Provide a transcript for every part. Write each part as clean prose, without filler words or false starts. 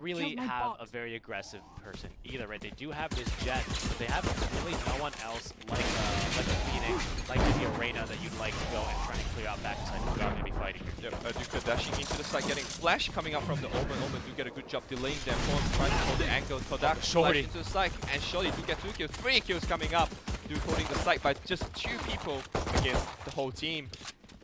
really have a very aggressive person either, right? They do have this Jet, but they have really no one else like a Phoenix, like the Arena that you'd like to go and try and clear out backside. Who are going to be fighting here. Yep, Duka dashing into the side, getting flash coming up from the Omen. Omen do get a good job delaying their form, trying to hold the angle. Kodak Shorty into the side, and Shorty do get 2 kills, 3 kills coming up. Duke holding the side by just 2 people against the whole team.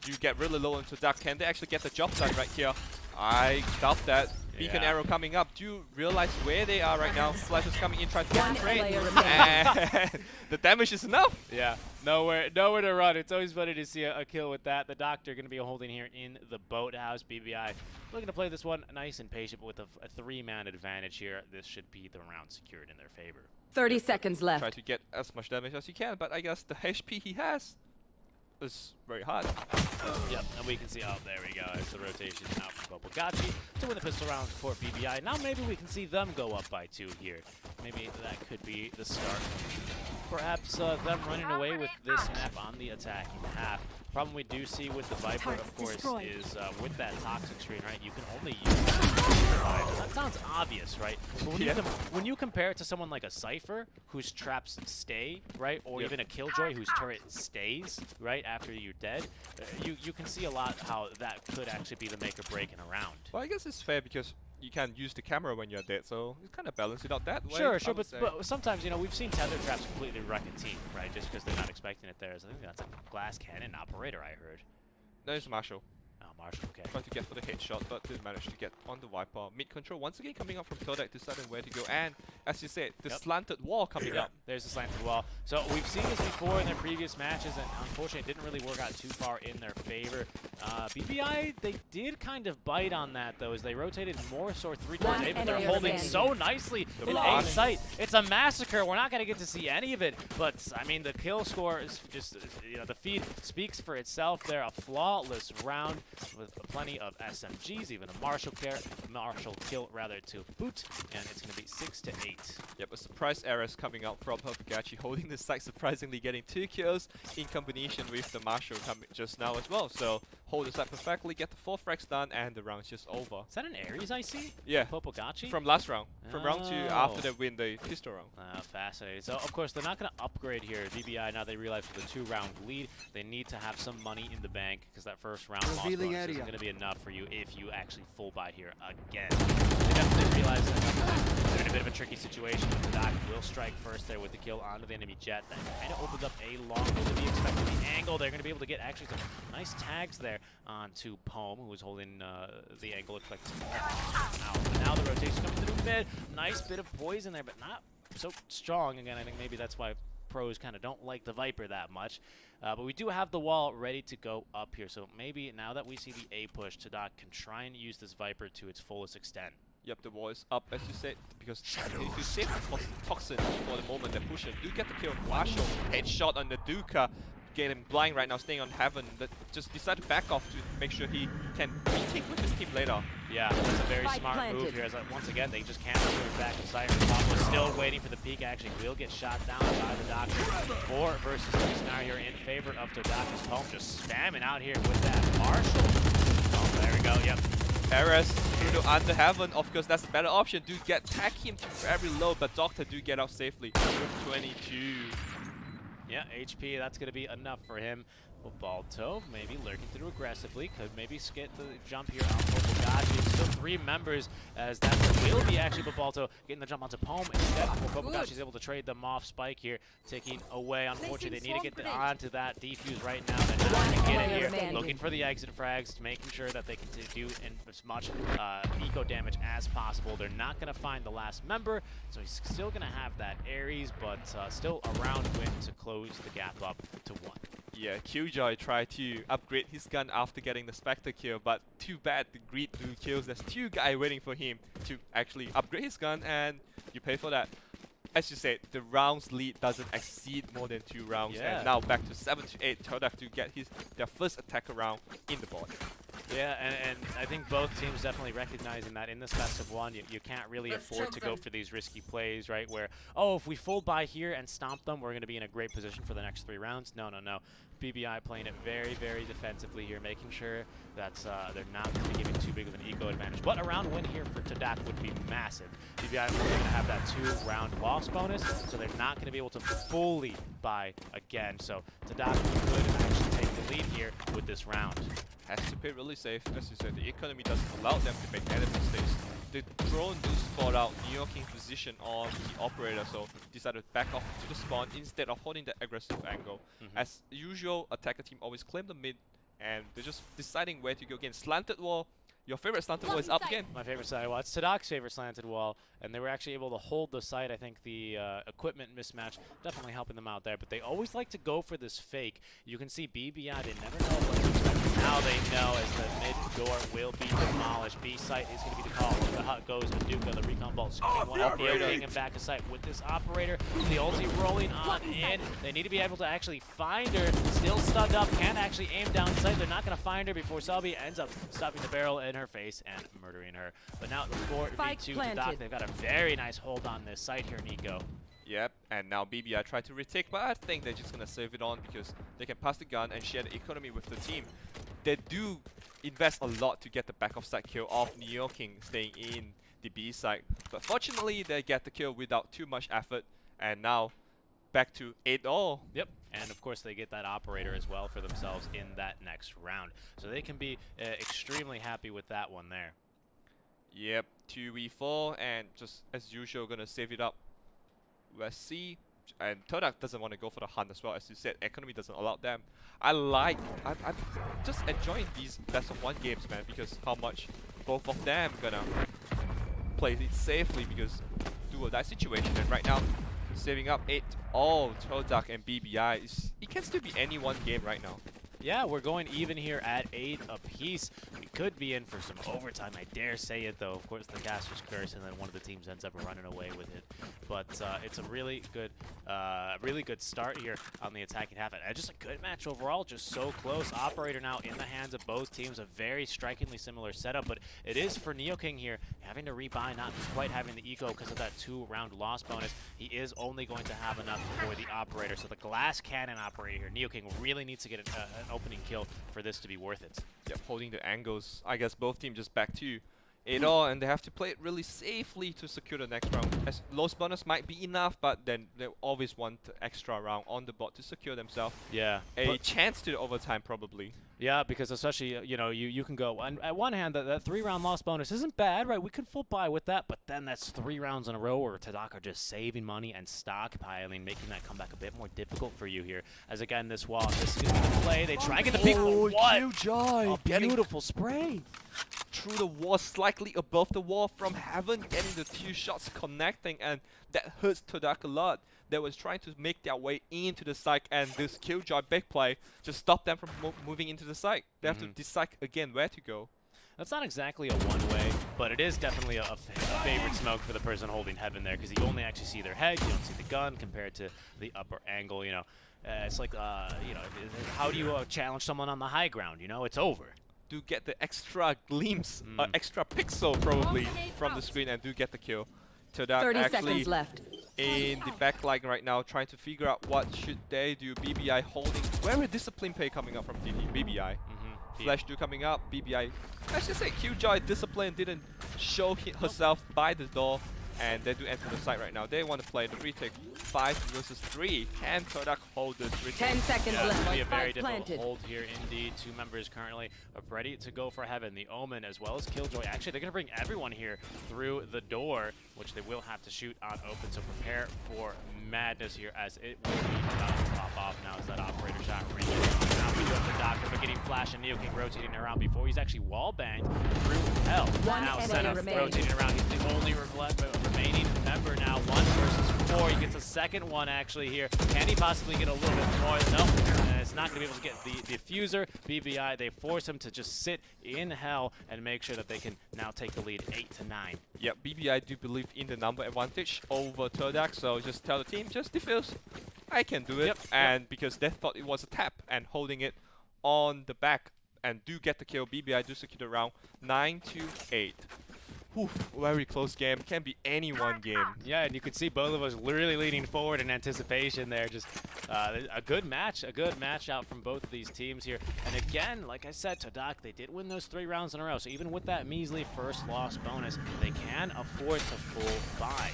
Do get really low into Duck. Can they actually get the job done right here? I doubt that. Beacon arrow coming up. Do you realize where they are right now? Flash is coming in, trying to get trade, and the damage is enough. Yeah, nowhere to run. It's always funny to see a kill with that. The Doctor going to be holding here in the boathouse. BBI looking to play this one nice and patient, but with a 3-man advantage here. This should be the round secured in their favor. 30 seconds left. Try to get as much damage as you can, but I guess the HP he has is very hard. Yep, and we can see, oh, there we go. It's the rotation out for Bobogacci to win the pistol round for BBI. Now maybe we can see them go up by 2 here. Maybe that could be the start. Perhaps them running away with this map on the attacking half. Problem we do see with the Viper, of course, is with that toxic screen, right? You can only use it. That sounds obvious, right? But when you compare it to someone like a Cypher, whose traps stay, right? Or even a Killjoy, whose turret stays, right, after you're dead, you can see a lot how that could actually be the make or break in a round. Well, I guess it's fair because you can't use the camera when you're dead, so it's kind of balanced it out that way. Sure, but sometimes, you know, we've seen tether traps completely wreck a team, right? Just because they're not expecting it there. So I think that's a glass cannon operator, I heard. No, it's Marshall. Oh, Marshall, okay. Tried to get for the headshot, but didn't manage to get on the Viper. Mid control once again coming up from Kodak, deciding where to go. And as you said, the slanted wall coming up. There's the slanted wall. So we've seen this before in their previous matches, and unfortunately it didn't really work out too far in their favor. BBI, they did kind of bite on that though, as they rotated more so 3 towards A, but they're holding so nicely in A site. It's a massacre. We're not going to get to see any of it, but I mean the kill score is just, you know, the feed speaks for itself there. A flawless round with plenty of SMGs, even a Marshall kill rather to boot, and it's going to be 6-8. Yep, a surprise error is coming out from Bobogacci, holding the site, surprisingly getting 2 kills in combination with the Marshall coming just now as well. So hold the site perfectly, get the 4 frags done, and the round's just over. Is that an Ares I see? Yeah. Bobogacci? From last round. From round 2 after they win the pistol round. Fascinating. So of course they're not going to upgrade here. BBI, now they realize with a 2-round lead, they need to have some money in the bank because that first round loss bonus isn't going to be enough for you if you actually full buy here again. They definitely realize that they're in a bit of a tricky situation. The Doc will strike first there with the kill onto the enemy Jet. That kind of opens up a long to be expected the angle. They're going to be able to get actually some nice tags there onto Poem, who was holding the angle. Looks like but now the rotation comes through mid. Nice bit of poison there, but not so strong. Again, I think maybe that's why pros kind of don't like the Viper that much. But we do have the wall ready to go up here, so maybe now that we see the A push, Tadak can try and use this Viper to its fullest extent. Yep, the wall is up, as you said, because if you save the Toxin for the moment they push it, do get the kill. Marshall, headshot on the Duka, getting blind right now, staying on Heaven, that just decide to back off to make sure he can retake with his team later. Yeah, that's a very smart move here, as once again, they just can't move back to Cypher. Pablo's still waiting for the peek, actually will get shot down by the Doctor. 4 versus 3 scenario in favor of Todaka's Home, just spamming out here with that Marshall. Oh, there we go, yep. Ares through to under Heaven, of course that's a better option. Do get tag him to very low, but Doctor do get out safely with 22. Yeah, HP, that's going to be enough for him. Balto maybe lurking through aggressively, could maybe get the jump here on Bobogacci. Still 3 members, as that will be actually Balto getting the jump onto Poem instead before Bobogacci's able to trade them off. Spike here taking away. Unfortunately, they need to get onto that defuse right now. They're not going to get it here. Looking for the exit frags, making sure that they can do as much eco damage as possible. They're not going to find the last member, so he's still going to have that Ares, but still a round win to close the gap up to 1. Yeah, Killjoy tried to upgrade his gun after getting the Spectre kill, but too bad the Greed 2 kills. There's 2 guys waiting for him to actually upgrade his gun, and you pay for that. As you said, the rounds lead doesn't exceed more than 2 rounds, and now back to 7-8. Todak to get their first attack round in the board. Yeah, and I think both teams definitely recognizing that in this best of 1, you can't really afford to go for these risky plays, right? Where, oh, if we full buy here and stomp them, we're going to be in a great position for the next 3 rounds. No. BBI playing it very, very defensively here, making sure that they're not going to be giving too big of an eco advantage. But a round win here for Tadak would be massive. BBI are going to have that 2-round loss bonus, so they're not going to be able to fully buy again. So Tadak could actually take the lead here with this round. Has to play really safe. As you said, the economy doesn't allow them to make any mistakes. The drone do spot out New York in position on the operator, so decided to back off to the spawn instead of holding the aggressive angle. As usual, attacker team always claim the mid, and they're just deciding where to go again. Slanted wall. Your favorite slanted wall is up again. My favorite side wall. It's Tadak's favorite slanted wall, and they were actually able to hold the site. I think the equipment mismatch definitely helping them out there, but they always like to go for this fake. You can see BBI, they never know what to expect. Now they know as the mid door will be demolished. B site is going to be the call. The hut goes to Duka, the recon bolt screaming one, getting him back to site with this operator. The ulti rolling on in. They need to be able to actually find her. Still stunned up, can't actually aim down sight. They're not going to find her before Selby ends up stopping the barrel in her face and murdering her. But now the 4v2 Tadak, they've got a very nice hold on this site here, Nico. Yep, and now BBI try to retake, but I think they're just gonna save it on because they can pass the gun and share the economy with the team. They do invest a lot to get the back of side kill of New York King staying in the B side, but fortunately they get the kill without too much effort, and now back to 8-all. Yep, and of course they get that operator as well for themselves in that next round, so they can be extremely happy with that one there. Yep, 2v4, and just as usual gonna save it up. Let's see, and Todak doesn't want to go for the hunt as well. As you said, economy doesn't allow them. I'm just enjoying these best of 1 games, man, because how much both of them gonna play it safely because do or die situation. And right now, saving up 8-all, Todak and BBI, it can still be any one game right now. Yeah, we're going even here at 8 apiece. We could be in for some overtime, I dare say it, though. Of course, the caster's curse, and then one of the teams ends up running away with it. But it's a really good start here on the attacking half. And just a good match overall, just so close. Operator now in the hands of both teams, a very strikingly similar setup. But it is for Neo King here, having to rebuy, not quite having the eco because of that 2-round loss bonus. He is only going to have enough for the operator. So the glass cannon operator here, Neo King really needs to get an opening kill for this to be worth it. Yep, holding the angles. I guess both teams just back to 8-all, and they have to play it really safely to secure the next round. As loss bonus might be enough, but then they always want the extra round on the board to secure themselves. Yeah, a chance to the overtime probably. Yeah, because especially, you know, you can go, and at one hand, that 3-round loss bonus isn't bad, right? We could full buy with that, but then that's 3 rounds in a row where Tadak are just saving money and stockpiling, making that comeback a bit more difficult for you here. As again, this wall, this is going to be the play. They try and get the peak. What? Killjoy! A beautiful spray. Through the wall, slightly above the wall from heaven, getting the 2 shots connecting, and that hurts Tadak a lot. They was trying to make their way into the site, and this Killjoy big play just stopped them from moving into the site. They have to decide again where to go. That's not exactly a one-way, but it is definitely a favorite smoke for the person holding heaven there, because you only actually see their head, you don't see the gun compared to the upper angle, you know. It's like, you know, how do you challenge someone on the high ground, you know? It's over. Do get the extra glimpse, extra pixel probably from the screen, and do get the kill. Tadak 30 actually seconds left. In the backline right now, trying to figure out what should they do. BBI holding very discipline play coming up from BBI. Flash do coming up. BBI, I should say Killjoy discipline didn't show herself by the door, and they do enter the site right now. They want to play the retake 5 versus 3. Can Todak hold this retake? 10 seconds left. It's going to be a very difficult hold here indeed. 2 members currently ready to go for heaven. The Omen as well as Killjoy. Actually, they're going to bring everyone here through the door, which they will have to shoot on open. So prepare for madness here as it will be about to pop off now as that operator shot reaches. Now we do have the Doctor, but getting Flash and Neo King rotating around before he's actually wall banged through hell. Now Senna rotating around. He's the only remaining member now. 1 versus 4. He gets a second one actually here. Can he possibly get a little bit more? No, it's not going to be able to get the diffuser. BBI, they force him to just sit in hell and make sure that they can now take the lead 8-9. Yep, BBI do believe in the number advantage over Todak, so just tell the team, just defuse. I can do it. And because they thought it was a tap and holding it on the back and do get the kill. BBI do secure the round 9-8. Whew, very close game. Can be any one game. Yeah, and you could see both of us really leaning forward in anticipation there. Just a good match out from both of these teams here. And again, like I said, Todak, they did win those 3 rounds in a row. So even with that measly first loss bonus, they can afford to full buy.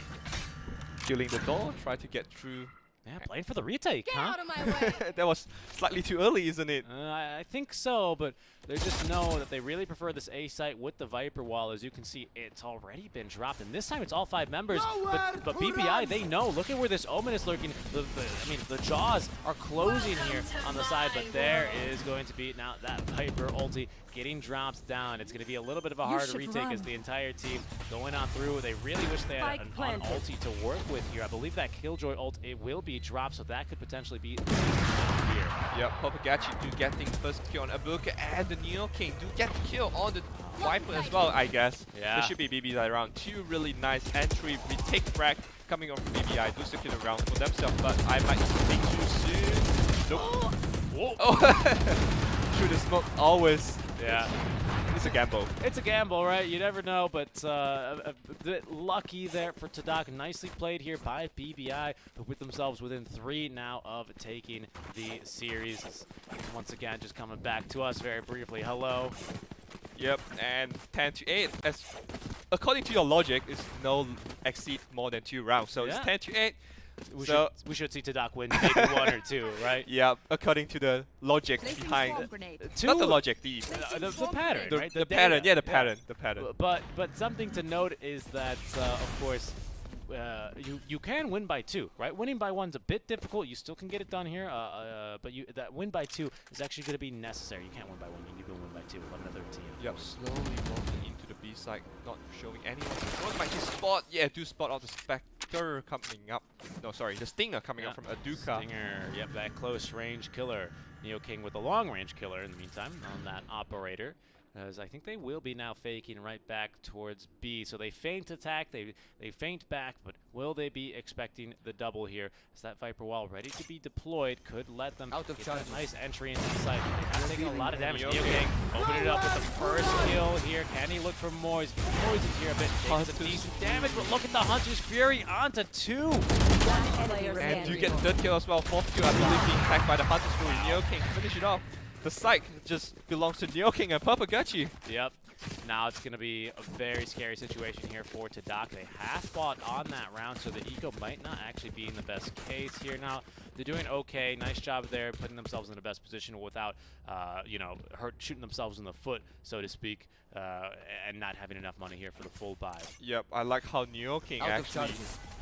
Killing the door, try to get through. Yeah, playing for the retake, Get huh? out of my way. That was slightly too early, isn't it? I think so, but they just know that they really prefer this A site with the Viper wall. As you can see, it's already been dropped, and this time it's all 5 members. But BPI, they know. Look at where this Omen is lurking. I mean, the jaws are closing here on the side, but there is going to be now that Viper ulti getting dropped down. It's going to be a little bit of a hard retake as the entire team going on through. They really wish they had an ulti to work with here. I believe that Killjoy ult, it will be dropped, so that could potentially be here. Yeah, Popagachi do getting first kill on Abuka, and the Neo King do get the kill on the Viper as well, I guess. Yeah. There should be BBI around. 2 really nice entry retake frag coming off from BBI. Do secure the round for themselves, but I might think too soon. Nope. Whoa. Oh. Through the smoke, always. Yeah. It's a gamble. It's a gamble, right? You never know, but a bit lucky there for Todak. Nicely played here by BBI, who put themselves within 3 now of taking the series. Once again, just coming back to us very briefly. Hello. Yep, and 10-8. As according to your logic, is no exceed more than 2 rounds. So Yeah. it's 10-8. We should see Todak win maybe 1 or 2, right? Yeah, according to the logic Placing behind. bomb grenade. Not the logic, the The pattern, the, right? the pattern, data. yeah, the pattern, the pattern. But something to note is that, of course, you can win by 2, right? Winning by 1's a bit difficult. You still can get it done here, but that win by 2 is actually going to be necessary. You can't win by 1. You need to win by 2. 11-13. Yep, slowly walking into the B side, not showing anyone. What might he spot? Yeah, do spot out the Spectre coming up. No, sorry, the Stinger coming up from Aduka. Stinger, yep, that close range killer. Neo King with the long range killer in the meantime on that operator. As I think they will be now faking right back towards B. So they feint attack, they feint back, but will they be expecting the double here? Is that Viper wall ready to be deployed? Could let them get that nice entry into the site. They have taken a lot of damage. Neo King open it up with the first kill here. Can he look for Moise? Moise is here a bit, taking some decent damage, but look at the Hunter's Fury onto 2. And you get third kill as well, 4th kill I believe being attacked by the Hunter's Fury. Neo King finish it off. The site just belongs to Neo King and Popagachi. Yep. Now it's going to be a very scary situation here for Todak. They half fought on that round, so the eco might not actually be in the best case here. Now, they're doing okay. Nice job there, putting themselves in the best position without, you know, shooting themselves in the foot, so to speak, and not having enough money here for the full buy. Yep, I like how Neo King actually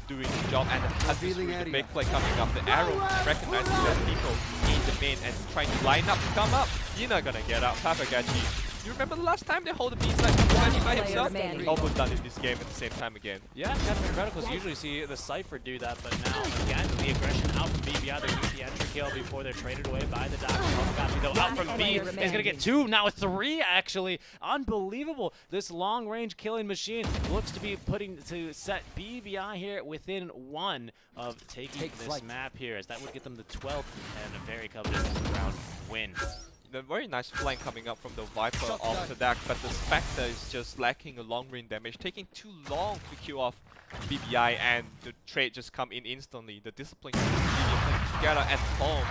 doing the job, and the big play coming up. The arrow recognizing the people in the main and trying to line up to come up. You're not gonna get out, Popagachi. You remember the last time they hold the B side Popagachi by himself? Almost done in this game at the same time again. Yeah, kind of incredible because usually see the Cypher do that, but now again the aggression out from BBI. They get the entry kill before they're traded away by the Doctor. Popagachi though out from B is gonna get 2, now a 3 actually. Unbelievable. This long range killing machine looks to be putting to set BBI here within 1 of taking this map here, as that would get them the 12th and a very coveted round win. The very nice flank coming up from the Viper off the deck, but the Spectre is just lacking a long range damage, taking too long to kill off BBI, and the trade just come in instantly. The discipline together and home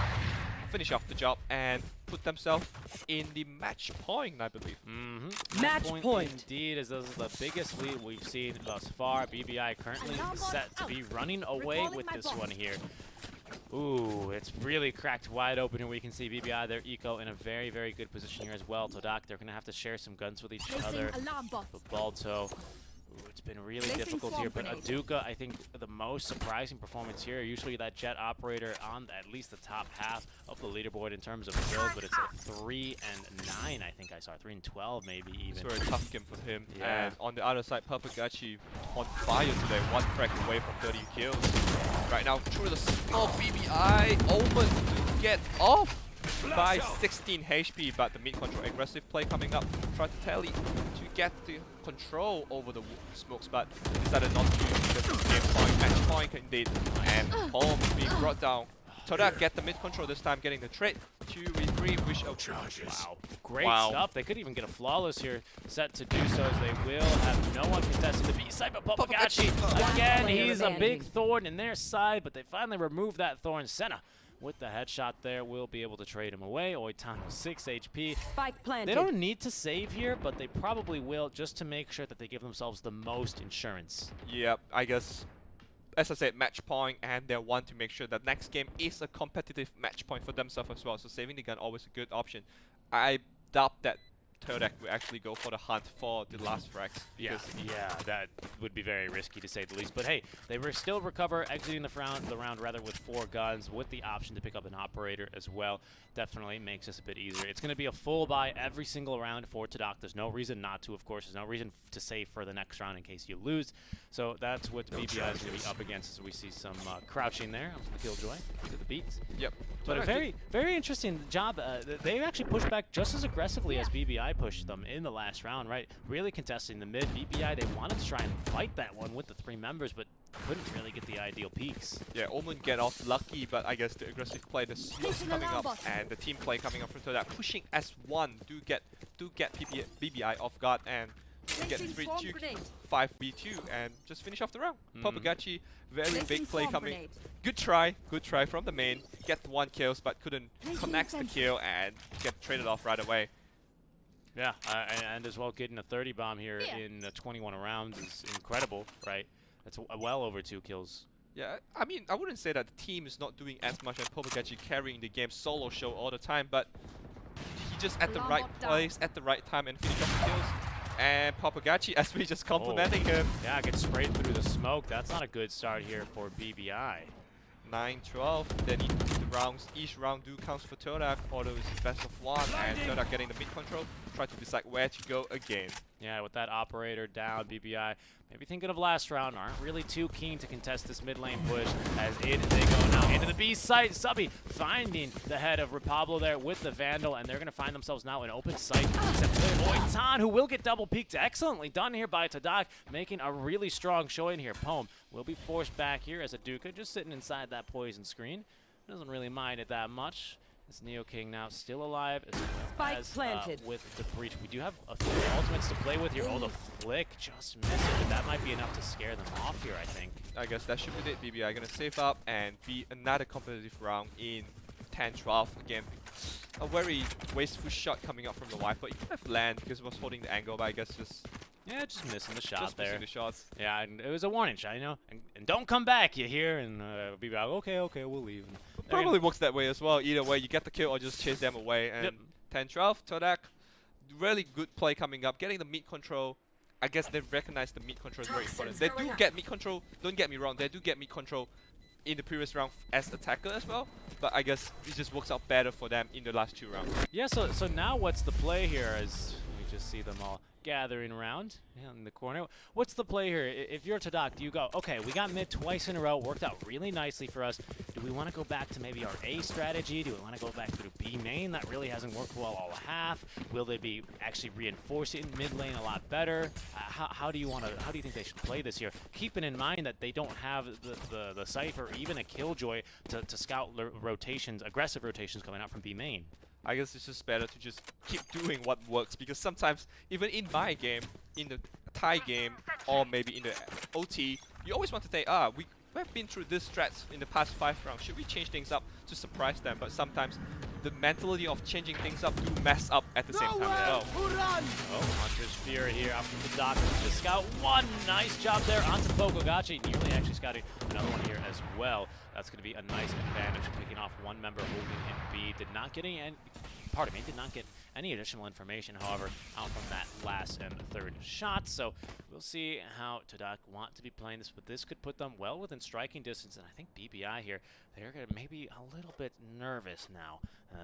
finish off the job and put themselves in the match point, I believe. Match point. Indeed, as this is the biggest lead we've seen thus far. BBI currently set to be running away with this one here. Ooh, it's really cracked wide open here. We can see BBI, their eco, in a very, very good position here as well. Todak, they're going to have to share some guns with each other. But Balto, it's been really difficult here. But Aduka, I think the most surprising performance here. Usually that Jet operator on at least the top half of the leaderboard in terms of kills, but it's a 3 and 9, I think I saw. 3 and 12 maybe even. It's a very tough game for him. Yeah. And on the other side, Popagachi on fire today. 1 frag away from 30 kills. Right now, through the small BBI, Omen to get off by 16 HP, but the mid-control aggressive play coming up. Try to tally to get the control over the smokes, but decided not to. This is game point, match point indeed, and home being brought down. Todak get the mid-control this time, getting the trade. 2v3, wish of Wow. great stuff. They could even get a flawless here, set to do so, as they will have no one contesting the B side, but Popagachi, again, he's a big thorn in their side, but they finally removed that thorn. Senna with the headshot there will be able to trade him away. Oitan with 6 HP. Spike planted. They don't need to save here, but they probably will, just to make sure that they give themselves the most insurance. Yeah, I guess, as I said, match point, and they want to make sure that next game is a competitive match point for themselves as well. So saving the gun always a good option. I doubt that Todek will actually go for the hunt for the last frags. Yeah, that would be very risky to say the least. But hey, they were still recover, exiting the round rather with 4 guns, with the option to pick up an operator as well. Definitely makes this a bit easier. It's going to be a full buy every single round for Todok. There's no reason not to, of course. There's no reason to save for the next round in case you lose. So that's what BBI is going to be up against, as we see some crouching there up to the Killjoy, to the beats. Yep. But a very, very interesting job. They actually pushed back just as aggressively as BBI pushed them in the last round, right? Really contesting the mid. BBI, they wanted to try and fight that one with the 3 members, but couldn't really get the ideal peaks. Yeah, Omen get off lucky, but I guess the aggressive play, the smokes coming up, and the team play coming up from that, pushing S1 do get BBI off guard and get 5v2 and just finish off the round. Popagachi, very big play coming. Good try from the main. Get 1 kills, but couldn't connect the kill and get traded off right away. Yeah, and as well, getting a 30 bomb here in 21 rounds is incredible, right? That's well over 2 kills. Yeah, I mean, I wouldn't say that the team is not doing as much as Popagachi carrying the game solo show all the time, but he just at the right place, at the right time, and finish off the kills. And Popagachi, as we just complimenting him. Yeah, gets sprayed through the smoke. That's not a good start here for BBI. 9-12, then each round do counts for Todak, although it's best of 1, and Todak getting the mid control, try to decide where to go again. Yeah, with that operator down, BBI maybe thinking of last round, aren't really too keen to contest this mid lane push, as in they go now into the B site. Subby finding the head of Repablo there with the Vandal, and they're going to find themselves now in open sight. Except for Oitan, who will get double peeked. Excellently done here by Todok, making a really strong showing here. Poem will be forced back here as a Duca, just sitting inside that poison screen. Doesn't really mind it that much. This Neo King now still alive as with the breach. We do have a few ultimates to play with here. Oh, the flick just missing, but that might be enough to scare them off here, I think. I guess that should be it. BBI gonna save up and be another competitive round in 10-12 again. A very wasteful shot coming up from the wife, but he could have landed because he was holding the angle, but I guess just missing the shot there. Missing the shots. Yeah, and it was a warning shot, you know. And don't come back, you hear? And be like, okay, we'll leave. Probably works that way as well. Either way, you get the kill or just chase them away. And 10-12, Todak, really good play coming up, getting the mid control. I guess they recognize the mid control is very important. They do get mid control. Don't get me wrong. They do get mid control in the previous round as attacker as well. But I guess it just works out better for them in the last 2 rounds. Yeah. So now what's the play here? As we just see them all gathering around in the corner. What's the play here? If you're Todok, do you go, okay, we got mid twice in a row, worked out really nicely for us. Do we want to go back to maybe our A strategy? Do we want to go back to the B main? That really hasn't worked well all half. Will they be actually reinforcing mid lane a lot better? How do you think they should play this here? Keeping in mind that they don't have the Cypher or even a Killjoy to scout rotations, aggressive rotations coming out from B main. I guess it's just better to just keep doing what works, because sometimes, even in my game, in the Thai game, or maybe in the OT, you always want to think, we've been through this stretch in the past 5 rounds, should we change things up to surprise them? But sometimes the mentality of changing things up do mess up at the same time as well. Oh, Hunter's Fear here up from the dock to scout. One nice job there onto Popagachi, nearly actually scouting another one here as well. That's going to be a nice advantage, picking off 1 member holding in B. Did not get any additional information, however, out from that last and 3rd shot. So we'll see how Todok want to be playing this, but this could put them well within striking distance. And I think BBI here, they're going to maybe a little bit nervous now,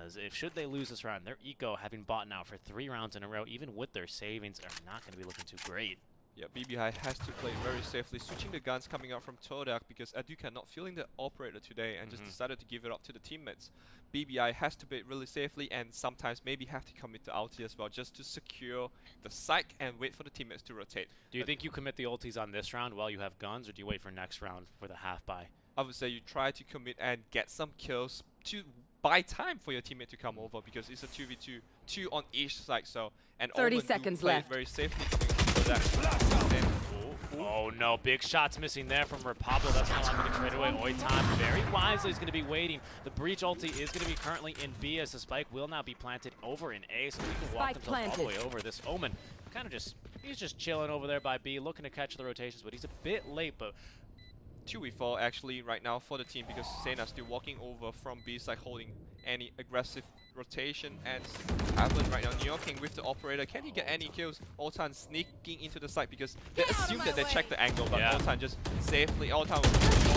as if should they lose this round, their eco, having bought now for 3 rounds in a row, even with their savings, are not going to be looking too great. Yeah, BBI has to play very safely, switching the guns coming out from Todak, because Aduka not feeling the operator today and just decided to give it up to the teammates. BBI has to play really safely and sometimes maybe have to commit to ulti as well, just to secure the site and wait for the teammates to rotate. Do you think you commit the ultis on this round while you have guns, or do you wait for next round for the half buy? I would say you try to commit and get some kills to buy time for your teammate to come over, because it's a 2v2 2 on each side. So and 30 Omen do seconds play left. very safely for that. Then Oh no, big shots missing there from Repablo. That's not going to trade away. Oitan very wisely is going to be waiting. The breach ulti is going to be currently in B as the spike will now be planted over in A, so we can walk themselves all the way over. This Omen kind of he's just chilling over there by B, looking to catch the rotations, but he's a bit late. But 2v4 actually right now for the team because Senna still walking over from B side holding any aggressive rotation and happen right now. Neoking with the operator, can he get any kills? Otan sneaking into the side because they assume that they check the angle, but Otan just safely, Otan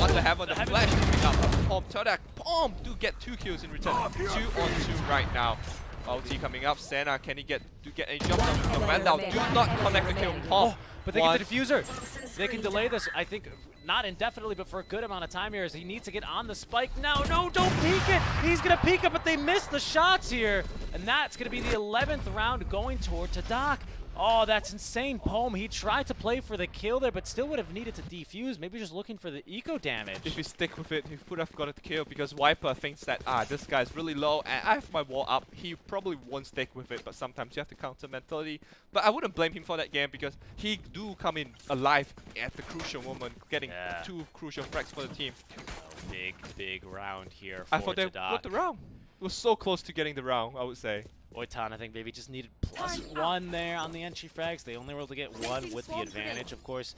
on the heaven, the flash picking up. Pom Todak, Pom do get 2 kills in return. 2 on 2 right now. Ulti coming up, Senna, can he get any jump on Vandal? Do not connect the kill. Pom. But they get the diffuser. They can delay this, I think, not indefinitely, but for a good amount of time here as he needs to get on the spike. No, don't peek it! He's gonna peek it, but they missed the shots here. And that's gonna be the 11th round going toward Tadak. Oh, that's insane, Pom. He tried to play for the kill there, but still would have needed to defuse. Maybe just looking for the eco damage. If he stick with it, he would have got the kill because Viper thinks that, this guy's really low and I have my wall up. He probably won't stick with it, but sometimes you have to counter mentality. But I wouldn't blame him for that game because he do come in alive at the crucial moment, getting 2 crucial frags for the team. Oh, big round here for I thought they got the round. It was so close to getting the round, I would say. Oitan, I think, maybe just needed +1 there on the entry frags. They only were able to get 1 with the advantage, of course.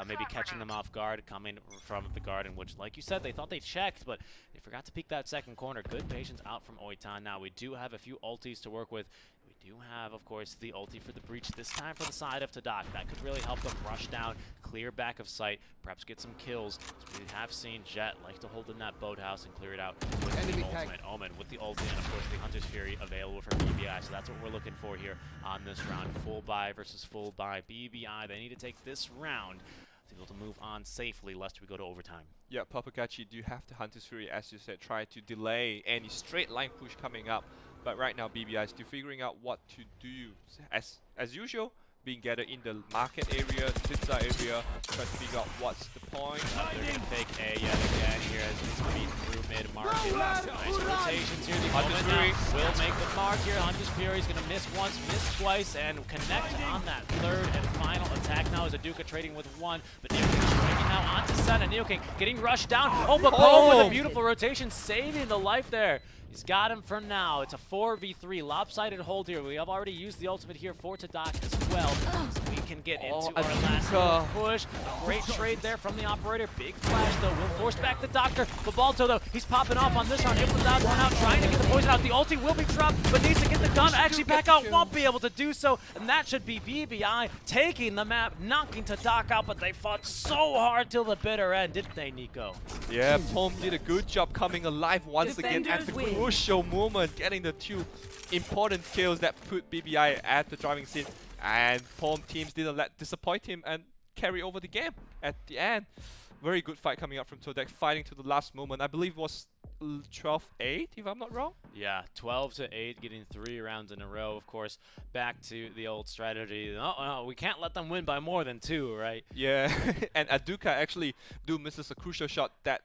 Maybe catching them off guard, coming from the garden, which, like you said, they thought they checked, but they forgot to peek that second corner. Good patience out from Oitan. Now, we do have a few ultis to work with. We do have, of course, the ulti for the breach, this time for the side of Tadak. That could really help them rush down, clear back of sight, perhaps get some kills. So we have seen Jett like to hold in that boathouse and clear it out with the ultimate. Omen with the ulti, and of course the Hunter's Fury available for BBI. So that's what we're looking for here on this round. Full buy versus full buy. BBI, they need to take this round to be able to move on safely lest we go to overtime. Yeah, Papagachi do have the Hunter's Fury, as you said, try to delay any straight line push coming up. But right now, BBI is still figuring out what to do. As usual, being gathered in the market area, the pizza area, trying to figure out what's the point. They're going to fake A yet again here as it's beat through mid-market. Nice rotations here. The Hunter's Fury will make the mark here. Hunter's Fury is going to miss once, miss twice, and connect on that third and final attack. Now is Aduka trading with 1, but Neoking breaking now onto Senna. Neoking getting rushed down. Oh, but Pom with a beautiful rotation, saving the life there. He's got him for now. It's a 4v3 lopsided hold here. We have already used the ultimate here for Tadak as well. So we can get into our last push. Great trade there from the operator. Big flash though. Will force back the Doctor. Babalto though, he's popping off on this round. Able to dodge one out, trying to get the poison out. The ulti will be dropped, but needs to get the gun. Actually back out, won't be able to do so. And that should be BBI taking the map, knocking Tadak out, but they fought so hard till the bitter end, didn't they, Nico? Yeah, Pom did a good job coming alive once again at the crucial moment, getting the 2 important kills that put BBI at the driving seat. And Pom teams didn't disappoint him and carry over the game at the end. Very good fight coming up from Todak, fighting to the last moment. I believe it was 12-8, if I'm not wrong. Yeah, 12-8, getting 3 rounds in a row. Of course, back to the old strategy. No, we can't let them win by more than 2, right? Yeah, and Aduka actually misses a crucial shot that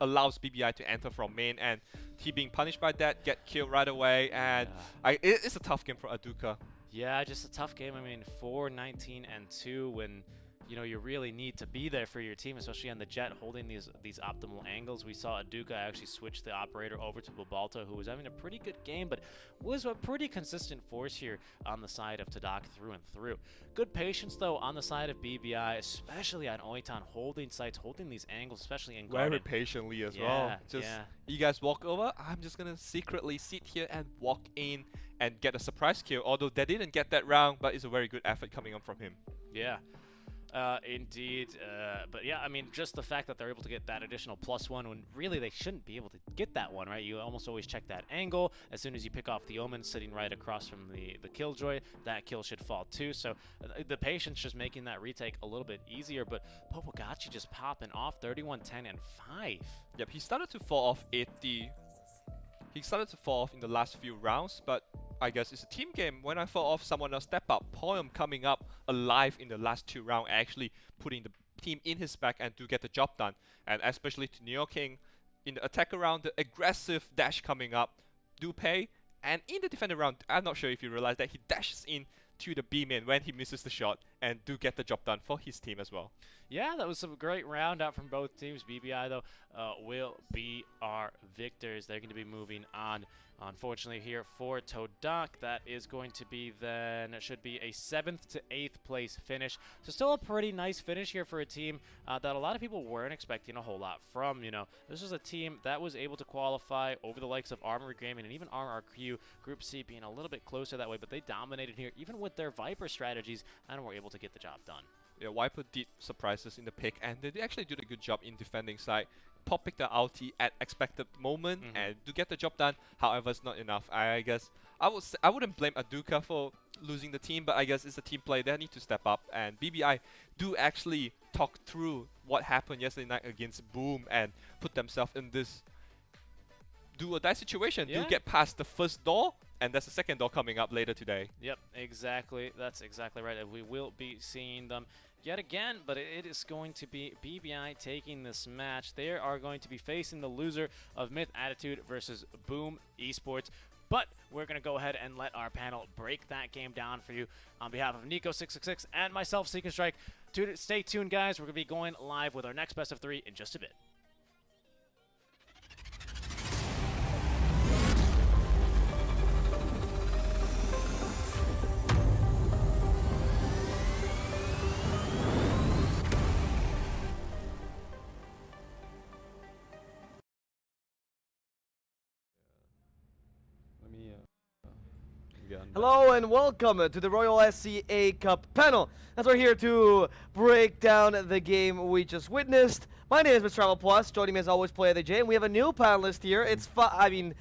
allows BBI to enter from main, and he being punished by that, get killed right away, and it's a tough game for Aduka. Yeah, just a tough game. I mean, 4-19-2 when you really need to be there for your team, especially on the Jett holding these optimal angles. We saw Aduka actually switch the operator over to Babalto, who was having a pretty good game, but was a pretty consistent force here on the side of Tadak through and through. Good patience, though, on the side of BBI, especially on Oitan, holding sites, holding these angles, especially in garden. Very patiently as well. You guys walk over, I'm just going to secretly sit here and walk in and get a surprise kill, although they didn't get that round, but it's a very good effort coming on from him. Yeah. Indeed, but yeah, I mean, just the fact that they're able to get that additional +1 when really they shouldn't be able to get that one, right? You almost always check that angle. As soon as you pick off the Omen sitting right across from the Killjoy, that kill should fall too. So the patience just making that retake a little bit easier, but Popogacci just popping off 31-10-5. Yep, he started to fall off in the last few rounds, but I guess it's a team game. When I fall off, someone else step up. Poem coming up alive in the last 2 rounds, actually putting the team in his back and to get the job done. And especially to Neoking in the attacker round, the aggressive dash coming up do pay. And in the defender round, I'm not sure if you realize that he dashes in to the B main when he misses the shot and do get the job done for his team as well. Yeah, that was some great round out from both teams. BBI, though, will be our victors. They're going to be moving on. Unfortunately, here for Todak, that is going to be then, it should be a 7th to 8th place finish. So still a pretty nice finish here for a team that a lot of people weren't expecting a whole lot from. You know, this was a team that was able to qualify over the likes of Armory Gaming and even RRQ, Group C being a little bit closer that way, but they dominated here, even with their Viper strategies, and were able to get the job done. Yeah, Viper did surprise us in the pick, and they actually did a good job in defending side. Pop picked the ulti at expected moment and to get the job done. However, it's not enough. I guess I wouldn't blame Aduka for losing the team, but I guess it's a team play. They need to step up, and BBI do actually talk through what happened yesterday night against Boom and put themselves in this do or die situation. Yeah. Do get past the first door, and there's a second door coming up later today. Yep, exactly. That's exactly right. And we will be seeing them yet again, but it is going to be BBI taking this match. They are going to be facing the loser of Myth Attitude versus Boom Esports. But we're going to go ahead and let our panel break that game down for you. On behalf of Nico666 and myself, Seek and Strike, stay tuned, guys. We're going to be going live with our next best of 3 in just a bit. Hello and welcome to the Royal SCA Cup panel. As we're here to break down the game we just witnessed. My name is Mr. Travel Plus. Joining me as always, Player the J, and we have a new panelist here. It's Zeno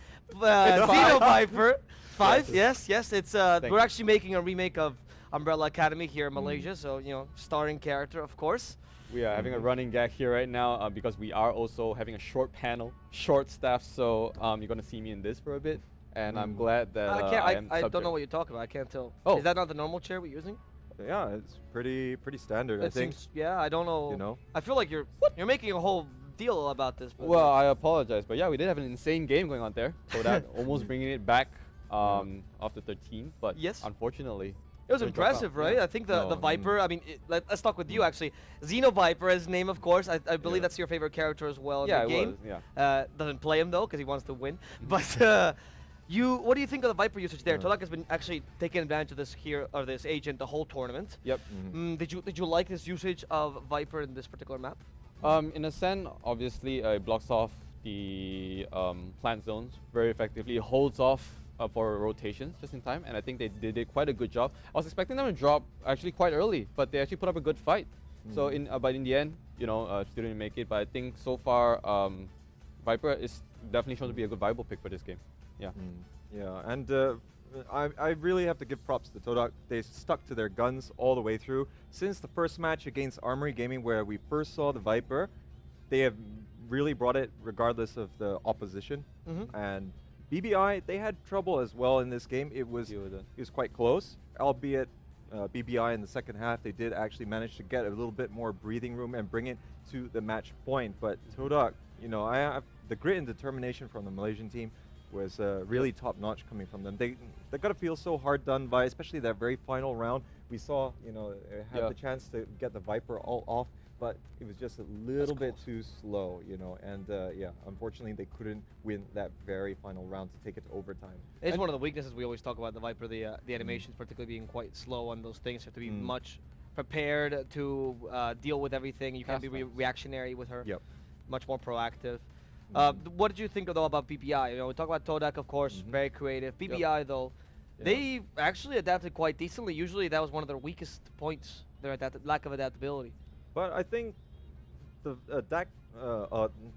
Viper. 5. Yes. It's we're actually making a remake of Umbrella Academy here in Malaysia. So starring character, of course. We are having a running gag here right now because we are also having a short panel, short staff. So you're gonna see me in this for a bit. And I'm glad that I don't know what you're talking about. I can't tell. Oh. Is that not the normal chair we're using? Yeah, it's pretty standard. It I think. seems, yeah, I don't know. You know. I feel like you're making a whole deal about this. But well, I apologize, but yeah, we did have an insane game going on there. So that almost bringing it back after 13, but yes, unfortunately. It was impressive, right? Yeah. I think the Viper, I mean, let's talk with you actually. Xeno Viper is his name, of course. I believe that's your favorite character as well in the game. Was, doesn't play him though, because he wants to win. But what do you think of the Viper usage there? Todak has been actually taking advantage of this agent the whole tournament. Yep. Did you like this usage of Viper in this particular map? In a sense, obviously, it blocks off the plant zones very effectively. It holds off for rotations just in time, and I think they did quite a good job. I was expecting them to drop actually quite early, but they actually put up a good fight. So but in the end, still didn't make it. But I think so far, Viper is definitely shown to be a good viable pick for this game. Yeah. Yeah, and I really have to give props to Todak. They stuck to their guns all the way through. Since the first match against Armory Gaming, where we first saw the Viper, they have really brought it regardless of the opposition. And BBI, they had trouble as well in this game. It was quite close, albeit BBI in the second half, they did actually manage to get a little bit more breathing room and bring it to the match point. But Todak, the grit and determination from the Malaysian team was really top-notch coming from them. They got to feel so hard done by, especially that very final round. We saw, had the chance to get the Viper all off, but it was just a little bit too slow, and unfortunately they couldn't win that very final round to take it to overtime. It's one of the weaknesses we always talk about the Viper, the animations particularly being quite slow on those things. You have to be much prepared to deal with everything. You can't be reactionary with her. Yep. Much more proactive. What did you think though about BBI? We talk about Todak, of course, very creative. BBI though, they actually adapted quite decently. Usually that was one of their weakest points, their lack of adaptability. But I think the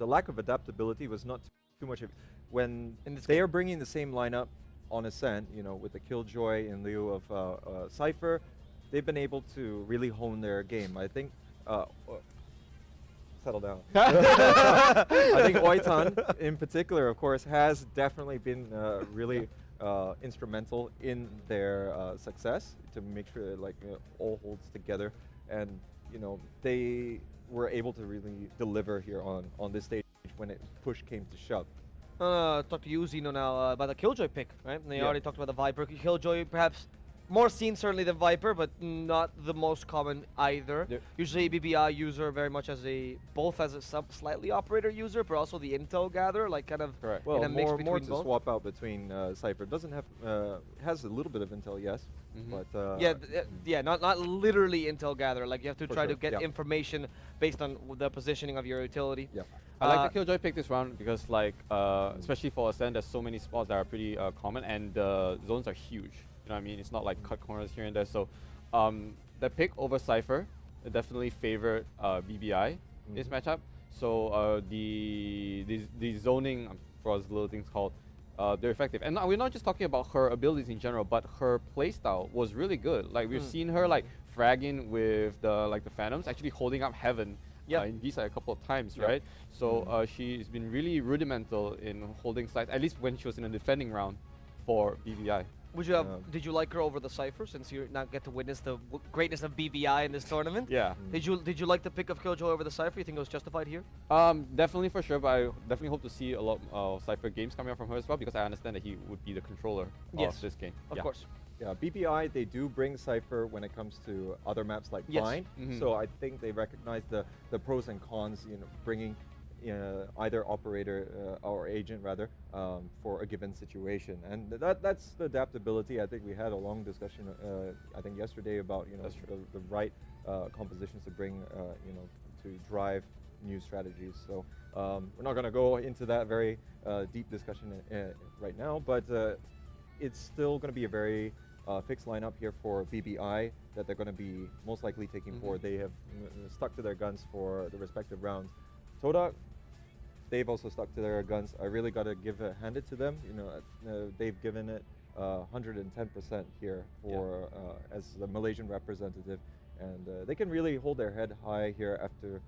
lack of adaptability was not too much of it. When they are bringing the same lineup on Ascent, with the Killjoy in lieu of Cypher, they've been able to really hone their game. I think. Settle down. I think Oitan, in particular, of course, has definitely been really instrumental in their success to make sure it all holds together, and they were able to really deliver here on this stage when push came to shove. talk to you, Zeno, now about the Killjoy pick, right? And they Yeah. already talked about the Viper. Killjoy, perhaps more seen certainly than Viper, but not the most common either. Yep. Usually BBI user very much as both as a slightly operator user, but also the intel gatherer, like kind of Correct. Well, in a mix more between to both. swap out between Cypher. Doesn't have has a little bit of intel, yes, Mhm. but Yeah, not literally intel gatherer. Like you have to For try to sure, get yeah. information based on the positioning of your utility. yeah. I like Uh, the Killjoy pick this round because, like, especially for Ascend, there's so many spots that are pretty common, and the zones are huge. You know what I mean? It's not like cut corners here and there. So, the pick over Cypher definitely favored BBI this matchup. So the zoning, for as little things called, they're effective. And we're not just talking about her abilities in general, but her playstyle was really good. Like we've seen her like fragging with the Phantoms, actually holding up Heaven. Yeah. In Visa a couple of times, Yep. right? So she's been really rudimental in holding sides, at least when she was in a defending round for BBI. Would you have? Yeah. Did you like her over the Cypher since you now get to witness the greatness of BBI in this tournament? Yeah. Did you like the pick of Killjoy over the Cypher? You think it was justified here? Definitely for sure, but I definitely hope to see a lot of Cypher games coming out from her as well, because I understand that he would be the controller Yes, of this game. Of Yeah. course. Yeah, BBI, they do bring Cypher when it comes to other maps like Yes. Blind. Mhm. So I think they recognize the pros and cons, bringing either operator or agent rather for a given situation. And that's the adaptability. I think we had a long discussion, I think yesterday about, That's true. the right compositions to bring, to drive new strategies. So we're not going to go into that very deep discussion right now, but it's still going to be a very fixed lineup here for BBI that they're going to be most likely taking forward. They have stuck to their guns for the respective rounds. Todak, they've also stuck to their guns. I really got to hand it to them. They've given it 110% here for as the Malaysian representative, and they can really hold their head high here after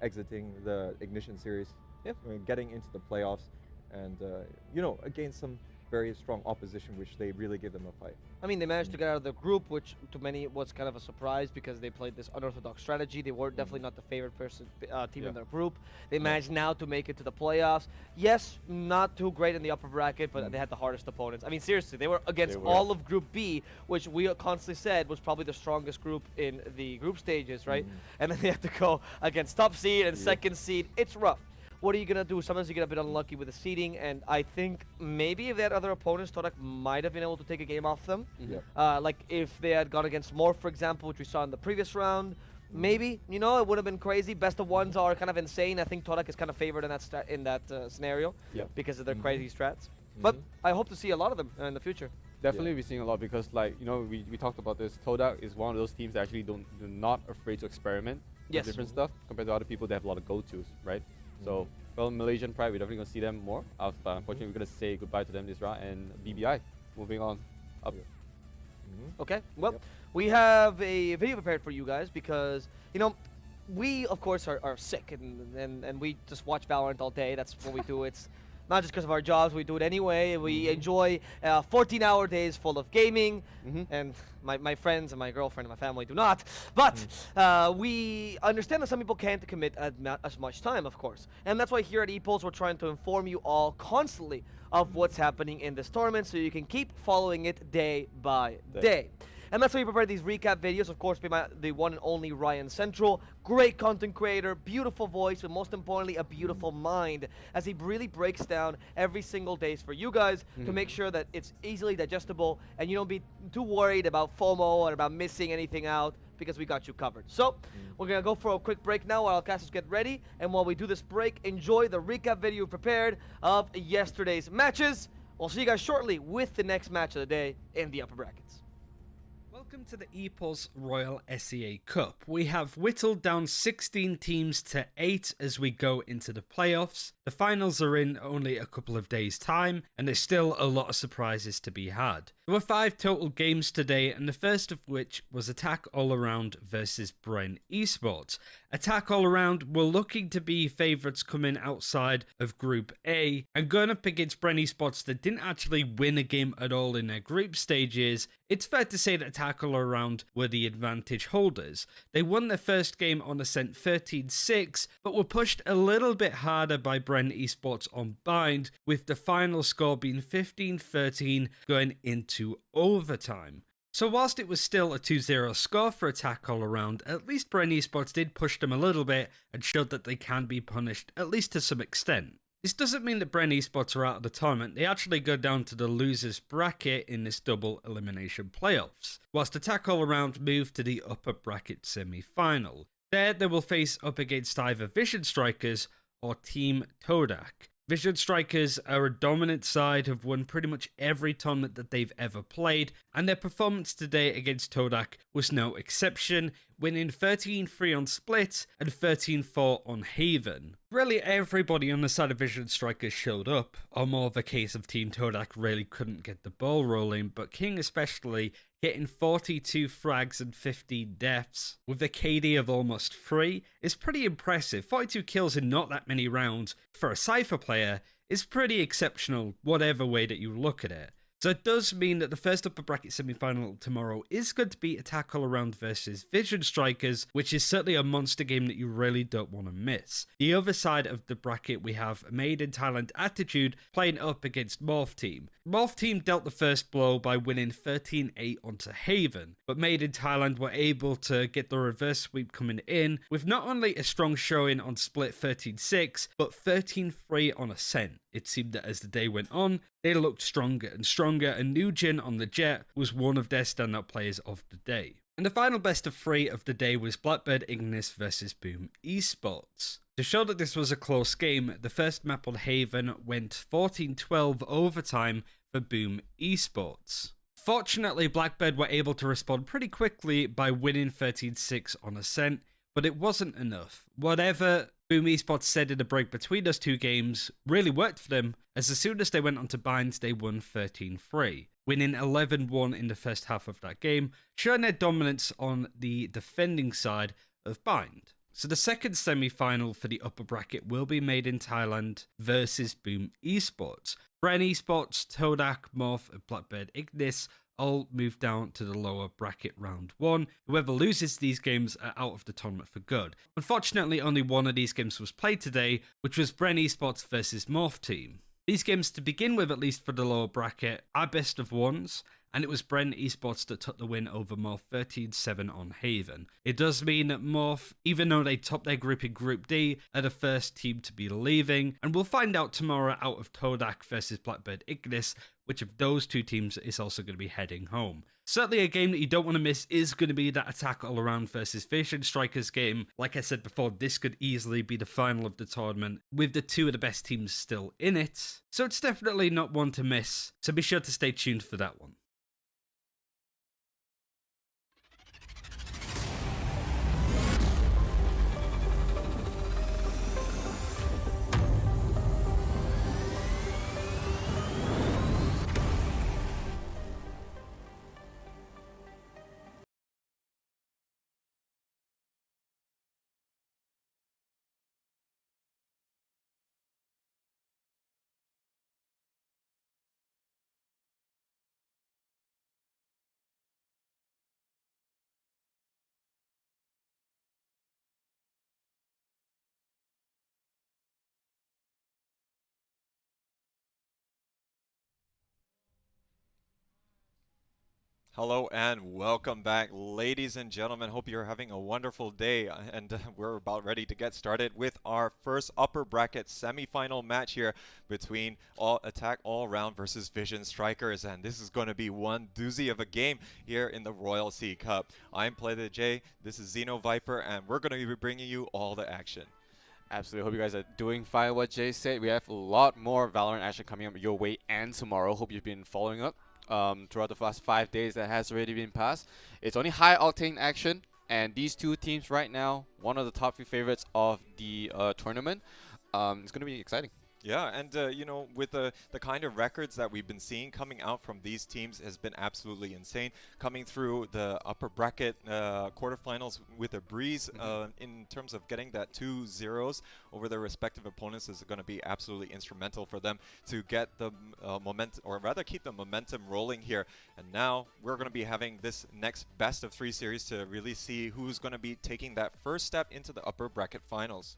exiting the Ignition series, getting into the playoffs, and against some very strong opposition, which they really give them a fight. I mean, they managed to get out of the group, which to many was kind of a surprise because they played this unorthodox strategy. They were definitely not the favorite team in their group. They managed now to make it to the playoffs. Yes, not too great in the upper bracket, but they had the hardest opponents. I mean, seriously, they were against all of Group B, which we constantly said was probably the strongest group in the group stages, right? And then they had to go against top seed and second seed. It's rough. What are you going to do? Sometimes you get a bit unlucky with the seeding, and I think maybe if they had other opponents, Todak might have been able to take a game off them. Like if they had gone against Morph, for example, which we saw in the previous round, maybe, it would have been crazy. Best of ones are kind of insane. I think Todak is kind of favored in that scenario because of their crazy strats. But I hope to see a lot of them in the future. Definitely be seeing a lot because, like, we talked about this. Todak is one of those teams that actually they're not afraid to experiment with different stuff compared to other people that have a lot of go-tos, right? So, well, Malaysian Pride, we're definitely going to see them more. But unfortunately, we're going to say goodbye to them this round. And BBI, moving on up. Okay, well, we have a video prepared for you guys because, we, of course, are sick and we just watch Valorant all day. That's what we do. It's not just because of our jobs. We do it anyway. We enjoy 14-hour days full of gaming. And my friends and my girlfriend and my family do not. But we understand that some people can't commit as much time, of course. And that's why here at ePulse, we're trying to inform you all constantly of what's happening in this tournament so you can keep following it day by day. And that's why we prepared these recap videos, of course, by the one and only Ryan Central. Great content creator, beautiful voice, but most importantly, a beautiful mind, as he really breaks down every single day for you guys to make sure that it's easily digestible and you don't be too worried about FOMO or about missing anything out, because we got you covered. So, we're going to go for a quick break now while our casters get ready. And while we do this break, enjoy the recap video prepared of yesterday's matches. We'll see you guys shortly with the next match of the day in the upper brackets. Welcome to the ePulse Royal SEA Cup. We have whittled down 16 teams to 8 as we go into the playoffs. The finals are in only a couple of days' time, and there's still a lot of surprises to be had. There were 5 total games today, and the first of which was Attack All Around versus Bren Esports. Attack All Around were looking to be favourites coming outside of Group A, and going up against Bren Esports that didn't actually win a game at all in their group stages. It's fair to say that Attack All Around were the advantage holders. They won their first game on Ascent 13-6, but were pushed a little bit harder by Bren Esports on Bind, with the final score being 15-13 going into overtime. So whilst it was still a 2-0 score for Attack All Around, at least Bren Esports did push them a little bit and showed that they can be punished, at least to some extent. This doesn't mean that Bren Esports are out of the tournament. They actually go down to the losers bracket in this double elimination playoffs, whilst Attack All Around move to the upper bracket semi-final. There they will face up against either Vision Strikers or Team Todak. Vision Strikers are a dominant side, have won pretty much every tournament that they've ever played, and their performance today against Todak was no exception, winning 13-3 on Split and 13-4 on Haven. Really everybody on the side of Vision Strikers showed up, or more of a case of Team Todak really couldn't get the ball rolling, but King especially getting 42 frags and 15 deaths with a KD of almost 3 is pretty impressive. 42 kills in not that many rounds for a Cypher player is pretty exceptional, whatever way that you look at it. So it does mean that the first upper bracket semi-final tomorrow is going to be Attack All Around versus Vision Strikers, which is certainly a monster game that you really don't want to miss. The other side of the bracket, we have Made in Thailand Attitude playing up against Morph Team. Morph Team dealt the first blow by winning 13-8 onto Haven, but Made in Thailand were able to get the reverse sweep coming in with not only a strong showing on Split 13-6, but 13-3 on Ascent. It seemed that as the day went on, they looked stronger and stronger, and Nugent on the Jet was one of their standout players of the day. And the final best of 3 of the day was Blackbird Ignis versus Boom Esports. To show that this was a close game, the first map on Haven went 14-12 overtime for Boom Esports. Fortunately, Blackbird were able to respond pretty quickly by winning 13-6 on Ascent, but it wasn't enough. Whatever Boom Esports said in the break between those 2 games really worked for them, as soon as they went onto Binds, they won 13-3, winning 11-1 in the first half of that game, showing their dominance on the defending side of Bind. So the second semi-final for the upper bracket will be Made in Thailand versus Boom Esports. Bren Esports, Todak, Morph, and Blackbird Ignis all move down to the lower bracket round 1. Whoever loses these games are out of the tournament for good. Unfortunately, only one of these games was played today, which was Bren Esports versus Morph Team. These games, to begin with, at least for the lower bracket, are best of ones, and it was Bren Esports that took the win over Morph 13-7 on Haven. It does mean that Morph, even though they topped their group in Group D, are the first team to be leaving, and we'll find out tomorrow out of Todak versus Blackbird Ignis, which of those 2 teams is also going to be heading home. Certainly a game that you don't want to miss is going to be that Attack All Around versus Vision Strikers game. Like I said before, this could easily be the final of the tournament, with the 2 of the best teams still in it. So it's definitely not one to miss, so be sure to stay tuned for that one. Hello and welcome back, ladies and gentlemen. Hope you're having a wonderful day, and we're about ready to get started with our first upper bracket semi-final match here between Attack All Around versus Vision Strikers, and this is going to be one doozy of a game here in the Royal Sea Cup. I'm PlayTheJ, this is Xeno Viper, and we're going to be bringing you all the action. Absolutely. Hope you guys are doing fine. What Jay said, we have a lot more Valorant action coming up your way and tomorrow. Hope you've been following up throughout the last 5 days that has already been passed. It's only high octane action, and these 2 teams right now, one of the top 3 favorites of the tournament. It's going to be exciting. Yeah, and you know, with the kind of records that we've been seeing coming out from these teams has been absolutely insane. Coming through the upper bracket quarterfinals with a breeze, in terms of getting that 2-0s over their respective opponents is going to be absolutely instrumental for them to get the momentum, or rather keep the momentum rolling here. And now we're going to be having this next best of 3 series to really see who's going to be taking that first step into the upper bracket finals.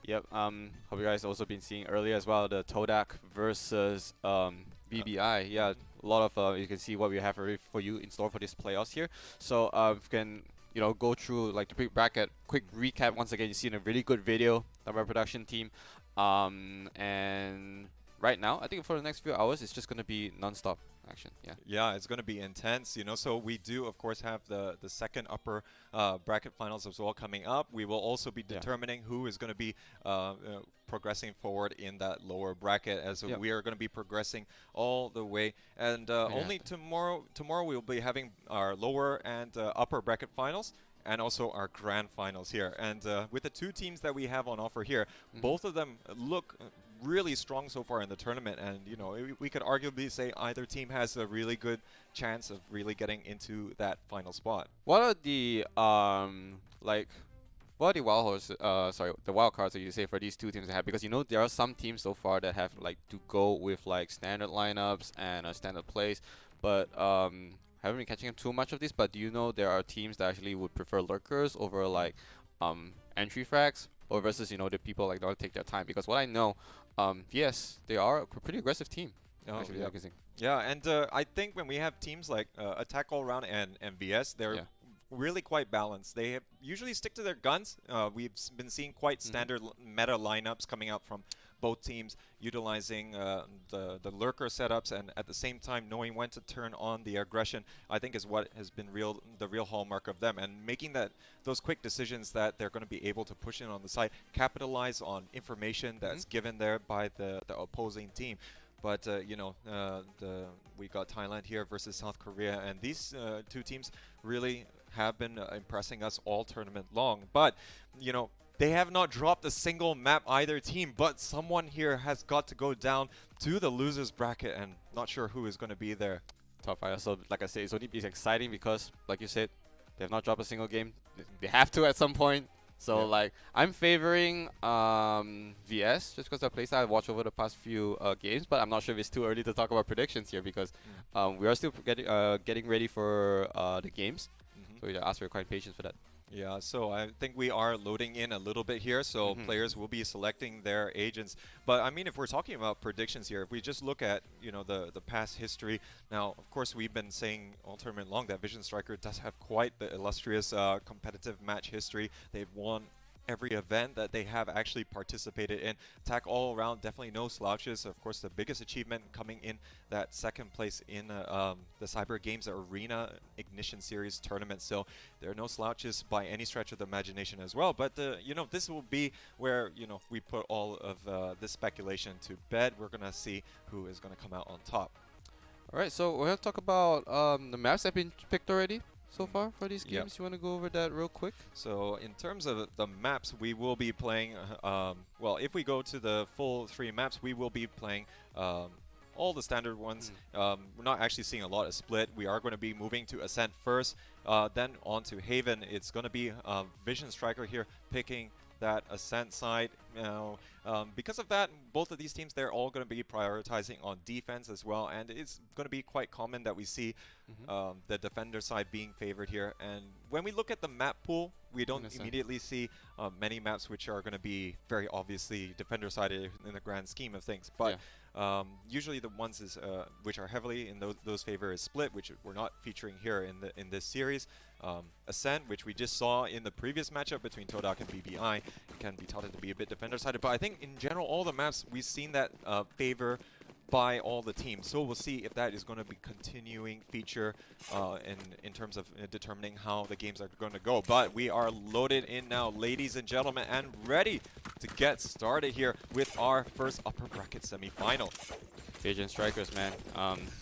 Yep. Hope you guys also been seeing earlier as well the Todak versus VBI. Yeah, a lot of you can see what we have already for you in store for this playoffs here. So we can go through like the big bracket, quick recap once again. You see in a really good video of our production team, and right now I think for the next few hours it's just gonna be non-stop action. Yeah, it's going to be intense, you know. So we do, of course, have the second upper bracket finals as well coming up. We will also be determining who is going to be progressing forward in that lower bracket, as we are going to be progressing all the way. And only tomorrow we will be having our lower and upper bracket finals, and also our grand finals here. And with the 2 teams that we have on offer here, both of them look really strong so far in the tournament, and you know, we could arguably say either team has a really good chance of really getting into that final spot. What are the what are the the wild cards that you say for these 2 teams to have? Because you know there are some teams so far that have like to go with like standard lineups and standard plays, but haven't been catching up too much of this. But do you know there are teams that actually would prefer lurkers over like entry frags, or versus the people like don't take their time? Because what I know, yes, they are a pretty aggressive team. Actually, yeah, and I think when we have teams like Attack All Around and VS, they're really quite balanced. They have usually stick to their guns. We've been seeing quite standard meta lineups coming out from both teams, utilizing the lurker setups, and at the same time knowing when to turn on the aggression, I think is what has been the real hallmark of them, and making those quick decisions that they're going to be able to push in on the side, capitalize on information that's given there by the opposing team. But we got Thailand here versus South Korea, and these 2 teams really have been impressing us all tournament long. But you know, they have not dropped a single map, either team, but someone here has got to go down to the losers bracket, and not sure who is going to be there. Top 5. So like I said, it's only exciting because, like you said, they have not dropped a single game. They have to at some point. So like I'm favoring VS just because the playstyle I've watched over the past few games, but I'm not sure if it's too early to talk about predictions here because we are still getting ready for the games. So we ask for your kind patience for that. Yeah, so I think we are loading in a little bit here, so players will be selecting their agents. But I mean, if we're talking about predictions here, if we just look at the past history, now of course we've been saying all tournament long that Vision Striker does have quite the illustrious competitive match history. They've won every event that they have actually participated in. Attack All Around, definitely no slouches. Of course, the biggest achievement coming in that 2nd place in the Cyber Games Arena Ignition Series tournament. So there are no slouches by any stretch of the imagination as well. But this will be where we put all of this speculation to bed. We're gonna see who is gonna come out on top. All right, so we're gonna talk about the maps that have been picked already so far for these games. You want to go over that real quick? So in terms of the maps, we will be playing, well, if we go to the full 3 maps, we will be playing all the standard ones. We're not actually seeing a lot of split. We are going to be moving to Ascent first, then on to Haven. It's going to be Vision Striker here picking that Ascent side. Now, because of that, both of these teams, they're all going to be prioritizing on defense as well, and it's going to be quite common that we see the defender side being favored here. And when we look at the map pool, we don't immediately see many maps which are going to be very obviously defender sided in the grand scheme of things. But usually the ones which are heavily in those favor is Split, which we're not featuring here in this series. Ascent, which we just saw in the previous matchup between Todak and BBI, can be touted to be a bit defender-sided. But I think in general, all the maps, we've seen that favor by all the teams. So we'll see if that is going to be continuing feature in terms of determining how the games are going to go. But we are loaded in now, ladies and gentlemen, and ready to get started here with our first upper bracket semi-final. Vision Strikers, man.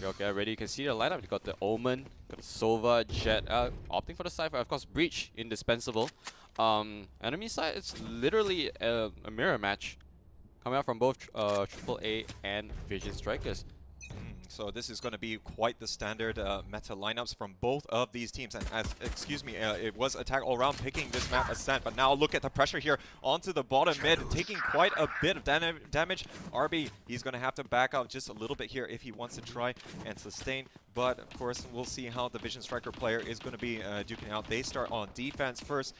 You'll get ready. You can see the lineup. You got the Omen, got the Sova, Jet, opting for the Cypher. Of course, Breach, indispensable. Enemy side, it's literally a mirror match. coming out from both AAA and Vision Strikers. So this is going to be quite the standard meta lineups from both of these teams. And it was Attack All Around picking this map Ascent, but now look at the pressure here onto the bottom mid, taking quite a bit of damage. RB, he's going to have to back out just a little bit here if he wants to try and sustain. But of course, we'll see how the Vision Striker player is going to be duking out. They start on defense first.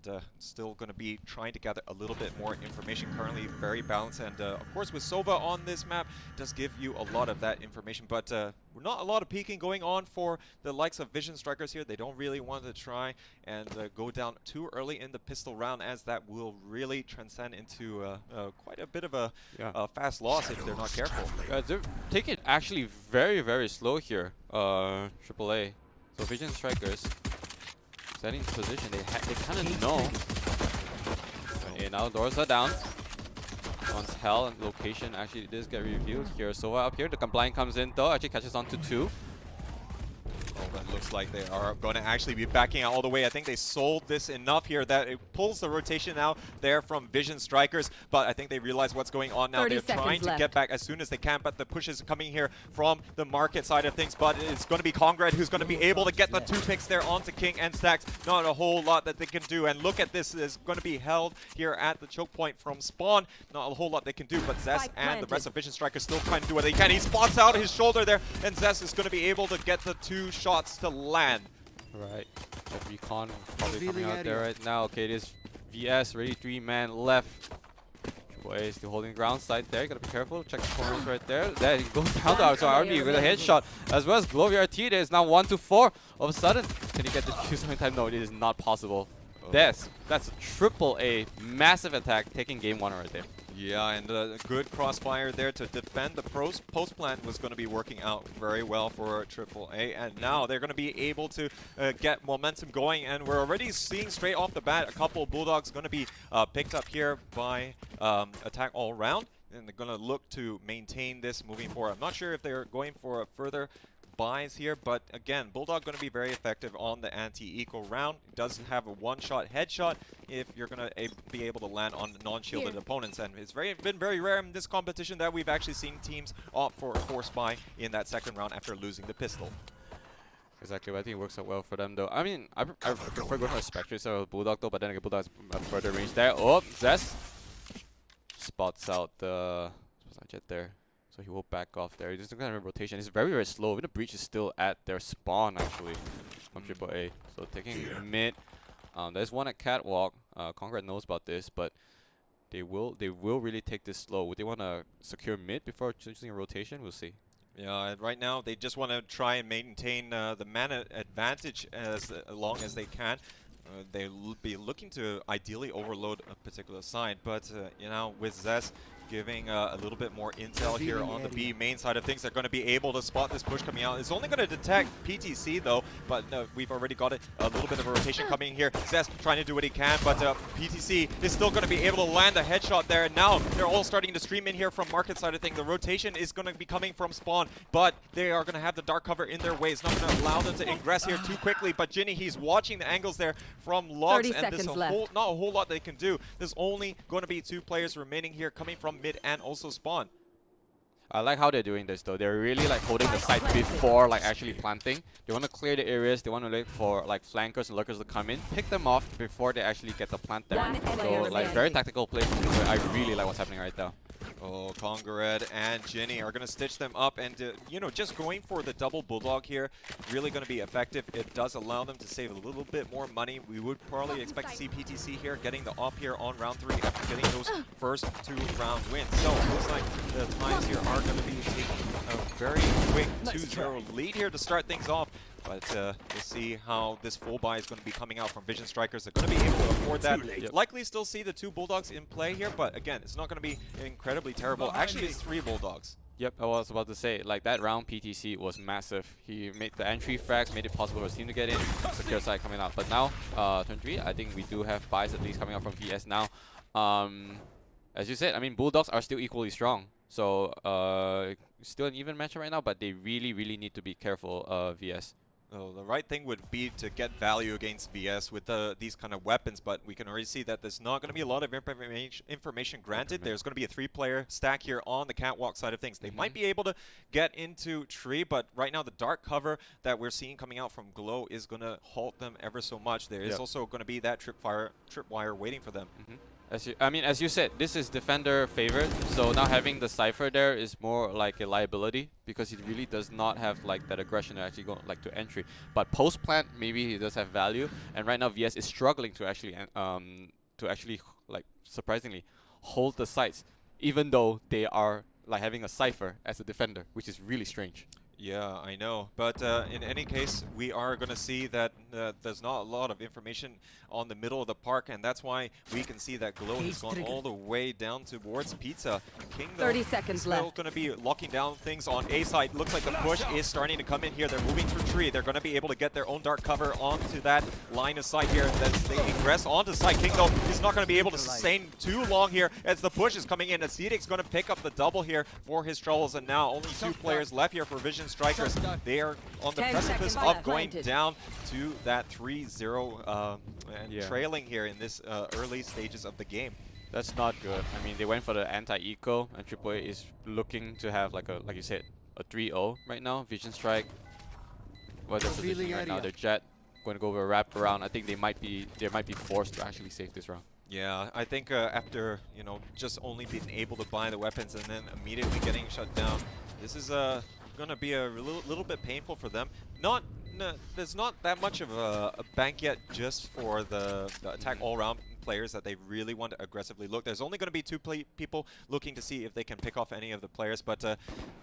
And still going to be trying to gather a little bit more information. Currently very balanced, and of course with Sova on this map does give you a lot of that information, but not a lot of peeking going on for the likes of Vision Strikers here. They don't really want to try and go down too early in the pistol round, as that will really transcend into quite a bit of a fast loss if they're not careful. They're taking it actually very, very slow here, AAA. So Vision Strikers setting position, they kind of know. Okay, now doors are down. Once hell and location actually does get revealed here. So up here, the blind comes in though, actually catches on to 2. Oh, that looks like they are going to actually be backing out all the way. I think they sold this enough here that it pulls the rotation out there from Vision Strikers, but I think they realize what's going on now. They're trying to get back as soon as they can, but the push is coming here from the market side of things, but it's going to be Congrad who's going to be able to get the 2 picks there onto King and Stacks. Not a whole lot that they can do, and look at this, is going to be held here at the choke point from Spawn. Not a whole lot they can do, but Zest and the rest of Vision Strikers still trying to do what they can. He spots out his shoulder there, and Zest is going to be able to get the 2 shots to land. Right, the recon probably coming out there right now. Okay, it is VS, ready 3-man left. AAA still holding ground side there, gotta be careful, check the corners right there. There he goes down to so RB with a headshot, as well as Glowy RT. There is now 1-4. All of a sudden, can he get the defuse in time? No, it is not possible. That's a AAA massive attack, taking game 1 right there. Yeah, and a good crossfire there to defend the post plant was going to be working out very well for AAA, and now they're going to be able to get momentum going, and we're already seeing straight off the bat a couple of Bulldogs going to be picked up here by Attack All Round, and they're going to look to maintain this moving forward. I'm not sure if they're going for a further buys here, but again, Bulldog going to be very effective on the anti-eco round. It does have a one-shot headshot if you're going to be able to land on non-shielded opponents, and it's been very rare in this competition that we've actually seen teams opt for a force buy in that second round after losing the pistol. Exactly, but I think it works out well for them though. I mean, I prefer going for a Spectre instead of Bulldog though, but then again, Bulldog has further range there. Oh, Zest spots out the jet there. So he will back off there. He's just kind of rotation. It's very, very slow. Even the breach is still at their spawn actually from AAA. So taking mid. There's one at Catwalk. Congrad knows about this, but they will really take this slow. Would they want to secure mid before choosing a rotation? We'll see. Yeah, and right now they just want to try and maintain the mana advantage as long as they can. They'll be looking to ideally overload a particular side, but you know, with Zest giving a little bit more intel here on the B main side of things, they're going to be able to spot this push coming out. It's only going to detect PTC though, but we've already got a little bit of a rotation coming here. Zest trying to do what he can, but PTC is still going to be able to land a headshot there. And now they're all starting to stream in here from market side of things. The rotation is going to be coming from spawn, but they are going to have the dark cover in their way. It's not going to allow them to ingress here too quickly, but Ginny, he's watching the angles there from logs, and there's not a whole lot they can do. There's only going to be 2 players remaining here coming from mid and also spawn. I like how they're doing this though. They're really like holding the site before like actually planting. They want to clear the areas. They want to look for like flankers and lurkers to come in, pick them off before they actually get the plant there. So like very tactical play. I really like what's happening right now. Oh, Congrad and Ginny are going to stitch them up, and you know, just going for the double Bulldog here, really going to be effective. It does allow them to save a little bit more money. We would probably expect to see PTC here getting the op here on round 3 after getting those first 2 round wins. So it looks like the times here are going to be taking a very quick 2-0 lead here to start things off. But we'll see how this full buy is going to be coming out from Vision Strikers. They're going to be able to afford that. Likely still see the 2 Bulldogs in play here, but again, it's not going to be incredibly terrible. Actually, it's 3 Bulldogs. Yep, I was about to say, like that round PTC was massive. He made the entry frags, made it possible for his team to get in, secure side coming out. But now, turn 3, I think we do have buys at least coming out from VS now. As you said, I mean, Bulldogs are still equally strong. So, still an even matchup right now, but they really, really need to be careful, VS. the right thing would be to get value against VS with these kind of weapons, but we can already see that there's not going to be a lot of information granted. There's going to be a 3-player stack here on the catwalk side of things. They might be able to get into tree, but right now the dark cover that we're seeing coming out from Glow is going to halt them ever so much. There is also going to be that tripwire waiting for them. As you said, this is defender favorite, so now having the Cypher there is more like a liability because he really does not have like that aggression to actually go like to entry. But post plant, maybe he does have value, and right now VS is struggling to actually like surprisingly hold the sites, even though they are like having a Cypher as a defender, which is really strange. Yeah, I know. But in any case, we are going to see that there's not a lot of information on the middle of the park, and that's why we can see that Glow has gone all the way down towards Pizza. King, though, 30 seconds still going to be locking down things on A side. Looks like the push is starting to come in here. They're moving through tree. They're going to be able to get their own dark cover onto that line of sight here. As they ingress onto site, King, though, is not going to be able to sustain too long here as the push is coming in. Acidic's going to pick up the double here for his troubles, and now only 2 players left here for Vision Strikers. They are on the precipice of going down to that 3-0 and trailing here in this early stages of the game. That's not good. I mean, they went for the anti-eco, and AAA is looking to have like you said, a 3-0 right now. Vision Strike. What is the position right now? Their Jet going to go over a wrap around. I think they might be forced to actually save this round. Yeah, I think after just only being able to buy the weapons and then immediately getting shut down, this is going to be a little bit painful for them. There's not that much of a bank yet just for the attack all-round players that they really want to aggressively look. There's only going to be 2 people looking to see if they can pick off any of the players, but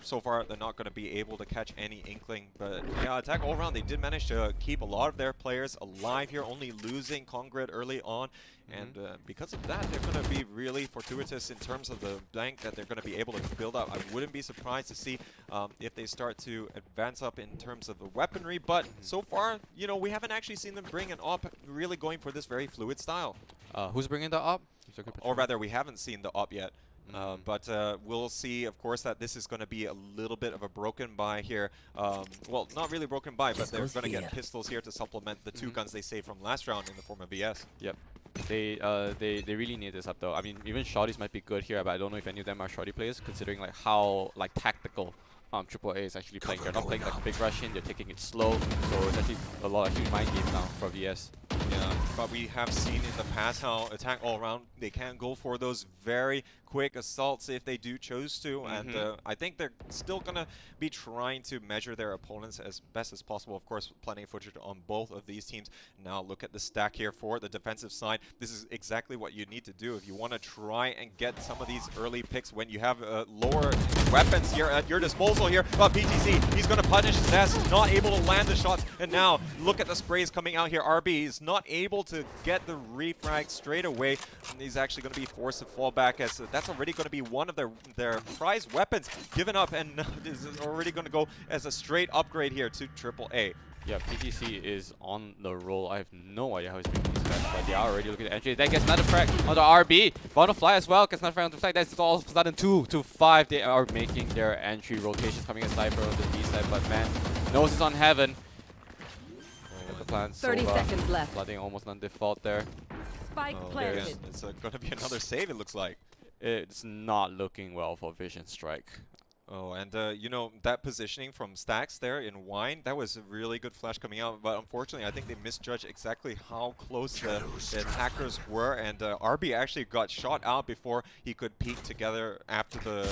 so far they're not going to be able to catch any inkling. But yeah, attack all around, they did manage to keep a lot of their players alive here, only losing Congrid early on. And because of that, they're going to be really fortuitous in terms of the bank that they're going to be able to build up. I wouldn't be surprised to see if they start to advance up in terms of the weaponry, but so far, we haven't actually seen them bring an op really going for this very fluid style. Who's bringing the op? Or rather, we haven't seen the op yet. But we'll see, of course, that this is going to be a little bit of a broken buy here. Well, not really broken buy, but they're going to get pistols here to supplement the 2 guns they saved from last round in the form of VS. Yep. They really need this up though. I mean, even shorties might be good here, but I don't know if any of them are shorty players, considering like how tactical AAA is actually playing. They're not playing like a big rush in, they're taking it slow, so it's actually a lot of huge mind games now for VS. Yeah, but we have seen in the past how attack all around, they can go for those very quick assaults if they do choose to, and I think they're still going to be trying to measure their opponents as best as possible. Of course, plenty of footage on both of these teams. Now look at the stack here for the defensive side. This is exactly what you need to do if you want to try and get some of these early picks when you have lower weapons here at your disposal here. But PTC, he's going to punish his ass, not able to land the shots, and now look at the sprays coming out here. RB is not able to get the refrag straight away, and he's actually going to be forced to fall back as that's already going to be one of their prized weapons given up, and is already going to go as a straight upgrade here to AAA. Yeah, PTC is on the roll. I have no idea how he's making these guys, but they are already looking at entry. That gets another frag on the RB. Bound to fly as well, gets another frag on the flag. That's all of a sudden 2 to 5. They are making their entry rotations coming as Cypher on the B side, but man, nose is on heaven. The plan 30 seconds left. Flooding almost on default there. Spike Yeah, planted. it's going to be another save, it looks like. It's not looking well for Vision Strike. Oh, and that positioning from Stacks there in Wine, that was a really good flash coming out, but unfortunately I think they misjudged exactly how close the attackers were, and RB actually got shot out before he could peek together after the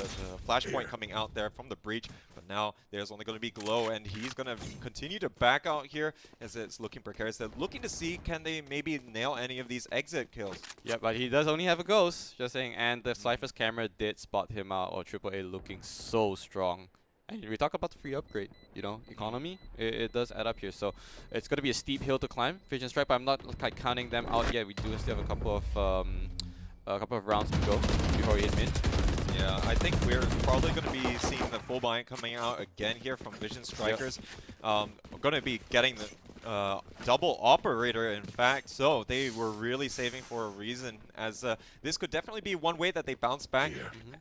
flashpoint coming out there from the breach. But now there's only going to be Glow, and he's going to continue to back out here as it's looking precarious. They're looking to see, can they maybe nail any of these exit kills? Yeah, but he does only have a ghost, just saying, and the Cypher's camera did spot him out, or AAA looking so strong. And we talk about the free upgrade, economy, it does add up here. So it's going to be a steep hill to climb, Vision Strike, but I'm not counting them out yet. We do still have a couple of rounds to go before we hit mid. Yeah, I think we're probably going to be seeing the full buy coming out again here from Vision Strikers. Going to be getting double operator, in fact. So they were really saving for a reason, as this could definitely be one way that they bounce back.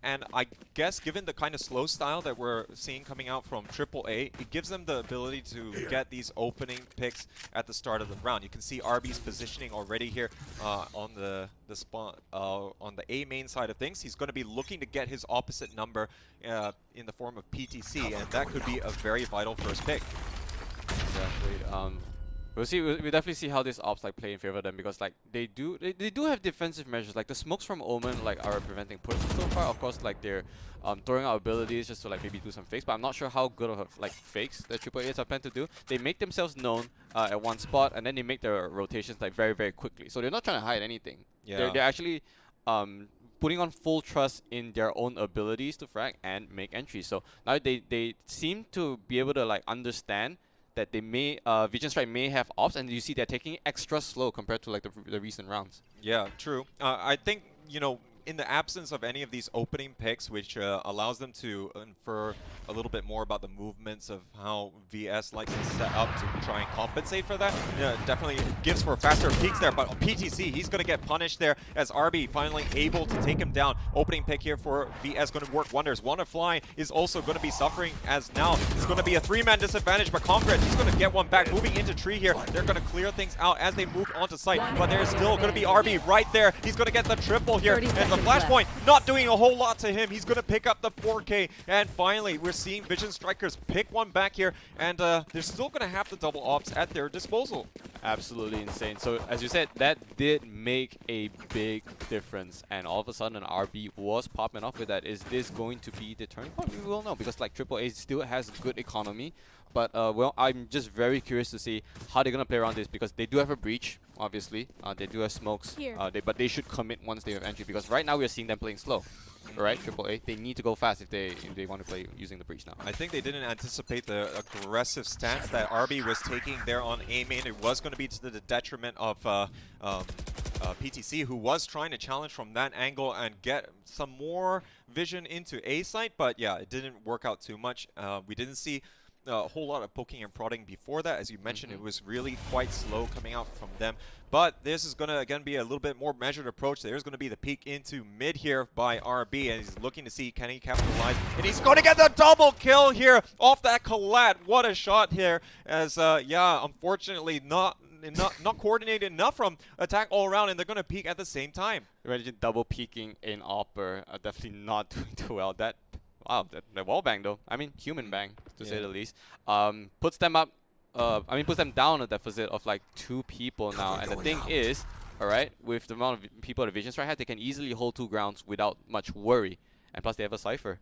And I guess given the kind of slow style that we're seeing coming out from AAA, it gives them the ability to get these opening picks at the start of the round. You can see RB's positioning already here on the spawn on the A main side of things. He's going to be looking to get his opposite number in the form of PTC, and that could be a very vital first pick. Exactly. We'll see. We'll definitely see how this ops like play in favor of them, because like they do have defensive measures. Like the smokes from Omen like are preventing push so far. Of course, like they're throwing out abilities just to like maybe do some fakes, but I'm not sure how good of like fakes the AAAs are planned to do. They make themselves known at one spot, and then they make their rotations like very quickly. So they're not trying to hide anything. Yeah. They're actually putting on full trust in their own abilities to frag and make entries. So now they seem to be able to like understand that they may Vision Strike may have ops, and you see they're taking it extra slow compared to like the recent rounds. Yeah, true. I think, you know, in the absence of any of these opening picks, which allows them to infer a little bit more about the movements of how VS likes to set up to try and compensate for that, definitely gives for faster peaks there. But PTC, he's going to get punished there as RB finally able to take him down. Opening pick here for VS going to work wonders. WannaFly is also going to be suffering, as now it's going to be a 3-man disadvantage, but Concrete, he's going to get one back. Moving into tree here, they're going to clear things out as they move onto site, but there's still going to be RB right there. He's going to get the triple here, and the flashpoint not doing a whole lot to him. He's going to pick up the 4K, and finally we're seeing Vision Strikers pick one back here, and they're still going to have the double ops at their disposal. Absolutely insane. So as you said, that did make a big difference, and all of a sudden RB was popping off with that. Is this going to be the turning point? We will know, because like AAA still has good economy. But well, I'm just very curious to see how they're gonna play around this, because they do have a breach, obviously. They do have smokes, but they should commit once they have entry, because right now we're seeing them playing slow. Right, AAA, they need to go fast if they want to play using the breach now. I think they didn't anticipate the aggressive stance that RB was taking there on A main. It was going to be to the detriment of PTC, who was trying to challenge from that angle and get some more vision into A site, but yeah, it didn't work out too much. We didn't see a whole lot of poking and prodding before that. As you mentioned, it was really quite slow coming out from them. But this is going to, again, be a little bit more measured approach. There's going to be the peek into mid here by RB, and he's looking to see, can he capitalize? And he's going to get the double kill here off that collat. What a shot here, as, yeah, unfortunately, not coordinated enough from attack all around, and they're going to peek at the same time. Imagine double peeking in Opper, definitely not doing too well. That wow, the wall bang though. I mean, human bang, to say the least. Puts them up, puts them down a deficit of like 2 people now. And the thing is, alright, with the amount of people at Vision Strike, they can easily hold 2 grounds without much worry. And plus they have a Cypher.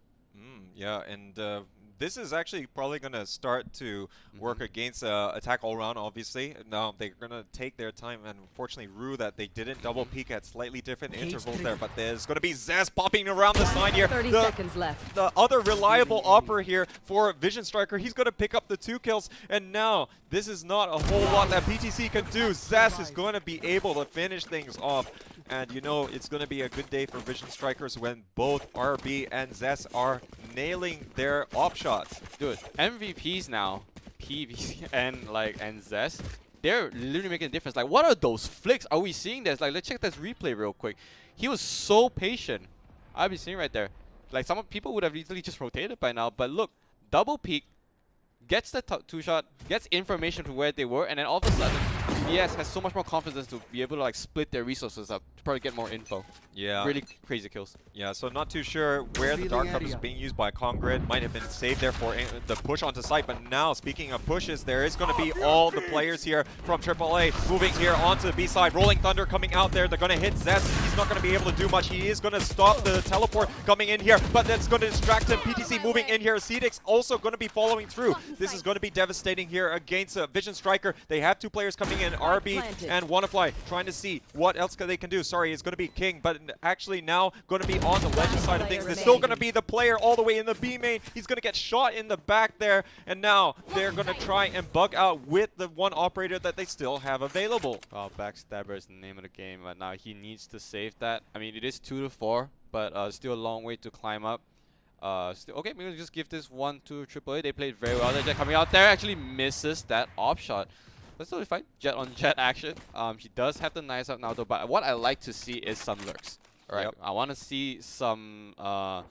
Yeah, and this is actually probably going to start to work against attack all around, obviously. Now they're going to take their time, and unfortunately rue that they didn't double peek at slightly different intervals there, but there's going to be Zez popping around the side here. 30 seconds left. The other reliable opera here for Vision Striker, he's going to pick up the 2 kills, and now this is not a whole lot that PTC can do. Zez is going to be able to finish things off. And you know, it's going to be a good day for Vision Strikers when both RB and Zess are nailing their op shots. Dude, MVPs now, PV and Zess, they're literally making a difference. Like, what are those flicks? Are we seeing this? Like, let's check this replay real quick. He was so patient. I've been seeing right there. Like, some people would have easily just rotated by now, but look, double peek, gets the 2-shot, gets information from where they were, and then all of a sudden, VS has so much more confidence to be able to like split their resources up to probably get more info. Yeah. Really crazy kills. Yeah, so not too sure where the Dark Cup is being used by Congrid. Might have been saved there for the push onto site, but now, speaking of pushes, there is going to be all the players here from AAA moving here onto the B side. Rolling Thunder coming out there. They're going to hit Zest. He's not going to be able to do much. He is going to stop the teleport coming in here, but that's going to distract him. PTC moving in here. Cedix also going to be following through. This is going to be devastating here against Vision Striker. They have 2 players coming in, RB and WannaFly, trying to see what else they can do. Sorry, it's going to be King, but actually now going to be on the Legend side of things. There's still going to be the player all the way in the B main. He's going to get shot in the back there, and now they're going to try and bug out with the 1 operator that they still have available. Wow, Backstabber is the name of the game, but now he needs to save that. I mean, it is 2-4, but still a long way to climb up. Okay, we're gonna just give this one to AAA. They played very well. They're coming out there, actually misses that op shot. That's totally fine. Jet on jet action. She does have the knives up now though, but what I like to see is some lurks. Alright, Yep. I want to see some, like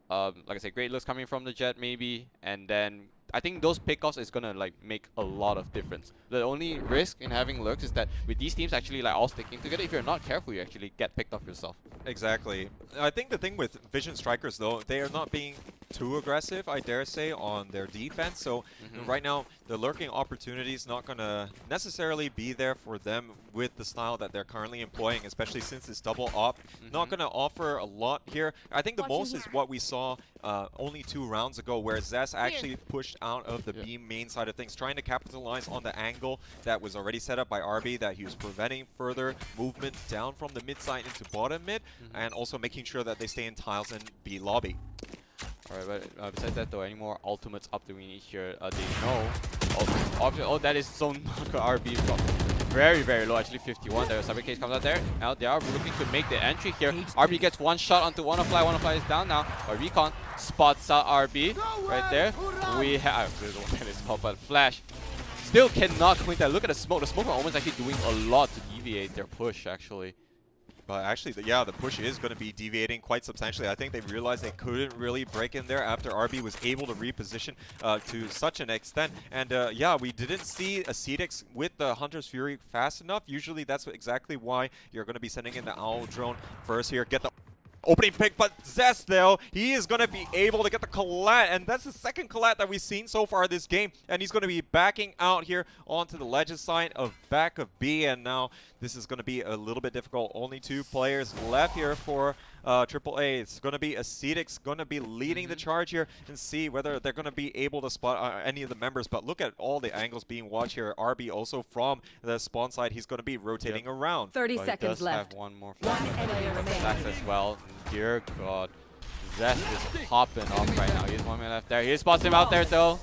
I said, great looks coming from the jet maybe, and then I think those pickoffs is gonna like make a lot of difference. The only risk in having lurks is that with these teams actually like all sticking together, if you're not careful, you actually get picked off yourself. Exactly. I think the thing with Vision Strikers, though, they are not being too aggressive, I dare say, on their defense. So right now, the lurking opportunity is not going to necessarily be there for them with the style that they're currently employing, especially since it's double op. Not going to offer a lot here. I think the most is what we saw only 2 rounds ago, where Zess actually pushed out of the B main side of things, trying to capitalize on the angle that was already set up by RB, that he was preventing further movement down from the mid side into bottom mid, and also making sure that they stay in tiles and B lobby. Alright, but besides that though, any more ultimates up that we need here? They know. Oh, that is so not good. RB got very, very low, actually 51 there. Cyber Case comes out there. Now they are looking to make the entry here. RB gets one shot onto Wannafly. Wannafly is down now. But Recon spots out RB right there. We have this is what it is called, but Flash still cannot complete that. Look at the smoke. The smoke from Omen's actually doing a lot to deviate their push, actually. But actually, the push is going to be deviating quite substantially. I think they realized they couldn't really break in there after RB was able to reposition to such an extent. And yeah, we didn't see a Cedix with the Hunter's Fury fast enough. Usually that's exactly why you're going to be sending in the Owl Drone first here. Get the opening pick, but Zest, though, he is going to be able to get the collat, and that's the second collat that we've seen so far this game, and he's going to be backing out here onto the Legend side of back of B, and now this is going to be a little bit difficult. Only 2 players left here for AAA. It's going to be Ascetics going to be leading the charge here and see whether they're going to be able to spot any of the members, but look at all the angles being watched here. RB also from the spawn side, he's going to be rotating around. 30 seconds left. Have one more enemy remaining. as well. Dear God, Zest is popping off right now. He's 1 minute left there. He spots him out there though.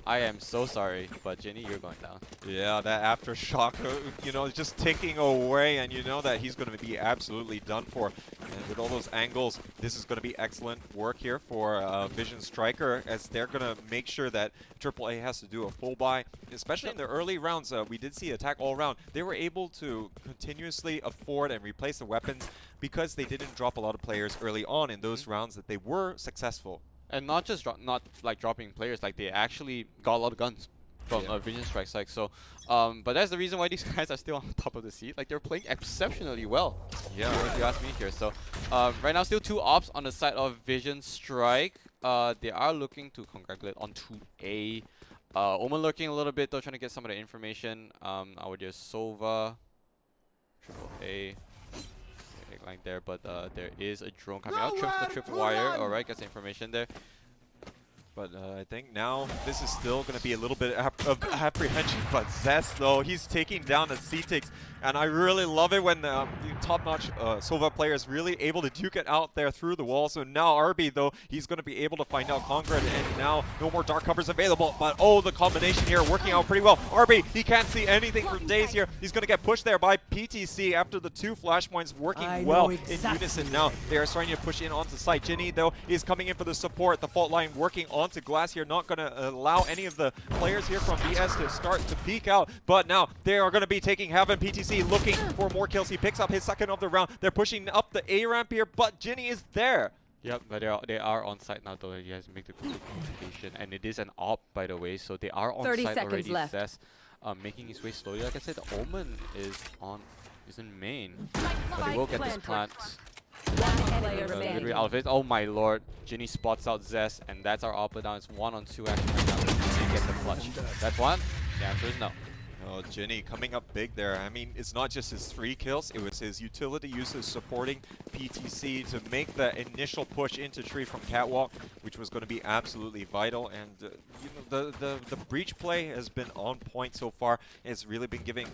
I am so sorry, but Ginny, you're going down. Yeah, that aftershock, you know, just ticking away, and you know that he's going to be absolutely done for. And with all those angles, this is going to be excellent work here for Vision Striker, as they're going to make sure that AAA has to do a full buy. Especially in the early rounds, we did see attack all around. They were able to continuously afford and replace the weapons because they didn't drop a lot of players early on in those rounds that they were successful. And not just not like dropping players, like they actually got a lot of guns from Vision Strikes. Like so, but that's the reason why these guys are still on top of the seat. Like they're playing exceptionally well. Yeah, if you ask me here. So right now, still 2 ops on the side of Vision Strike. They are looking to congratulate on 2A. Omen lurking a little bit though, trying to get some of the information. Our dear Sova, AAA. Line there, but there is a drone coming out. Trips the trip wire. Alright, gets the information there. But I think now this is still going to be a little bit of apprehension. But Zest, though, he's taking down the Cetix. And I really love it when the top-notch Sova player is really able to duke it out there through the wall. So now RB, though, he's going to be able to find out Congrad. And now no more dark covers available. But oh, the combination here working out pretty well. RB, he can't see anything from Daze here. He's going to get pushed there by PTC after the 2 flashpoints working well in unison. Now they are starting to push in onto site. Ginny, though, is coming in for the support. The fault line working onto Glass here, not going to allow any of the players here from BS to start to peek out. But now they are going to be taking Heaven. PTC looking for more kills. He picks up his second of the round. They're pushing up the A ramp here, but Ginny is there. Yep, but they are on site now though. He has to make the communication, and it is an op by the way, so they are on 30 site seconds already. left. Zest, making his way slowly. Like I said, the Omen is in main, but he will get this plant. Literally out of it. Oh my lord, Ginny spots out Zest, and that's our op down. It's 1-on-2 action right now. He gets the clutch. That's one. The answer is no. Oh, Ginny coming up big there. I mean, it's not just his 3 kills, it was his utility uses supporting PTC to make the initial push into tree from Catwalk, which was going to be absolutely vital. And you know, the breach play has been on point so far. It's really been giving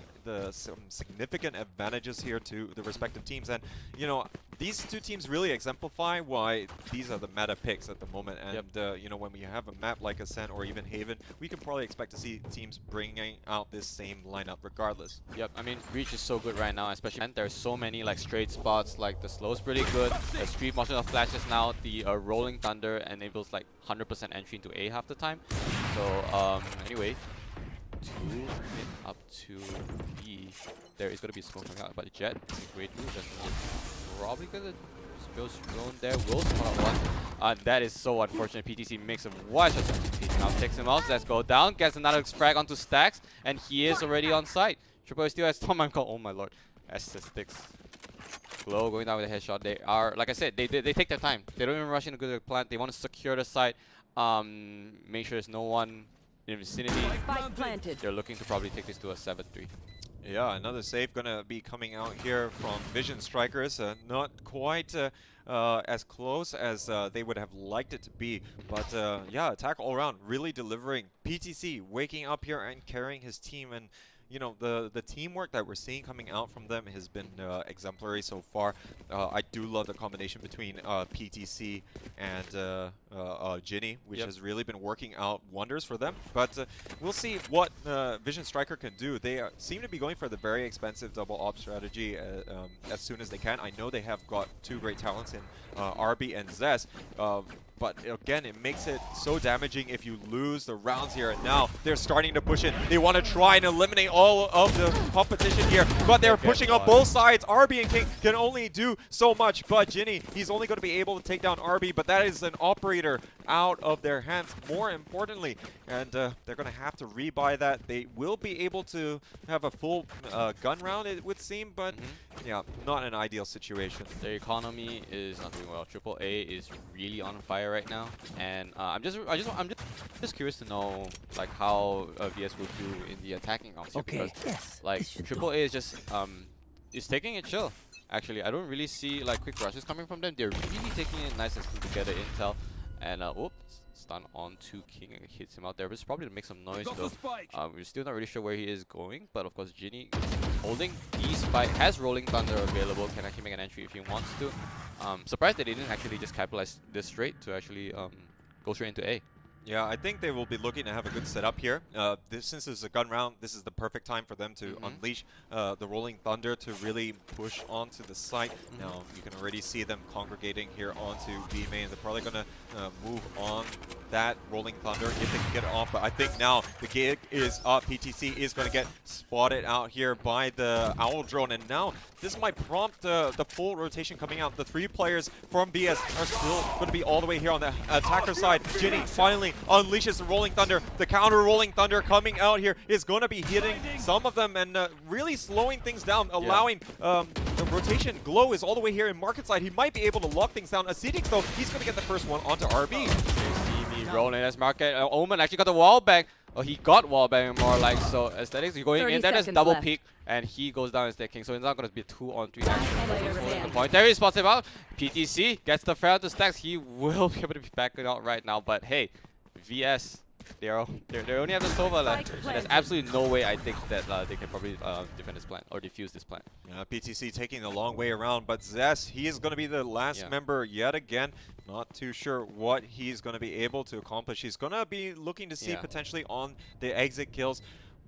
some significant advantages here to the respective teams. And you know, these 2 teams really exemplify why these are the meta picks at the moment. And you know, when we have a map like Ascent or even Haven, we can probably expect to see teams bringing out this same lineup regardless. Yep, I mean, Breach is so good right now, especially and there's so many like straight spots, like the slow's pretty good, the street motion of flashes now, the rolling thunder enables like 100% entry into A half the time. So anyway, 2 mid up to B. There is going to be smoke coming out, but Jet is way through. That's probably going to spill drone there. Will spawn out one. That is so unfortunate. PTC makes a wide shot. Now takes him out. Let's go down. Gets another frag onto Stacks, and he is already on site. Triple A still has Storm Call. Oh my lord. S6. Glow going down with a headshot. They are, like I said, they take their time. They don't even rush into the plant. They want to secure the site. Make sure there's no one in the vicinity. Spike planted. They're looking to probably take this to a 7-3. Yeah, another save gonna be coming out here from Vision Strikers. Not quite as close as they would have liked it to be, but yeah, attack all around, really delivering. PTC waking up here and carrying his team, and you know, the teamwork that we're seeing coming out from them has been exemplary so far. I do love the combination between PTC and Ginny, which has really been working out wonders for them. But we'll see what Vision Striker can do. They seem to be going for the very expensive double op strategy as soon as they can. I know they have got two great talents in RB and Zez. But again, it makes it so damaging if you lose the rounds here. And now they're starting to push in. They want to try and eliminate all of the competition here, but they're pushing on both sides. RB and King can only do so much, but Ginny, he's only going to be able to take down RB, but that is an operator out of their hands, more importantly. And they're going to have to rebuy that. They will be able to have a full gun round, it would seem, but yeah, not an ideal situation. Their economy is not doing well. Triple A is really on fire right now, and I'm just curious to know like how VS will do in the attacking rounds. Okay. Because, like Triple A is just is taking it chill. Actually, I don't really see like quick rushes coming from them. They're really taking it nice and smooth to get the intel. And oops, stun on to King and hits him out there. But it's probably to make some noise though. We're still not really sure where he is going, but of course Ginny holding the spike, has Rolling Thunder available, can actually make an entry if he wants to. Surprised that they didn't actually just capitalize this straight to actually go straight into A. Yeah, I think they will be looking to have a good setup here. Since it's a gun round, this is the perfect time for them to unleash the Rolling Thunder to really push onto the site. Now, you can already see them congregating here onto B main. They're probably going to move on that Rolling Thunder if they can get it off. But I think now the gig is up. PTC is going to get spotted out here by the Owl Drone. And now this might prompt the full rotation coming out. The 3 players from BS are still going to be all the way here on the attacker side. Ginny finally unleashes the Rolling Thunder. The counter Rolling Thunder coming out here is going to be hitting some of them and really slowing things down, allowing the rotation. Glow is all the way here in market side. He might be able to lock things down. Acidic though, he's going to get the first one onto RB. Rolling as market. Omen actually got the wall bang. Oh, he got wall bang more like so. Aesthetics going in. That is double peek, and he goes down as their king. So it's not going to be 2-on-3 action. The point there, he spots him out. PTC gets the fair to Stacks. He will be able to be backing out right now. But hey, VS, they only have the Sova left. And there's absolutely no way I think that they can probably defend this plant or defuse this plant. PTC taking the long way around, but Zess, he is going to be the last member yet again. Not too sure what he's going to be able to accomplish. He's going to be looking to see potentially on the exit kills.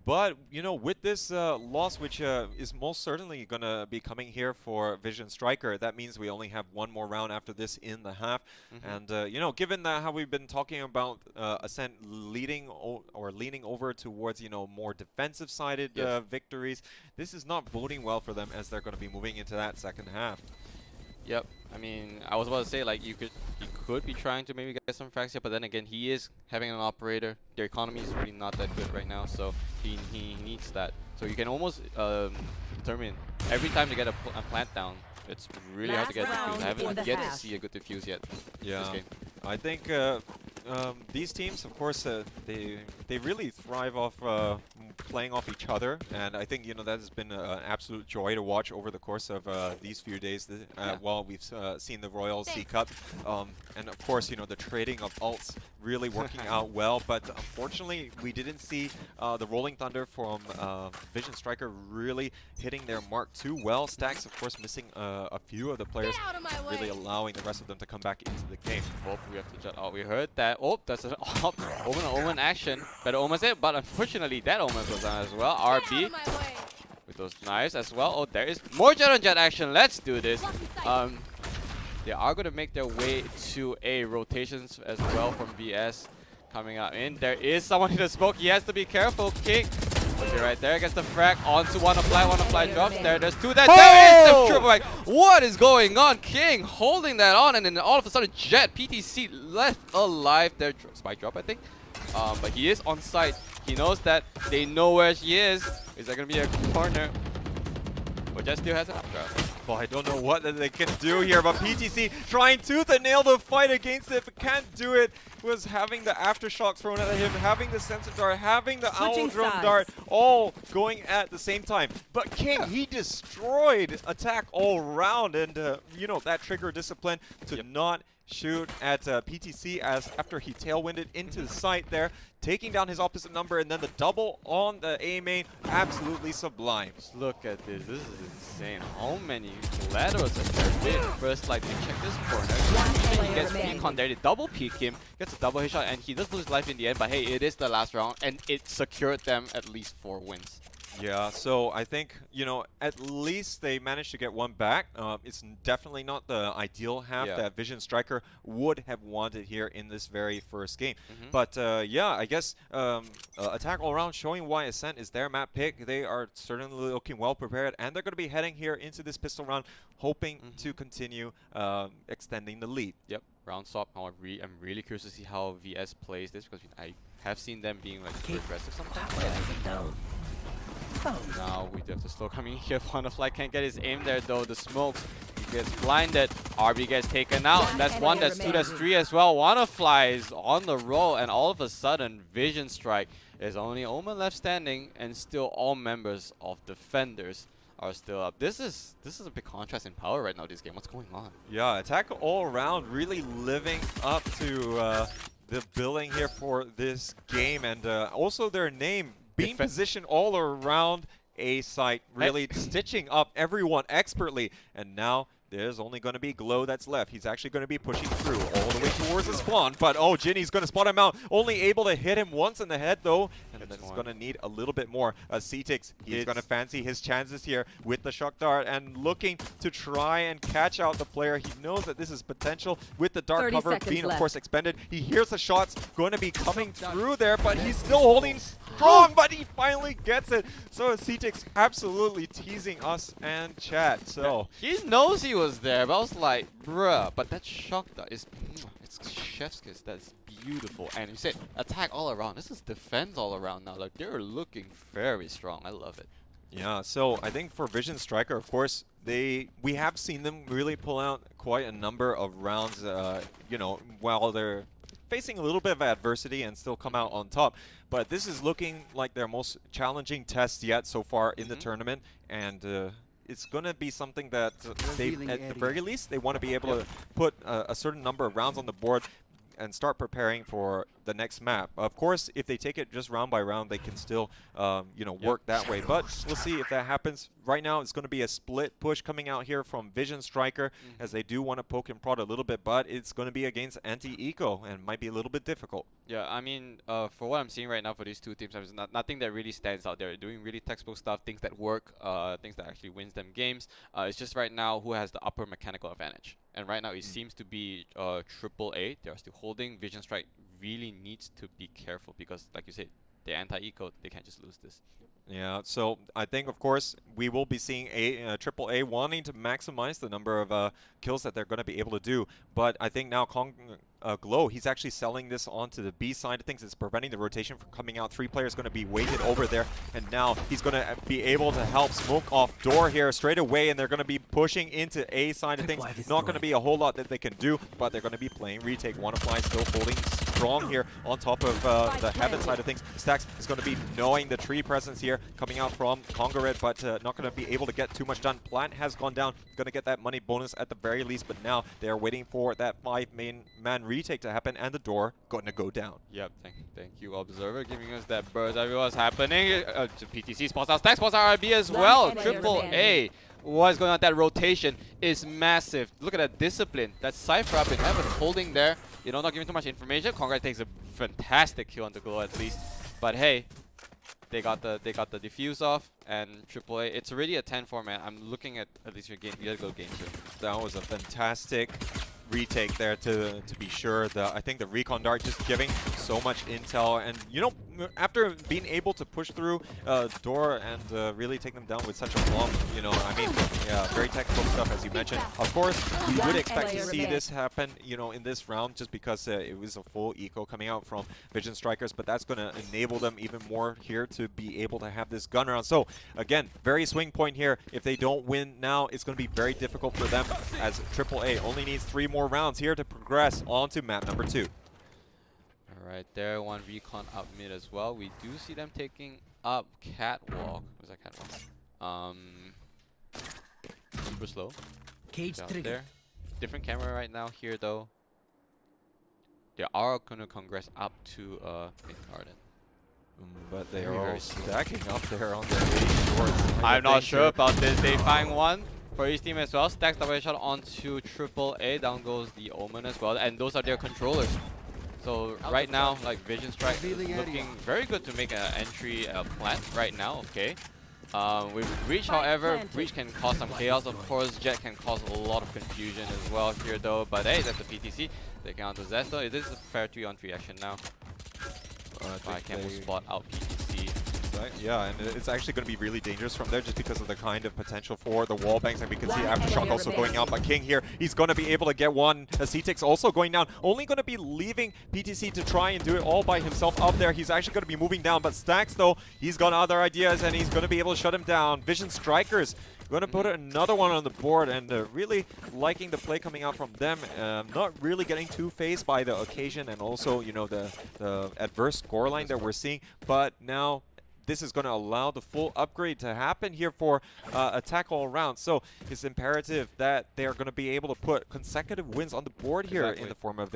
But, you know, with this loss, which is most certainly going to be coming here for Vision Striker, that means we only have one more round after this in the half. And, you know, given that how we've been talking about Ascent leading or leaning over towards, you know, more defensive-sided victories, this is not boding well for them as they're going to be moving into that second half. Yep. I mean, I was about to say, like, he could be trying to maybe get some frags here, but then again, he is having an operator. Their economy is really not that good right now, so he needs that. So you can almost determine every time they get a plant down, it's really hard to get a defuse. I haven't yet to see a good defuse yet. Yeah. I think these teams, of course, they really thrive off playing off each other, and I think, you know, that has been an absolute joy to watch over the course of these few days while we've seen the Royal C Cup. And of course, you know, the trading of ults really working out well, but unfortunately we didn't see the Rolling Thunder from Vision Striker really hitting their mark too well. Stacks, of course, missing a few of the players, really allowing the rest of them to come back into the game. Oh, we have to jut out. We heard that. Oh, that's an Omen action. Better Omen's it, but unfortunately that Omen goes down as well. RB with those knives as well. Oh, there is more jet on jet action. Let's do this. They are going to make their way to A. Rotations as well from VS. coming out in. There is someone in the smoke. He has to be careful. King. Okay, right there gets the frag onto one fly drops there. There's two there. There is the triple frag. What is going on? King holding that on, and then all of a sudden Jet PTC left alive there. Spike drop, I think. But he is on site. He knows that they know where he is. Is there gonna be a corner? But Jet still has an updraft. Well, I don't know what that they can do here, but PTC trying tooth and nail to fight against it, but can't do it. Was having the aftershock thrown at him, having the sensor dart, having the owl drum dart, all going at the same time. But King, he destroyed attack all round, and you know, that trigger discipline to not shoot at PTC as after he tailwinded into the site there, taking down his opposite number, and then the double on the A main, absolutely sublime. Just look at this. This is insane. How many laterals have there been? First, like, they check this corner. He gets recon there. They double peek him, gets a double headshot, and he does lose life in the end. But hey, it is the last round, and it secured them at least 4 wins. Yeah, so I think, you know, at least they managed to get one back. It's definitely not the ideal half that Vision Striker would have wanted here in this very first game. But yeah, I guess Attack All Around showing why Ascent is their map pick. They are certainly looking well prepared, and they're going to be heading here into this pistol round, hoping to continue extending the lead. Yep, round swap. I'm really curious to see how VS plays this, because I have seen them being like super aggressive sometimes. Now we do have to slow coming here. Wanafly can't get his aim there though. The smokes, he gets blinded. RB gets taken out. That's 1, that's 2, that's 3 as well. Wanafly is on the roll, and all of a sudden, Vision Strike. There's only Omen left standing, and still all members of Defenders are still up. This is a big contrast in power right now this game. What's going on? Yeah, Attack All Around really living up to the billing here for this game, and also their name being positioned all around A site, really stitching up everyone expertly. And now there's only going to be Glow that's left. He's actually going to be pushing through all the way towards the spawn. But oh, Jinny's going to spot him out. Only able to hit him once in the head though. And then it's going to need a little bit more. CTix, he's going to fancy his chances here with the shock dart and looking to try and catch out the player. He knows that this is potential with the dark cover being, of course, expended. He hears the shots going to be coming through there, but he's still holding strong, but he finally gets it. So CTix absolutely teasing us and chat. So he knows he was there, but I was like, bruh, but that shock dart is, it's chef's kiss. That's beautiful. And you said attack all around. This is defense all around now. Like, they're looking very strong. I love it. Yeah, so I think for Vision Striker, of course, we have seen them really pull out quite a number of rounds, you know, while they're facing a little bit of adversity and still come out on top. But this is looking like their most challenging test yet so far in the tournament, and it's going to be something that they, at the very least, they want to be able to put a certain number of rounds on the board and start preparing for the next map. Of course, if they take it just round by round, they can still, you know, work that way. But we'll see if that happens. Right now, it's going to be a split push coming out here from Vision Striker, as they do want to poke and prod a little bit, but it's going to be against anti-eco and might be a little bit difficult. Yeah, I mean, for what I'm seeing right now for these two teams, there's nothing that really stands out. They're doing really textbook stuff, things that work, things that actually wins them games. It's just right now who has the upper mechanical advantage. And right now it seems to be AAA. They are still holding. Vision Strike really needs to be careful because, like you said, they're anti-eco. They can't just lose this. Yeah, so I think, of course, we will be seeing AAA wanting to maximize the number of kills that they're going to be able to do. But I think now Glow, he's actually selling this onto the B side of things. It's preventing the rotation from coming out. 3 players going to be weighted over there. And now he's going to be able to help smoke off door here straight away. And they're going to be pushing into A side of things. Not going to be a whole lot that they can do, but they're going to be playing retake. Wanafly still holding strong here on top of the Heaven side of things. Stax is going to be knowing the tree presence here coming out from Congared, but not going to be able to get too much done. Plant has gone down. Going to get that money bonus at the very least, but now they are waiting for that 5-man retake to happen, and the door going to go down. Yep, thank you, Observer, giving us that bird's eye view. What's happening? PTC spots out, Stack spots out RB as well. AAA. What's going on? That rotation is massive. Look at that discipline. That Cypher up in heaven holding there. You know, not giving too much information. Congrats takes a fantastic kill on the Glow at least. But hey, they got the defuse off, and AAA. It's already a 10-4, man. I'm looking at least your game. You gotta go game 2. That was a fantastic retake there to be sure. I think the recon dart just giving so much intel, and you know, after being able to push through door and really take them down with such a long, you know, I mean, yeah, very technical stuff as you mentioned. Of course, we would expect to see this happen, you know, in this round, just because it was a full eco coming out from Vision Strikers, but that's going to enable them even more here to be able to have this gun round. So again, very swing point here. If they don't win now, it's going to be very difficult for them, as AAA only needs 3 more rounds here to progress on to map number 2. Alright, there, one recon up mid as well. We do see them taking up Catwalk. What's that Catwalk? Super slow. Cage trigger. There. Different camera right now here though. They are gonna congress up to mid garden. But they are all stacking up there on their shorts. I'm not sure about this. They find one for his team as well. Stacks double shot onto AAA. Down goes the Omen as well. And those are their controllers. So right now, like Vision Strike is looking very good to make an entry plant right now. Okay. With Breach, however, Breach can cause some chaos. Of course, Jet can cause a lot of confusion as well here though. But hey, that's the PTC. They can onto Zest though. It is a fair 3-on-3 action now. I can't spot out PTC. Yeah, and it's actually going to be really dangerous from there just because of the kind of potential for the wall banks, and we can see Aftershock also going out. But King here, he's going to be able to get one. CTX also going down, only going to be leaving PTC to try and do it all by himself up there. He's actually going to be moving down, but Stacks though, he's got other ideas and he's going to be able to shut him down. Vision Strikers going to put another one on the board, and really liking the play coming out from them. Not really getting too phased by the occasion and also, you know, the adverse scoreline that we're seeing, but now this is going to allow the full upgrade to happen here for attack all around. So it's imperative that they are going to be able to put consecutive wins on the board here in the form of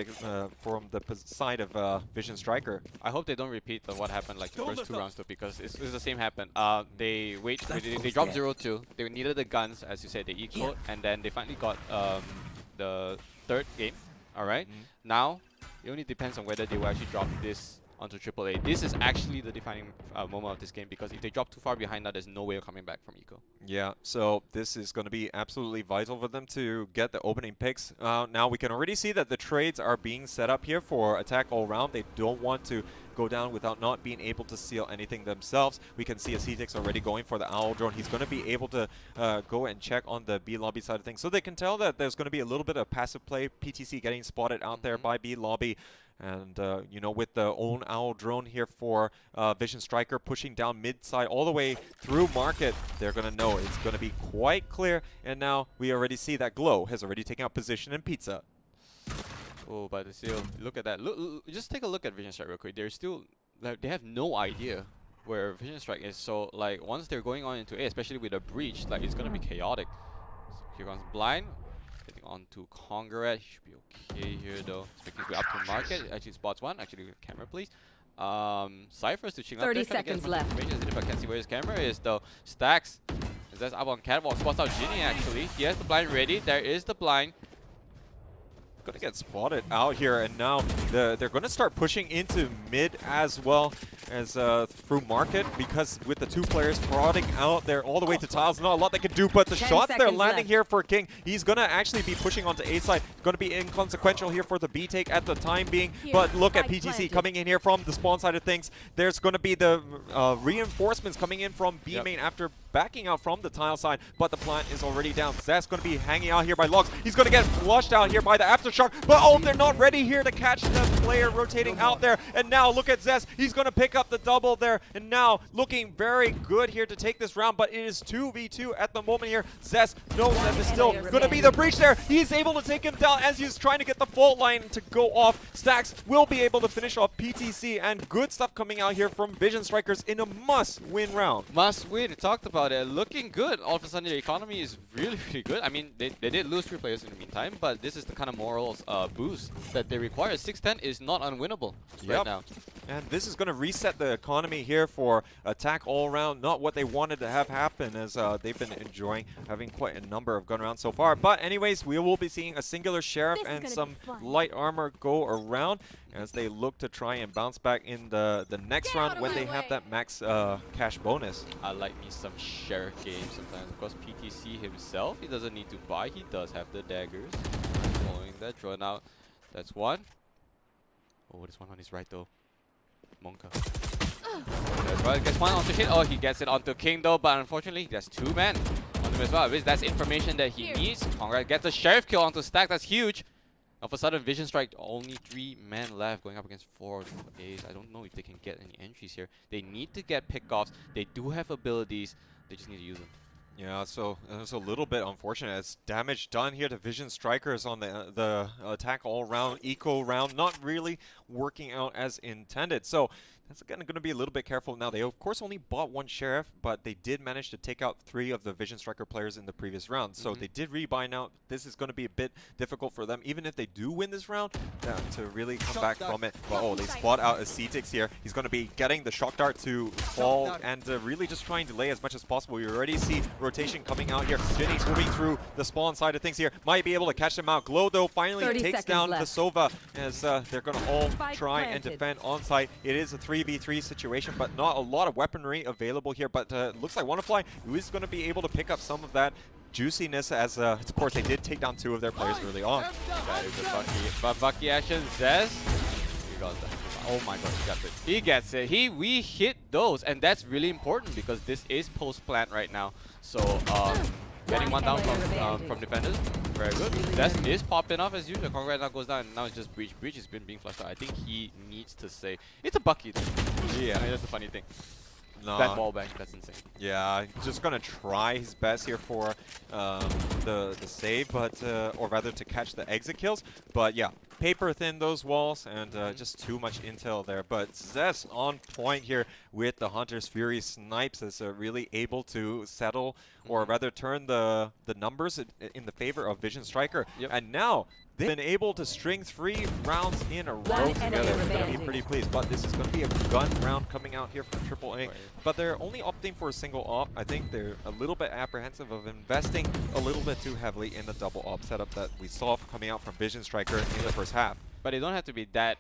from the side of Vision Striker. I hope they don't repeat what happened like the first 2 rounds though, because it's the same happened. They dropped 0-2. They needed the guns, as you said, they equaled, and then they finally got the 3rd game. All right. Now it only depends on whether they will actually drop this onto AAA. This is actually the defining moment of this game, because if they drop too far behind now, there's no way of coming back from Eco. Yeah, so this is going to be absolutely vital for them to get the opening picks. Now we can already see that the trades are being set up here for attack all round. They don't want to go down without not being able to seal anything themselves. We can see a CTX already going for the Owl Drone. He's going to be able to go and check on the B lobby side of things. So they can tell that there's going to be a little bit of passive play. PTC getting spotted out there by B lobby. And, you know, with the own Owl Drone here for Vision Striker pushing down mid-side all the way through market, they're going to know it's going to be quite clear. And now we already see that Glow has already taken out position in Pizza. Oh, but still, look at that. Just take a look at Vision Strike real quick. They're still, like, they have no idea where Vision Strike is. So, like, once they're going on into A, especially with a breach, like, it's going to be chaotic. So here comes Blind. Getting on to Congaret. He should be okay here though. He's making his way up to market. Actually spots one. Actually, camera please. Cypher's to ching up 30 seconds left. If I can't see where his camera is though. Stacks. Is that up on Catwalk? Spots out Ginny actually. He has the blind ready. There is the blind. Gonna get spotted out here, and now they're gonna start pushing into mid as well as through market, because with the 2 players prodding out there all the way to tiles, not a lot they can do, but the shots they're landing here for King, he's gonna actually be pushing onto A side. Gonna be inconsequential here for the B take at the time being, but look at PTC coming in here from the spawn side of things. There's gonna be the reinforcements coming in from B main after backing out from the tile side, but the plant is already down. Zest gonna be hanging out here by Logs. He's gonna get flushed out here by the Aftershock, but oh, they're not ready here to catch the player rotating out there. And now look at Zest. He's gonna pick up the double there, and now looking very good here to take this round, but it is 2v2 at the moment here. Zest knows that there's still gonna be the breach there. He's able to take him down as he's trying to get the fault line to go off. Stacks will be able to finish off PTC, and good stuff coming out here from Vision Strikers in a must-win round. Must win. We talked about it. Looking good. All of a sudden, the economy is really, really good. I mean, they did lose 3 players in the meantime, but this is the kind of morals boost that they require. 6-10 is not unwinnable right now. And this is going to reset the economy here for attack all around. Not what they wanted to have happen, as they've been enjoying having quite a number of gun rounds so far. But anyways, we will be seeing a singular Sheriff and some light armor go around as they look to try and bounce back in the next round when they have that max cash bonus. I like me some Sheriff games sometimes. Of course, PTC himself, he doesn't need to buy. He does have the daggers. Following that draw now. That's one. Oh, this one on his right though. Monka. As well, gets one onto hit. Oh, he gets it onto King though, but unfortunately, there's 2 men on him as well. That's information that he needs. Congrats gets a Sheriff kill onto Stack. That's huge. All of a sudden, Vision Strike, only 3 men left going up against 4 A's. I don't know if they can get any entries here. They need to get pickoffs. They do have abilities. They just need to use them. Yeah, so it's a little bit unfortunate. It's damage done here to Vision Strikers on the attack all round, eco round, not really working out as intended. So that's again going to be a little bit careful now. They of course only bought 1 Sheriff, but they did manage to take out 3 of the Vision Striker players in the previous round. So they did rebuy now. This is going to be a bit difficult for them, even if they do win this round, to really come back from it. But oh, they spot out a Cetix here. He's going to be getting the shock dart to fall and really just try and delay as much as possible. You already see rotation coming out here. Jennings moving through the spawn side of things here. Might be able to catch them out. Glow though finally takes down the Sova as they're going to all try and defend on site. It is a 3v3 situation, but not a lot of weaponry available here. But looks like WannaFly is going to be able to pick up some of that juiciness as, of course, they did take down 2 of their players early on. That is a Bucky. But Bucky action says, he got that. Oh my god, he got it. He gets it. We hit those, and that's really important because this is post-plant right now. So, getting one down from defenders, very good. That is popping off as usual. Congrats now goes down, and now it's just Breach. Breach has been being flushed out. I think he needs to say, it's a Bucky. Yeah, I mean, that's the funny thing. That ball back, that's insane. Yeah, just gonna try his best here for the save, but or rather to catch the exit kills. But yeah, paper thin those walls and just too much intel there. But Zest on point here with the Hunter's Fury snipes is really able to settle or rather turn the numbers in the favor of Vision Striker. And now they've been able to string 3 rounds in a row together. It's going to be pretty pleased. But this is going to be a gun round coming out here from AAA. But they're only opting for a single op. I think they're a little bit apprehensive of investing a little bit too heavily in the double op setup that we saw coming out from Vision Striker in the first half. But they don't have to be that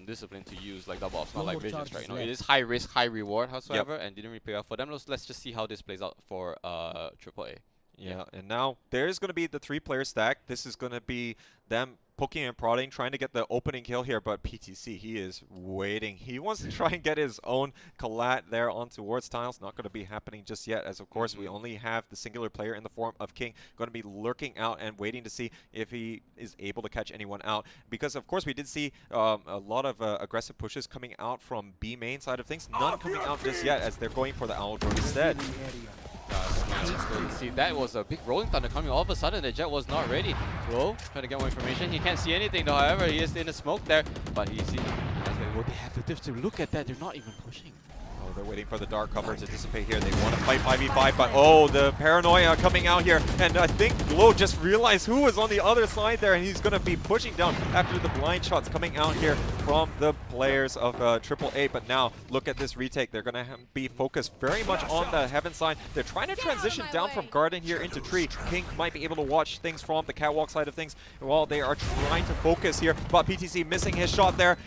disciplined to use like double ops, not like Vision Strike. You know, it is high risk, high reward, howsoever, and didn't really pay off for them. Let's just see how this plays out for AAA. Yeah, and now there's going to be the 3-player stack. This is going to be them poking and prodding, trying to get the opening kill here, but PTC, he is waiting. He wants to try and get his own collat there on towards tiles. Not going to be happening just yet, as of course we only have the singular player in the form of King going to be lurking out and waiting to see if he is able to catch anyone out. Because of course we did see a lot of aggressive pushes coming out from B main side of things. None coming out just yet as they're going for the Owl Drone instead. See, that was a big rolling thunder coming. All of a sudden, the Jet was not ready. Glow trying to get more information. He can't see anything though. However, he is in the smoke there. But he sees. Well, they have the diff to look at that. They're not even pushing. Oh, they're waiting for the dark cover to dissipate here. They want to fight 5v5, but oh, the paranoia coming out here. And I think Glow just realized who was on the other side there, and he's going to be pushing down after the blind shots coming out here from the players of AAA. But now, look at this retake. They're going to be focused very much on the Heaven side. They're trying to transition down from Garden here into Tree. King might be able to watch things from the catwalk side of things while they are trying to focus here. But PTC missing his shot there.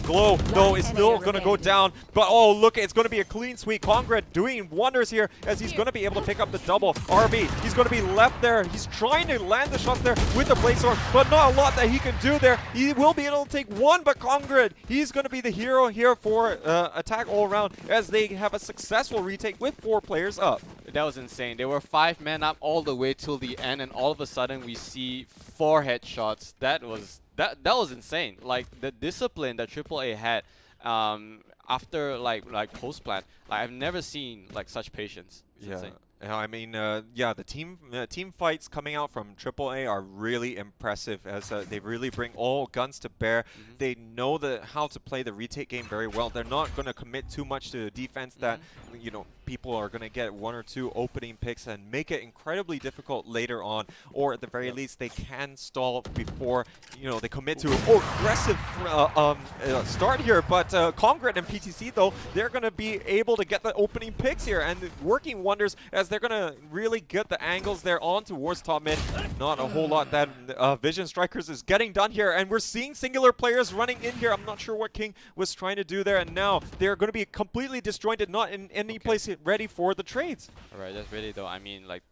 Glow, though, is still going to go down. But oh, look, it's going to be a clean sweep. Congrad doing wonders here as he's going to be able to pick up the double. RB, he's going to be left there. He's trying to land the shots there with the Blaze Sword, but not a lot that he can do there. He will be able to take one, but Congrad, he's going to be the hero here for attack all around as they have a successful retake with 4 players up. That was insane. They were 5 men up all the way till the end, and all of a sudden we see 4 headshots. That was insane. Like the discipline that AAA had after like post plant, like I've never seen like such patience. It's insane. I mean, yeah, the team fights coming out from AAA are really impressive as they really bring all guns to bear. They know how to play the retake game very well. They're not going to commit too much to defense that, you know, people are going to get 1 or 2 opening picks and make it incredibly difficult later on. Or at the very least, they can stall before, you know, they commit to aggressive start here. But Congrad and PTC, though, they're going to be able to get the opening picks here and working wonders as they're going to really get the angles there on towards top mid. Not a whole lot that Vision Strikers is getting done here. And we're seeing singular players running in here. I'm not sure what King was trying to do there. And now they're going to be completely disjointed, not in any place ready for the trades. Alright, that's really though. I mean, like,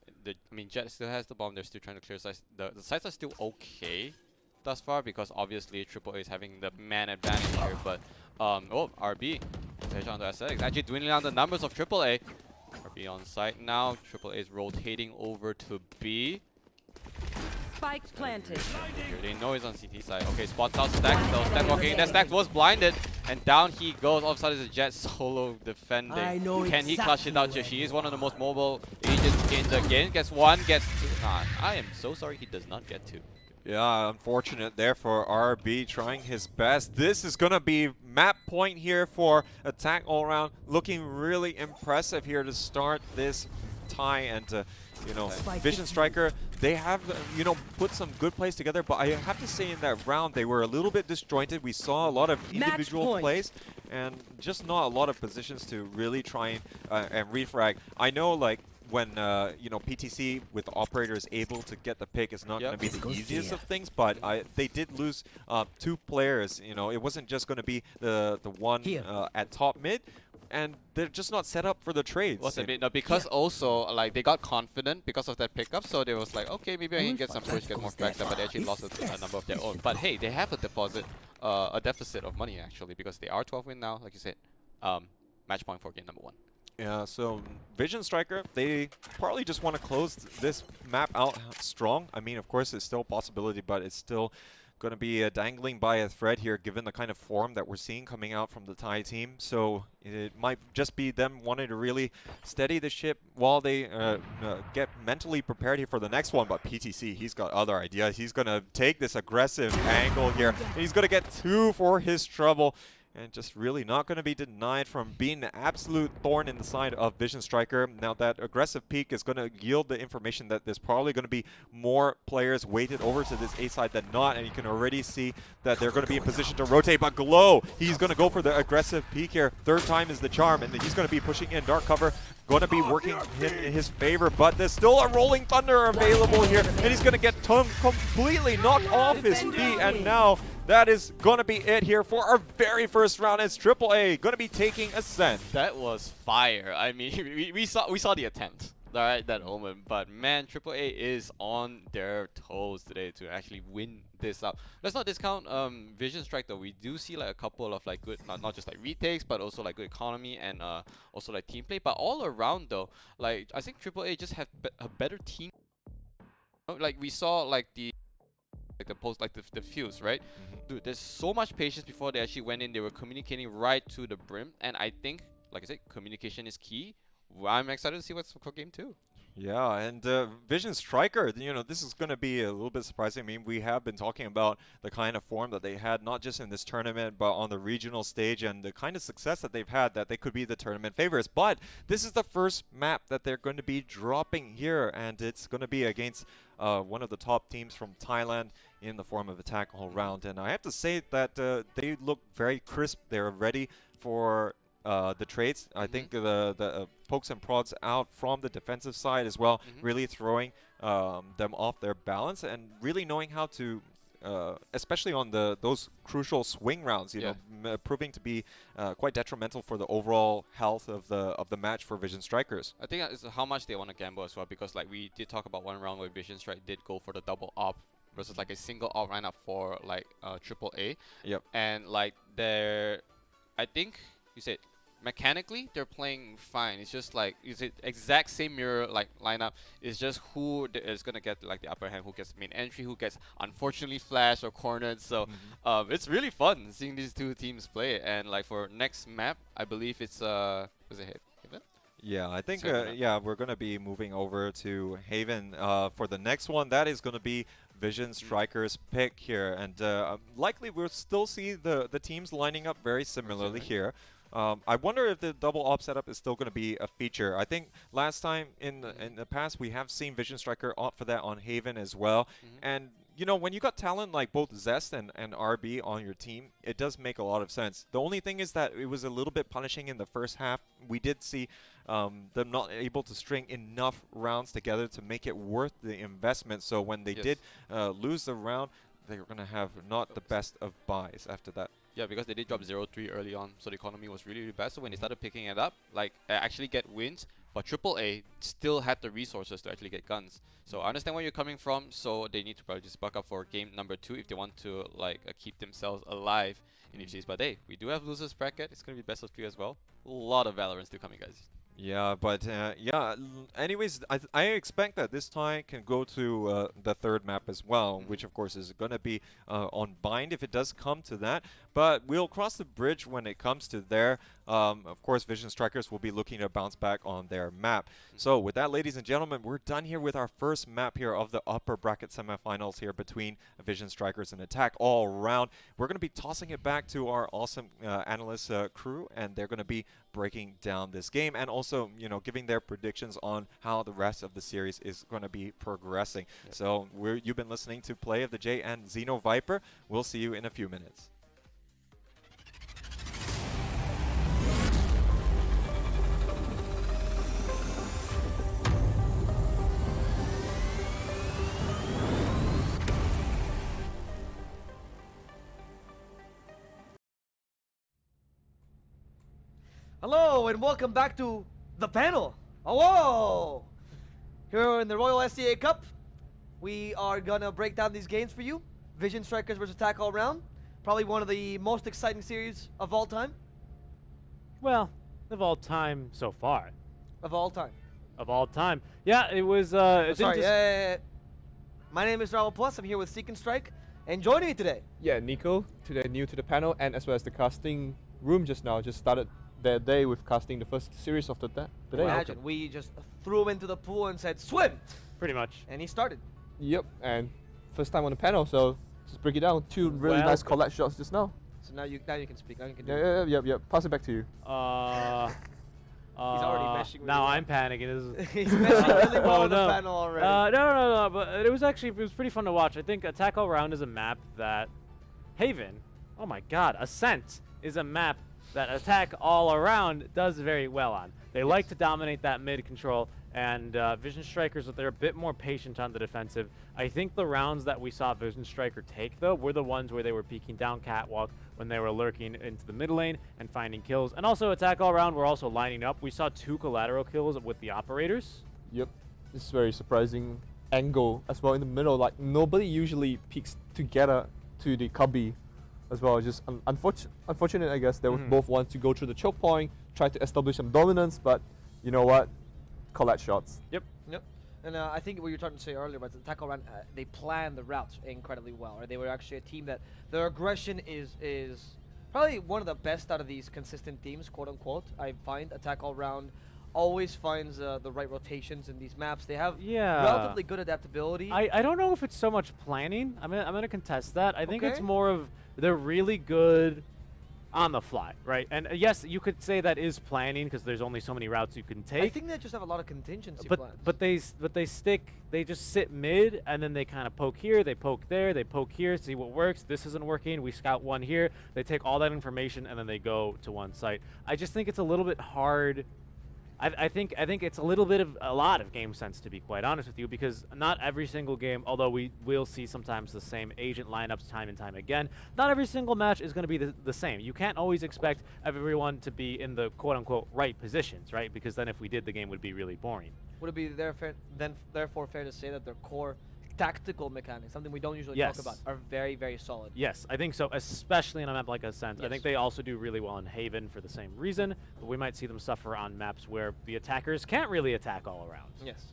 Jet still has the bomb. They're still trying to clear sites. The sites are still okay. thus far because obviously AAA is having the man advantage here. But RB, head on to Aesthetics, actually dwindling down the numbers of AAA. RB on site now. AAA is rotating over to B. Spike planted. Here they know he's on CT side. Okay, spots out Stack. So Stack walking in. That Stack was blinded. And down he goes. All of a sudden, it's a Jet solo defending. Can he clutch it out here? She is one of the most mobile agents in the game. Gets one, gets two. Nah, I am so sorry he does not get two. Yeah, unfortunate there for RB trying his best. This is going to be map point here for Attack All Around. Looking really impressive here to start this tie. And, you know, Vision Striker, they have, you know, put some good plays together. But I have to say in that round, they were a little bit disjointed. We saw a lot of individual plays and just not a lot of positions to really try and refrag. I know, like, when you know, PTC with operators able to get the pick is not going to be the easiest of things, but they did lose 2 players. You know, it wasn't just going to be the one at top mid, and they're just not set up for the trades. Was a bit no, because also like they got confident because of that pickup, so they was like, okay, maybe I can get some push, get more frags up, but they actually lost a number of their own. But hey, they have a deficit of money actually because they are 12 win now, like you said. Match point for game number 1. Yeah, so Vision Striker, they probably just want to close this map out strong. I mean, of course, it's still a possibility, but it's still going to be dangling by a thread here, given the kind of form that we're seeing coming out from the Thai team. So it might just be them wanting to really steady the ship while they get mentally prepared here for the next one. But PTC, he's got other ideas. He's going to take this aggressive angle here, and he's going to get 2 for his trouble. And just really not going to be denied from being an absolute thorn in the side of Vision Striker. Now that aggressive peak is going to yield the information that there's probably going to be more players weighted over to this A side than not. And you can already see that they're going to be in position to rotate. But Glow, he's going to go for the aggressive peak here. 3rd time is the charm. And he's going to be pushing in dark cover. Going to be working in his favor. But there's still a Rolling Thunder available here. And he's going to get completely knocked off his feet. And now that is going to be it here for our very first round. It's AAA going to be taking Ascent. That was fire. I mean, we saw the attempt, alright, that moment. But man, AAA is on their toes today to actually win this up. Let's not discount Vision Strike though. We do see like a couple of like good, not just like retakes, but also like good economy and also like team play. But all around though, like I think AAA just have a better team. Like we saw like the fuse, right? Dude, there's so much patience before they actually went in. They were communicating right to the brim, and I think, like I said, communication is key. I'm excited to see what's for game 2. Yeah, and Vision Striker, you know, this is going to be a little bit surprising. I mean, we have been talking about the kind of form that they had, not just in this tournament, but on the regional stage, and the kind of success that they've had, that they could be the tournament favorites. But this is the first map that they're going to be dropping here, and it's going to be against one of the top teams from Thailand in the form of Attack All Round. And I have to say that they look very crisp. They're ready for the trades. I think the pokes and prods out from the defensive side as well, really throwing them off their balance and really knowing how to, especially on those crucial swing rounds, you know, proving to be quite detrimental for the overall health of the match for Vision Strikers. I think it's how much they want to gamble as well, because like we did talk about one round where Vision Strike did go for the double op versus like a single op lineup for like AAA. Yep. And like I think you said mechanically they're playing fine. It's just like it's the exact same mirror like lineup. It's just who is gonna get like the upper hand, who gets main entry, who gets unfortunately flashed or cornered. So it's really fun seeing these two teams play. And like for next map, I believe it's was it Haven? Yeah, I think yeah, we're gonna be moving over to Haven for the next one. That is gonna be Vision Striker's pick here, and likely we'll still see the teams lining up very similarly here. I wonder if the double op setup is still going to be a feature. I think last time in the past we have seen Vision Striker opt for that on Haven as well. And you know, when you got talent like both Zest and RB on your team, it does make a lot of sense. The only thing is that it was a little bit punishing in the first half. We did see them not able to string enough rounds together to make it worth the investment. So when they did lose the round, they were going to have not the best of buys after that. Yeah, because they did drop 0-3 early on, so the economy was really, really bad. So when they started picking it up, like actually get wins, but AAA still had the resources to actually get guns. So I understand where you're coming from, so they need to probably just buck up for game number 2 if they want to like keep themselves alive in each series. But hey, we do have losers bracket. It's going to be best of 3 as well. A lot of Valorant still coming, guys. Yeah, but anyways, I expect that this tie can go to the third map as well, which of course is going to be on bind if it does come to that. But we'll cross the bridge when it comes to there. Of course, Vision Strikers will be looking to bounce back on their map. So with that, ladies and gentlemen, we're done here with our first map here of the upper bracket semifinals here between Vision Strikers and Attack all around. We're going to be tossing it back to our awesome analyst crew, and they're going to be breaking down this game and also, you know, giving their predictions on how the rest of the series is going to be progressing. Yep. So you've been listening to Play of the J and Xeno Viper. We'll see you in a few minutes. Hello and welcome back to the panel. Hello! Here in the Royal SCA Cup, we are gonna break down these games for you. Vision Strikers versus Attack All Round. Probably one of the most exciting series of all time. Well, of all time so far. Of all time. Of all time. Yeah, it was Sorry, my name is Raul Plus. I'm here with Seek and Strike. And joining me today. Yeah, Nico, today new to the panel, and as well as the casting room just now, just started their day with casting the first series of the day. Imagine, we just threw him into the pool and said, swim! Pretty much. And he started. Yep, and first time on the panel, so just break it down. 2 really nice collect shots just now. So now you can speak. Now you can Yeah. Pass it back to you. He's already meshing with now I'm panicking. He's meshing really well on the panel already. No, but it was pretty fun to watch. I think Attack All Round is a map that Haven, oh my god, Ascent is a map that Attack All Around does very well on. They like to dominate that mid control, and Vision Strikers, they're a bit more patient on the defensive. I think the rounds that we saw Vision Striker take, though, were the ones where they were peeking down catwalk, when they were lurking into the mid lane and finding kills. And also, Attack All Around were also lining up. We saw 2 collateral kills with the operators. Yep, this is very surprising angle as well in the middle. Like, nobody usually peeks together to the cubby as well. Just unfortunate, I guess. They both want to go through the choke point, try to establish some dominance, but you know what? Collect shots. Yep. And I think what you were trying to say earlier about the Attack All Round, they planned the routes incredibly well. Right? They were actually a team that their aggression is probably one of the best out of these consistent teams, quote unquote. I find Attack All Round always finds the right rotations in these maps. They have relatively good adaptability. I don't know if it's so much planning. I'm gonna contest that. I think it's more of they're really good on the fly, right? And yes, you could say that is planning because there's only so many routes you can take. I think they just have a lot of contingency plans. But they just sit mid and then they kind of poke here, they poke there, they poke here, see what works. This isn't working. We scout one here. They take all that information and then they go to one site. I just think it's a little bit hard. I think it's a lot of game sense, to be quite honest with you, because not every single game, although we will see sometimes the same agent lineups time and time again, not every single match is going to be the same. You can't always expect everyone to be in the quote-unquote right positions, right? Because then if we did, the game would be really boring. Would it be therefore fair to say that their core tactical mechanics, something we don't usually talk about, are very, very solid? Yes, I think so, especially on a map like Ascent. I think they also do really well in Haven for the same reason, but we might see them suffer on maps where the attackers can't really attack all around. Yes.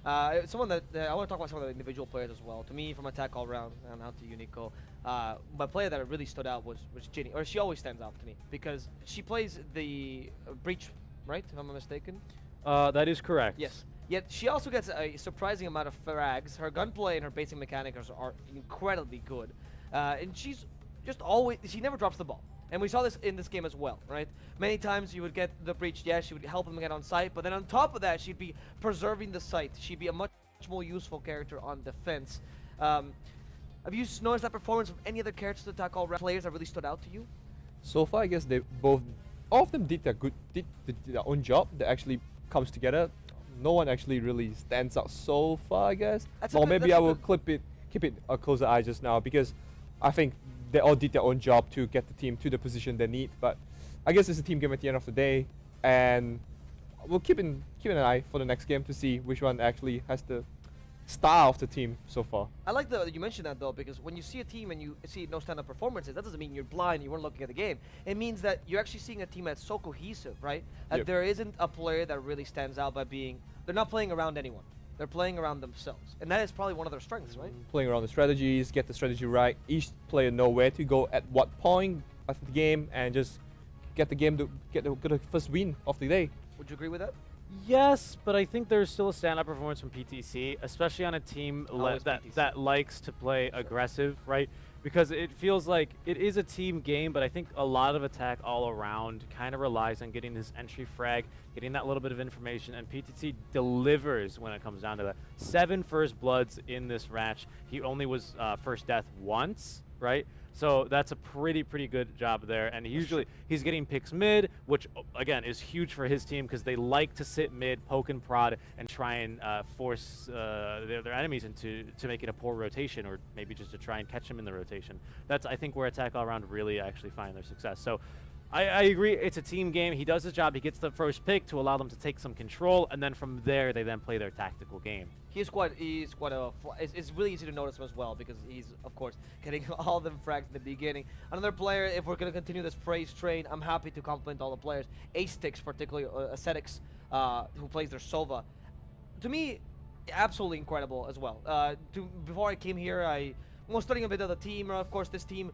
Okay. Someone that I want to talk about some of the individual players as well. To me, from Attack All Round, and out to you, Nico, my player that really stood out was Ginny, or she always stands out to me because she plays the Breach, right? If I'm not mistaken. That is correct. Yes. Yet she also gets a surprising amount of frags. Her gunplay and her basic mechanics are incredibly good. And she's just always, she never drops the ball. And we saw this in this game as well, right? Many times you would get the breach, she would help him get on site, but then on top of that, she'd be preserving the site. She'd be a much more useful character on defense. Have you noticed that performance of any other characters to Attack All Round players that really stood out to you? So far, I guess all of them did their own job that actually comes together. No one actually really stands out so far, I guess. Or maybe I will keep it a closer eye just now because I think they all did their own job to get the team to the position they need. But I guess it's a team game at the end of the day, and we'll keep an eye for the next game to see which one actually has the star of the team so far. I like that you mentioned that though, because when you see a team and you see no stand-up performances, that doesn't mean you're blind, you weren't looking at the game. It means that you're actually seeing a team that's so cohesive, right? That Yep. there isn't a player that really stands out by being, they're not playing around anyone. They're playing around themselves. And that is probably one of their strengths, right? Playing around the strategies, get the strategy right. Each player know where to go at what point of the game, and just get the game to get the first win of the day. Would you agree with that? Yes, but I think there's still a stand-up performance from PTC, especially on a team Always that PTC. likes to play aggressive, right? Because it feels like it is a team game, but I think a lot of attack all around kind of relies on getting this entry frag, getting that little bit of information, and PTC delivers when it comes down to that. 7 first bloods in this match. He only was first death once, right? So that's a pretty good job there, and usually he's getting picks mid, which again is huge for his team because they like to sit mid, poke and prod, and try and force their enemies into make it a poor rotation, or maybe just to try and catch them in the rotation. That's I think where attack all around really actually find their success. So I agree, it's a team game. He does his job. He gets the first pick to allow them to take some control, and then from there they then play their tactical game. He's quite it's really easy to notice him as well, because he's of course getting all them frags in the beginning. Another player, if we're gonna continue this praise train, I'm happy to compliment all the players. Ace-Tix, particularly Ascetics, who plays their Sova. To me, absolutely incredible as well. Before I came here, I was studying a bit of the team. Of course, this team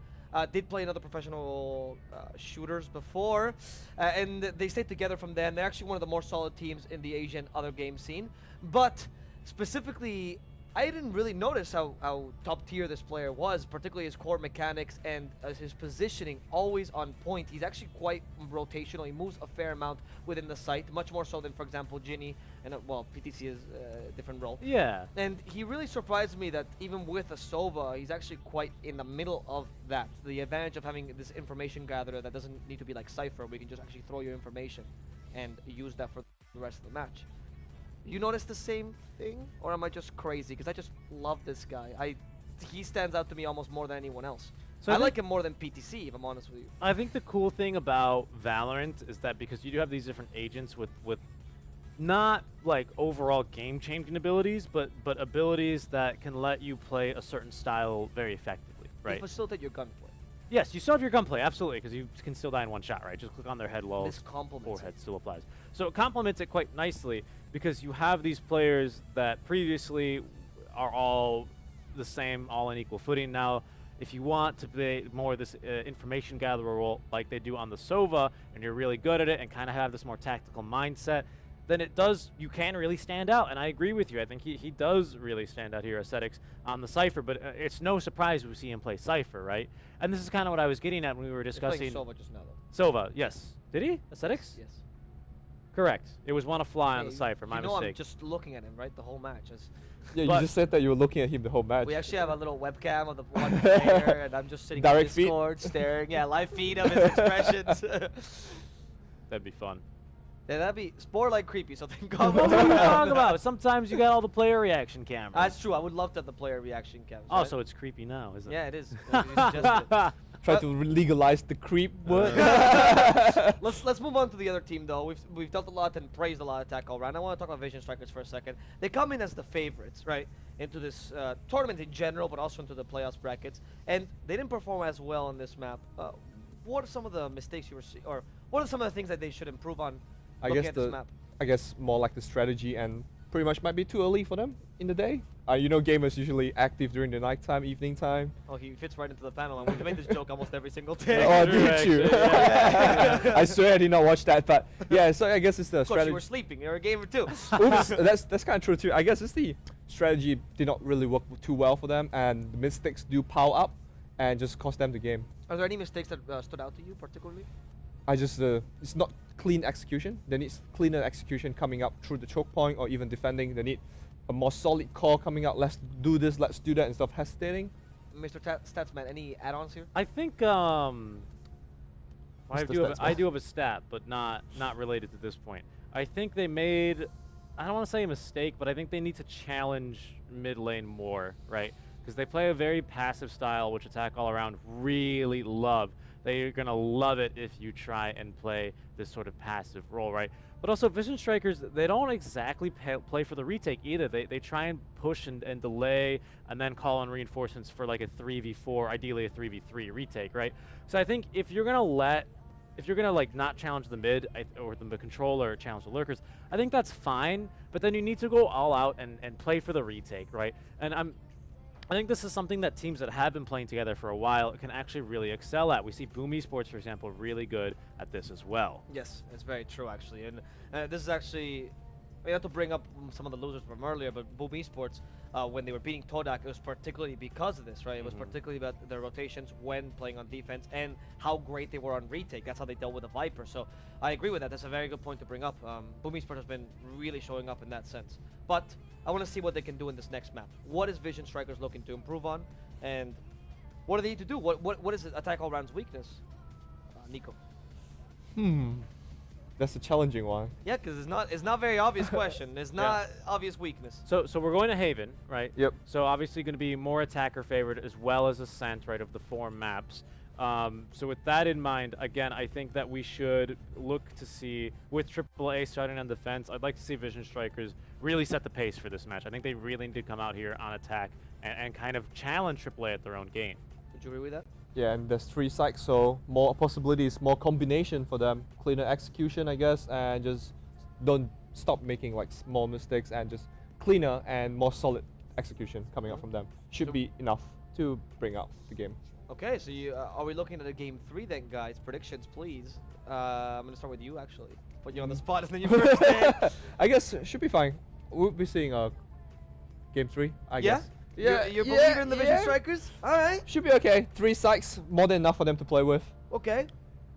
did play another professional shooters before, and they stayed together from then. They're actually one of the more solid teams in the Asian other game scene. But specifically, I didn't really notice how top tier this player was, particularly his core mechanics and his positioning always on point. He's actually quite rotational. He moves a fair amount within the site, much more so than, for example, Ginny, and well, PTC is a different role. Yeah. And he really surprised me that even with a Sova, he's actually quite in the middle of that. The advantage of having this information gatherer that doesn't need to be like Cypher, where you can just actually throw your information and use that for the rest of the match. You notice the same thing, or am I just crazy? Because I just love this guy. He stands out to me almost more than anyone else. So I like him more than PTC, if I'm honest with you. I think the cool thing about Valorant is that because you do have these different agents with not like overall game-changing abilities, but abilities that can let you play a certain style very effectively, right? They facilitate your gunplay. Yes, you still have your gunplay, absolutely, because you can still die in one shot, right? Just click on their head while This complements forehead still applies. So it complements it quite nicely because you have these players that previously are all the same, all on equal footing. Now, if you want to play more of this information gatherer role like they do on the Sova, and you're really good at it and kind of have this more tactical mindset, then you can really stand out. And I agree with you. I think he does really stand out here, Ascetics, on the Cypher, but it's no surprise we see him play Cypher, right? And this is kind of what I was getting at when we were discussing. He's playing Sova just now, though. Sova, yes. Did he? Ascetics? Yes. Correct. It was one a fly on the Hey, Cypher, my you know mistake. I'm just looking at him, right? The whole match. Yeah, But- you just said that you were looking at him the whole match. We actually have a little webcam of the one player, and I'm just sitting on Direct feed? Discord staring. Yeah, live feed of his expressions. That'd be fun. Yeah, that'd be like creepy, so thank What God. are you talking about? Sometimes you got all the player reaction cameras. That's true. I would love to have the player reaction cams. Oh, right? so it's creepy now, isn't Yeah, it? it is. You suggested it. Try to legalize the creep word. Let's move on to the other team though. We've talked a lot and praised a lot of attack all around. I want to talk about Vision Strikers for a second. They come in as the favorites, right, into this tournament in general, but also into the playoffs brackets, and they didn't perform as well on this map. What are some of the mistakes you were seeing, or what are some of the things that they should improve on looking at this map? I guess more like the strategy, and pretty much might be too early for them in the day. You know, gamers usually active during the nighttime, evening time. Oh, he fits right into the panel, and we made this joke almost every single day. Oh, did you? I swear I did not watch that, but yeah. So I guess it's the Of course, strategy. you were sleeping. You're a gamer too. Oops, that's kind of true too. I guess it's the strategy did not really work too well for them, and the mistakes do pile up and just cost them the game. Are there any mistakes that stood out to you particularly? It's not clean execution. They need cleaner execution coming up through the choke point or even defending. They need a more solid call coming out. Let's do this, let's do that, instead of hesitating. Mr. Statsman, any add-ons here? I think I do have a stat, but not related to this point. I think they made, I don't want to say a mistake, but I think they need to challenge mid lane more, right? Because they play a very passive style, which attack all around really love. they're going to love it if you try and play this sort of passive role, right? But also, Vision Strikers, they don't exactly play for the retake either. They try and push and delay and then call on reinforcements for like a 3v4, ideally a 3v3 retake, right? So I think if you're going to like not challenge the mid or the control or challenge the lurkers, I think that's fine, but then you need to go all out and play for the retake, right? And I think this is something that teams that have been playing together for a while can actually really excel at. We see Boom Esports, for example, really good at this as well. Yes, it's very true, actually. And this is actually, we have to bring up some of the losers from earlier, but Boom Esports, when they were beating Todak, it was particularly because of this, right? It was particularly about their rotations when playing on defense and how great they were on retake. That's how they dealt with the Viper. So I agree with that. That's a very good point to bring up. Boom Esports has been really showing up in that sense. But I want to see what they can do in this next map. What is Vision Strikers looking to improve on? And what do they need to do? What is Attack All Round's weakness? Nico. That's a challenging one. Yeah, because it's not very obvious question. It's not obvious weakness. So we're going to Haven, right? Yep. So obviously going to be more attacker favored as well as Ascent, right, of the 4 maps. So with that in mind, again, I think that we should look to see, with AAA starting on defense, I'd like to see Vision Strikers really set the pace for this match. I think they really need to come out here on attack and kind of challenge AAA at their own game. Would you agree with that? Yeah, and there's 3 sides, so more possibilities, more combination for them. Cleaner execution, I guess, and just don't stop making like small mistakes, and just cleaner and more solid execution coming out from them. Should be enough to bring out the game. Okay, so are we looking at a game 3 then, guys? Predictions, please. I'm going to start with you, actually. Put you on the spot, and then you first say it. I guess it should be fine. We'll be seeing game 3, I guess. Yeah, you're a believer in the Vision Strikers? All right. Should be okay. 3 sides, more than enough for them to play with. Okay.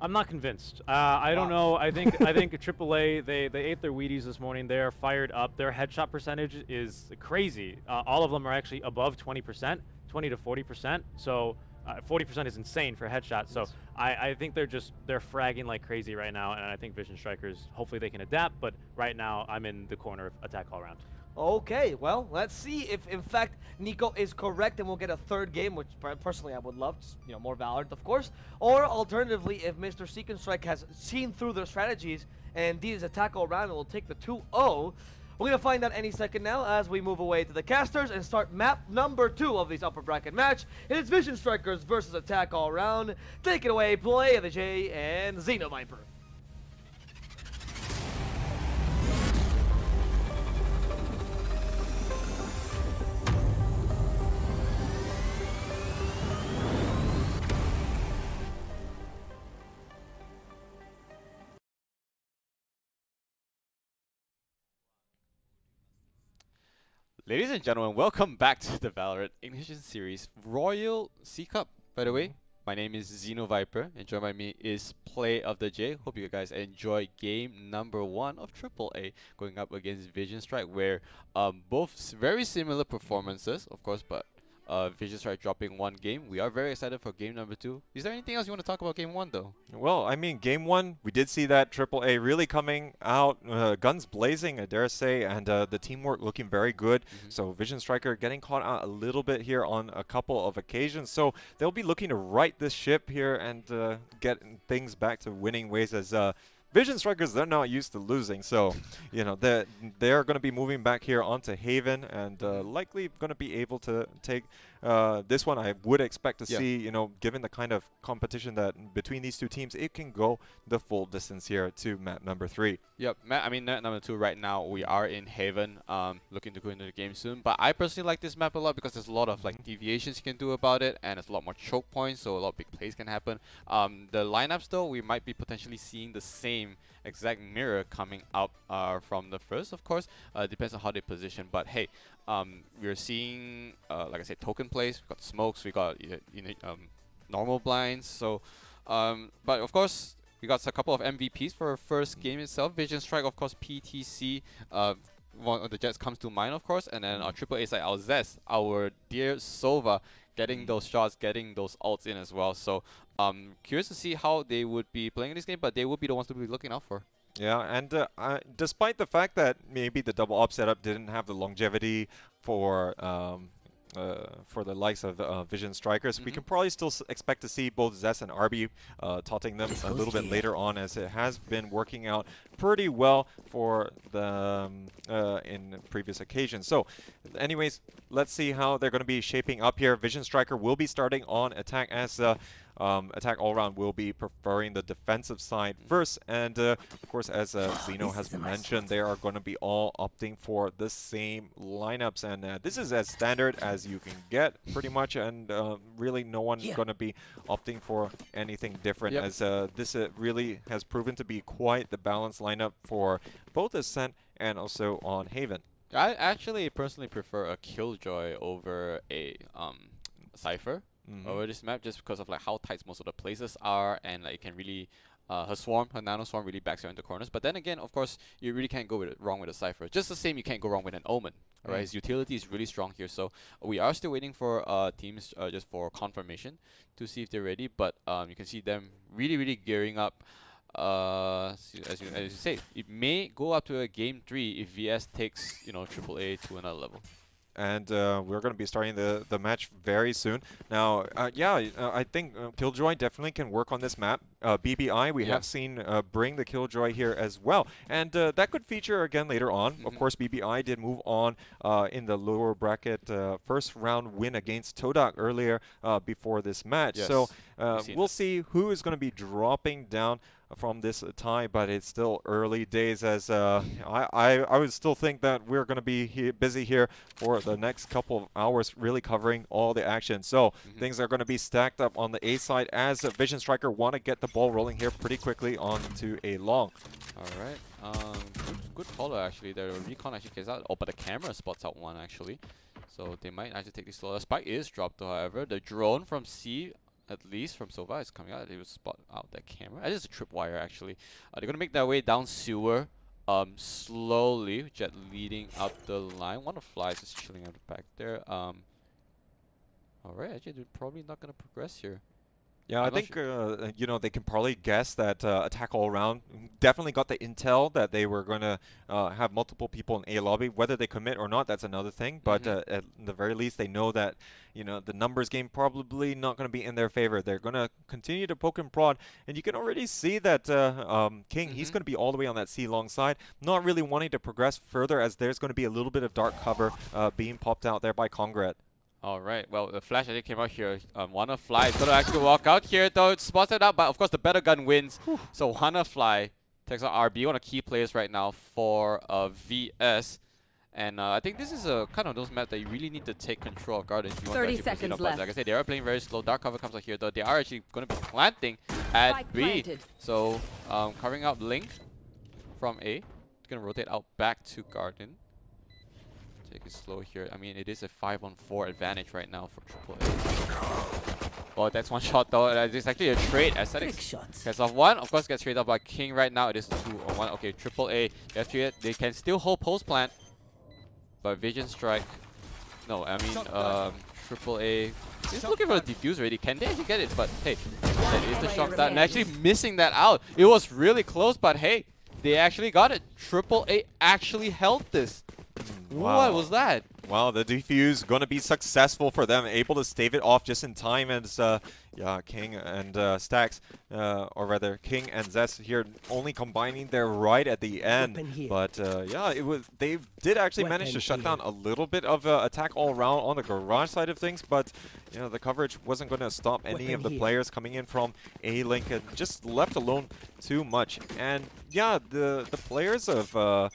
I'm not convinced. I don't know. I think AAA they ate their Wheaties this morning. They are fired up. Their headshot percentage is crazy. All of them are actually above 20%, 20 to 40%. So 40% is insane for headshots. So I think they're fragging like crazy right now. And I think Vision Strikers, hopefully they can adapt. But right now I'm in the corner of Attack All Round. Okay, well, let's see if, in fact, Nico is correct and we'll get a 3rd game, which personally I would love, just, more Valorant, of course. Or, alternatively, if Mr. Seek and Strike has seen through their strategies and indeed is Attack All Round and will take the 2-0. We're going to find out any second now as we move away to the casters and start map number 2 of this upper bracket match. It is Vision Strikers versus Attack All Round. Take it away, play of the J and Xeno Viper. Ladies and gentlemen, welcome back to the Valorant Ignition Series Royal C Cup. By the way, my name is Xeno Viper, and joined by me is Play of the J. Hope you guys enjoy game number 1 of AAA, going up against Vision Strike, where both very similar performances, of course, but Vision Strike dropping 1 game. We are very excited for game number 2. Is there anything else you want to talk about game 1 though? Well, I mean, game 1, we did see that AAA really coming out, guns blazing, I dare say, and the teamwork looking very good. So Vision Striker getting caught out a little bit here on a couple of occasions. So they'll be looking to right this ship here and get things back to winning ways, as Vision Strikers, they're not used to losing, so they're going to be moving back here onto Haven and likely going to be able to take this one. I would expect to see, given the kind of competition that between these 2 teams, it can go the full distance here to map number 3. Yep, map number 2 right now, we are in Haven, looking to go into the game soon. But I personally like this map a lot because there's a lot of deviations you can do about it, and there's a lot more choke points, so a lot of big plays can happen. The lineups though, we might be potentially seeing the same exact mirror coming out from the first, of course. Depends on how they position, but hey, we're seeing, like I said, token plays, we got smokes, we got normal blinds, so but of course we got a couple of MVPs for our first game itself. Vision Strike, of course, PTC, one of the Jets comes to mind, of course, and then our AAA side, our Zest, our dear Sova, getting those shots, getting those ults in as well. So curious to see how they would be playing this game, but they would be the ones to be looking out for. Yeah, and despite the fact that maybe the double op setup didn't have the longevity for for the likes of Vision Strikers. We can probably still expect to see both Zess and RB taunting them a little bit later on, as it has been working out pretty well for the in previous occasions. So anyways, let's see how they're going to be shaping up here. Vision Striker will be starting on attack, as Attack All Around will be preferring the defensive side first. And of course, as Zeno has mentioned, they are going to be all opting for the same lineups. And this is as standard as you can get, pretty much. And really no one going to be opting for anything different, as this really has proven to be quite the balanced lineup for both Ascent and also on Haven. I actually personally prefer a Killjoy over a Cypher over this map, just because of like how tight most of the places are, and like it can really her nano swarm really backs her into corners. But then again, of course, you really can't go wrong with a Cypher. Just the same, you can't go wrong with an Omen. Alright, his utility is really strong here. So we are still waiting for teams just for confirmation to see if they're ready. But you can see them really gearing up. As you say, it may go up to a game 3 if VS takes AAA to another level. And we're going to be starting the match very soon. Now, I think Killjoy definitely can work on this map. BBI, we have seen bring the Killjoy here as well. And that could feature again later on. Of course, BBI did move on in the lower bracket first round win against Todak earlier before this match. So we'll see who is going to be dropping down from this tie, but it's still early days, as I would still think that we're going to be busy here for the next couple of hours, really covering all the action. So things are going to be stacked up on the A side, as Vision Striker want to get the ball rolling here pretty quickly onto a long. Alright, good follow actually. The recon actually gets out. Oh, but the camera spots out one actually. So they might actually take this slow. The spike is dropped, however. The drone from C, at least from Sova, is coming out. They will spot out that camera. That is a tripwire actually. They're gonna make their way down sewer, slowly. Jet leading up the line. One of Flies is chilling out the back there. Alright, actually they're probably not gonna progress here. Yeah, I think they can probably guess that Attack All Around definitely got the intel that they were going to have multiple people in A lobby. Whether they commit or not, that's another thing. But at the very least, they know that the numbers game probably not going to be in their favor. They're going to continue to poke and prod, and you can already see that King, he's going to be all the way on that C long side, not really wanting to progress further, as there's going to be a little bit of dark cover being popped out there by Congret. Alright, well, the flash actually came out here. Wanna Fly is gonna actually walk out here, though. It's spotted out, but of course the better gun wins. So Wanna Fly takes out RB, one of the key players right now for VS. And I think this is a kind of those maps that you really need to take control of Garden if you want to actually proceed up. Like I said, they are playing very slow. Dark cover comes out here, though. They are actually going to be planting at B. So covering up Link from A. It's going to rotate out back to Garden. Take it slow here. I mean, it is a 5-on-4 advantage right now for AAA. Well, that's one shot though. It's actually a trade. Aesthetics gets off one. Of course, gets traded off by King right now. It is 2-on-1. Okay, AAA. They can still hold post plant, but Vision Strike. No, I mean AAA is looking for a defuse already. Can they actually get it? But hey, that is the shot that, and actually missing that out. It was really close, but hey, they actually got it. AAA actually held this. Wow. What was that? Wow, the defuse going to be successful for them, able to stave it off just in time. And King and Stacks, or rather King and Zess here, only combining their right at the end. But yeah, they did actually manage to shut down a little bit of Attack All Around on the garage side of things. But the coverage wasn't going to stop any of the players coming in from A-Link, and just left alone too much. And yeah, the players of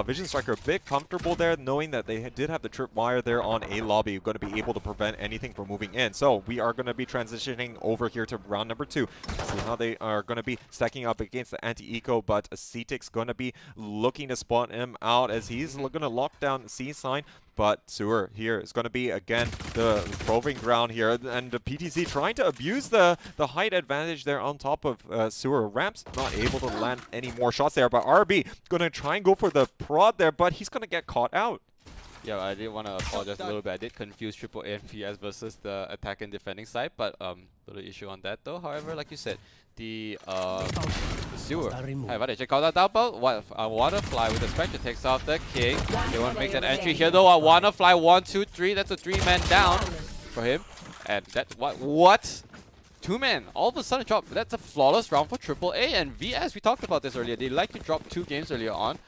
Vision Striker a bit comfortable there, knowing that they did have the tripwire there on A lobby, going to be able to prevent anything from moving in. So we are going to be transitioning over here to round number 2. See how they are going to be stacking up against the anti-eco, but Cetic's going to be looking to spot him out, as he's going to lock down C sign. But Sewer here is going to be, again, the proving ground here. And the PTC trying to abuse the height advantage there on top of Sewer. Ramps not able to land any more shots there. But RB going to try and go for the prod there, but he's going to get caught out. Yeah, I did want to apologize a little bit. I did confuse Triple A and VS versus the attack and defending side, but little issue on that though. However, like you said, the sewer. Hey, what did you call that double? What? Wanderfly with the Spectre takes off the King. They want to make that entry here though. Wanderfly 1, 2, 3. That's a 3-man down for him. And that what? 2-man. All of a sudden drop. That's a flawless round for Triple A and VS. We talked about this earlier. They like to drop 2 games earlier on.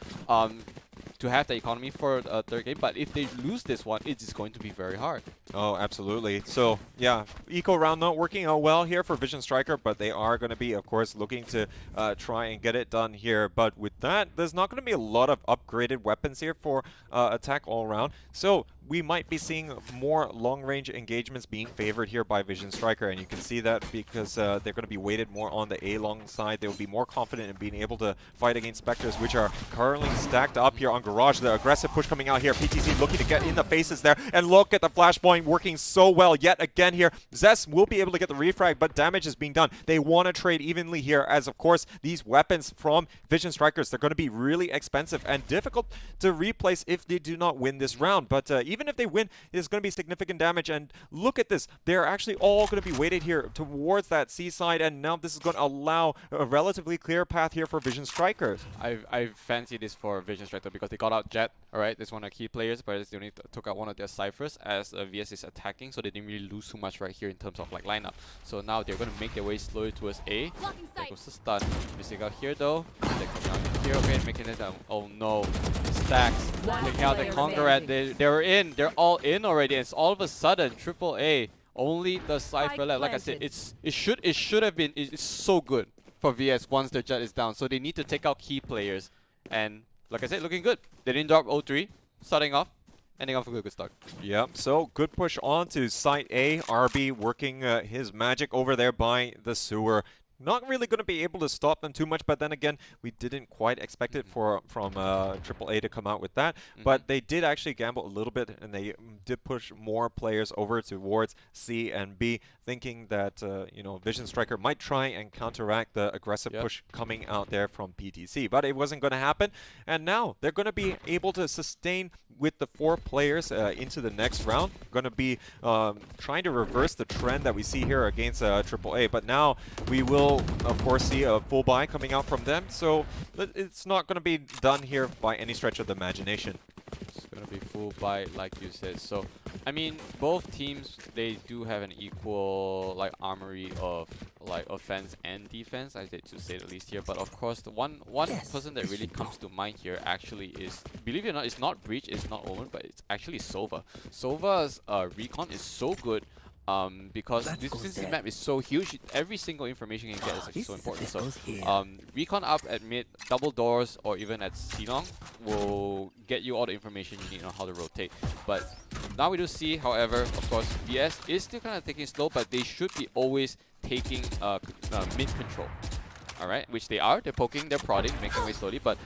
To have the economy for a third game, but if they lose this one, it is going to be very hard. Oh, absolutely. So, yeah, eco round not working out well here for Vision Striker, but they are going to be, of course, looking to try and get it done here. But with that, there's not going to be a lot of upgraded weapons here for attack all around. So, we might be seeing more long-range engagements being favored here by Vision Striker, and you can see that because they're going to be weighted more on the A-long side. They'll be more confident in being able to fight against Spectres, which are currently stacked up here on Garage. The aggressive push coming out here. PTC looking to get in the faces there, and look at the flashpoint working so well yet again here. Zest will be able to get the refrag, but damage is being done. They want to trade evenly here, as of course these weapons from Vision Strikers, they're going to be really expensive and difficult to replace if they do not win this round. But even if they win, it's going to be significant damage. And look at this, they're actually all going to be weighted here towards that seaside, and now this is going to allow a relatively clear path here for Vision Strikers. I fancy this for Vision Striker because they got out Jet. Alright, this one of the key players, but they only took out one of their ciphers as VS is attacking, so they didn't really lose too much right here in terms of like lineup. So now they're going to make their way slowly towards A. There goes the stun. Missing out here though. They're coming out here again, making it down. Oh no. Stacks. Taking out the Conqueror. They're in. They're all in already. And it's all of a sudden Triple A. Only the cipher left. Like I said, it should have been. It's so good for VS once their Jet is down. So they need to take out key players. And like I said, looking good. They didn't drop 0-3. Starting off. Ending off a good start. Yep, so good push on to Site A. RB working his magic over there by the sewer. Not really going to be able to stop them too much, but then again, we didn't quite expect it from AAA to come out with that. But they did actually gamble a little bit, and they did push more players over towards C and B, thinking that you know, Vision Striker might try and counteract the aggressive push coming out there from PTC. But it wasn't going to happen, and now they're going to be able to sustain with the 4 players into the next round. Going to be trying to reverse the trend that we see here against AAA. But now we will, of course, see a full buy coming out from them. So it's not going to be done here by any stretch of the imagination. It's going to be full buy, like you said. So, I mean, both teams, they do have an equal like armory of like offense and defense, I did to say the least here. But of course, the one person that really comes to mind here actually is, believe it or not, it's not Breach, it's not Omen, but it's actually Sova. Sova's recon is so good. Because since this map is so huge, every single information you can get is actually so important. So, recon up at mid, double doors, or even at C-long will get you all the information you need on how to rotate. But now we do see, however, of course, VS is still kind of taking slow, but they should be always taking mid control. Alright, which they are. They're poking, they're prodding, making way slowly. But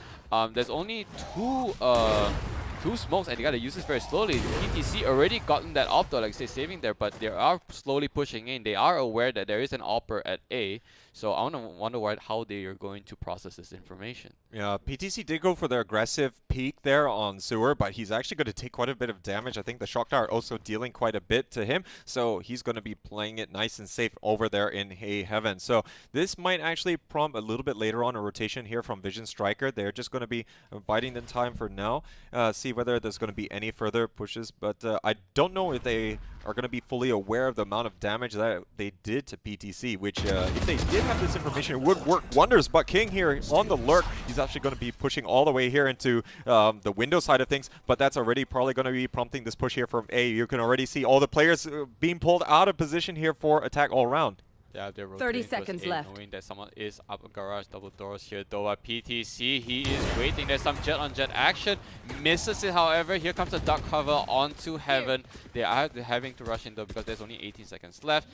there's only two smokes, and they gotta use this very slowly. PTC already gotten that op though, like say, saving there, but they are slowly pushing in. They are aware that there is an opper at A, so I wonder how they are going to process this information. Yeah, PTC did go for the aggressive peek there on Sewer, but he's actually going to take quite a bit of damage. I think the Shock Tower also dealing quite a bit to him, so he's going to be playing it nice and safe over there in Hey Heaven. So this might actually prompt a little bit later on a rotation here from Vision Striker. They're just going to be biding the time for now, see whether there's going to be any further pushes, but I don't know if they are going to be fully aware of the amount of damage that they did to PTC, which if they did have this information, it would work wonders. But King here on the lurk, he's actually going to be pushing all the way here into the window side of things, but that's already probably going to be prompting this push here from A. You can already see all the players being pulled out of position here for attack all around. Yeah, they're 30 seconds left. Knowing that someone is up Garage, double doors here though. PTC, he is waiting. There's some jet on jet action. Misses it, however. Here comes a duck cover onto Heaven. They are having to rush in though because there's only 18 seconds left.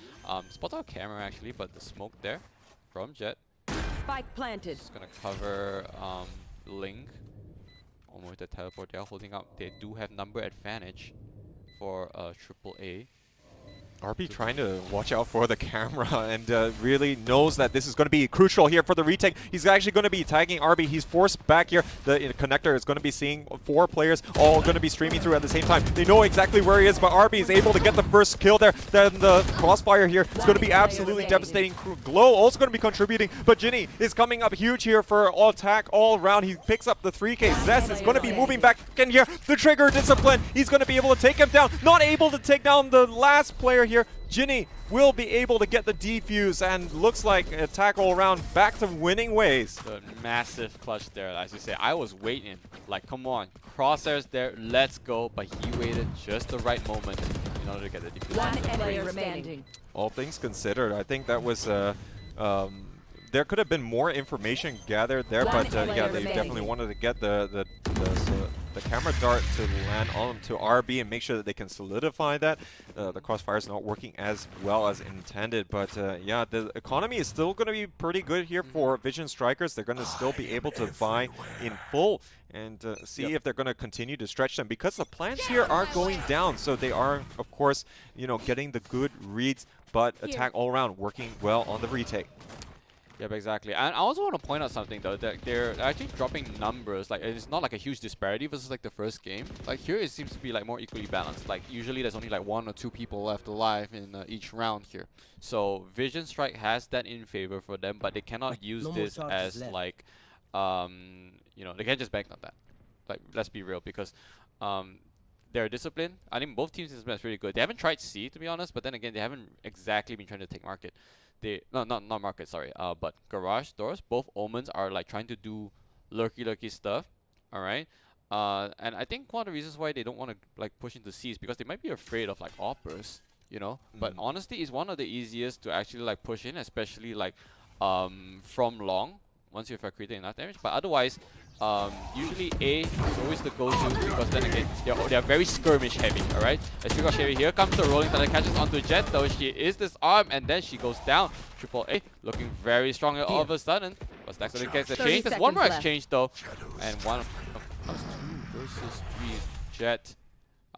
Spot out camera actually, but the smoke there from Jet. Spike planted. Just gonna cover Link. Almost with the teleport, they are holding up. They do have number advantage for AAA. RB trying to watch out for the camera and really knows that this is going to be crucial here for the retake. He's actually going to be tagging RB. He's forced back here. The connector is going to be seeing 4 players all going to be streaming through at the same time. They know exactly where he is, but RB is able to get the first kill there. Then the crossfire here is going to be absolutely devastating. Glow also going to be contributing, but Ginny is coming up huge here for attack all around. He picks up the 3K. Zest is going to be moving back in here. The trigger discipline. He's going to be able to take him down. Not able to take down the last player here. Ginny will be able to get the defuse, and looks like attack all around back to winning ways. The massive clutch there, as you say. I was waiting, like, come on, crosshairs there, let's go. But he waited just the right moment in order to get the defuse. One enemy remaining. All things considered, I think that was there could have been more information gathered there, but yeah, they definitely wanted to get the camera dart to land onto RB and make sure that they can solidify that. The crossfire is not working as well as intended, but yeah, the economy is still going to be pretty good here for Vision Strikers. They're going to still be able to buy in full and see if they're going to continue to stretch them, because the plans here are going down. So they are, of course, you know, getting the good reads, but attack all around working well on the retake. Yep, exactly. And I also want to point out something though, that they're actually dropping numbers. Like, it's not like a huge disparity versus like the first game. Like here it seems to be like more equally balanced. Like usually there's only like 1 or 2 people left alive in each round here. So Vision Strike has that in favor for them, but they cannot use this as like, you know, they can't just bank on that. Like, let's be real, because their discipline, I think both teams' discipline is really good. They haven't tried C, to be honest, but then again, they haven't exactly been trying to take market. Not market, sorry. But garage doors, both Omens are like trying to do lurky stuff. All right. And I think one of the reasons why they don't want to like push into C is because they might be afraid of like oppers, you know. But honestly, it's one of the easiest to actually like push in, especially like from long once you've created enough damage. But otherwise, usually A is always the go-to, because then again, they're very skirmish heavy, alright? Let's figure out Sherry. Here comes the rolling thunder, catches onto Jet though. She is disarmed and then she goes down. Triple A looking very strong all of a sudden. But Stacks gets the exchange. There's one more exchange though. And one of 2 versus 3 Jet.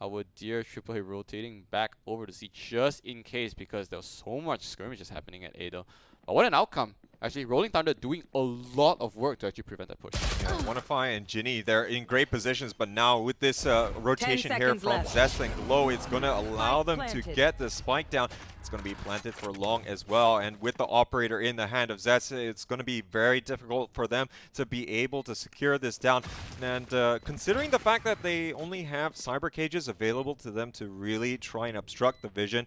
Our dear Triple A rotating back over to C just in case, because there was so much skirmishes happening at A though. But what an outcome. Actually, Rolling Thunder doing a lot of work to actually prevent that push. Yeah, Wannafy and Ginny, they're in great positions, but now with this rotation here from Zest and Glow, it's going to allow them to get the spike down. It's going to be planted for long as well, and with the operator in the hand of Zest, it's going to be very difficult for them to be able to secure this down. And considering the fact that they only have cyber cages available to them to really try and obstruct the vision,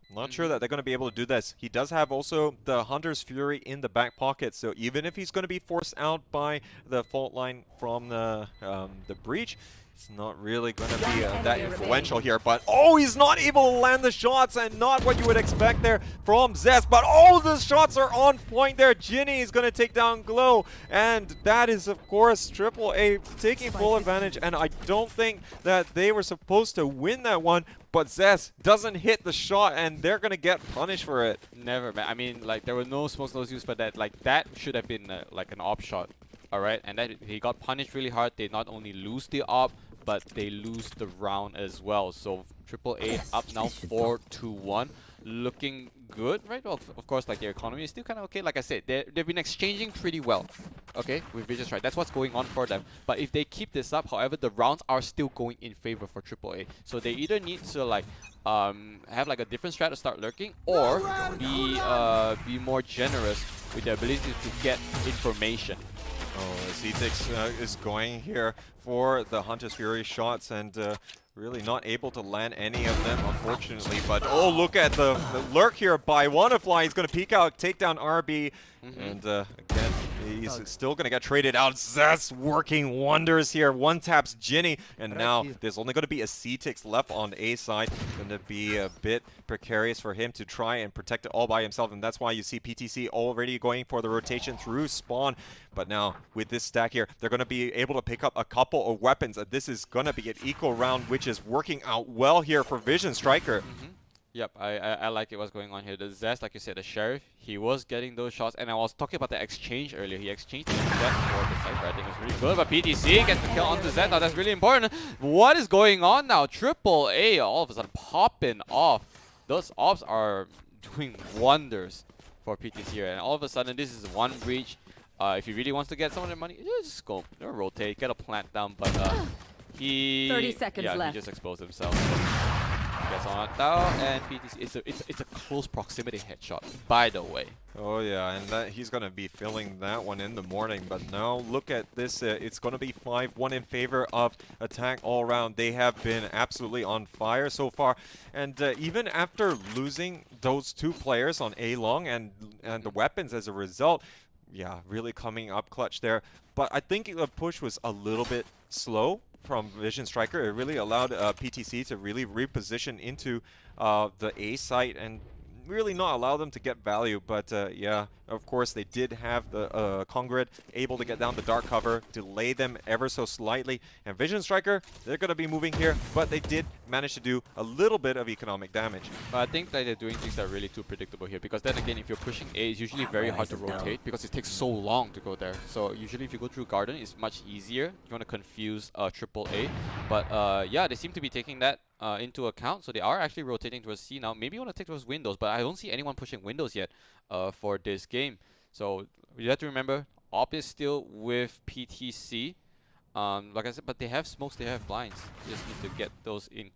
I'm not sure that they're going to be able to do this. He does have also the Hunter's Fury in the back pocket, so even if he's going to be forced out by the fault line from the breach, it's not really going to be that influential here. But oh, he's not able to land the shots, and not what you would expect there from Zest. But all the shots are on point there. Ginny is going to take down Glow, and that is of course Triple A taking full advantage. And I don't think that they were supposed to win that one, but Zest doesn't hit the shot, and they're going to get punished for it. Never, man. I mean, like, there were no smokes, no use for that. Like, that should have been like an op shot. Alright, and that he got punished really hard. They not only lose the op, but they lose the round as well. So Triple A up now 4-1, looking good, right? Well, of course, like, their economy is still kind of okay. Like I said, they've been exchanging pretty well, okay, with Vision Strike. That's what's going on for them. But if they keep this up, however, the rounds are still going in favor for Triple A. So they either need to like have like a different strat to start lurking, or be more generous with their ability to get information. Oh, Zetix is going here for the Hunter's Fury shots, and really not able to land any of them, unfortunately. But oh, look at the lurk here by Wannafy. He's going to peek out, take down RB, and again, he's still going to get traded out. Zest working wonders here. One taps Ginny, and now there's only going to be a Zetix left on A side. Going to be a bit precarious for him to try and protect it all by himself, and that's why you see PTC already going for the rotation through spawn. But now, with this stack here, they're going to be able to pick up a couple of weapons. This is going to be an equal round, which is working out well here for Vision Striker. Yep, I like it, what's going on here. The Zest, like you said, the Sheriff, he was getting those shots. And I was talking about the exchange earlier. He exchanged Zest for the Cypher. I think it was really good. But PTC gets the kill onto Zest. Now, that's really important. What is going on now? Triple A all of a sudden popping off. those ops are doing wonders for PTC here. And all of a sudden, this is one breach. If he really wants to get some of their money, just go rotate, get a plant down. But he 30 seconds left. He just exposed himself. Gets on it down, and PTC. It's a close proximity headshot, by the way. Oh yeah, and he's gonna be filling that one in the morning. But now look at this. It's gonna be 5-1 in favor of Attack all around. They have been absolutely on fire so far, and even after losing those 2 players on A long and the weapons as a result, yeah, really coming up clutch there. But I think the push was a little bit slow from Vision Striker. It really allowed PTC to really reposition into the A site and really not allow them to get value. But yeah, of course they did have the Congrid able to get down the dark cover, delay them ever so slightly. And Vision Striker, they're going to be moving here, but they did manage to do a little bit of economic damage. But I think that they're doing things that are really too predictable here, because then again, if you're pushing A, it's usually very hard to rotate because it takes so long to go there. So usually if you go through Garden, it's much easier. You want to confuse triple A. But yeah, they seem to be taking that into account. So they are actually rotating towards C now. Maybe you want to take towards Windows, but I don't see anyone pushing Windows yet for this game. So you have to remember, Op is still with PTC. Like I said, but they have smokes, they have blinds. You just need to get those in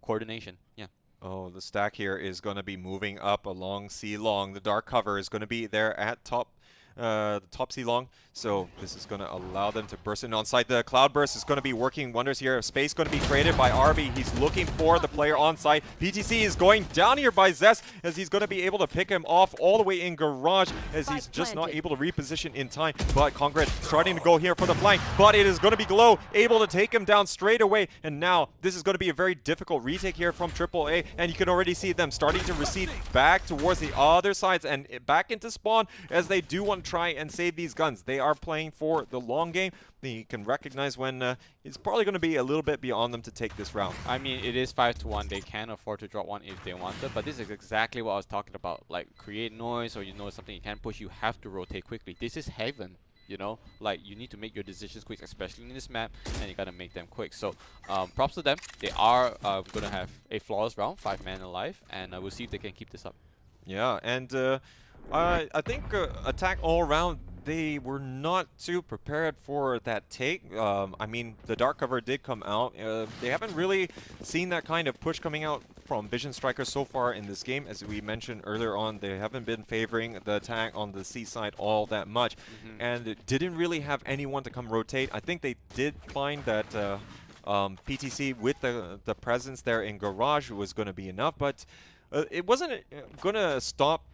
coordination. Yeah. Oh, the stack here is going to be moving up along C long. The dark cover is going to be there at top. The top C long, so this is going to allow them to burst in on site. The cloud burst is going to be working wonders here. Space going to be created by RB. He's looking for the player on site. PTC is going down here by Zest, as he's going to be able to pick him off all the way in garage, as he's just not able to reposition in time. But Congrid starting to go here for the flank, but it is going to be Glow able to take him down straight away. And now this is going to be a very difficult retake here from AAA, and you can already see them starting to recede back towards the other sides and back into spawn, as they do want to try and save these guns. They are playing for the long game. You can recognize when it's probably going to be a little bit beyond them to take this round. I mean, it is 5-1. They can afford to drop one if they want it, but this is exactly what I was talking about. Like, create noise, or you know something you can't push, you have to rotate quickly. This is heaven, you know? Like, you need to make your decisions quick, especially in this map, and you gotta make them quick. So, props to them. They are gonna have a flawless round, 5 men alive, and we'll see if they can keep this up. Yeah, and I think Attack all around, they were not too prepared for that take. I mean, the dark cover did come out. They haven't really seen that kind of push coming out from Vision Striker so far in this game. As we mentioned earlier on, they haven't been favoring the attack on the C side all that much, and didn't really have anyone to come rotate. I think they did find that PTC with the presence there in garage was going to be enough, but it wasn't going to stop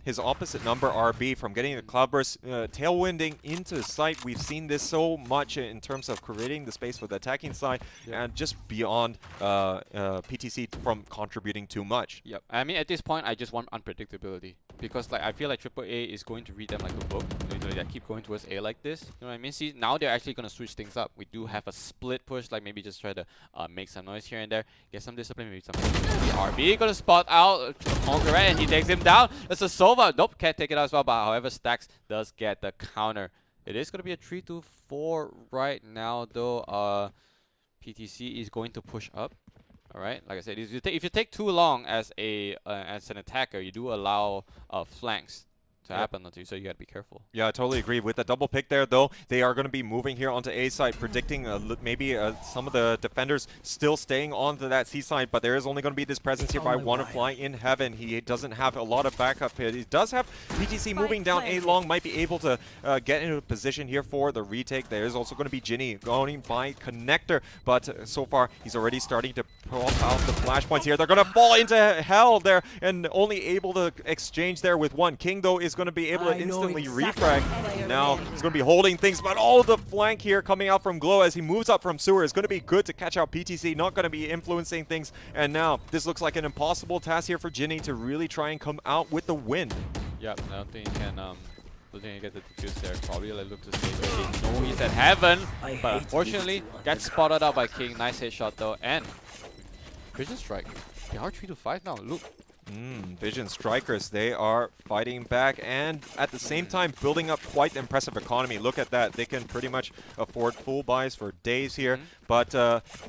his opposite number, RB, from getting the Cloudburst tailwinding into sight. We've seen this so much in terms of creating the space for the attacking side, and just beyond PTC from contributing too much. Yep. I mean, at this point, I just want unpredictability, because like I feel like AAA is going to read them like a book. You know, they keep going towards A like this. You know what I mean? See, now they're actually going to switch things up. We do have a split push, like maybe just try to make some noise here and there, get some discipline, maybe some. RB going to spot out Conqueror, and he takes him down. That's a Sova. Nope, can't take it out as well, but however, Stacks does get the counter. It is going to be a 3-4 right now, though. PTC is going to push up. All right, like I said, if you take too long as an attacker, you do allow flanks to happen onto you, so you gotta be careful. Yeah, I totally agree. With the double pick there, though, they are going to be moving here onto A side, predicting maybe some of the defenders still staying onto that C side, but there is only going to be this presence here by Wannafly in heaven. He doesn't have a lot of backup here. He does have PTC moving down A long, might be able to get into a position here for the retake. There is also going to be Ginny going by Connector, but so far he's already starting to pull out the flashpoints here. They're going to fall into hell there, and only able to exchange there with one. King, though, is going to be able to instantly refrag. Now he's going to be holding things, but all the flank here coming out from Glow as he moves up from sewer is going to be good to catch out PTC. Not going to be influencing things, and now this looks like an impossible task here for Ginny to really try and come out with the win. Yep, I don't think he can get the defuse there. Probably like look to save it. No, he's at heaven, but unfortunately gets spotted out by King. Nice headshot though, and Vision Strike. They are 3-5 now. Look, Vision Strikers, they are fighting back and at the same time building up quite the impressive economy. Look at that. They can pretty much afford full buys for days here. But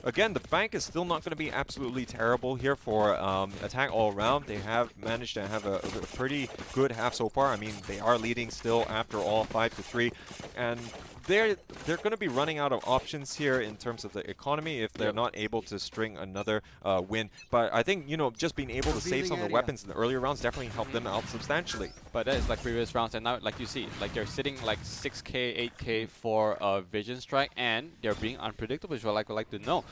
again, the bank is still not going to be absolutely terrible here for attack all around. They have managed to have a pretty good half so far. I mean, they are leading still after all 5-3. And they're going to be running out of options here in terms of the economy if they're not able to string another win. But I think, you know, just being able to save some of the weapons in the earlier rounds definitely helped them out substantially. But that is like previous rounds, and now, like you see, like they're sitting like 6k, 8k for a Vision Strike, and they're being unpredictable, which I would like to know.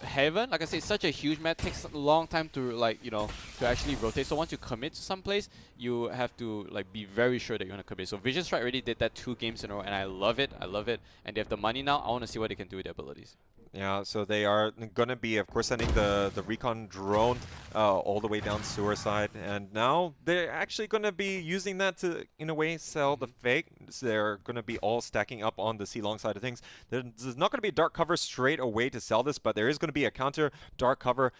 Heaven, like I say, it's such a huge map, takes a long time to like, you know, to actually rotate. So once you commit to some place, you have to like be very sure that you're gonna commit. So Vision Strike already did that 2 games in a row, and I love it. I love it. And they have the money now. I want to see what they can do with their abilities. Yeah, so they are going to be, of course, sending the recon drone all the way down sewer side. And now they're actually going to be using that to, in a way, sell the fake. So they're going to be all stacking up on the C-long side of things. There's not going to be a dark cover straight away to sell this, but there is going to be a counter dark cover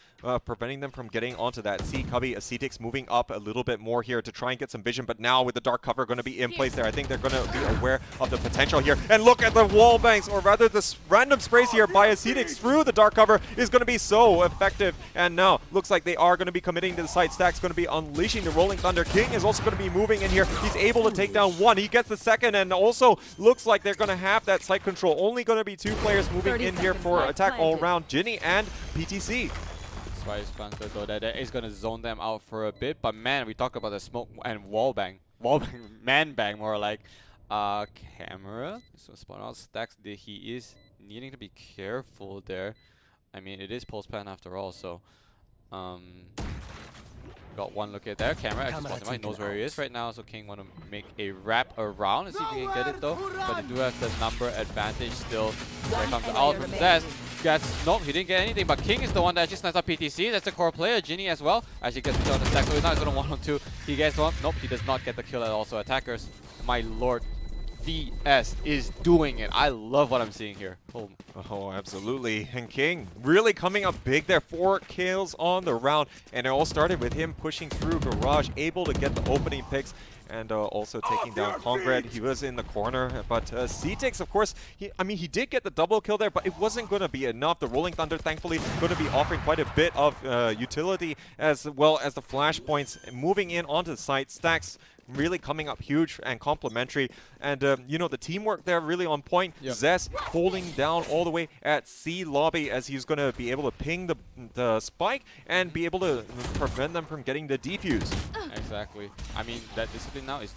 preventing them from getting onto that C. Cubby, Acetix moving up a little bit more here to try and get some vision. But now with the dark cover going to be in place there, I think they're going to be aware of the potential here. And look at the wall banks, or rather the random sprays here by Acetix through the dark cover is going to be so effective. And now looks like they are going to be committing to the side. Stack's going to be unleashing the Rolling Thunder. King is also going to be moving in here. He's able to take down one. He gets the second, and also looks like they're going to have that site control. Only going to be 2 players moving in here for attack all around, Ginny and PTC. Spice Panther though, that is going to zone them out for a bit. But man, we talk about the smoke and wall bang, man bang more like. Camera. So spawn out Stacks. He is needing to be careful there. I mean, it is post plan after all, so got one look at there. Camera actually spotted him. He knows where he is right now, so King want to make a wrap around and see if he can get it though. But they do have the number advantage still. There comes the out from Zest. Nope, he didn't get anything, but King is the one that actually snipes up PTC. That's a core player. Ginny as well. Actually gets the kill on the stack, so he's not going to 1-on-2. He gets one. Nope, he does not get the kill at all. So attackers, my lord, VS is doing it. I love what I'm seeing here. Oh, absolutely. And King really coming up big there. 4 kills on the round. And it all started with him pushing through Garage, able to get the opening picks. And also taking down Congred. He was in the corner, but Cetix, of course, he did get the double kill there, but it wasn't going to be enough. The Rolling Thunder, thankfully, going to be offering quite a bit of utility, as well as the flashpoints moving in onto the site. Stacks really coming up huge and complimentary. And, you know, the teamwork there really on point. Yep. Zest holding down all the way at C lobby as he's going to be able to ping the spike and be able to prevent them from getting the defuse. Exactly. I mean, that discipline now is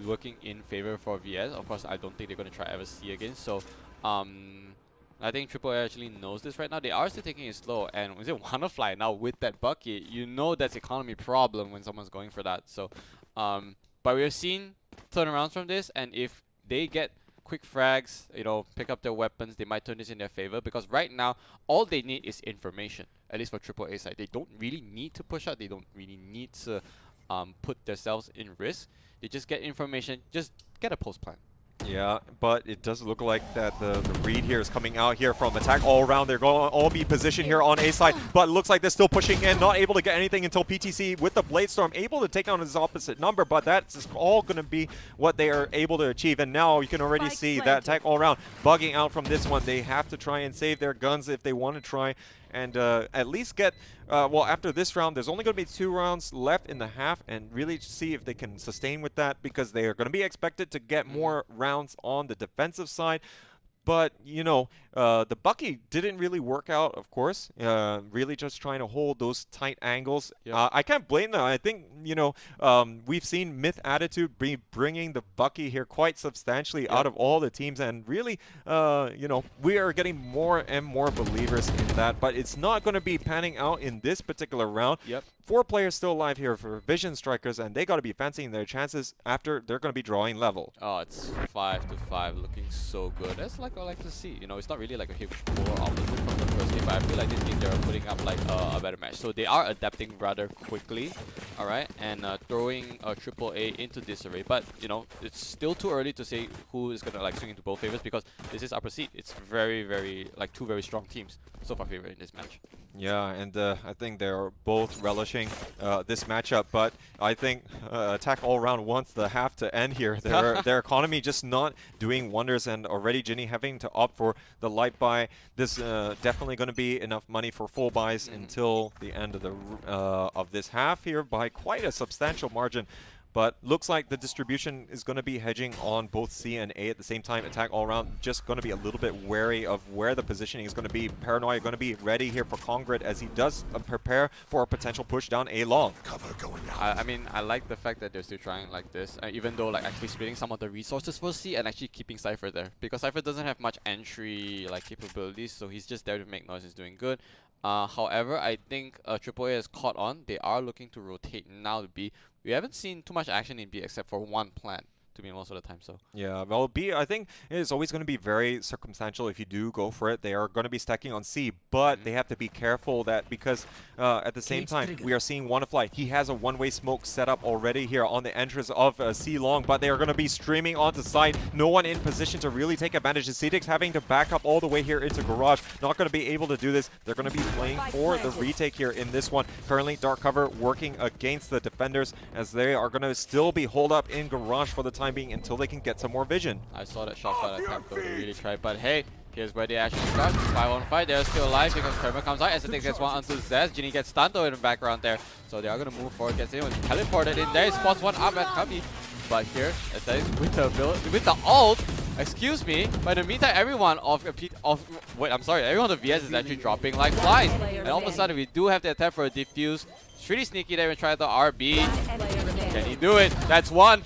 working in favor for VS. Of course, I don't think they're going to try ever C again. So, I think AAA actually knows this right now. They are still taking it slow. And when they want to fly now with that bucket, you know that's economy problem when someone's going for that. So, but we've seen turnarounds from this, and if they get quick frags, you know, pick up their weapons, they might turn this in their favor, because right now all they need is information, at least for AAA side. They don't really need to push out, they don't really need to put themselves in risk. They just get information, just get a post plan. Yeah, but it does look like that the read here is coming out here from attack all around. They're going to all be positioned here on A side, but it looks like they're still pushing in, not able to get anything until PTC with the Blade Storm able to take down his opposite number, but that's all going to be what they are able to achieve. And now you can already see that attack all around bugging out from this one. They have to try and save their guns if they want to try and at least get, well, after this round, there's only going to be 2 rounds left in the half, and really see if they can sustain with that, because they are going to be expected to get more rounds on the defensive side. But, you know, the Bucky didn't really work out, of course. Really just trying to hold those tight angles. Yep. I can't blame them. I think, you know, we've seen Myth Attitude bringing the Bucky here quite substantially out of all the teams. And really, you know, we are getting more and more believers in that. But it's not going to be panning out in this particular round. Yep. 4 players still alive here for Vision Strikers, and they got to be fancying their chances after they're going to be drawing level. Oh, it's 5-5, looking so good. That's like I like to see. You know, it's not really like a huge polar opposite from the first game, but I feel like this game they're putting up like a better match. So they are adapting rather quickly, all right, and throwing AAA into disarray. But you know, it's still too early to say who is gonna like swing into both favors, because this is upper seed. It's very like 2 very strong teams so far favored in this match. Yeah, and I think they're both relishing pushing this matchup, but I think Attack All Around wants the half to end here. Their economy just not doing wonders, and already Ginny having to opt for the light buy. This definitely going to be enough money for full buys until the end of this half here by quite a substantial margin. But looks like the distribution is going to be hedging on both C and A at the same time. Attack All Around just going to be a little bit wary of where the positioning is going to be. Paranoia going to be ready here for Congred as he does prepare for a potential push down A long. Cover going down. I mean, I like the fact that they're still trying like this, even though like actually splitting some of the resources for C and actually keeping Cypher there. Because Cypher doesn't have much entry like capabilities, so he's just there to make noise. He's doing good. However, I think AAA has caught on. They are looking to rotate now to B. We haven't seen too much action in B except for one plant, to be most of the time. So yeah, well, B, I think it's always going to be very circumstantial if you do go for it. They are going to be stacking on C, but they have to be careful that because at the same time, we are seeing WannaFly. He has a one-way smoke set up already here on the entrance of C long, but they are going to be streaming onto site. No one in position to really take advantage. Cedix having to back up all the way here into Garage. Not going to be able to do this. They're going to be playing for the retake here in this one. Currently, Dark Cover working against the defenders as they are going to still be holed up in Garage for the time being until they can get some more vision. I saw that shot attempt though, they really tried, but hey, here's where they actually start. 5-on-5, they're still alive because Trevor comes out. As it gets one onto Zez, Ginny gets stunned though in the background there. So they are going to move forward, gets anyone teleported in there, he spots one up at Cubby. But here, as that is with the ult, excuse me, but in the meantime, everyone everyone of VS is actually dropping like flies. And all of a sudden, we do have the attempt for a defuse. It's pretty sneaky there and try the RB. Can he do it? That's one.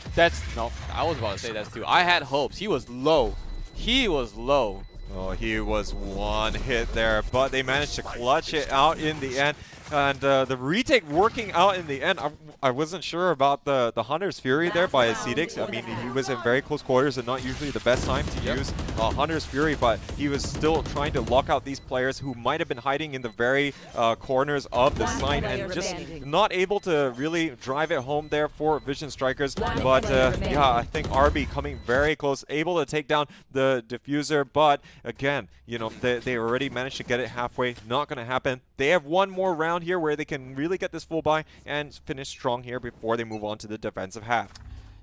No, I was about to say that's two. I had hopes. He was low. He was low. Oh, he was one hit there, but they managed to clutch it out in the end. And the retake working out in the end. I wasn't sure about the Hunter's Fury there by Cedix. I mean, he was in very close quarters and not usually the best time to use Hunter's Fury, but he was still trying to lock out these players who might have been hiding in the very corners of the site and just not able to really drive it home there for Vision Strikers. But yeah, I think RB coming very close, able to take down the diffuser, but again, you know, they already managed to get it halfway. Not going to happen. They have one more round here where they can really get this full buy and finish strong here before they move on to the defensive half.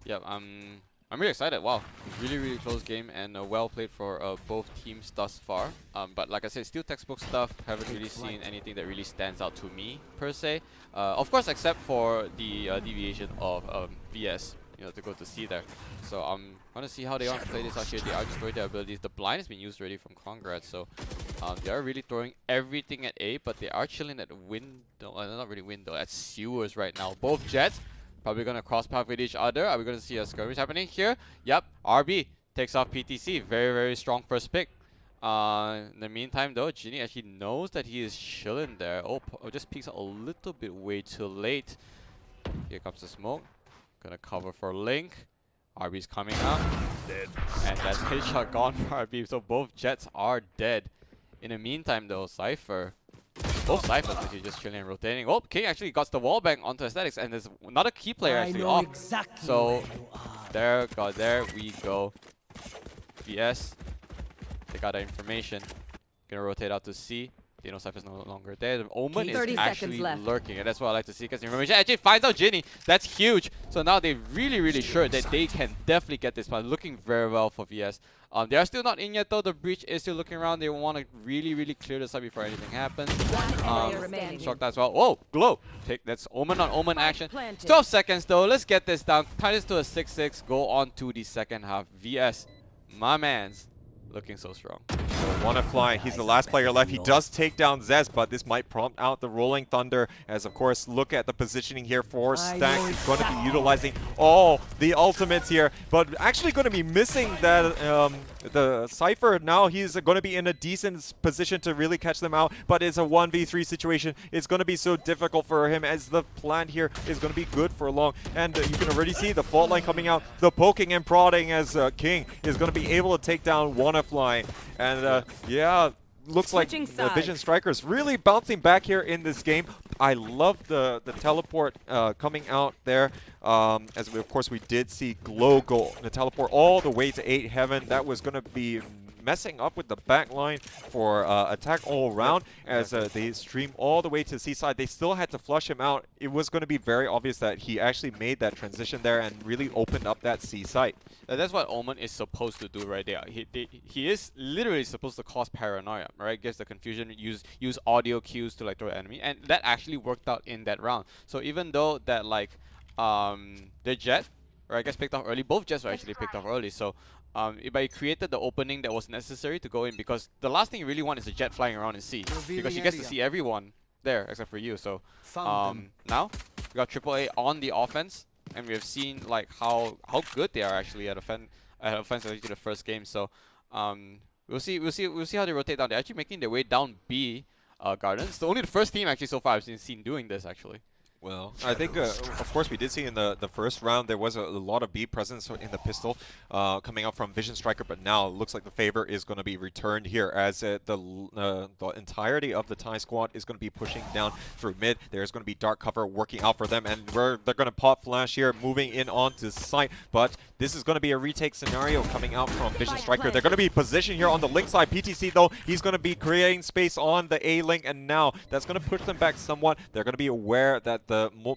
Yeah, I'm really excited. Wow, really close game and well played for both teams thus far. But like I said, still textbook stuff. Haven't really seen anything that really stands out to me per se. Of course, except for the deviation of VS, you know, to go to C there. So I'm gonna see how they want to play this out here. They are destroying their abilities. The blind has been used already from Congrats, so they are really throwing everything at A, but they are chilling at window. Not really window, at sewers right now. Both Jets probably gonna cross path with each other. Are we gonna see a skirmish happening here? Yep. RB takes off PTC. Very strong first pick. In the meantime, though, Ginny actually knows that he is chilling there. Oh, just peeks out a little bit way too late. Here comes the smoke. Gonna cover for Link. RB's coming out. Dead. And that's headshot gone for RB. So both Jets are dead. In the meantime, though, Cypher. Both Cyphers actually just chilling and rotating. Oh, King actually got the wall bang onto Aesthetics, and there's another key player actually off. Exactly so there we go. VS. They got that information. Gonna rotate out to C. They know Cypher's no longer there. The Omen is actually lurking, and that's what I like to see because information actually finds out Ginny. That's huge. So now they're really sure that they can definitely get this one. Looking very well for VS. They are still not in yet though. The breach is still looking around. They want to really clear this up before anything happens. Shocked as well. Whoa, Glow. That's Omen on Omen action. 12 seconds though. Let's get this down. Tie this to a 6-6. Go on to the second half. VS, my man's looking so strong. So WannaFly, he's the last player left. He does take down Zez, but this might prompt out the Rolling Thunder. As of course, look at the positioning here for Stank. He's going to be utilizing all the ultimates here, but actually going to be missing that the Cypher. Now he's going to be in a decent position to really catch them out, but it's a 1v3 situation. It's going to be so difficult for him as the plant here is going to be good for long. And you can already see the fault line coming out, the poking and prodding as King is going to be able to take down WannaFly. And yeah, looks like the Vision Strikers really bouncing back here in this game. I love the teleport coming out there. As we, of course, we did see Glow go the teleport all the way to 8 Heaven. That was going to be messing up with the back line for attack all around as they stream all the way to Seaside. They still had to flush him out. It was going to be very obvious that he actually made that transition there and really opened up that C site. That's what Omen is supposed to do right there. He is literally supposed to cause paranoia, right? Gets the confusion, use audio cues to like throw the enemy, and that actually worked out in that round. So even though that like the jet, right, gets picked off early, both jets were actually picked off early. So but it created the opening that was necessary to go in, because the last thing you really want is a jet flying around in C, because you get to see everyone there except for you. So now we got AAA on the offense, and we have seen like how good they are actually at offense, especially the first game. So we'll see how they rotate down. They're actually making their way down B Gardens. So only the first team actually so far I've seen doing this actually. Well, I think, of course, we did see in the first round there was a lot of B presence in the pistol coming up from Vision Striker, but now it looks like the favor is going to be returned here as the entirety of the Thai squad is going to be pushing down through mid. There's going to be dark cover working out for them, and they're going to pop flash here, moving in onto site, but this is going to be a retake scenario coming out from Vision Striker. They're going to be positioned here on the link side. PTC, though, he's going to be creating space on the A link, and now that's going to push them back somewhat. They're going to be aware that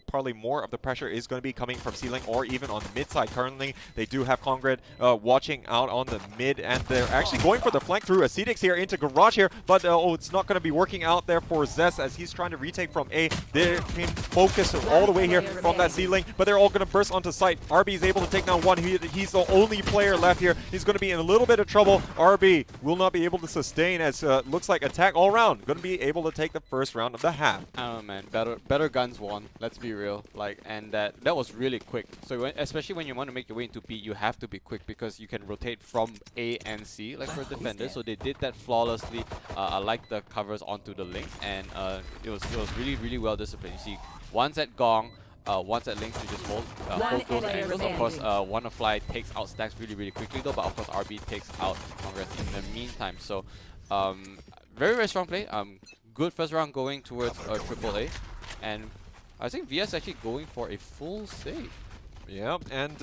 probably more of the pressure is going to be coming from C-Link or even on the mid side. Currently, they do have Congred watching out on the mid, and they're actually going for the flank through Acidics here into Garage here, but it's not going to be working out there for Zest as he's trying to retake from A. They can focus all the way here from that C-Link, but they're all going to burst onto site. RB is able to take down one. He's the only player left here. He's going to be in a little bit of trouble. RB will not be able to sustain as looks like attack all round. Going to be able to take the first round of the half. Oh man, better guns won. Let's be real. Like, and that was really quick. So especially when you want to make your way into B, you have to be quick because you can rotate from A and C like for defenders. So they did that flawlessly. I like the covers onto the link, and it was really well disciplined. You see, once at Gong, once at Link to just hold those angles. Of course, Wonderfly takes out Stacks really quickly though, but of course RB takes out Congress in the meantime. So very strong play. Good first round going towards AAA, and I think VS actually going for a full save. Yeah, and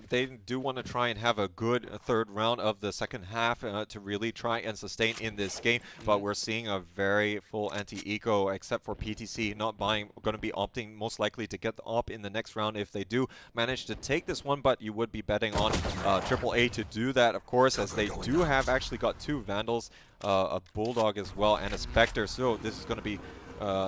they do want to try and have a good third round of the second half to really try and sustain in this game. But we're seeing a very full anti-eco, except for PTC not buying, going to be opting most likely to get the op in the next round if they do manage to take this one. But you would be betting on AAA to do that, of course, as they do have actually got two Vandals, a Bulldog as well, and a Spectre. So this is going to be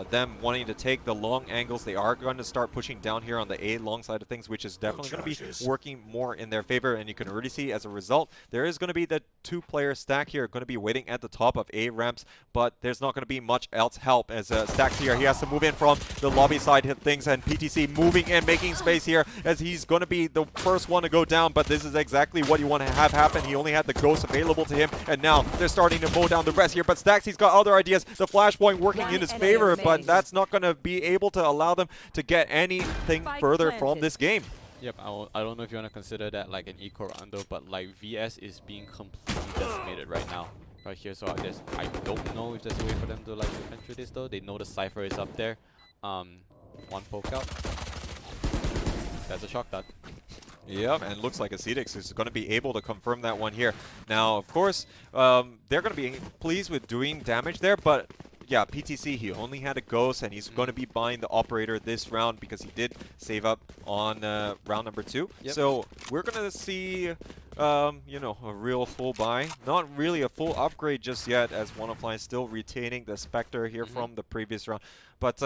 them wanting to take the long angles. They are going to start pushing down here on the A long side of things, which is definitely going to be working more in their favor. And you can already see as a result, there is going to be the two-player stack here going to be waiting at the top of A ramps, but there's not going to be much else help as Stacks here. He has to move in from the lobby side of things, and PTC moving and making space here as he's going to be the first one to go down, but this is exactly what you want to have happen. He only had the ghost available to him, and now they're starting to mow down the rest here, but Stacks, he's got other ideas. The flashpoint working in his favor, but that's not going to be able to allow them to get anything further from this game. Yep, I don't know if you want to consider that like an eco round though, but like VS is being completely decimated right now. Right here, so I don't know if there's a way for them to like defend through this though. They know the Cypher is up there. One poke out. That's a shock dart. Yep, and looks like Acidics is going to be able to confirm that one here. Now, of course, they're going to be pleased with doing damage there, but yeah, PTC, he only had a ghost, and he's going to be buying the operator this round because he did save up on round number 2. Yep. So we're going to see, you know, a real full buy. Not really a full upgrade just yet, as Wannafly is still retaining the Spectre here from the previous round. But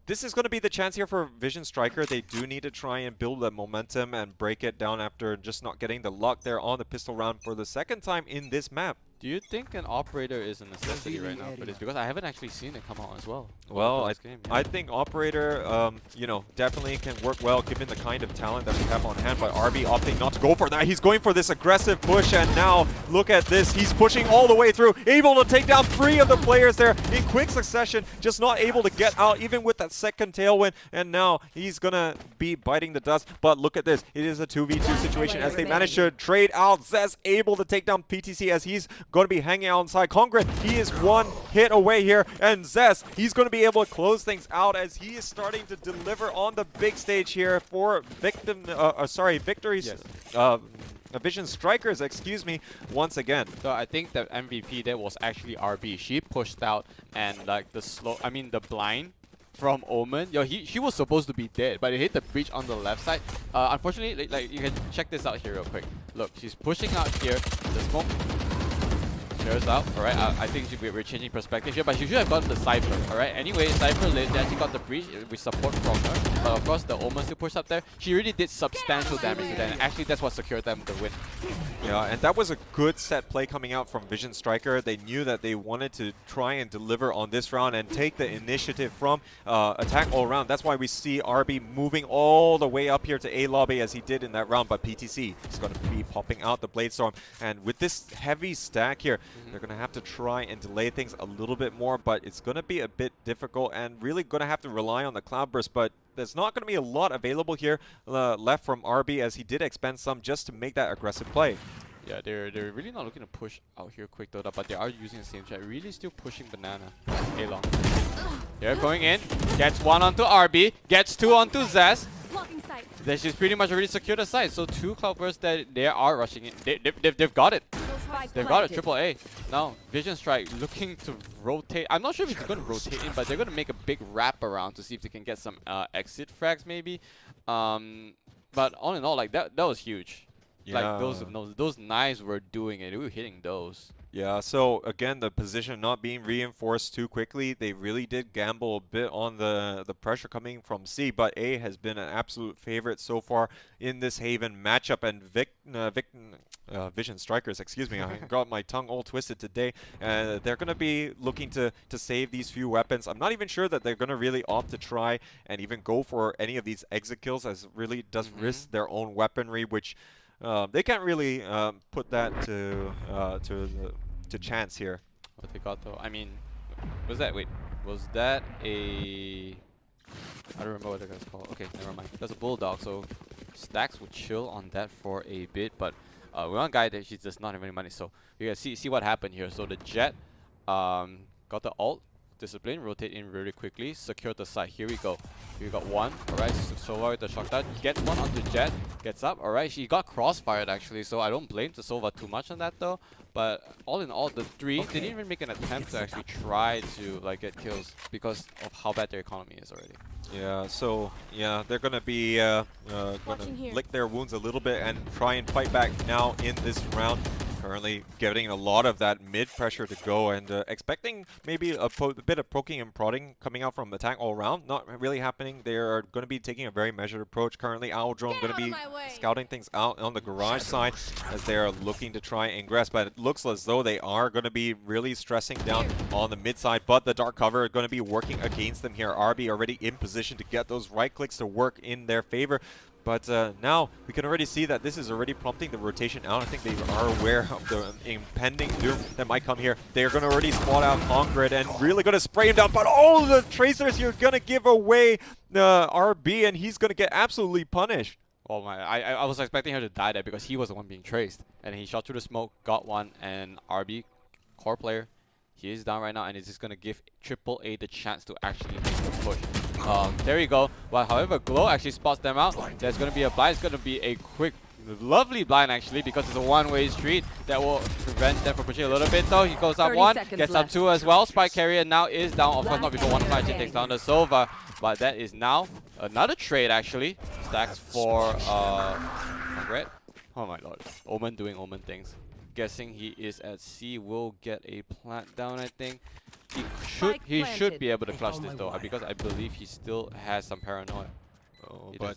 this is going to be the chance here for Vision Striker. They do need to try and build the momentum and break it down after just not getting the luck there on the pistol round for the second time in this map. Do you think an operator is a necessity right now for this? Because I haven't actually seen it come out as well. Well, I think operator, you know, definitely can work well given the kind of talent that we have on hand. But RB opting not to go for that. He's going for this aggressive push, and now look at this. He's pushing all the way through, able to take down 3 of the players there in quick succession. Just not able to get out even with that second tailwind. And now he's gonna be biting the dust. But look at this. It is a 2v2 situation as they manage to trade out. Zez able to take down PTC as he's going to be hanging outside. Congret, he is one hit away here, and Zez, he's going to be able to close things out as he is starting to deliver on the big stage here for victories. Vision Strikers, excuse me, once again. So I think the MVP there was actually RB. She pushed out and like the blind from Omen. Yo, she was supposed to be dead, but it hit the breach on the left side. Unfortunately, like you can check this out here real quick. Look, she's pushing out here. The smoke shares out. All right, I think we're changing perspective here, but she should have gotten the Cypher. All right. Anyway, Cypher lived. She actually got the breach with support from her. But of course, the Omen still pushed up there. She really did substantial damage to them, and actually that's what secured them the win. Yeah, and that was a good set play coming out from Vision Striker. They knew that they wanted to try and deliver on this round and take the initiative from attack all around. That's why we see RB moving all the way up here to A lobby as he did in that round, but PTC is going to be popping out the Blade Storm. And with this heavy stack here, they're going to have to try and delay things a little bit more, but it's going to be a bit difficult and really going to have to rely on the Cloudburst. But there's not going to be a lot available here left from RB, as he did expend some just to make that aggressive play. Yeah, they're really not looking to push out here quick though, but they are using the same strat. Really still pushing Banana. A-long. They're going in. Gets one onto RB. Gets two onto Zaz. Then she's pretty much already secured the side. So two Cloudbursts that they are rushing in. They've got it. They've got it. Triple A. Now Vision Strike looking to rotate. I'm not sure if it's going to rotate in, but they're going to make a big wrap around to see if they can get some exit frags maybe. But all in all, like that was huge. Yeah. Like those knives were doing it. We were hitting those. Yeah, so again, the position not being reinforced too quickly. They really did gamble a bit on the pressure coming from C, but A has been an absolute favorite so far in this Haven matchup. And Vision Strikers, excuse me, I got my tongue all twisted today. They're going to be looking to save these few weapons. I'm not even sure that they're going to really opt to try and even go for any of these exit kills, as it really does risk their own weaponry, which they can't really put that to chance here. What they got though? I mean, was that a? I don't remember what that guy's called. Okay, never mind. That's a Bulldog, so Stacks would chill on that for a bit, but we want a guy that he does not have any money, so you guys see what happened here. So the Jet got the ult. Discipline, rotate in really quickly, secure the side. Here we go. We got one. Alright, Sova with the shotgun. Gets one onto Jet. Gets up. Alright, she got crossfired actually, so I don't blame Sova too much on that though. But all in all, the three didn't even make an attempt to actually try to like get kills because of how bad their economy is already. Yeah, so yeah, they're gonna be gonna lick their wounds a little bit and try and fight back now in this round. Currently getting a lot of that mid pressure to go, and expecting maybe a bit of poking and prodding coming out from attack all around. Not really happening. They're going to be taking a very measured approach. Currently, Owl Drone going to be scouting things out on the garage side as they are looking to try and ingress. But it looks as though they are going to be really stressing down on the mid side. But the dark cover are going to be working against them here. RB already in position to get those right clicks to work in their favor. But now we can already see that this is already prompting the rotation out. I think they are aware of the impending doom that might come here. They're going to already spot out Concrete and really going to spray him down. But all the tracers here are going to give away RB, and he's going to get absolutely punished. Oh my, I was expecting her to die there because he was the one being traced. And he shot through the smoke, got one, and RB, core player, he is down right now, and it's just going to give Triple A the chance to actually make the push. There you go. But however, Glow actually spots them out. There's going to be a blind. It's going to be a quick, lovely blind actually, because it's a one-way street that will prevent them from pushing a little bit though. He goes up one, gets up two as well. Spike carrier now is down. Of course, not before 1-5 takes down the Sova. But that is now another trade actually. Stacks for Red. Oh my lord. Omen doing Omen things. Guessing he is at C, will get a plant down, I think. He should be able to clutch this though, because I believe he still has some paranoia. Oh, but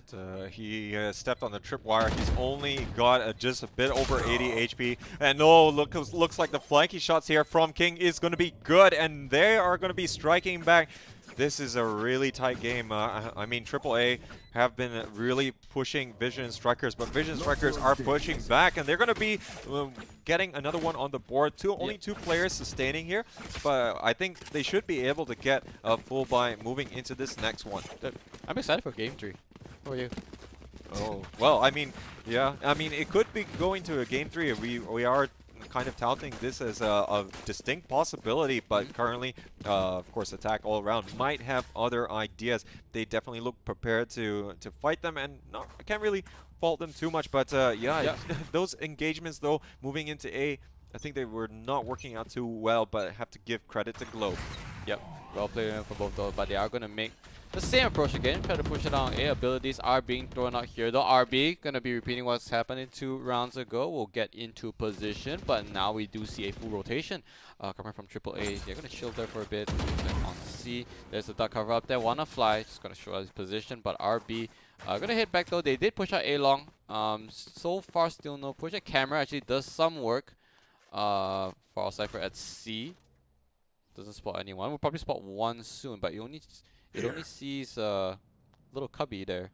he stepped on the tripwire. He's only got just a bit over 80 HP. And looks like the flanking shots here from King is going to be good, and they are going to be striking back. This is a really tight game. I mean, AAA have been really pushing Vision Strikers, but Vision Strikers are pushing back, and they're going to be getting another one on the board. Only two players sustaining here, but I think they should be able to get a full buy moving into this next one. I'm excited for Game 3. How are you? Oh, well, I mean, yeah. I mean, it could be going to a Game 3. We are kind of touting this as a distinct possibility, but currently, of course, Attack All Around might have other ideas. They definitely look prepared to fight them, and I can't really fault them too much, but yeah. Those engagements, though, moving into A, I think they were not working out too well, but I have to give credit to Globe. Yep, well played for both those, but they are going to make the same approach again, try to push it down A. Abilities are being thrown out here though. RB going to be repeating what's happened 2 rounds ago. We'll get into position, but now we do see a full rotation coming from AAA. They're going to chill there for a bit. On C, there's a duck cover up there. Wanna fly, just going to show us his position, but RB going to hit back though. They did push out A long. So far still no push. A camera actually does some work for our Cypher at C. Doesn't spot anyone. We'll probably spot one soon, but it only sees a little cubby there.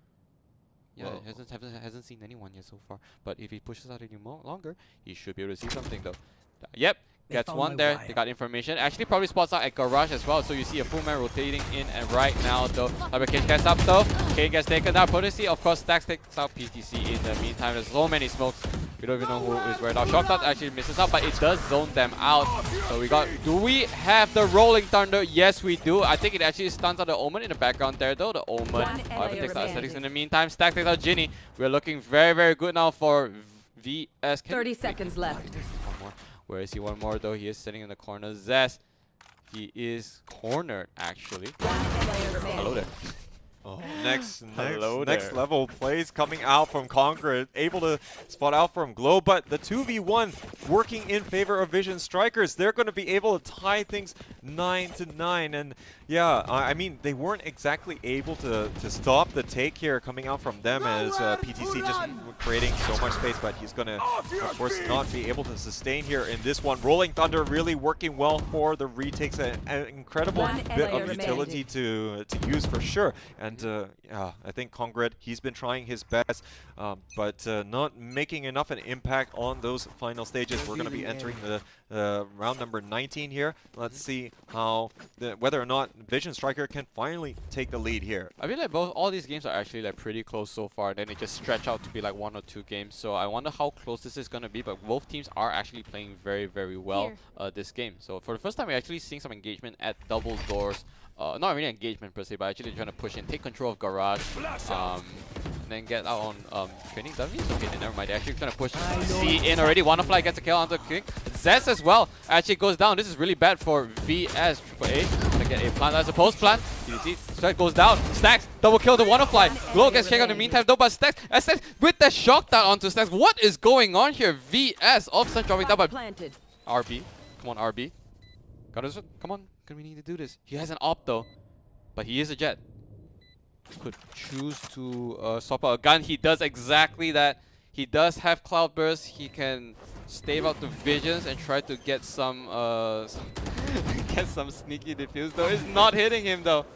Yeah, it hasn't seen anyone yet so far. But if he pushes out any longer, he should be able to see something though. Yep, gets one there. They got information. Actually, probably spots out at Garage as well. So you see a full man rotating in, and right now though, Cage gets up though. Kane gets taken down. Potency, of course, Stacks takes out PTC in the meantime. There's so many smokes. We don't even know who is where now. Shot actually misses out, but it does zone them out. So we got. Do we have the Rolling Thunder? Yes, we do. I think it actually stuns out the Omen in the background there, though. The Omen. However, takes out Aesthetics in the meantime. Stack takes out Ginny. We're looking very, very good now for VS. 30 seconds left. One more. Where is he? One more, though. He is sitting in the corner. Zest. He is cornered, actually. Hello there. Oh, next level plays coming out from Conqueror, able to spot out from Glow, but the 2v1 working in favor of Vision Strikers. They're going to be able to tie things 9-9, and yeah, I mean, they weren't exactly able to stop the take here coming out from them as PTC just creating so much space, but he's going to, of course, not be able to sustain here in this one. Rolling Thunder really working well for the retakes, an incredible bit of utility to use for sure. And yeah, I think Congred, he's been trying his best, but not making enough an impact on those final stages. We're going to be entering the round number 19 here. Let's see how whether or not Vision Striker can finally take the lead here. I feel like all these games are actually like pretty close so far. Then they just stretch out to be like 1 or 2 games. So I wonder how close this is going to be. But both teams are actually playing very, very well this game. So for the first time, we're actually seeing some engagement at double doors. Not really engagement per se, but actually trying to push in, take control of Garage, and then get out on training dummies. Okay, then never mind. They're actually trying to push C in already. Wannafly gets a kill onto King. Zest as well actually goes down. This is really bad for VS. AAA gonna get a plant as a post plant. You see, Strike goes down. Stacks double kill the Wannafly. Glow gets kicked in the meantime though, but Stacks with the shock down onto Stacks. What is going on here? VS all of a sudden dropping down, but RB. Come on, RB. Come on. We need to do this. He has an op though, but he is a jet. Could choose to swap out a gun. He does exactly that. He does have Cloud Burst. He can stave out the visions and try to get some get some sneaky defuse though. It's not hitting him though.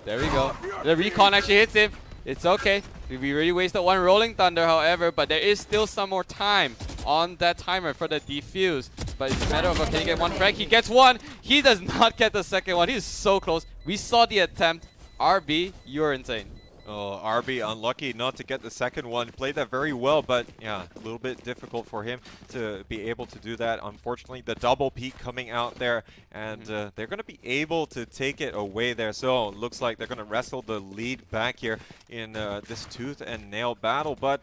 There we go. The recon actually hits him. It's okay. We already wasted one Rolling Thunder, however, but there is still some more time on that timer for the defuse. But it's a matter of, can he get one frag? He gets one. He does not get the second one. He's so close. We saw the attempt. RB, you're insane. Oh, RB unlucky not to get the second one. Played that very well, but yeah, a little bit difficult for him to be able to do that. Unfortunately, the double peak coming out there, and they're going to be able to take it away there. So looks like they're going to wrestle the lead back here in this tooth and nail battle. But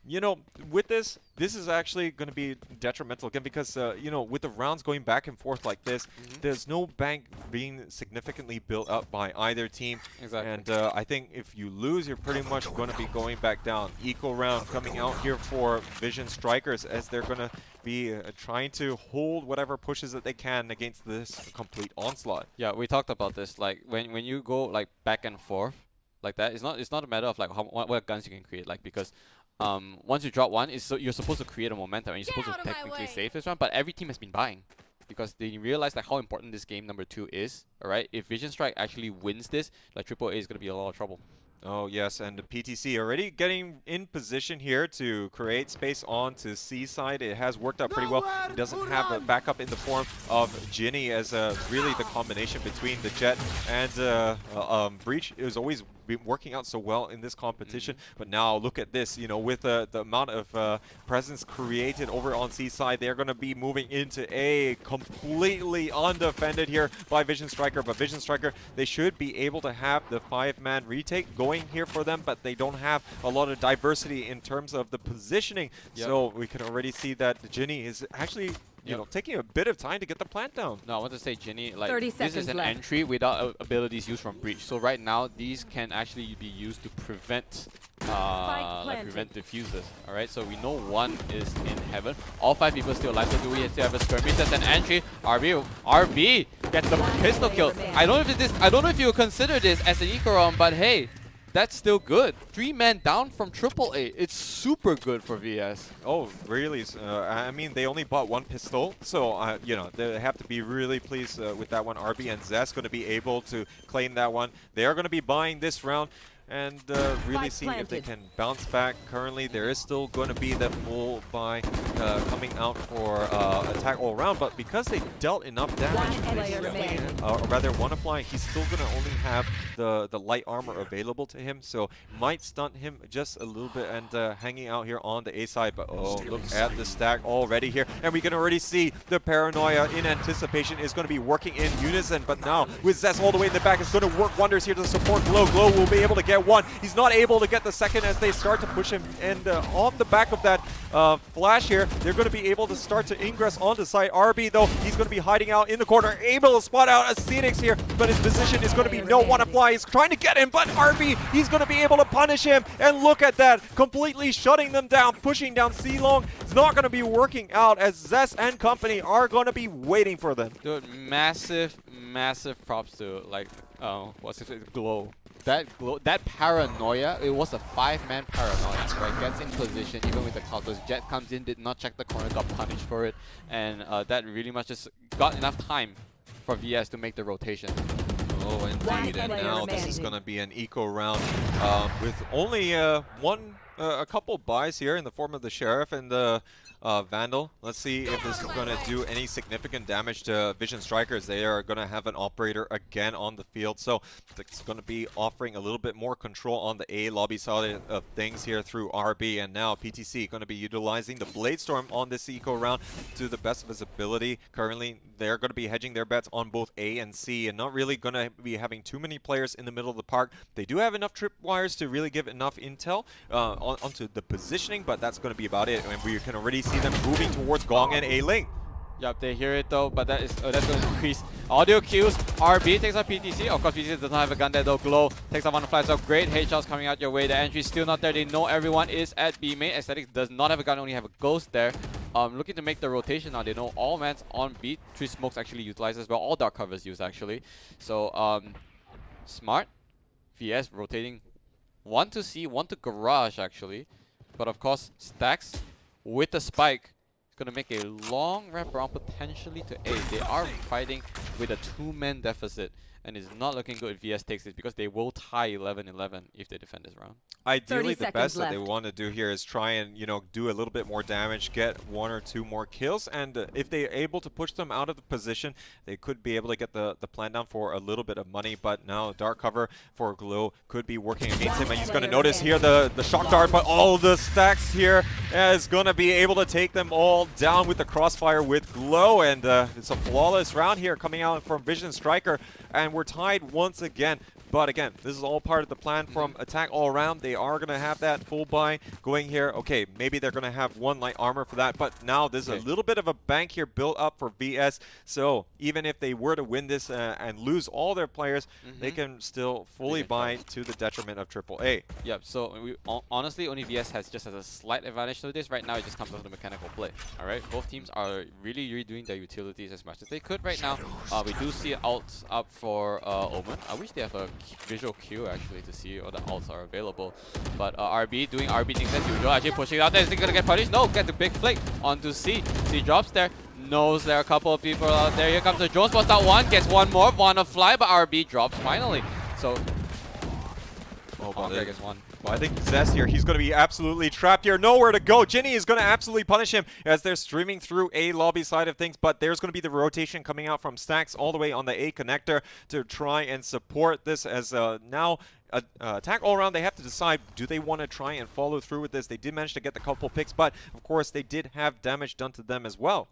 you know, with this is actually going to be detrimental again because, you know, with the rounds going back and forth like this, there's no bank being significantly built up by either team. Exactly. And I think if you lose, you're pretty much going to be going back down. Equal round coming out here for Vision Strikers as they're going to be trying to hold whatever pushes that they can against this complete onslaught. Yeah, we talked about this. Like, when you go, like, back and forth like that, it's not a matter of, like, what guns you can create, like, because once you drop one, you're supposed to create a momentum and you're supposed to technically save this round, but every team has been buying because they realize like how important this game number 2 is. Alright, if Vision Strike actually wins this, like AAA is going to be a lot of trouble. Oh yes, and the PTC already getting in position here to create space onto C side. It has worked out pretty well. It doesn't have a backup in the form of Ginny as really the combination between the Jet and Breach. It was always been working out so well in this competition. But now look at this, you know, with the amount of presence created over on C side, they're going to be moving into A, completely undefended here by Vision Striker. But Vision Striker, they should be able to have the 5-man retake going here for them, but they don't have a lot of diversity in terms of the positioning. So we can already see that Ginny is actually you know, taking a bit of time to get the plant down. No, I want to say, Ginny, like, 30 this is an left. entry without abilities used from Breach. So right now, these can actually be used to prevent prevent diffuses. Alright, so we know one is in heaven. All 5 people still alive, so do we still have a skirmish? That's an entry. RB gets the pistol kill. I don't know if you consider this as an eco round, but hey, that's still good. 3 men down from AAA. It's super good for VS. Oh, really? I mean, they only bought 1 pistol, so you know, they have to be really pleased with that one. RB and Zest going to be able to claim that one. They are going to be buying this round and really see if they can bounce back. Currently, there is still going to be the full buy coming out for attack all around, but because they dealt enough damage, or rather Wannafly, he's still going to only have the light armor available to him, so might stunt him just a little bit and hanging out here on the A side. But oh, look at the stack already here, and we can already see the paranoia in anticipation is going to be working in unison. But now with Zest all the way in the back, it's going to work wonders here to support Glow. Glow will be able to get 1. He's not able to get the second as they start to push him, and off the back of that flash here, they're going to be able to start to ingress onto site. RB though, he's going to be hiding out in the corner, able to spot out a Phoenix here, but his position is going to be no Wannafly. He's trying to get him, but RB, he's going to be able to punish him, and look at that, completely shutting them down, pushing down C-Long. It's not going to be working out as Zest and company are going to be waiting for them. Dude, massive props to, like, what's it, Glow. That paranoia, it was a 5-man paranoia, right? Gets in position, even with the counters. Jet comes in, did not check the corner, got punished for it, and that really much just got enough time for VS to make the rotation. Oh, indeed, and now this is going to be an eco round with only a couple buys here in the form of the Sheriff and the Vandal. Let's see if this is going to do any significant damage to Vision Strikers. They are going to have an operator again on the field, so it's going to be offering a little bit more control on the A lobby side of things here through RB, and now PTC going to be utilizing the Blade Storm on this eco round to the best of his ability. Currently, they're going to be hedging their bets on both A and C, and not really going to be having too many players in the middle of the park. They do have enough tripwires to really give enough intel onto the positioning, but that's going to be about it, and we can already see them moving towards Gong and A-Ling. Yup, they hear it though, but that's going to increase audio cues. RB takes out PTC. Of course, PTC does not have a gun there though. Glow takes out Wannafly, so great headshots coming out your way. The entry's still not there. They know everyone is at B main. Aesthetics does not have a gun, only have a ghost there. Looking to make the rotation now. They know all man's on beat. 3 smokes actually utilized as well. All dark covers used actually. So smart. VS rotating 1 to C, 1 to garage actually. But of course, Stacks with the spike is going to make a long wraparound potentially to A. They are fighting with a 2-man deficit, and it's not looking good if VS takes this because they will tie 11-11 if they defend this round. Ideally, the best that they want to do here is try and, you know, do a little bit more damage, get 1 or 2 more kills, and if they're able to push them out of the position, they could be able to get the plan down for a little bit of money. But now dark cover for Glow could be working against him, and he's going to notice here the shock dart, but all the Stacks here is going to be able to take them all down with the crossfire with Glow, and it's a flawless round here coming out from Vision Striker, and we're tied once again. But again, this is all part of the plan from Attack All Around. They are going to have that full buy going here. Okay, maybe they're going to have 1 light armor for that, but now there's a little bit of a bank here built up for VS. So even if they were to win this and lose all their players, they can still fully buy to the detriment of AAA. Yep, so honestly, only VS has just a slight advantage to this. Right now, it just comes down to mechanical play. All right, both teams are really doing their utilities as much as they could right now. We do see ults up for Omen. I wish they have a visual cue actually to see all the ults are available, but RB doing RB things as usual, actually pushing it out there. Is he gonna get punished? No, get the big flick onto C. C drops there, knows there are a couple of people out there. Here comes the Jones, spots out 1, gets 1 more, Wannafly, but RB drops finally. So Greg gets 1. Well, I think Zest here, he's going to be absolutely trapped here. Nowhere to go. Ginny is going to absolutely punish him as they're streaming through A lobby side of things, but there's going to be the rotation coming out from Stacks all the way on the A connector to try and support this as now attack all around. They have to decide, do they want to try and follow through with this? They did manage to get the couple picks, but of course they did have damage done to them as well.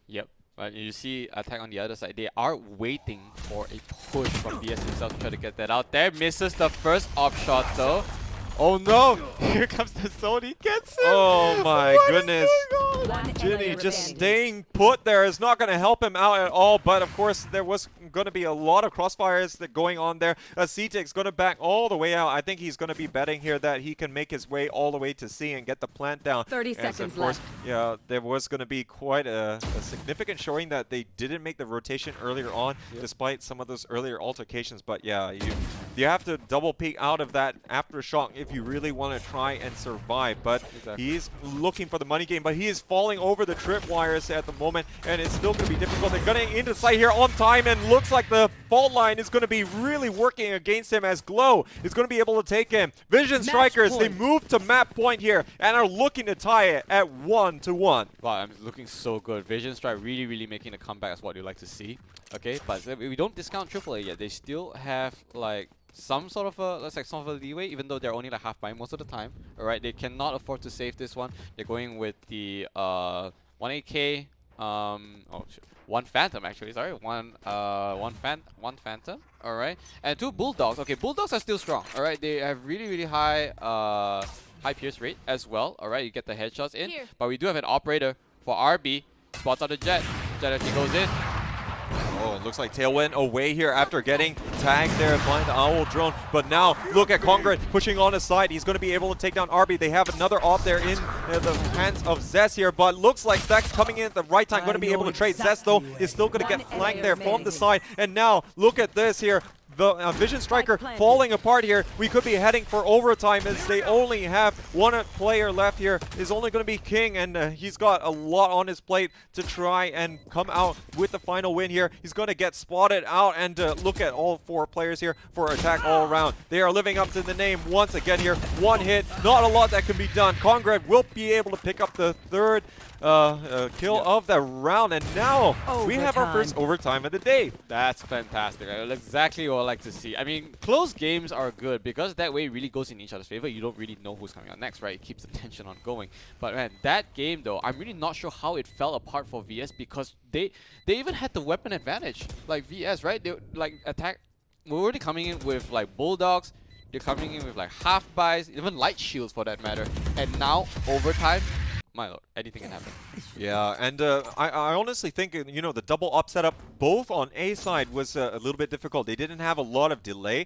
Yep. But you see attack on the other side. They are waiting for a push from VS himself to try to get that out there. Misses the first op shot though. Oh no! Here comes the zone. He gets it! Oh my goodness. Ginny Just staying put there is not going to help him out at all, but of course there was going to be a lot of crossfires that going on there. C-Tick's going to back all the way out. I think he's going to be betting here that he can make his way all the way to C and get the plant down. 30 seconds left. Yeah, there was going to be quite a significant showing that they didn't make the rotation earlier on, despite some of those earlier altercations. But yeah, you have to double peek out of that aftershock if you really want to try and survive. But he's looking for the money game, but he is falling over the trip wires at the moment, and it's still going to be difficult. They're getting into sight here on time, and looks like the fault line is going to be really working against him as Glow is going to be able to take him. Vision Strikers, they move to map point here and are looking to tie it at 1-1. Wow, I'm looking so good. Vision Strike really making a comeback is what you like to see. Okay, but we don't discount AAA yet. They still have like some sort of a leeway, even though they're only like half buy most of the time. Alright, they cannot afford to save this one. They're going with the 1AK one Phantom actually, sorry. One Phantom, alright. And 2 Bulldogs. Okay, Bulldogs are still strong, alright. They have really high high pierce rate as well. Alright, you get the headshots in. But we do have an operator for RB. Spots out the Jet. Jet actually goes in. Oh, it looks like Tail went away here after getting tagged there by the Owl drone. But now, look at Congred pushing on his side. He's going to be able to take down RB. They have another op there in the hands of Zest here. But looks like Stacks coming in at the right time. Going to be able to trade. Zest, though, is still going to get flanked there from the side. And now, look at this here. The Vision Striker falling apart here. We could be heading for overtime as they only have one player left here. Is only going to be King, and he's got a lot on his plate to try and come out with the final win here. He's going to get spotted out, and look at all 4 players here for attack all around. They are living up to the name once again here. One hit, not a lot that can be done. Congrad will be able to pick up the 3rd kill of the round, and now we have our first overtime of the day. That's fantastic. That's exactly what I like to see. I mean, close games are good because that way it really goes in each other's favor. You don't really know who's coming out next, right? It keeps the tension on going. But man, that game though, I'm really not sure how it fell apart for VS because they even had the weapon advantage. Like VS, right? They like attack. We're already coming in with like Bulldogs. They're coming in with like half buys, even light shields for that matter. And now overtime. My lord, anything can happen. Yeah, and I honestly think, you know, the double up setup both on A side was a little bit difficult. They didn't have a lot of delay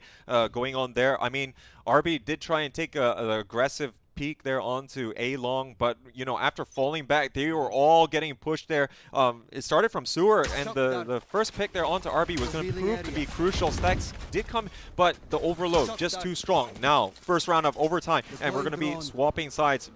going on there. I mean, RB did try and take an aggressive peek there onto A long, but you know, after falling back, they were all getting pushed there. It started from Sewer, and the first pick there onto RB was going to prove to be crucial. Stacks did come, but the overload just too strong. Now, first round of overtime, and we're going to be swapping sides.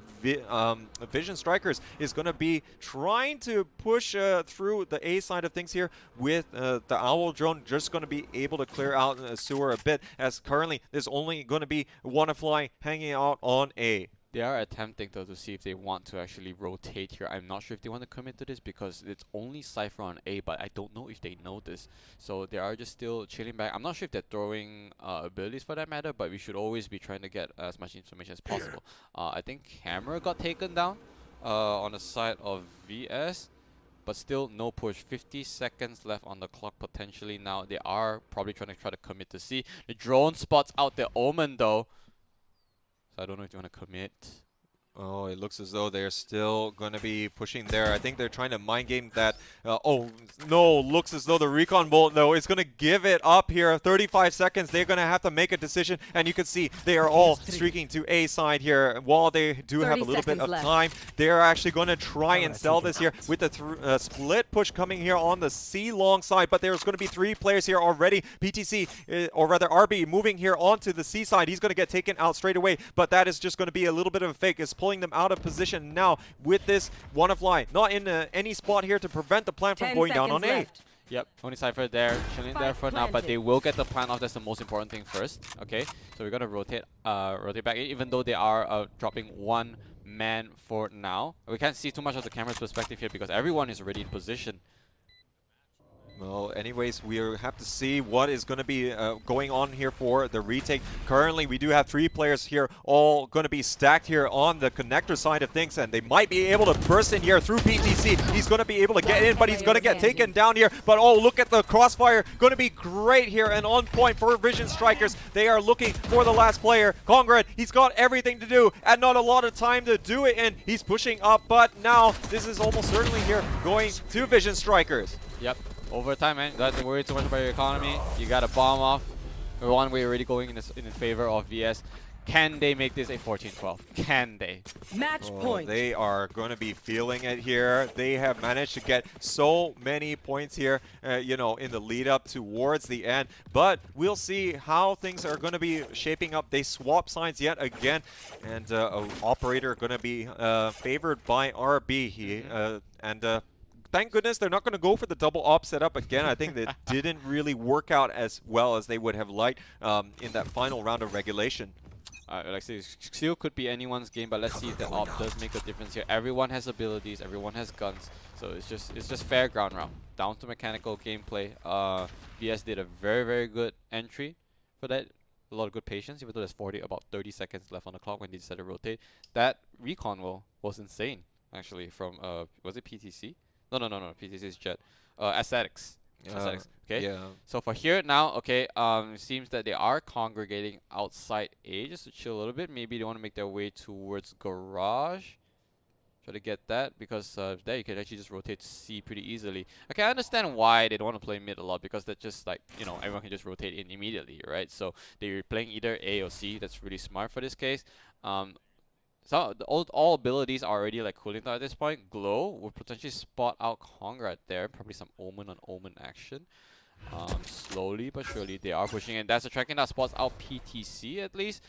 Vision Strikers is going to be trying to push through the A side of things here with the Owl drone just going to be able to clear out Sewer a bit, as currently there's only going to be Wannafly hanging out on A. They are attempting though to see if they want to actually rotate here. I'm not sure if they want to commit to this because it's only Cypher on A, but I don't know if they know this. So they are just still chilling back. I'm not sure if they're throwing abilities for that matter, but we should always be trying to get as much information as possible. I think Hammer got taken down on the side of VS, but still no push. 50 seconds left on the clock potentially now. They are probably trying to commit to C. The drone spots out the Omen though. So I don't know if you want to commit. Oh, it looks as though they're still going to be pushing there. I think they're trying to mind game that. Oh, no. Looks as though the Recon Bolt, though, is going to give it up here. 35 seconds. They're going to have to make a decision. And you can see they are all streaking to A side here. While they do have a little bit of time, they're actually going to try and sell this here with the split push coming here on the C long side. But there's going to be 3 players here already. PTC, or rather RB, moving here onto the C side. He's going to get taken out straight away. But that is just going to be a little bit of a fake. It's pulling them out of position now with this Wannafly. Not in any spot here to prevent the plan from going down on A. Yep, only Cypher there, chilling there for now, but they will get the plant off. That's the most important thing first. Okay, so we're gonna rotate back, even though they are dropping one man for now. We can't see too much of the camera's perspective here because everyone is already in position. Well, anyways, we have to see what is going to be going on here for the retake. Currently, we do have 3 players here, all going to be stacked here on the connector side of things, and they might be able to burst in here through PTC. He's going to be able to get in, but he's going to get taken down here. But oh, look at the crossfire. Going to be great here and on point for Vision Strikers. They are looking for the last player. Congrad, he's got everything to do and not a lot of time to do it in. He's pushing up, but now this is almost certainly here going to Vision Strikers. Yep. Overtime, man. Don't have to worry too much about your economy. You got a bomb off. One way already going in favor of VS. Can they make this a 14-12? Can they? Match point. They are going to be feeling it here. They have managed to get so many points here, you know, in the lead up towards the end. But we'll see how things are going to be shaping up. They swap sides yet again, and operator going to be favored by RB. Thank goodness they're not going to go for the double op setup again. I think that didn't really work out as well as they would have liked in that final round of regulation. Like I say, still could be anyone's game, but let's see if the op does make a difference here. Everyone has abilities, everyone has guns, so it's just fair ground round. Down to mechanical gameplay. VS did a very good entry for that. A lot of good patience, even though there's about 30 seconds left on the clock when they decided to rotate. That recon roll was insane, actually, from was it PTC? No, PTC is Jet. Aesthetics. Aesthetics. Okay. Yeah. So for here now, okay, it seems that they are congregating outside A just to chill a little bit. Maybe they want to make their way towards garage. Try to get that because there you can actually just rotate to C pretty easily. Okay, I understand why they don't want to play mid a lot because that's just like, you know, everyone can just rotate in immediately, right? So they're playing either A or C. That's really smart for this case. So all abilities are already like cooling down at this point. Glow will potentially spot out Congrad there. Probably some Omen on Omen action. Slowly but surely they are pushing in. That's a tracking that spots out PTC at least.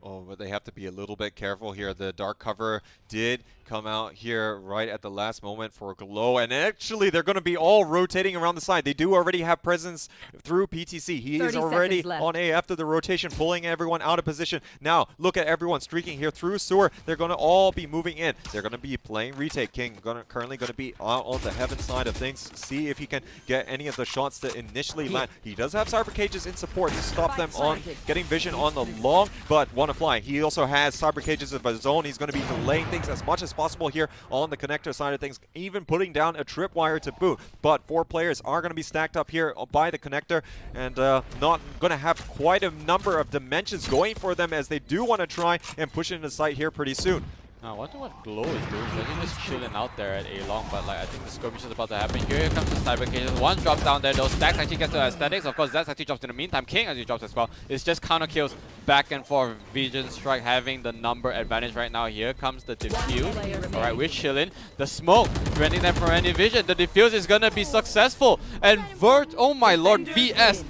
Oh, but they have to be a little bit careful here. The dark cover did come out here right at the last moment for Glow, and actually they're going to be all rotating around the side. They do already have presence through PTC. He is already on A after the rotation, pulling everyone out of position. Now, look at everyone streaking here through sewer. They're going to all be moving in. They're going to be playing retake. King currently going to be out on the heaven side of things. See if he can get any of the shots to initially land. He does have cyber cages in support to stop them on getting vision on the long, but want to fly. He also has cyber cages of his own. He's going to be delaying things as much as possible here on the connector side of things, even putting down a tripwire to boot. But 4 players are going to be stacked up here by the connector, and not going to have quite a number of dimensions going for them as they do want to try and push into sight here pretty soon. I wonder what Glow is doing. I think just chilling out there at A long, but like I think the skirmish is about to happen. Here comes the cyber cages. One drop down there. Those stacks actually get to aesthetics. Of course, that's actually drops in the meantime. King actually drops as well. It's just counter kills back and forth. Vision Strike having the number advantage right now. Here comes the defuse. All right, we're chilling. The smoke preventing them from any vision. The defuse is gonna be successful. And oh my lord, VS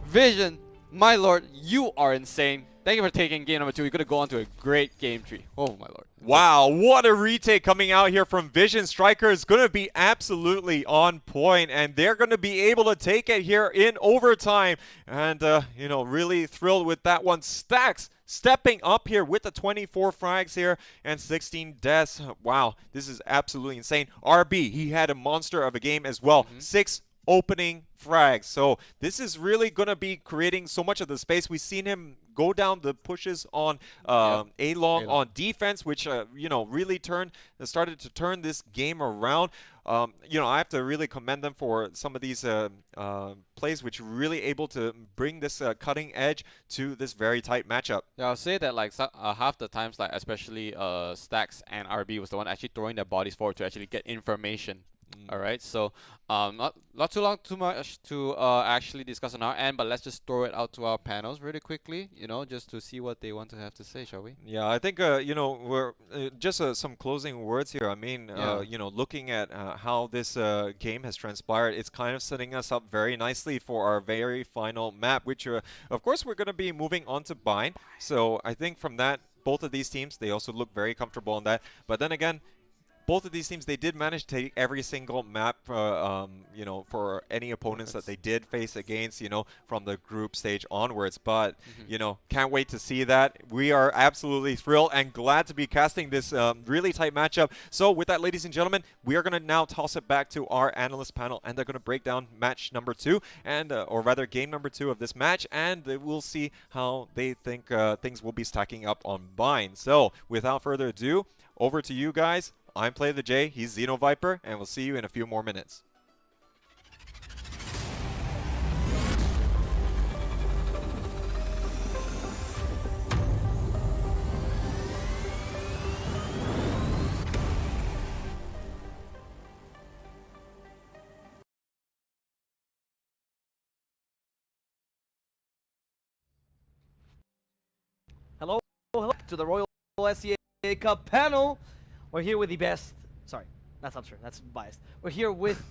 Vision, my lord, you are insane. Thank you for taking game number 2. We're going to go on to a great game 3. Oh my lord. Wow, what a retake coming out here from Vision Strikers. Going to be absolutely on point, and they're going to be able to take it here in overtime. And, you know, really thrilled with that one. Stacks stepping up here with the 24 frags here and 16 deaths. Wow, this is absolutely insane. RB, he had a monster of a game as well. 6 opening frags. So this is really going to be creating so much of the space. We've seen him go down the pushes on A-long on defense, which, you know, really started to turn this game around. You know, I have to really commend them for some of these plays, which really able to bring this cutting edge to this very tight matchup. Yeah, I'll say that like half the times, like especially Stacks and RB was the one actually throwing their bodies forward to actually get information. All right, so not too much to actually discuss on our end, but let's just throw it out to our panels really quickly, you know, just to see what they want to have to say, shall we? Yeah, I think you know, we're just some closing words here. I mean, you know, looking at how this game has transpired, it's kind of setting us up very nicely for our very final map, which of course we're going to be moving on to Bind. So I think from that, both of these teams, they also look very comfortable on that. But then again, both of these teams, they did manage to take every single map, you know, for any opponents that they did face against, you know, from the group stage onwards. But, you know, can't wait to see that. We are absolutely thrilled and glad to be casting this really tight matchup. So with that, ladies and gentlemen, we are going to now toss it back to our analyst panel, and they're going to break down match number 2, and or rather game number 2 of this match, and we'll see how they think things will be stacking up on Bind. So without further ado, over to you guys. I'm Play the J, he's Xeno Viper, and we'll see you in a few more minutes. Hello to the Royal SEA Cup panel. We're here with the best. Sorry, that's not true. That's biased. We're here with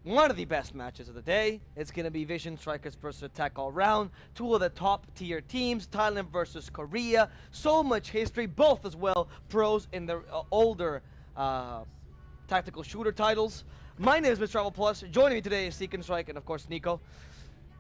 one of the best matches of the day. It's going to be Vision Strikers versus Attack All Round. Two of the top tier teams, Thailand versus Korea. So much history, both as well pros in the older tactical shooter titles. My name is Mr. Travel Plus. Joining me today is Seek and Strike and of course Nico.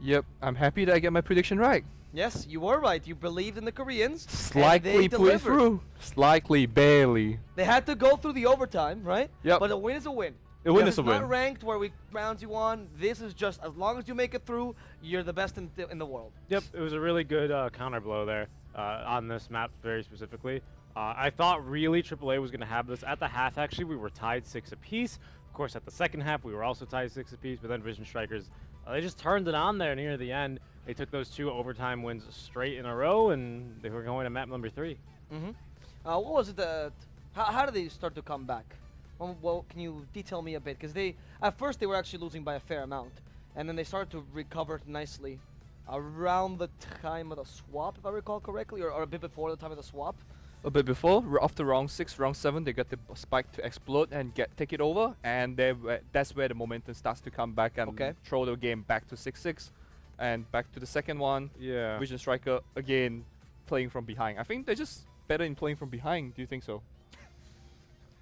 Yep, I'm happy that I get my prediction right. Yes, you were right. You believed in the Koreans. Slightly put it through. Slightly, barely. They had to go through the overtime, right? Yep. But a win is a win. A win is a win. It's not ranked where we rounds you on. This is just as long as you make it through, you're the best in the world. Yep, it was a really good counter blow there on this map very specifically. I thought really AAA was going to have this. At the half, actually, we were tied 6 apiece. Of course, at the second half, we were also tied 6 apiece, but then Vision Strikers, they just turned it on there near the end. They took those 2 overtime wins straight in a row, and they were going to map number 3. What was it that, how did they start to come back? Well, can you detail me a bit? Because at first they were actually losing by a fair amount, and then they started to recover nicely around the time of the swap, if I recall correctly, or a bit before the time of the swap. A bit before, after round 6, round 7, they got the spike to explode and take it over, and that's where the momentum starts to come back and throw the game back to 6-6, and back to the second one. Yeah. Vision Striker again playing from behind. I think they're just better in playing from behind. Do you think so?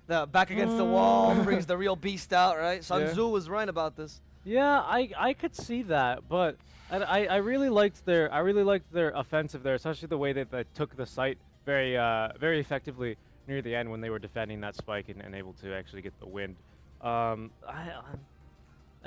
The back against the wall brings the real beast out, right? Sun Tzu was right about this. Yeah, I could see that, but I really liked their offensive there, especially the way that they took the site very effectively near the end when they were defending that spike and able to actually get the win. I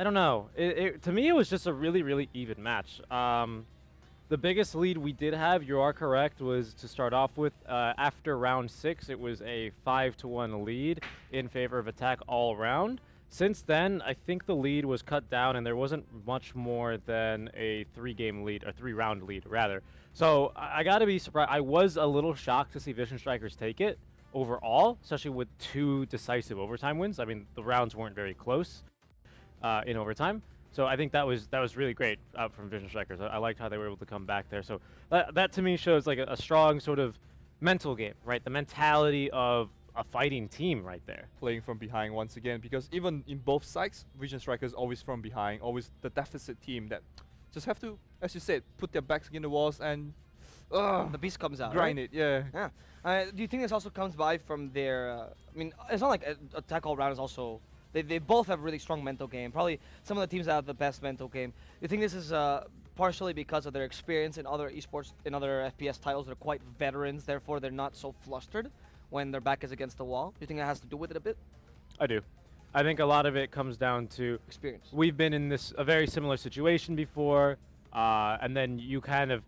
don't know. To me, it was just a really even match. The biggest lead we did have, you are correct, was to start off with. After round 6, it was a 5-1 lead in favor of Attack All Round. Since then, I think the lead was cut down, and there wasn't much more than a 3-game lead, or 3-round lead, rather. So I gotta be surprised. I was a little shocked to see Vision Strikers take it overall, especially with 2 decisive overtime wins. I mean, the rounds weren't very close in overtime. So I think that was really great from Vision Strikers. I liked how they were able to come back there. So that to me shows like a strong sort of mental game, right? The mentality of a fighting team right there. Playing from behind once again, because even in both sides, Vision Strikers always from behind, always the deficit team that just have to, as you said, put their backs against the walls and the beast comes out. Grind right? it, yeah. Yeah. Do you think this also comes by from their? I mean, it's not like Attack All Round is also. They both have really strong mental game. Probably some of the teams that have the best mental game. Do you think this is partially because of their experience in other esports, in other FPS titles? They're quite veterans, therefore they're not so flustered when their back is against the wall. Do you think that has to do with it a bit? I do. I think a lot of it comes down to experience. We've been in a very similar situation before, and then you kind of,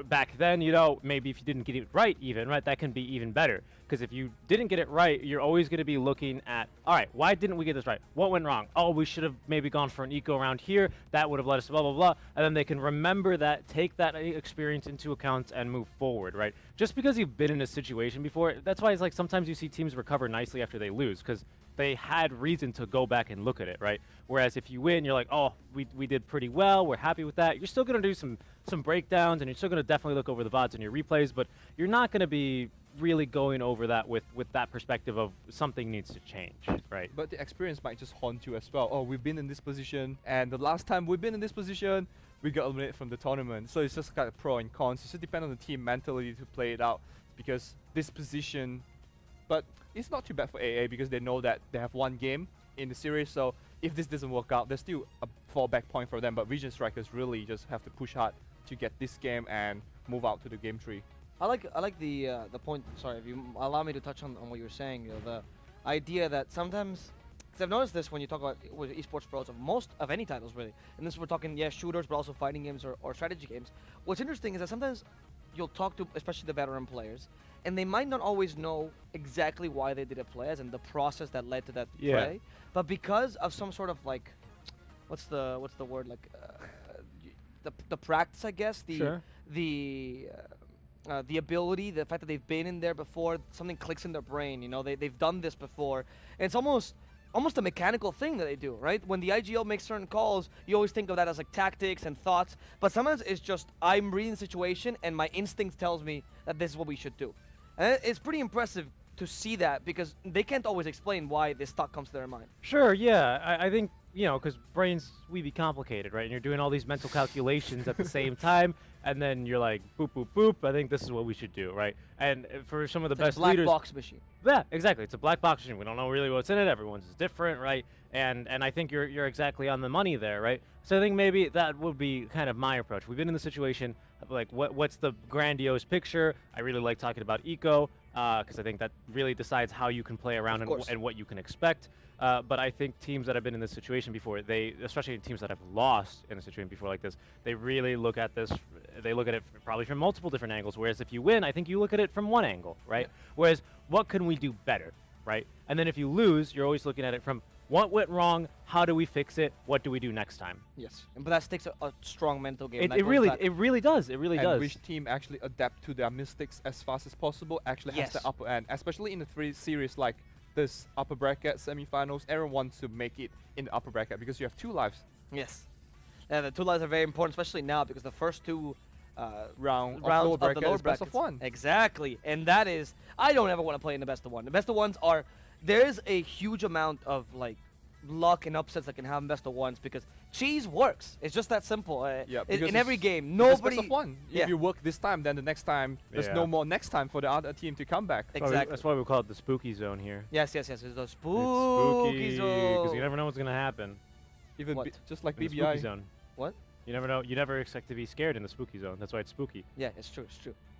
back then, you know, maybe if you didn't get it right even, right, that can be even better. Because if you didn't get it right, you're always going to be looking at, all right, why didn't we get this right? What went wrong? Oh, we should have maybe gone for an eco around here. That would have led us to blah, blah, blah. And then they can remember that, take that experience into account and move forward, right? Just because you've been in a situation before, that's why it's like sometimes you see teams recover nicely after they lose, because they had reason to go back and look at it, right? Whereas if you win, you're like, oh, we did pretty well, we're happy with that. You're still going to do some breakdowns, and you're still going to definitely look over the VODs and your replays, but you're not going to be really going over that with that perspective of something needs to change, right? But the experience might just haunt you as well. Oh, we've been in this position, and the last time we've been in this position, we got eliminated from the tournament. So it's just kind of pro and cons. It just depends on the team mentally to play it out, because this position But it's not too bad for AA because they know that they have one game in the series. So if this doesn't work out, there's still a fallback point for them. But Vision Strikers really just have to push hard to get this game and move out to the game 3. I like the point. Sorry, if you allow me to touch on what you were saying, you know, the idea that sometimes, because I've noticed this when you talk about with esports pros of most of any titles really, and this we're talking shooters, but also fighting games or strategy games. What's interesting is that sometimes you'll talk to especially the veteran players, and they might not always know exactly why they did a play, as in the process that led to that play, but because of some sort of like, what's the word, like the practice, I guess, the ability, the fact that they've been in there before, something clicks in their brain. You know, they've done this before. And it's almost a mechanical thing that they do, right? When the IGL makes certain calls, you always think of that as like tactics and thoughts. But sometimes it's just I'm reading the situation and my instinct tells me that this is what we should do. And it's pretty impressive to see that because they can't always explain why this thought comes to their mind. Sure, yeah. I think, you know, because brains, we be complicated, right? And you're doing all these mental calculations at the same time, and then you're like, boop, boop, boop, I think this is what we should do, right? And for some of the best black leaders... box machine. Yeah, exactly. It's a black box machine. We don't know really what's in it. Everyone's is different, right? And I think you're exactly on the money there, right? So I think maybe that would be kind of my approach. We've been in the situation of like, what's the grandiose picture? I really like talking about eco, because I think that really decides how you can play around and what you can expect. But I think teams that have been in this situation before, especially teams that have lost in a situation before like this, they really look at this, they look at it probably from multiple different angles, whereas if you win, I think you look at it from one angle, right? Yeah. Whereas, what can we do better, right? And then if you lose, you're always looking at it from what went wrong, how do we fix it, what do we do next time? Yes, but that takes a strong mental game. It really does. It really does. And which team actually adapt to their mistakes as fast as possible actually has the upper end, especially in the 3 series like this upper bracket, semifinals. Everyone wants to make it in the upper bracket because you have 2 lives. Yes. And the 2 lives are very important, especially now because the first 2 rounds of the lower is best of 1. Exactly. And that is, I don't ever want to play in the best of 1. The best of 1s are, there's a huge amount of like luck and upsets that can happen in best of 1s because cheese works. It's just that simple. In every game, nobody. Best of 1. If you work this time, then the next time there's no more next time for the other team to come back. Exactly. That's why we call it the spooky zone here. Yes. It's the spooky zone. Because you never know what's gonna happen. Even just like in BBI. The spooky zone. What? You never know. You never expect to be scared in the spooky zone. That's why it's spooky. Yeah, it's true.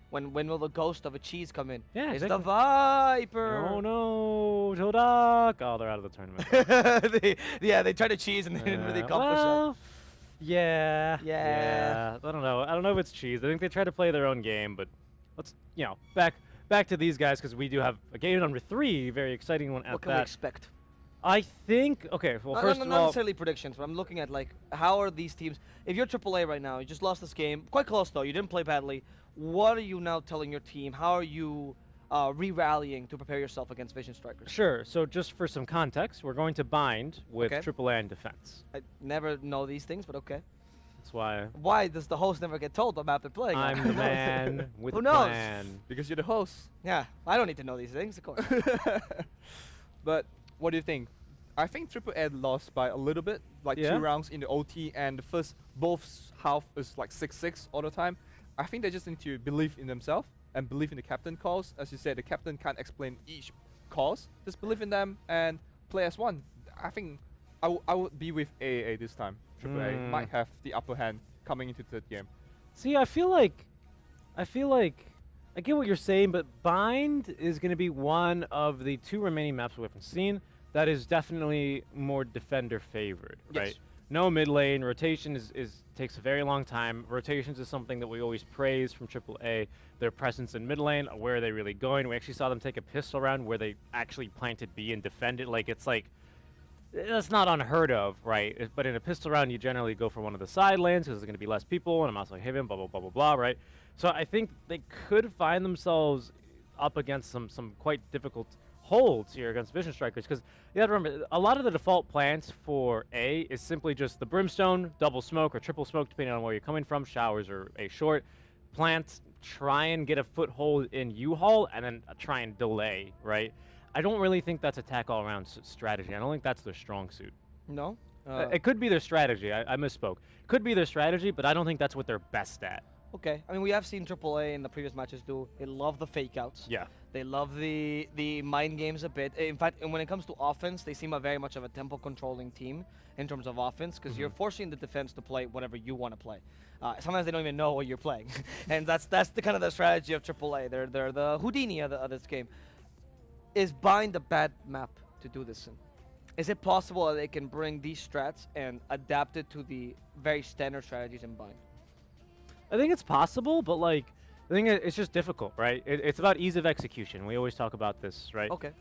When will the ghost of a cheese come in? Yeah, it's the Viper. Oh no, Todak! Oh, they're out of the tournament. they tried to cheese and they didn't really accomplish that. Yeah. I don't know. I don't know if it's cheese. I think they try to play their own game, but let's back to these guys because we do have a game number 3, very exciting one. What can we expect? I think first of not all, necessarily predictions, but I'm looking at like how are these teams. If you're AAA right now, you just lost this game, quite close though. You didn't play badly. What are you now telling your team? How are you re-rallying to prepare yourself against Vision Strikers? Sure. So just for some context, we're going to bind with AAA and defense. I never know these things, but okay. That's why. Why does the host never get told the map they're playing? I'm the man with Who the knows? plan. Because you're the host. Yeah, I don't need to know these things, of course. But what do you think? I think AAA lost by a little bit, like 2 rounds in the OT, and the first both half is like 6-6 all the time. I think they just need to believe in themselves and believe in the captain calls. As you said, the captain can't explain each calls. Just believe in them and play as one. I think I would be with AAA this time. AAA might have the upper hand coming into the 3rd game. See, I feel like I get what you're saying, but Bind is going to be one of the 2 remaining maps we haven't seen that is definitely more defender favored, right? No mid lane. Rotation takes a very long time. Rotations is something that we always praise from AAA. Their presence in mid lane, where are they really going? We actually saw them take a pistol round where they actually planted B and defended. That's not unheard of, right? But in a pistol round, you generally go for one of the side lanes because there's going to be less people, and I'm also hitting, blah, blah, blah, blah, blah, right? So I think they could find themselves up against some quite difficult holds here against Vision Strikers, because you have to remember, a lot of the default plans for A is simply just the Brimstone, double smoke, or triple smoke, depending on where you're coming from. Showers are A short. Plant, try and get a foothold in U-Haul, and then try and delay, right? I don't really think that's attack all-around strategy. I don't think that's their strong suit. No? It could be their strategy. I misspoke. Could be their strategy, but I don't think that's what they're best at. Okay. I mean, we have seen AAA in the previous matches do. They love the fake outs. Yeah. They love the mind games a bit. In fact, when it comes to offense, they seem a very much of a tempo controlling team in terms of offense because you're forcing the defense to play whatever you want to play. Sometimes they don't even know what you're playing, and that's the kind of the strategy of AAA. They're the Houdini of this game. Is Bind a bad map to do this in? Is it possible that they can bring these strats and adapt it to the very standard strategies in Bind? I think it's possible, but like, I think it's just difficult, right? It's about ease of execution. We always talk about this, right? Okay.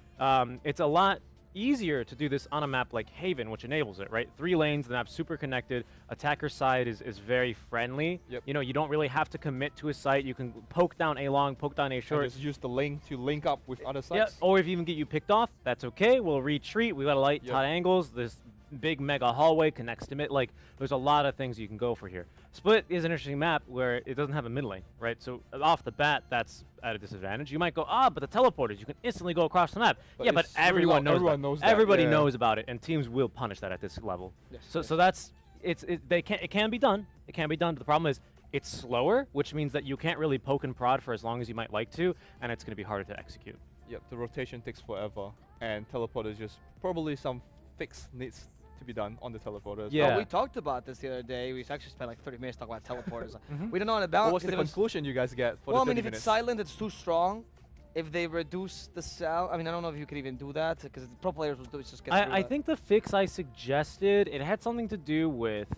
It's a lot easier to do this on a map like Haven, which enables it, right? 3 lanes, the map's super connected. Attacker side is very friendly. Yep. You know, you don't really have to commit to a site. You can poke down A long, poke down A short. And just use the link to link up with other Yeah, sites. or if you even get you picked off, that's okay. We'll retreat. We got a light tight angles. This big mega hallway connects to mid. Like, there's a lot of things you can go for here. Split is an interesting map where it doesn't have a mid lane, right? So off the bat, that's at a disadvantage. You might go, but the teleporters, you can instantly go across the map. But yeah, but it's really everyone knows everyone that. knows that, Everybody yeah. knows about it, and teams will punish that at this level. Yes, So that's it can be done. It can be done. But the problem is it's slower, which means that you can't really poke and prod for as long as you might like to, and it's going to be harder to execute. Yep, the rotation takes forever, and teleporters just probably some fix needs to be done on the teleporters. Yeah. Oh, we talked about this the other day. We actually spent like 30 minutes talking about teleporters. We don't know about. What was the conclusion you guys get for Well, I the 30 mean, if minutes? it's silent, it's too strong. If they reduce the sound, I mean, I don't know if you could even do that because pro players will do is just get through I that. think the fix I suggested, it had something to do with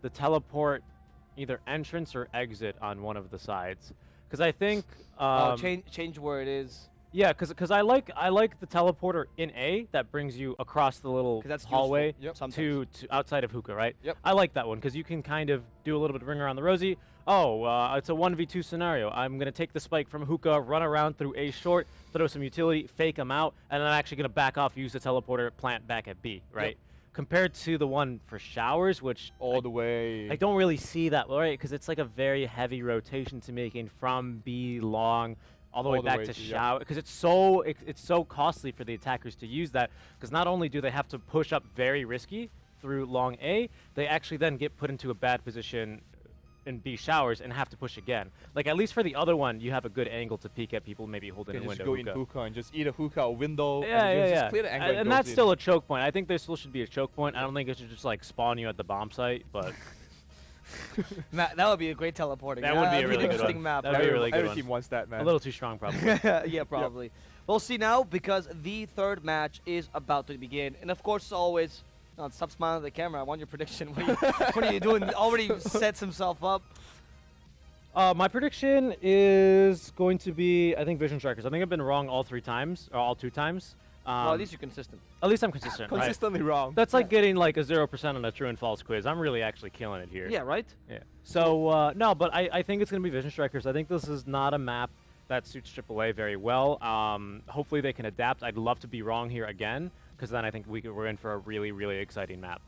the teleport either entrance or exit on one of the sides. Because I think change where it is. yeah, because I like the teleporter in A that brings you across the little 'Cause that's hallway useful, yep. to outside of hookah, right? Yep. I like that one because you can kind of do a little bit of ring around the rosy. Oh, it's a 1v2 scenario. I'm gonna take the spike from hookah, run around through A short, throw some utility, fake them out, and then I'm actually gonna back off, use the teleporter, plant back at B, right? Yep. Compared to the one for showers, which all the way. I don't really see that, right? Because it's like a very heavy rotation to making from B long all the way back to shower. Because it's so costly for the attackers to use that. Because not only do they have to push up very risky through long A, they actually then get put into a bad position in B showers and have to push again. Like, at least for the other one, you have a good angle to peek at people maybe holding You a can just window. go in hookah and just eat a hookah or window. Yeah, and just yeah. clear the angle And goes that's in. still a choke point. I think there still should be a choke point. I don't think it should just like spawn you at the bomb site, but That would be a great teleporting. that would be a really an good interesting one. map. That'd be a really good Every one. team wants that, man. A little too strong, probably. Yeah, probably. We'll see now because the third match is about to begin. And of course, as always, stop smiling at the camera. I want your prediction. What are you doing? Already sets himself up. My prediction is going to be, I think, Vision Strikers. I think I've been wrong all 3 times, or all 2 times. Well, at least you're consistent. At least I'm consistent, right? Consistently wrong. That's like getting like a 0% on a true and false quiz. I'm really actually killing it here. Yeah, right? Yeah. So, no, but I think it's going to be Vision Strikers. I think this is not a map that suits AAA very well. Hopefully they can adapt. I'd love to be wrong here again, because then I think we're in for a really, really exciting map.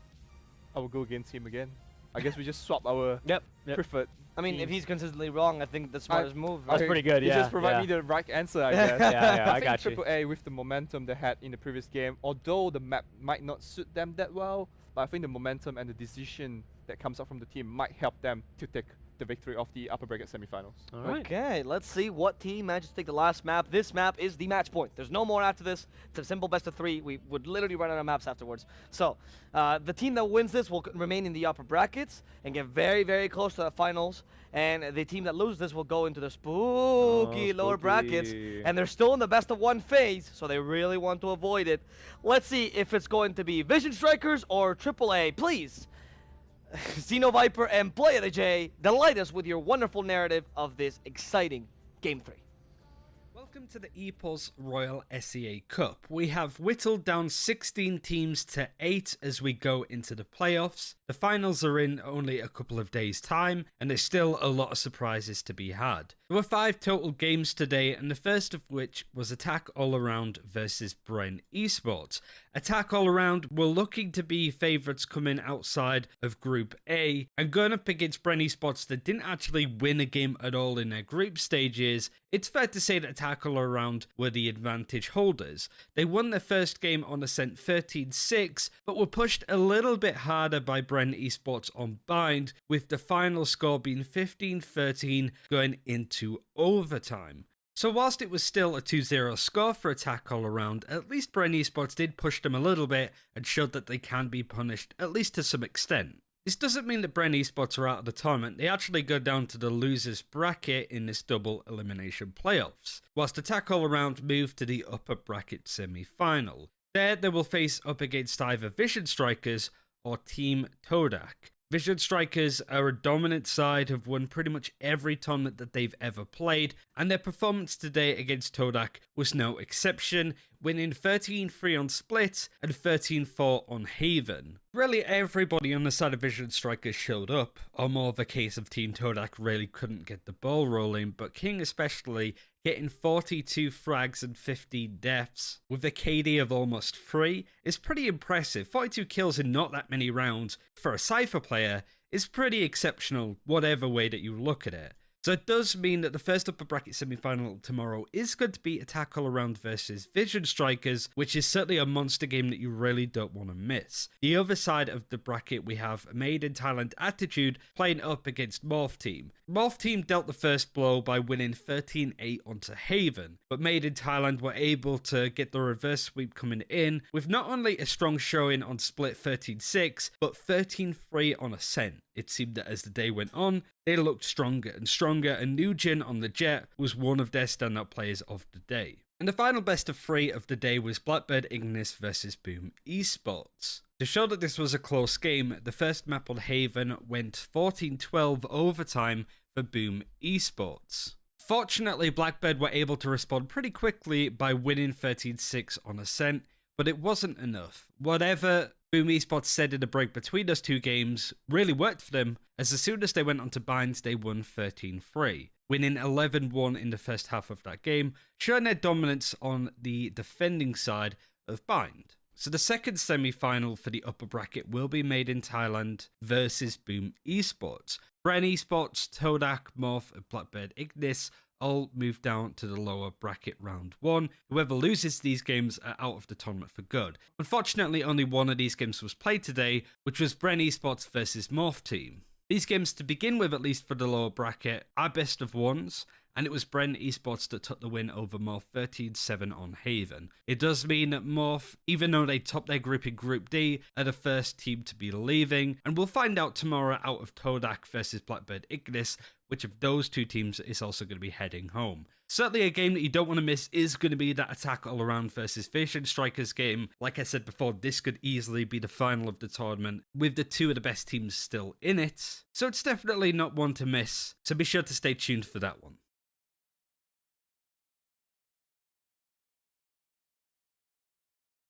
I will go against him again. I guess we just swap our Yep. preferred. I mean, if teams. he's consistently wrong, I think the smartest move. That's Right? pretty good, You yeah. just provide yeah. me the right answer, I guess. Yeah, I think got you. AAA with the momentum they had in the previous game, although the map might not suit them that well, but I think the momentum and the decision that comes up from the team might help them to take the victory of the upper bracket semifinals. All right. Okay, let's see what team manages to take the last map. This map is the match point. There's no more after this. It's a simple best of 3. We would literally run out of maps afterwards. So, the team that wins this will remain in the upper brackets and get very, very close to the finals. And the team that loses this will go into the spooky lower brackets. spooky. And they're still in the best of 1 phase, so they really want to avoid it. Let's see if it's going to be Vision Strikers or AAA. Please, Xeno Viper and Play of the J, delight us with your wonderful narrative of this exciting Game 3. Welcome to the EPOS Royal SEA Cup. We have whittled down 16 teams to 8 as we go into the playoffs. The finals are in only a couple of days' time, and there's still a lot of surprises to be had. There were 5 total games today, and the first of which was Attack All Around versus Brain Esports. Attack All Around were looking to be favourites coming outside of Group A, and going up against Brain Esports that didn't actually win a game at all in their group stages. It's fair to say that Attack Attack All Around were the advantage holders. They won their first game on Ascent 13-6, but were pushed a little bit harder by Bren Esports on Bind, with the final score being 15-13 going into overtime. So whilst it was still a 2-0 score for Attack All Around, at least Bren Esports did push them a little bit and showed that they can be punished, at least to some extent. This doesn't mean that Bren Esports are out of the tournament. They actually go down to the losers bracket in this double elimination playoffs, whilst Attack All Around move to the upper bracket semi-final. There they will face up against either Vision Strikers or Team Todak. Vision Strikers are a dominant side, have won pretty much every tournament that they've ever played, and their performance today against Todak was no exception, winning 13-3 on Split and 13-4 on Haven. Really everybody on the side of Vision Strikers showed up, or more of a case of Team Todak really couldn't get the ball rolling, but King especially getting 42 frags and 15 deaths with a KD of almost 3 is pretty impressive. 42 kills in not that many rounds for a Cypher player is pretty exceptional, whatever way that you look at it. So it does mean that the first upper bracket semi-final tomorrow is going to be Attack All Around versus Vision Strikers, which is certainly a monster game that you really don't want to miss. The other side of the bracket, we have Made in Thailand Attitude playing up against Morph Team. Morph Team dealt the first blow by winning 13-8 onto Haven, but Made in Thailand were able to get the reverse sweep coming in with not only a strong showing on Split 13-6, but 13-3 on Ascent. It seemed that as the day went on, they looked stronger and stronger, and Nugent on the Jet was one of their standout players of the day. And the final best of 3 of the day was Blackbird Ignis versus Boom Esports. To show that this was a close game, the first map on Haven went 14-12 overtime for Boom Esports. Fortunately, Blackbird were able to respond pretty quickly by winning 13-6 on Ascent, but it wasn't enough. Whatever Boom Esports said in the break between those two games really worked for them, as soon as they went on to Binds, they won 13-3, winning 11-1 in the first half of that game, showing their dominance on the defending side of Bind. So the second semi-final for the upper bracket will be Made in Thailand versus Boom Esports. Bren Esports, Todak, Morph, and Blackbird Ignis all move down to the lower bracket round 1. Whoever loses these games are out of the tournament for good. Unfortunately, only one of these games was played today, which was Bren Esports versus Morph Team. These games, to begin with at least for the lower bracket, are best of ones, and it was Bren Esports that took the win over Morph 13-7 on Haven. It does mean that Morph, even though they topped their group in Group D, are the first team to be leaving, and we'll find out tomorrow out of Todak versus Blackbird Ignis which of those two teams is also going to be heading home. Certainly a game that you don't want to miss is going to be that Attack All Around versus Vision Strikers game. Like I said before, this could easily be the final of the tournament, with the two of the best teams still in it. So it's definitely not one to miss, so be sure to stay tuned for that one.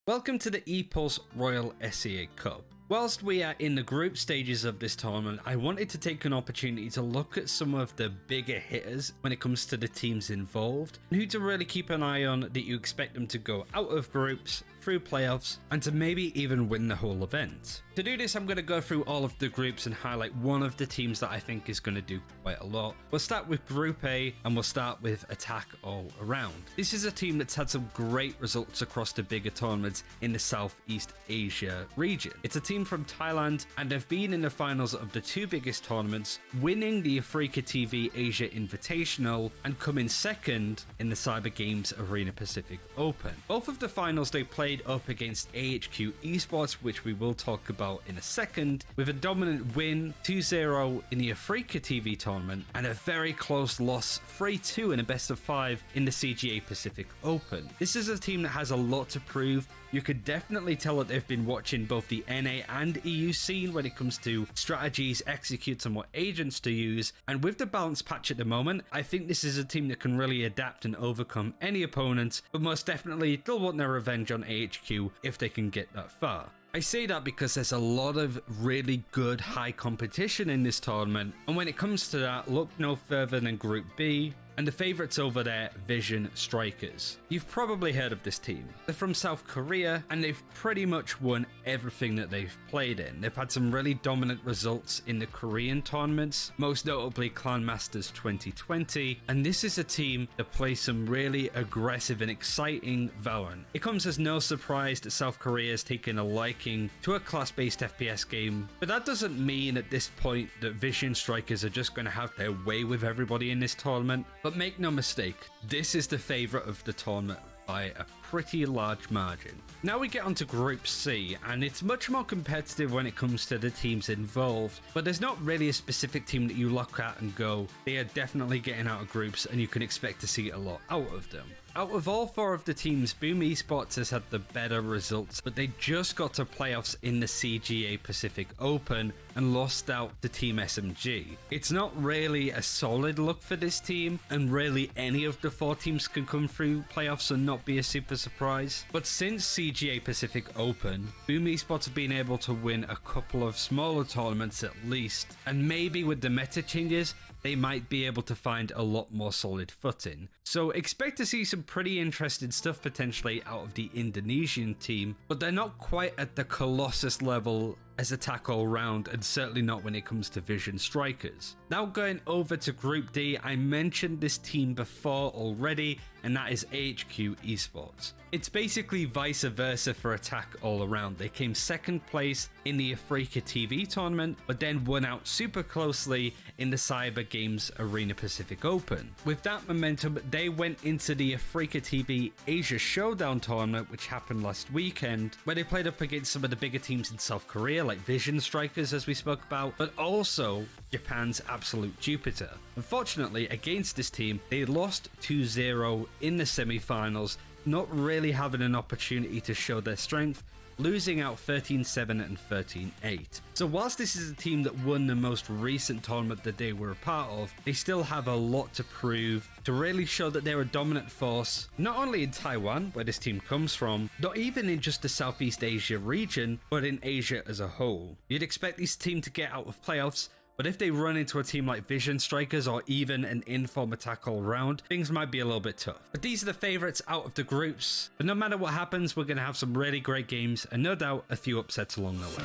Welcome to the ePulse Royal SEA Cup. Whilst we are in the group stages of this tournament, I wanted to take an opportunity to look at some of the bigger hitters when it comes to the teams involved, and who to really keep an eye on that you expect them to go out of groups, through playoffs, and to maybe even win the whole event. To do this, I'm going to go through all of the groups and highlight one of the teams that I think is going to do quite a lot. We'll start with Group A, and we'll start with Attack All Around. This is a team that's had some great results across the bigger tournaments in the Southeast Asia region. It's a team from Thailand, and they've been in the finals of the two biggest tournaments, winning the Africa TV Asia Invitational and coming second in the Cyber Games Arena Pacific Open. Both of the finals they played up against AHQ Esports, which we will talk about in a second, with a dominant win 2-0 in the Africa TV tournament and a very close loss 3-2 in a best of 5 in the CGA Pacific Open. This is a team that has a lot to prove. You could definitely tell that they've been watching both the NA and EU scene when it comes to strategies, executes, and what agents to use. And with the balance patch at the moment, I think this is a team that can really adapt and overcome any opponent, but most definitely they'll want their revenge on AHQ if they can get that far. I say that because there's a lot of really good high competition in this tournament, and when it comes to that, look no further than Group B, and the favourites over there, Vision Strikers. You've probably heard of this team. They're from South Korea, and they've pretty much won everything that they've played in. They've had some really dominant results in the Korean tournaments, most notably Clan Masters 2020, and this is a team that plays some really aggressive and exciting Valorant. It comes as no surprise that South Korea has taken a liking to a class-based FPS game, but that doesn't mean at this point that Vision Strikers are just going to have their way with everybody in this tournament. But make no mistake, this is the favourite of the tournament by a pretty large margin. Now we get onto Group C, and it's much more competitive when it comes to the teams involved, but there's not really a specific team that you look at and go, they are definitely getting out of groups and you can expect to see a lot out of them. Out of all 4 of the teams, Boom Esports has had the better results, but they just got to playoffs in the CGA Pacific Open and lost out to Team SMG. It's not really a solid look for this team, and really any of the 4 teams can come through playoffs and not be a super surprise. But since CGA Pacific Open, Boom Esports have been able to win a couple of smaller tournaments at least, and maybe with the meta changes, they might be able to find a lot more solid footing. So expect to see some pretty interesting stuff potentially out of the Indonesian team, but they're not quite at the Colossus level as Attack All Round, and certainly not when it comes to Vision Strikers. Now going over to Group D, I mentioned this team before already, and that is AHQ Esports. It's basically vice versa for Attack All Around. They came second place in the Africa TV tournament, but then won out super closely in the Cyber Games Arena Pacific Open. With that momentum, they went into the Africa TV Asia Showdown tournament, which happened last weekend, where they played up against some of the bigger teams in South Korea, like Vision Strikers, as we spoke about, but also Japan's Absolute Jupiter. Unfortunately, against this team, they lost 2-0 in the semi-finals, not really having an opportunity to show their strength, losing out 13-7 and 13-8. So whilst this is a team that won the most recent tournament that they were a part of, they still have a lot to prove to really show that they're a dominant force, not only in Taiwan, where this team comes from, not even in just the Southeast Asia region, but in Asia as a whole. You'd expect this team to get out of playoffs, but if they run into a team like Vision Strikers or even an Inform Attack All Round, things might be a little bit tough. But these are the favourites out of the groups. But no matter what happens, we're going to have some really great games and no doubt a few upsets along the way.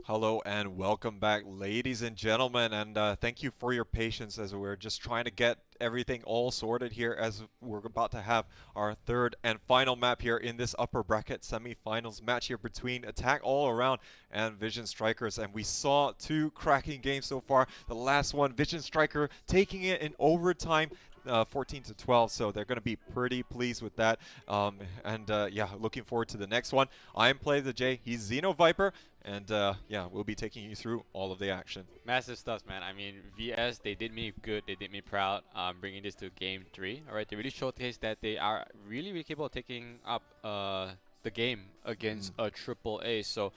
Hello and welcome back, ladies and gentlemen, and thank you for your patience as we're just trying to get everything all sorted here as we're about to have our third and final map here in this upper bracket semi-finals match here between Attack All Around and Vision Strikers. And we saw 2 cracking games so far. The last one, Vision Striker taking it in overtime, 14-12, so they're going to be pretty pleased with that. Yeah, looking forward to the next one. I'm Play the J, he's Xeno Viper, and yeah, we'll be taking you through all of the action. Massive stuff, man. I mean, VS, they did me good, they did me proud, bringing this to game 3. All right, they really showcased that they are really, really capable of taking up the game against a AAA. So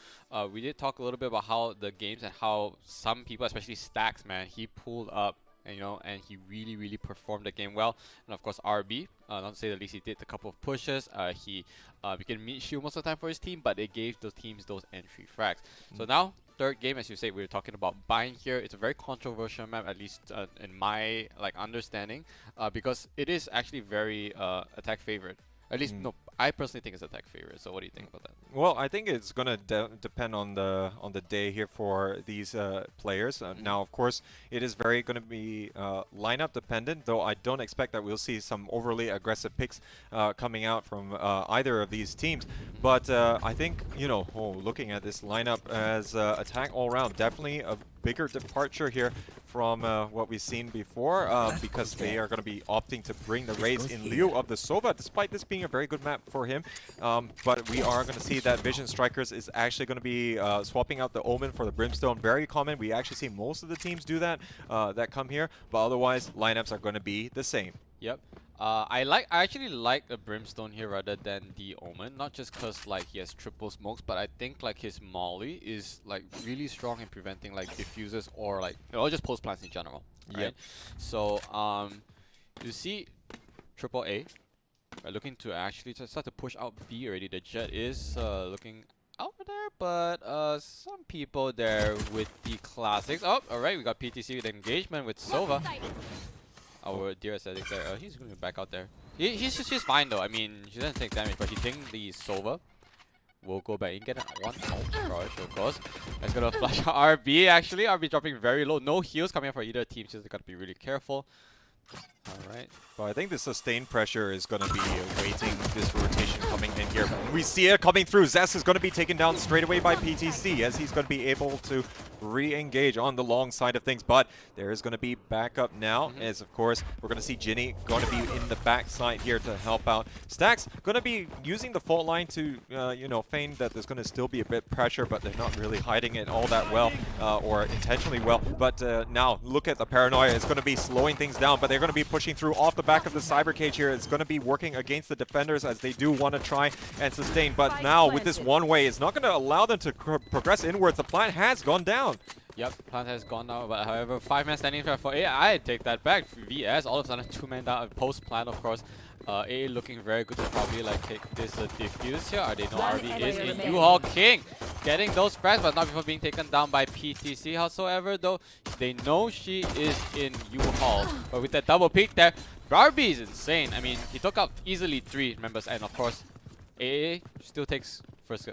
we did talk a little bit about how the games and how some people, especially Stacks, man, he pulled up. And, you know, and he really, really performed the game well. And of course, RB, not to say the least, he did a couple of pushes. He became meat shield most of the time for his team, but they gave those teams those entry frags. So now, third game, as you say, we're talking about Bind here. It's a very controversial map, at least in my understanding, because it is actually very attack favored. At least, no, I personally think it's attack favorite. So what do you think about that? Well, I think it's gonna depend on the day here for these players. Now, of course, it is very gonna be lineup dependent. Though I don't expect that we'll see some overly aggressive picks coming out from either of these teams. But I think, you know, looking at this lineup as Attack All Round, definitely a bigger departure here from what we've seen before, because they are going to be opting to bring the raids in lieu of the Sova, despite this being a very good map for him. But we are going to see that Vision Strikers is actually going to be swapping out the Omen for the Brimstone. Very common. We actually see most of the teams do that, that come here. But otherwise, lineups are going to be the same. Yep. I actually like the Brimstone here rather than the Omen, not just cause like he has triple smokes, but I think like his Molly is like really strong in preventing like diffusers or like just post plants in general. Right? So you see triple A are looking to actually just start to push out B already. The Jet is looking over there, but some people there with the classics. Oh, alright, we got PTC with engagement with Sova. Our dear aesthetic there. He's going to back out there. She's fine though. I mean, she doesn't take damage, but she thinks the Sova will go back and get one crush, of course. That's gonna flash out RB actually. RB dropping very low. No heals coming up for either team, so they gotta be really careful. Alright. Well, I think the sustained pressure is going to be awaiting this rotation coming in here. We see it coming through. Zest is going to be taken down straight away by PTC as he's going to be able to re-engage on the long side of things. But there is going to be backup now as, of course, we're going to see Ginny going to be in the backside here to help out. Stacks going to be using the fault line to, you know, feign that there's going to still be a bit pressure, but they're not really hiding it all that well or intentionally well. But now look at the paranoia. It's going to be slowing things down, but they're going to be pushing through off the back of the cyber cage here. It's going to be working against the defenders as they do want to try and sustain. But now with this one way, it's not going to allow them to progress inwards. The plant has gone down. Yep, plant has gone down, but however, 5 men standing for A. I take that back. VS, all of a sudden 2 men down. Post plant, of course. A looking very good to probably like take this defuse here. Are they know RB is in U-Haul King getting those frags, but not before being taken down by PTC. Howsoever, though, they know she is in U-Haul. But with that double peek there, RB is insane. I mean, he took out easily 3 members, and of course, AA still takes first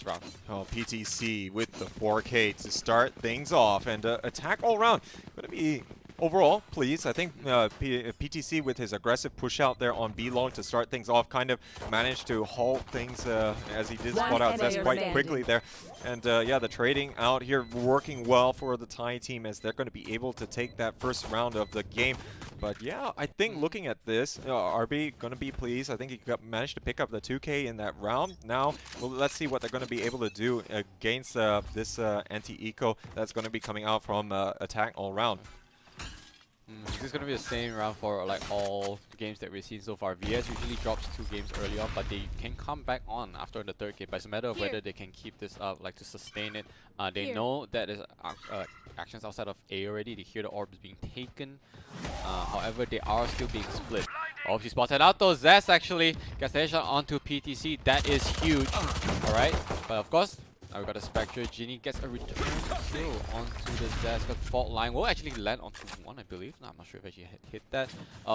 round. Oh, PTC with the 4K to start things off and attack all around. Going to be overall pleased. I think PTC with his aggressive push out there on B long to start things off kind of managed to halt things as he did spot out Zest quite quickly there. And yeah, the trading out here working well for the Thai team as they're going to be able to take that first round of the game. But yeah, I think looking at this, RB going to be pleased. I think he managed to pick up the 2K in that round. Now, well, let's see what they're going to be able to do against this anti-eco that's going to be coming out from attack all round. This is going to be the same round for like all the games that we've seen so far. VS usually drops 2 games early on, but they can come back on after the 3rd game. But it's a matter of whether they can keep this up, like to sustain it. They know that there's actions outside of A already. They hear the orbs being taken. However, they are still being split. Oh, she spotted out those. Zest actually gets the headshot onto PTC. That is huge. Alright, but of course, now we got a Spectre. Ginny gets a return kill onto the Zest. The fault line will actually land onto 1, I believe. No, I'm not sure if actually hit that.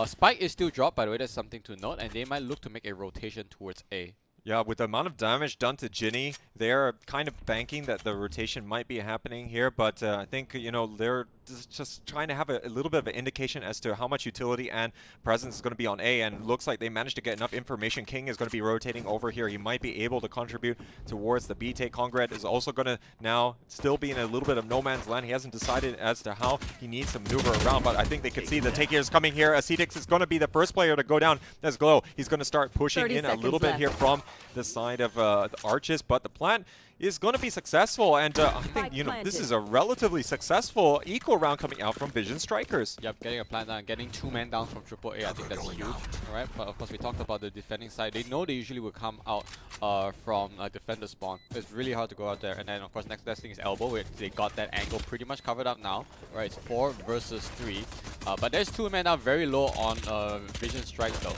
Spike is still dropped, by the way. That's something to note. And they might look to make a rotation towards A. Yeah, with the amount of damage done to Ginny, they're kind of banking that the rotation might be happening here, but I think, you know, they're just trying to have a little bit of an indication as to how much utility and presence is going to be on A, and looks like they managed to get enough information. King is going to be rotating over here. He might be able to contribute towards the B take. Congrad is also going to now still be in a little bit of no man's land. He hasn't decided as to how he needs to maneuver around, but I think they could see the take here is coming here. Acetix is going to be the first player to go down as Glow. He's going to start pushing in a little bit here from the side of the arches, but the plant is going to be successful, and I think, you know, this is a relatively successful eco round coming out from Vision Strikers. Yep, getting a plant down, getting 2 men down from AAA, I think that's huge. Alright, but of course we talked about the defending side. They know they usually will come out from defender spawn. It's really hard to go out there, and then of course next best thing is elbow, where they got that angle pretty much covered up now. Right, it's 4 versus 3, but there's 2 men down very low on Vision Strike though.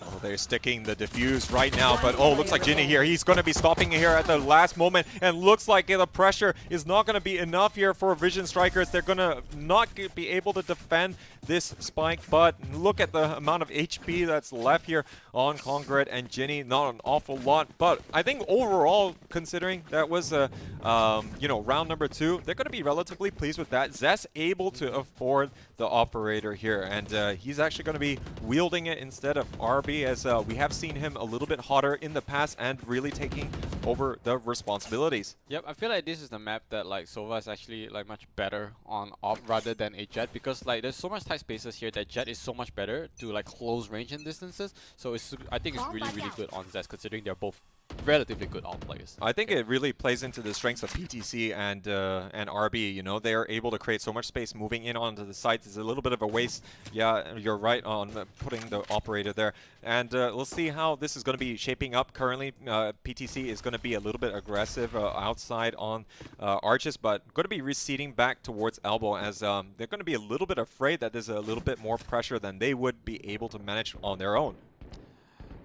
Oh, they're sticking the diffuse right now, but oh, looks like Ginny here. He's going to be stopping here at the last moment, and looks like the pressure is not going to be enough here for Vision Strikers. They're going to not be able to defend this spike, but look at the amount of HP that's left here on Congrad and Ginny. Not an awful lot, but I think overall, considering that was you know, round number 2, they're going to be relatively pleased with that. Zest able to afford the operator here, and he's actually going to be wielding it instead of RB, as we have seen him a little bit hotter in the past and really taking over the responsibilities. Yep, I feel like this is the map that like Sova is actually like much better on op rather than a Jet, because like there's so much tight spaces here that Jet is so much better to like close range and distances. So it's, I think it's really good on Zest, considering they're both relatively good all players. I think it really plays into the strengths of PTC and RB. You know, they are able to create so much space moving in onto the sites. It's a little bit of a waste. Yeah, you're right on putting the operator there. And we'll see how this is going to be shaping up. Currently, PTC is going to be a little bit aggressive outside on Arches, but going to be receding back towards Elbow as they're going to be a little bit afraid that there's a little bit more pressure than they would be able to manage on their own.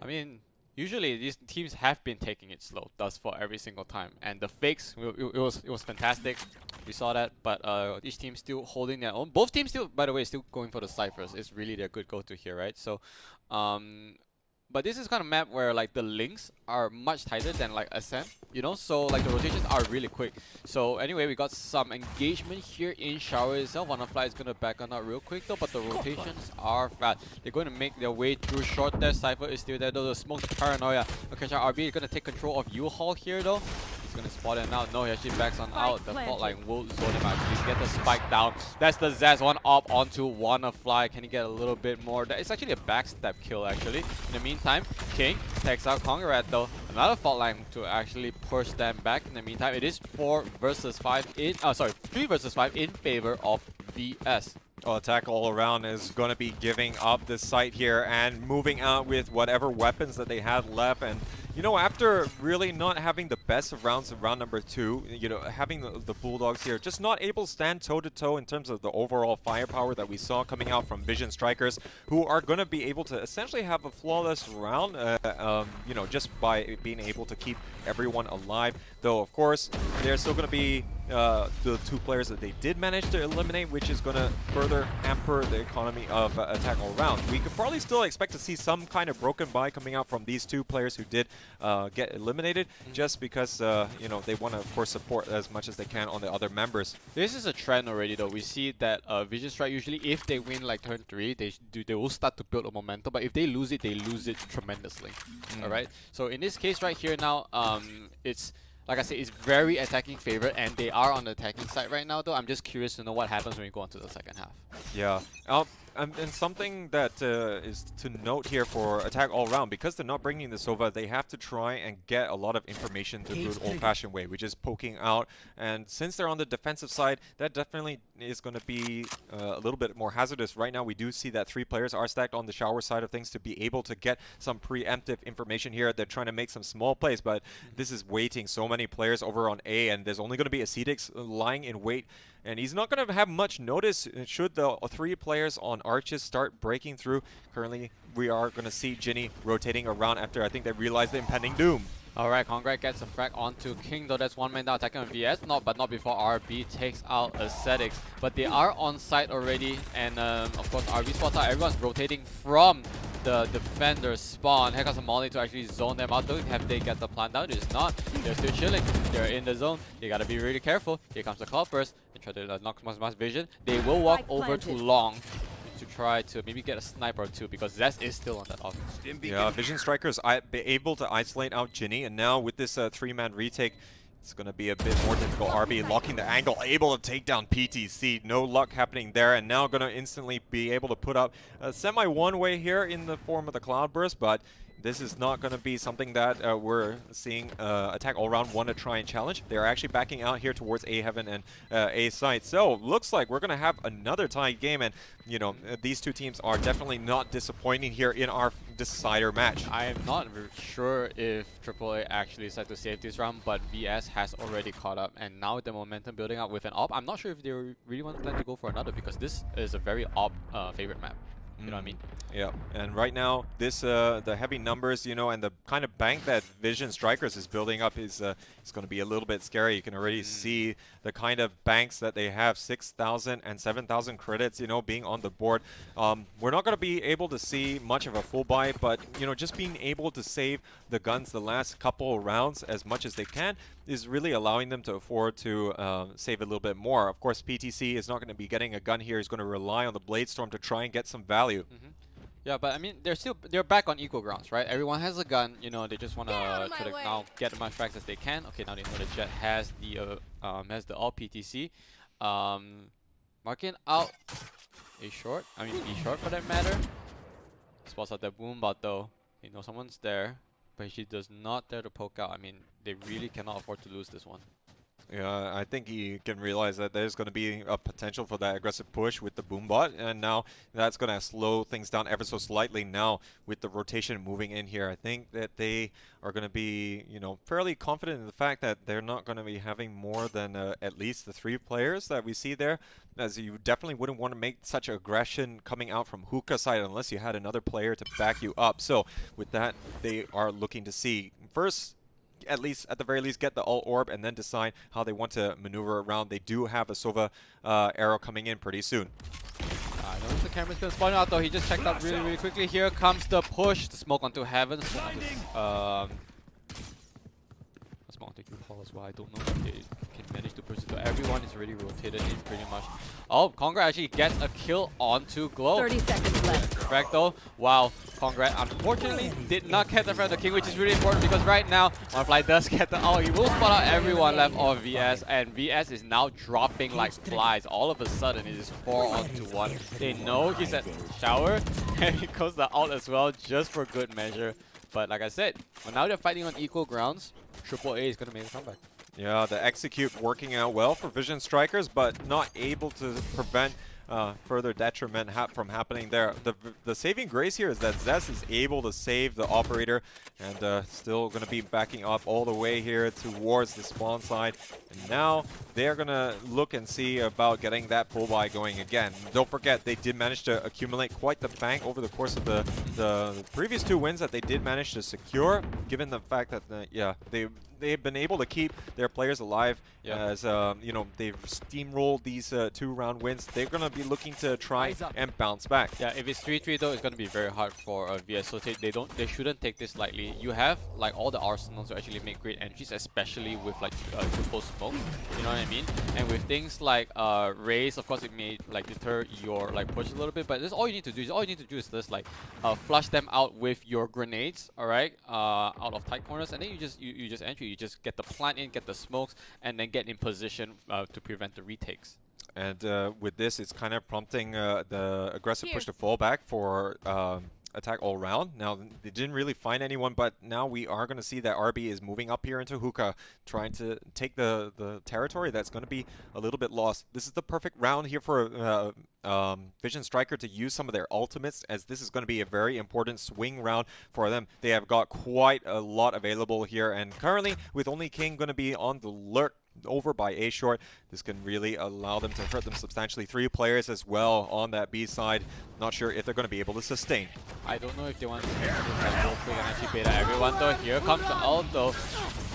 I mean, usually these teams have been taking it slow thus far every single time, and the fakes it was fantastic. We saw that, but each team still holding their own. Both teams still, by the way, still going for the ciphers. It's really their good go-to here, right? So, but this is kind of map where like the links are much tighter than like Ascent, you know. So like the rotations are really quick. So anyway, we got some engagement here in Shower itself. Wanafly is gonna back on out real quick though, but the rotations are fast. They're going to make their way through short there. Cypher is still there though. The smoke paranoia. Okay, RB is gonna take control of U-Haul here though. He's gonna spot it now. No, he actually backs on out. The fault line will zone him out. He's get the spike down. That's the Zaz one up onto Wanafly. Can he get a little bit more? It's actually a backstab kill actually. In the meantime, King takes out Congrad though. Another fault line to actually push them back. In the meantime, it is 4 versus 5 in 3 versus 5 in favor of VS. Well, attack all around is going to be giving up this site here and moving out with whatever weapons that they had left. And, you know, after really not having the best of rounds in round number 2, you know, having the Bulldogs here, just not able to stand toe-to-toe in terms of the overall firepower that we saw coming out from Vision Strikers, who are going to be able to essentially have a flawless round, you know, just by being able to keep everyone alive. Though, of course, there's still going to be the 2 players that they did manage to eliminate, which is going to further hamper the economy of attack all around. We could probably still expect to see some kind of broken buy coming out from these 2 players who did get eliminated, just because you know, they want to of course support as much as they can on the other members. This is a trend already though. We see that Vision Strike usually, if they win like turn 3, they will start to build a momentum, but if they lose it tremendously. Alright, so in this case right here now, it's like I said, it's very attacking favorite, and they are on the attacking side right now though. I'm just curious to know what happens when we go into the second half. Yeah. And something that is to note here for attack all around, because they're not bringing this over, they have to try and get a lot of information through the old-fashioned way, which is poking out. And since they're on the defensive side, that definitely is going to be a little bit more hazardous. Right now, we do see that 3 players are stacked on the Shower side of things to be able to get some preemptive information here. They're trying to make some small plays, but this is waiting so many players over on A, and there's only going to be Acetix lying in wait. And he's not going to have much notice should the 3 players on Arches start breaking through. Currently, we are going to see Ginny rotating around after I think they realize the impending doom. Alright, Congrad gets a frag onto King though. That's 1 man down attacking on VS. But not before RB takes out Ascetics. But they are on site already, and of course RB spots out. Everyone's rotating from the defender spawn. Here comes a Molly to actually zone them out. Don't have they get the plant down? It is not. They're still chilling. They're in the zone. They gotta be really careful. Here comes the Cloud Burst. They try to knock Mass Vision. They will walk over too long to try to maybe get a sniper or 2, because Zest is still on that offense. Yeah, Vision Strikers be able to isolate out Ginny, and now with this 3-man retake, it's going to be a bit more difficult. RB locking the angle, able to take down PTC. No luck happening there, and now going to instantly be able to put up a semi one-way here in the form of the Cloudburst, but this is not going to be something that we're seeing attack all around want to try and challenge. They're actually backing out here towards A Heaven and A site. So looks like we're going to have another tied game, and you know, these 2 teams are definitely not disappointing here in our decider match. I am not sure if AAA actually decided to save this round, but VS has already caught up, and now with the momentum building up with an op, I'm not sure if they really want to go for another, because this is a very op favorite map. You know what I mean? Yeah, and right now, this the heavy numbers, you know, and the kind of bank that Vision Strikers is building up is going to be a little bit scary. You can already see the kind of banks that they have, 6,000 and 7,000 credits, you know, being on the board. We're not going to be able to see much of a full buy, but, you know, just being able to save the guns the last couple of rounds as much as they can is really allowing them to afford to save a little bit more. Of course, PTC is not going to be getting a gun here. He's going to rely on the Bladestorm to try and get some value. Yeah, but I mean, they're back on equal grounds, right? Everyone has a gun, you know. They just want to now get as much frags as they can. Okay, now they know the Jet has the all PTC, marking out A short. B short for that matter. Spots out the boom bot though. You know someone's there. but he does not dare to poke out. I mean, they really cannot afford to lose this one. Yeah, I think he can realize that there's going to be a potential for that aggressive push with the boombot, and now that's going to slow things down ever so slightly now with the rotation moving in here. I think that they are going to be, you know, fairly confident in the fact that they're not going to be having more than at least the 3 players that we see there, as you definitely wouldn't want to make such aggression coming out from Hookah side unless you had another player to back you up. So with that, they are looking to see first, at the very least, get the alt orb and then decide how they want to maneuver around. They do have a Sova arrow coming in pretty soon. I know the camera's gonna spawn out though. He just checked out really quickly. Here comes the push. The smoke onto heaven. Smoke onto, smoke onto Q-Hall as well. I don't know if they can manage to push it. So everyone is already rotated in pretty much. Oh, Congrats actually gets a kill onto Glow. 30 seconds left. Correct though. Wow. Congrats unfortunately did not get the Feather King, which is really important because right now Onefly does get the ult. He will spot out everyone left on VS, and VS is now dropping like flies. All of a sudden it is 4 onto 1. They know he's at shower and he goes the ult as well just for good measure. But like I said, when now they're fighting on equal grounds, AAA is gonna make a comeback. Yeah, the execute working out well for Vision Strikers, but not able to prevent further detriment from happening there. The saving grace here is that Zest is able to save the operator, and still going to be backing up all the way here towards the spawn side. And now they're going to look and see about getting that pull buy going again. Don't forget, they did manage to accumulate quite the bank over the course of the previous 2 wins that they did manage to secure, given the fact that yeah, they've been able to keep their players alive. As you know, they've steamrolled these 2-round wins. They're going to be looking to try and bounce back. Yeah, if it's 3-3 though, it's going to be very hard for VS. So they shouldn't take this lightly. You have like all the arsenals to actually make great entries, especially with like triple smoke. You know what I mean? And with things like Raze, of course, it may like deter your like push a little bit. But this all you need to do is just like flush them out with your grenades. All right, out of tight corners, and then you just entry. You just get the plant in, get the smokes, and then get in position to prevent the retakes. And with this, it's kind of prompting the aggressive push to fall back for attack all round. Now, they didn't really find anyone, but now we are going to see that RB is moving up here into Hookah, trying to take the territory that's going to be a little bit lost. This is the perfect round here for Vision Striker to use some of their ultimates, as this is going to be a very important swing round for them. They have got quite a lot available here, and currently, with only King going to be on the lurk over by A short, this can really allow them to hurt them substantially. 3 players as well on that B side. Not sure if they're going to be able to sustain. I don't know if they want to real quick and actually beta everyone though. Here comes the ult though.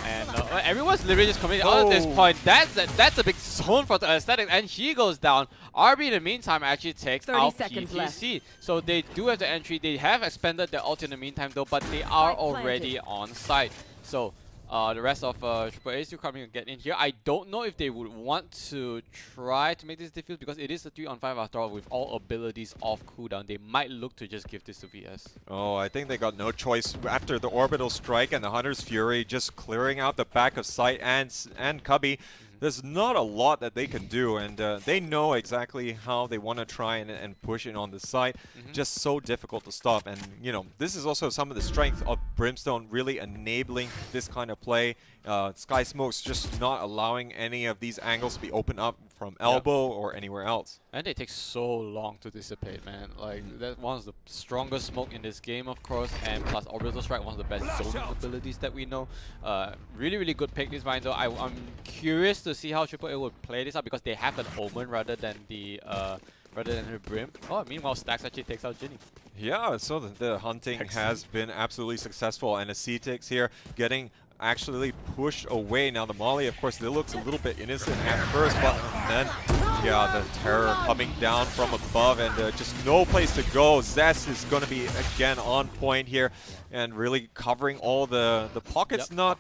And everyone's literally just coming out at this point. That's a big zone for the aesthetic, and he goes down. RB in the meantime actually takes out PTC. So they do have the entry. They have expended their ult in the meantime though, but they are already on site. So the rest of AAA is still coming to get in here. I don't know if they would want to try to make this diffuse because it is a 3-on-5 after all with all abilities off cooldown. They might look to just give this to VS. Oh, I think they got no choice after the orbital strike and the Hunter's Fury just clearing out the back of sight and Cubby. There's not a lot that they can do, and they know exactly how they want to try and push in on the side. Just so difficult to stop, and you know, this is also some of the strength of Brimstone really enabling this kind of play. Sky Smoke's just not allowing any of these angles to be opened up from elbow or anywhere else. And they take so long to dissipate, man. Like, that's one of the strongest smoke in this game, of course, and plus Orbital Strike, one of the best zoning abilities that we know. Really, really good pick this mine, though. I'm curious to see how AAA would play this out because they have an Omen rather than the her Brim. Oh, meanwhile, Stacks actually takes out Ginny. Yeah, so the hunting has been absolutely successful, and the C-Tix here getting actually pushed away. Now the Molly, of course, it looks a little bit innocent at first, but then, yeah, the terror coming down from above, and just no place to go. Zest is going to be again on point here, and really covering all the pockets, not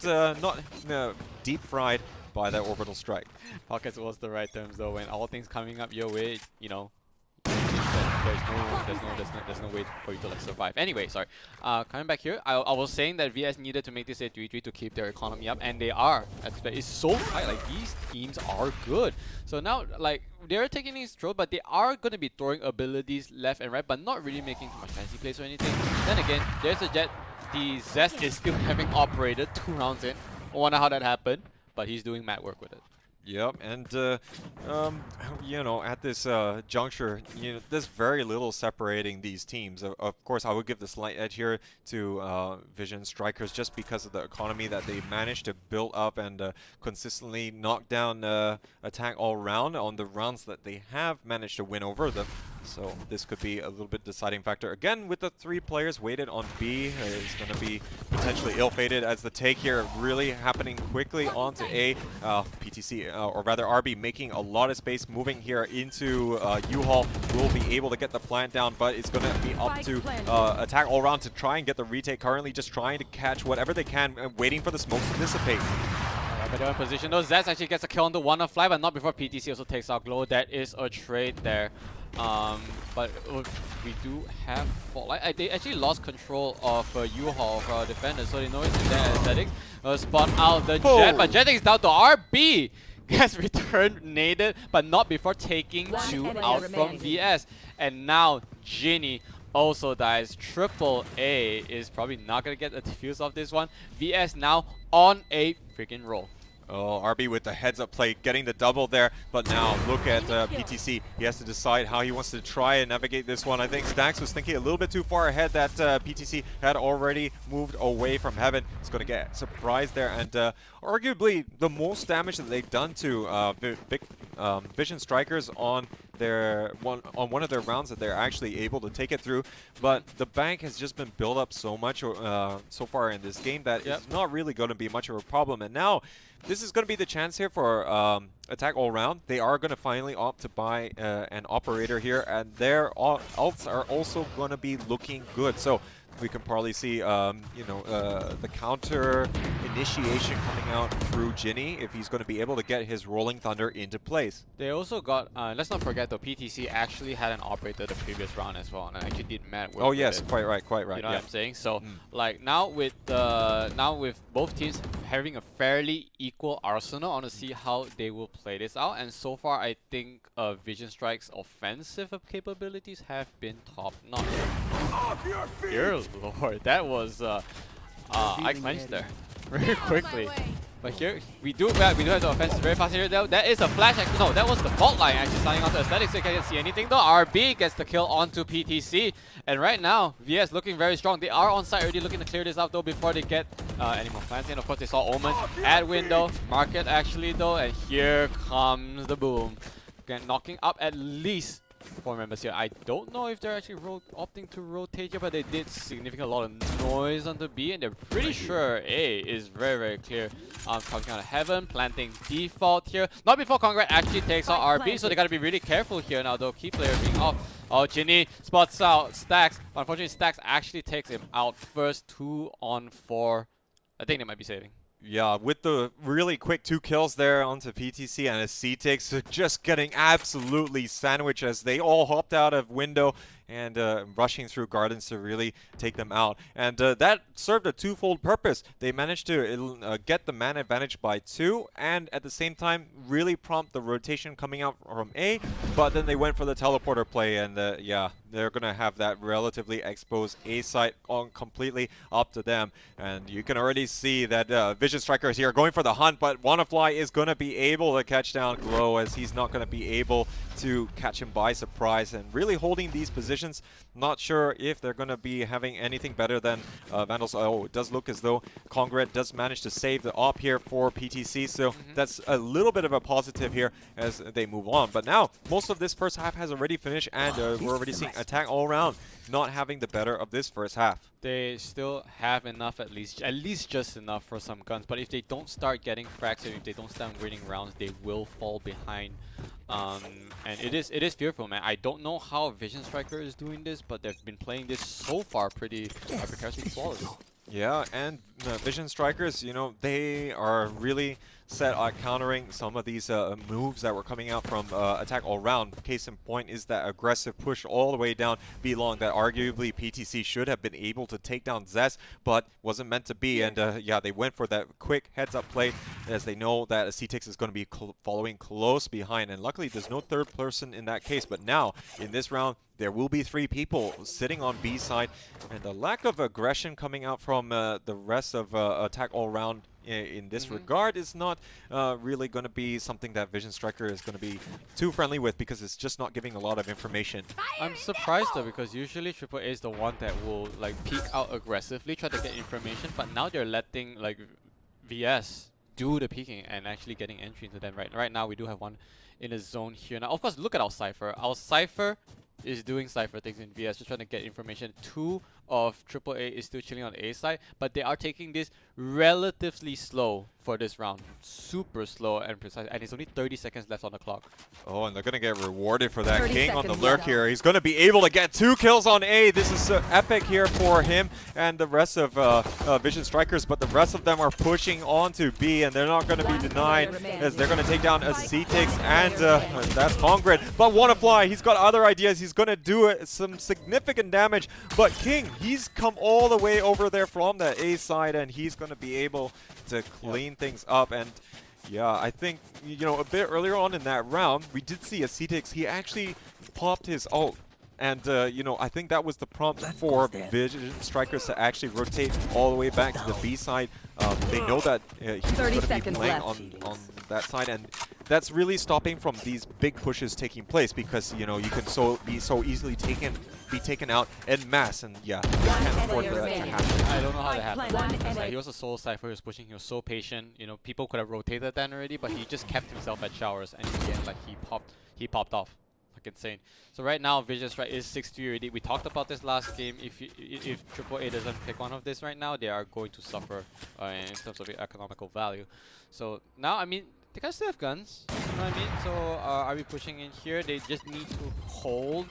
deep fried by that orbital strike. Pockets was the right terms though. When all things coming up your way, you know, there's no way for you to like survive. Anyway, sorry. Coming back here, I was saying that VS needed to make this a 3-3 to keep their economy up, and they are. It's so tight. Like, these teams are good. So now, like, they're taking these throws, but they are going to be throwing abilities left and right, but not really making too much fancy plays or anything. Then again, there's a Jet. the Zest is still having operated 2 rounds in. I wonder how that happened, but he's doing mad work with it. Yep, and you know, at this juncture, there's very little separating these teams. Of course, I would give the slight edge here to Vision Strikers just because of the economy that they managed to build up and consistently knock down attack all round on the rounds that they have managed to win over them. So this could be a little bit deciding factor. Again, with the 3 players weighted on B, it's going to be potentially ill-fated as the take here really happening quickly onto A. PTC, or rather RB, making a lot of space, moving here into U-Haul. Will be able to get the plant down, but it's going to be up to attack all around to try and get the retake. Currently just trying to catch whatever they can, waiting for the smoke to dissipate. But they're in position though. Zest actually gets a kill on the one on fly, but not before PTC also takes out Glow. That is a trade there. But we do have they actually lost control of U-Haul for our defenders, so they know it's in their aesthetic. Spot out the Jet, but Jet is down to RB. Gets returned naded, but not before taking 2 out from VS. And now Ginny also dies. Triple A is probably not going to get a defuse off this one. VS now on a freaking roll. Oh, RB with the heads-up play, getting the double there. But now look at PTC. He has to decide how he wants to try and navigate this one. I think Stax was thinking a little bit too far ahead that PTC had already moved away from Heaven. He's going to get surprised there. And arguably the most damage that they've done to Vision Strikers on one of their rounds that they're actually able to take it through. But the bank has just been built up so much so far in this game that it's not really going to be much of a problem. And now this is going to be the chance here for attack all round. They are going to finally opt to buy an operator here, and their ults are also going to be looking good. So we can probably see, the counter initiation coming out through Ginny if he's going to be able to get his Rolling Thunder into place. They also got, let's not forget though, PTC actually had an operator the previous round as well, and actually did mad work. Oh yes, with it. quite right. You know what I'm saying? So, like now with both teams having a fairly equal arsenal, I want to see how they will play this out. And so far, I think Vision Strike's offensive capabilities have been top notch. Dear Lord, that was I clenched there very quickly. But here we do have the offense very fast here though. That is a flash actually. No, that was the fault line actually signing onto Aesthetics, so you can't see anything though. RB gets the kill onto PTC. And right now, VS looking very strong. They are on site already looking to clear this out though before they get any more plants in. Of course they saw Omen at window. Market actually though, and here comes the boom. Again, knocking up at least 4 members here. I don't know if they're actually opting to rotate here, but they did significant lot of noise on the B, and they're pretty sure A is very, very clear. Talking out of Heaven, planting default here. Not before Congrat actually takes out RB, so they gotta be really careful here now though. Key player being off. Oh, Ginny spots out Stax. But unfortunately, Stax actually takes him out first. 2 on 4. I think they might be saving. Yeah, with the really quick 2 kills there onto PTC and a C-Takes, just getting absolutely sandwiched as they all hopped out of window and rushing through gardens to really take them out. And that served a twofold purpose. They managed to get the man advantage by 2, and at the same time really prompt the rotation coming out from A, but then they went for the teleporter play, and yeah, they're going to have that relatively exposed A site on completely up to them. And you can already see that Vision Strikers here going for the hunt, but WannaFly is going to be able to catch down Glow, as he's not going to be able to catch him by surprise, and really holding these positions. Not sure if they're going to be having anything better than Vandals. Oh, it does look as though Congrat does manage to save the op here for PTC, so that's a little bit of a positive here as they move on. But now, most of this first half has already finished, and we're already seeing attack all around not having the better of this first half. They still have enough, at least just enough for some guns, but if they don't start getting fracks, if they don't start winning rounds, they will fall behind. And it is fearful, man. I don't know how Vision Striker is doing this, but they've been playing this so far pretty precariously flawless. Yeah, and Vision Strikers, you know, they are really set at countering some of these moves that were coming out from Attack All Round. Case in point is that aggressive push all the way down B long that arguably PTC should have been able to take down Zest, but wasn't meant to be. And yeah, they went for that quick heads-up play as they know that CTX is going to be following close behind. And luckily, there's no third person in that case. But now, in this round, there will be 3 people sitting on B side, and the lack of aggression coming out from the rest of Attack All Round in this regard is not really going to be something that Vision Striker is going to be too friendly with, because it's just not giving a lot of information. I'm surprised though, because usually AAA is the one that will like peek out aggressively, try to get information, but now they're letting like VS do the peeking and actually getting entry into them. Right now we do have one in the zone here. Now of course look at our Cypher. Our Cypher is doing Cypher things in VS, just trying to get information. 2 of AAA is still chilling on the A side, but they are taking this relatively slow for this round. Super slow and precise, and it's only 30 seconds left on the clock. Oh, and they're going to get rewarded for that. King on the lurk here. He's going to be able to get 2 kills on A. This is epic here for him and the rest of Vision Strikers, but the rest of them are pushing on to B, and they're not going to be denied as they're going to take down a CTX, and that's Hongrid. But Wannafly, he's got other ideas. He's going to do some significant damage, but King, he's come all the way over there from the A side, and he's going to be able to clean things up. And yeah, I think, you know, a bit earlier on in that round, we did see a CTX. He actually popped his ult. And, you know, I think that was the prompt for Vision Strikers to actually rotate all the way back to the B side. They know that he's going to be playing on that side, and that's really stopping from these big pushes taking place, because, you know, you can be so easily be taken out en masse, and yeah, you can't afford that to happen. I don't know how that happened. Like, he was a solo Cypher, he was pushing, he was so patient. You know, people could have rotated that already, but he just kept himself at showers, and in the end, like, he popped off. Insane. So right now, Vision Strike is 6-3 already. We talked about this last game. If AAA doesn't pick one of this right now, they are going to suffer in terms of economical value. So now, I mean, they guys still have guns. You know what I mean? So are we pushing in here? They just need to hold.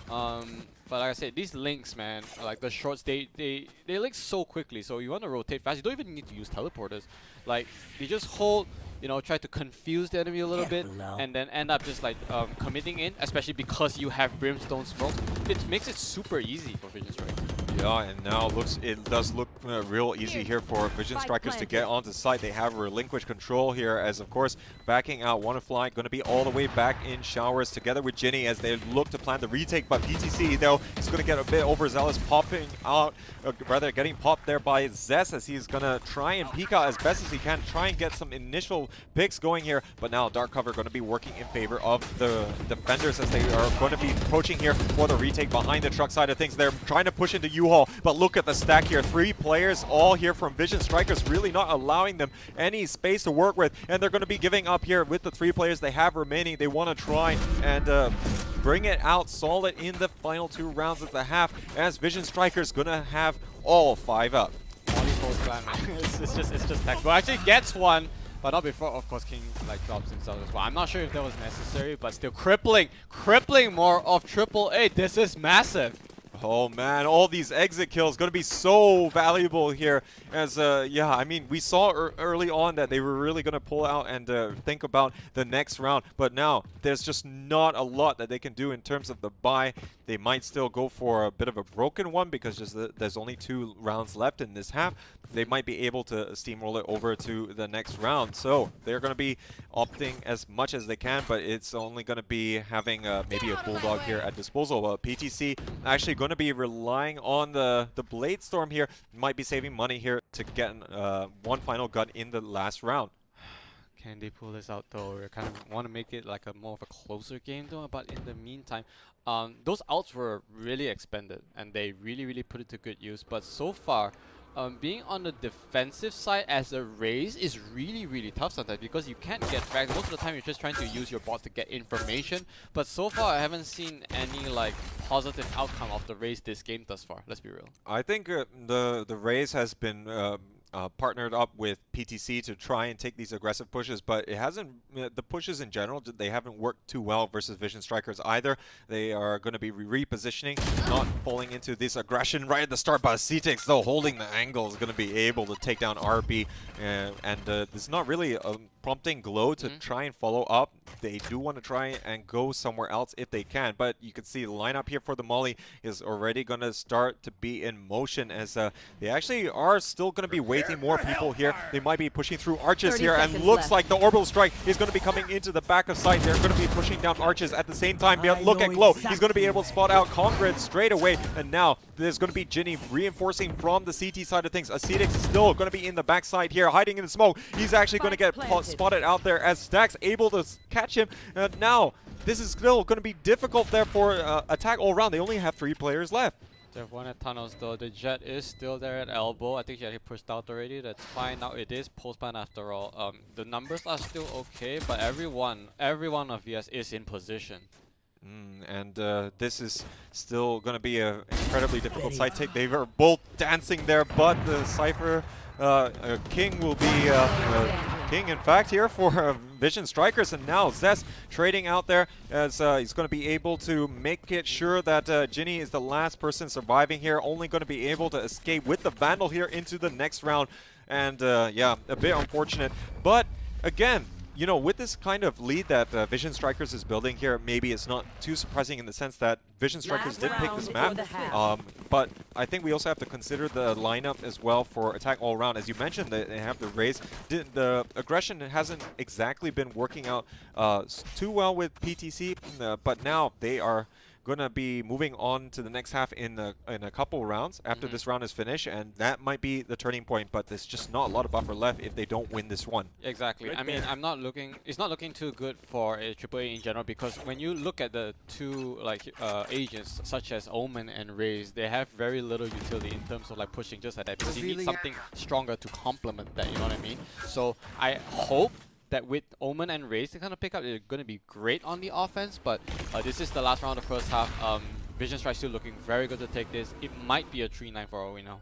But like I said, these links, man, like the shorts, they link so quickly. So you want to rotate fast. You don't even need to use teleporters. Like, you just hold, you know, try to confuse the enemy a little bit, and then end up just like committing in, especially because you have Brimstone Smoke. It makes it super easy for Vision Strike. Yeah, and now it does look real easy here for Vision Strikers to get onto site. They have relinquished control here, as of course backing out Wannafly, going to be all the way back in showers together with Ginny as they look to plan the retake. But PTC though is going to get a bit overzealous, popping out, rather getting popped there by Zest, as he's going to try and peek out as best as he can, try and get some initial picks going here. But now Dark Cover going to be working in favor of the defenders, as they are going to be approaching here for the retake behind the truck side of things. They're trying to push into U-Haul, but look at the stack here. 3 players all here from Vision Strikers, really not allowing them any space to work with, and they're going to be giving up here with the 3 players they have remaining. They want to try and bring it out solid in the final 2 rounds of the half, as Vision Strikers going to have all 5 up. it's just tactical. Actually gets one, but not before, of course, King like drops himself as well. I'm not sure if that was necessary, but still crippling more of AAA. This is massive. Oh man, all these exit kills going to be so valuable here, as yeah, I mean, we saw early on that they were really going to pull out and think about the next round, but now there's just not a lot that they can do in terms of the buy. They might still go for a bit of a broken one, because just there's only 2 rounds left in this half. They might be able to steamroll it over to the next round, so they're going to be opting as much as they can, but it's only going to be having maybe a Bulldog here at disposal. PTC actually going to be relying on the Blade Storm here, might be saving money here to get one final gun in the last round. Can they pull this out though? We kind of want to make it like a more of a closer game though, but in the meantime, those ults were really expended and they really put it to good use. But so far, being on the defensive side as a Raze is really tough sometimes, because you can't get fragged. Most of the time you're just trying to use your bot to get information, but so far I haven't seen any like positive outcome of the Raze this game thus far. Let's be real. I think the Raze has been partnered up with PTC to try and take these aggressive pushes, but it hasn't, the pushes in general, they haven't worked too well versus Vision Strikers either. They are going to be repositioning, not falling into this aggression right at the start, but CTX though holding the angle is going to be able to take down RB, and there's not really a prompting Glow to try and follow up. They do want to try and go somewhere else if they can, but you can see the lineup here for the Molly is already going to start to be in motion as they actually are still going to be waiting more people here. They might be pushing through arches here, and looks like the orbital strike is going to be coming into the back of sight. They're going to be pushing down arches at the same time. Look at Glow. He's going to be able to spot out Congrid straight away, and now there's going to be Ginny reinforcing from the CT side of things. Acetic is still going to be in the backside here, hiding in the smoke. He's actually going to get spotted out there as Stax able to catch him. Now, this is still going to be difficult there for attack all around. They only have 3 players left. They have one at tunnels though. The Jet is still there at elbow. I think she actually pushed out already. That's fine. Now it is post-ban after all. The numbers are still okay, but every one of VS is in position. And this is still going to be an incredibly difficult side take. They are both dancing there, but the Cypher King will be king, in fact, here for Vision Strikers. And now Zest trading out there as he's going to be able to make it sure that Ginny is the last person surviving here. Only going to be able to escape with the Vandal here into the next round. And yeah, a bit unfortunate. But again, you know, with this kind of lead that Vision Strikers is building here, maybe it's not too surprising in the sense that Vision Strikers did pick this map. But I think we also have to consider the lineup as well for attack all around. As you mentioned, they have the Raze. The aggression hasn't exactly been working out too well with PTC, but now they are going to be moving on to the next half in a couple rounds after this round is finished, and that might be the turning point, but there's just not a lot of buffer left if they don't win this one. Exactly. I mean, it's not looking too good for a AAA in general, because when you look at the two agents such as Omen and Raze, they have very little utility in terms of like pushing just like that, because you need something stronger to complement that, you know what I mean? So I hope that with Omen and Raze to kind of pick up, they're going to be great on the offense, but this is the last round of the first half. Vision Strike still looking very good to take this. It might be a 3-9 for all we know.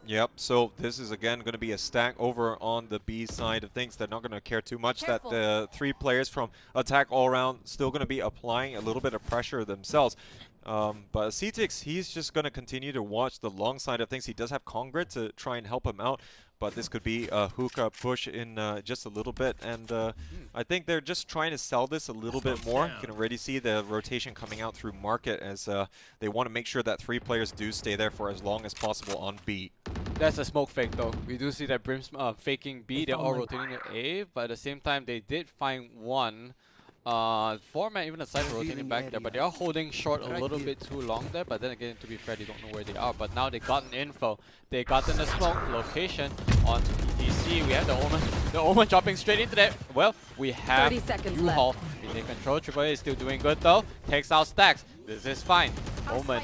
Yep, so this is again going to be a stack over on the B side of things. They're not going to care too much that the 3 players from attack all around still going to be applying a little bit of pressure themselves. But Cetix, he's just going to continue to watch the long side of things. He does have Congrid to try and help him out, but this could be a hookah push in just a little bit. And I think they're just trying to sell this a little bit more. You can already see the rotation coming out through market as they want to make sure that 3 players do stay there for as long as possible on B. That's a smoke fake though. We do see that Brim's faking B. They're all rotating to A, but at the same time they did find one. Format, even aside from rotating back there, but they are holding short a little bit too long there. But then again, to be fair, they don't know where they are. But now they got an info. They got in the smoke location onto PTC. We have the Omen dropping straight into that. Well, we have U-Haul. We take control. Triple A is still doing good though. Takes out Stacks. This is fine. Omen.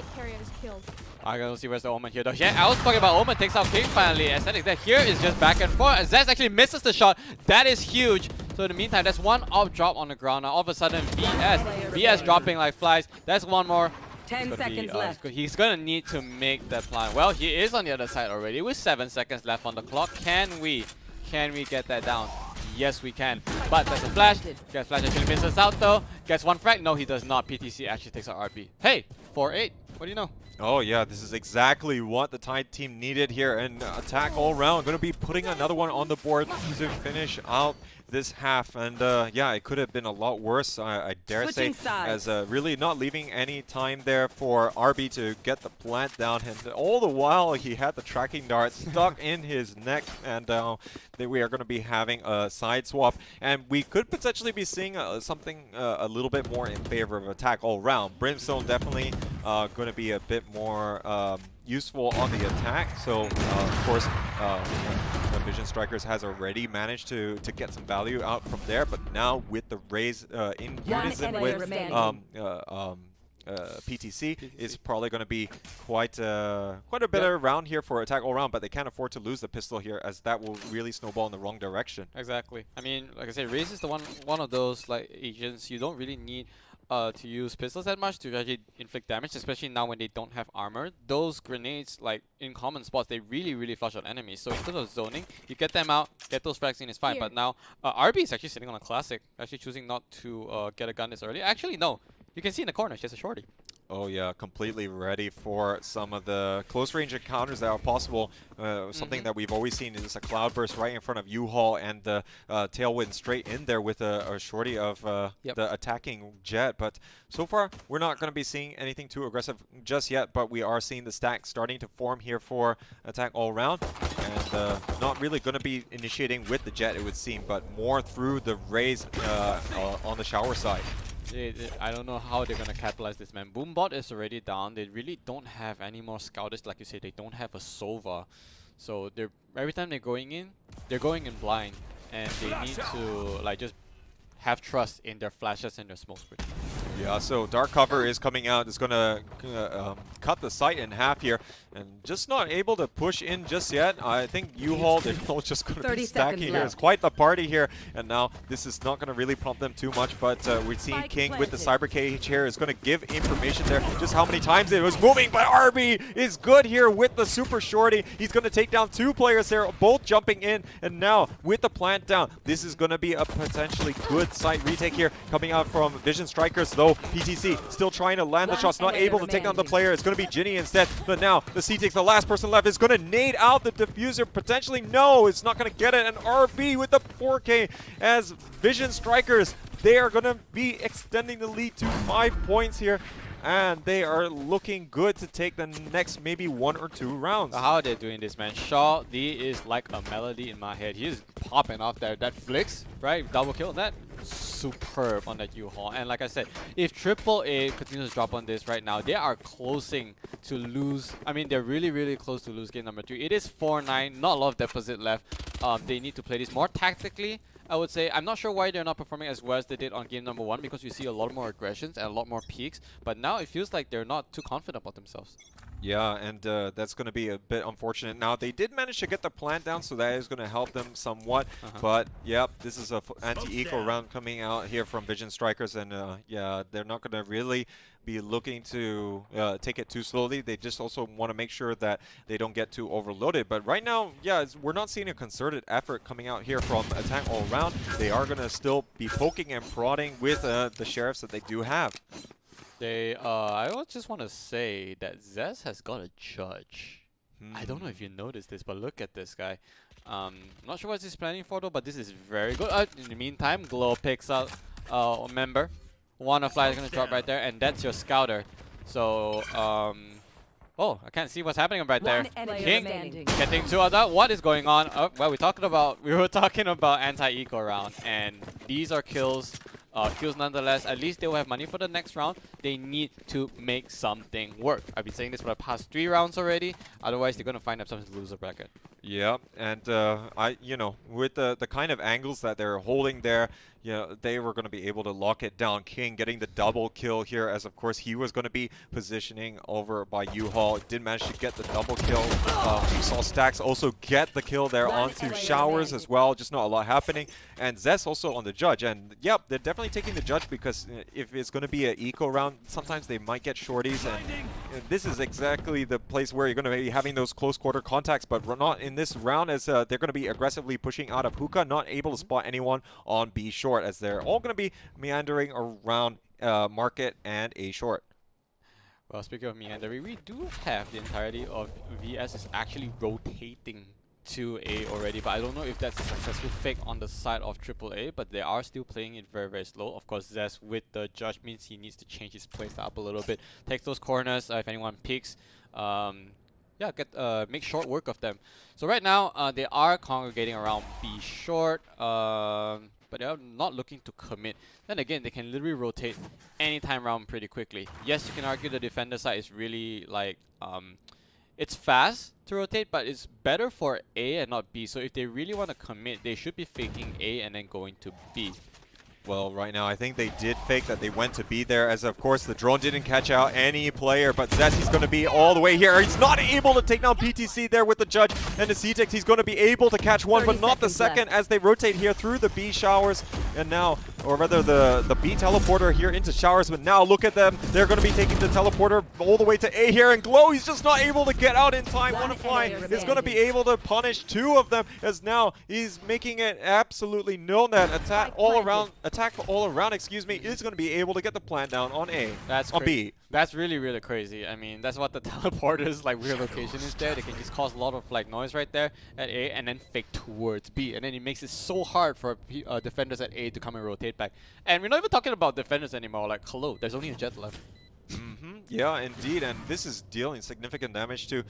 I gotta see where's the Omen here though. Yeah, I was talking about Omen takes out King finally. Aesthetic there here is just back and forth. Zez actually misses the shot. That is huge. So in the meantime, there's one off drop on the ground. Now all of a sudden, VS dropping like flies. That's one more. 10 seconds left. He's gonna need to make that plan. Well, he is on the other side already with 7 seconds left on the clock. Can we get that down? Yes, we can. But there's a flash. Gets flash actually misses out though. Gets one frag. No, he does not. PTC actually takes our RP. Hey, 4-8. What do you know? Oh yeah, this is exactly what the Tide team needed here, and attack all around. Going to be putting another one on the board to finish out this half, and yeah, it could have been a lot worse, I dare say, as really not leaving any time there for RB to get the plant down, and all the while he had the tracking dart stuck in his neck, and we are going to be having a side swap, and we could potentially be seeing something a little bit more in favor of attack all round. Brimstone definitely going to be a bit more useful on the attack, so of course the Vision Strikers has already managed to get some value out from there, but now with the Raze in unison with PTC is probably going to be quite a better round here for attack all round, but they can't afford to lose the pistol here, as that will really snowball in the wrong direction. Exactly. I mean, like I said, Raze is the one of those like agents you don't really need to use pistols that much to actually inflict damage, especially now when they don't have armor. Those grenades, like in common spots, they really flush out enemies. So instead of zoning, you get them out, get those frags in, is fine. But now RB is actually sitting on a classic, actually choosing not to get a gun this early. Actually, no. You can see in the corner, she has a shorty. Oh yeah, completely ready for some of the close range encounters that are possible. Something that we've always seen is a cloudburst right in front of U-Haul and the tailwind straight in there with a shorty of the attacking jet. But so far, we're not going to be seeing anything too aggressive just yet, but we are seeing the stack starting to form here for attack all around. And not really going to be initiating with the jet, it would seem, but more through the rays on the shower side. I don't know how they're gonna capitalize this, man. Boombot is already down. They really don't have any more scouters, like you said. They don't have a Sova, so they're every time they're going in blind, and they need to like just have trust in their flashes and their smoke screen. Yeah, so Dark Cover is coming out. It's going to cut the site in half here. And just not able to push in just yet. I think U-Haul, they're all just going to be stacking here. It's quite the party here. And now this is not going to really prompt them too much. But we're seeing King with the Cyber Cage here is going to give information there. Just how many times it was moving. But RB is good here with the Super Shorty. He's going to take down 2 players there, both jumping in. And now with the plant down, this is going to be a potentially good site retake here coming out from Vision Strikers. Though PTC still trying to land the shots, not able to take down the player. It's going to be Ginny instead. But now the C-Tix, the last person left, is going to nade out the diffuser. Potentially, no, it's not going to get it. And RB with the 4K as Vision Strikers, they are going to be extending the lead to 5 points here. And they are looking good to take the next maybe 1 or 2 rounds. How are they doing this, man? Shaw D is like a melody in my head. He's popping off there. That flicks, right? Double kill. That superb on that U-Haul. And like I said, if AAA continues to drop on this right now, they are closing to lose. I mean, they're really, really close to lose game number 2. It is 4-9. Not a lot of deposit left. They need to play this more tactically, I would say. I'm not sure why they're not performing as well as they did on game number 1, because you see a lot more aggressions and a lot more peaks. But now it feels like they're not too confident about themselves. Yeah, and that's going to be a bit unfortunate. Now, they did manage to get the plant down, so that is going to help them somewhat. But, yep, this is a anti-eco round coming out here from Vision Strikers. And, yeah, they're not going to really be looking to take it too slowly. They just also want to make sure that they don't get too overloaded. But right now, yeah, we're not seeing a concerted effort coming out here from attack all around. They are going to still be poking and prodding with the sheriffs that they do have. I just want to say that Zez has got a judge. I don't know if you noticed this, but look at this guy. I'm not sure what he's planning for though, but this is very good. In the meantime, Glow picks up a member. Wanna-Fly is going to drop right there, and that's your scouter. So, oh, I can't see what's happening right there. King getting 2 of that. What is going on? Oh, well, we were talking about anti-eco round, and these are kills. Kills nonetheless. At least they will have money for the next round. They need to make something work. I've been saying this for the past 3 rounds already. Otherwise, they're going to find themselves in the loser bracket. Yeah, and with the kind of angles that they're holding there, they were going to be able to lock it down. King getting the double kill here, as of course he was going to be positioning over by U-Haul. Did manage to get the double kill. We saw Stax also get the kill there onto Showers as well. Just not a lot happening. And Zess also on the judge. And yep, they're definitely taking the judge, because if it's going to be an eco round, sometimes they might get shorties. And this is exactly the place where you're going to be having those close quarter contacts, but we're not in this round, as they're going to be aggressively pushing out of Hookah, not able to spot anyone on B short, as they're all going to be meandering around Market and A short. Well, speaking of meandering, we do have the entirety of VS is actually rotating to A already, but I don't know if that's a successful fake on the side of AAA, but they are still playing it very, very slow. Of course, Zess with the judge means he needs to change his playstyle up a little bit. Takes those corners if anyone peeks. Yeah, make short work of them. So right now, they are congregating around B short, but they're not looking to commit. Then again, they can literally rotate any time around pretty quickly. Yes, you can argue the defender side is really like, it's fast to rotate, but it's better for A and not B. So if they really want to commit, they should be faking A and then going to B. Well, right now, I think they did fake that they went to B there, as of course the drone didn't catch out any player, but Zessy's going to be all the way here. He's not able to take down PTC there with the judge and the C-Tix. He's going to be able to catch one, but not the second, as they rotate here through the B showers, and now, or rather the B teleporter here into showers, but now look at them. They're going to be taking the teleporter all the way to A here, and Glow, he's just not able to get out in time. Wanna-Fly is going to be able to punish 2 of them, as now he's making it absolutely known that attack all around, is going to be able to get the plant down on A. That's on B. That's really, really crazy. I mean, that's what the teleporter's like weird location is there. They can just cause a lot of like noise right there at A and then fake towards B. And then it makes it so hard for defenders at A to come and rotate back. And we're not even talking about defenders anymore. Like, hello, there's only a Jet left. Yeah, indeed, and this is dealing significant damage to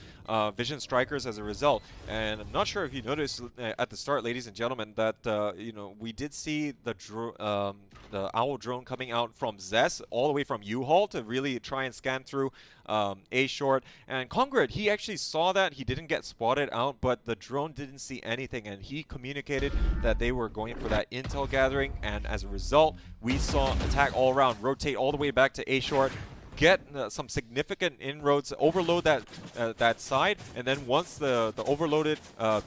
Vision Strikers as a result. And I'm not sure if you noticed at the start, ladies and gentlemen, that you know, we did see the Owl drone coming out from Zess all the way from U-Haul to really try and scan through A short. And Congred, he actually saw that. He didn't get spotted out, but the drone didn't see anything, and he communicated that they were going for that intel gathering. And as a result, we saw attack all around, rotate all the way back to A short, get some significant inroads, overload that side, and then once the overloaded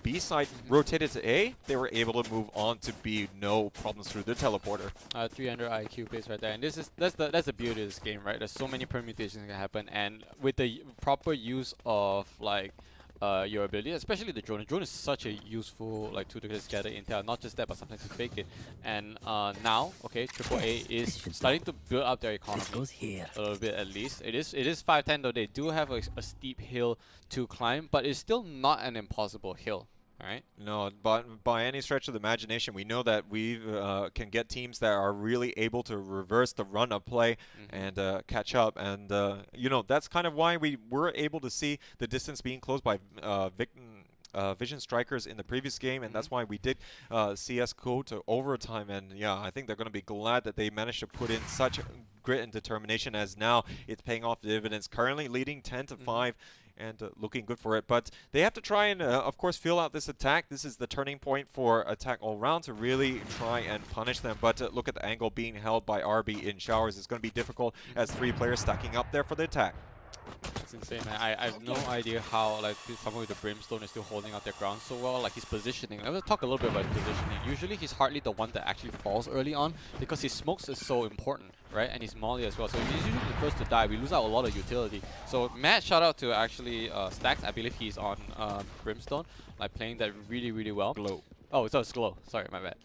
B side rotated to A, they were able to move on to B, no problems through the teleporter. 300 IQ base right there, and that's the beauty of this game, right? There's so many permutations that can happen, and with the proper use of like your ability, especially the drone. The drone is such a useful like tool to just gather intel, not just that, but sometimes to fake it. And now, okay, AAA is starting to build up their economy a little bit at least. It is 510 though. They do have a steep hill to climb, but it's still not an impossible hill. Alright? No, but by any stretch of the imagination, we know that we can get teams that are really able to reverse the run of play and catch up. And, you know, that's kind of why we were able to see the distance being closed by Vision Strikers in the previous game, and that's why we did see us go to overtime. And yeah, I think they're going to be glad that they managed to put in such grit and determination, as now it's paying off dividends. Currently leading 10-5. And looking good for it. But they have to try and, of course, fill out this attack. This is the turning point for attack all round to really try and punish them. But look at the angle being held by RB in showers. It's going to be difficult as 3 players stacking up there for the attack. It's insane, man. I have no idea how like someone with the Brimstone is still holding out their ground so well. Like his positioning. I'm gonna talk a little bit about his positioning. Usually he's hardly the one that actually falls early on because his smokes is so important, right? And his molly as well. So he's usually the first to die. We lose out a lot of utility. So mad shout out to actually Stacks. I believe he's on Brimstone, like playing that really, really well. Glow. Oh, it's Glow. Sorry, my bad.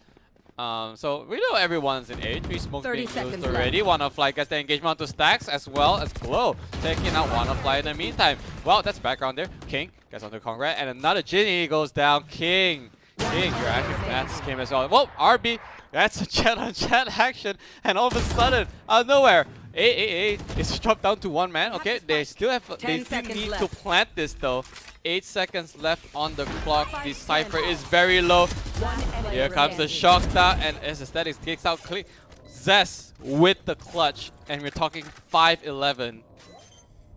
So we know everyone's in A. 3 smokes being used already. Wanna gets the engagement onto Stacks as well as Glow. Taking out Wanna in the meantime. Well, that's background there. King gets onto Congrats, and another Ginny goes down. King, you're active in that game as well. Whoa, RB, that's a jet on jet action, and all of a sudden, out of nowhere, A is dropped down to 1 man. Okay, they still need to plant this though. 8 seconds left on the clock. The Cypher is very low. Here comes the shock dart, and as Aesthetics takes out Zess with the clutch, and we're talking 5-11.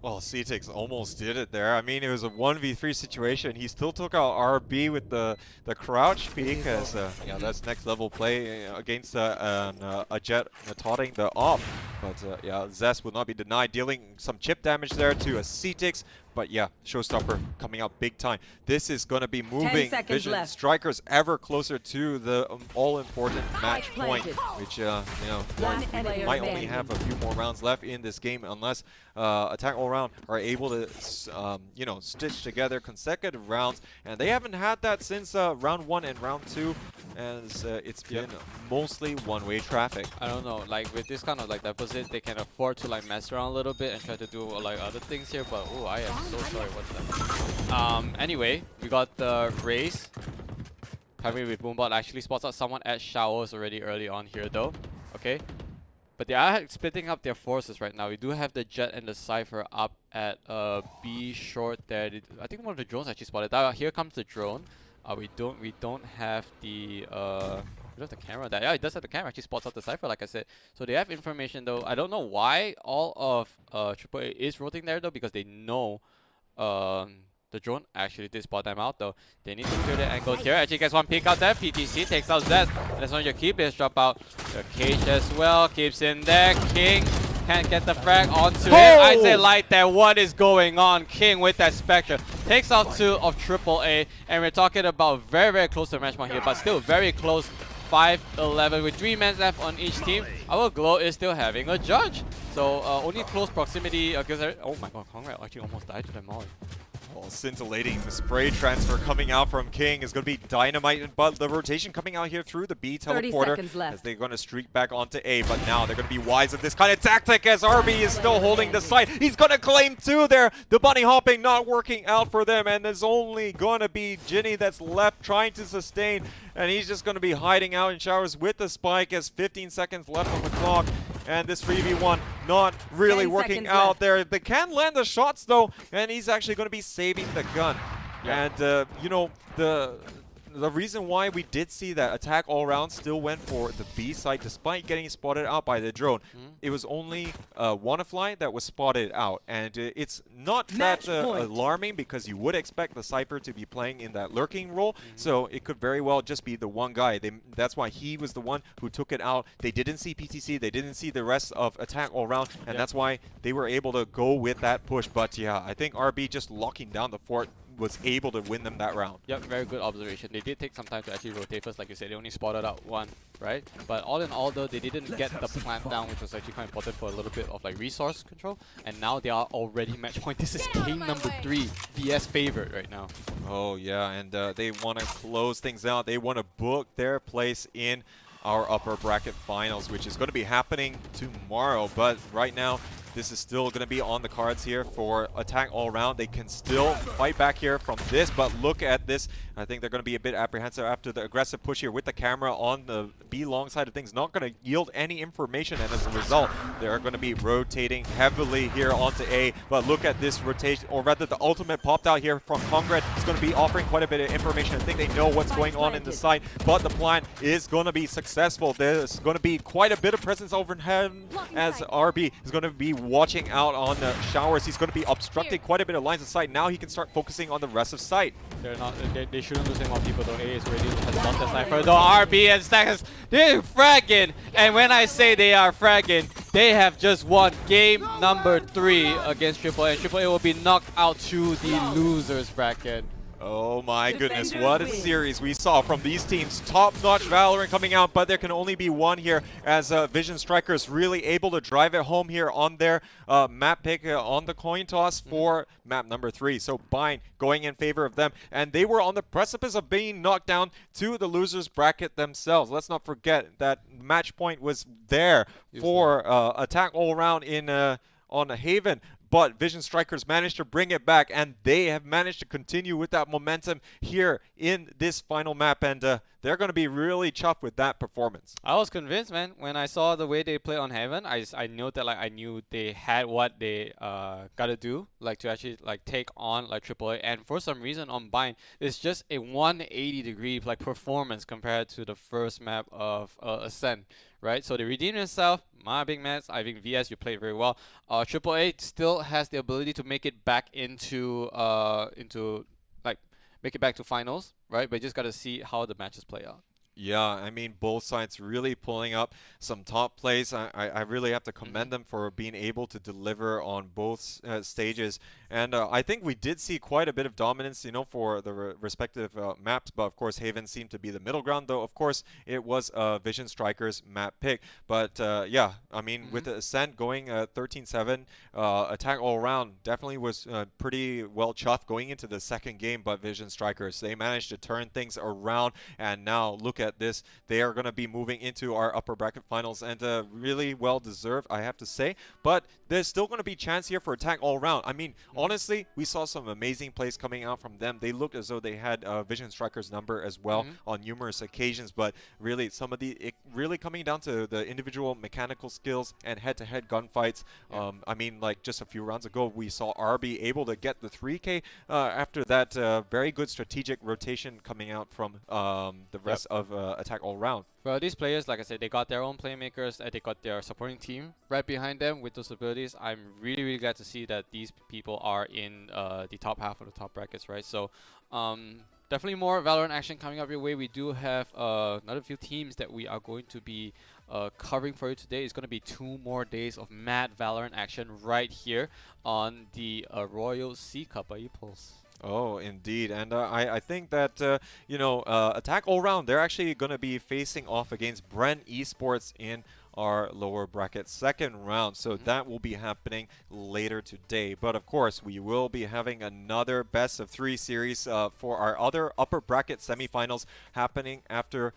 Well, CTX almost did it there. I mean, it was a 1v3 situation. He still took out RB with the crouch peek, as yeah, that's next level play against a Jet taunting the off. But yeah, Zess will not be denied, dealing some chip damage there to a CTX. But yeah, Showstopper coming out big time. This is going to be moving Vision Strikers ever closer to the all-important match point, which, you know, might only have a few more rounds left in this game unless Attack All Round are able to, you know, stitch together consecutive rounds. And they haven't had that since round 1 and round 2, as it's been mostly one-way traffic. I don't know, like with this kind of like deposit, they can afford to like mess around a little bit and try to do like other things here, but oh, I am so sorry, what's that? Anyway, we got the race. Coming with Boombot actually spots out someone at showers already early on here though. Okay. But they are splitting up their forces right now. We do have the Jet and the Cypher up at B short there. I think one of the drones actually spotted. Here comes the drone. We don't have the the camera there. Yeah, it does have the camera. Actually spots out the Cypher, like I said. So they have information though. I don't know why all of AAA is rotating there though, because they know the drone actually did spot them out though. They need to clear their angles here. Actually gets one peek out there. PTC takes out Zest. That's when your key players drop out. The Cage as well keeps in there. King can't get the frag onto it. I say like that. What is going on? King with that Spectre takes out 2 of AAA, and we're talking about very, very close to match point here, but still very close. 5-11 with 3 men left on each team. Our Glow is still having a judge. So only close proximity. Oh my god, Conrad actually almost died to the Molly. Oh, scintillating spray transfer coming out from King is going to be dynamite, but the rotation coming out here through the B 30 teleporter seconds left. as they're going to streak back onto A, but now they're going to be wise of this kind of tactic as RB is still holding the site. He's going to claim 2 there. The bunny hopping not working out for them, and there's only going to be Ginny that's left trying to sustain, and he's just going to be hiding out in showers with the spike as 15 seconds left on the clock. And this 3v1 not really 10 working seconds out left. there. They can land the shots though, and he's actually going to be saving the gun. And you know, the reason why we did see that attack all around still went for the B side despite getting spotted out by the drone. It was only Wannafly that was spotted out, and it's not that alarming because you would expect the Cypher to be playing in that lurking role, so it could very well just be the one guy. That's why he was the one who took it out. They didn't see PTC, they didn't see the rest of attack all around, and that's why they were able to go with that push. But yeah, I think RB just locking down the fort was able to win them that round. Yep, very good observation. They did take some time to actually rotate first, like you said. They only spotted out 1, right? But all in all, though, they didn't get the plant down, which was actually quite important for a little bit of like resource control. And now they are already match point. This is game number 3, VS favorite right now. Oh yeah, and they want to close things out. They want to book their place in our upper bracket finals, which is going to be happening tomorrow. But right now, this is still going to be on the cards here for attack all around. They can still fight back here from this, but look at this. I think they're going to be a bit apprehensive after the aggressive push here with the camera on the B long side of things. Not going to yield any information, and as a result, they're going to be rotating heavily here onto A. But look at this rotation, or rather the ultimate popped out here from Congred. It's going to be offering quite a bit of information. I think they know what's going on in the site, but the plan is going to be successful. There's going to be quite a bit of presence overhead as RB is going to be watching out on the showers. He's going to be obstructing quite a bit of lines of sight. Now he can start focusing on the rest of sight. They're not. They shouldn't lose any more people though. A is already has lost their sniper. Though RB and Stackers, they're fragging. And when I say they are fragging, they have just won game number 3 against AAA. And AAA will be knocked out to the losers bracket. Oh my goodness, what a series we saw from these teams. Top-notch Valorant coming out, but there can only be one here as Vision Strikers really able to drive it home here on their map pick on the coin toss for map number 3. So Bind going in favor of them, and they were on the precipice of being knocked down to the losers bracket themselves. Let's not forget that match point was there for attack all around in on Haven. But Vision Strikers managed to bring it back, and they have managed to continue with that momentum here in this final map, and they're going to be really chuffed with that performance. I was convinced, man. When I saw the way they played on Heaven, I knew that I knew they had what they gotta do, like to actually like take on like AAA. And for some reason on Bind, it's just a 180-degree like performance compared to the first map of Ascent. Right, so they redeemed themselves. My big match, I think VS, you played very well. AAA still has the ability to make it back into like make it back to finals, right? But you just gotta see how the matches play out. Yeah, I mean, both sides really pulling up some top plays. I really have to commend them for being able to deliver on both stages. And I think we did see quite a bit of dominance, you know, for the respective maps. But, of course, Haven seemed to be the middle ground, though, of course, it was Vision Strikers map pick. But, yeah, I mean, with the Ascent going 13-7, attack all around definitely was pretty well chuffed going into the second game. But Vision Strikers, they managed to turn things around. And now, look at this. They are going to be moving into our upper bracket finals, and really well deserved, I have to say. But there's still going to be chance here for attack all around. I mean, honestly, we saw some amazing plays coming out from them. They looked as though they had Vision Strikers number as well on numerous occasions, but really some of it really coming down to the individual mechanical skills and head-to-head gunfights. I mean, like just a few rounds ago, we saw RB able to get the 3K after that very good strategic rotation coming out from the rest of attack all around. Well, these players, like I said, they got their own playmakers and they got their supporting team right behind them with those abilities. I'm really, really glad to see that these people are in the top half of the top brackets, right? So, definitely more Valorant action coming up your way. We do have another few teams that we are going to be covering for you today. It's going to be 2 more days of mad Valorant action right here on the Royal Sea Cup. Are you Pulse? Oh, indeed. And I think that, you know, attack all around, they're actually going to be facing off against Bren Esports in our lower bracket second round. So that will be happening later today. But of course, we will be having another best of 3 series for our other upper bracket semifinals happening after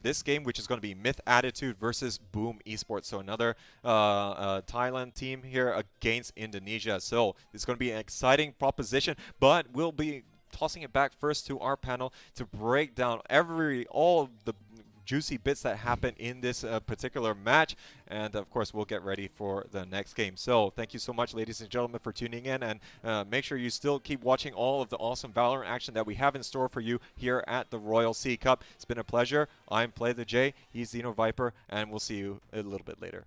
this game, which is going to be Myth Attitude versus Boom Esports. So another Thailand team here against Indonesia. So it's going to be an exciting proposition, but we'll be tossing it back first to our panel to break down all of the juicy bits that happen in this particular match, and of course we'll get ready for the next game. So thank you so much, ladies and gentlemen, for tuning in, and make sure you still keep watching all of the awesome Valorant action that we have in store for you here at the Royal Sea Cup. It's been a pleasure. I'm Play the J, he's Xeno Viper, and we'll see you a little bit later.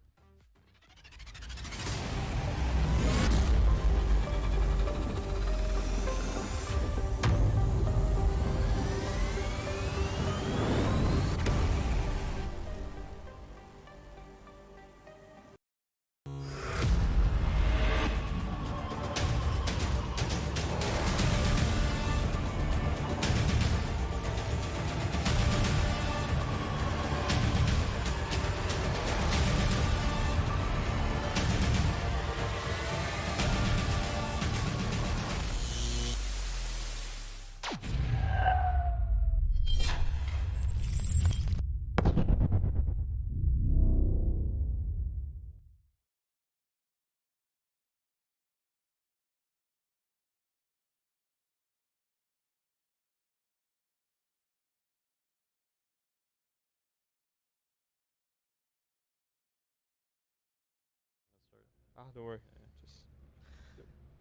Don't worry. Just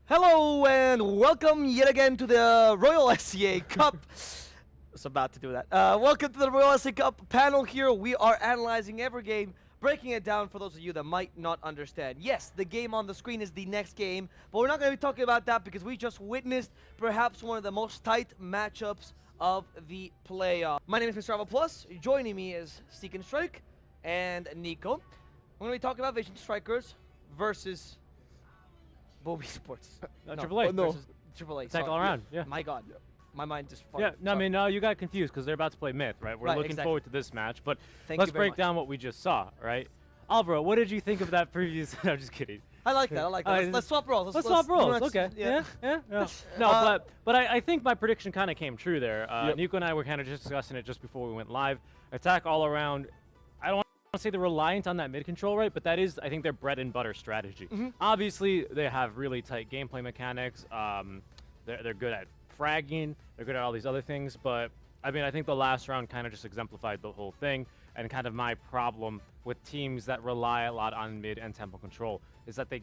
Hello and welcome yet again to the Royal SCA Cup. I was about to do that. Welcome to the Royal SCA Cup panel here. We are analyzing every game, breaking it down for those of you that might not understand. Yes, the game on the screen is the next game, but we're not going to be talking about that because we just witnessed perhaps one of the most tight matchups of the playoff. My name is Mr. Travel Plus. Joining me is Seek and Strike and Nico. We're going to be talking about Vision Strikers versus Boom Esports. Triple A. no. Versus Triple A. Attack all around. Yeah. My God. My mind just Yeah, no, I mean, no, you got confused because they're about to play Myth, right? We're Right, looking exactly. forward to this match, but Thank let's you very break much. down what we just saw, right? Alvaro, what did you think of that previous? I'm just kidding. I like that. I like that. Let's swap roles. Let's swap roles. let's- Okay. Yeah. No, but I think my prediction kind of came true there. Nico and I were kind of just discussing it just before we went live. Attack all around. I don't want to say they're reliant on that mid control, right? But that is, I think, their bread and butter strategy. Obviously, they have really tight gameplay mechanics. They're good at fragging. They're good at all these other things. But I mean, I think the last round kind of just exemplified the whole thing. And kind of my problem with teams that rely a lot on mid and tempo control is that they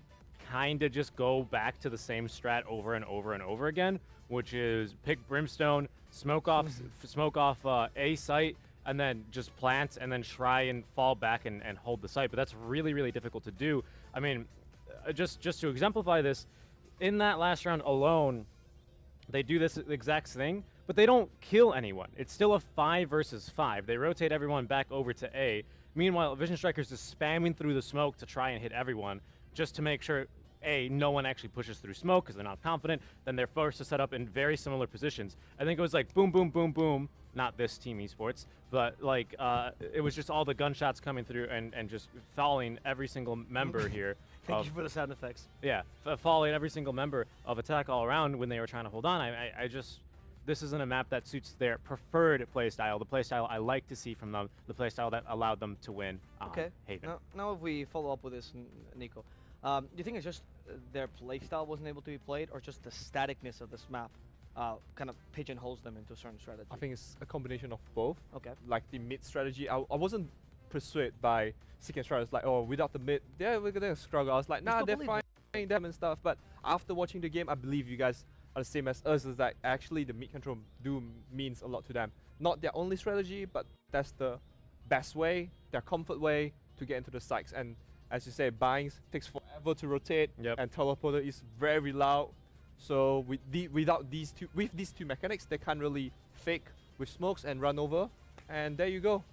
kind of just go back to the same strat over and over and over again, which is pick Brimstone, smoke off A site, and then just plant and then try and fall back and hold the site. But that's really, really difficult to do. I mean, just to exemplify this, in that last round alone, they do this exact thing, but they don't kill anyone. It's still a 5 versus 5. They rotate everyone back over to A. Meanwhile, Vision Strikers is spamming through the smoke to try and hit everyone, just to make sure, A, no one actually pushes through smoke because they're not confident. Then they're forced to set up in very similar positions. I think it was like boom, boom, boom, boom. Not this team esports, but like it was just all the gunshots coming through and just falling every single member here. Thank you for the sound effects. Yeah, falling every single member of Attack all around when they were trying to hold on. I just, this isn't a map that suits their preferred playstyle, the playstyle I like to see from them, the playstyle that allowed them to win Okay. Haven. Now if we follow up with this, Nico, do you think it's just their playstyle wasn't able to be played, or just the staticness of this map kind of pigeonholes them into a certain strategy? I think it's a combination of both. Okay. Like the mid strategy, I wasn't persuaded by Seek and Strike. It's like, oh, without the mid, we're gonna struggle. I was like, nah, still they're believe fine them and stuff. But after watching the game, I believe you guys are the same as us. Is that actually the mid control means a lot to them. Not their only strategy, but that's the best way, their comfort way to get into the sites. And as you say, Binds takes forever to rotate, and Teleporter is very loud. So with these two mechanics, they can't really fake with smokes and run over. And there you go.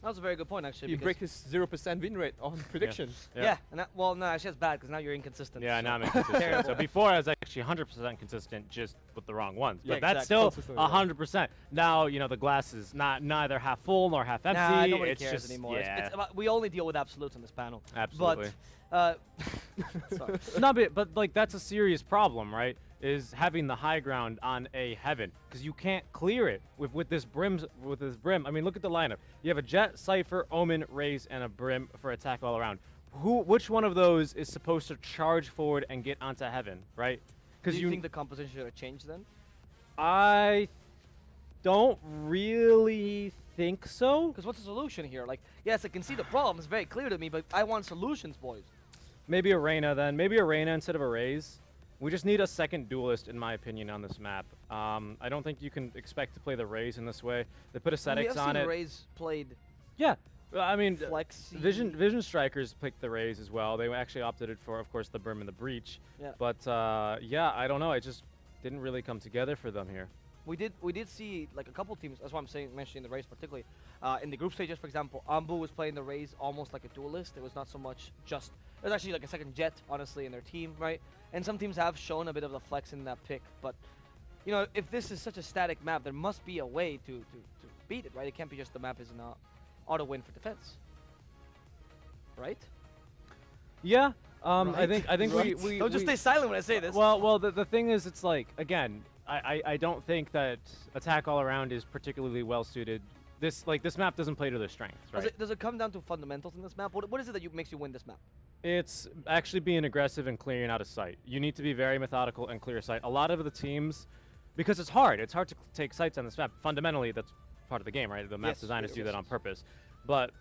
That was a very good point, actually. He break his 0% win rate on prediction. Yeah, and that, well, no, actually that's bad because now you're inconsistent. Yeah, so. now I'm inconsistent. So before I was actually 100% consistent, just with the wrong ones. But Yeah, that's still Consistently, 100%. Now, you know, the glass is neither half full nor half empty. Nah, nobody it's cares just, anymore. Yeah, It's about, we only deal with absolutes on this panel. absolutely. But, sorry. No, but like that's a serious problem, right? Is having the high ground on a heaven because you can't clear it with this brim. I mean, look at the lineup. You have a Jet, Cypher, Omen, Raze, and a Brim for attack all around. Which one of those is supposed to charge forward and get onto heaven, right? Do you think the composition should have changed then? I don't really think so. Because what's the solution here? Like, yes, I can see the problem. It's very clear to me, but I want solutions, boys. Maybe a Reyna then. Maybe a Reyna instead of a Raze. We just need a second duelist, in my opinion, on this map. I don't think you can expect to play the Raze in this way. They put ascetics on it. Raze played. Yeah, I mean, Flexi. Vision Strikers picked the Raze as well. They actually opted for, of course, the Brim and the Breach. Yeah. But yeah, I don't know. It just didn't really come together for them here. We did see like a couple teams. That's why I'm mentioning the Raze particularly. In the group stages, for example, Ambu was playing the Raze almost like a duelist. It was not so much just. It was actually like a second Jet, honestly, in their team, right? And some teams have shown a bit of the flex in that pick, but you know, if this is such a static map, there must be a way to beat it, right? It can't be just the map is an auto win for defense, right? Yeah. Right. I think Right. we don't just stay silent when I say this. Well, the thing is, it's like again, I don't think that attack all around is particularly well suited. This map doesn't play to their strengths, right? Does it come down to fundamentals in this map? What is it that makes you win this map? It's actually being aggressive and clearing out of sight. You need to be very methodical and clear sight. A lot of the teams, because it's hard to take sights on this map. Fundamentally, that's part of the game, right? The map designers do that on purpose. But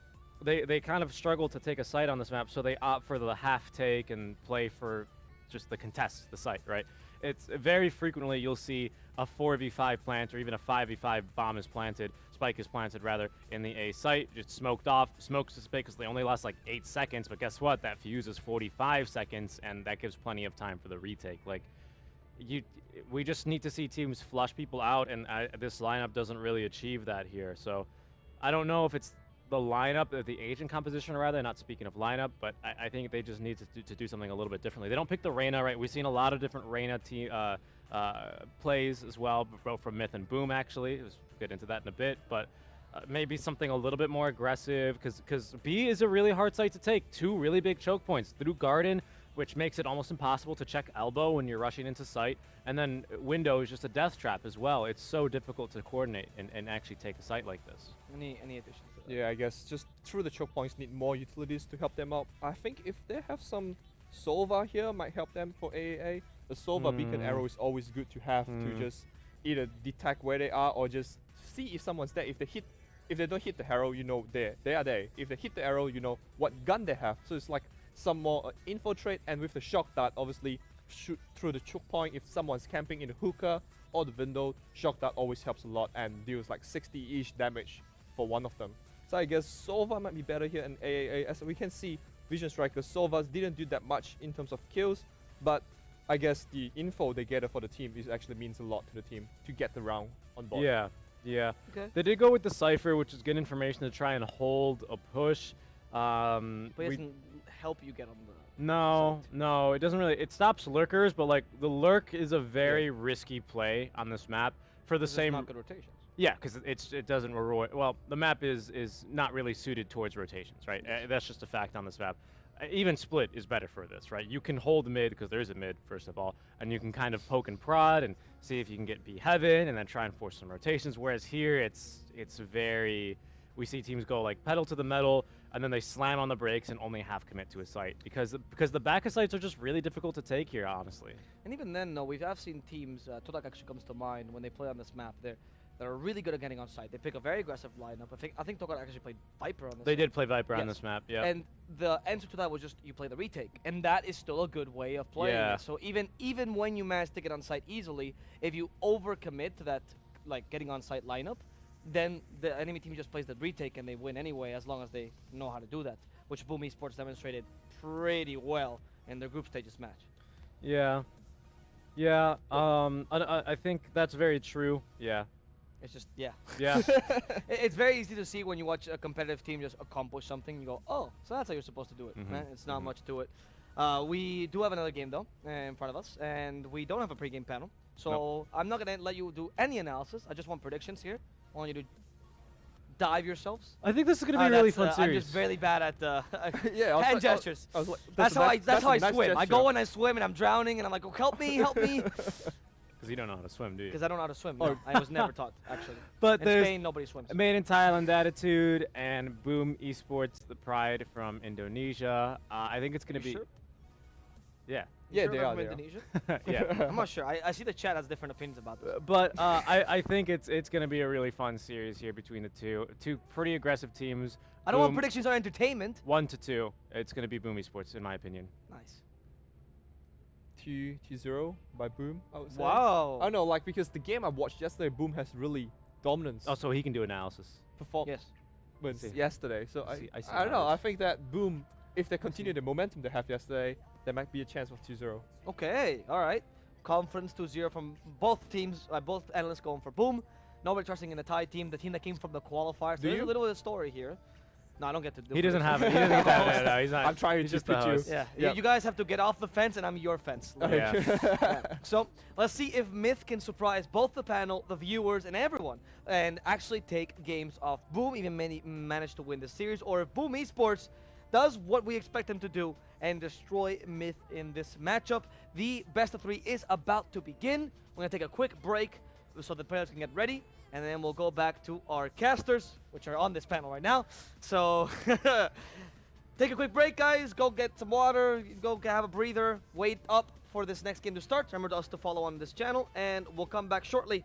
they kind of struggle to take a sight on this map, so they opt for the half take and play for just the contest, the sight, right? It's very frequently you'll see a 4v5 plant or even a 5v5 bomb is planted, spike is planted rather, in the A site, just smoked off, smokes the spike because they only last like 8 seconds, but guess what? That fuse is 45 seconds and that gives plenty of time for the retake. Like, we just need to see teams flush people out, and this lineup doesn't really achieve that here. So I don't know if it's the lineup, the agent composition rather, not speaking of lineup, but I think they just need to do something a little bit differently. They don't pick the Reyna, right? We've seen a lot of different Reyna plays as well, both from Myth and Boom actually. We'll get into that in a bit, but maybe something a little bit more aggressive, because B is a really hard site to take. 2 really big choke points through Garden, which makes it almost impossible to check elbow when you're rushing into sight, and then window is just a death trap as well. It's so difficult to coordinate and actually take a site like this. Any additions to that? Yeah, I guess just through the choke points need more utilities to help them out. I think if they have some Sova here, might help them for AAA. The Sova beacon arrow is always good to have to just either detect where they are or just see if someone's there. If they don't hit the arrow, you know they are there. If they hit the arrow, you know what gun they have. So it's like some more infiltrate, and with the shock dart, obviously shoot through the choke point. If someone's camping in the hookah or the window, shock dart always helps a lot and deals like 60-ish damage for one of them. So I guess Sova might be better here in AAA. As we can see, Vision Strikers, Sovas didn't do that much in terms of kills, but I guess the info they gather for the team actually means a lot to the team to get the round on board. Yeah. Okay. They did go with the Cypher, which is good information to try and hold a push. But it doesn't help you get on the No, it doesn't really. It stops lurkers, but like the lurk is a very risky play on this map for the same. Not good rotations. Yeah, because it doesn't reward. Well, the map is not really suited towards rotations, right? That's just a fact on this map. Even split is better for this, right? You can hold mid because there is a mid first of all, and you can kind of poke and prod and see if you can get B heaven and then try and force some rotations. Whereas here it's very. We see teams go like pedal to the metal, and then they slam on the brakes and only half commit to a site because the back of sites are just really difficult to take here, honestly. And even then, no, I've seen teams. Todak actually comes to mind when they play on this map. They're really good at getting on site. They pick a very aggressive lineup. I think Todak actually played Viper on this. They did play Viper on this map, yeah. And the answer to that was just you play the retake, and that is still a good way of playing it. So even when you manage to get on site easily, if you overcommit to that like getting on site lineup, then the enemy team just plays the retake and they win anyway, as long as they know how to do that, which Boom Esports demonstrated pretty well in their group stages match. Yeah. I think that's very true. Yeah. It's just, yeah. Yeah. It's very easy to see when you watch a competitive team just accomplish something. You go, oh, so that's how you're supposed to do it, man. It's not much to it. We do have another game, though, in front of us, and we don't have a pregame panel. So I'm not going to let you do any analysis. I just want predictions here. I want you to dive yourselves. I think this is going to be a really fun I'm series. just really bad at Yeah, hand gestures. I was like, That's how I nice swim. I gesture. go and I swim and I'm drowning and I'm like, oh, help me, help me. Because you don't know how to swim, do you? Because I don't know how to swim. No, I was never taught, actually. But In there's Spain, nobody swims. Made in Thailand attitude and Boom Esports, the pride from Indonesia. I think it's going to be. Sure? Yeah. Yeah, Sure they we're are. from They are. Indonesia? Yeah. I'm not sure. I see the chat has different opinions about this. But I think it's going to be a really fun series here between the two pretty aggressive teams. I don't want Boom, predictions on entertainment. 1-2. It's going to be Boom Esports, in my opinion. Nice. 2-0 by Boom, I would say. Wow. I know, like, because the game I watched yesterday, Boom has really dominance Oh, so he can do analysis. Yes. performance see. yesterday. So I see I how don't it know. I is. think that Boom, if they continue the momentum they have yesterday, there might be a chance of 2-0. Okay. All right. Conference 2-0 from both teams. Both analysts going for Boom. Nobody trusting in the Thai team, the team that came from the qualifiers. So Do there's you? a little bit of story here. No, I don't get to do He doesn't have predictions. it. He doesn't get that. No, he's not. I'm trying he's to just the put you. host. Yeah. Yeah. You guys have to get off the fence, and I'm your fence. Yeah. Yeah. So let's see if Myth can surprise both the panel, the viewers, and everyone, and actually take games off Boom, even manage to win the series, or if Boom Esports does what we expect them to do and destroy Myth in this matchup. The best of 3 is about to begin. We're gonna take a quick break so the players can get ready, and then we'll go back to our casters, which are on this panel right now. So take a quick break, guys. Go get some water. Go have a breather. Wait up for this next game to start. Remember to us to follow on this channel, and we'll come back shortly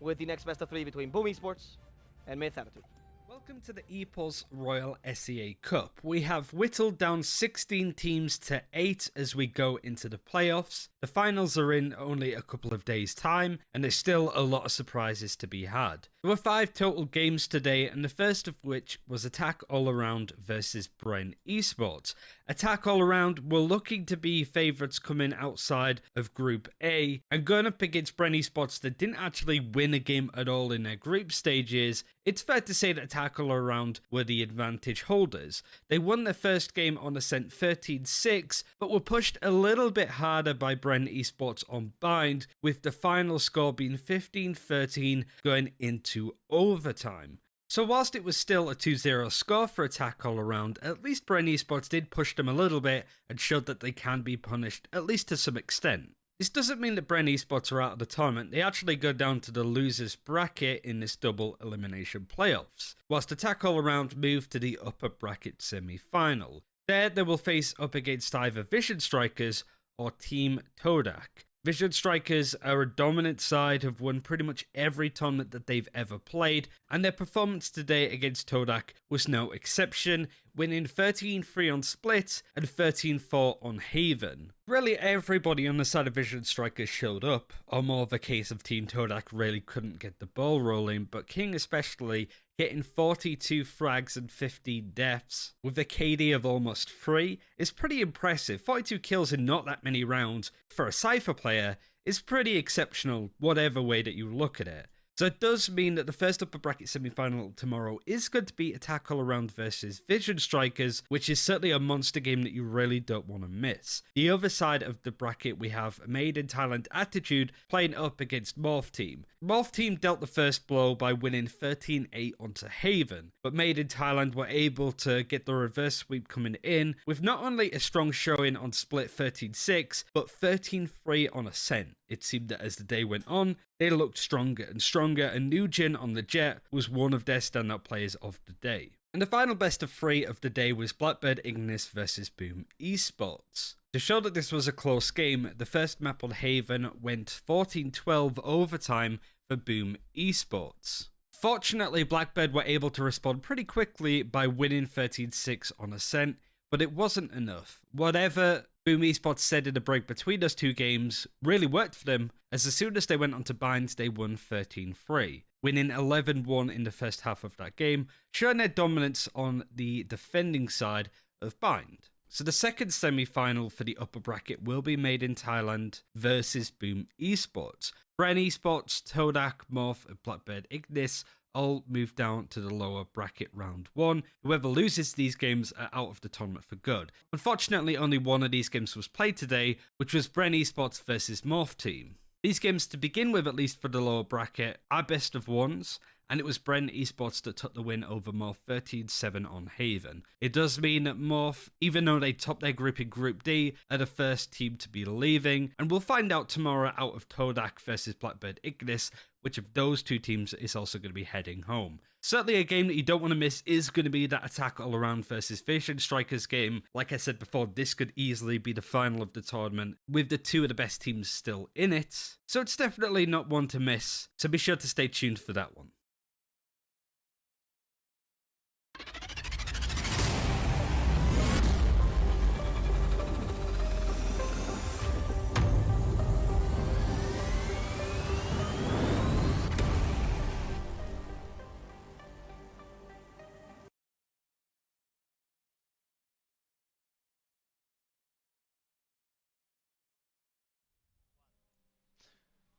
with the next best of 3 between Boom Esports and Myth Attitude. Welcome to the EPOS Royal SEA Cup. We have whittled down 16 teams to 8 as we go into the playoffs. The finals are in only a couple of days' time, and there's still a lot of surprises to be had. There were 5 total games today, and the first of which was Attack All Around versus Bren Esports. Attack All Around were looking to be favourites coming outside of Group A, and going up against Bren Esports that didn't actually win a game at all in their group stages. It's fair to say that Attack All Around were the advantage holders. They won their first game on Ascent 13-6, but were pushed a little bit harder by Bren Esports on Bind, with the final score being 15-13 going into overtime. So whilst it was still a 2-0 score for Attack All Around, at least Bren Esports did push them a little bit and showed that they can be punished, at least to some extent. This doesn't mean that Bren Esports are out of the tournament. They actually go down to the losers bracket in this double elimination playoffs, whilst Attack All Around move to the upper bracket semi-final. There they will face up against either Vision Strikers or Team Todak. Vision Strikers are a dominant side, have won pretty much every tournament that they've ever played, and their performance today against Todak was no exception, winning 13-3 on Split and 13-4 on Haven. Really everybody on the side of Vision Strikers showed up, or more of a case of Team Todak really couldn't get the ball rolling, but King especially getting 42 frags and 50 deaths with a KD of almost 3 is pretty impressive. 42 kills in not that many rounds for a Cypher player is pretty exceptional, whatever way that you look at it. So it does mean that the first upper bracket semi-final tomorrow is going to be Attack All Around versus Vision Strikers, which is certainly a monster game that you really don't want to miss. The other side of the bracket, we have Made in Thailand Attitude playing up against Morph Team. Morph Team dealt the first blow by winning 13-8 onto Haven, but Made in Thailand were able to get the reverse sweep coming in with not only a strong showing on Split 13-6, but 13-3 on Ascent. It seemed that as the day went on, they looked stronger and stronger, and Nugent on the Jet was one of their standout players of the day. And the final best of 3 of the day was Blackbird Ignis versus Boom Esports. To show that this was a close game, the first map on Haven went 14-12 overtime for Boom Esports. Fortunately, Blackbird were able to respond pretty quickly by winning 13-6 on Ascent, but it wasn't enough. Whatever Boom Esports said in the break between those two games really worked for them, as soon as they went on to Binds, they won 13-3, winning 11-1 in the first half of that game, showing their dominance on the defending side of Bind. So the second semi-final for the upper bracket will be Made in Thailand versus Boom Esports. Bren Esports, Todak, Morph, and Blackbird Ignis all move down to the lower bracket round 1. Whoever loses these games are out of the tournament for good. Unfortunately, only one of these games was played today, which was Bren Esports versus Morph team. These games, to begin with, at least for the lower bracket, are best of ones, and it was Bren Esports that took the win over Morph 13-7 on Haven. It does mean that Morph, even though they topped their group in Group D, are the first team to be leaving, and we'll find out tomorrow out of Todak versus Blackbird Ignis which of those two teams is also going to be heading home. Certainly a game that you don't want to miss is going to be that Attack All Around versus Vision Strikers game. Like I said before, this could easily be the final of the tournament, with the two of the best teams still in it. So it's definitely not one to miss, so be sure to stay tuned for that one.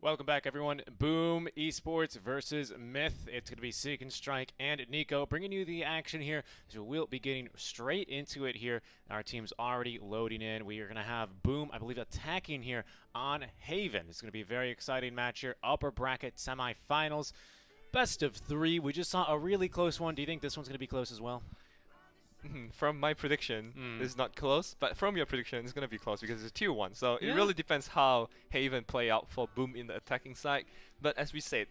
Welcome back, everyone. Boom Esports versus Myth. It's going to be Seek and Strike and Nico bringing you the action here. So we'll be getting straight into it here. Our team's already loading in. We are going to have Boom, I believe, attacking here on Haven. It's going to be a very exciting match here. Upper bracket semifinals. Best of 3. We just saw a really close one. Do you think this one's going to be close as well? From my prediction, it's not close, but from your prediction, it's going to be close because it's 2-1. So it really depends how Haven play out for Boom in the attacking side. But as we said,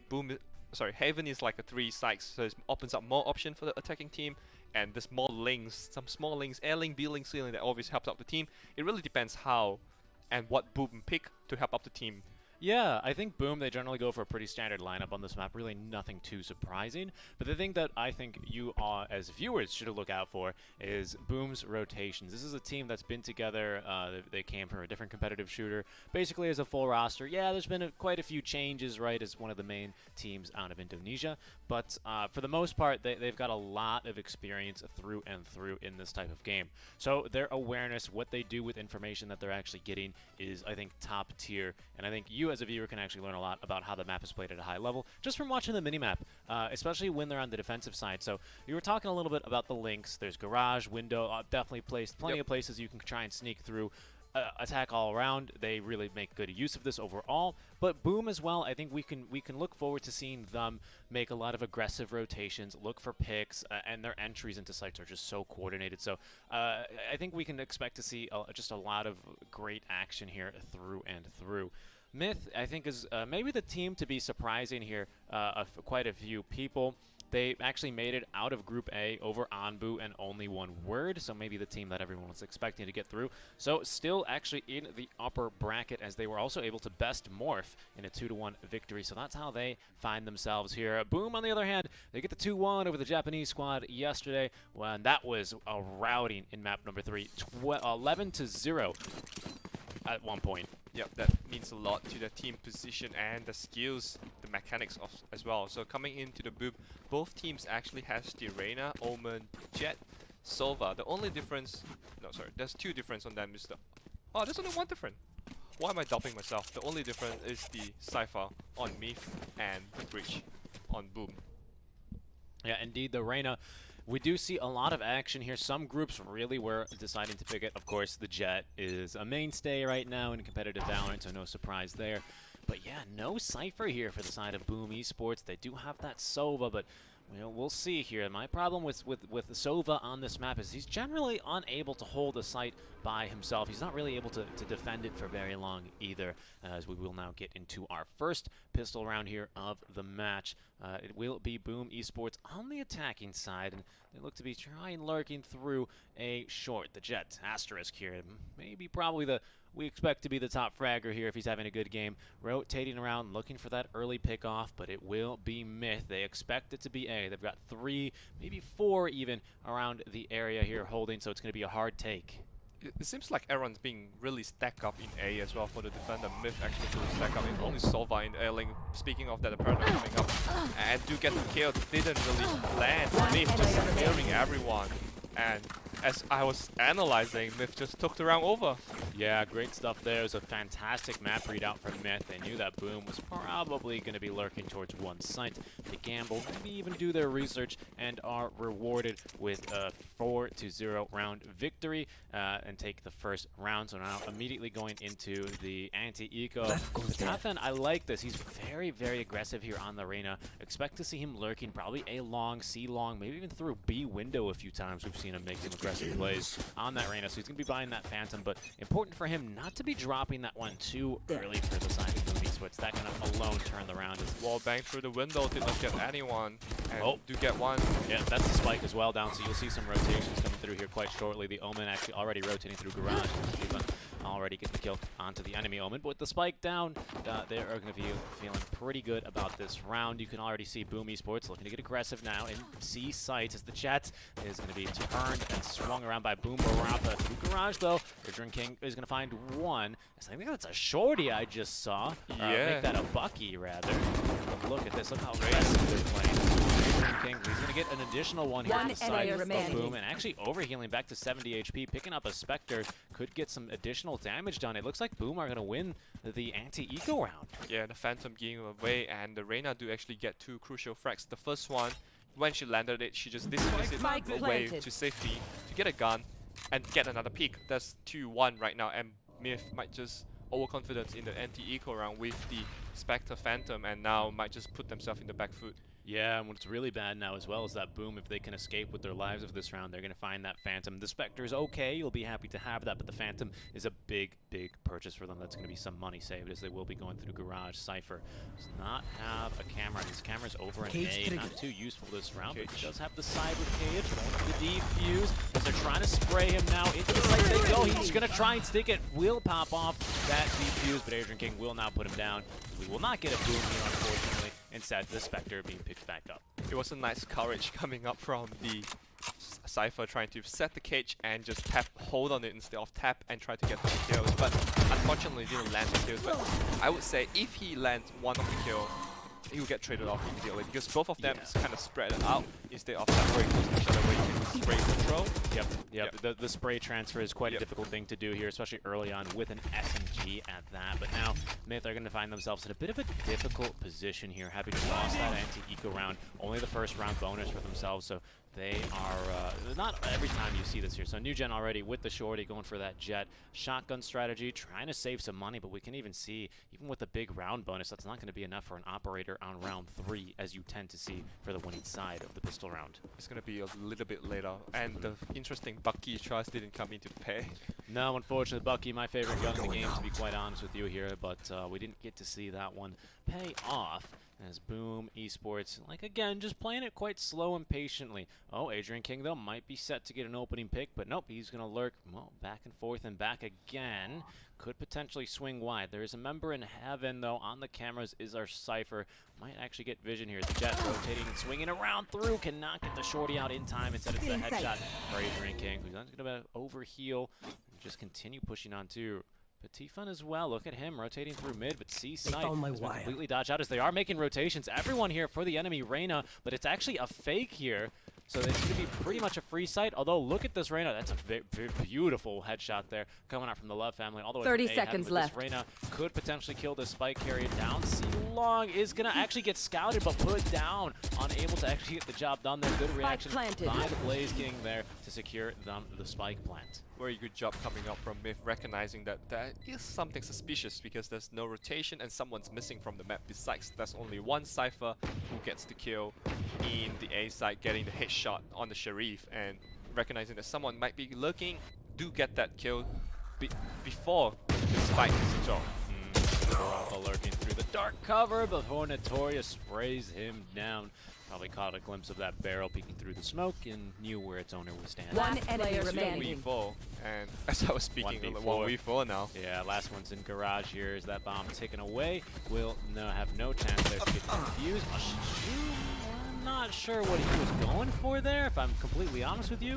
Haven is like a 3 sides, so it opens up more option for the attacking team. And there's more links, some small links, A link, B link, C link that always helps out the team. It really depends how and what Boom pick to help out the team. Yeah, I think Boom, they generally go for a pretty standard lineup on this map, really nothing too surprising. But the thing that I think you as viewers should look out for is Boom's rotations. This is a team that's been together, they came from a different competitive shooter, basically as a full roster. Yeah, there's been quite a few changes, right, as one of the main teams out of Indonesia. But for the most part, they've got a lot of experience through and through in this type of game. So their awareness, what they do with information that they're actually getting is, I think, top tier. And I think you as a viewer can actually learn a lot about how the map is played at a high level just from watching the minimap, especially when they're on the defensive side. So you were talking a little bit about the links. There's garage, window, definitely placed, plenty of places you can try and sneak through. Attack all around, they really make good use of this overall. But Boom as well, I think we can look forward to seeing them make a lot of aggressive rotations, look for picks, and their entries into sites are just so coordinated. So I think we can expect to see just a lot of great action here through and through. Myth, I think, is maybe the team to be surprising here quite a few people. They actually made it out of Group A over Anbu and only one word, so maybe the team that everyone was expecting to get through. So still actually in the upper bracket, as they were also able to best Morph in a 2-1 victory. So that's how they find themselves here. Boom, on the other hand, they get the 2-1 over the Japanese squad yesterday, when that was a routing in map number 3, 11-0 at one point. Yep, that means a lot to the team position and the skills, the mechanics as well. So coming into the Boom, both teams actually has the Reyna, Omen, Jet, Sova. The only difference, there's 2 difference on them. Oh, there's only 1 difference. Why am I doubting myself? The only difference is the Cypher on Myth and the Breach on Boom. Yeah, indeed, the Reyna. We do see a lot of action here. Some groups really were deciding to pick it. Of course, the Jet is a mainstay right now in competitive Valorant, so no surprise there. But yeah, no Cypher here for the side of Boom Esports. They do have that Sova, but we'll see here. My problem with Sova on this map is he's generally unable to hold a site by himself. He's not really able to defend it for very long either, as we will now get into our first pistol round here of the match. It will be Boom Esports on the attacking side, and they look to be trying lurking through a short. The Jet, Asterisk here, maybe probably we expect to be the top fragger here if he's having a good game. Rotating around, looking for that early pickoff, but it will be Myth. They expect it to be A. They've got 3, maybe 4 even around the area here holding, so it's going to be a hard take. It seems like everyone's being really stacked up in A as well for the defender. Myth actually to stack up in only Sova in A-Link. Speaking of that, apparently coming up and do get the kill. Didn't really land. Myth just clearing everyone. And as I was analyzing, Myth just took the round over. Yeah, great stuff there. It was a fantastic map readout from Myth. They knew that Boom was probably going to be lurking towards one site. They gamble, maybe even do their research, and are rewarded with a 4-0 round victory and take the first round. So now immediately going into the anti-eco. Nathan, I like this. He's very, very aggressive here on the arena. Expect to see him lurking probably A long, C long, maybe even through B window a few times. We've seen him make some aggressive plays on that arena. So he's going to be buying that Phantom, but important for him not to be dropping that one too early for the side of Boom Esports. That can alone turn the round. Wall bang through the window, did not get anyone. And do get one. Yeah, that's the spike as well down, so you'll see some rotations coming through here quite shortly. The Omen actually already rotating through Garage. Already getting the kill onto the enemy Omen. But with the spike down, they are going to be feeling pretty good about this round. You can already see Boom Esports looking to get aggressive now in C sites as the chat is going to be turned and swung around by Boom Barappa through Garage, though. Adrian King is going to find one. I think that's a shorty I just saw. Yeah. Make that a Bucky, rather. But look at this. Look how aggressive they're playing. Adrian King, he's going to get an additional one here on the side of Boom, and actually overhealing back to 70 HP, picking up a Spectre, could get some additional damage done. It looks like Boom are going to win the anti-eco round. Yeah, the Phantom getting away, and the Reyna do actually get two crucial frags. The first one, when she landed it, she just dismissed it away to safety to get a gun and get another peek. That's 2-1 right now, and Myth might just overconfidence in the anti-eco round with the Spectre Phantom, and now might just put themselves in the back foot. Yeah, and what's really bad now as well is that Boom, if they can escape with their lives of this round, they're going to find that Phantom. The Spectre's okay, you'll be happy to have that, but the Phantom is a big, big purchase for them. That's going to be some money saved as they will be going through Garage. Cypher does not have a camera. His camera's over in A, not too useful this round, but he does have the Cyber Cage, going for the defuse, as they're trying to spray him now into the site they go. He's going to try and stick it, will pop off that defuse, but Adrian King will now put him down. We will not get a Boom here, unfortunately. Instead, the Spectre being picked back up. It was a nice courage coming up from the Cypher, trying to set the cage and just hold on it instead of tap and try to get the kills. But unfortunately, didn't land the kills. But I would say if he lands one of the kills, he will get traded off immediately because both of them is kind of spread out instead of separating each other where you can spray control. Yep. The spray transfer is quite a difficult thing to do here, especially early on with an SMG at that. But now Myth are going to find themselves in a bit of a difficult position here, having lost that anti-eco round, only the first round bonus for themselves. So they are not every time you see this here. So New Gen already with the shorty going for that jet shotgun strategy, trying to save some money, but we can even see, even with the big round bonus, that's not going to be enough for an operator on round 3, as you tend to see for the winning side of the pistol round. It's going to be a little bit later, and the interesting Bucky choice didn't come into play. No, unfortunately, Bucky, my favorite gun in the game, to be quite honest with you here, but we didn't get to see that one pay off. As Boom Esports, like again, just playing it quite slow and patiently. Oh, Adrian King, though, might be set to get an opening pick, but nope, he's going to lurk back and forth and back again. Could potentially swing wide. There is a member in heaven, though, on the cameras is our Cypher. Might actually get vision here. The jet rotating and swinging around through. Cannot get the shorty out in time. Instead, it's a headshot for Adrian King, who's not going to overheal and just continue pushing on too. Petit Fun as well. Look at him rotating through mid, but C site has been completely dodged out as they are making rotations. Everyone here for the enemy Reyna, but it's actually a fake here. So it's going to be pretty much a free site. Although, look at this Reyna. That's a beautiful headshot there coming out from the Love family all the way 30 from seconds left. This Reyna could potentially kill this spike carrier down. C-Long is going to actually get scouted, but put down. Unable to actually get the job done there. Good reaction by the Blaze King there to secure the spike plant. Very good job coming up from Myth, recognizing that there is something suspicious because there's no rotation and someone's missing from the map. Besides, there's only one Cypher who gets the kill in the A side, getting the headshot on the Sharif, and recognizing that someone might be lurking, do get that kill before the spike is dropped. Lurking through the dark cover before Notorious sprays him down. Probably caught a glimpse of that barrel peeking through the smoke and knew where its owner was standing. One enemy remaining. 1v4, and as I was speaking, 1v4 now. Yeah, last one's in Garage here. Is that bomb taken away? Will have no chance there to get confused. Not not sure what he was going for there, if I'm completely honest with you.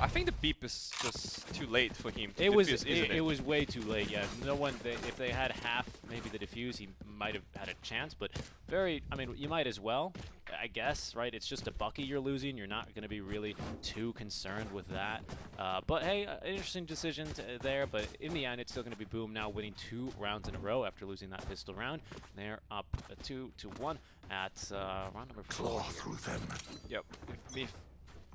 I think the beep is just too late for him to It was defuse, isn't it was way too late. Yeah, no one. If they had half maybe the defuse, he might have had a chance. But I mean, you might as well, I guess, right? It's just a Bucky you're losing. You're not going to be really too concerned with that. But hey, interesting decision there. But in the end, it's still going to be Boom now winning 2 rounds in a row after losing that pistol round. They're up 2-1 at round number 4. Claw through them. Yep. If Myth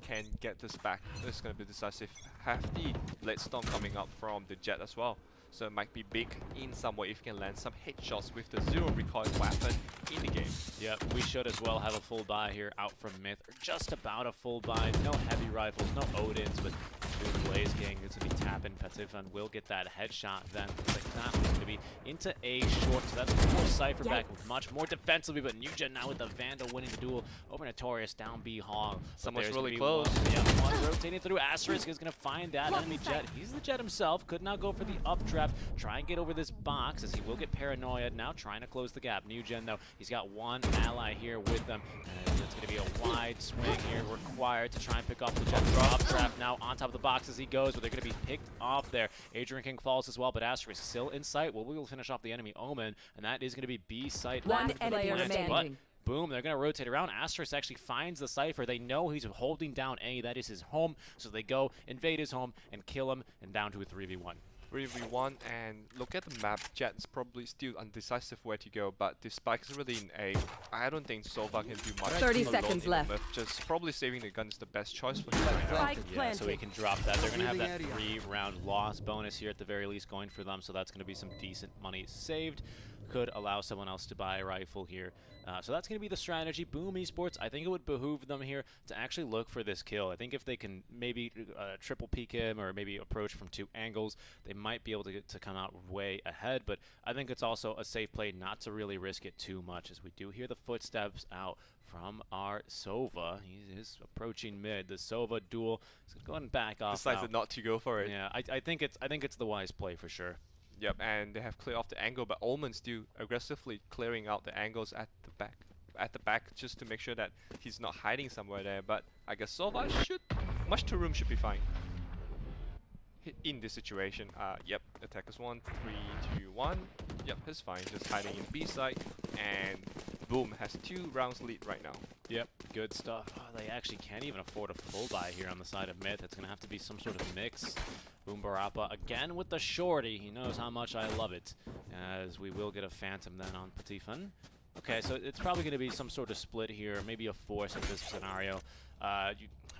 can get this back, it's going to be decisive. Have the Blade Storm coming up from the Jet as well. So it might be big in some way if you can land some headshots with the zero recoil weapon in the game. Yep, we should as well have a full buy here out from Myth, or just about a full buy. No heavy rifles, no Odins, but Blaze King is going to be tapping. Patifan will get that headshot then. Like that one's going to be into A short, so that's more Cypher back with much more defensively, but NewGen now with the Vandal winning the duel over Notorious down B Hall. Someone's really close. One rotating through. Asterisk is going to find that enemy Jet. He's the Jet himself. Could not go for the updraft. Try and get over this box as he will get paranoia. Now trying to close the gap. NewGen though, he's got one ally here with them. And it's going to be a wide swing here required to try and pick off the Jet. Updraft now on top of the box as he goes, but they're going to be picked off there. Adrian King falls as well, but Asterisk still in sight. Well, we will finish off the enemy Omen, and that is going to be B site. One player remaining. Boom, they're going to rotate around. Asterisk actually finds the Cypher. They know he's holding down A. That is his home. So they go, invade his home, and kill him, and down to a 3v1. 3v1, and look at the map. Jet's probably still undecisive where to go, but the spike is really in A. I don't think Sova can do much. 30 seconds left. Just probably saving the gun is the best choice for him right now. Yeah, so he can drop that. They're going to have that 3-round loss bonus here at the very least going for them, so that's going to be some decent money saved. Could allow someone else to buy a rifle here. So that's going to be the strategy. Boom Esports, I think it would behoove them here to actually look for this kill. I think if they can maybe triple peek him or maybe approach from 2 angles, they might be able to come out way ahead. But I think it's also a safe play not to really risk it too much, as we do hear the footsteps out from our Sova. He is approaching mid. The Sova duel is going to go ahead and back off. Decided not to go for it. Yeah, I think it's the wise play for sure. Yep, and they have cleared off the angle, but Omen's still aggressively clearing out the angles at the back, just to make sure that he's not hiding somewhere there. But I guess Sova much to room should be fine in this situation. Yep, attackers 1, 3, 2, 1. Yep, he's fine, just hiding in B side, and Boom has 2 rounds lead right now. Yep, good stuff. Oh, they actually can't even afford a full buy here on the side of Myth. It's going to have to be some sort of mix. Boom Barappa again with the shorty. He knows how much I love it, as we will get a Phantom then on Patifan. Okay, so it's probably going to be some sort of split here, maybe a force in this scenario.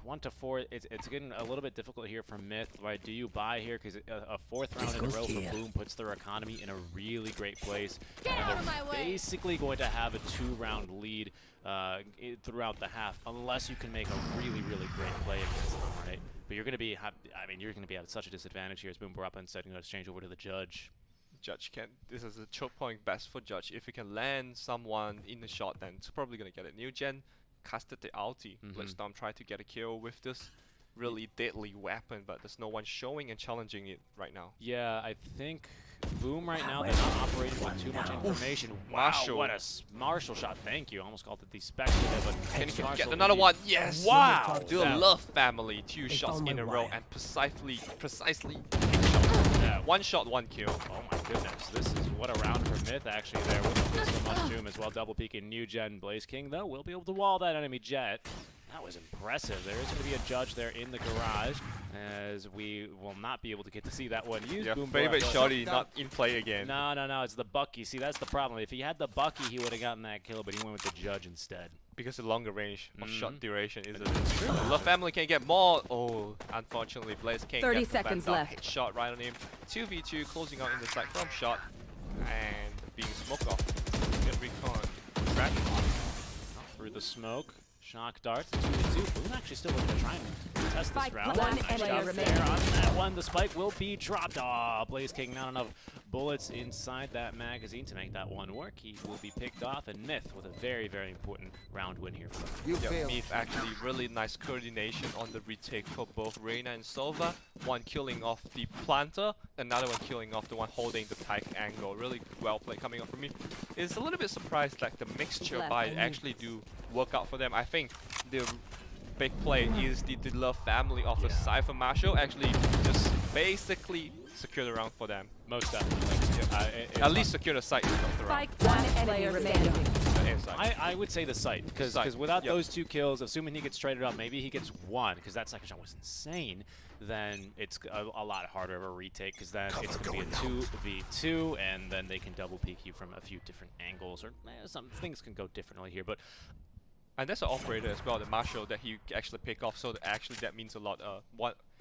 1 to 4, it's getting a little bit difficult here for Myth. Right? Do you buy here? Because a 4th round in a row for Boom puts their economy in a really great place. Get and out of my way. Basically going to have a 2-round lead throughout the half, unless you can make a really, really great play against them, right? But you're going to be, you're going to be at such a disadvantage here as Boom Barappa instead going to exchange over to the Judge. Judge can. This is a choke point best for Judge. If he can land someone in the shot, then it's probably going to get it. NewGen casted the ulti. Blitzdom tried to get a kill with this really deadly weapon, but there's no one showing and challenging it right now. Yeah, I think Boom right now, they're not operating with too much information. Wow, Marshall. what a Marshall shot. Thank you. Almost called it the Spectre there, but Can he Marshall get another one? Yes! Wow! Do Yeah. love family. 2 shots in a row and precisely Yeah. 1 shot, 1 kill. Oh my goodness, this is what a round for Myth actually there with the Pistol Mushroom as well. Double peeking NewGen. Blaze King though will be able to wall that enemy Jet. That was impressive. There is going to be a Judge there in the garage, as we will not be able to get to see that one used. Your Boom favorite Barappa. shotty not in play again. No, it's the Bucky. See, that's the problem. If he had the Bucky, he would have gotten that kill, but he went with the Judge instead. Because the longer range of shot duration is it? Love family can get more. Oh, unfortunately, Blaze can't 30 get the seconds Vandal left. Headshot right on him. 2v2 closing out in the side from shot and being smoked off. Good recon. Crack. Through the smoke. Shock darts. 2v2. Boom actually still looking to try and test this Spike round. one Nice enemy job remaining. there on that one. The spike will be dropped. Oh, Blaze King, not enough bullets inside that magazine to make that one work. He will be picked off, and Myth with a very, very important round win here for them. Myth actually really nice coordination on the retake for both Reina and Sova. One killing off the planter, another one killing off the one holding the tight angle. Really well played coming off from me. It's a little bit surprised that the mixture by actually do work out for them. I think the big play is the love family of the Cypher Marshal actually just basically secure the round for them. Most definitely. At least secure the site of the round. One enemy remaining. I would say the site, because without those 2 kills, assuming he gets traded up, maybe he gets 1, because that second shot was insane, then it's a lot harder of a retake, because then it's going to be a 2v2, and then they can double peek you from a few different angles, or some things can go differently here, but and there's an operator as well, the Marshal, that he actually pick off, so actually that means a lot.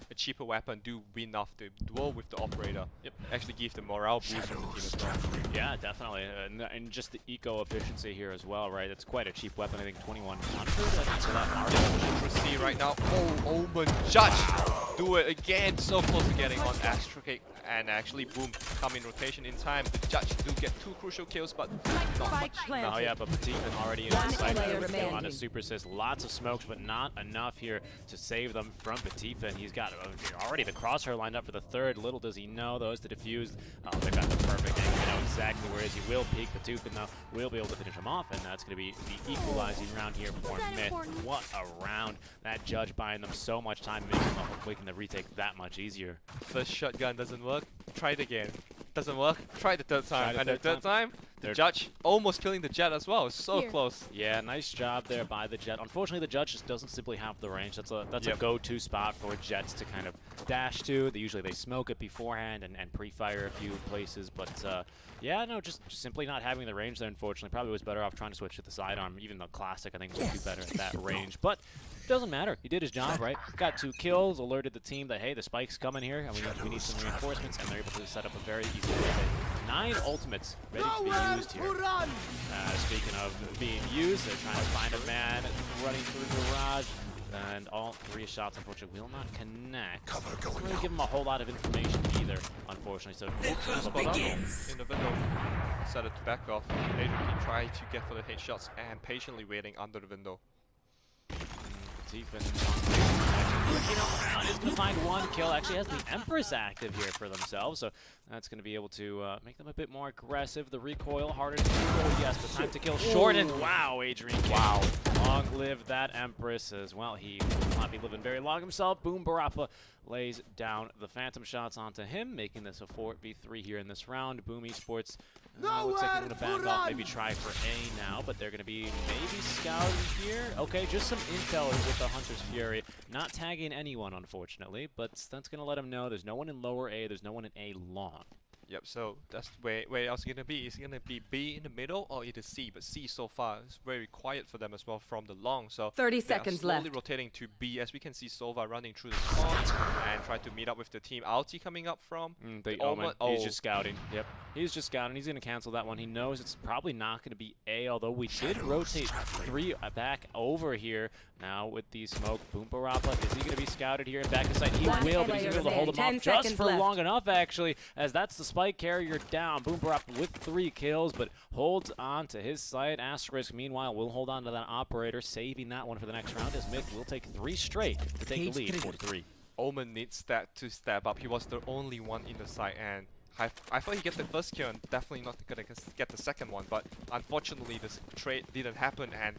A cheaper weapon do win off the duel with the operator. Yep. Actually give the morale boost from the team as well. Yeah, definitely. And just the eco efficiency here as well, right? It's quite a cheap weapon, I think 2100. So that Interesting right now. Oh, Omen Judge! Do it again. So close to getting on Astrocake. And actually, boom, come in rotation in time. The Judge do get 2 crucial kills, but not much. No, yeah, but Patifin already in the side on a super assist. Lots of smokes, but not enough here to save them from Patifin. He's got already the crosshair lined up for the 3rd. Little does he know, though, is the defuse. They've got the perfect angle. They know exactly where he is. He will peek. Patifin, though, will be able to finish him off, and that's going to be the equalizing round here for Myth. What a round. That Judge buying them so much time, making the retake that much easier. First shotgun doesn't work. Try it again. Doesn't work. Try the 3rd time. And the 3rd time, the Judge almost killing the Jet as well. So close. Yeah, nice job there by the Jet. Unfortunately, the Judge just doesn't simply have the range. That's a go-to spot for Jets to kind of dash to. Usually they smoke it beforehand and pre-fire a few places. But yeah, no, just simply not having the range there, unfortunately. Probably was better off trying to switch to the sidearm. Even the Classic, I think, would do better at that range. But doesn't matter. He did his job, right? Got 2 kills, alerted the team that, hey, the spike's coming here, and we need some reinforcements, and they're able to set up a very easy way. 9 ultimates ready to be used here. Speaking of being used, they're trying to find a man running through the garage, and all 3 shots, unfortunately, will not connect. Doesn't really give him a whole lot of information either, unfortunately. So in the window, decided to back off. Adrian tried to get for the headshots and patiently waiting under the window. Patifin is going to find 1 kill. Actually has the Empress active here for themselves, so that's going to be able to make them a bit more aggressive. The recoil harder to control, yes, but time to kill shortened. Wow, Adrian. Wow. Long live that Empress as well. He will not be living very long himself. Boom Barappa lays down the Phantom shots onto him, making this a 4v3 here in this round. Boom Esports looks like they're going to back off, maybe try for A now, but they're going to be maybe scouting here. Okay, just some intel with the Hunter's Fury. Not tagging anyone, unfortunately, but that's going to let him know there's no one in lower A, there's no one in A long. Yep, so that's where else going to be. Is it going to be B in the middle or either C? But C so far is very quiet for them as well from the long. So 30 seconds slowly left. Rotating to B, as we can see Sova running through the spot and try to meet up with the team. Alti coming up from the Omen. He's just scouting. Yep, he's just scouting. He's going to cancel that one. He knows it's probably not going to be A, although we did rotate 3 back over here. Now with the smoke, Boom Barappa, is he going to be scouted here and back inside? He will, but he's going to be able to hold him off just for long enough, actually, as that's the spike carrier down. Boom Barappa with 3 kills, but holds on to his side. Asterisk, meanwhile, will hold on to that operator, saving that one for the next round, as Myth will take 3 straight to take the lead, 4-3. Omen needs that to step up. He was the only one in the side, and I thought he'd get the first kill and definitely not going to get the second one, but unfortunately this trade didn't happen, and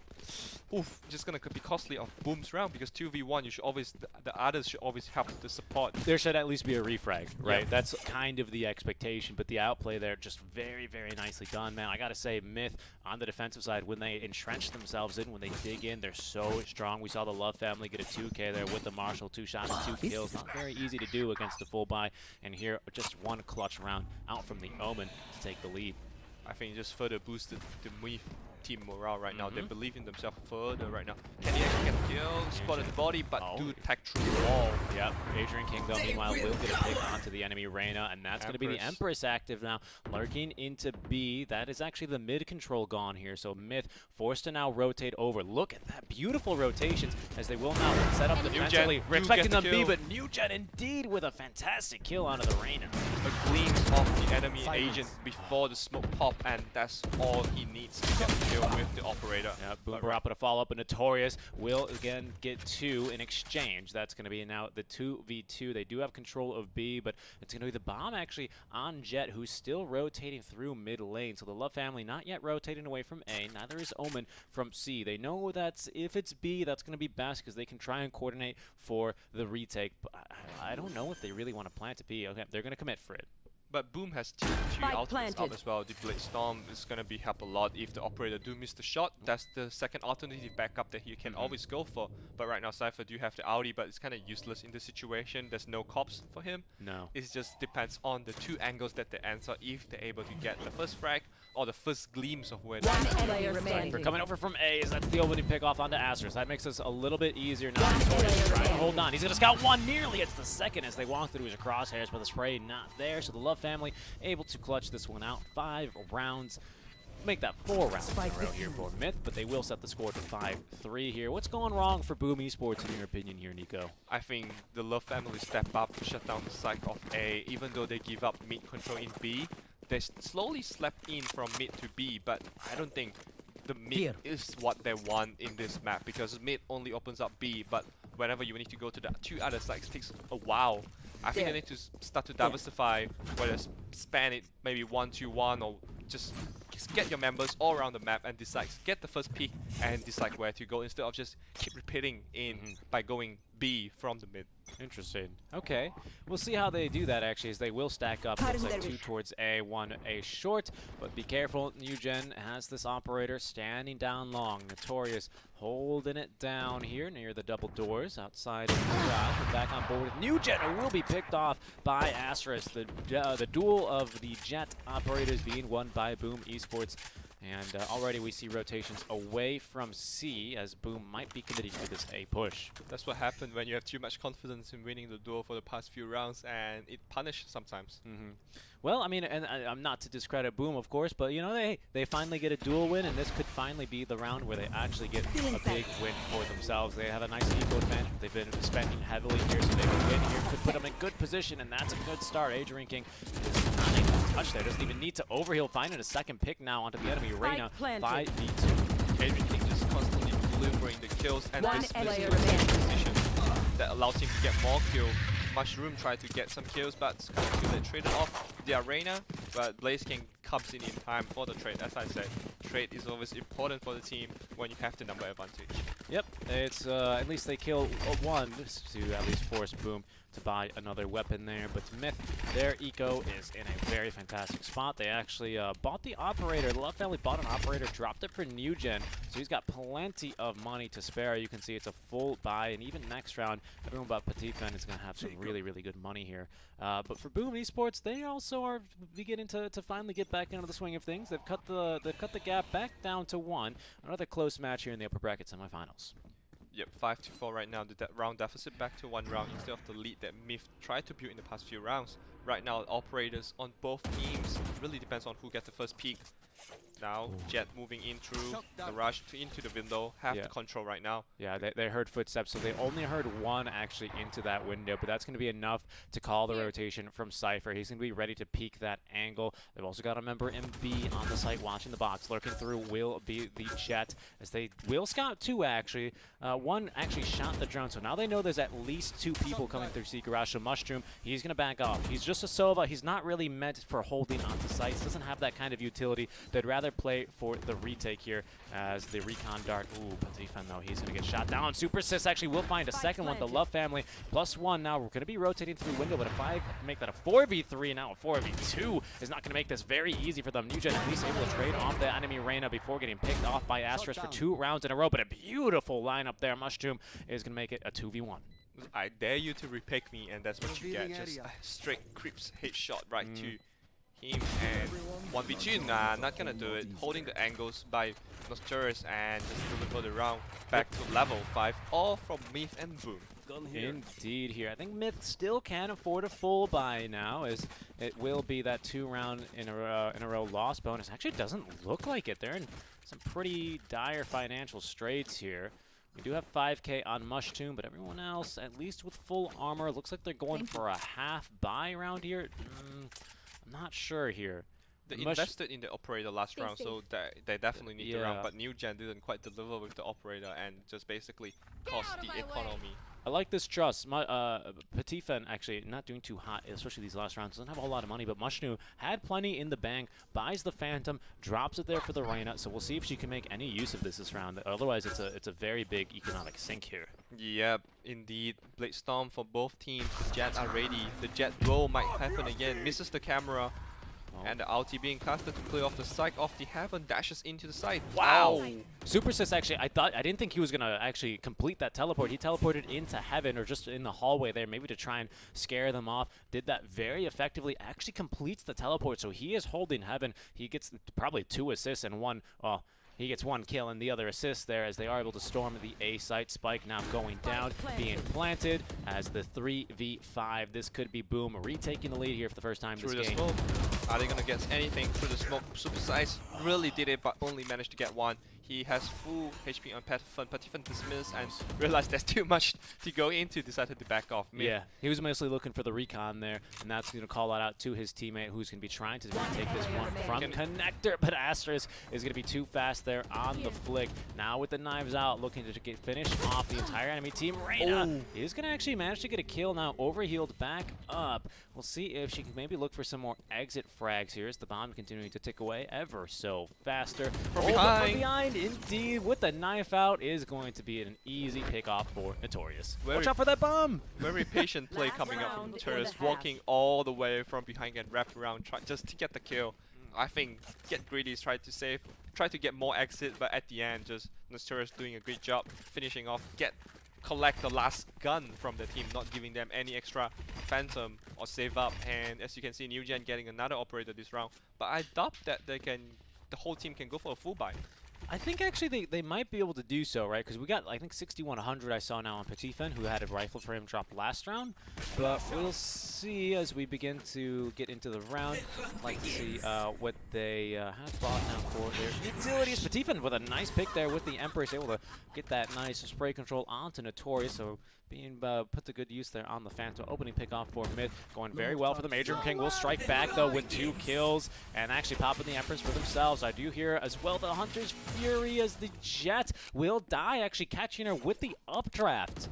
just going to be costly of Boom's round, because 2v1 you should always, the others should always have the support. There should at least be a refrag, right? Yeah. That's kind of the expectation, but the outplay there just very, very nicely done, man. I got to say, Myth on the defensive side, when they entrench themselves in, when they dig in, they're so strong. We saw the Love family get a 2K there with the Marshal, 2 shots and 2 kills. Not very easy to do against the full buy, and here just 1 clutch round out from the Omen to take the lead. I think it just further boosted the Myth team morale right now. They believe in themselves further right now. Can he actually get a kill? Spotted the body, but do tech through the wall. Yep, Adrian King though meanwhile will get a pick onto the enemy Reyna, and that's going to be the Empress active now, lurking into B. That is actually the mid control gone here, so Myth forced to now rotate over. Look at that beautiful rotations as they will now set up defensively. We're expecting them B, but Newgen indeed with a fantastic kill onto the Reyna. A glimpse of the enemy agent before the smoke pop, and that's all he needs to get the kill with the operator. Yeah, Boom Barappa to follow up, and Notorious will again get 2 in exchange. That's going to be now the 2v2. They do have control of B, but it's going to be the bomb actually on Jet, who's still rotating through mid lane. So the Love family not yet rotating away from A. Neither is Omen from C. They know that if it's B, that's going to be best because they can try and coordinate for the retake. But I don't know if they really want to plant to B. Okay, they're going to commit for it. But Boom has two ultimates up as well. The Blade Storm is going to be help a lot if the operator do miss the shot. That's the second alternative backup that you can always go for. But right now Cypher do have the Audi, but it's kind of useless in this situation. There's no cops for him. No. It just depends on the 2 angles that they answer if they're able to get the first frag or the first glimpse of where they're Cypher coming over from A, that's the opening pick off onto Asterisk. That makes this a little bit easier now. Notorious trying to hold on. He's going to scout 1, nearly hits the second as they walk through his crosshairs, but the spray not there. So the Love family able to clutch this one out. 5 rounds. Make that 4 rounds in a row here for Myth, but they will set the score to 5-3 here. What's going wrong for Boom Esports in your opinion here, Nico? I think the Love family step up to shut down the side of A, even though they give up mid control in B. They slowly slept in from mid to B, but I don't think the mid is what they want in this map, because mid only opens up B, but whenever you need to go to the 2 other sides, it takes a while. I think they need to start to diversify, whether span it maybe 1-2-1 or just get your members all around the map and decide, get the first pick and decide where to go instead of just keep repeating in by going B from the mid. Interesting. Okay. We'll see how they do that actually, as they will stack up. Looks like 2 towards A, 1 A short. But be careful, Newgen has this operator standing down long. Notorious holding it down here near the double doors outside of the garage. We're back on board with Newgen, who will be picked off by Asterisk. The duel of the Jet operators being won by Boom Esports. And already we see rotations away from C, as Boom might be committing to this A push. That's what happened when you have too much confidence in winning the duel for the past few rounds, and it punished sometimes. Well, I mean, and I'm not to discredit Boom, of course, but, you know, they finally get a duel win, and this could finally be the round where they actually get a big win for themselves. They have a nice eco advantage. They've been spending heavily here, so they can win here. Could put them in good position, and that's a good start. Age Ranking is not able to touch there. Doesn't even need to overheal. Finding a second pick now onto the enemy Reyna. 5v2. Age Ranking just constantly delivering the kills and this position that allows him to get more kills. Mushroom tried to get some kills, but it's kind of they traded off the arena, but Blaze King comes in time for the trade. As I said, trade is always important for the team when you have the number advantage. Yep, it's at least they kill 1 to at least force Boom to buy another weapon there. But Myth, their eco is in a very fantastic spot. They actually bought the operator. The Love family bought an operator, dropped it for Newgen, so he's got plenty of money to spare. You can see it's a full buy, and even next round, everyone but Patifen is going to have some really, really good money here. But for Boom Esports, they also are beginning to finally get back into the swing of things. They've cut the gap back down to 1. Another close match here in the upper bracket semifinals. Yep, 5-4 right now. The round deficit back to 1 round instead of the lead that Myth tried to build in the past few rounds. Right now, operators on both teams really depends on who gets the first peak. Now, Jet moving in through the rush into the window, have the control right now. Yeah, they heard footsteps, so they only heard 1 actually into that window, but that's going to be enough to call the rotation from Cypher. He's going to be ready to peek that angle. They've also got a member MB on the site watching the box. Lurking through will be the Jet, as they will scout 2 actually. 1 actually shot the drone, so now they know there's at least 2 people coming through C garage. So Mushroom, he's going to back off. He's just a Sova. He's not really meant for holding onto sites. Doesn't have that kind of utility. They'd rather play for the retake here as the recon dart. Ooh, but defend though, he's gonna get shot down. Super Sis actually will find a second one. The Love family +1 now. We're gonna be rotating through window, but if I make that a 4v3 now, a 4v2 is not gonna make this very easy for them. Newgen at least able to trade off the enemy Reyna before getting picked off by Asterisk for 2 rounds in a row, but a beautiful lineup there. Mushroom is gonna make it a 2v1. I dare you to repick me, and that's what you get. Just a straight creeps headshot right to him, and 1v2, nah, not gonna do it. Holding the angles by Notorious and just deliver the round back to level 5, all from Myth and Boom. Indeed here. I think Myth still can afford a full buy now, as it will be that 2 round in a row loss bonus. Actually, it doesn't look like it. They're in some pretty dire financial straits here. We do have 5k on Mushroom, but everyone else, at least with full armor, looks like they're going for a half buy round here. I'm not sure here. They Mush- invested in the operator last round, so they definitely need the round. But New Gen didn't quite deliver with the operator and just basically cost the economy. I like this trust. My Petifen actually not doing too hot, especially these last rounds. Doesn't have a whole lot of money, but Mushnu had plenty in the bank. Buys the Phantom, drops it there for the Reyna. So we'll see if she can make any use of this round. Otherwise, it's a very big economic sink here. Yep, indeed. Blade Storm for both teams. The Jets are ready. The Jet roll might happen again. Misses the camera. And the ulti being casted to clear off the side of the Heaven, dashes into the side. Wow! Super Sis actually, I didn't think he was gonna actually complete that teleport. He teleported into Heaven or just in the hallway there, maybe to try and scare them off. Did that very effectively. Actually completes the teleport, so he is holding Heaven. He gets probably 2 assists and one. Well, he gets 1 kill and the other assist there as they are able to storm the A site. Spike now going down, being planted as the 3v5. This could be Boom retaking the lead here for the first time this game. Smoke. Are they gonna get anything through the smoke? Super Size really did it, but only managed to get 1. He has full HP on Petifen. Petifen dismissed and realized there's too much to go into, decided to back off. Yeah, he was mostly looking for the recon there, and that's going to call it out to his teammate who's going to be trying to take this one from Connector, but Asterisk is going to be too fast there on the flick. Now with the knives out, looking to finish off the entire enemy team. Reyna is going to actually manage to get a kill now, overhealed back up. We'll see if she can maybe look for some more exit frags here as the bomb continuing to tick away ever so faster. From behind, indeed, with the knife out is going to be an easy pick-off for Notorious. Watch out for that bomb! Very patient play coming up from Notorious, walking all the way from behind and wrapped around just to get the kill. I think Get Greedy tried to save, tried to get more exit, but at the end, just Notorious doing a great job finishing off. Collect the last gun from the team, not giving them any extra Phantom or save up. And as you can see, New Gen getting another operator this round. But I doubt that the whole team can go for a full buy. I think actually they might be able to do so, right? Because we got, I think, 6100 I saw now on Petifen, who had a rifle for him drop last round. But we'll see as we begin to get into the round. I'd like to see what they have bought now for their utilities. Petifen with a nice pick there with the Empress, able to get that nice spray control onto Notorious. So being put to good use there on the Phantom. Opening pick off for mid, going very well for the Major King. Will strike back though with 2 kills and actually popping the Empress for themselves. I do hear as well the Hunter's Fury as the Jet will die, actually catching her with the updraft.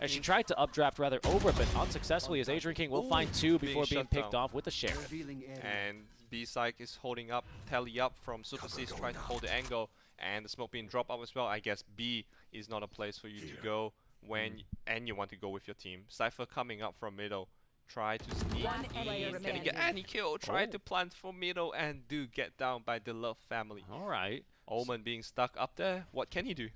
As she tried to updraft rather over, but unsuccessfully as Adrian King will find 2 before being picked off with the Sheriff. And B-Psych is holding up, tally up from Super C's trying to hold the angle, and the smoke being dropped up as well. I guess B is not a place for you to go when and you want to go with your team. Cypher coming up from middle, try to sneak in, can he get any kill? Try to plant for middle and do get down by the Love family. Alright. Omen being stuck up there, what can he do?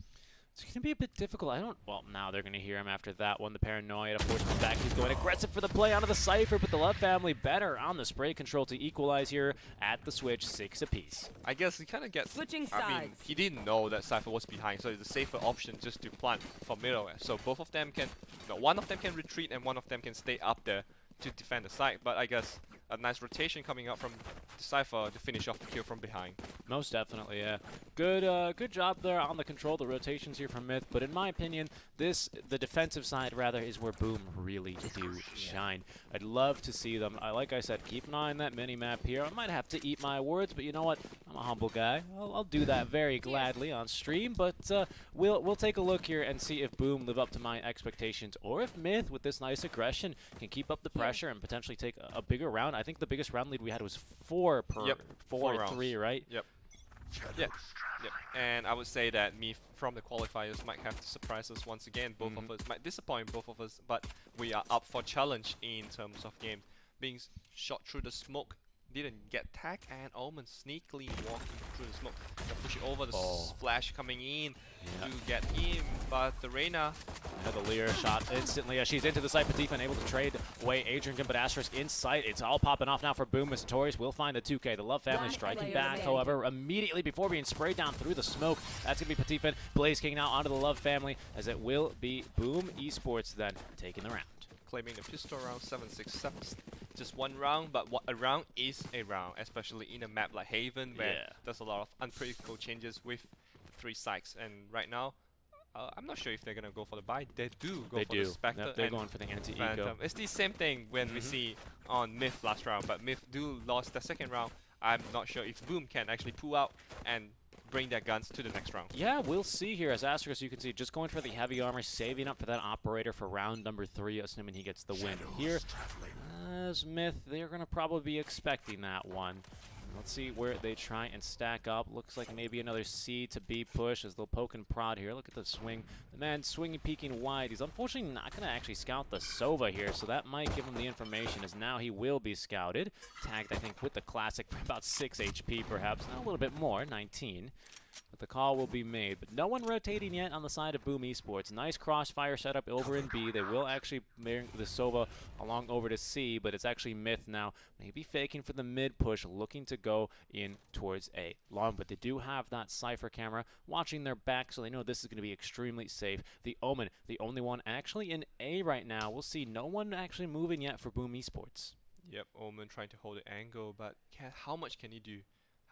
It's going to be a bit difficult. Well, now they're going to hear him after that one. The Paranoia forcing him back. He's going aggressive for the play onto the Cypher, but the Love family better on the spray control to equalize here at the switch, 6 apiece. I guess he kind of gets... Switching I mean, sides. he didn't know that Cypher was behind, so it's a safer option just to plant for middle. So both of them can... No, one of them can retreat and one of them can stay up there to defend the site. But I guess a nice rotation coming up from Cypher to finish off the kill from behind. Most definitely, yeah. Good job there on the control, the rotations here from Myth. But in my opinion, the defensive side rather is where Boom really do shine. I'd love to see them. Like I said, keep an eye on that mini map here. I might have to eat my words, but you know what? I'm a humble guy. I'll do that very gladly on stream. But we'll take a look here and see if Boom live up to my expectations, or if Myth, with this nice aggression, can keep up the pressure and potentially take a bigger round. I think the biggest round lead we had was 4 per 4-3, right? Yep. Yep. And I would say that me from the qualifiers might have to surprise us once again. Both of us might disappoint both of us, but we are up for challenge in terms of game. Being shot through the smoke, didn't get tagged, and Omen sneakily walking through the smoke. Gonna push it over, the flash coming in to get him, but the Reyna... The Lear shot instantly as she's into the site. Petifen able to trade away Adrian, but Asterisk in sight. It's all popping off now for Boom as Notorious will find the 2K. The Love family striking back, however, immediately before being sprayed down through the smoke. That's going to be Petifen. Blaze King now onto the Love family as it will be Boom Esports then taking the round. Claiming the pistol round, 7-6-7. Just one round, but a round is a round, especially in a map like Haven where there's a lot of unpredictable changes with 3 sites. And right now, I'm not sure if they're going to go for the buy. They do go for the Spectre. Yep, they're going for the anti-eco. It's the same thing when we see on Myth last round, but Myth do lost the second round. I'm not sure if Boom can actually pull out and bring their guns to the next round. Yeah, we'll see here. As Asterisk, you can see, just going for the heavy armor, saving up for that operator for round number 3, assuming he gets the win here. As Myth, they're going to probably be expecting that one. Let's see where they try and stack up. Looks like maybe another C to B push as they'll poke and prod here. Look at the swing. The man swinging, peeking wide. He's unfortunately not going to actually scout the Sova here, so that might give him the information, as now he will be scouted. Tagged, I think, with the Classic for about 6 HP, perhaps. Now a little bit more, 19. But the call will be made. But no one rotating yet on the side of Boom Esports. Nice crossfire setup over in B. They will actually bring the Sova along over to C, but it's actually Myth now. Maybe faking for the mid push, looking to go in towards A. Long, but they do have that Cypher camera watching their back, so they know this is going to be extremely safe. The Omen, the only one actually in A right now. We'll see no one actually moving yet for Boom Esports. Yep, Omen trying to hold the angle, but how much can he do?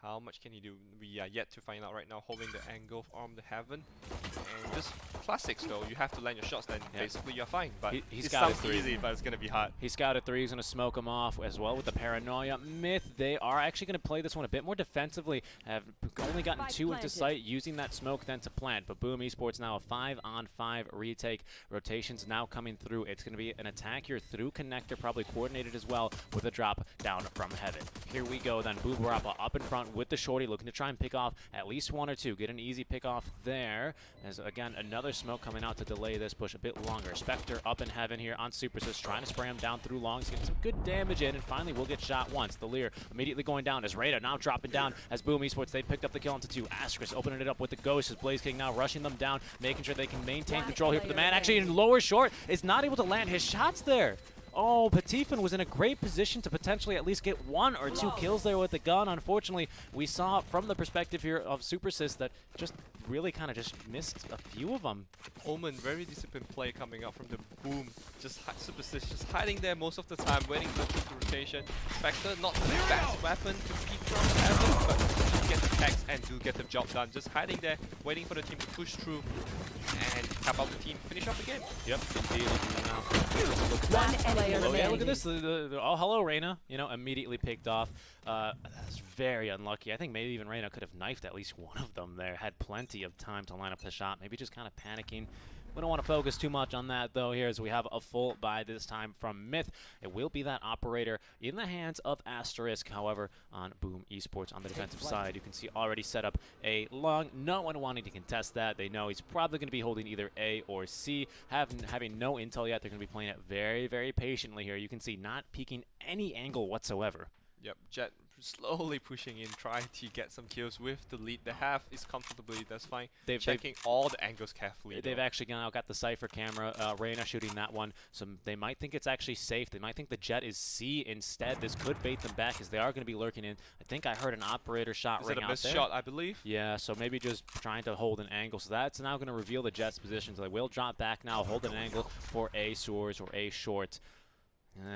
How much can he do? We are yet to find out right now, holding the angle from the heaven. And just classics though, you have to land your shots, then basically you're fine. But it sounds easy, but it's going to be hard. He scouted 3, he's going to smoke him off as well with the paranoia. Myth, they are actually going to play this one a bit more defensively. Have only gotten 2 into sight, using that smoke then to plant. But Boom Esports now a 5-on-5 retake. Rotations now coming through. It's going to be an attack here through connector, probably coordinated as well with a drop down from heaven. Here we go then. Boobarappa up in front with the shorty, looking to try and pick off at least 1 or 2. Get an easy pick off there. As again, another smoke coming out to delay this push a bit longer. Spectre up in heaven here on Supersys, trying to spray him down through longs, getting some good damage in, and finally will get shot once. The Lear immediately going down as Rada now dropping down as Boom Esports, they picked up the kill onto 2. Asterisk opening it up with the Ghost as Blaze King now rushing them down, making sure they can maintain control here. But the man actually in lower short is not able to land his shots there. Oh, Patifin was in a great position to potentially at least get 1 or 2 kills there with the gun. Unfortunately, we saw from the perspective here of Supersys that just really kind of just missed a few of them. Omen, very disciplined play coming out from the Boom. Just Supersys just hiding there most of the time, waiting for the rotation. Spectre, not the best weapon to peek from heaven, but do get the tags and do get the job done. Just hiding there, waiting for the team to push through and help out the team finish up the game. Yep, indeed. One player Oh, yeah, look at remaining. this. Oh, hello, Reyna. You know, immediately picked off. That's very unlucky. I think maybe even Reyna could have knifed at least one of them there. Had plenty of time to line up the shot. Maybe just kind of panicking. We don't want to focus too much on that, though, here as we have a full buy this time from Myth. It will be that operator in the hands of Asterisk. However, on Boom Esports on the defensive side, you can see already set up a long. No one wanting to contest that. They know he's probably going to be holding either A or C. Having no intel yet, they're going to be playing it very, very patiently here. You can see not peeking any angle whatsoever. Yep, Jet slowly pushing in, trying to get some kills with the lead they have. Is comfortably, that's fine. They've checking all the angles carefully. They've actually now got the Cypher camera. Reyna shooting that one, so they might think it's actually safe. They might think the Jet is C instead. This could bait them back, as they are going to be lurking in. I think I heard an operator shot ring out there. Is it a missed shot, I believe? Yeah, so maybe just trying to hold an angle. So that's now going to reveal the Jet's position. So they will drop back now, hold an angle for A soars or A short.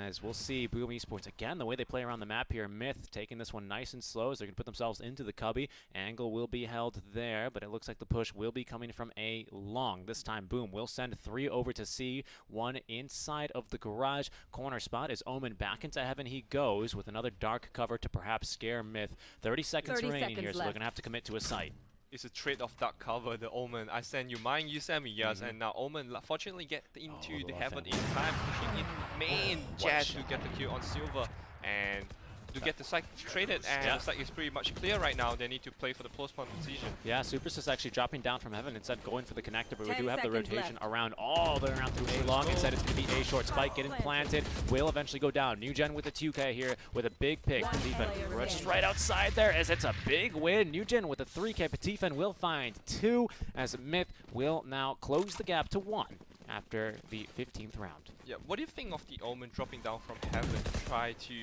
As we'll see, Boom Esports, again, the way they play around the map here. Myth taking this one nice and slow as they're going to put themselves into the cubby. Angle will be held there, but it looks like the push will be coming from A long. This time, Boom will send 3 over to C, 1 inside of the garage. Corner spot is Omen back into heaven. He goes with another dark cover to perhaps scare Myth. 30 seconds remaining here, so they're going to have to commit to a site. It's a trade of dark cover, the Omen. I send you mine, you send me yours, and now Omen fortunately get into the heaven in time, pushing in main Jet to get the kill on Silver and to get the site traded, and the site is pretty much clear right now. They need to play for the postponed decision. Yeah, Supersys actually dropping down from heaven instead going for the connector, but we do have the rotation around all the way around through A long. Instead it's going to be A short. Spike getting planted, will eventually go down. New Gen with the 2K here with a big pick. Patifin just right outside there as it's a big win. New Gen with a 3K. Patifin will find 2 as Myth will now close the gap to 1 after the 15th round. Yeah, what do you think of the Omen dropping down from heaven to try to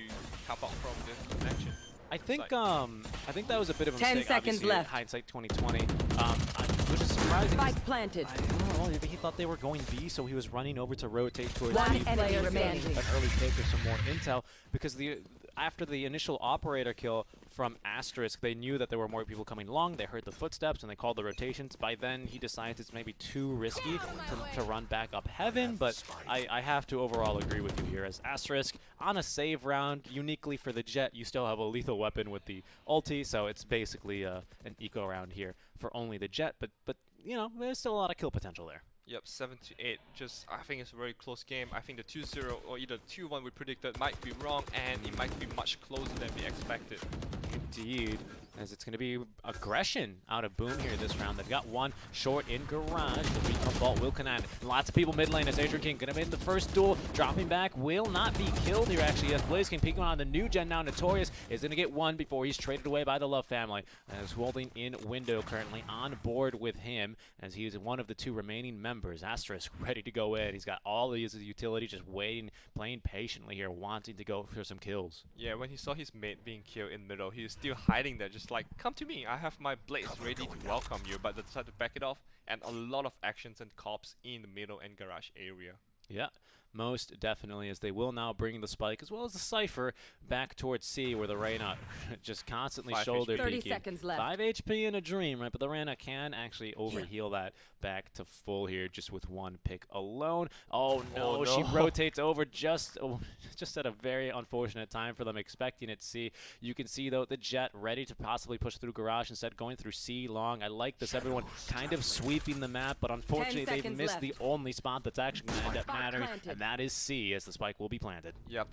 help out from the connection? I think that was a bit of a 10 mistake. seconds Obviously, left. Hindsight 2020. Which is surprising. Spike planted. I don't know. Maybe he thought they were going B, so he was running over to rotate towards One B. enemy remaining. An early take or some more intel, because after the initial operator kill from Asterisk. They knew that there were more people coming along. They heard the footsteps and they called the rotations. By then, he decides it's maybe too risky to run back up heaven, but I have to overall agree with you here. As Asterisk, on a save round, uniquely for the Jet, you still have a lethal weapon with the ulti, so it's basically an eco round here for only the Jet, but you know, there's still a lot of kill potential there. Yep, 7-8. Just, I think it's a very close game. I think the 2-0 or either 2-1 we predicted might be wrong, and it might be much closer than we expected. Indeed, as it's going to be aggression out of Boom here this round. They've got one short in garage. The recon vault will connect. Lots of people mid lane as Adrian King going to be in the first duel. Dropping back, will not be killed here actually, as Blaze King peeking on the new gen now. Notorious is going to get one before he's traded away by the Love family. As holding in window currently on board with him, as he is one of the two remaining members. Asterisk ready to go in. He's got all of his utility just waiting, playing patiently here, wanting to go for some kills. Yeah, when he saw his mate being killed in middle, he was still hiding there, just like, come to me, I have my blades ready to welcome you, but they decided to back it off, and a lot of actions and cops in the middle and garage area. Yeah, most definitely, as they will now bring the spike as well as the Cypher back towards C, where the Reyna just constantly shoulder 30 peeking. seconds left. 5 HP in a dream, right? But the Reyna can actually overheal that back to full here just with one pick alone. Oh no, she rotates over just at a very unfortunate time for them, expecting it C. You can see though the Jet ready to possibly push through garage instead going through C long. I like this, everyone kind of sweeping the map, but unfortunately they've missed the only spot that's actually going to end up mattering, and that is C, as the spike will be planted. Yep,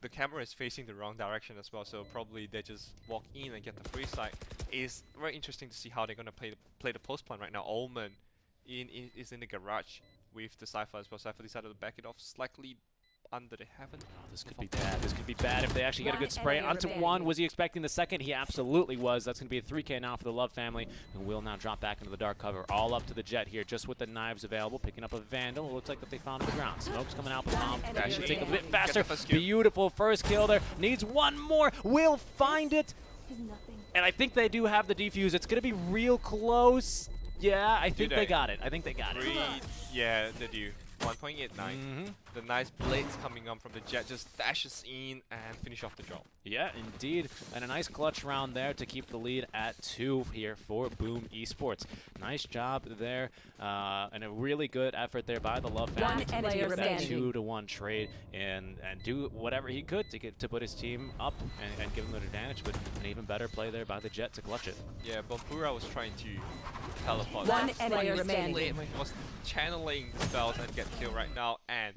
the camera is facing the wrong direction as well, so probably they just walk in and get the free side. It's very interesting to see how they're going to play the post plan right now. Omen is in the garage with the Cypher as well. Cypher decided to back it off slightly under the heaven. Oh, this could be bad. This could be bad if they actually get a good spray onto one. Was he expecting the second? He absolutely was. That's going to be a 3K now for the Love family, who will now drop back into the dark cover. All up to the Jet here, just with the knives available, picking up a Vandal. It looks like that they found on the ground. Smoke's coming out, but Mom should think a bit faster. Beautiful first kill there. Needs one more. Will find it. And I think they do have the defuse. It's going to be real close. Yeah, I think they got it. I think they got it. Yeah, they do. 1.89. The nice blades coming on from the Jet just dashes in and finish off the job. Yeah, indeed. And a nice clutch round there to keep the lead at 2 here for Boom Esports. Nice job there. And a really good effort there by the Love family to get that 2-to-1 trade and do whatever he could to put his team up and give them an advantage. But an even better play there by the Jet to clutch it. Yeah, Bompura was trying to teleport. One enemy remaining. Was channeling spells and get killed right now, and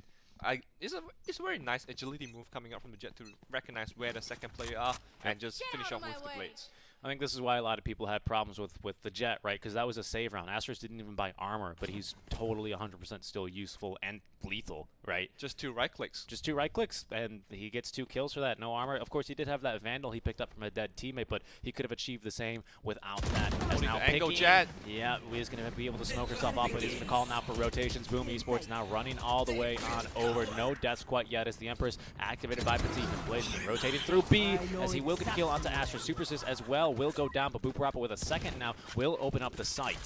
it's a very nice agility move coming up from the Jet to recognize where the second player are and just finish off with the blades. I think this is why a lot of people had problems with the Jet, right? Because that was a save round. Asterisk didn't even buy armor, but he's totally 100% still useful and lethal, right? Just 2 right clicks. Just 2 right clicks, and he gets 2 kills for that. No armor. Of course, he did have that Vandal he picked up from a dead teammate, but he could have achieved the same without that. As now the angle Jet. Yeah, he's going to be able to smoke herself off, but he's going to call now for rotations. Boom Esports now running all the way on over. No deaths quite yet as the Empress activated by Petit. Blaze rotating through B as he will get a kill onto Astra. Super Sis as well will go down, but Booparappa with a second now will open up the site.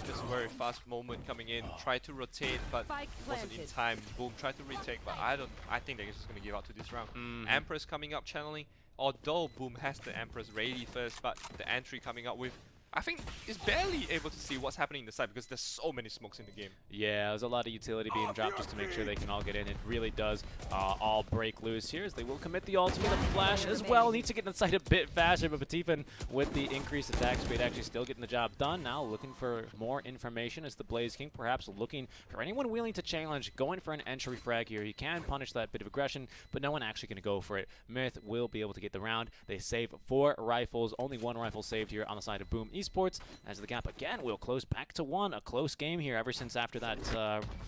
Just a very fast moment coming in. Try to rotate, but wasn't in time. Boom tried to retake, but I think they're just going to give out to this round. Empress coming up channeling. Although Boom has the Empress ready first, but the entry coming up with, I think, is barely able to see what's happening in the side because there's so many smokes in the game. Yeah, there's a lot of utility being dropped just to make sure they can all get in. It really does all break loose here as they will commit the ultimate. The flash as well needs to get inside a bit faster, but Patifan with the increased attack speed actually still getting the job done. Now looking for more information as the Blaze King, perhaps looking for anyone willing to challenge, going for an entry frag here. He can punish that bit of aggression, but no one actually going to go for it. Myth will be able to get the round. They save 4 rifles, only 1 rifle saved here on the side of Boom Esports, as the gap again will close back to 1. A close game here ever since after that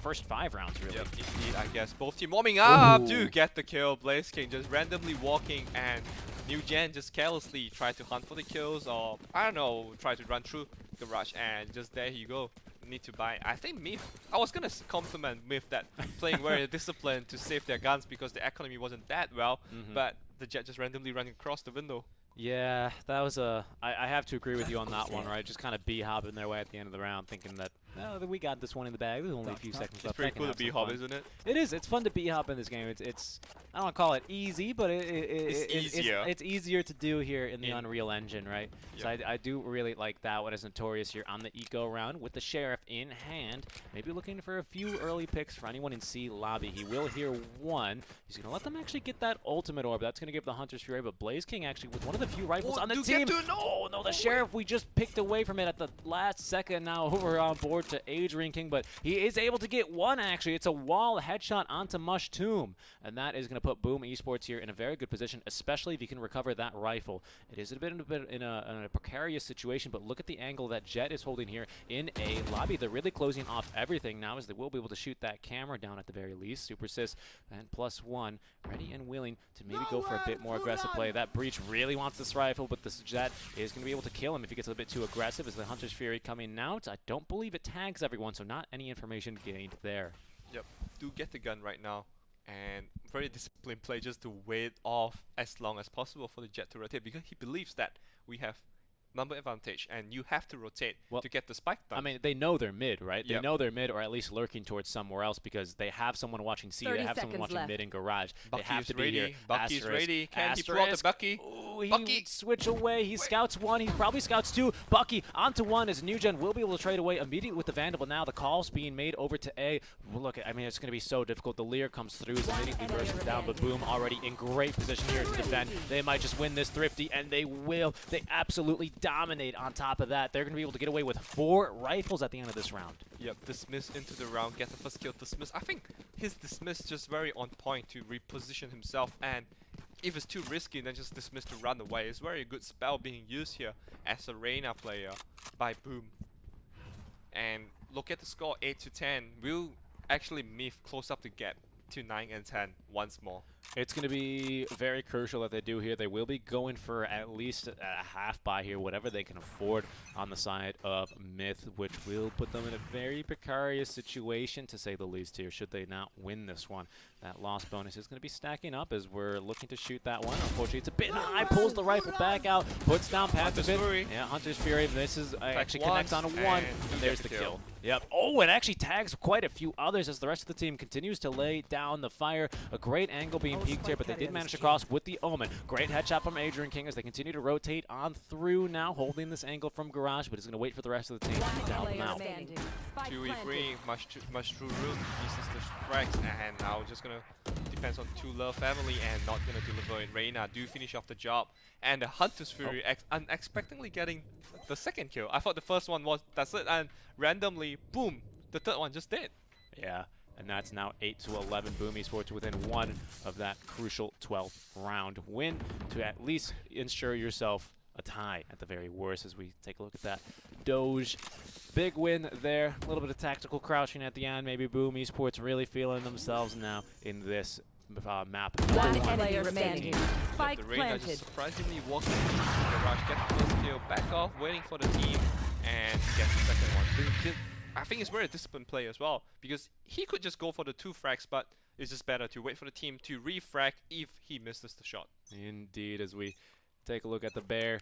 first 5 rounds, really. Yep, indeed, I guess. Both team warming up to get the kill. Blaze King just randomly walking, and New Gen just carelessly try to hunt for the kills, or I don't know, try to run through the rush, and just there you go. Need to buy. I think Myth, I was gonna compliment Myth that playing very disciplined to save their guns because the economy wasn't that well, but the Jet just randomly running across the window. Yeah, that was I have to agree with you on that one, right? Just kind of b-hopping their way at the end of the round, thinking that No, we got this one in the bag. There's only a few seconds It's left. pretty That can cool to have some B-hop, fun. isn't it? It is. It's fun to B-hop in this game. It's I don't want to call it easy, but It's easier. It's easier to do here in the In- Unreal Engine, right? So Yep. I do really like that one as Notorious here on the eco round with the Sheriff in hand. Maybe looking for a few early picks for anyone in C lobby. He will hear one. He's going to let them actually get that ultimate orb. That's going to give the Hunter's Fury, but Blaze King actually with one of the few rifles on the do team. get to- no! Oh, no, the Sheriff, we just picked away from it at the last second now over on board to Adrian King, but he is able to get one, actually. It's a wall headshot onto Mush Tomb, and that is going to put Boom Esports here in a very good position, especially if you can recover that rifle. It is a bit in a precarious situation, but look at the angle that Jet is holding here in a lobby. They're really closing off everything now, as they will be able to shoot that camera down at the very least. Super Sis and +1 ready and willing to maybe go for a bit more aggressive play. That Breach really wants this rifle, but this Jet is going to be able to kill him if he gets a bit too aggressive. As the Hunter's Fury coming out, I don't believe it tags everyone, so not any information gained there. Yep, do get the gun right now. And very disciplined play just to wait off as long as possible for the Jet to rotate, because he believes that we have number advantage and you have to rotate to get the spike done. I mean, they know they're mid, right? They Yep. know they're mid, or at least lurking towards somewhere else, because they have someone watching C, they 30 have someone seconds watching left. mid and garage. Bucky they have is to be ready. here. Bucky's Asterisk. ready. Can he pull out the Asterisk. Bucky? Ooh, he Bucky. would switch away. He scouts one. He probably scouts two. Bucky onto one, as New Gen will be able to trade away immediately with the Vandal, but now the call's being made over to A. Look, I mean, it's going to be so difficult. The Lear comes through, is immediately bursts down, but Boom already in great position here to defend. They might just win this thrifty, and they will. They absolutely dominate on top of that. They're going to be able to get away with 4 rifles at the end of this round. Yep, Dismiss into the round, get the first kill. Dismiss, I think his Dismiss just very on point to reposition himself, and if it's too risky, then just Dismiss to run away. It's very good spell being used here as a Reyna player by Boom. And look at the score, 8-10. Will actually Myth close up the gap to 9 and 10 once more. It's going to be very crucial that they do here. They will be going for at least a half buy here, whatever they can afford on the side of Myth, which will put them in a very precarious situation, to say the least here, should they not win this one. That loss bonus is going to be stacking up as we're looking to shoot that one. Unfortunately, it's a bit high. Pulls the rifle back out, puts down Panther Pit. Fury. Yeah, Hunter's Fury. This is actually connects on a once, one. and And there's the kill. Yep. Oh, it actually tags quite a few others as the rest of the team continues to lay down the fire. A great angle being peaked here, but they did manage to cross with the Omen. Great headshot from Adrian King as they continue to rotate on through now, holding this angle from Garage, but he's going to wait for the rest of the team to help him out. 2v3, much through room, uses the frags, and now just gonna depends on Two Love family and not gonna deliver in. Reyna do finish off the job, and the Hunter's Fury unexpectedly getting the second kill. I thought the first one was that's it, and randomly, boom, the third one just did. Yeah, and that's now 8-11. Boom Esports within one of that crucial 12th round win to at least ensure yourself a tie at the very worst, as we take a look at that. Doge, big win there. A little bit of tactical crouching at the end. Maybe Boom Esports really feeling themselves now in this map. One enemy remaining. The Spike Reyna planted. just surprisingly walking into the rush, get the first kill, back off, waiting for the team, and get the second one. I think it's very disciplined play as well, because he could just go for the 2 frags, but it's just better to wait for the team to refrag if he misses the shot. Indeed, as we take a look at the bear.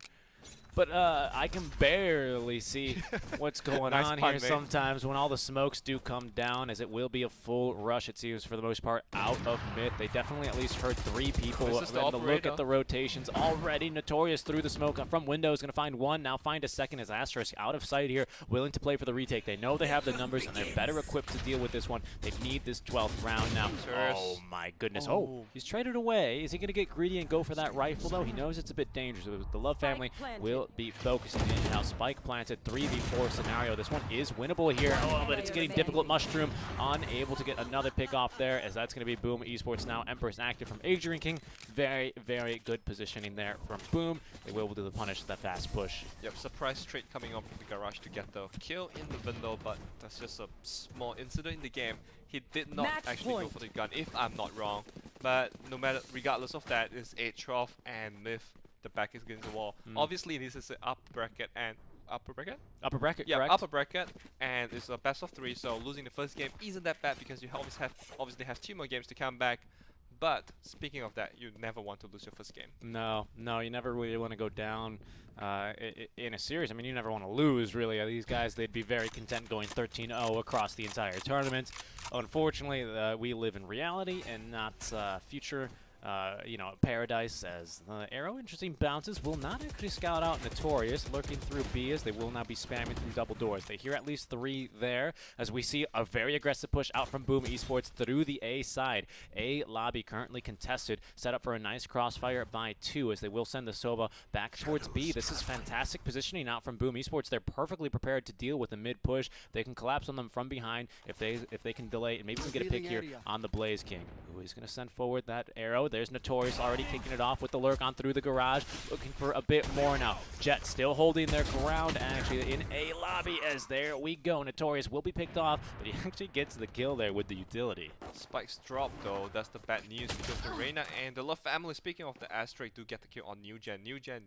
But I can barely see what's going Nice on pun, here mate. sometimes when all the smokes do come down, as it will be a full rush, it seems, for the most part, out of mid. They definitely at least heard 3 people. This is the And the look operator. at the rotations already. Notorious through the smoke from window is going to find one, now find a second as Asterisk out of sight here, willing to play for the retake. They know they have the numbers, and they're better equipped to deal with this one. They need this 12th round now. Serious. Oh my goodness. Oh, he's traded away. Is he going to get greedy and go for that rifle, though? He knows it's a bit dangerous. The Love family will be focusing in now. Spike planted, 3v4 scenario. This one is winnable here. Oh, but it's getting difficult. Mushroom unable to get another pick off there, as that's going to be Boom Esports now. Empress active from Adrian King. Very, very good positioning there from Boom. They will do the punish, that fast push. Yep, surprise trade coming up from the Garage to get the kill in the window, but that's just a small incident in the game. He did not Match actually go point. for the gun, if I'm not wrong. But no matter, regardless of that, it's 8-12 and Myth, the back is against the wall. Obviously, this is an upper bracket and upper bracket. Upper bracket, Yeah, correct? upper bracket, and it's a best of 3. So losing the first game isn't that bad because you obviously have 2 more games to come back. But speaking of that, you never want to lose your first game. No, you never really want to go down in a series. I mean, you never want to lose, really. These guys, they'd be very content going 13-0 across the entire tournament. Unfortunately, we live in reality and not future. Paradise, as the arrow. Interesting bounces. Will not actually scout out Notorious, lurking through B as they will now be spamming through double doors. They hear at least 3 there, as we see a very aggressive push out from Boom Esports through the A side. A lobby currently contested, set up for a nice crossfire by 2, as they will send the Sova back towards B. This is fantastic positioning out from Boom Esports. They're perfectly prepared to deal with the mid push. They can collapse on them from behind if they can delay, and maybe we can get a pick here on the Blaze King, who is going to send forward that arrow. There's Notorious already kicking it off with the lurk on through the garage, looking for a bit more now. Jet still holding their ground actually in a lobby, as there we go. Notorious will be picked off, but he actually gets the kill there with the utility. Spikes drop though, that's the bad news, because the Reyna and the Love family, speaking of the Asterisk, do get the kill on New Gen. New Gen,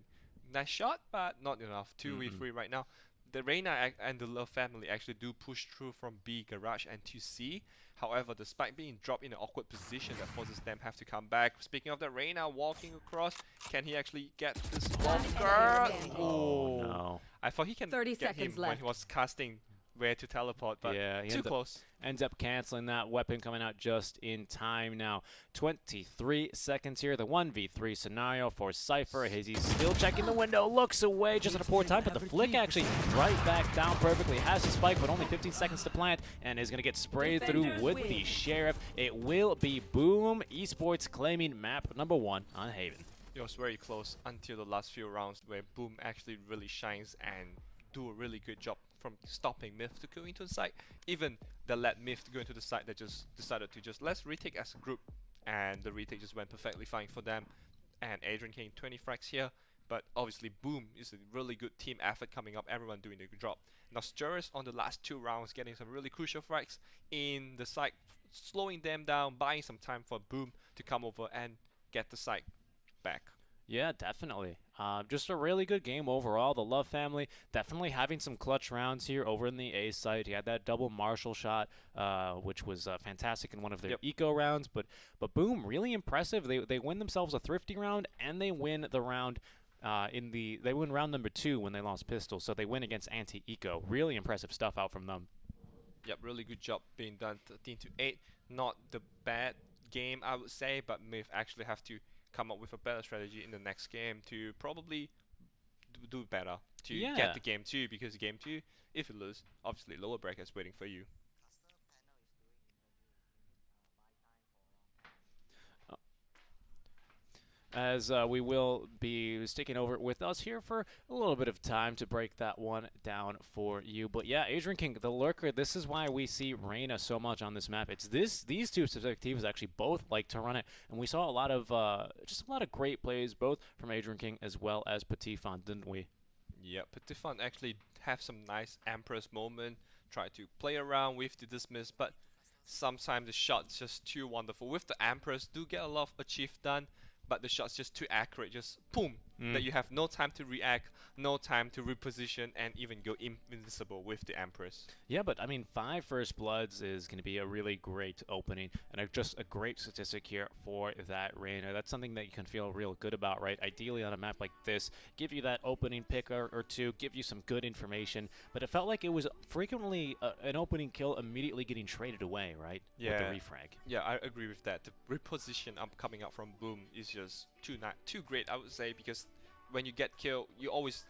nice shot, but not enough. 2v3 right now. The Reyna and the Love family actually do push through from B garage and to C. However, the Spike being dropped in an awkward position that forces them have to come back. Speaking of the Reyna walking across, can he actually get this walker? Oh no. I thought he can 30 get him seconds when left. he was casting where to teleport, but yeah, too close. Ends up canceling that weapon, coming out just in time now. 23 seconds here, the 1v3 scenario for Cypher. He's still checking the window, looks away just at a poor time, but the flick actually right back down perfectly. Has the spike, but only 15 seconds to plant, and is going to get sprayed through with the Sheriff. It will be Boom Esports claiming map number 1 on Haven. It was very close until the last few rounds where Boom actually really shines and do a really good job from stopping Myth to go into the site. Even they let Myth go into the site, they just decided to let's retake as a group, and the retake just went perfectly fine for them. And Adrian King 20 frags here, but obviously Boom is a really good team effort coming up, everyone doing the good job. Now Sturris on the last 2 rounds getting some really crucial frags in the site, slowing them down, buying some time for Boom to come over and get the site back. Yeah, definitely. Just a really good game overall. The Love family definitely having some clutch rounds here over in the A site. He had that double Marshall shot, which was fantastic in one of their eco rounds. But Boom, really impressive. They win themselves a thrifty round, and they win the round they win round number 2 when they lost pistol. So they win against anti-eco. Really impressive stuff out from them. Yep, really good job being done. 13-8, not the bad game I would say, but Myth actually have to come up with a better strategy in the next game to probably do better to get the game 2, because game 2, if you lose, obviously lower bracket is waiting for you. As we will be sticking over with us here for a little bit of time to break that one down for you. But yeah, Adrian King, the lurker, this is why we see Reyna so much on this map. It's these two specific teams actually both like to run it, and we saw a lot of just a lot of great plays both from Adrian King as well as Patifon, didn't we? Yeah, Patifon actually have some nice Empress moment, try to play around with the dismiss, but sometimes the shot's just too wonderful. With the Empress, do get a lot of achieve done, but the shot's just too accurate, just boom, that you have no time to react, no time to reposition, and even go invincible with the Empress. Yeah, but I mean, 5 First Bloods is going to be a really great opening, and just a great statistic here for that Reyna. That's something that you can feel real good about, right? Ideally on a map like this, give you that opening pick or 2, give you some good information, but it felt like it was frequently an opening kill immediately getting traded away, right? Yeah. With the refrag. Yeah, I agree with that. The reposition coming out from Boom is just too great, I would say, because when you get killed, you're always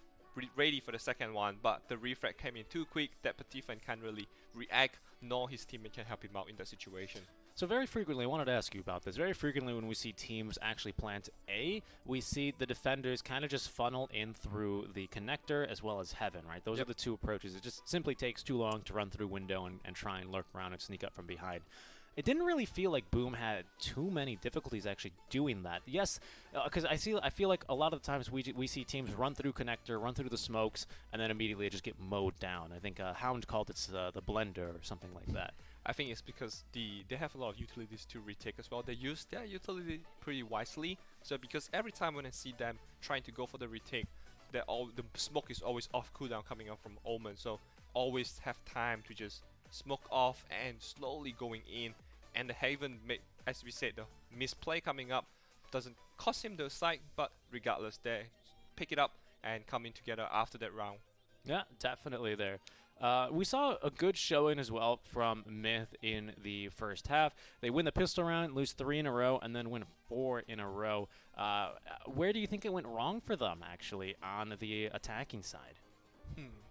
ready for the second one, but the refrag came in too quick that Patifon can't really react, nor his teammate can help him out in that situation. So very frequently, I wanted to ask you about this, very frequently when we see teams actually plant A, we see the defenders kind of just funnel in through the connector as well as Heaven, right? Those are the 2 approaches. It just simply takes too long to run through window and try and lurk around and sneak up from behind. It didn't really feel like Boom had too many difficulties actually doing that. Yes, because I feel like a lot of the times we see teams run through connector, run through the smokes, and then immediately just get mowed down. I think Hound called it the blender or something like that. I think it's because they have a lot of utilities to retake as well. They use their utility pretty wisely. So because every time when I see them trying to go for the retake, the smoke is always off cooldown coming up from Omen. So always have time to just smoke off and slowly going in, and the Haven as we said, the misplay coming up doesn't cost him the site, but regardless, they pick it up and coming together after that round. Yeah, definitely there. We saw a good showing as well from Myth in the first half. They win the pistol round, lose 3 in a row, and then win 4 in a row. Where do you think it went wrong for them, actually, on the attacking side?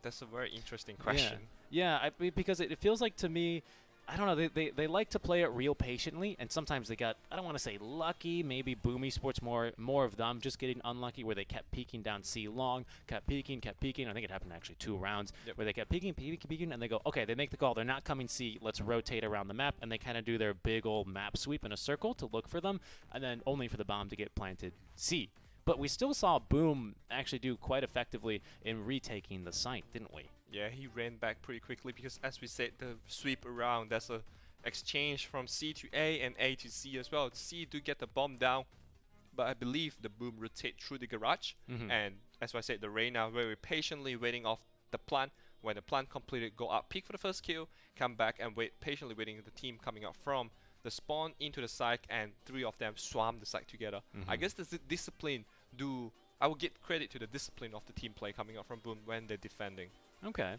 That's a very interesting question. Yeah, because it feels like to me, I don't know, they like to play it real patiently, and sometimes they got, I don't want to say lucky, maybe Boom Esports more of them just getting unlucky where they kept peeking down C long, kept peeking. I think it happened actually 2 rounds where they kept peeking, and they go, okay, they make the call, they're not coming C, let's rotate around the map, and they kind of do their big old map sweep in a circle to look for them, and then only for the bomb to get planted C. But we still saw Boom actually do quite effectively in retaking the site, didn't we? Yeah, he ran back pretty quickly because, as we said, the sweep around, there's a exchange from C to A and A to C as well. C do get the bomb down, but I believe the Boom rotate through the garage. And as I said, the Reyna very patiently waiting off the plant. When the plant completed, go up, peek for the first kill, come back and wait patiently waiting for the team coming up from the spawn into the site, and 3 of them swarm the site together. I guess the discipline I will give credit to the discipline of the team play coming up from Boom when they're defending. Okay.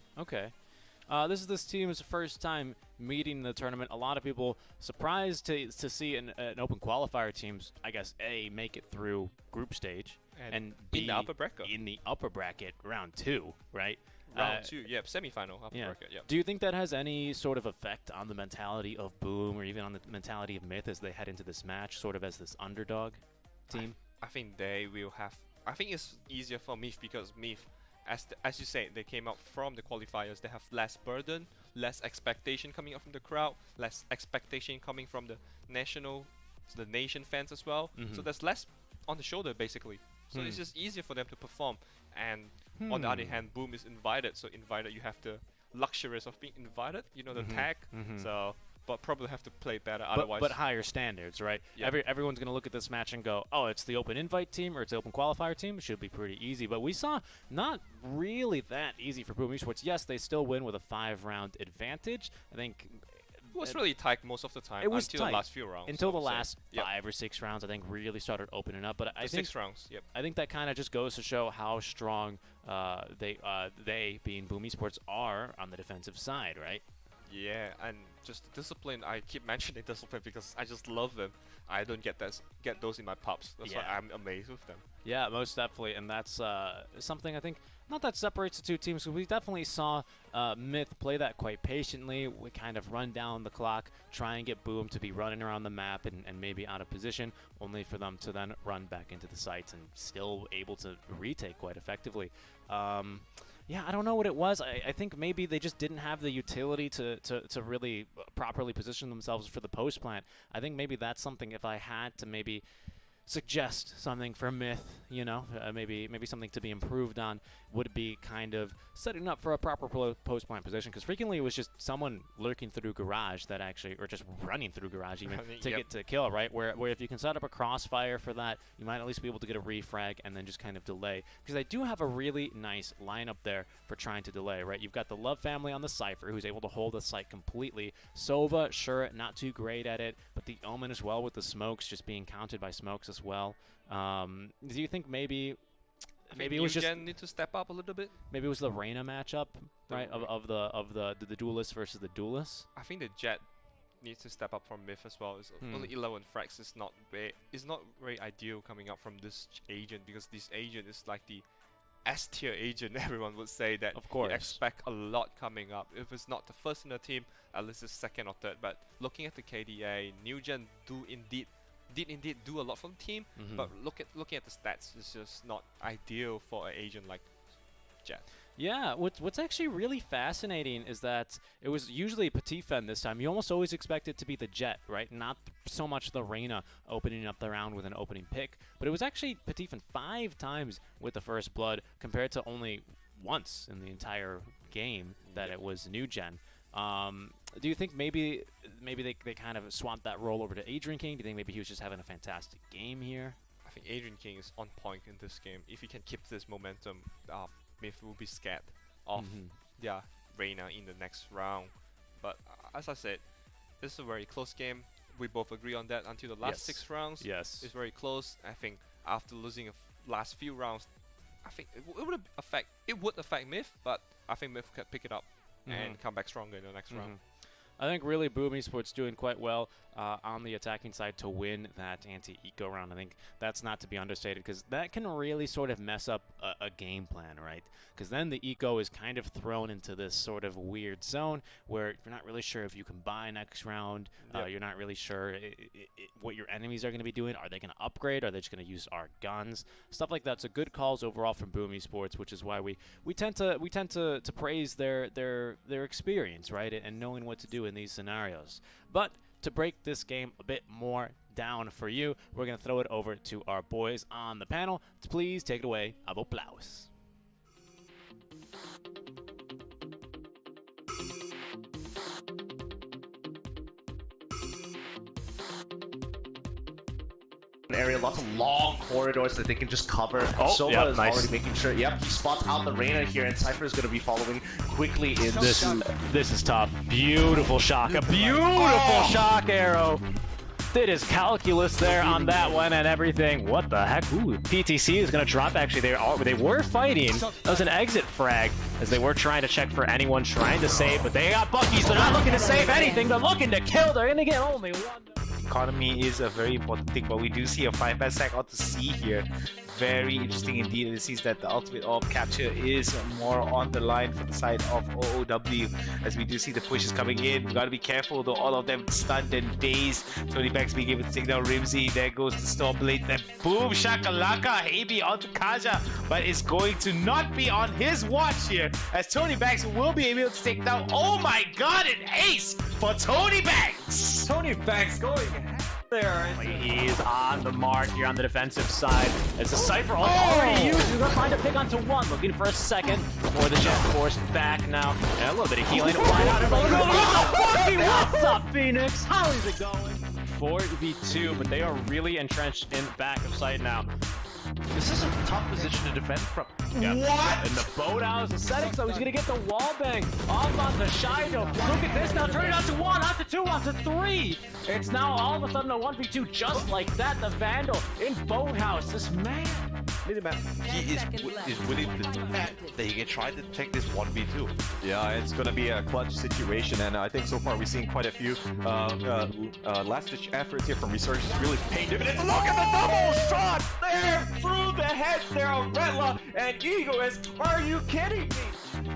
This is this team's first time meeting the tournament. A lot of people surprised to see an open qualifier teams, I guess, A, make it through group stage, and B, in the upper bracket. In the upper bracket, round 2, right? Round 2, yeah, semi-final upper bracket, yeah. Do you think that has any sort of effect on the mentality of Boom or even on the mentality of Myth as they head into this match, sort of as this underdog team? I think they will have. I think it's easier for Myth because Myth, as you say, they came out from the qualifiers. They have less burden, less expectation coming up from the crowd, less expectation coming from the nation fans as well. So there's less on the shoulder basically. So it's just easier for them to perform. And on the other hand, Boom is invited. So invited, you have the luxuries of being invited. You know, the tag. So. But probably have to play better otherwise. But higher standards, right? Yeah. Everyone's going to look at this match and go, oh, it's the open invite team or it's the open qualifier team. It should be pretty easy. But we saw not really that easy for Boom Esports. Yes, they still win with a 5-round advantage. I think it was really tight most of the time. It was until tight. the last few rounds. Until the last 5 or 6 rounds, I think really started opening up. But I think 6 rounds. Yep. I think that kind of just goes to show how strong they being Boom Esports are on the defensive side, right? Yeah, and just discipline. I keep mentioning discipline because I just love them. I don't get those in my pubs. That's why I'm amazed with them. Yeah, most definitely, and that's something I think not that separates the two teams. We definitely saw Myth play that quite patiently. We kind of run down the clock, try and get Boom to be running around the map and maybe out of position, only for them to then run back into the sites and still able to retake quite effectively. Yeah, I don't know what it was. I think maybe they just didn't have the utility to really properly position themselves for the post plant. I think maybe that's something, if I had to maybe suggest something for Myth, you know, maybe something to be improved on, would be kind of setting up for a proper post-plant position, because frequently it was just someone lurking through garage that actually, or just running through garage even to get to kill, right? Where if you can set up a crossfire for that, you might at least be able to get a refrag and then just kind of delay, because they do have a really nice lineup there for trying to delay, right? You've got the Love family on the Cypher, who's able to hold the site completely. Sova, sure, not too great at it, but the Omen as well with the smokes, just being counted by smokes as well. Do you think maybe it was just need to step up a little bit? Maybe it was the Reyna matchup, right? Of the duelist versus the duelist. I think the Jet needs to step up from Myth as well. It's only 11 frags is not very ideal coming up from this agent, because this agent is like the S tier agent. Everyone would say that. Of course. You expect a lot coming up. If it's not the first in the team, at least it's second or third. But looking at the KDA, New Gen did indeed do a lot for the team, but looking at the stats, it's just not ideal for an agent like Jet. Yeah, what's actually really fascinating is that it was usually Petit Fen this time. You almost always expect it to be the Jet, right? Not so much the Reyna opening up the round with an opening pick, but it was actually Petit Fen 5 times with the first blood compared to only once in the entire game that it was New Gen. Do you think maybe they kind of swapped that role over to Adrian King? Do you think maybe he was just having a fantastic game here? I think Adrian King is on point in this game. If he can keep this momentum, Myth will be scared of Reyna in the next round. But as I said, this is a very close game. we both agree on that until the last Yes. 6 rounds. Yes. It's very close. I think after losing last few rounds, I think it would affect Myth, but I think Myth can pick it up and come back stronger in the next round. I think really Boom Esports doing quite well on the attacking side to win that anti-eco round. I think that's not to be understated, because that can really sort of mess up a game plan, right? Because then the eco is kind of thrown into this sort of weird zone where you're not really sure if you can buy next round. You're not really sure what your enemies are going to be doing. Are they going to upgrade? Are they just going to use our guns? Stuff like that. So good calls overall from Boom Esports, which is why we tend to praise their experience, right, and knowing what to do in these scenarios. But to break this game a bit more down for you, we're going to throw it over to our boys on the panel. Please take it away. Applaus. Area, lots of long corridors that they can just cover. Sova is already making sure. Yep, he spots out the Reyna here, and Cypher is going to be following quickly in This is tough. Beautiful shock. A beautiful shock arrow. It is calculus there on that one and everything. What the heck? Ooh, PTC is going to drop. Actually, they were fighting. That was an exit frag, as they were trying to check for anyone trying to save, but they got Buckies. They're not looking to save anything. They're looking to kill. They're going to get only one. Economy is a very important thing, but we do see a 5-man sack out to C here. Very interesting indeed. It seems that the ultimate orb capture is more on the line for the side of OOW, as we do see the pushes coming in. We gotta be careful though, all of them stunned and dazed. Tony Banks being able to take down Rimsey. There goes the Stormblade. Then boom, shakalaka, Hebi onto Kaja, but it's going to not be on his watch here, as Tony Banks will be able to take down. Oh my god, an ace for Tony Banks! Tony Banks going there. He's on the mark here on the defensive side. It's a Cypher already used. He's gonna find a pick onto one. Looking for a second before the jet force back now. And a little bit of healing. Wide out. What's up, Phoenix? How is it going? 4v2, but they are really entrenched in the back of sight now. This is a tough position to defend from. Yep. What? And the boathouse is setting, so he's gonna get the wall bang off onto Shido. Look at this now, turn it onto 1, onto 2, onto 3. It's now all of a sudden a 1v2 just like that. The Vandal in boathouse. This man. He is willing to do that he can try to take this 1v2. Yeah, it's going to be a clutch situation, and I think so far we've seen quite a few last-ditch efforts here from Resurgence really paying dividends. Look at the double shot there through the heads there of Redla and Egoist. Are you kidding me?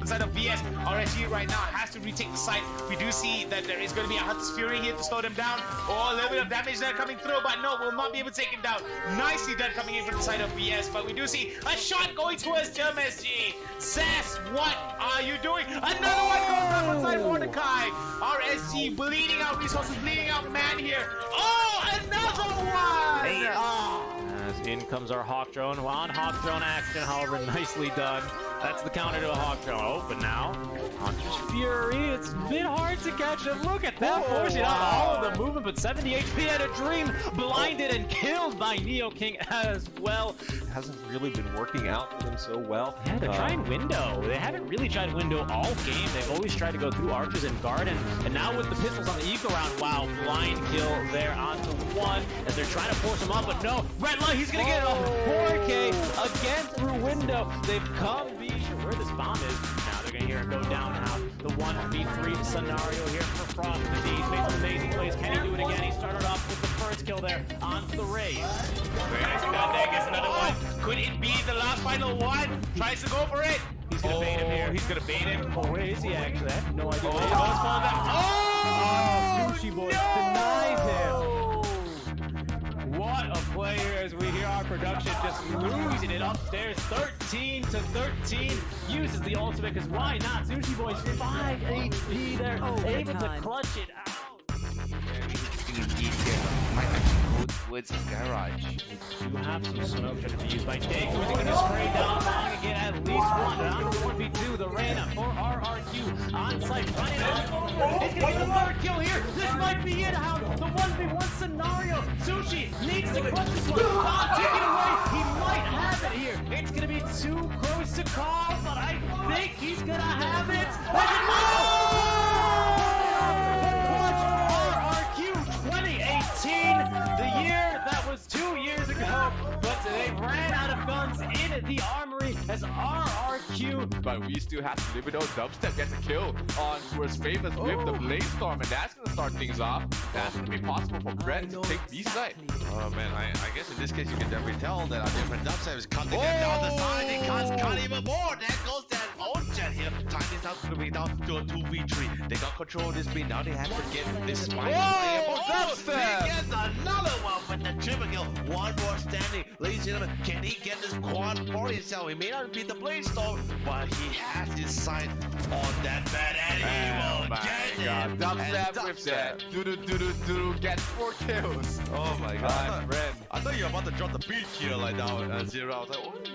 The side of VS, RSG right now has to retake the site. We do see that there is going to be a Hunter's Fury here to slow them down. Oh, a little bit of damage there coming through, but no, will not be able to take him down. Nicely done coming in from the side of VS, but we do see a shot going towards JMSG. Sass, what are you doing? Another one goes down inside Mordecai. RSG bleeding out resources, bleeding out man here. Oh, another one! Oh. As in comes our Hawk Drone. On Hawk Drone action, however, nicely done. That's the counter to a Hawk Drone. Oh, but now, Hunter's Fury. It's a bit hard to catch him. Look at that, forcing out all of the movement, but 70 HP at a dream. Blinded and killed by Neo King as well. Hasn't really been working out for them so well. Yeah, they're trying window. They haven't really tried window all game. They've always tried to go through archers and garden. And now with the pistols on the eco round, wow, blind kill there onto 1 as they're trying to force him up, but no. Redla, he's gonna get a 4K again through window. They've come be sure where this bomb is. Now they're gonna hear it go down now. The 1v3 scenario here for Frost. The D's made some amazing plays. Can he do it again? He started off with the first kill there onto the Rays. Very nicely done there, gets another one. Could it be the last final one? Tries to go for it. He's gonna bait him here. He's gonna bait him. Oh, where is he actually? I have no idea. Sushi Boy denies him. What a player, as we hear our production just losing it upstairs. 13-13. Uses the ultimate, because why not? Sushi Boy's 5 HP there. Able to clutch it out. Might actually go towards the garage. We do have some smoke trying to be used by Dake. Who's going to spray down long and get at least one. Down to 1v2. The Reyna for RRQ on site. Running out. He's going to get the third kill here. This might be it. How the 1v1 scenario. Sushi needs to clutch this one. Bomb, take it away. He might have it here. It's going to be too close to call, but I think he's going to have it. RRQ 28. but we still have to live it out. Dubstep gets a kill on towards Famous with the Blaze Storm, and that's gonna start things off. That's gonna be possible for Brent to take B side. Oh man, I guess in this case you can definitely tell that a different Dubstep is cutting it down the side. He can't cut even more. There goes that own jet here. Time is now going to be down to a 2v3. They got control of this speed. Now they have to get this spike. Dubstep! He gets another one with the triple kill. One more standing. Ladies and gentlemen, can he get this quad for himself? He may not be the Blaze Storm, but he has his sight on that bad and he will get it. Dubstep with that. Do gets 4 kills. Oh my god. I thought you were about to drop the beat here like that 0. I was like, what?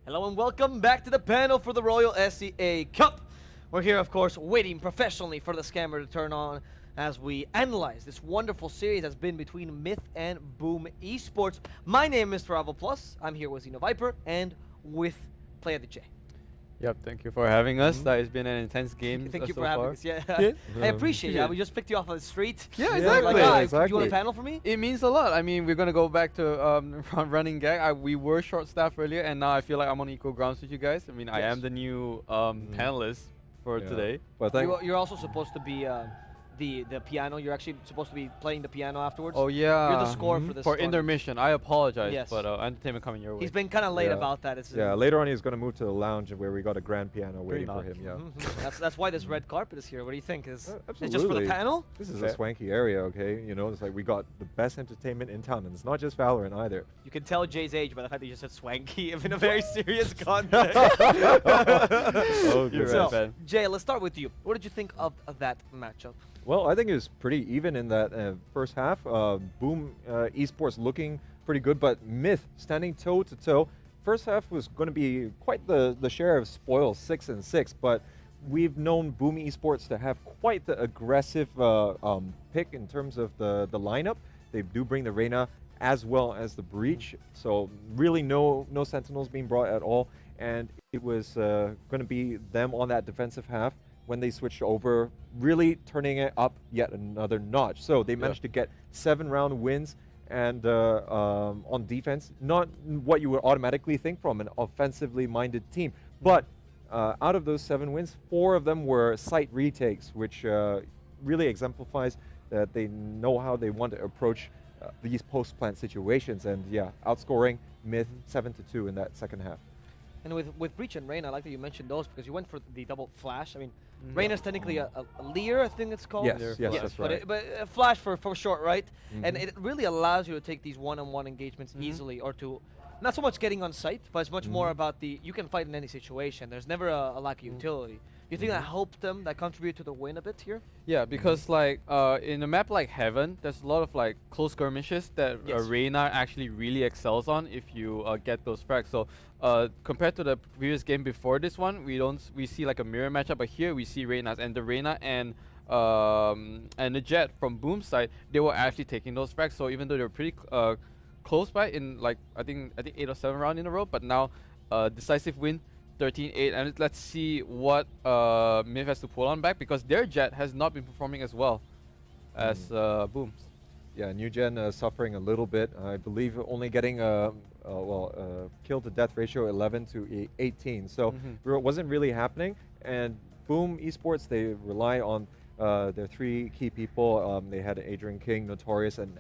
Hello and welcome back to the panel for the Royal SEA Cup. We're here, of course, waiting professionally for the scammer to turn on as we analyze this wonderful series that's been between Myth and Boom Esports. My name is Travel Plus. I'm here with Xeno Viper and with Player the J. Yep, thank you for having us. That has been an intense game. Thank you so for having far. us. Yeah, I appreciate it. We just picked you off on the street. Yeah, exactly. Like, do you want a panel for me? It means a lot. I mean, we're gonna go back to running gag. We were short staffed earlier, and now I feel like I'm on equal grounds with you guys. I mean, I am the new panelist for today. But you're also supposed to be the piano. You're actually supposed to be playing the piano afterwards. Oh yeah. You're the score for this. For intermission. I apologize, yes. but entertainment coming your way. He's been kind of late about that. Yeah, later on he's going to move to the lounge where we got a grand piano waiting for him. Yeah. That's why this red carpet is here. What do you think? Is absolutely. it just for the panel? This is a swanky area, okay? You know, it's like we got the best entertainment in town, and it's not just Valorant either. You can tell Jay's age by the fact that you just said swanky in a very serious context. Oh, you're so, right, Ben. Jay, let's start with you. What did you think of that matchup? Well, I think it was pretty even in that first half. Boom Esports looking pretty good, but Myth standing toe to toe. First half was going to be quite the share of spoils, 6-6, but we've known Boom Esports to have quite the aggressive pick in terms of the lineup. They do bring the Reyna as well as the Breach, so really no Sentinels being brought at all, and it was going to be them on that defensive half when they switched over, really turning it up yet another notch. So they managed to get 7-round wins, and on defense, not what you would automatically think from an offensively minded team. But out of those 7 wins, 4 of them were site retakes, which really exemplifies that they know how they want to approach these post-plant situations. And yeah, outscoring Myth 7-2 in that second half. And with Breach and Reyna, I like that you mentioned those because you went for the double flash. I mean, Reyna's technically a Lear, I think it's called. Yes, that's right. But a flash for short, right? And it really allows you to take these one-on-one engagements easily, or to not so much getting on site, but it's much more about you can fight in any situation. There's never a lack of utility. You think that helped them, that contributed to the win a bit here? Yeah, because like in a map like Heaven, there's a lot of like close skirmishes that Reyna actually really excels on if you get those frags. So compared to the previous game before this one, we see like a mirror matchup, but here we see Reyna's, and the Reyna and the Jet from Boom side, they were actually taking those frags. So even though they were pretty close by in like I think 8 or 7 rounds in a row, but now decisive win. 13-8, and let's see what Myth has to pull on back, because their Jet has not been performing as well as Boom's. Yeah, New Gen suffering a little bit. I believe only getting kill to death ratio 11 to 18. So it wasn't really happening. And Boom Esports, they rely on their 3 key people. They had Adrian King, Notorious, and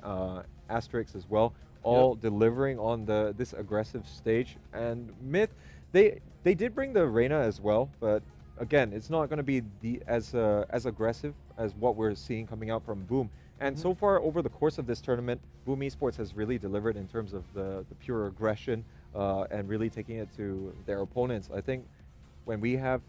Asterix as well, all delivering on this aggressive stage. And Myth, they did bring the Reyna as well, but again, it's not going to be as aggressive as what we're seeing coming out from Boom. And so far, over the course of this tournament, Boom Esports has really delivered in terms of the pure aggression and really taking it to their opponents. I think when we have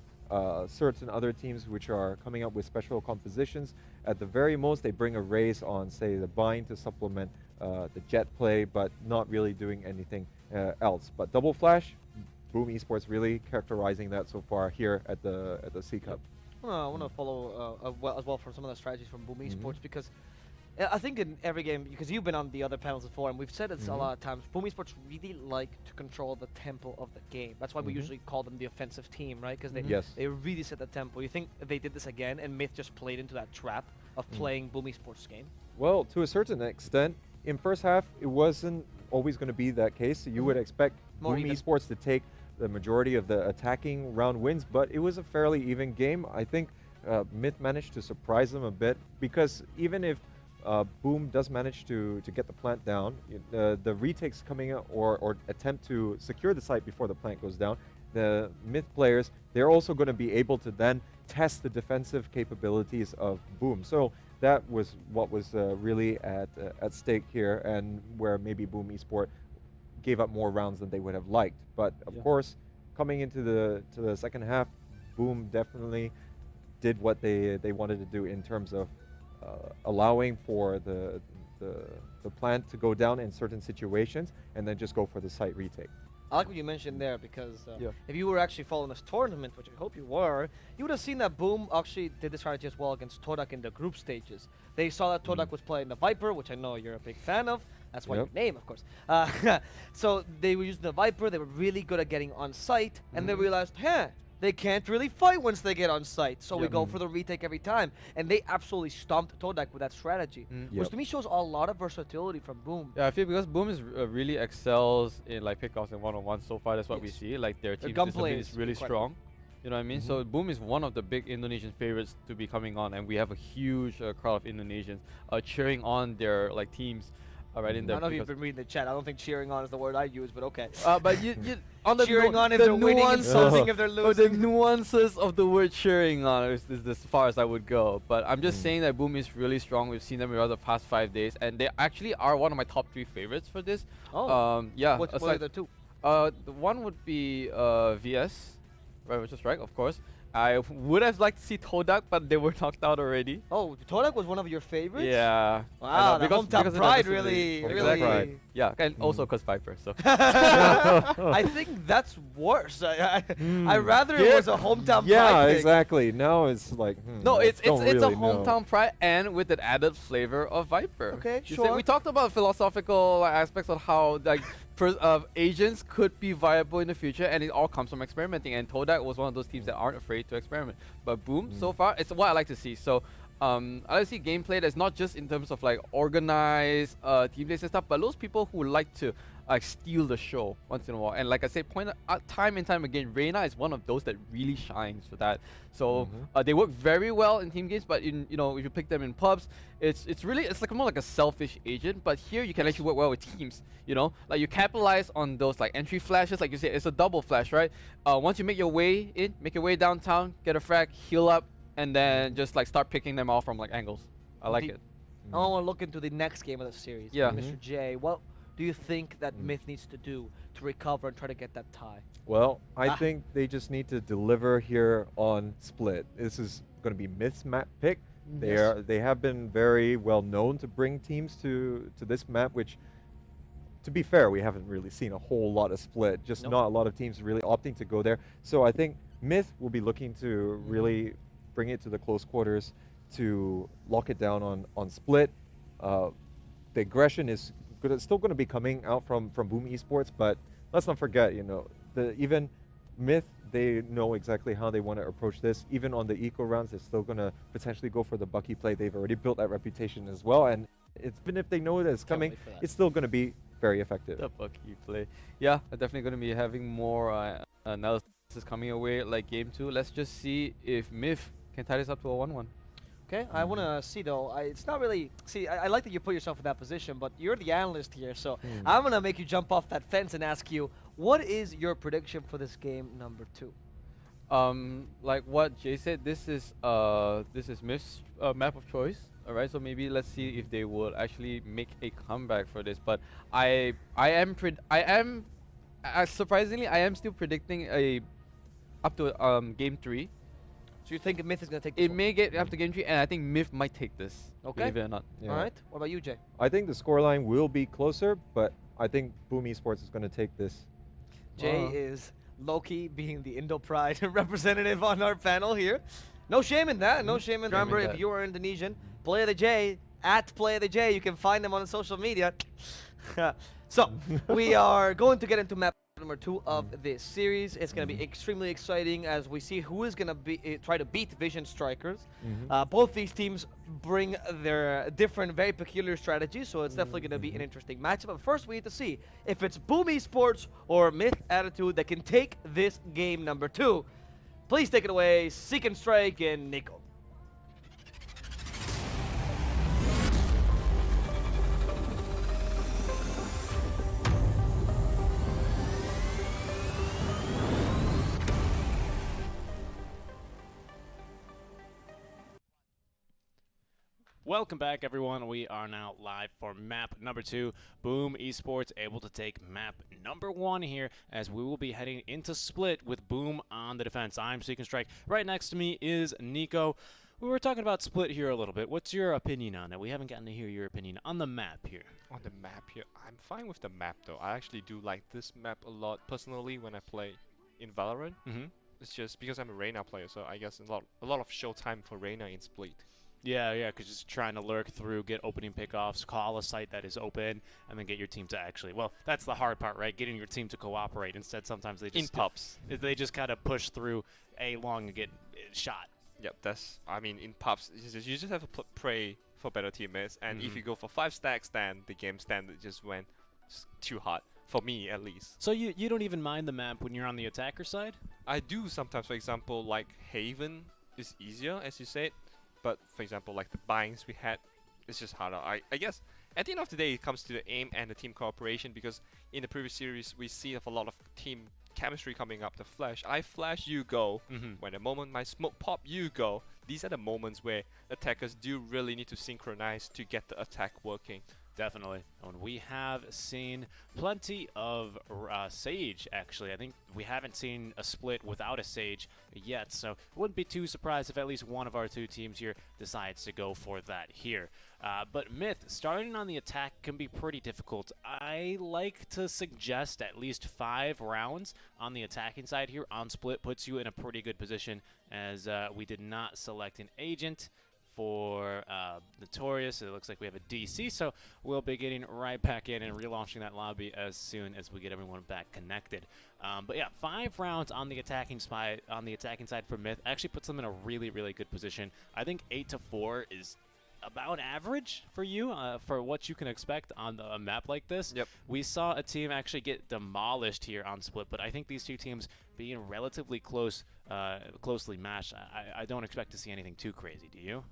certain other teams which are coming up with special compositions, at the very most, they bring a raise on, say, the bind to supplement the jet play, but not really doing anything else. But Double Flash, Boom Esports really characterizing that so far here at the C Cup. I want to follow as well for some of the strategies from Boom Esports because I think in every game, because you've been on the other panels before, and we've said it's a lot of times, Boom Esports really like to control the tempo of the game. That's why we usually call them the offensive team, right? Because they really set the tempo. You think they did this again, and Myth just played into that trap of playing Boom Esports' game? Well, to a certain extent, in first half, it wasn't always going to be that case. So you would expect Boom Esports to take the majority of the attacking round wins, but it was a fairly even game. I think Myth managed to surprise them a bit because even if Boom does manage to get the plant down, the retakes coming out or attempt to secure the site before the plant goes down, the Myth players, they're also going to be able to then test the defensive capabilities of Boom. So that was what was really at stake here, and where maybe Boom Esport gave up more rounds than they would have liked. But of course, coming into the second half, Boom definitely did what they wanted to do in terms of allowing for the plant to go down in certain situations and then just go for the site retake. I like what you mentioned there because if you were actually following this tournament, which I hope you were, you would have seen that Boom actually did this strategy as well against Todak in the group stages. They saw that Todak was playing the Viper, which I know you're a big fan of. That's why your name, of course. So they were using the Viper. They were really good at getting on site, and they realized, they can't really fight once they get on site. So we go for the retake every time. And they absolutely stomped Todak with that strategy, which to me shows a lot of versatility from Boom. Yeah, I feel because Boom is really excels in like pickoffs and one-on-one so far. That's what we see. Like their team discipline is really strong. You know what I mean? So Boom is one of the big Indonesian favorites to be coming on, and we have a huge crowd of Indonesians cheering on their like teams. Right in there. I don't know if you've been reading the chat. I don't think cheering on is the word I use, but okay. But you on the cheering on if they're winning, insulting if they're losing. The nuances of the word cheering on is as far as I would go. But I'm just saying that Boom is really strong. We've seen them over the past 5 days, and they actually are one of my top 3 favorites for this. Yeah. What are the two? The one would be VS, right? Which is right, of course. I would have liked to see Todak, but they were knocked out already. Oh, Todak was one of your favorites? Yeah. Wow, the hometown pride really. Pride. Yeah, and also because Viper, so. I think that's worse. I'd rather it was a hometown pride. Yeah, exactly. Now it's like, no, it's a hometown pride and with an added flavor of Viper. Okay, sure. We talked about philosophical aspects of how like agents could be viable in the future, and it all comes from experimenting. And Todak was one of those teams that aren't afraid to experiment. But Boom, so far, it's what I like to see. So I like to see gameplay that's not just in terms of like organized team plays and stuff, but those people who like to like steal the show once in a while. And like I said, point out time and time again, Reina is one of those that really shines for that. So they work very well in team games, but in if you pick them in pubs, it's like more like a selfish agent. But here you can actually work well with teams. Like you capitalize on those like entry flashes, like you said, it's a double flash, right? Once you make your way in, make your way downtown, get a frag, heal up, and then just like start picking them off from like angles. I like it. I want to look into the next game of the series. Yeah. Mr. J, what do you think that Myth needs to do to recover and try to get that tie? Well, I think they just need to deliver here on Split. This is going to be Myth's map pick. They have been very well known to bring teams to this map, which, to be fair, we haven't really seen a whole lot of Split. Just not a lot of teams really opting to go there. So I think Myth will be looking to really bring it to the close quarters to lock it down on Split. The aggression is still going to be coming out from Boom Esports, but let's not forget, even Myth, they know exactly how they want to approach this. Even on the eco rounds, they're still going to potentially go for the Bucky play. They've already built that reputation as well, and even if they know that it's coming, it's still going to be very effective. The Bucky play. Yeah, they're definitely going to be having more analysis coming away like game 2. Let's just see if Myth can tie this up to a 1-1. Okay, I want to see though. It's not really. See, I like that you put yourself in that position, but you're the analyst here, so I'm gonna make you jump off that fence and ask you, what is your prediction for this game number 2? Like what Jay said, this is Myth's map of choice. All right, so maybe let's see if they will actually make a comeback for this. But surprisingly, I am still predicting up to game 3. So you think Myth is going to take this? It may get up to game 3, and I think Myth might take this. Okay. Believe it or not. All right. What about you, Jay? I think the scoreline will be closer, but I think Boom Esports is going to take this. Jay is low-key being the Indo Pride representative on our panel here. No shame in that. No shame in that. Remember, if you are Indonesian, Play the J, at Play the J, you can find them on social media. So, we are going to get into map number 2 of this series. It's going to be extremely exciting as we see who is going to try to beat Vision Strikers. Both these teams bring their different, very peculiar strategies, so it's definitely going to be an interesting matchup. But first, we need to see if it's Boom Esports or Myth Attitude that can take this game number 2. Please take it away, Seek and Strike and Nico. Welcome back, everyone. We are now live for map number 2. Boom Esports able to take map number 1 here as we will be heading into split with Boom on the defense. I'm Seek and Strike. Right next to me is Nico. We were talking about split here a little bit. What's your opinion on it? We haven't gotten to hear your opinion on the map here. On the map here, I'm fine with the map though. I actually do like this map a lot personally when I play in Valorant. It's just because I'm a Reyna player, so I guess a lot of show time for Reyna in split. Yeah, because just trying to lurk through, get opening pickoffs, call a site that is open, and then get your team to actually, well, that's the hard part, right? Getting your team to cooperate. Instead, sometimes they just they just kind of push through A long and get shot. Yep, I mean, in pubs, you just have to pray for better teammates, and if you go for 5 stacks, then the game standard just went too hard. For me, at least. So you don't even mind the map when you're on the attacker side? I do sometimes. For example, like Haven is easier, as you said. But for example, like the binds we had, it's just harder. I guess at the end of the day, it comes to the aim and the team cooperation, because in the previous series, we see a lot of team chemistry coming up. The flash, I flash, you go. When the moment my smoke pop, you go. These are the moments where attackers do really need to synchronize to get the attack working. Definitely. And we have seen plenty of Sage, actually. I think we haven't seen a split without a Sage yet, so wouldn't be too surprised if at least one of our 2 teams here decides to go for that here. But Myth, starting on the attack can be pretty difficult. I like to suggest at least 5 rounds on the attacking side here. On split puts you in a pretty good position, as we did not select an agent for Notorious. It looks like we have a DC, so we'll be getting right back in and relaunching that lobby as soon as we get everyone back connected. But yeah, 5 rounds on the attacking side for Myth actually puts them in a really, really good position. I think 8-4 is about average for you, for what you can expect on a map like this. Yep. We saw a team actually get demolished here on split, but I think these 2 teams being relatively closely matched, I don't expect to see anything too crazy. Do you?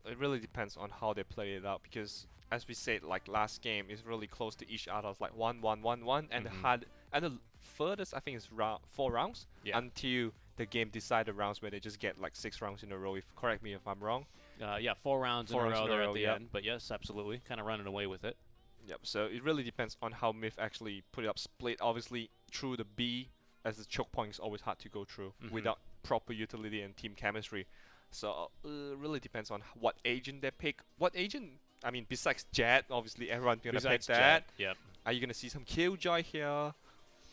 It really depends on how they play it out, because as we said, like last game is really close to each other. It's like 1-1-1-1, and the furthest I think is 4 rounds until the game decide rounds where they just get like 6 rounds in a row. Correct me if I'm wrong. Yeah, 4 rounds in a row there at the end, but yes, absolutely, kind of running away with it. Yep. So it really depends on how Myth actually put it up. Split obviously through the B, as the choke point is always hard to go through without proper utility and team chemistry. So it really depends on what agent they pick. What agent? I mean, besides Jet, obviously everyone's gonna pick that. Yep. Are you gonna see some Killjoy here?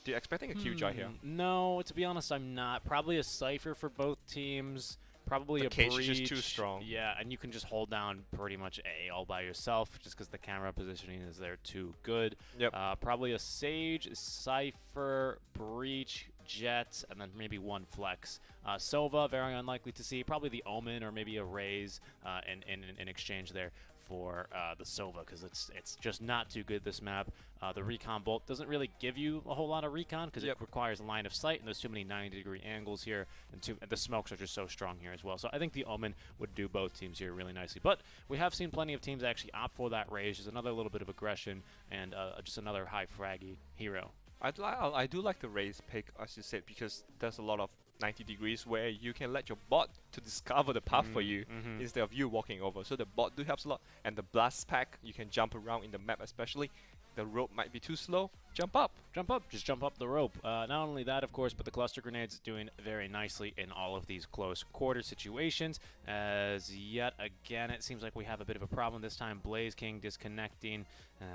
Do you expecting a Killjoy here? No, to be honest, I'm not. Probably a Cypher for both teams. Probably a Cage Breach. is just too strong. Yeah, and you can just hold down pretty much A all by yourself, just because the camera positioning is there too good. Yep. Probably a Sage, Cypher, Breach, Jet, and then maybe 1 Flex. Sova, very unlikely to see. Probably the Omen or maybe a Raze in exchange there for the Sova, because it's just not too good, this map. The Recon Bolt doesn't really give you a whole lot of recon, because it requires a line of sight, and there's too many 90-degree angles here, and the smokes are just so strong here as well. So I think the Omen would do both teams here really nicely. But we have seen plenty of teams actually opt for that Raze. Just another little bit of aggression, and just another high fraggy hero. I do like the Raze pick, as you said, because there's a lot of 90 degrees where you can let your bot to discover the path for you instead of you walking over. So the bot do helps a lot, and the blast pack, you can jump around in the map especially. The rope might be too slow. Jump up. Just jump up the rope. Not only that, of course, but the cluster grenades doing very nicely in all of these close quarter situations. As yet again, it seems like we have a bit of a problem this time. Blaze King disconnecting,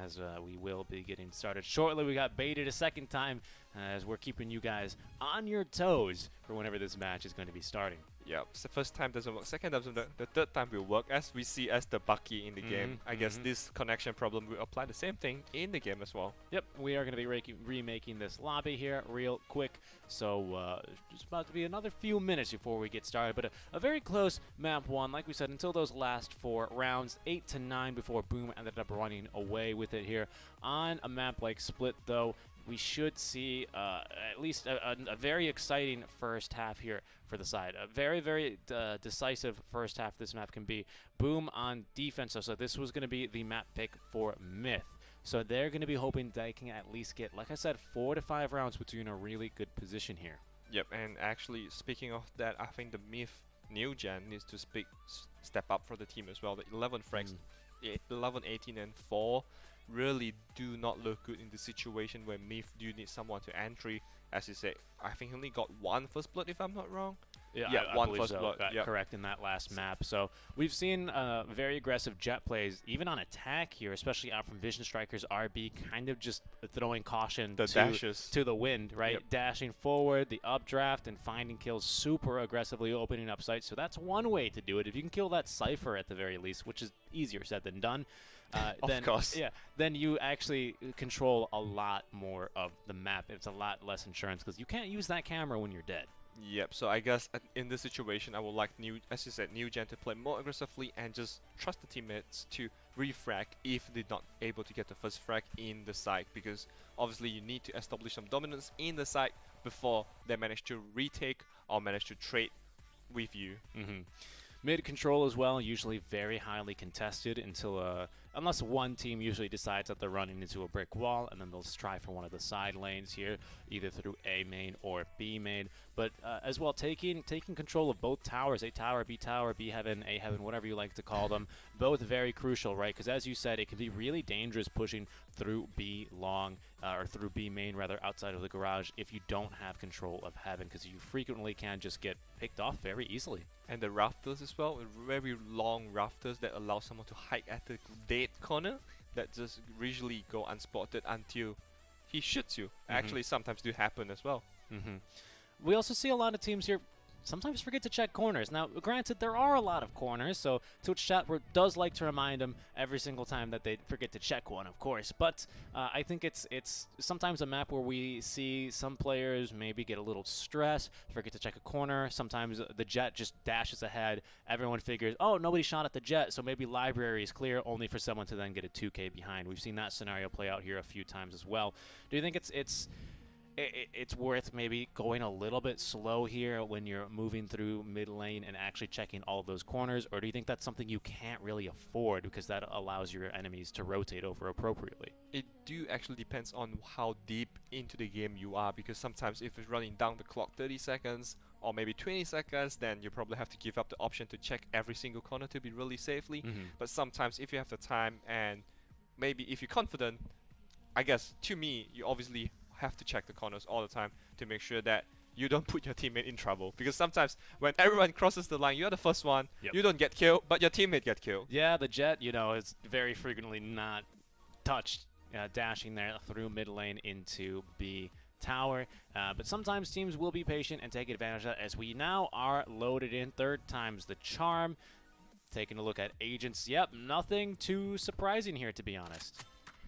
as we will be getting started shortly. We got baited a second time, as we're keeping you guys on your toes for whenever this match is going to be starting. Yeah, the first time doesn't work, second doesn't work, the third time will work, as we see as the Bucky in the game. I guess this connection problem will apply the same thing in the game as well. Yep, we are going to be remaking this lobby here real quick, so just about to be another few minutes before we get started, but a very close map one, like we said, until those last 4 rounds, 8 to 9 before Boom ended up running away with it here. On a map like Split, though, we should see at least a very exciting first half here for the side. A very, very decisive first half this map can be. Boom on defense, so this was going to be the map pick for Myth. So they're going to be hoping they can at least get, like I said, 4 to 5 rounds, which is in a really good position here. Yep, and actually, speaking of that, I think the Myth new gen needs to step up for the team as well. The 11 frags, 11, 18, and 4 really do not look good in the situation where Myth do need someone to entry. As you say, I think he only got 1 first blood if I'm not wrong. Yeah, I one believe first so. blood. Correct in that last map. So we've seen very aggressive jet plays, even on attack here, especially out from Vision Strikers. RB kind of just throwing caution to the wind, right? Dashing forward, the updraft, and finding kills super aggressively, opening up sites. So that's one way to do it. If you can kill that Cypher at the very least, which is easier said than done, of course. Yeah, then you actually control a lot more of the map. It's a lot less insurance because you can't use that camera when you're dead. Yep, so I guess in this situation, I would like as you said, new gen to play more aggressively and just trust the teammates to refrag if they're not able to get the first frag in the site, because obviously you need to establish some dominance in the site before they manage to retake or manage to trade with you. Mid control as well, usually very highly contested until unless one team usually decides that they're running into a brick wall, and then they'll try for one of the side lanes here, either through A main or B main. But as well, taking control of both towers, A tower, B heaven, A heaven, whatever you like to call them, both very crucial, right? Because as you said, it can be really dangerous pushing through B long, or through B main rather, outside of the garage if you don't have control of heaven, because you frequently can just get picked off very easily. And the rafters as well, very long rafters that allow someone to hide at the dead corner that just usually go unspotted until he shoots you. Actually, sometimes do happen as well. We also see a lot of teams here sometimes forget to check corners. Now, granted, there are a lot of corners, so Twitch chat does like to remind them every single time that they forget to check one, of course. But I think it's sometimes a map where we see some players maybe get a little stressed, forget to check a corner. Sometimes the jet just dashes ahead. Everyone figures, oh, nobody shot at the jet, so maybe library is clear, only for someone to then get a 2K behind. We've seen that scenario play out here a few times as well. Do you think it's worth maybe going a little bit slow here when you're moving through mid lane and actually checking all of those corners, or do you think that's something you can't really afford because that allows your enemies to rotate over appropriately? It do actually depends on how deep into the game you are, because sometimes if it's running down the clock 30 seconds or maybe 20 seconds, then you probably have to give up the option to check every single corner to be really safely. But sometimes if you have the time and maybe if you're confident, I guess to me, you obviously have to check the corners all the time to make sure that you don't put your teammate in trouble, because sometimes when everyone crosses the line, you're the first one, you don't get killed, but your teammate get killed. Yeah, the jet, you know, is very frequently not touched, dashing there through mid lane into B tower, but sometimes teams will be patient and take advantage of that, as we now are loaded in. Third time's the charm. Taking a look at agents, yep, nothing too surprising here, to be honest.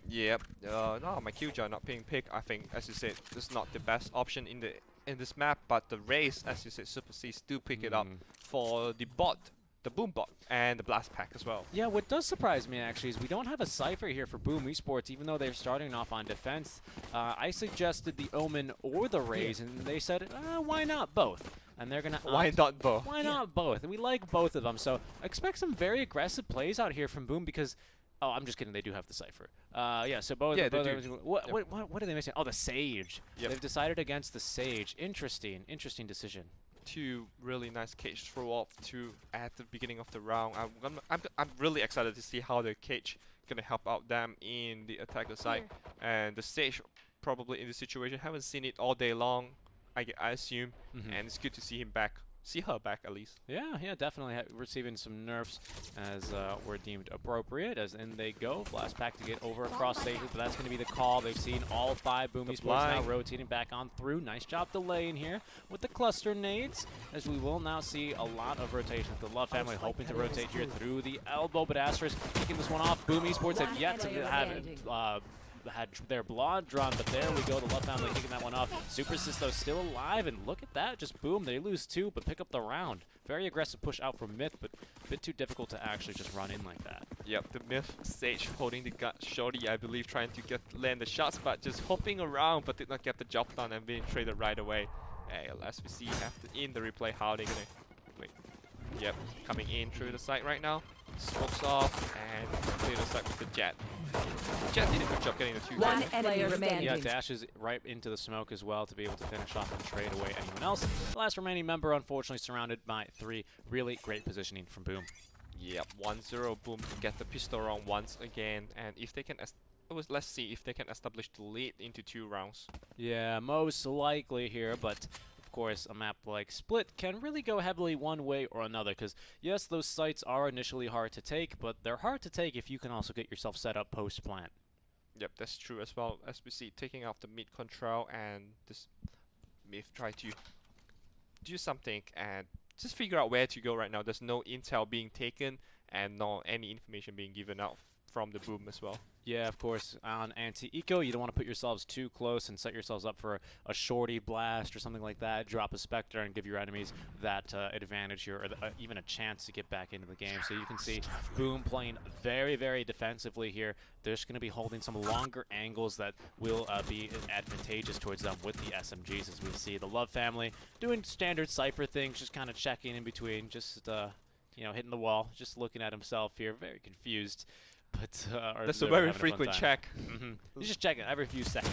Yep. No, my Killjoy not being picked. I think, as you said, this is not the best option in this map. But the race, as you said, Super C's do pick it up for the bot, the Boom bot, and the Blast Pack as well. Yeah, what does surprise me actually is we don't have a Cypher here for Boom Esports, even though they're starting off on defense. I suggested the Omen or the Raze, and they said, why not both? And they're gonna why not both? Why not both? And we like both of them, so expect some very aggressive plays out here from Boom, because. Oh, I'm just kidding. They do have the Cypher. Yeah, so both. Yeah, both what are they missing? Oh, the Sage. They've decided against the Sage. Interesting decision. Two really nice cage throw off at the beginning of the round. I'm really excited to see how the cage gonna help out them in the attacker side, and the Sage probably in this situation haven't seen it all day long. I assume, and it's good to see him back see her back at least. Yeah, definitely receiving some nerfs as were deemed appropriate. As in they go, blast back to get over across stages, but that's going to be the call. They've seen all 5 Boom Esports now rotating back on through. Nice job delaying here with the cluster nades, as we will now see a lot of rotation. The Love family hoping to rotate here through the elbow, but Asterisk kicking this one off. Boom Esports have yet to have had their blood drawn, but there we go, the Love family kicking that one off. Super Sisto still alive, and look at that, just boom, they lose 2, but pick up the round. Very aggressive push out from Myth, but a bit too difficult to actually just run in like that. Yep, the Myth Sage holding the gut. Shorty, I believe, trying to land the shots, but just hopping around, but did not get the job done and being traded right away. Hey, as we see after in the replay, how they gonna wait. Yep, coming in through the site right now. Smokes off and clear the site with the Jet. Jet did a good job getting the 2 One enemy remaining. Yeah, dashes right into the smoke as well to be able to finish off and trade away anyone else. The last remaining member, unfortunately, surrounded by 3. Really great positioning from Boom. Yep, 1-0 Boom to get the pistol round once again, and if they can, let's see if they can establish the lead into 2 rounds. Yeah, most likely here, but of course, a map like Split can really go heavily one way or another, because yes, those sites are initially hard to take, but they're hard to take if you can also get yourself set up post-plant. Yep, that's true as well. As we see, taking off the mid control, and this Myth try to do something and just figure out where to go right now. There's no intel being taken and no any information being given out from the Boom as well. Yeah, of course, on anti-eco, you don't want to put yourselves too close and set yourselves up for a shorty blast or something like that. Drop a Spectre and give your enemies that advantage here, or even a chance to get back into the game. So you can see Boom playing very, very defensively here. They're just going to be holding some longer angles that will be advantageous towards them with the SMGs, as we see the Love family doing standard Cypher things, just kind of checking in between, just, you know, hitting the wall, just looking at himself here, very confused. But, that's a very frequent check. You just check it every few seconds.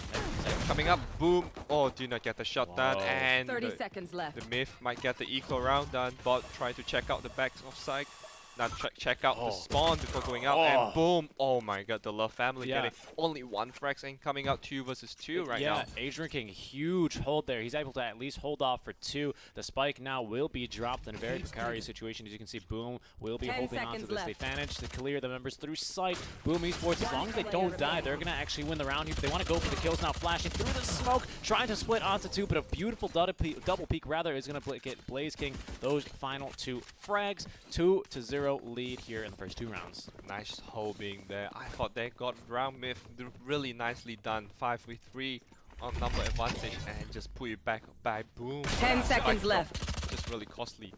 Coming up, Boom. Oh, do not get the shot done, and 30 seconds left. The Myth might get the eco round done. Bot trying to check out the back of site. Now check out the spawn before going out, and boom! Oh my god, the Love family getting only 1 frags and coming out 2 versus 2 right now. Yeah, Adrian King, huge hold there. He's able to at least hold off for 2. The spike now will be dropped in a very precarious situation. As you can see, Boom will be holding on to this. They managed to clear the members through sight. Boom Esports, as long as they don't die, they're going to actually win the round here. But they want to go for the kills now, flashing through the smoke, trying to split onto 2, but a beautiful double peek rather is going to get Blaze King those final 2 frags. 2-0 lead here in the first 2 rounds. Nice hold being there. I thought they got round Myth really nicely done. 5v3 on number advantage and just put it back by Boom. 10 seconds left. Just really costly.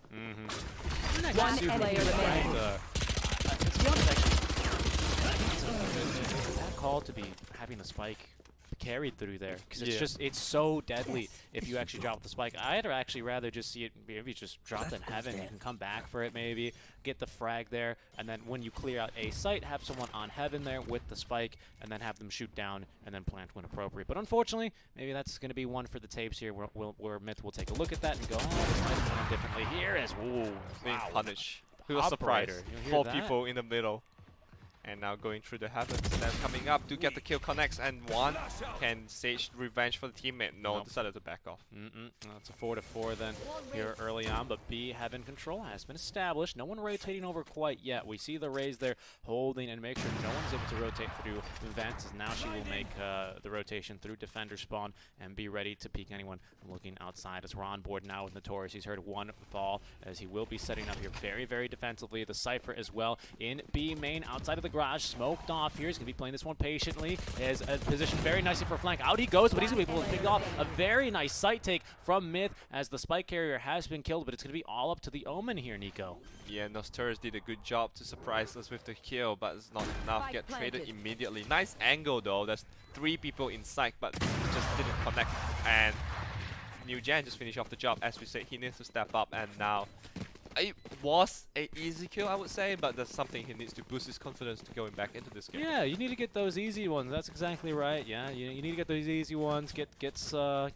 One player remaining. That call to be having the spike carried through there, because it's so deadly if you actually drop the spike. I'd actually rather just see it maybe just drop in heaven. You can come back for it, maybe get the frag there, and then when you clear out a site, have someone on heaven there with the spike, and then have them shoot down and then plant when appropriate. But unfortunately, maybe that's going to be one for the tapes here, where Myth will take a look at that and go, oh, this might have gone differently here. As being punished. Who was surprised? 4 people in the middle. And now going through the heavens, and then coming up to get the kill connects, and 1 can Sage revenge for the teammate. No, decided to back off. It's a 4-4 then here early on, but B heaven control has been established. No one rotating over quite yet. We see the Raze there holding and make sure no one's able to rotate through Vents, as now she will make the rotation through defender spawn and be ready to peek anyone looking outside. As we're on board now with Notorious, he's heard 1 fall, as he will be setting up here very, very defensively. The Cypher as well in B main outside of the garage, smoked off here. He's going to be playing this one patiently. Is positioned very nicely for flank. Out he goes, but he's going to be able to pick off a very nice site take from Myth, as the spike carrier has been killed, but it's going to be all up to the Omen here, Nico. Yeah, Nosturus did a good job to surprise us with the kill, but it's not enough. Get traded immediately. Nice angle though. There's 3 people in sight, but just didn't connect. And New Gen just finished off the job. As we said, he needs to step up, and now it was an easy kill, I would say, but there's something he needs to boost his confidence to going back into this game. Yeah, you need to get those easy ones. That's exactly right. Yeah, you need to get those easy ones. You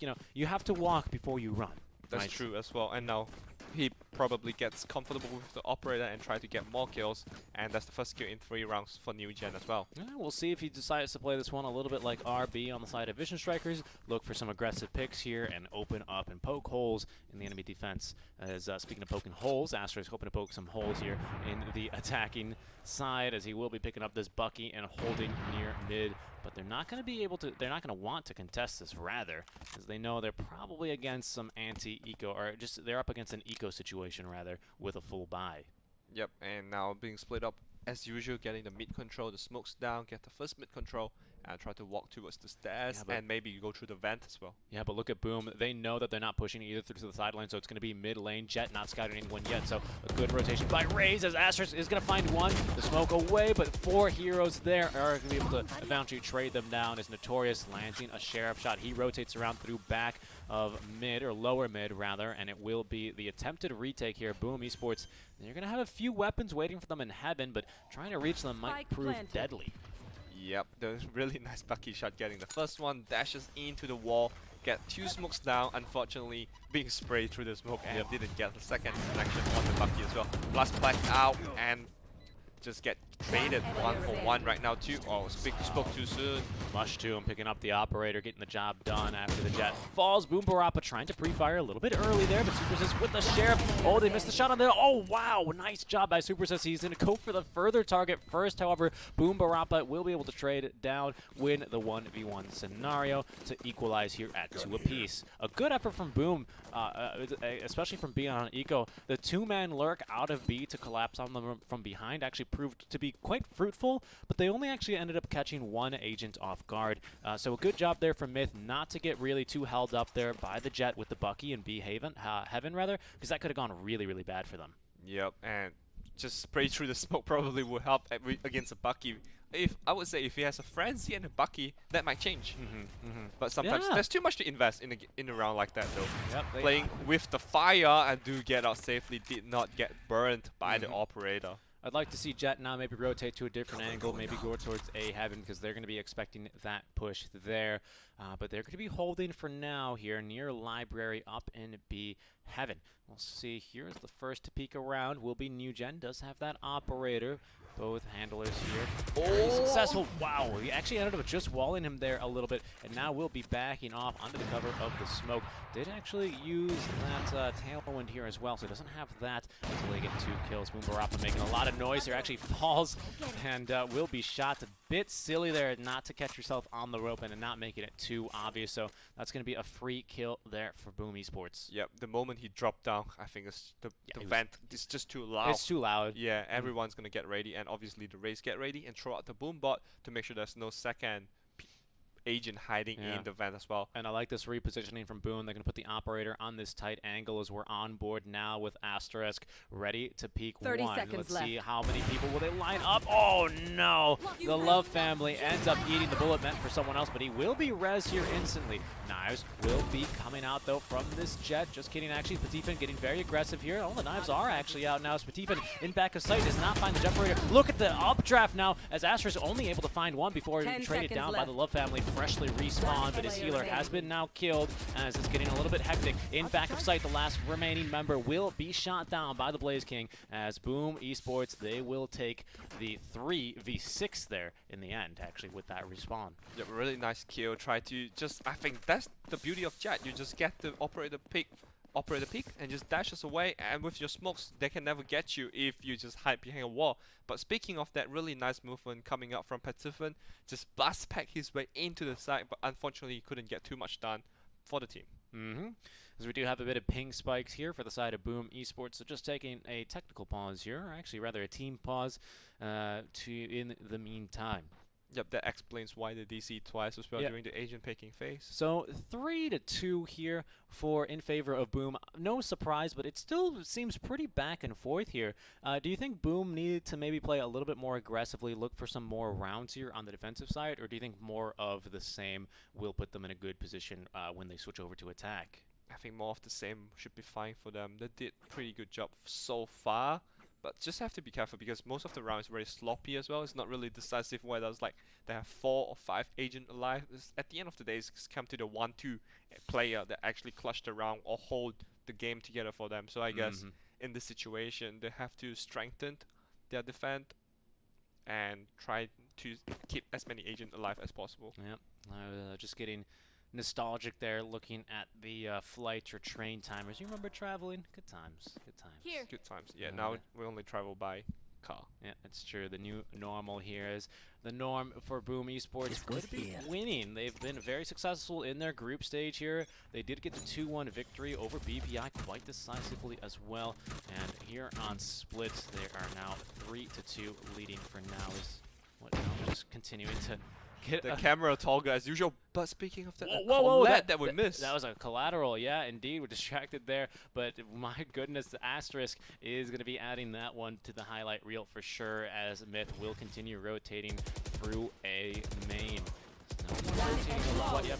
know, you have to walk before you run. That's true as well. And now he probably gets comfortable with the operator and try to get more kills, and that's the first kill in 3 rounds for New Gen as well. Yeah, we'll see if he decides to play this one a little bit like RB on the side of Vision Strikers. Look for some aggressive picks here and open up and poke holes in the enemy defense. As speaking of poking holes, Astra is hoping to poke some holes here in the attacking side, as he will be picking up this Bucky and holding near mid. But they're not going to be able to, they're not going to want to contest this, rather, as they know they're probably against some anti-eco, or just they're up against an eco situation, rather, with a full buy. Yep, and now being split up as usual, getting the mid control, the smokes down, get the first mid control, and try to walk towards the stairs, and maybe you go through the vent as well. Yeah, but look at Boom. They know that they're not pushing either through to the sideline, so it's going to be mid lane. Jet not scouting anyone yet, so a good rotation by Raze as Asterisk is going to find one. The smoke away, but 4 heroes there are going to be able to eventually trade them down. As Notorious landing a Sheriff shot. He rotates around through back of mid, or lower mid rather, and it will be the attempted retake here. Boom Esports, they're going to have a few weapons waiting for them in heaven, but trying to reach them might prove deadly. Yep, the really nice Bucky shot getting the first one, dashes into the wall, get 2 smokes down, unfortunately being sprayed through the smoke, and didn't get the second connection on the Bucky as well. Blast back out and just get traded 1-for-1 right now too. Oh, spoke too soon. Mush to him, picking up the operator, getting the job done after the Jet falls. Boom Barappa trying to pre-fire a little bit early there, but Supersys with the Sheriff. Oh, they missed the shot on there. Oh, wow, nice job by Supersys. He's going to go for the further target first. However, Boom Barappa will be able to trade down, win the 1v1 scenario to equalize here at 2 apiece. A good effort from Boom, especially from B on Eco. The 2-man lurk out of B to collapse on them from behind actually proved to be quite fruitful, but they only actually ended up catching 1 agent off guard. So a good job there from Myth not to get really too held up there by the Jet with the Bucky and B Heaven rather, because that could have gone really, really bad for them. Yep, and just spray through the smoke probably would help against a Bucky. I would say if he has a Frenzy and a Bucky, that might change. But sometimes there's too much to invest in a round like that though. Yep, playing with the fire and do get out safely, did not get burned by the operator. I'd like to see Jet now maybe rotate to a different angle, maybe go towards A Heaven, because they're going to be expecting that push there. But they're going to be holding for now here near Library up in B Heaven. We'll see. Here's the first to peek around. Will be New Gen. Does have that operator. Both handlers here. Oh, successful. Wow, he actually ended up just walling him there a little bit, and now will be backing off under the cover of the smoke. Did actually use that tailwind here as well, so doesn't have that until they get 2 kills. Boom Barappa making a lot of noise here, actually falls and will be shot. A bit silly there not to catch yourself on the rope and not making it too obvious, so that's going to be a free kill there for Boom Esports. Yep, the moment he dropped down, I think it's the vent is just too loud. It's too loud. Yeah, everyone's going to get ready, and obviously the Raze get ready and throw out the boom bot to make sure there's no second agent hiding in the vent as well. And I like this repositioning from Boom. They're going to put the operator on this tight angle as we're on board now with Asterisk ready to peek 30 1. seconds Let's left. see how many people will they line up. Oh no! The Love family ends up eating the bullet meant for someone else, but he will be res here instantly. Knives will be coming out though from this Jet. Just kidding, actually. Patifin getting very aggressive here. Oh, the knives are actually out now. Patifin in back of sight does not find the Jet operator. Look at the updraft now as Asterisk only able to find one before he traded down by the Love family. Freshly respawned, but his healer has been now killed as it's getting a little bit hectic. In back of sight, the last remaining member will be shot down by the Blaze King as Boom Esports, they will take the 3v6 there in the end, actually, with that respawn. Yeah, really nice kill. Try to just, I think that's the beauty of Jet. You just get the operator pick and just dashes away, and with your smokes they can never get you if you just hide behind a wall. But speaking of that really nice movement coming up from Patifin, just blast pack his way into the side, but unfortunately he couldn't get too much done for the team. As we do have a bit of ping spikes here for the side of Boom Esports, so just taking a technical pause here, or actually rather a team pause in the meantime. Yep, that explains why the DC twice as well during the agent picking phase. So 3-2 here in favor of Boom. No surprise, but it still seems pretty back and forth here. Do you think Boom needed to maybe play a little bit more aggressively, look for some more rounds here on the defensive side, or do you think more of the same will put them in a good position when they switch over to attack? I think more of the same should be fine for them. They did a pretty good job so far. But just have to be careful because most of the round is very sloppy as well. It's not really decisive where there's like they have 4 or 5 agents alive. At the end of the day, it's come to the 1-2 player that actually clutch the round or hold the game together for them. So I guess in this situation. They have to strengthen their defense and try to keep as many agents alive as possible. Yep, just getting nostalgic there, looking at the flight or train timers. You remember traveling? Good times, good times. Good times. Yeah, now we only travel by car. Yeah, it's true. The new normal here is the norm for Boom Esports. Going to be winning. They've been very successful in their group stage here. They did get the 2-1 victory over BPI quite decisively as well. And here on Splits, they are now 3-2 leading for now. Is what now? Just continuing to get the camera toggle as usual. But speaking of that, whoa, that we missed. That was a collateral, yeah, indeed. We're distracted there, but my goodness, the asterisk is going to be adding that one to the highlight reel for sure, as Myth will continue rotating through a main.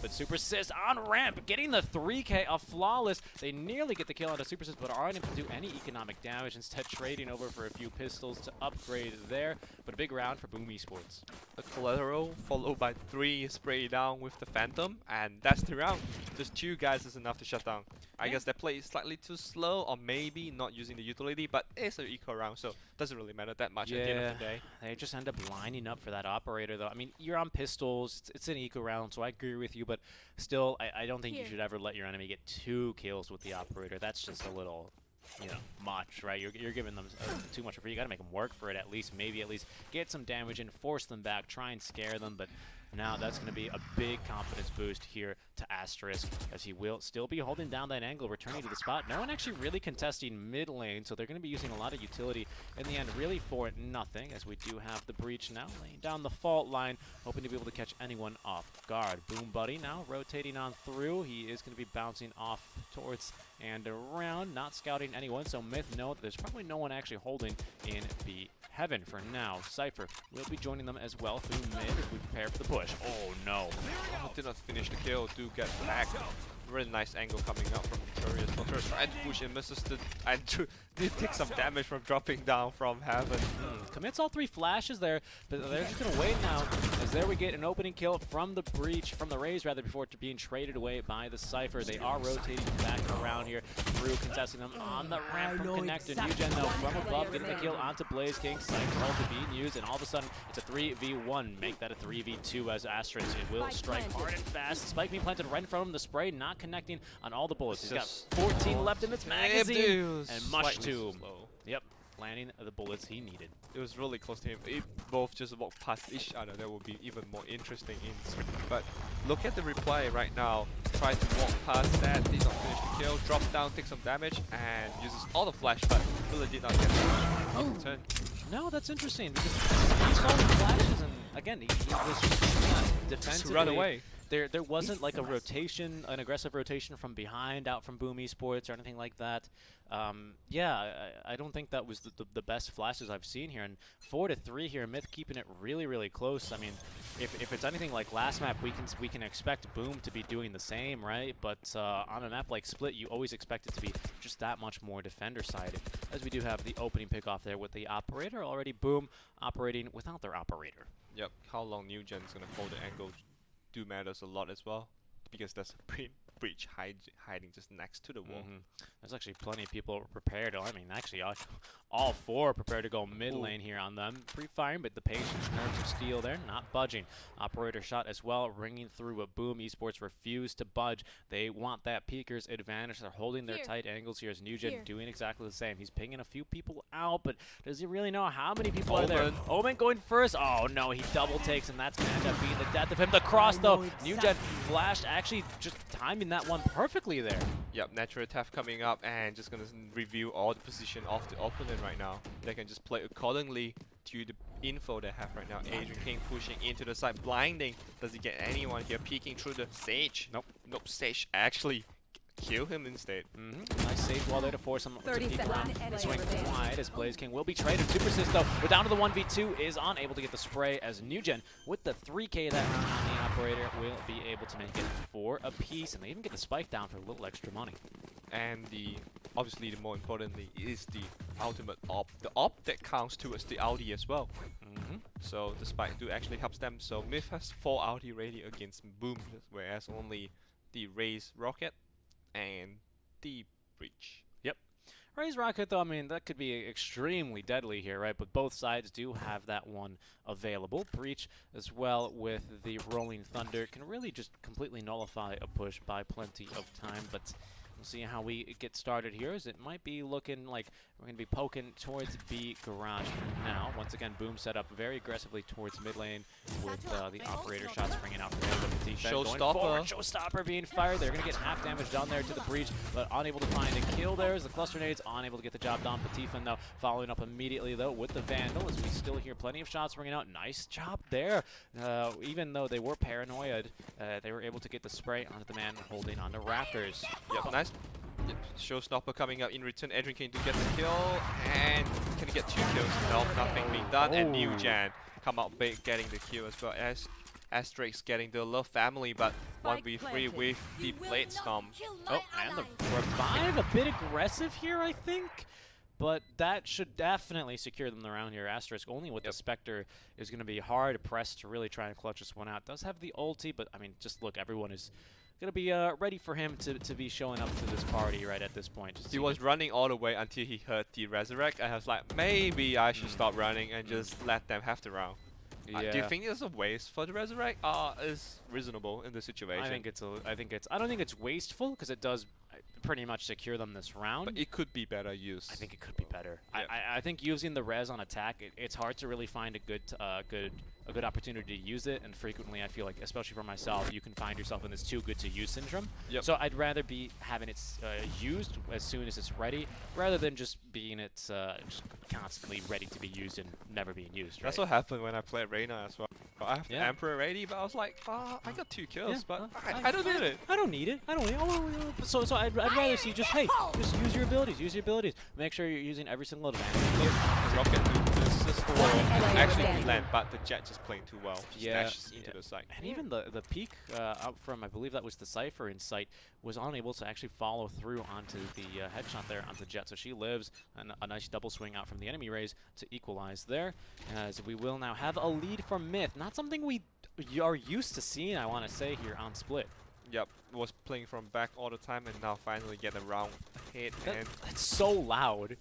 But Super Sis on ramp, getting the 3K of Flawless. They nearly get the kill onto Super Sis, but aren't able to do any economic damage. Instead, trading over for a few pistols to upgrade there. But a big round for Boom Esports. A collateral followed by 3 spray down with the Phantom, and that's the round. Just 2 guys is enough to shut down. I guess they play slightly too slow, or maybe not using the utility, but it's an eco round, so doesn't really matter that much at the end of the day. They just end up lining up for that operator, though. I mean, you're on pistols, it's an eco round, so I agree with you, but still, I don't think you should ever let your enemy get 2 kills with the operator. That's just a little, you know, much, right? You're giving them too much for free. You got to make them work for it at least, maybe at least get some damage in, force them back, try and scare them, but now that's going to be a big confidence boost here to Asterisk, as he will still be holding down that angle, returning to the spot. No one actually really contesting mid lane, so they're going to be using a lot of utility in the end, really for nothing, as we do have the breach now laying down the fault line, hoping to be able to catch anyone off guard. Boom Buddy now rotating on through. He is going to be bouncing off towards and around, not scouting anyone, so Myth know that there's probably no one actually holding in the heaven for now. Cypher will be joining them as well through mid as we prepare for the push. Oh no. Oh, did not finish the kill, do get back. Really nice angle coming out from Victorious. Victorious trying to push and misses the, and did take some damage from dropping down from heaven. Commits all 3 flashes there, but they're just going to wait now, as there we get an opening kill from the breach, from the Raze rather, before being traded away by the Cypher. They are rotating back around here, through contesting them on the ramp from Connector. Newgen though from above, getting the kill onto Blaze King. Cypher also being used, and all of a sudden it's a 3v1. Make that a 3v2 as Asterisk will strike hard and fast. Spike being planted right in front of him. The spray not connecting on all the bullets. He's got 14 left in its magazine, and Mush Tomb. Yep, landing the bullets he needed. It was really close to him. If both just walk past each other, that would be even more interesting in. But look at the replay right now. Try to walk past that, did not finish the kill, drop down, take some damage, and uses all the flash, but really did not get the turn. No, that's interesting, because he saw the flashes, and again, he was just defensively. Just run away. There wasn't like a rotation, an aggressive rotation from behind out from Boom Esports or anything like that. Yeah, I don't think that was the best flashes I've seen here. And 4-3 here, Myth keeping it really, really close. I mean, if it's anything like last map, we can expect Boom to be doing the same, right? But on a map like Split, you always expect it to be just that much more defender-sided. As we do have the opening pick-off there with the operator. Already Boom operating without their operator. Yep, how long Newgen's going to hold the angle do matters a lot as well, because there's a breach hiding just next to the wall. There's actually plenty of people prepared. I mean, actually, all 4 prepared to go mid lane here on them. Pre-firing, but the patience, nerves of steel there, not budging. Operator shot as well, ringing through. A Boom Esports refuse to budge. They want that peeker's advantage. They're holding their tight angles here as Newgen doing exactly the same. He's pinging a few people out, but does he really know how many people are there? Omen going first. Oh no, he double takes, and that's going to end up being the death of him. The cross though, Newgen flashed, actually just timing that one perfectly there. Yep, Natural Theft coming up and just going to review all the position of the opponent right now. They can just play accordingly to the info they have right now. Adrian King pushing into the side, blinding. Does he get anyone here? Peeking through the Sage. Nope, Sage actually kill him instead. Nice save wall there to force him to peek around the swing wide, as Blaze King will be traded. Super Sis though, we're down to the 1v2, is unable to get the spray, as Newgen with the 3K that round on the operator will be able to make it 4 apiece, and they even get the spike down for a little extra money. And obviously the more importantly is the ultimate op. The op that counts towards the ulti as well. So the spike do actually helps them. So Myth has 4 ulti ready against Boom, whereas only the Raze Rocket and the Breach. Yep. Raise Rocket, though, I mean, that could be extremely deadly here, right? But both sides do have that one available. Breach, as well with the Rolling Thunder, can really just completely nullify a push by plenty of time. But we'll see how we get started here, as it might be looking like we're going to be poking towards B garage now. Once again, Boom set up very aggressively towards mid lane with the operator shots bringing out from the defense. Showstopper. Showstopper being fired. They're going to get half damage down there to the breach, but unable to find a kill there as the cluster nades unable to get the job done. Patifin, though, following up immediately, though, with the Vandal, as we still hear plenty of shots ringing out. Nice job there. Even though they were paranoid, they were able to get the spray onto the man holding on the Raptors. Yep, nice. Yep. Showstopper coming up in return. Adrian Kane to get the kill, and can he get 2 kills? No, nothing being done. And New Gen come out big, getting the kill as well as Asterix getting the Love family, but 1v3 with the Blade Storm. Oh, and the revive, a bit aggressive here, I think. But that should definitely secure them around here. Asterisk only with the Spectre is going to be hard pressed to really try and clutch this one out. Does have the ulti, but I mean, just look, everyone is going to be ready for him to be showing up to this party right at this point. He was running all the way until he heard the Resurrect, and I was like, maybe I should stop running and just let them have the round. Do you think it's a waste for the Resurrect? Is reasonable in this situation? I don't think it's wasteful, because it does pretty much secure them this round. But it could be better used. I think it could be better. Yeah. I think using the res on attack, it's hard to really find a good opportunity to use it, and frequently I feel like, especially for myself, you can find yourself in this too good to use syndrome. Yep. So I'd rather be having it used as soon as it's ready, rather than just being just constantly ready to be used and never being used. Right? That's what happened when I played Reyna as well. I have the Yeah. Emperor ready, but I was like, I got 2 kills, but I don't need it. I don't need it. I don't need it. So I'd rather see just, hey, just use your abilities. Use your abilities. Make sure you're using every single advantage here. Rocket this is for actually land, but the Jet just playing too well. Just dashes into the site. And even the peak out from, I believe that was the Cypher in sight, was unable to actually follow through onto the headshot there onto Jet. So she lives, and a nice double swing out from the enemy raise to equalize there. As we will now have a lead from Myth. Not something we are used to seeing, I want to say, here on Split. Yep, was playing from back all the time, and now finally get a round hit. And that's so loud.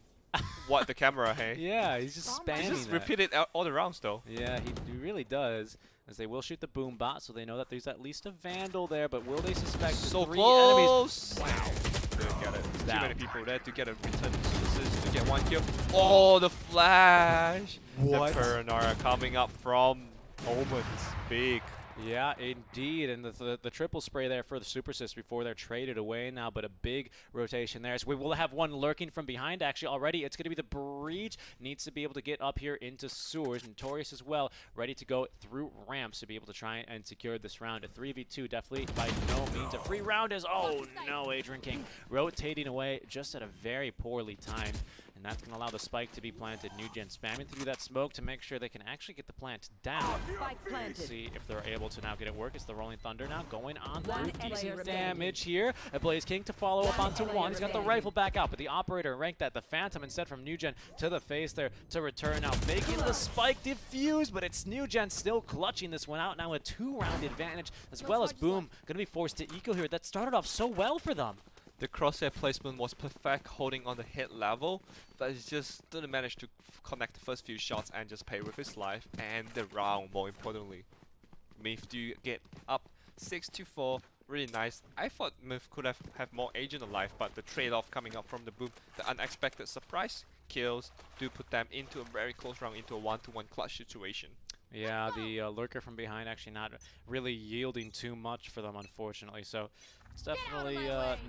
What, the camera, hey? Yeah, he's just spamming He just that. repeat it all the rounds, though. Yeah, he really does. As they will shoot the boom bot, so they know that there's at least a Vandal there, but will they suspect So 3 close! enemies? Wow. Didn't get it. Too Down. many people there to get a return assist to get 1 kill. Oh, the flash! What? The Paranara coming up from Omens. Big. Yeah, indeed, and the triple spray there for the super assist before they're traded away now, but a big rotation there. So we will have one lurking from behind, actually, already. It's going to be the Breach. Needs to be able to get up here into sewers. Notorious as well, ready to go through ramps to be able to try and secure this round. A 3v2, definitely by no means a free round is, oh no, Adrian King rotating away just at a very poorly timed. And that's going to allow the spike to be planted. New Gen spamming through that smoke to make sure they can actually get the plant down. Let's see if they're able to now get it work. It's the Rolling Thunder now going on through. Decent damage here. A Blaze King to follow up onto 1. He's got the rifle back out, but the operator ranked that. The Phantom instead from New Gen to the face there to return now. Making the spike diffuse, but it's New Gen still clutching this one out now. A 2-round advantage, as well as Boom going to be forced to eco here. That started off so well for them. The crosshair placement was perfect, holding on the hit level, but he just didn't manage to connect the first few shots and just pay with his life and the round, more importantly. Myth do get up 6-4, really nice. I thought Myth could have more agent alive, but the trade-off coming up from the Boom, the unexpected surprise kills do put them into a very close round, into a 1-to-1 clutch situation. Yeah, the lurker from behind actually not really yielding too much for them, unfortunately. So it's definitely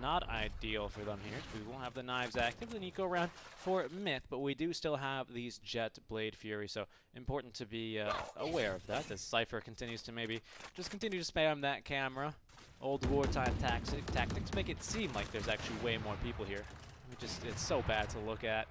not ideal for them here. We will have the knives active, the Nico round for Myth, but we do still have these Jet Blade Fury, so important to be aware of that as Cypher continues to maybe just continue to spam that camera. Old wartime tactics make it seem like there's actually way more people here. It's so bad to look at.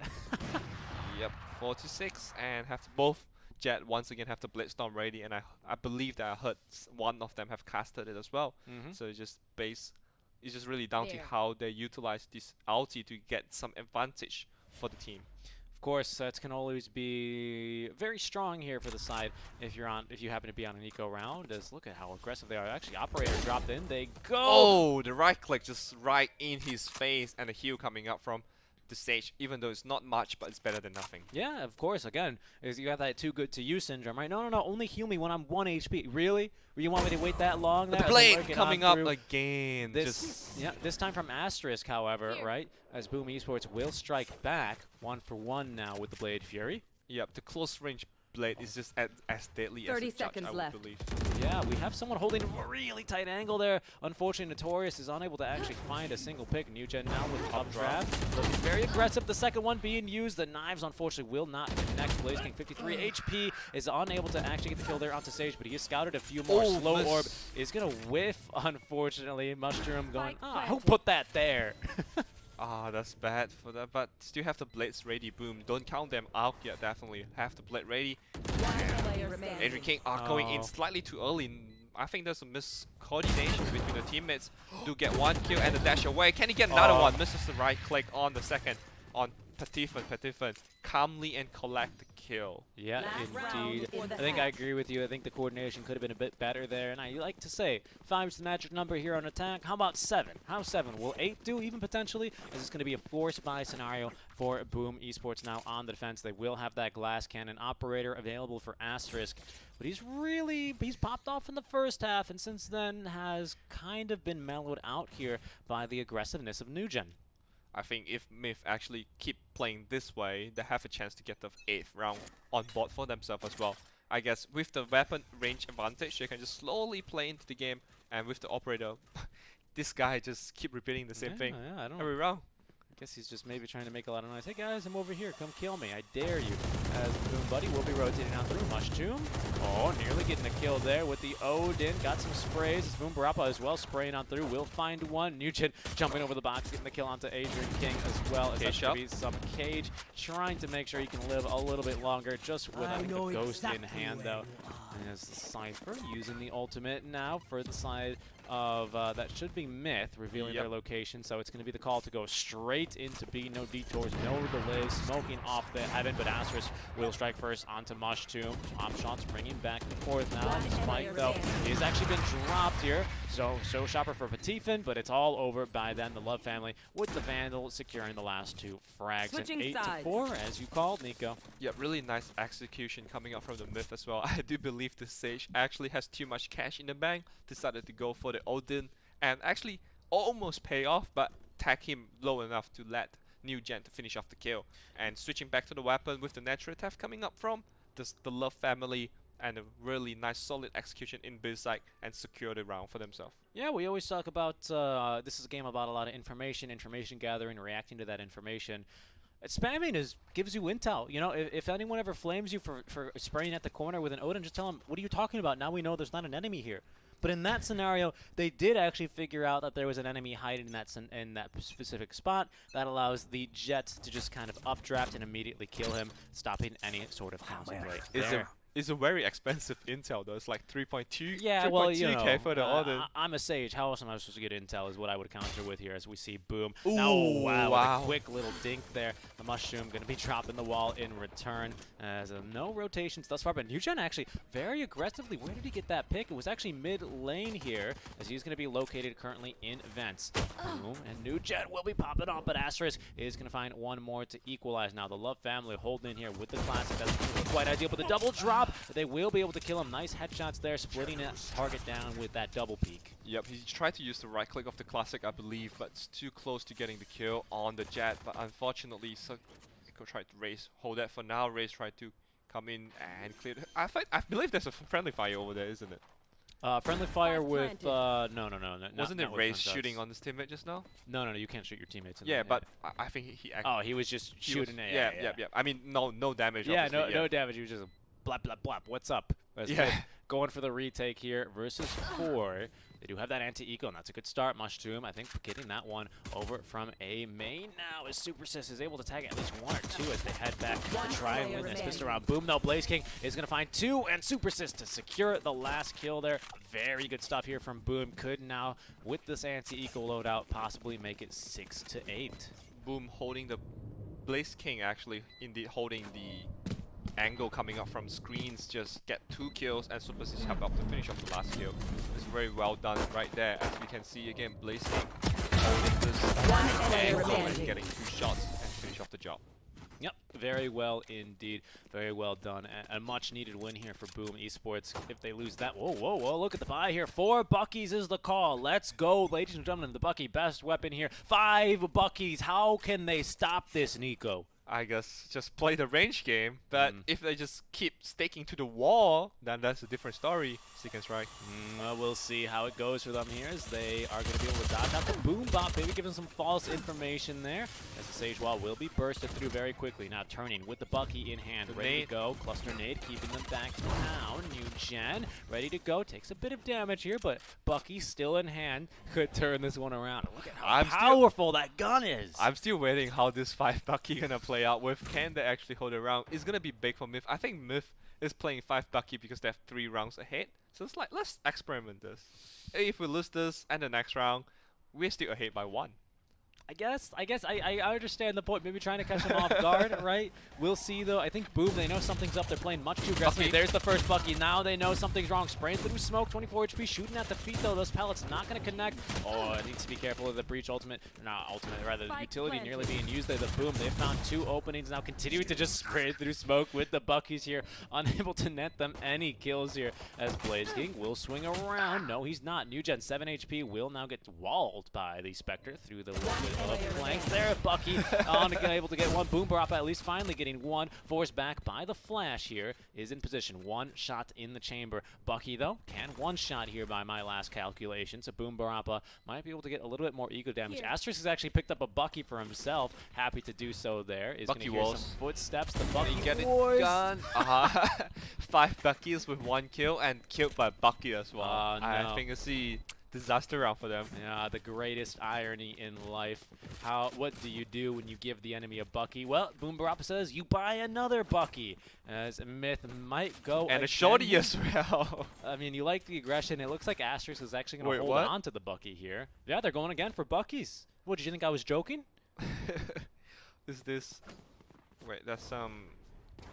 Yep, 4-6, and have to both Jet once again have the Blitzstorm ready, and I believe that I heard one of them have casted it as well. So it's just really down to how they utilize this ulti to get some advantage for the team. Of course, sets can always be very strong here for the side if you happen to be on an eco round. As look at how aggressive they are. Actually, operator dropped in. They go. Oh, the right click just right in his face, and the heal coming up from the Sage, even though it's not much, but it's better than nothing. Yeah, of course. Again, is you got that too good to use syndrome, right? No, only heal me when I'm 1 HP. Really? You want me to wait that long? The blade coming up again. This time from Asterisk, however, right? As Boom Esports will strike back 1-for-1 now with the Blade Fury. Yep, the close range blade is just as deadly as 30 a judge, seconds I would left. believe. Yeah, we have someone holding a really tight angle there. Unfortunately, Notorious is unable to actually find a single pick. Newgen now with updraft. Looking very aggressive. The second one being used. The knives, unfortunately, will not connect. Blaze King, 53 HP, is unable to actually get the kill there onto Sage, but he has scouted a few more. Slow Orb is going to whiff, unfortunately. Mushroom going, who put that there? That's bad for that, but still have the blades ready. Boom, don't count them out yet. Definitely have the blade ready. Adrian King are going in slightly too early. I think there's a miscoordination between the teammates. Do get one kill and a dash away. Can he get another one? Misses the right click on the second on Patifan. Patifan calmly and collect the kill. Yeah, indeed. I think I agree with you. I think the coordination could have been a bit better there. And I like to say 5 is the magic number here on attack. How about 7? How's 7? Will 8 do even potentially? Is this going to be a forced buy scenario for Boom Esports now on the defense? They will have that glass cannon operator available for Asterisk. But he's popped off in the first half, and since then has kind of been mellowed out here by the aggressiveness of Newgen. I think if Myth actually keep playing this way, they have a chance to get the 8th round on board for themselves as well. I guess with the weapon range advantage, they can just slowly play into the game, and with the operator, this guy just keep repeating the same thing every round. I guess he's just maybe trying to make a lot of noise. Hey guys, I'm over here. Come kill me. I dare you. As Boom Buddy will be rotating out through. Mushroom. Oh, nearly getting a kill there with the Odin. Got some sprays. As Boom Barappa as well spraying on through. Will find one. Nugent jumping over the box, getting the kill onto Adrian King as well. As that's going to be some Cage. Trying to make sure he can live a little bit longer. Just with, I think, the Ghost in hand, though. And as the Cypher using the ultimate now for the side of that should be Myth, revealing their location. So it's going to be the call to go straight into B. No detours, no delays, smoking off the heaven. But Asterisk will strike first onto Mushroom. Top shots bringing back and forth now. Spike, though, has actually been dropped here. So Shopper for Patifan, but it's all over by then. The Love family with the Vandal securing the last 2 frags. Switching and 8-4, as you called, Nico. Yeah, really nice execution coming up from the Myth as well. I do believe the Sage actually has too much cash in the bank. Decided to go for the Odin and actually almost pay off, but tag him low enough to let Newgen to finish off the kill. And switching back to the weapon with the natural theft coming up from the Love family, and a really nice solid execution in B-side and secure the round for themselves. Yeah, we always talk about this is a game about a lot of information gathering, reacting to that information. Spamming gives you intel. You know, if anyone ever flames you for spraying at the corner with an Odin, just tell them, what are you talking about? Now we know there's not an enemy here. But in that scenario, they did actually figure out that there was an enemy hiding in that specific spot. That allows the Jet to just kind of updraft and immediately kill him, stopping any sort of counterplay. It's a very expensive intel though. It's like 3.2. Yeah, well, you know, for the Odin. I'm a Sage. How else am I supposed to get intel? Is what I would counter with here as we see Boom. Ooh, now, wow, with a quick little dink there. The Mushroom going to be dropping the wall in return. As no rotations thus far, but Newgen actually very aggressively. Where did he get that pick? It was actually mid lane here, as he's going to be located currently in vents. Boom, and Newgen will be popping off, but Asterisk is going to find one more to equalize. Now the Love family holding in here with the classic. That's quite ideal, but the double drop. They will be able to kill him. Nice headshots there, splitting that target down with that double peek. Yep, he tried to use the right click of the classic, I believe, but it's too close to getting the kill on the Jet. But unfortunately, Nico tried to raise, hold that for now. Raze tried to come in and clear. I believe there's a friendly fire over there, isn't it? Friendly fire with no. Wasn't it Raze shooting on this teammate just now? No, you can't shoot your teammates. Yeah, but I think he actually. Oh, he was just shooting it. Yeah. I mean, no damage. Yeah, no damage. He was just blap blap blap. What's up? Going for the retake here versus 4. They do have that anti-eco, and that's a good start. Mushroom, I think, getting that one over from a main now as Super Sis is able to tag at least 1 or 2 as they head back to try and win this pistol round. Boom, though, Blaze King is going to find 2, and Super Sis to secure the last kill there. Very good stuff here from Boom. Could now, with this anti-eco loadout, possibly make it 6-8. Boom holding the Blaze King, actually, indeed holding the angle coming up from screens, just get 2 kills, and Super Sis help up to finish off the last kill. It's very well done right there, as we can see again, Blaze King holding this angle and getting 2 shots and finish off the job. Yep, very well indeed. Very well done. A much needed win here for Boom Esports. If they lose that, whoa, whoa, whoa, look at the buy here. 4 Buckies is the call. Let's go, ladies and gentlemen. The Bucky best weapon here. 5 Buckies. How can they stop this, Nico? I guess just play the range game, but if they just keep staking to the wall, then that's a different story. Seconds right. Well, we'll see how it goes for them here as they are going to be able to dodge out the boom bot, maybe giving some false information there as the Sage Wall will be bursted through very quickly. Now turning with the Bucky in hand, ready to go. Cluster nade keeping them back down. New Gen ready to go. Takes a bit of damage here, but Bucky still in hand could turn this one around. Look at how powerful that gun is. I'm still waiting how this 5 Bucky gonna play out with. Can they actually hold it around? It's gonna be big for Myth. I think Myth is playing 5 Bucky because they have 3 rounds ahead. So it's like, let's experiment this. If we lose this and the next round, we're still ahead by 1. I understand the point. Maybe trying to catch them off guard, right? We'll see, though. I think Boom, they know something's up. They're playing much too aggressively. Bucky. There's the first Bucky. Now they know something's wrong. Spraying through smoke, 24 HP, shooting at the feet, though. Those pellets not going to connect. Oh, I need to be careful of the breach ultimate. Not ultimate, rather the utility nearly being used there. The Boom, they found 2 openings. Now continuing to just spray through smoke with the Buckies here. Unable to net them any kills here as Blaze King will swing around. No, he's not. New Gen 7 HP will now get walled by the Spectre through the little bit of flanks. There, Bucky able to get one. Boom Barappa at least finally getting one. Forced back by the flash here. Is in position. 1 shot in the chamber. Bucky, though, can 1 shot here by my last calculation. So Boom Barappa might be able to get a little bit more ego damage. Asterisk has actually picked up a Bucky for himself. Happy to do so there. Is going to hear some footsteps. The Bucky get it boys. done. 5 Buckies with 1 kill and killed by Bucky as well. No. I think it's a disaster round for them. Yeah, the greatest irony in life. What do you do when you give the enemy a Bucky? Well, Boom Barappa says you buy another Bucky. As Myth might go and again. a shorty as well. I mean, you like the aggression. It looks like Asterisk is actually going to hold on to the Bucky here. Yeah, they're going again for Buckies. What, did you think I was joking? Is this... Wait, that's some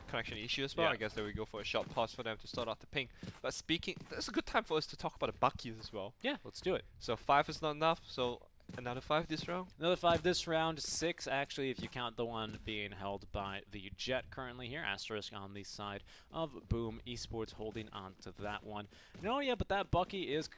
connection issue as well. Yeah. I guess there we go for a short pause for them to start off the ping. But speaking, that's a good time for us to talk about the Buckies as well. Yeah, let's do it. So 5 is not enough, so another 5 this round? Another 5 this round. 6 actually if you count the one being held by the Jet currently here. Asterisk on the side of Boom Esports holding on to that one. No, yeah, but that Bucky is,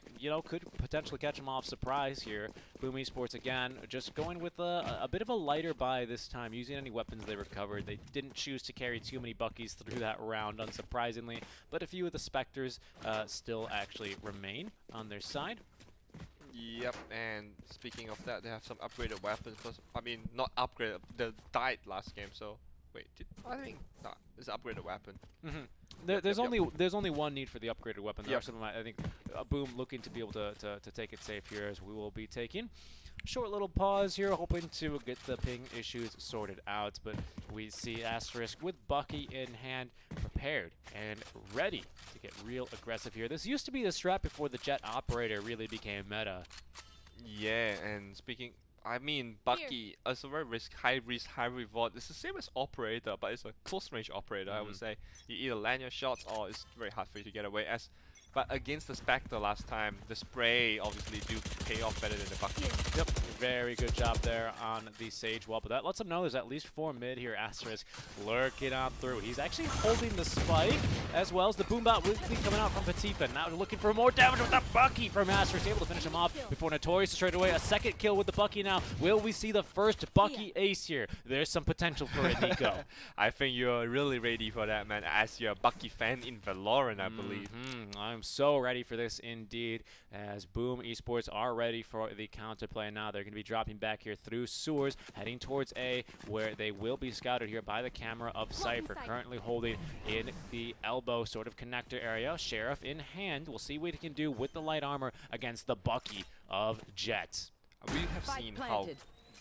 could potentially catch him off surprise here. Boom Esports again just going with a bit of a lighter buy this time, using any weapons they recovered. They didn't choose to carry too many Buckies through that round, unsurprisingly, but a few of the Spectres still actually remain on their side. Yep, and speaking of that, they have some upgraded weapons. I mean, not upgraded, they died last game, so... Wait, I think it's an upgraded weapon. There's only one need for the upgraded weapon. The rest of them, I think, Boom looking to be able to take it safe here, as we will be taking. Short little pause here, hoping to get the ping issues sorted out, but we see Asterisk with Bucky in hand, prepared and ready to get real aggressive here. This used to be the strat before the Jet Operator really became meta. Yeah, and speaking... I mean, Bucky is a very high risk, high reward. It's the same as Operator, but it's a close range Operator, I would say. You either land your shots or it's very hard for you to get away. But against the Spectre last time, the spray obviously do pay off better than the Bucky. Yep, very good job there on the Sage Wall, but that lets him know there's at least 4 mid here. Asterisk lurking on through. He's actually holding the spike, as well as the Boombot will be coming out from Patifa. Now looking for more damage with the Bucky from Asterisk, able to finish him off before Notorious straight away. A second kill with the Bucky now. Will we see the first Bucky ace here? There's some potential for it, Nico. I think you're really ready for that, man, as you're a Bucky fan in Valorant, I believe. I'm so ready for this indeed, as Boom Esports are ready for the counterplay now. They're going to be dropping back here through sewers, heading towards A, where they will be scouted here by the camera of Cypher, currently holding in the elbow sort of connector area. Sheriff in hand. We'll see what he can do with the light armor against the Bucky of Jet. We have seen how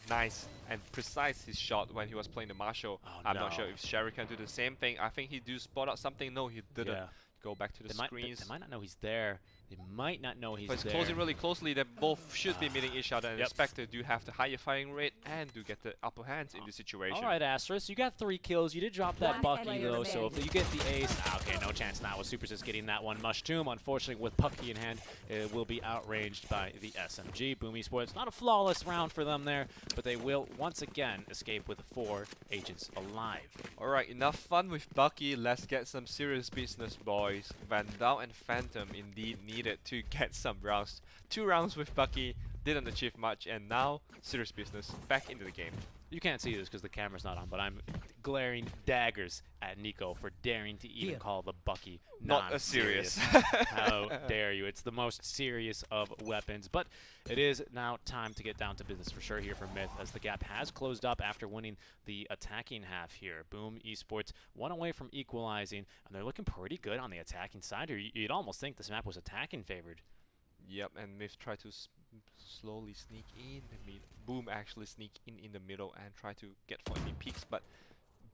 nice and precise his shot when he was playing the Marshall. I'm not sure if Sherry can do the same thing. I think he do spot out something. No, he didn't. Go back to the screens. They might not know he's there. They might not know he's But it's there. closing really closely. They both should be meeting each other, and Yep. Spectre do have the higher firing rate and do get the upper hands in this situation. All right, Asterisk, you got 3 kills. You did drop that One Bucky, player though, so remaining. if you get the ace... okay, no chance now with Supersys getting that one. Mushroom, unfortunately, with Bucky in hand, it will be outranged by the SMG. Boom Esports, not a flawless round for them there, but they will once again escape with 4 agents alive. Alright, enough fun with Bucky. Let's get some serious business, boys. Vandal and Phantom indeed needed to get some rounds. 2 rounds with Bucky, didn't achieve much, and now serious business back into the game. You can't see this because the camera's not on, but I'm glaring daggers at Nico for daring to even call the Bucky Not a serious. How dare you? It's the most serious of weapons. But it is now time to get down to business for sure here for Myth, as the gap has closed up after winning the attacking half here. Boom Esports 1 away from equalizing, and they're looking pretty good on the attacking side here. You'd almost think this map was attacking favored. Yep, and Myth try to slowly sneak in the mid. Boom actually sneak in the middle and try to get for any peaks, but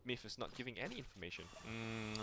Myth is not giving any information.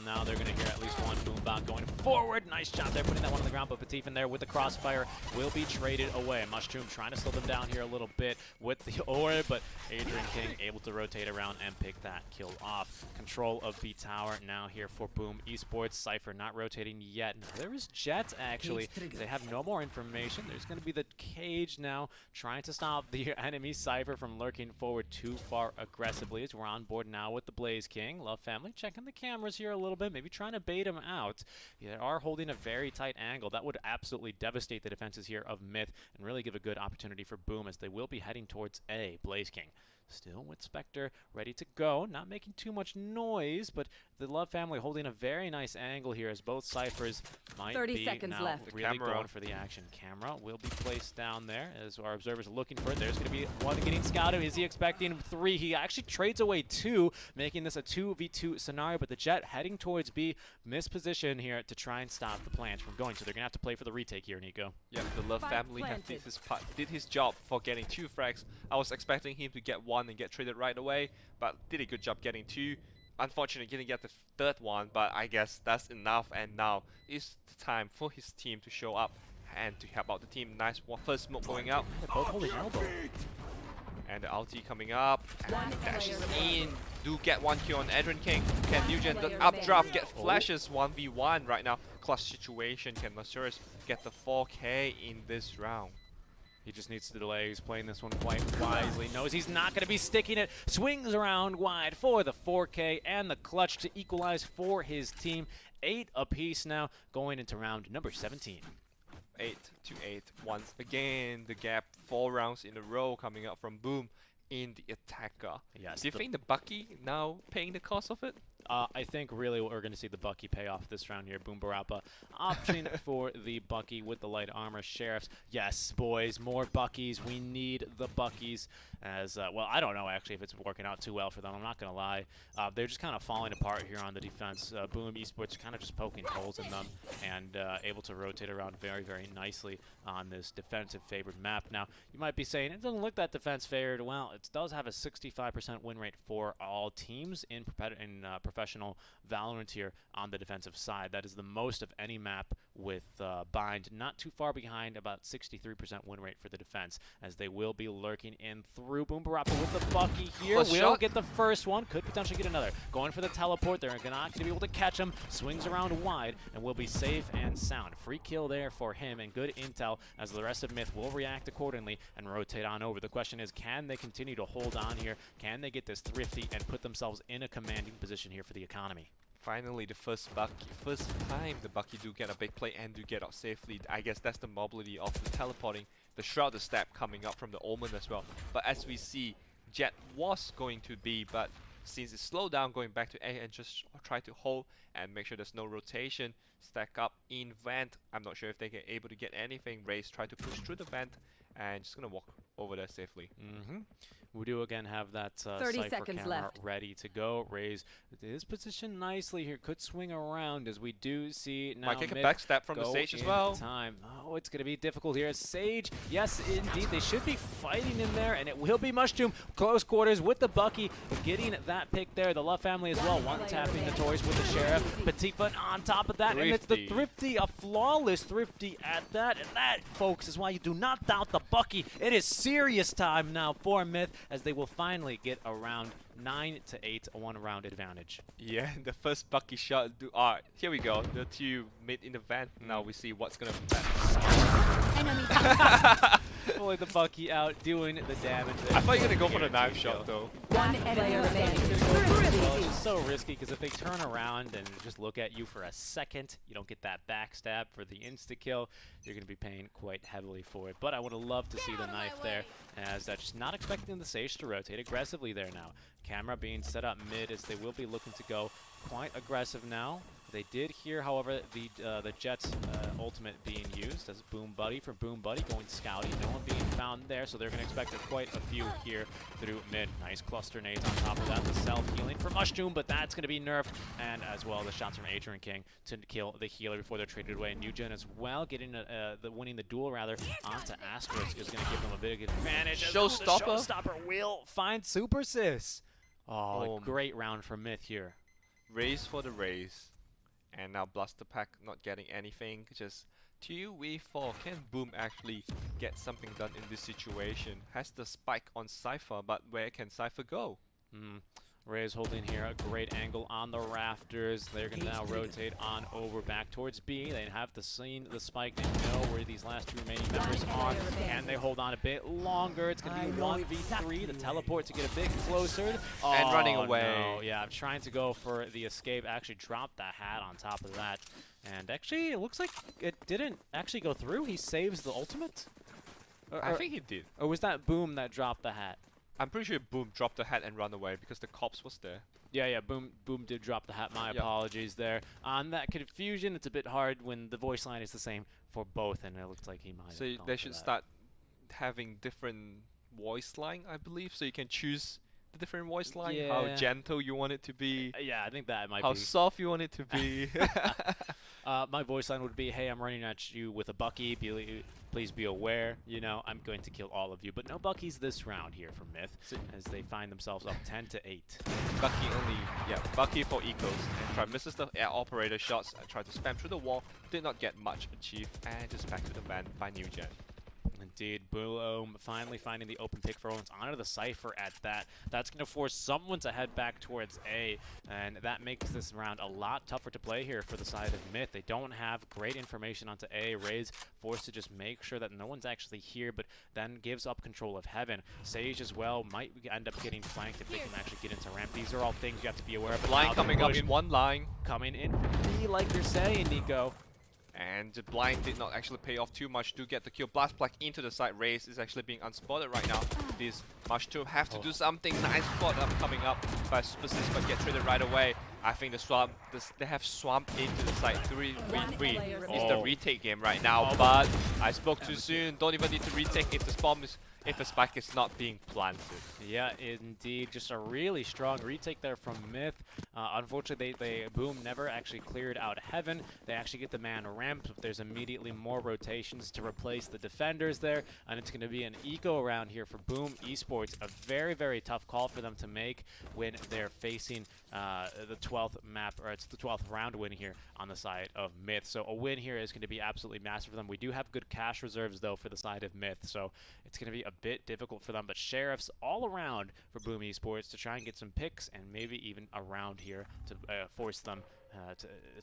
Now they're going to hear at least one boom bot going forward. Nice job there, putting that one on the ground, but Patif in there with the crossfire will be traded away. Mushroom trying to slow them down here a little bit with the orb, but Adrian King able to rotate around and pick that kill off. Control of B Tower now here for Boom Esports. Cypher not rotating yet. Now, there is Jet, actually. They have no more information. There's going to be the Cage now trying to stop the enemy Cypher from lurking forward too far aggressively, as we're on board now with the Blaze King. Love Family checking the cameras here a little bit, maybe trying to bait him out. They are holding a very tight angle. That would absolutely devastate the defenses here of Myth and really give a good opportunity for Boom, as they will be heading towards A. Blaze King still with Spectre ready to go, not making too much noise, but the Love Family holding a very nice angle here, as both Cyphers might 30 be seconds now left. really going for the action. Camera will be placed down there as our observers are looking for it. There's going to be one getting scouted. Is he expecting 3? He actually trades away 2, making this a 2v2 scenario, but the Jet heading towards B, misposition here to try and stop the plans from going, so they're going to have to play for the retake here, Nico. Yep, the Love Family have did his job for getting 2 frags. I was expecting him to get 1 and get traded right away, but did a good job getting 2. Unfortunately, didn't get the 3rd one, but I guess that's enough, and now is the time for his team to show up and to help out the team. Nice first smoke going out. Both holding elbow. And the ulti coming up, and dashes in. Do get 1 kill on Adrian King. Can Nugent the updraft get flashes 1v1 right now? Clutch situation. Can Masuras get the 4K in this round? He just needs to delay. He's playing this one quite wisely. Knows he's not going to be sticking it. Swings around wide for the 4K and the clutch to equalize for his team. 8 apiece now going into round number 17. 8 to 8 once again. The gap 4 rounds in a row coming up from Boom in the attacker. Yes, Do you think the Bucky now paying the cost of it? I think really we're going to see the Bucky pay off this round here. Boom Barappa opting for the Bucky with the light armor. Sheriffs, yes, boys, more Buckies. We need the Buckies. As well, I don't know actually if it's working out too well for them. I'm not going to lie. They're just kind of falling apart here on the defense. Boom Esports kind of just poking holes in them and able to rotate around very, very nicely on this defensive favored map. Now, you might be saying it doesn't look that defense favored. Well, it does have a 65% win rate for all teams in professional Valorant here on the defensive side. That is the most of any map with Bind. Not too far behind, about 63% win rate for the defense, as they will be lurking in through. Boom Barappa with the Bucky here. Will get the first one. Could potentially get another. Going for the teleport. They're not going to be able to catch him. Swings around wide and will be safe and sound. Free kill there for him and good intel, as the rest of Myth will react accordingly and rotate on over. The question is, can they continue to hold on here? Can they get this thrifty and put themselves in a commanding position here for the economy? Finally, the first time the Bucky do get a big play and do get out safely. I guess that's the mobility of the teleporting, the Shroud, the step coming up from the Omen as well. But as we see, Jet was going to be, but since it's slowed down, going back to A and just try to hold and make sure there's no rotation. Stack up in vent. I'm not sure if they get able to get anything. Raze try to push through the vent and just gonna walk over there safely. We do again have that 30 Cypher seconds camera left. ready to go. Raze is positioned nicely here. Could swing around as we do see now. Might kick a Myth backstab from the go Sage as in well. Time. Oh, it's going to be difficult here. Sage, yes, indeed. They should be fighting in there, and it will be Mushroom. Close quarters with the Bucky. Getting that pick there. The Love family as well. One tapping the toys with the Sheriff. Petite Foot on top of that. And it's the Thrifty, a flawless Thrifty at that. And that, folks, is why you do not doubt the Bucky. It is serious time now for Myth as they will finally get around 9 to 8, a 1-round advantage. Yeah, the first Bucky shot. Here we go. The two mid in the van. Now we see what's gonna Pulling the Bucky out, doing the damage. I thought you were gonna go for the knife shot though. One player remaining. Well, it's just so risky because if they turn around and just look at you for a second, you don't get that backstab for the insta-kill, you're going to be paying quite heavily for it. But I would have loved to see the knife there, as just not expecting the Sage to rotate aggressively there now. Camera being set up mid as they will be looking to go quite aggressive now. They did hear, however, the Jets ultimate being used as Boom Buddy for Boom Buddy going scouting. No one being found there, so they're going to expect quite a few here through mid. Nice cluster nades on top of that. The self-healing for Mushroom, but that's going to be nerfed. And as well, the shots from Adrian King to kill the healer before they're traded away. Nugent as well, getting winning the duel rather onto Asterisk is going to give them a big advantage. Showstopper. Showstopper will find Super Sis. Oh, a great round for Myth here. Raze for the Raze. And now Blaster Pack not getting anything, just 2v4. Can Boom actually get something done in this situation? Has the spike on Cypher, but where can Cypher go? Raze holding here a great angle on the rafters. They're going to now rotate on over back towards B. They have the spike. They know where these last two remaining members are. Can they hold on a bit longer? It's going to be 1v3. The teleport to get a bit closer. And running away. No. Yeah, I'm trying to go for the escape. Actually dropped the hat on top of that. And actually, it looks like it didn't actually go through. He saves the ultimate. I think he did. Or was that Boom that dropped the hat? I'm pretty sure Boom dropped the hat and ran away because the cops was there. Yeah, Boom did drop the hat. My apologies there. On that confusion, it's a bit hard when the voice line is the same for both, and it looks like he might. So they should start having different voice line, I believe, so you can choose the different voice line, how gentle you want it to be. Yeah, I think that might be. How soft you want it to be. My voice line would be, hey, I'm running at you with a Bucky. Please be aware, you know, I'm going to kill all of you. But no Buckies this round here for Myth, as they find themselves up 10 to 8. Bucky for ecos. And try misses the air operator shots and try to spam through the wall. Did not get much achieved, and just back to the van by New Gen. Indeed, Boom finally finding the open pick for Owens onto the Cypher at that. That's going to force someone to head back towards A, and that makes this round a lot tougher to play here for the side of Myth. They don't have great information onto A. Raze forced to just make sure that no one's actually here, but then gives up control of Heaven. Sage as well might end up getting flanked if they can actually get into ramp. These are all things you have to be aware of. Blind coming up in one line. Coming in for B, like you're saying, Nico. And the blind did not actually pay off too much to get the kill. Blast Black into the side. Raze is actually being unspotted right now. These Mushroom have to do something. Nice spot up coming up by Super Sis, but get traded right away. I think they have swamped into the side. 3v3 is the retake game right now, but I spoke too soon. Don't even need to retake if the spike is not being planted. Yeah, indeed. Just a really strong retake there from Myth. Unfortunately, Boom never actually cleared out Heaven. They actually get the man ramped, but there's immediately more rotations to replace the defenders there, and it's going to be an eco around here for Boom Esports. A very, very tough call for them to make when they're facing the 12th map, or it's the 12th round win here on the side of Myth. So a win here is going to be absolutely massive for them. We do have good cash reserves, though, for the side of Myth, so it's going to be a bit difficult for them, but Sheriffs all around for Boom Esports to try and get some picks and maybe even around here to force them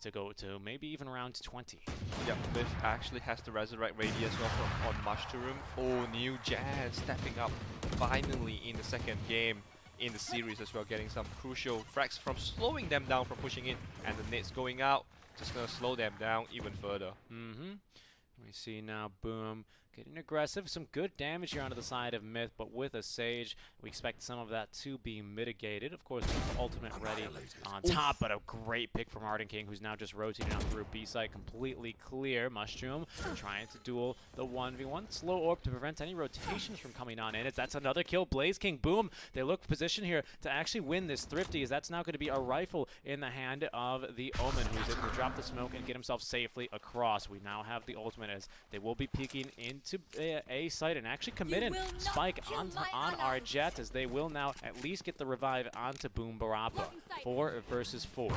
to go to maybe even round 20. Yep, Myth actually has the Resurrect Radius as well from on Mushroom. Oh, New Gen stepping up finally in the second game in the series as well, getting some crucial frags from slowing them down from pushing in, and the nades going out, just gonna slow them down even further. We see now Boom getting aggressive. Some good damage here onto the side of Myth, but with a Sage, we expect some of that to be mitigated. Of course, ultimate ready on top, but a great pick from Arden King, who's now just rotating on through B site, completely clear. Mushroom trying to duel the 1v1. Slow orb to prevent any rotations from coming on in. That's another kill. Blaze King, boom. They look position here to actually win this Thrifty, as that's now going to be a rifle in the hand of the Omen, who's able to drop the smoke and get himself safely across. We now have the ultimate, as they will be peeking into A site and actually committing spike on our Jet, as they will now at least get the revive onto Boom Barappa. 4 versus 4.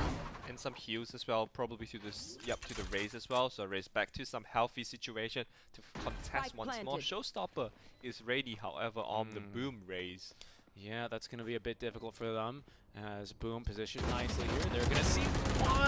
And some heals as well, probably to this, to the Raze as well. So Raze back to some healthy situation to contest once more. Showstopper is ready, however, on the Boom Raze. Yeah, that's going to be a bit difficult for them, as Boom positioned nicely here. They're going to see one.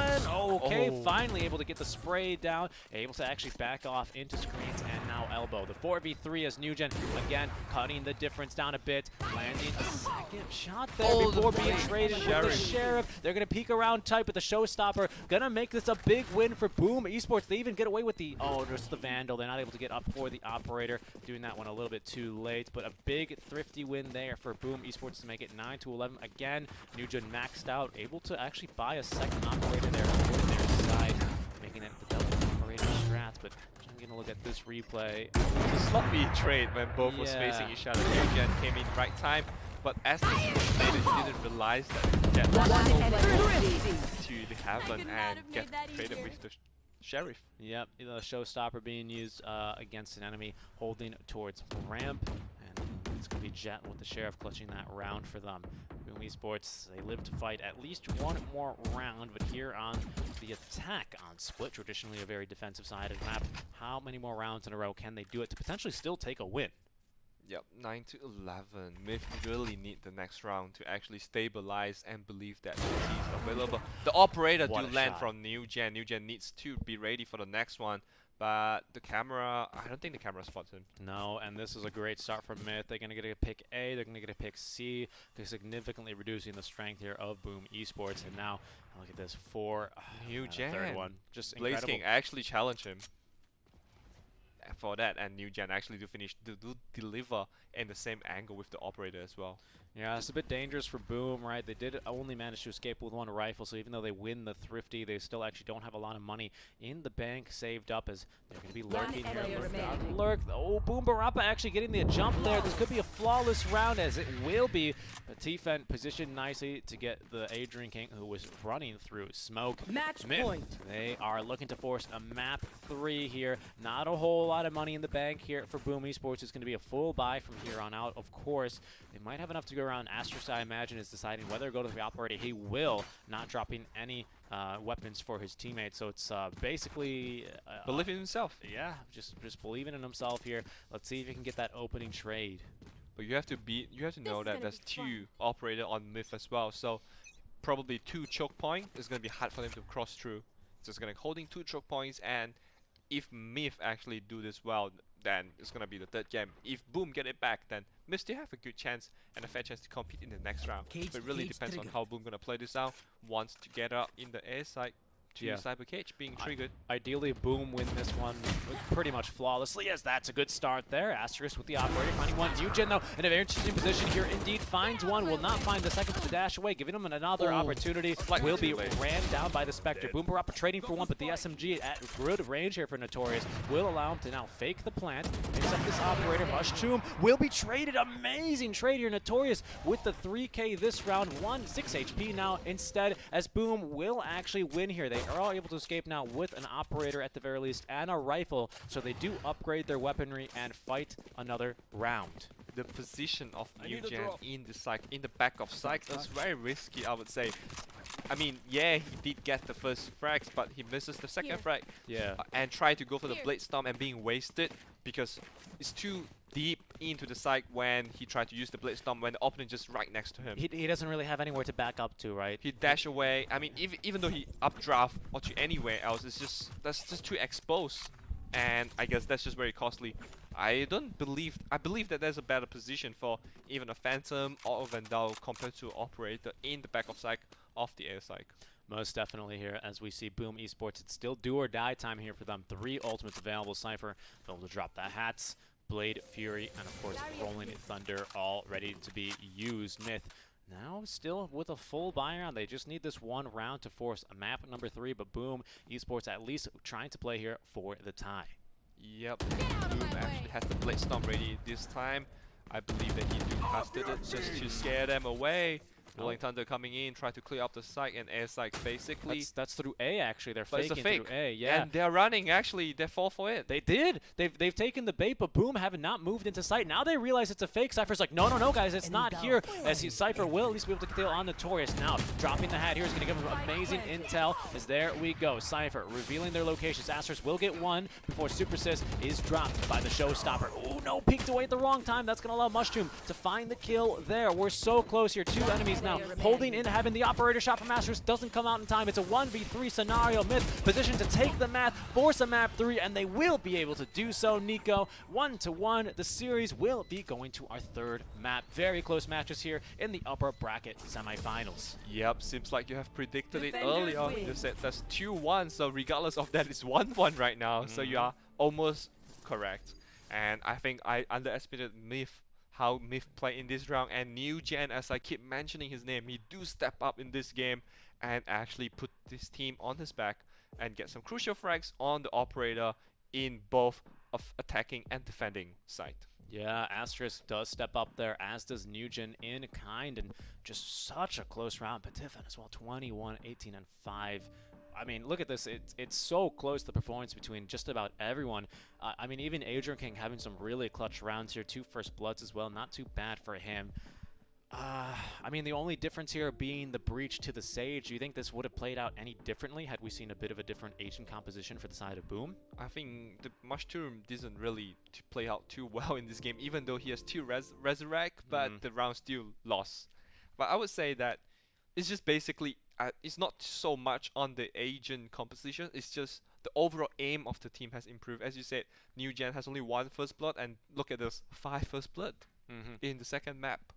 Okay, finally able to get the spray down, able to actually back off into screens and now elbow. The 4v3 as NewGen again cutting the difference down a bit, landing a second shot there before being traded with the Sheriff. They're going to peek around tight, but the Showstopper going to make this a big win for Boom Esports. They even get away with the, just the Vandal. They're not able to get up for the Operator, doing that one a little bit too late, but a big thrifty win there for Boom Esports to make it 9-11 again. NewGen maxed out, able to actually buy a second Operator there on their side, making it the double Operator strat. But I'm going to look at this replay. It was a sloppy trade when both was facing each other. NewGen came in right time, but as the stated, he didn't realize that Jet was to the Heaven and get traded with the Sheriff. Yep, the Showstopper being used against an enemy holding towards ramp. It's going to be Jet with the Sheriff clutching that round for them. Boom Esports, they live to fight at least one more round, but here on the attack on Split, traditionally a very defensive side of the map, how many more rounds in a row can they do it to potentially still take a win? Yep, 9-11. Myth really need the next round to actually stabilize and believe that he's available. The Operator do land from NewGen. NewGen needs to be ready for the next one. But the camera, I don't think the camera spots him. No, and this is a great start from Myth. They're going to get a pick A, they're going to get a pick C, significantly reducing the strength here of Boom Esports. And now, look at this, 4, NewGen. Third one. Just Blaze incredible. King actually challenge him for that, and NewGen actually do deliver in the same angle with the Operator as well. Yeah, it's a bit dangerous for Boom, right? They did only manage to escape with one rifle, so even though they win the Thrifty, they still actually don't have a lot of money in the bank saved up, as they're going to be lurking here. Lurk. Oh, Boom Barappa actually getting the jump there. This could be a flawless round, as it will be. But T-Fen positioned nicely to get the Adrian King, who was running through smoke. Match Myth, point. they are looking to force a map 3 here. Not a whole lot of money in the bank here for Boom Esports. It's going to be a full buy from here on out. Of course, they might have enough to go around. Asterix, I imagine, is deciding whether to go to the Operator. He will, not dropping any weapons for his teammates. So it's basically believe in himself. Yeah, just believing in himself here. Let's see if he can get that opening trade. But you have to know that there's 2 Operator on Myth as well. So probably 2 choke point is going to be hard for them to cross through. So it's going to holding 2 choke points, and if Myth actually do this well, then it's going to be the 3rd game. If Boom get it back, then Myth still have a good chance and a fair chance to compete in the next round. But it really depends on how Boom going to play this out. Wants to get up in the air side to Cyber Cage being triggered. Ideally, Boom win this one pretty much flawlessly, as that's a good start there. Asterisk with the Operator, finding one. NewGen, though, in a very interesting position here. Indeed, finds one. Will not find the second to the dash away, giving him another opportunity. Will be ran down by the Spectre. Boom Barappa trading for one, but the SMG at good range here for Notorious will allow him to now fake the plant. Except this Operator, Mushroom, will be traded. Amazing trade here. Notorious with the 3K this round. 6 HP now instead, as Boom will actually win here. They are all able to escape now with an Operator at the very least and a rifle, so they do upgrade their weaponry and fight another round. The position of NewGen in the back of Sykes is very risky, I would say. I mean, yeah, he did get the first frags, but he misses the second frag. Yeah. And try to go for the Blade Storm and being wasted because it's too deep into the site when he tried to use the Blade Storm when the opponent just right next to him. He doesn't really have anywhere to back up to, right? He dash away. I mean, even though he updraft or to anywhere else, that's just too exposed. And I guess that's just very costly. I believe that there's a better position for even a Phantom or a Vandal compared to Operator in the back of Psych of the air Psych. Most definitely here as we see Boom Esports. It's still do or die time here for them. 3 ultimates available. Cypher able to drop the hats, Blade, Fury, and of course Rolling Thunder all ready to be used. Myth now still with a full buy round. They just need this one round to force a map number 3, but Boom Esports at least trying to play here for the tie. Yep, Boom actually has the Blade Storm ready this time. I believe that he casted it just to scare them away. Rolling Thunder coming in, try to clear up the site and air sites basically. That's through A actually. They're but faking it's a fake. through A. Yeah. And they're running actually. They fall for it. They did. They've taken the bait, but Boom have not moved into sight. Now they realize it's a fake. Cypher's like, no, guys, it's not here. As Cypher will at least be able to kill on Notorious. Now dropping the hat here is going to give them amazing intel. As there we go, Cypher revealing their locations. Asterisk will get one before Super Sis is dropped by the Showstopper. Oh no, peeked away at the wrong time. That's going to allow Mushroom to find the kill there. We're so close here. 2 enemies now holding in, having the operator shot from Asterisk doesn't come out in time. It's a 1v3 scenario. Myth positioned to take the map, force a map 3, and they will be able to do so. Nico, 1-1. The series will be going to our 3rd map. Very close matches here in the upper bracket semifinals. Yep, seems like you have predicted it early on. You said that's 2-1, so regardless of that, it's 1-1 right now. So you are almost correct. And I think I underestimated Myth, how Myth play in this round, and New Gen, as I keep mentioning his name, he do step up in this game and actually put this team on his back and get some crucial frags on the operator in both of attacking and defending side. Yeah, Asterisk does step up there, as does Nugent in kind, and just such a close round. Patifan as well, 21, 18, and 5. I mean, look at this. It's so close, the performance between just about everyone. I mean, even Adrian King having some really clutch rounds here. 2 first bloods as well. Not too bad for him. I mean, the only difference here being the breach to the Sage. Do you think this would have played out any differently had we seen a bit of a different agent composition for the side of Boom? I think the Mushroom didn't really play out too well in this game, even though he has 2 resurrect, but the round still lost. But I would say that it's just basically, it's not so much on the agent composition, it's just the overall aim of the team has improved. As you said, New Gen has only 1 first blood, and look at this, 5 first blood in the second map.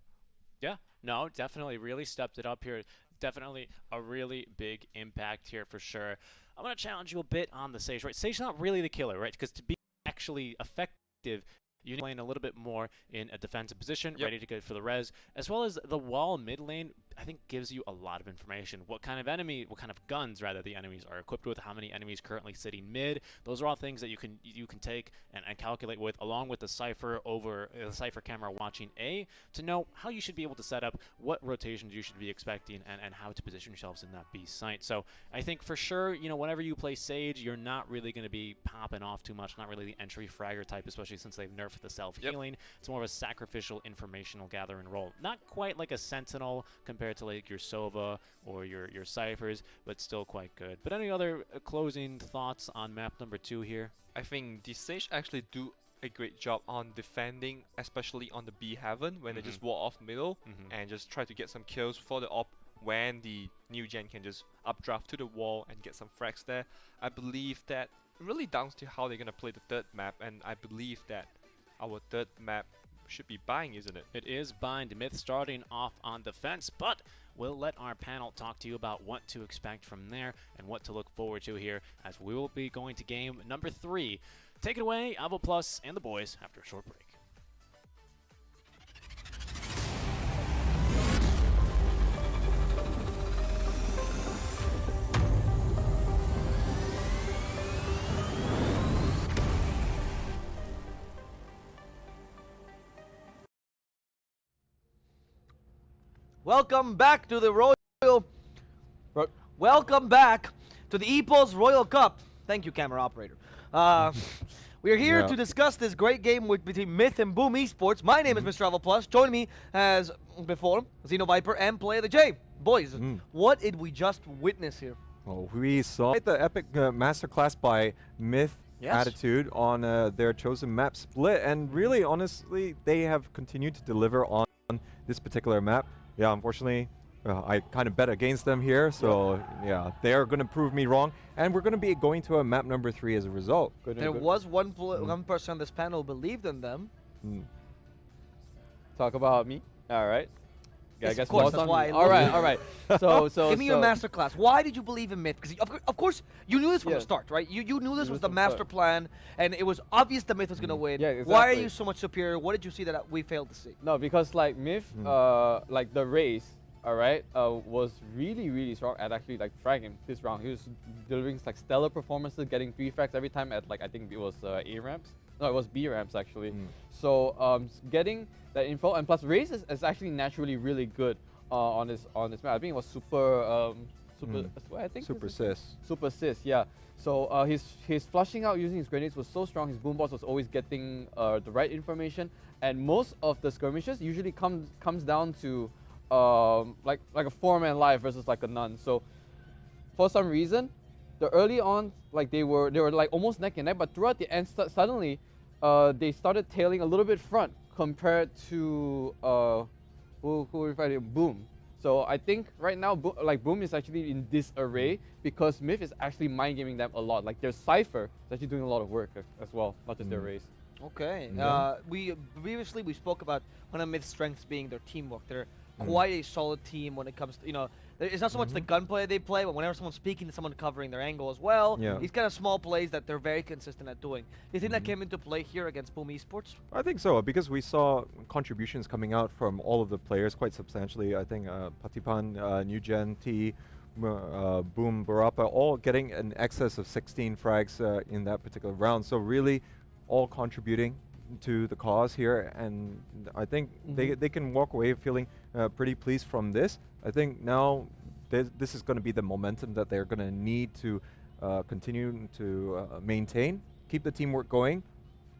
Yeah, no, definitely really stepped it up here. Definitely a really big impact here for sure. I'm going to challenge you a bit on the Sage, right? Sage's not really the killer, right? Because to be actually effective, you need to playing a little bit more in a defensive position, ready to go for the res, as well as the wall mid lane. I think gives you a lot of information. What kind of guns rather the enemies are equipped with, how many enemies currently sitting mid. Those are all things that you can take and calculate with, along with the Cypher over the Cypher camera watching A, to know how you should be able to set up, what rotations you should be expecting, and how to position yourselves in that B site. So I think for sure, you know, whenever you play Sage, you're not really going to be popping off too much, not really the entry fragger type, especially since they've nerfed the self-healing. It's more of a sacrificial informational gathering role. Not quite like a Sentinel compared to like your Sova or your Cyphers, but still quite good. But any other closing thoughts on map number 2 here? I think the Sage actually do a great job on defending, especially on the B Heaven, when they just wall off middle and just try to get some kills for the op when the New Gen can just updraft to the wall and get some frags there. I believe that really down to how they're going to play the 3rd map, and I believe that our 3rd map should be buying, isn't it? It is bind. Myth starting off on defense, but we'll let our panel talk to you about what to expect from there and what to look forward to here, as we will be going to game number 3. Take it away, Avo Plus and the boys after a short break. Welcome back to the Welcome back to the EPOS Royal Cup. Thank you, camera operator. We are here to discuss this great game between Myth and Boom Esports. My name is Mr. Travel Plus. Joining me as before, Xeno Viper and Play the J. Boys, what did we just witness here? Well, we saw the epic masterclass by Myth Attitude on their chosen map split, and really, honestly, they have continued to deliver on this particular map. Yeah, unfortunately, I kind of bet against them here, so yeah, they are going to prove me wrong, and we're going to be going to a map number 3 as a result. There was one person on this panel who believed in them. Talk about me. All right. I Yes, guess of course, more that's time. why I All love right, it. all right. So Give me your masterclass. Why did you believe in Myth? Because of course you knew this from the Yeah. start, right? You knew this Knew was this the from the start. master plan, and it was obvious the Myth was gonna win. Yeah, Why are exactly. you so much superior? What did you see that we failed to see? No, because like Myth, like the race, all right, was really strong at actually like fragging this round. He was delivering like stellar performances, getting 3 frags every time at like I think it was A ramps. No, it was B ramps actually. So getting that info, and plus race is actually naturally really good on this map. I think it was super I think Super sis. Super sis, yeah. So his flushing out using his grenades was so strong. His boombox was always getting the right information, and most of the skirmishes usually comes down to like a 4-man live versus like a none. So for some reason, the early on like they were like almost neck and neck, but throughout the end suddenly they started tailing a little bit front compared to who we fighting? Boom. So I think right now, Boom is actually in disarray because Myth is actually mind gaming them a lot. Like their Cypher is actually doing a lot of work as well, not just their race. Okay. Yeah. We previously spoke about one of Myth's strengths being their teamwork. They're quite a solid team when it comes to, it's not so much the gunplay they play, but whenever someone's speaking, someone covering their angle as well. Yeah. These kind of small plays that they're very consistent at doing. Do you think that came into play here against Boom Esports? I think so, because we saw contributions coming out from all of the players quite substantially. I think Patipan, New Gen, T, Boom, Barappa, all getting an excess of 16 frags in that particular round. So really all contributing to the cause here, and I think they can walk away feeling pretty pleased from this. I think now this is going to be the momentum that they're going to need to continue to maintain, keep the teamwork going.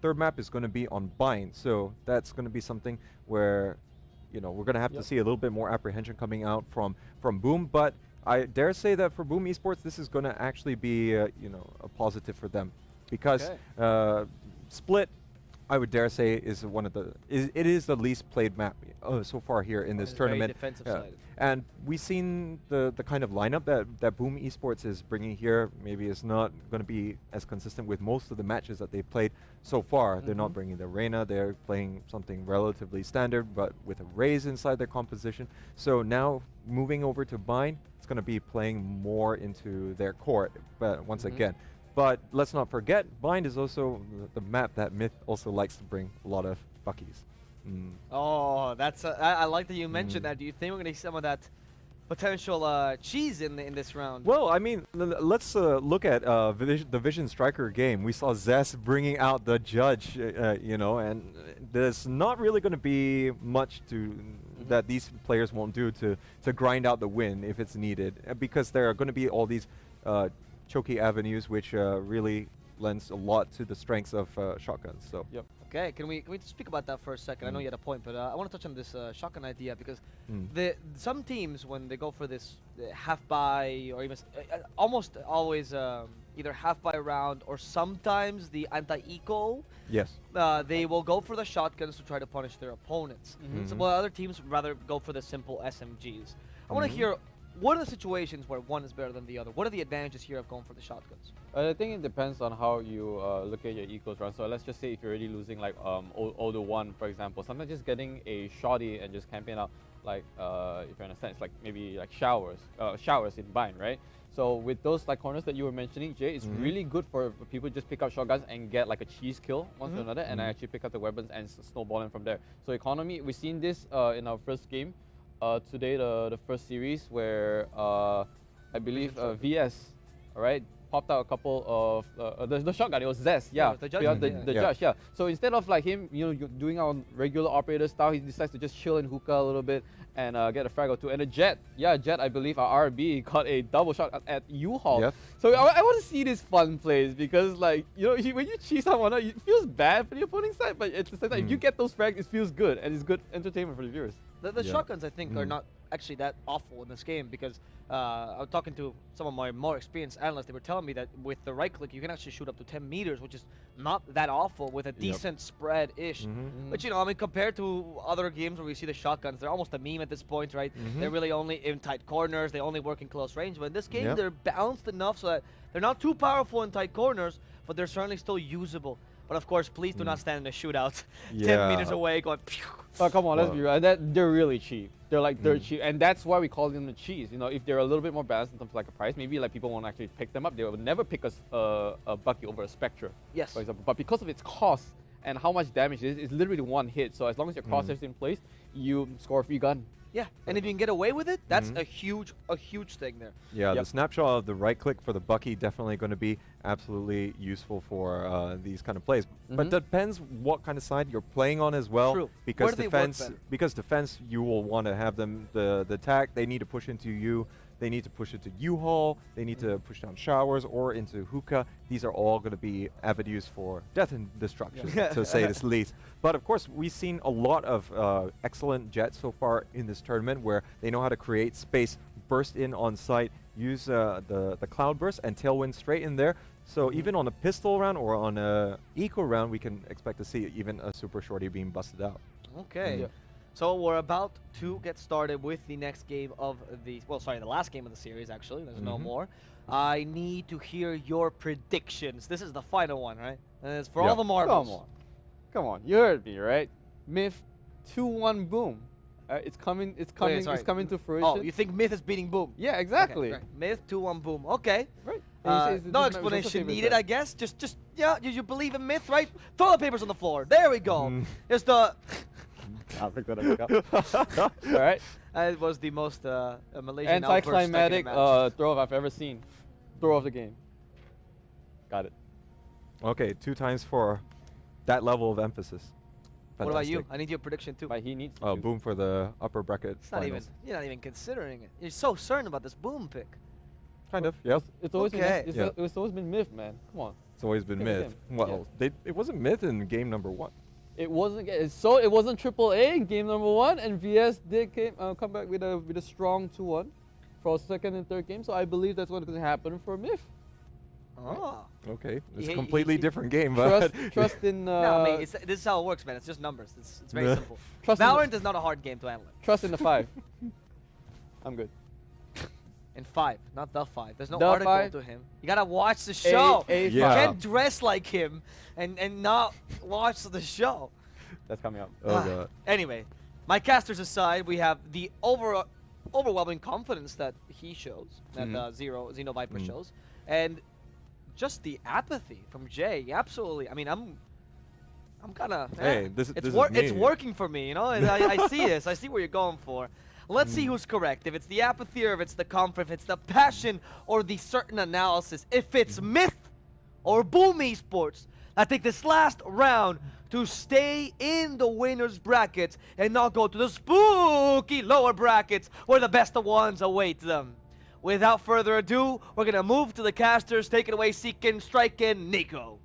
Third map is going to be on Bind, so that's going to be something where we're going to have to see a little bit more apprehension coming out from Boom, but I dare say that for Boom Esports this is going to actually be a positive for them, because Split, I would dare say, is it is the least played map so far here in this tournament. Very defensive side. And we've seen the kind of lineup that Boom Esports is bringing here. Maybe it's not going to be as consistent with most of the matches that they've played so far. They're not bringing the Reyna. They're playing something relatively standard, but with a Raze inside their composition. So now moving over to Bind, it's going to be playing more into their core. But once again. But let's not forget, Bind is also the map that Myth also likes to bring a lot of buckies. Oh, that's I like that you mentioned that. Do you think we're gonna see some of that potential cheese in this round? Well, I mean, let's look at the Vision Striker game. We saw Zest bringing out the Judge, and there's not really going to be much that these players won't do to grind out the win if it's needed, because there are going to be all these choky avenues, which really lends a lot to the strengths of shotguns. So. Yep. Okay, can we speak about that for a second? I know you had a point, but I want to touch on this shotgun idea, because some teams, when they go for this half buy, or even almost always either half buy round or sometimes the anti-eco, yes, they will go for the shotguns to try to punish their opponents. So while other teams would rather go for the simple SMGs. I want to hear, what are the situations where one is better than the other? What are the advantages here of going for the shotguns? I think it depends on how you look at your ecos round. So let's just say if you're already losing like Older 1, for example, sometimes just getting a shoddy and just camping out, like if you understand, it's like maybe like showers in Bind, right? So with those like corners that you were mentioning, Jay, it's really good for people to just pick up shotguns and get like a cheese kill one to another, and actually pick up the weapons and snowball them from there. So economy, we've seen this in our first game today, the first series, where I believe VS, all right, popped out a couple of the shotgun. It was Zest, yeah, the Judge, the Judge, yeah. So instead of like him, doing our regular operator style, he decides to just chill in hookah a little bit and get a frag or two. And a Jet, I believe our RB got a double shot at U-Haul. Yep. So I want to see these fun plays, because like when you cheese someone out, it feels bad for the opposing side, but at the same time, if you get those frags, it feels good, and it's good entertainment for the viewers. The shotguns, I think, are not actually that awful in this game, because I was talking to some of my more experienced analysts. They were telling me that with the right click, you can actually shoot up to 10 meters, which is not that awful with a decent spread-ish. But I mean, compared to other games where we see the shotguns, they're almost a meme at this point, right? They're really only in tight corners. They only work in close range. But in this game, they're balanced enough so that they're not too powerful in tight corners, but they're certainly still usable. But of course, please do not stand in a shootout 10 Yeah. meters away going pew. Oh, come on, let's be Well- real. They're really cheap. They're like dirt cheap, and that's why we call them the cheese. You know, if they're a little bit more balanced in terms of like a price, maybe like people won't actually pick them up. They would never pick a Bucky over a Spectre, Yes. for example. But because of its cost and how much damage it is, it's literally one hit. So as long as your crosshairs in place, you score a free gun. Yeah, and if you can get away with it, that's a huge thing there. Yeah, Yep. the snapshot of the right click for the Bucky definitely going to be absolutely useful for these kind of plays. But depends what kind of side you're playing on as well. True. Because Where do they work defense, you will want to have them the attack. They need to push into you. They need to push into U-Haul. They need to push down showers or into hookah. These are all going to be avenues for death and destruction, to say the least. But of course, we've seen a lot of excellent Jets so far in this tournament, where they know how to create space, burst in on site, use the cloud burst and tailwind straight in there. So even on a pistol round or on a eco round, we can expect to see even a super shorty being busted out. Okay. Yeah. So we're about to get started with the next game of the, well, sorry, the last game of the series, actually. There's no more. I need to hear your predictions. This is the final one, right? And it's for all the marbles. Come on, you heard me, right? Myth 2-1 boom. It's coming Wait, it's coming to fruition. Oh, you think Myth is beating Boom? Yeah, exactly. Okay, right. Myth 2-1 Boom. Okay. Right. No explanation needed, I guess. Just yeah, you believe in Myth, right? Throw the papers on the floor. There we go. It's the I'll pick that up. All right. it was the most Malaysian Anticlimactic outburst throw I've ever seen. Throw of the game. Got it. Okay, 2 times for that level of emphasis. What about you? Fantastic. I need your prediction too. But he needs to. Oh, Boom for the upper bracket It's not even. finals. You're not even considering it. You're so certain about this Boom pick. Kind of, yes. It's always Okay. been it's always been myth, man. Come on. It's always been Give it myth. him. Well, it wasn't myth in game number 1. It wasn't it wasn't AAA in game number 1, and VS did come back with a strong 2-1 for second and third game. So I believe that's what's going to happen for Myth. Oh. Okay, it's He- a completely he- different game, but Trust in no, I mean, this is how it works, man. It's just numbers. It's very simple. Trust in Valorant is not a hard game to handle. trust in the 5. I'm good. In 5, not the 5. There's no The article 5? to him. You gotta watch the show. A You Yeah. can't dress like him and not watch the show. That's coming up. oh god. Anyway, my casters aside, we have the overwhelming confidence that he shows, that Xeno Viper shows, and just the apathy from Jay. Absolutely. I mean, I'm kind of. Hey, this is it's me. working for me, you know. And I see this. I see what you're going for. Let's see who's correct. If it's the apathy, or if it's the comfort, if it's the passion, or the certain analysis. If it's Myth or Boom Esports, I think this last round to stay in the winners brackets and not go to the spooky lower brackets where the best of ones await them. Without further ado, we're gonna move to the casters. Take it away, Seekin, Strikin, Nico.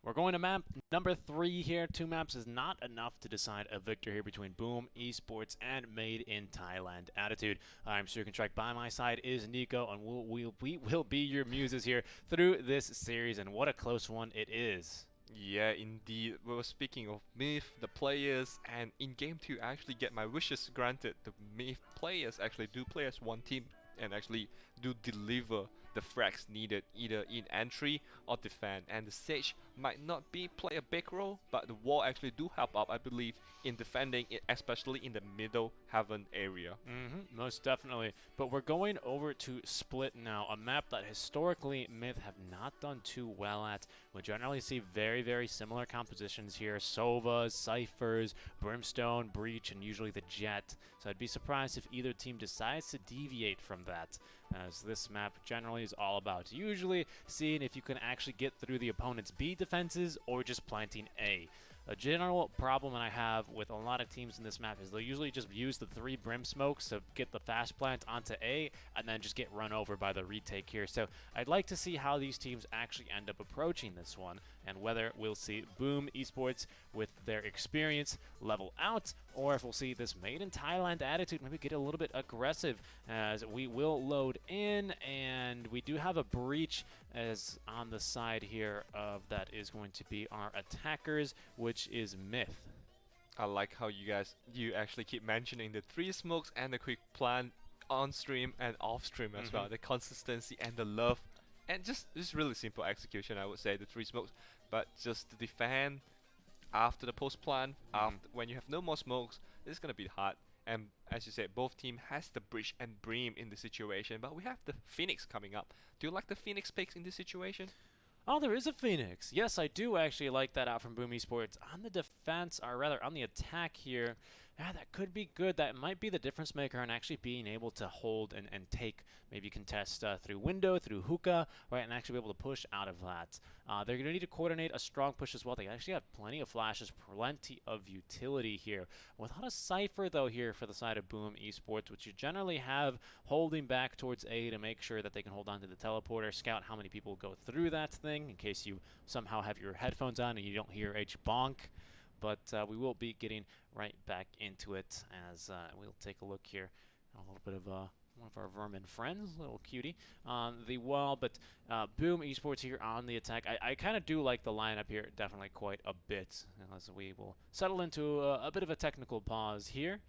We're going to map number 3 here. 2 maps is not enough to decide a victor here between Boom Esports and Made in Thailand Attitude. I'm Strike. By my side is Nico, and we will be your muses here through this series, and what a close one it is. Yeah, indeed. We were speaking of Myth, the players, and in game 2, I actually get my wishes granted. The Myth players actually do play as one team and actually do deliver the frags needed either in entry or defend, and the Sage might not play a big role, but the wall actually do help out, I believe, in defending it, especially in the middle heaven area. Most definitely. But we're going over to Split now, a map that historically Myth have not done too well at. We generally see very, very similar compositions here. Sovas, Cyphers, Brimstone, Breach, and usually the Jet. So I'd be surprised if either team decides to deviate from that, as this map generally is all about usually seeing if you can actually get through the opponent's B defenses or just planting A. A general problem that I have with a lot of teams in this map is they'll usually just use the 3 Brim smokes to get the fast plant onto A and then just get run over by the retake here. So I'd like to see how these teams actually end up approaching this one, and whether we'll see Boom Esports with their experience level out, or if we'll see this made in Thailand attitude maybe get a little bit aggressive, as we will load in, and we do have a breach as on the side here of that is going to be our attackers, which is Myth. I like how you actually keep mentioning the 3 smokes and the quick plan on stream and off stream as well. The consistency and the love, and just really simple execution, I would say, the 3 smokes. But just to defend after the post plan, when you have no more smokes, this is gonna be hard. And as you said, both team has the Breach and Bream in the situation, but we have the Phoenix coming up. Do you like the Phoenix picks in this situation? Oh, there is a Phoenix. Yes, I do actually like that out from Boom Esports. On the defense, or rather on the attack here, yeah, that could be good. That might be the difference maker in actually being able to hold and take, maybe contest through window, through hookah, right, and actually be able to push out of that. They're going to need to coordinate a strong push as well. They actually have plenty of flashes, plenty of utility here. Without a Cypher, though, here for the side of Boom Esports, which you generally have holding back towards A to make sure that they can hold on to the teleporter, scout how many people go through that thing in case you somehow have your headphones on and you don't hear H bonk. But we will be getting right back into it as we'll take a look here. A little bit of one of our vermin friends, little cutie, on the wall. But Boom Esports here on the attack. I kind of do like the lineup here, definitely quite a bit, as we will settle into a bit of a technical pause here.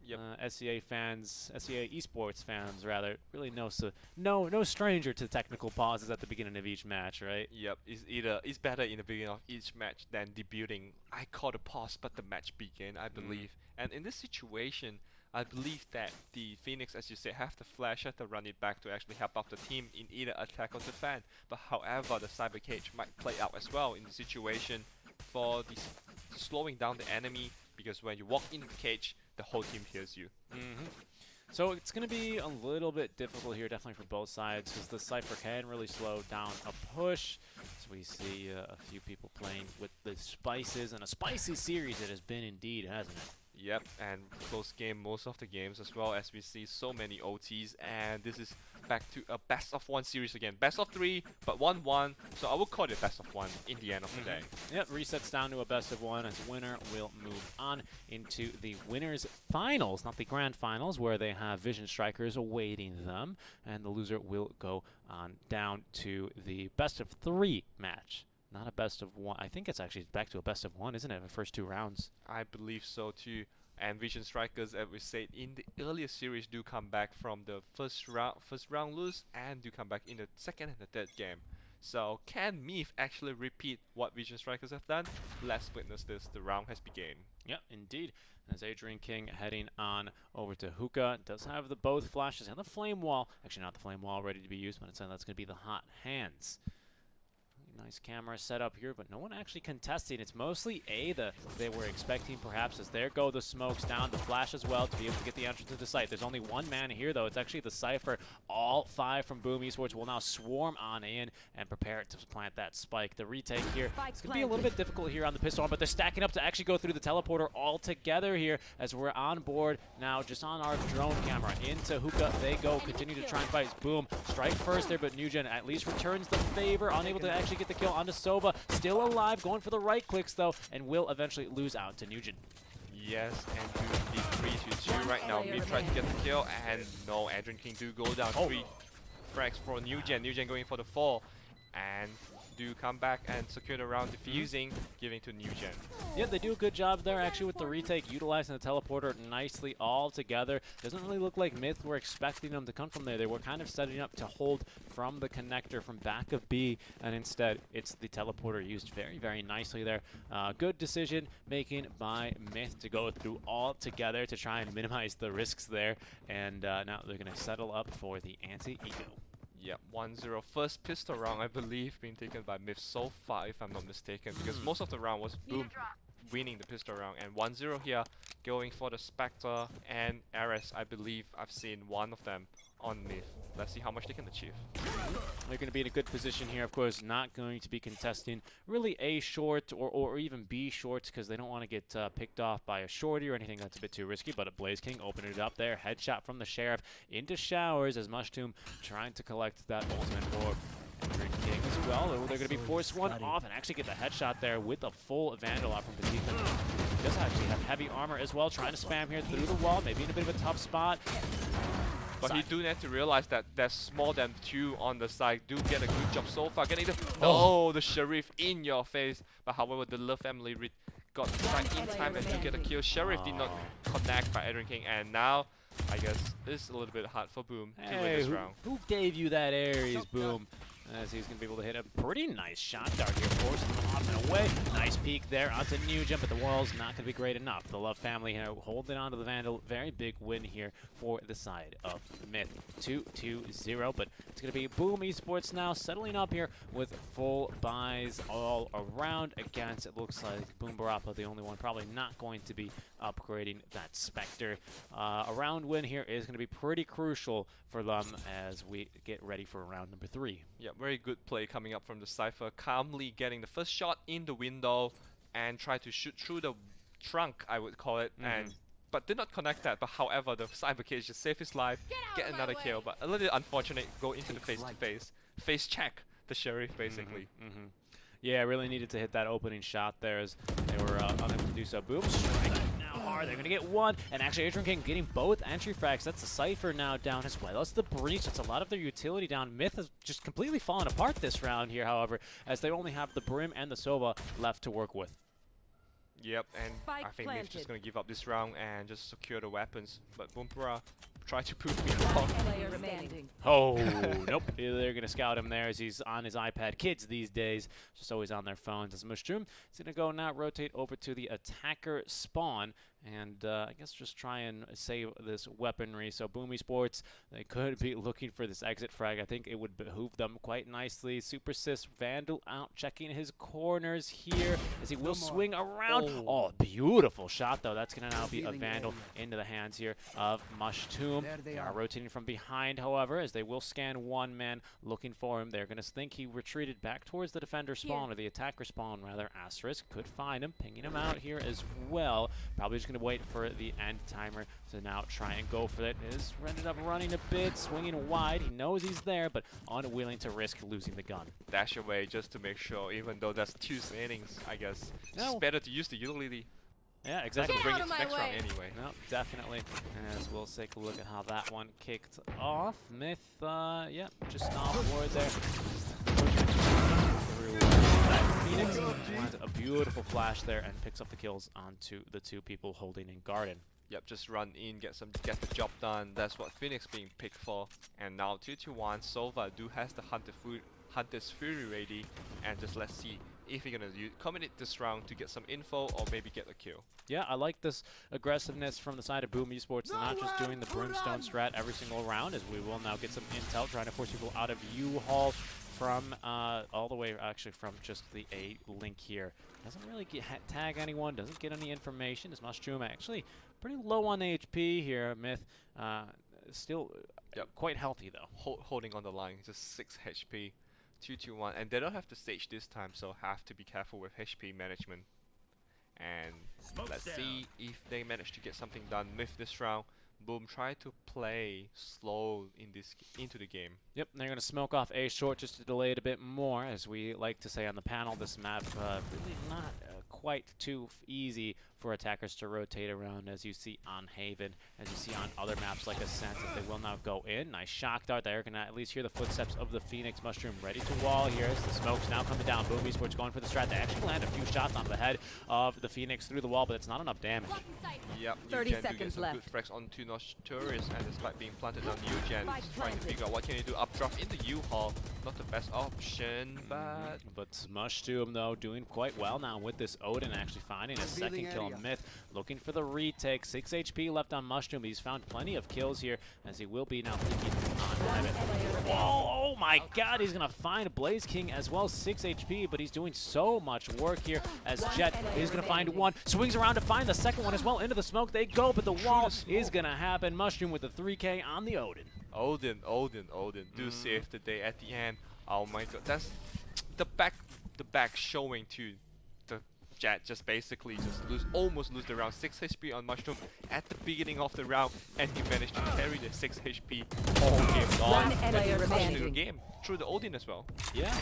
Yep. SCA fans, SCA Esports fans, rather, really no stranger to technical pauses at the beginning of each match, right? Yep. It's better in the beginning of each match than debuting. I call the pause, but the match begin, I believe. And in this situation, I believe that the Phoenix, as you say, have the flash, have to run it back to actually help out the team in either attack or defend. But however, the Cyber Cage might play out as well in the situation for the slowing down the enemy, because when you walk into the cage, the whole team hears you. So it's going to be a little bit difficult here, definitely for both sides, because the Cypher can really slow down a push. So we see a few people playing with the spices, and a spicy series it has been indeed, hasn't it? Yep, and close game most of the games, as well as we see so many OTs, and this is back to a best of 1 series again. Best of 3, but 1-1, so I will call it best of 1 in the end of the day. Yep, resets down to a best of 1 as winner will move on into the winners finals, not the grand finals, where they have Vision Strikers awaiting them, and the loser will go on down to the best of 3 match. Not a best of 1. I think it's actually back to a best of 1, isn't it? The first 2 rounds. I believe so too. And Vision Strikers, as we said in the earlier series, do come back from the first round lose and do come back in the second and the third game. So can Myth actually repeat what Vision Strikers have done? Let's witness this. The round has begun. Yeah, indeed. As Adrian King heading on over to hookah, does have the both flashes and the flame wall. Actually, not the flame wall ready to be used, but it's that's going to be the hot hands. Nice camera setup here, but no one actually contesting. It's mostly A that they were expecting, perhaps, as there go the smokes down, the flash as well, to be able to get the entrance to the site. There's only one man here, though. It's actually the Cypher. All 5 from Boom Esports will now swarm on in and prepare to plant that spike. The retake here, it's going to be a little bit difficult here on the pistol arm, but they're stacking up to actually go through the teleporter all together here as we're on board now, just on our drone camera. Into hookah they go, continue to try and fight. Boom, strike first there, but Nugent at least returns the favor, unable to actually get the kill onto Sova. Still alive, going for the right clicks though, and will eventually lose out to Nugent. Yes, and doing the 3-2 right now. Myth tried to get the kill, and no, Adrian King do go down. 3 frags for Nugent. Nugent going for the 4, and do come back and secure the round, defusing, giving to Nugent. Yeah, they do a good job there actually with the retake, utilizing the teleporter nicely all together. Doesn't really look like Myth were expecting them to come from there. They were kind of setting up to hold from the connector from back of B, and instead it's the teleporter used very, very nicely there. Good decision making by Myth to go through all together to try and minimize the risks there, and now they're going to settle up for the anti-ego. Yep, 1-0. First pistol round, I believe, being taken by Myth so far, if I'm not mistaken, because most of the round was Boom winning the pistol round, and 1-0 here, going for the Spectre and Ares. I believe I've seen one of them on Myth. Let's see how much they can achieve. They're going to be in a good position here, of course, not going to be contesting really A short or even B shorts, because they don't want to get picked off by a shorty or anything that's a bit too risky. But a Blaze King opening it up there, headshot from the Sheriff into Showers as Mushroom trying to collect that ultimate orb. Adrian King as well. They're going to be forced one off and actually get the headshot there with a full Vandal off from Petit. does actually have heavy armor as well, trying to spam here through the wall, maybe in a bit of a tough spot. But he do need to realize that there's more than 2 on the side. Do get a good job so far. Getting the the Sheriff in your face. But however, the Love family got back in time and do get a kill. Sheriff did not connect by Adrian King, and now I guess it's a little bit hard for Boom to win this round. Who gave you that Ares, Boom? As he's going to be able to hit a pretty nice shot dart here, forcing him off and away. Nice peek there onto Nugent, but the wall's not going to be great enough. The Love family here holding on to the Vandal. Very big win here for the side of Myth. 2-2-0, but it's going to be Boom Esports now settling up here with full buys all around against, it looks like Boom Barappa, the only one probably not going to be upgrading that Spectre. A round win here is going to be pretty crucial for them as we get ready for round number 3. Yeah, very good play coming up from the Cypher, calmly getting the first shot in the window and try to shoot through the trunk, I would call it, but did not connect that. But however, the Cyber Cage just saved his life, get another kill, but a little unfortunate, go into the face-to-face, face check the Sheriff basically. Yeah, really needed to hit that opening shot there as they were unable to do so. Boom, strike now hard. They're going to get one. And actually, Adrian King getting both entry frags. That's the Cypher now down as well as the Breach. That's a lot of their utility down. Myth has just completely fallen apart this round here, however, as they only have the Brim and the Sova left to work with. Yep, and I think Myth's just going to give up this round and just secure the weapons. But Boompara try to prove me wrong. Oh, nope. They're going to scout him there as he's on his iPad. Kids these days, just always on their phones. As Mushroom is going to go now, rotate over to the attacker spawn. And I guess just try and save this weaponry. So Boom Esports, they could be looking for this exit frag. I think it would behoove them quite nicely. Super Sis Vandal out checking his corners here as he will swing around. Oh, beautiful shot though. That's going to now be a Vandal into the hands here of Mushroom. They are rotating from behind, however, as they will scan one man looking for him. They're going to think he retreated back towards the defender spawn, or the attacker spawn rather. Asterisk could find him, pinging him out here as well. Probably just going to wait for the end timer to now try and go for it. Is ended up running a bit, swinging wide. He knows he's there, but unwilling to risk losing the gun. Dash away just to make sure, even though that's 2 innings, I guess. It's better to use the utility. Yeah, exactly. Bring it to next round anyway. No, definitely. As we'll take a look at how that one kicked off. Myth, yeah, just off board there. Phoenix lands a beautiful flash there and picks up the kills onto the 2 people holding in Garden. Yep, just run in, get the job done. That's what Phoenix being picked for. And now 2-2-1, Sova do has the Hunter's Fury ready, and just let's see if you're gonna commit this round to get some info or maybe get a kill. Yeah, I like this aggressiveness from the side of Boom Esports. They're not just doing the Brimstone strat every single round, as we will now get some intel trying to force people out of U-Haul from all the way actually from just the A link here. Doesn't really tag anyone, doesn't get any information. Is Mushroom actually pretty low on HP here. Myth still quite healthy though. Holding on the line, just 6 HP. 2-2-1, and they don't have to stage this time, so have to be careful with HP management. And let's see if they manage to get something done with this round. Boom, try to play slow into the game. Yep, they're going to smoke off A short just to delay it a bit more. As we like to say on the panel, this map really not quite too easy for attackers to rotate around, as you see on Haven, as you see on other maps like Ascent, as they will now go in. Nice shock dart there, can at least hear the footsteps of the Phoenix Mushroom ready to wall here as the smoke's now coming down. Boom Esports going for the strat. They actually land a few shots onto the head of the Phoenix through the wall, but it's not enough damage. Yep, 30 Eugen seconds do get some left. good frags onto Notorious, and despite being planted on Eugen, trying to figure out what can he do. Up drop in the U-Haul, not the best option, but... But Mushroom though doing quite well now with this Odin, actually finding a second kill on Myth, looking for the retake. 6 HP left on Mushroom, but he's found plenty of kills here, as he will be now thinking on Limit. Whoa, oh my god, he's gonna find Blaze King as well, 6 HP, but he's doing so much work here as Jet is gonna find one, swings around to find the second one as well. Into the smoke they go, but the wall is gonna happen. Mushroom with the 3K on the Odin. Odin, do save the day at the end. Oh my god, that's the back showing to the Jet, just basically just almost lose the round. 6 HP on Mushroom at the beginning of the round, and he managed to carry the 6 HP all game long. One player the remaining. game through the Odin as well. Yeah.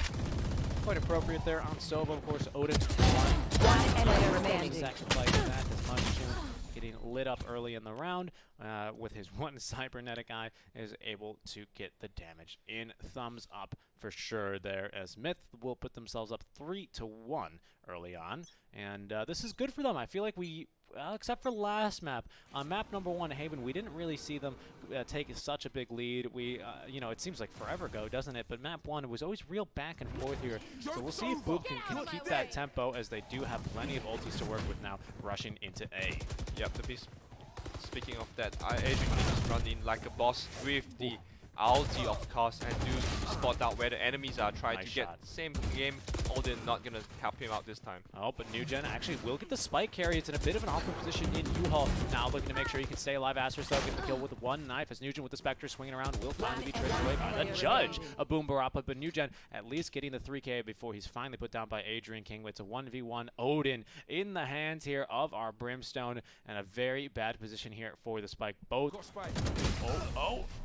quite appropriate there on Sova. Of course, Odin. One enemy remaining. Sacrificing that as much as getting lit up early in the round with his one cybernetic eye is able to get the damage in. Thumbs up for sure there, as Myth will put themselves up 3-1 early on, and this is good for them. I feel like we, except for last map, on map number 1, Haven, we didn't really see them take such a big lead. We, you know, it seems like forever ago, doesn't it? But map 1, it was always real back and forth here. So we'll see if Boom can keep that tempo, as they do have plenty of ultis to work with now, rushing into A. Yep, the beast. Speaking of that, Adrian can just run in like a boss with the ulti, of course, and do spot out where the enemies are, try Nice to shot. get same game. Odin not gonna help him out this time. Oh, but NewGen actually will get the spike carry. It's in a bit of an awkward position in U-Haul. Now looking to make sure he can stay alive. Aster's though getting the kill with one knife, as NewGen with the Spectre swinging around will finally be traded away by the judge of Boom Barappa. But NewGen at least getting the 3K before he's finally put down by Adrian King. It's a 1v1 Odin in the hands here of our Brimstone, and a very bad position here for the spike. Both.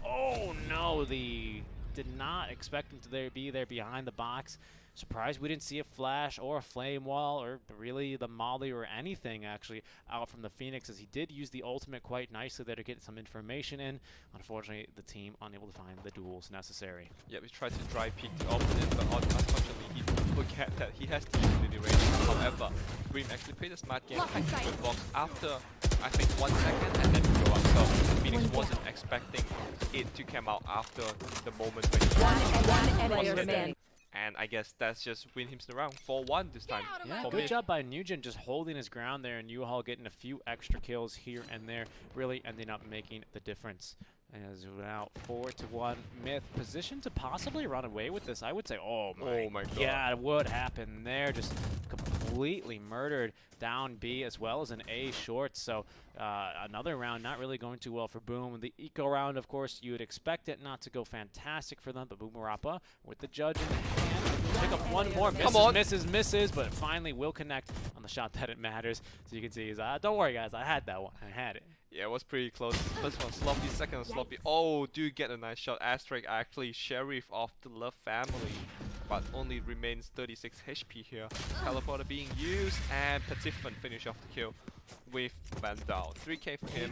Oh no! The did not expect him to be there behind the box. Surprised we didn't see a flash or a flame wall or really the molly or anything actually out from the Phoenix, as he did use the ultimate quite nicely there to get some information in. Unfortunately, the team unable to find the duels necessary. Yeah, we tried to dry peek the opponent, but unfortunately he forget that he has to use the range. However, Brim actually played a smart game, taking the box after I think 1 second and then go up. So Phoenix wasn't expecting it to come out after the moment when he One enemy remaining. and I guess that's just win him the round 4-1 this time. Yeah, for good me. job by NewGen just holding his ground there, and U-Haul getting a few extra kills here and there, really ending up making the difference. As now 4-1, Myth positioned to possibly run away with this. I would say, oh my god, what happened there? Just completely murdered down B as well as an A short. So another round not really going too well for Boom. The eco round, of course, you would expect it not to go fantastic for them, but Boom Barappa with the judge in the hand. Pick up one more. Misses, but finally will connect on the shot that it matters. So you can see, don't worry guys, I had that one. I had it. Yeah, it was pretty close. First one sloppy, second one sloppy. Oh, do get a nice shot. Asterix actually sheriff of the Love family, but only remains 36 HP here. Teleporter being used, and Patifan finish off the kill with Vandal. 3K for him.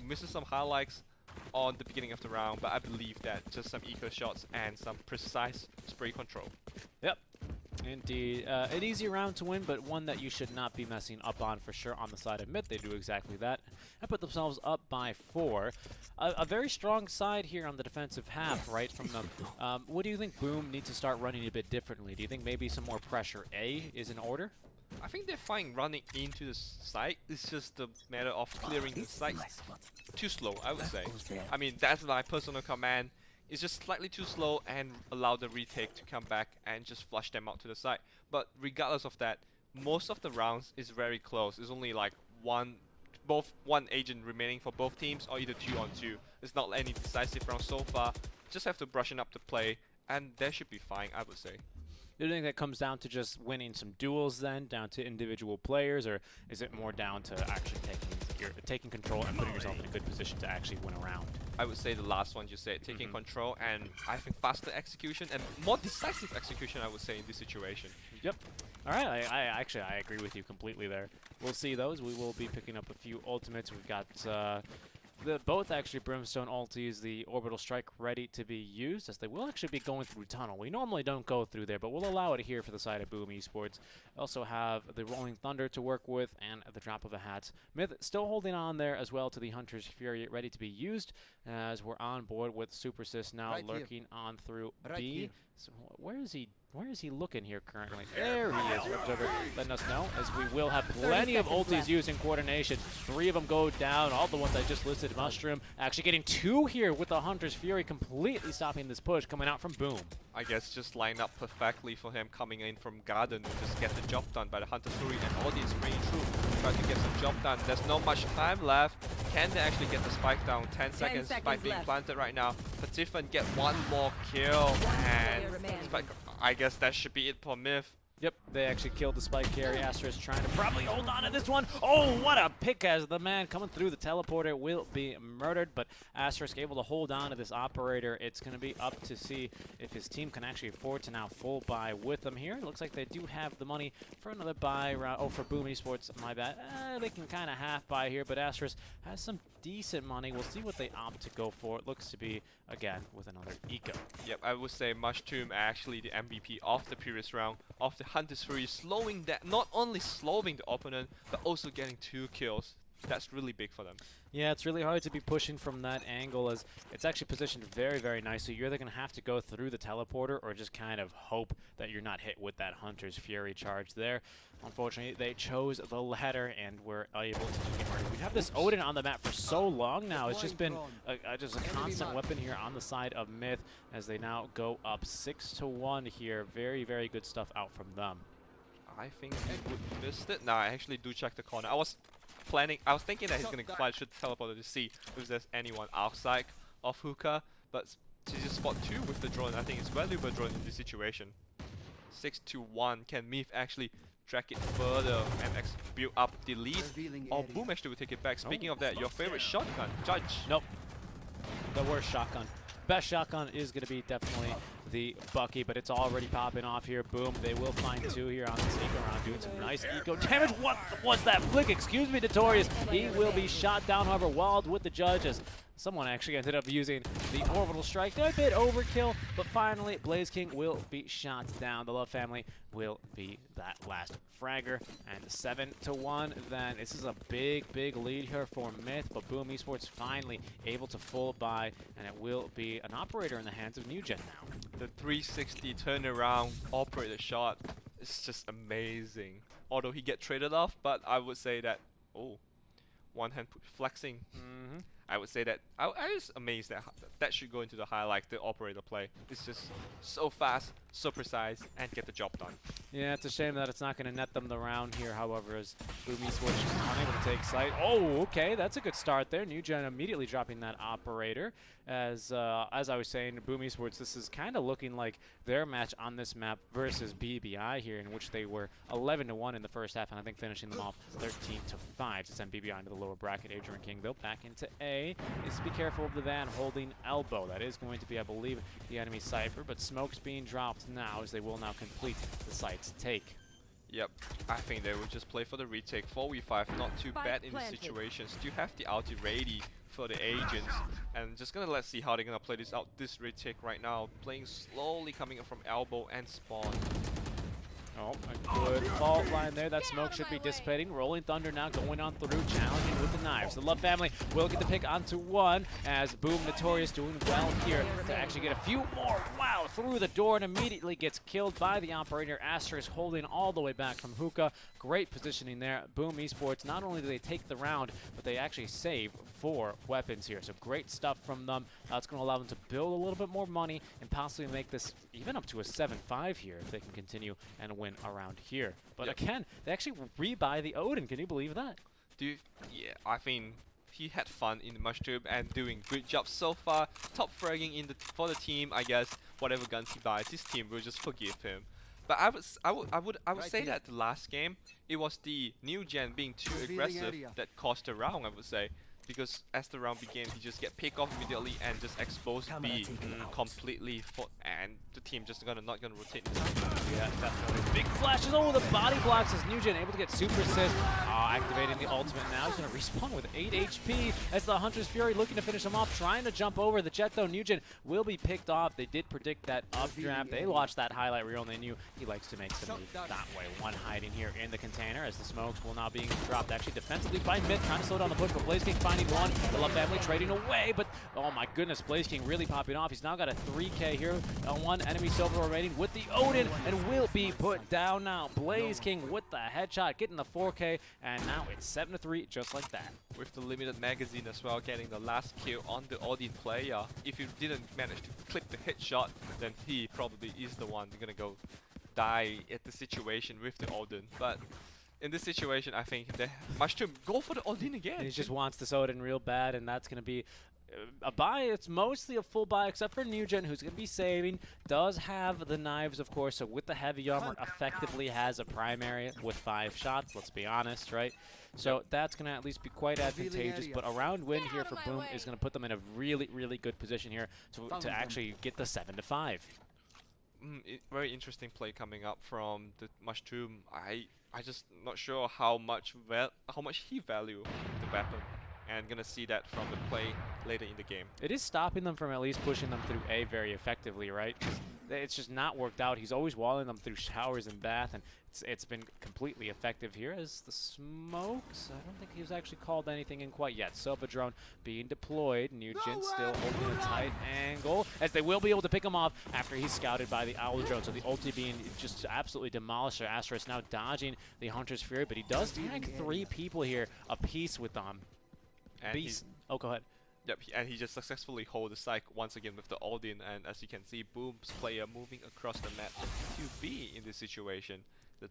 Misses some highlights on the beginning of the round, but I believe that just some eco shots and some precise spray control. Yep. Indeed. An easy round to win, but one that you should not be messing up on for sure on the side of Myth. They do exactly that and put themselves up by 4. A very strong side here on the defensive half, right from them. What do you think Boom needs to start running a bit differently? Do you think maybe some more pressure A is in order? I think they're fine running into the site. It's just a matter of clearing the site. Too slow, I would say. I mean, that's my personal command. It's just slightly too slow and allow the retake to come back and just flush them out to the side. But regardless of that, most of the rounds is very close. It's only like one agent remaining for both teams, or either 2-on-2. It's not any decisive round so far. Just have to brushing up the play, and that should be fine, I would say. Do you think that comes down to just winning some duels then, down to individual players, or is it more down to actually taking control and putting yourself in a good position to actually win a round? I would say the last one you said, taking control, and I think faster execution and more decisive execution, I would say, in this situation. Yep. All right, I agree with you completely there. We'll see those. We will be picking up a few ultimates. We've got both actually Brimstone ultis, the Orbital Strike ready to be used, as they will actually be going through Tunnel. We normally don't go through there, but we'll allow it here for the side of Boom Esports. Also have the Rolling Thunder to work with, and at the drop of a hat, Myth still holding on there as well to the Hunter's Fury ready to be used, as we're on board with Super Sis now lurking on through B. So where is he looking here currently? There he is, Observer, letting us know, as we will have plenty of ultis used in coordination. 3 of them go down, all the ones I just listed. Mushroom actually getting 2 here with the Hunter's Fury, completely stopping this push coming out from Boom. I guess just line up perfectly for him coming in from Garden to just get the job done by the Hunter's Fury, and all these spraying through, trying to get some job done. There's not much time left. Can they actually get the spike down? 10 seconds, spike being planted right now. Patifan get 1 more kill, and spike, I guess that should be it for Myth. Yep, they actually killed the spike carry. Asterisk trying to probably hold on to this one. Oh, what a pick as the man coming through the teleporter will be murdered, but Asterisk able to hold on to this operator. It's going to be up to see if his team can actually afford to now full buy with them here. It looks like they do have the money for another buy round. Oh, for Boom Esports, my bad. They can kind of half buy here, but Asterisk has some decent money. We'll see what they opt to go for. It looks to be, again, with another eco. Yep, I would say Mushroom actually the MVP of the previous round of the Hunter's Fury, slowing that, not only slowing the opponent, but also getting 2 kills. That's really big for them. Yeah, it's really hard to be pushing from that angle as it's actually positioned very, very nicely. You're either going to have to go through the teleporter or just kind of hope that you're not hit with that Hunter's Fury charge there. Unfortunately, they chose the latter and were able to get murdered. We have this Odin on the map for so long now. It's just been just a constant weapon here on the side of Myth as they now go up 6-1 here. Very, very good stuff out from them. I think he would missed it. Nah, I actually do check the corner. I was thinking that he's gonna fly should teleporter to see if there's anyone outside of Hookah, but to just spot 2 with the drone, I think it's valuable drone in this situation. 6-1. Can Myth actually drag it further and build up the lead? Or Boom actually will take it back. Speaking of that, your favorite shotgun, Judge? Nope. The worst shotgun. Best shotgun is going to be definitely the Bucky, but it's already popping off here. Boom. They will find 2 here on this eco round, doing some nice eco damage. What was that flick? Excuse me, Notorious. He will be shot down, however, walled with the judges. Someone actually ended up using the orbital strike. They're a bit overkill, but finally, Blaze King will be shot down. The Love family will be that last fragger. And 7-1 then. This is a big, big lead here for Myth, but Boom Esports finally able to full buy, and it will be an operator in the hands of NewGen now. The 360 turnaround operator shot is just amazing. Although he get traded off, but I would say that, oh, one hand flexing. I would say that I was amazed that that should go into the highlight, the operator play. It's just so fast, so precise, and get the job done. Yeah, it's a shame that it's not going to net them the round here, however, as Boom Esports is unable to take sight. Oh, okay, that's a good start there. NewGen immediately dropping that operator. As I was saying, Boom Esports, this is kind of looking like their match on this map versus BBI here, in which they were 11-1 in the first half, and I think finishing them off 13-5 to send BBI into the lower bracket. Adrian King, though, back into A. Needs to be careful of the Van holding elbow. That is going to be, I believe, the enemy Cypher, but smoke's being dropped now as they will now complete the site's take. Yep, I think they will just play for the retake. 4v5, not too bad in this situation. Still have the ulti ready for the agents, and just gonna let's see how they're gonna play this out. This retake right now, playing slowly, coming up from elbow and spawn. Oh, a good fault line there. That smoke should be dissipating. Rolling Thunder now going on through, challenging with the knives. The Love family will get the pick onto 1 as Boom Notorious doing well here to actually get a few more. Wow, through the door and immediately gets killed by the operator. Asterisk holding all the way back from Hookah. Great positioning there. Boom Esports, not only do they take the round, but they actually save 4 weapons here. So great stuff from them. It's going to allow them to build a little bit more money and possibly make this even up to a 7-5 here if they can continue and win around here. But again, they actually rebuy the Odin. Can you believe that? Yeah, I think he had fun in the Mushroom and doing great job so far. Top fragging for the team, I guess. Whatever guns he buys, his team will just forgive him. But I would say that the last game, it was the NewGen being too aggressive that cost the round, I would say. Because as the round began, he just get picked off immediately and just exposed B completely, and the team just not gonna rotate. Yeah, definitely. Big flashes over the body blocks as NewGen able to get super assist. Activating the ultimate now. He's gonna respawn with 8 HP as the Hunter's Fury looking to finish him off, trying to jump over the jet though. NewGen will be picked off. They did predict that updraft. They watched that highlight reel and they knew he likes to make some moves that way. One hiding here in the container as the smokes will now being dropped actually defensively by Myth, trying to slow down the push, but Blaze King finding 1. The Love family trading away, but oh my goodness, Blaze King really popping off. He's now got a 3K here on 1 enemy silver remaining with the Odin and will be put down now. Blaze King with the headshot, getting the 4K, and now it's 7-3 just like that. With the limited magazine as well, getting the last kill on the Odin player. If you didn't manage to clip the headshot, then he probably is the one gonna go die at the situation with the Odin. But in this situation, I think the Mushroom go for the Odin again. And he just wants this Odin real bad, and that's going to be a buy. It's mostly a full buy, except for Nugent, who's going to be saving. Does have the knives, of course, so with the heavy armor, effectively has a primary with 5 shots, let's be honest, right? So that's going to at least be quite advantageous, but a round win here for Boom is going to put them in a really, really good position here to actually get the 7-5. Very interesting play coming up from the Mushroom. I just not sure how much he value the weapon, and gonna see that from the play later in the game. It is stopping them from at least pushing them through A very effectively, right? 'Cause it's just not worked out. He's always walling them through showers and bath, and it's been completely effective here as the smokes. I don't think he's actually called anything in quite yet. Silva drone being deployed. Nugent still holding a tight angle, as they will be able to pick him off after he's scouted by the Owl drone. So the ulti being just absolutely demolished. Asterisk now dodging the Hunter's Fury, but he does tag 3 people here apiece with them. And oh, go ahead. Yep, and he just successfully hold the site once again with the Odin, and as you can see, Boom's player moving across the map to be in this situation. The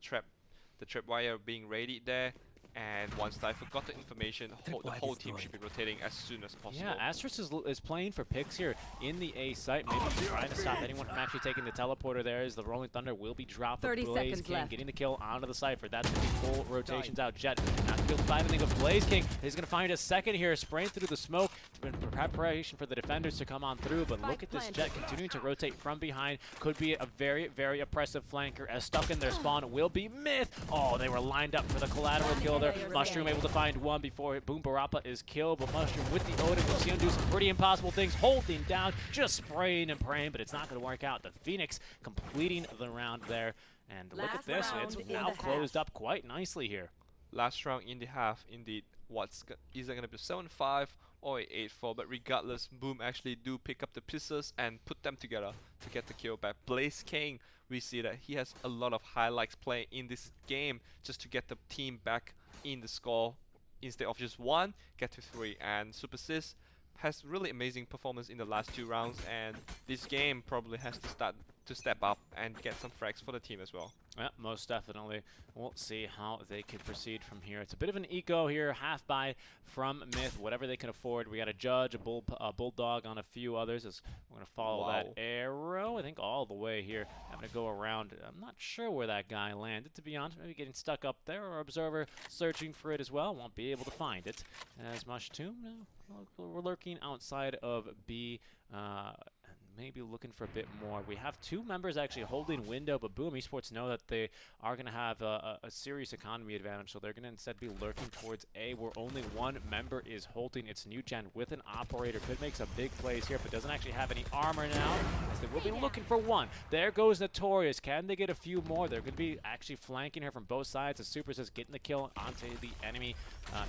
trapwire being readied there, and once Cypher got the information, the whole team should be rotating as soon as possible. Yeah, Asterisk is playing for picks here in the A site, maybe trying to stop anyone from actually taking the teleporter there, as the Rolling Thunder will be dropped. 30 Blaze seconds King left. getting the kill onto the Cypher. That's going to be full rotations out. Jet not going to be able to find anything, but Blaze King is going to find a second here, spraying through the smoke. It's been preparation for the defenders to come on through, but look at this Jet continuing to rotate from behind. Could be a very, very oppressive flanker, as stuck in their spawn will be Myth. Oh, they were lined up for the collateral kill there. Mushroom able to find one before Boom Barappa is killed, but Mushroom with the Odin will see him do some pretty impossible things, holding down, just spraying and praying, but it's not going to work out. The Phoenix completing the round there, and look at this, it's now closed up quite nicely here. Last round in the half, indeed. Is it going to be 7-5 or 8-4? But regardless, Boom actually do pick up the pieces and put them together to get the kill back. Blaze King, we see that he has a lot of highlights play in this game just to get the team back in the score. Instead of just 1, get to 3. And Super Sis has really amazing performance in the last 2 rounds, and this game probably has to step up and get some frags for the team as well. Yeah, most definitely. We'll see how they can proceed from here. It's a bit of an eco here, half buy from Myth, whatever they can afford. We got a Judge, a Bulldog on a few others. As we're going to follow that arrow, I think, all the way here. Having to go around. I'm not sure where that guy landed, to be honest. Maybe getting stuck up there, or Observer searching for it as well. Won't be able to find it. As Mushroom, we're lurking outside of B. Maybe looking for a bit more. We have 2 members actually holding window, but Boom Esports know that they are going to have a serious economy advantage, so they're going to instead be lurking towards A, where only 1 member is holding. It's Nugent with an operator. Could make some big plays here, but doesn't actually have any armor now, as they will be looking for 1. There goes Notorious. Can they get a few more? They're going to be actually flanking her from both sides. The Super Sis getting the kill onto the enemy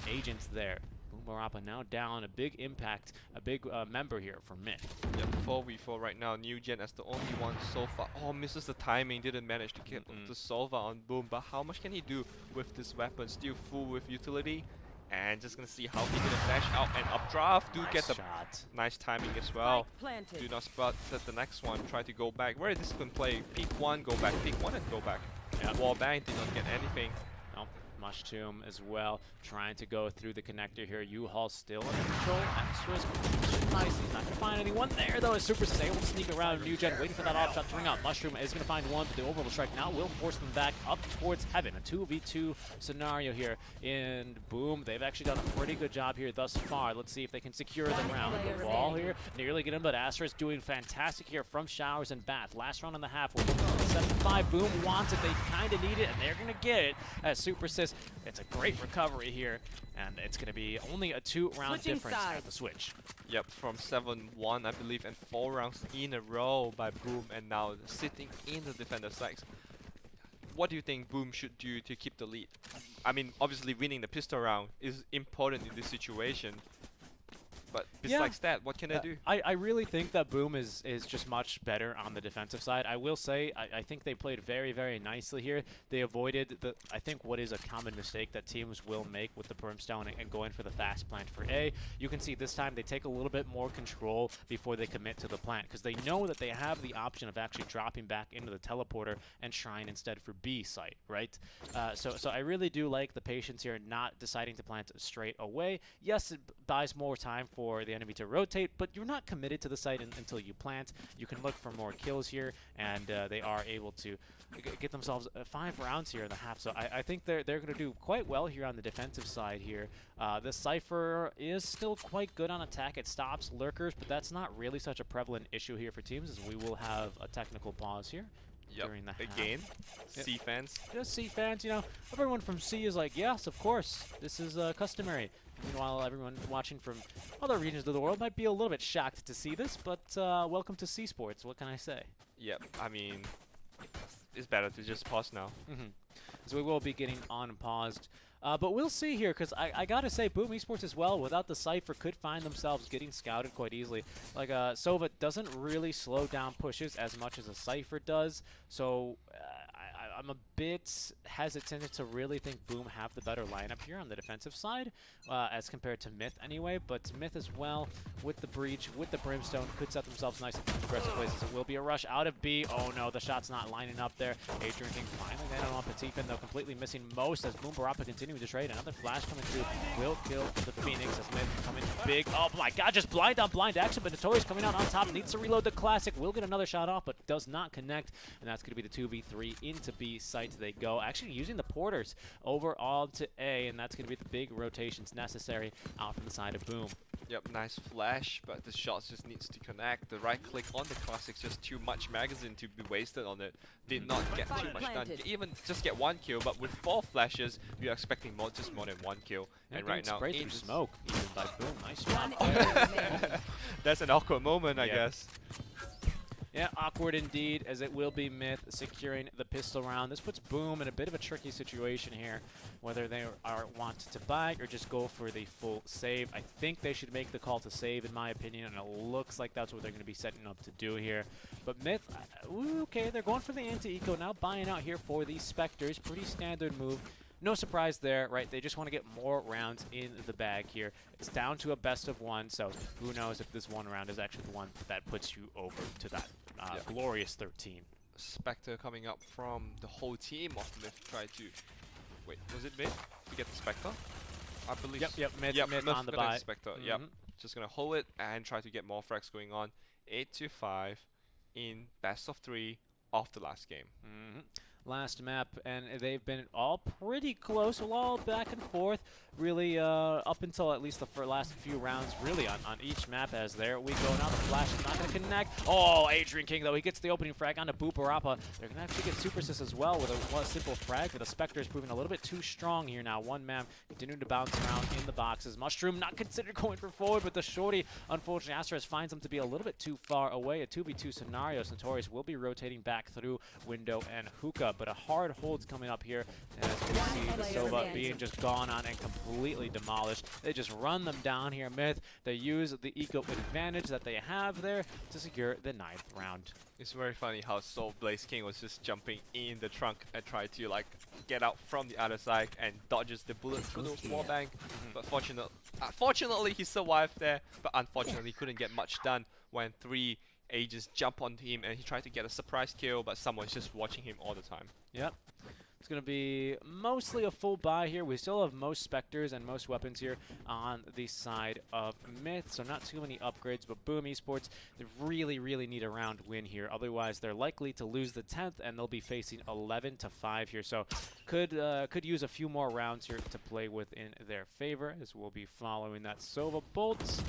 agents there. Boom Barappa now down, a big impact, a big member here for Myth. Yep, 4v4 right now. Nugent as the only one so far. Oh, misses the timing, didn't manage to get the Solva on Boom, but how much can he do with this weapon? Still full with utility, and just gonna see how he can dash out and updraft. Do get the nice timing as well. Do not spot the next one. Try to go back. Very disciplined play. Peek 1, go back. Peek 1 and go back. Yep. Wall bang, did not get anything. Mushroom as well, trying to go through the connector here. U-Haul still under control. Asterisk, nice. He's not going to find anyone there, though. As Super Sis able to sneak around. Nugent waiting for that off shot to ring out. Mushroom is going to find one, but the overall strike now will force them back up towards heaven. A 2v2 scenario here in Boom. They've actually done a pretty good job here thus far. Let's see if they can secure the round. The wall here, nearly get him, but Asterisk doing fantastic here from showers and bath. Last round and a half. We're looking at 7-5. Boom wants it. They kind of need it, and they're going to get it as Super Sis. It's a great recovery here, and it's going to be only a 2-round difference at the switch. Yep, from 7-1, I believe, and 4 rounds in a row by Boom, and now sitting in the defender sides. What do you think Boom should do to keep the lead? I mean, obviously winning the pistol round is important in this situation. But besides that, what can they do? I really think that Boom is just much better on the defensive side. I will say, I think they played very, very nicely here. They avoided, I think, what is a common mistake that teams will make with the Brimstone and going for the fast plant for A. You can see this time they take a little bit more control before they commit to the plant, because they know that they have the option of actually dropping back into the teleporter and Shrine instead for B site, right? So I really do like the patience here, not deciding to plant straight away. Yes, it buys more time for for the enemy to rotate, but you're not committed to the site until you plant. You can look for more kills here, and they are able to get themselves 5 rounds here in the half. So I think they're going to do quite well here on the defensive side here. The Cypher is still quite good on attack. It stops lurkers, but that's not really such a prevalent issue here for teams, as we will have a technical pause here. During the half. Again, C fans. Just C fans, you know, everyone from C is like, yes, of course, this is customary. Meanwhile, everyone watching from other regions of the world might be a little bit shocked to see this, but welcome to C Sports, what can I say? Yep, I mean, it's better to just pause now. So we will be getting unpaused. But we'll see here, because I gotta say, Boom Esports as well, without the Cypher, could find themselves getting scouted quite easily. Like, Sova doesn't really slow down pushes as much as a Cypher does, so I'm a bit hesitant to really think Boom have the better lineup here on the defensive side, as compared to Myth anyway. But Myth as well, with the Breach, with the Brimstone, could set themselves nice in aggressive places. It will be a rush out of B. Oh no, the shot's not lining up there. Adrian King finally landing on Petitfin, though completely missing most as Boom Barappa continuing to trade. Another flash coming through will kill the Phoenix as Myth coming big. Oh my god, just blind on blind action, but Notorious coming out on top, needs to reload the Classic, will get another shot off, but does not connect, and that's going to be the 2v3 into B site they go. Actually using the porters over all to A, and that's going to be the big rotations necessary out from the side of Boom. Yep, nice flash, but the shots just needs to connect. The right click on the Classic's just too much magazine to be wasted on it. Did not get too much done. Even just get 1 kill, but with 4 flashes, you're expecting just more than 1 kill. And right now, sprayed through smoke even by Boom. Nice job. That's an awkward moment, I guess. Yeah, awkward indeed, as it will be Myth securing the pistol round. This puts Boom in a bit of a tricky situation here, whether they want to buy or just go for the full save. I think they should make the call to save, in my opinion, and it looks like that's what they're going to be setting up to do here. But Myth, okay, they're going for the anti-eco now, buying out here for the Spectres. Pretty standard move. No surprise there, right? They just want to get more rounds in the bag here. It's down to a best of 1, so who knows if this 1 round is actually the one that puts you over to that glorious 13. Spectre coming up from the whole team of Myth. Try to... Wait, was it Myth to get the Spectre? I believe... Yep, Myth on the buy. Spectre. Yep, just going to hold it and try to get more frags going on. 8-5 in best of 3 of the last game. Last map, and they've been all pretty close, all back and forth, really up until at least the last few rounds, really on each map. As there we go now, the flash is not going to connect. Oh, Adrian King, though, he gets the opening frag onto Boop Barappa. They're going to actually get Super Sis as well with a simple frag, but the Spectre is proving a little bit too strong here now. One man continuing to bounce around in the boxes. Mushroom not considered going for forward, but the Shorty, unfortunately, Astros finds him to be a little bit too far away. A 2v2 scenario. Notorious will be rotating back through Window and Hookah, but a hard hold's coming up here, as we see the Sova being just gone on and completely demolished. They just run them down here. Myth, they use the eco advantage that they have there to secure the 9th round. It's very funny how Soul Blaze King was just jumping in the trunk and tried to like get out from the other side and dodges the bullet through the wall bank. But fortunately he survived there, but unfortunately couldn't get much done when 3 Ages jump onto him and he tried to get a surprise kill, but someone's just watching him all the time. Yep. It's going to be mostly a full buy here. We still have most Spectres and most weapons here on the side of Myth, so not too many upgrades, but Boom Esports, they really, really need a round win here. Otherwise, they're likely to lose the 10th, and they'll be facing 11-5 here. So could use a few more rounds here to play with in their favor, as we'll be following that Sova Bolt.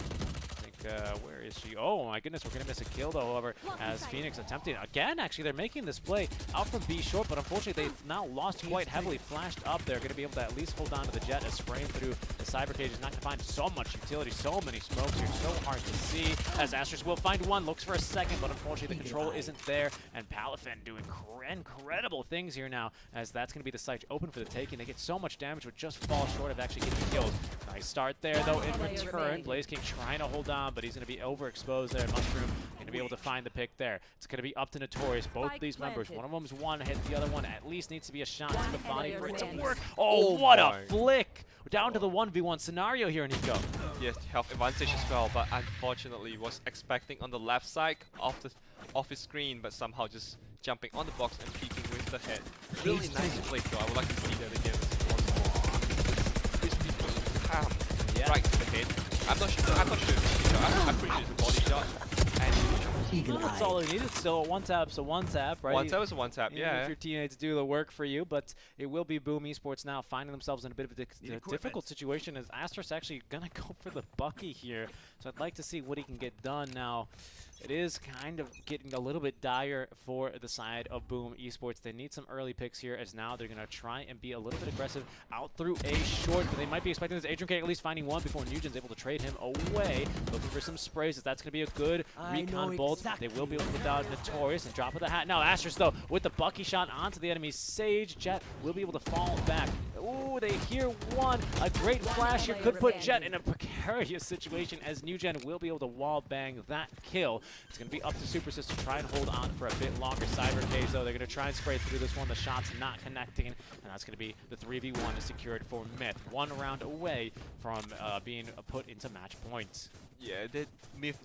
Where is she? Oh my goodness, we're going to miss a kill though, however, as Phoenix attempting again. Actually, they're making this play out from B short, but unfortunately they've now lost quite heavily. Flashed up, they're going to be able to at least hold on to the Jet, as spraying through the Cyber Cage is not going to find so much utility. So many smokes here, so hard to see, as Asterisk will find one, looks for a second, but unfortunately the control isn't there, and Palafin doing incredible things here now, as that's going to be the site open for the taking. They get so much damage, but just fall short of actually getting killed. Nice start there though in return. Blaze King trying to hold on, but he's going to be overexposed there. Mushroom going to be able to find the pick there. It's going to be up to Notorious. Both these members, one of them's one hit, the other one at least needs to be a shot to the body for it to work. Oh, what a flick! We're down to the 1v1 scenario here, Nico. Yes, health advantage as well, but unfortunately was expecting on the left side of his screen, but somehow just jumping on the box and peeking with the head. Really nice play though. I would like to see that again once more. Crispy calm right to the head. I'm not sure. I'm pretty sure it's a body shot. And That's all they needed. Still, one tap's a one tap, right? one tap is a one tap, Even if your teammates do the work for you, but it will be Boom Esports now finding themselves in a bit of a difficult situation as Astra's actually going to go for the Bucky here. So I'd like to see what he can get done now. It is kind of getting a little bit dire for the side of Boom Esports. They need some early picks here as now they're going to try and be a little bit aggressive out through A short, but they might be expecting this Adrian K at least finding one before Nugent's able to trade him away. Looking for some sprays as that's going to be a good recon bolt. They will be able to put down Notorious and drop of the hat. Now Astros though with the Bucky shot onto the enemy's Sage. Jet will be able to fall back. Ooh, they hear one. A great flash here could put Jet in a precarious situation as Nugent will be able to wall bang that kill. It's going to be up to Supersys to try and hold on for a bit longer. Cyber Cage, though, they're going to try and spray through this one. The shot's not connecting, and that's going to be the 3v1 secured for Myth. 1 round away from being put into match points. Yeah, Myth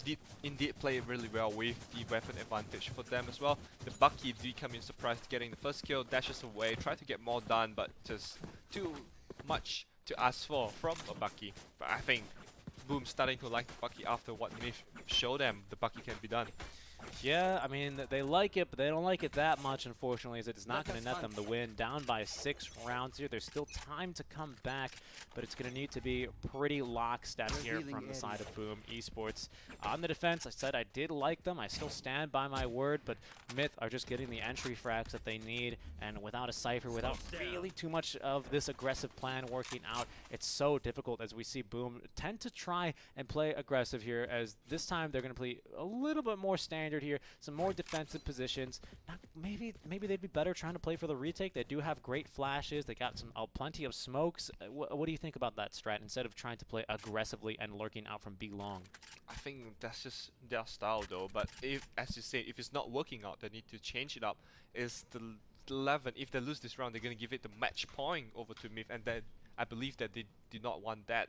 did indeed play really well with the weapon advantage for them as well. The Bucky did come in surprised getting the first kill, dashes away, tried to get more done, but just too much to ask for from a Bucky. But I think Boom starting to like the Bucky after what Myth showed them the Bucky can be done. Yeah, I mean, they like it, but they don't like it that much, unfortunately, as it is not going to net them the win. Down by 6 rounds here. There's still time to come back, but it's going to need to be pretty lockstep here from the side of Boom Esports. On the defense, I said I did like them. I still stand by my word, but Myth are just getting the entry frags that they need, and without a Cypher, without really too much of this aggressive plan working out, it's so difficult as we see Boom tend to try and play aggressive here, as this time they're going to play a little bit more standard here, some more defensive positions. Maybe they'd be better trying to play for the retake. They do have great flashes. They got some plenty of smokes. What do you think about that strat instead of trying to play aggressively and lurking out from B long? I think that's just their style though, but if, as you say, if it's not working out, they need to change it up. Is the 11, if they lose this round, they're going to give it the match point over to Myth, and then I believe that they did not want that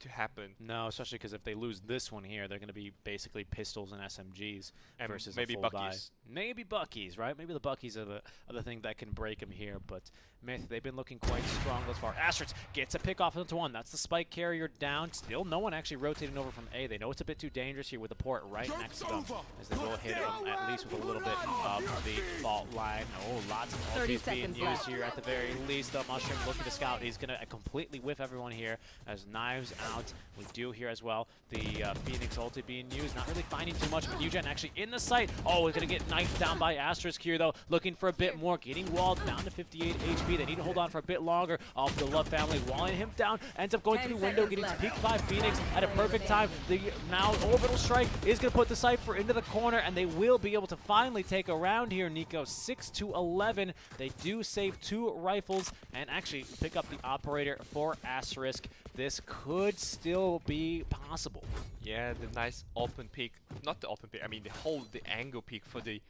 to happen. No, especially because if they lose this one here, they're going to be basically pistols and SMGs and versus maybe a full Buckies. buy. Maybe Buckies, right? Maybe the Buckies are the thing that can break them here. But Myth, they've been looking quite strong thus far. Asterix gets a pick off into one. That's the spike carrier down. Still no one actually rotating over from A. They know it's a bit too dangerous here with the port right next to them, as they will hit them at least with a little bit of the fault line. Oh, lots of ultis being used here at the very least. The Mushroom looking to scout. He's going to completely whiff everyone here as knives out. We do here as well the Phoenix ulti being used. Not really finding too much, but Eugen actually in the site. Oh, we're going to get knifed down by Asterisk here, though. Looking for a bit more. Getting walled down to 58 HP. They need to hold on for a bit longer. Off the Love family, walling him down. Ends up going through the window, getting peeked by Phoenix at a perfect time. The now Orbital Strike is going to put the Cypher into the corner, and they will be able to finally take a round here, Nico. 6-11. They do save 2 rifles and actually pick up the operator for Asterisk. This could still be possible. Yeah, the nice open peek, not the open peek, I mean the angle peek for the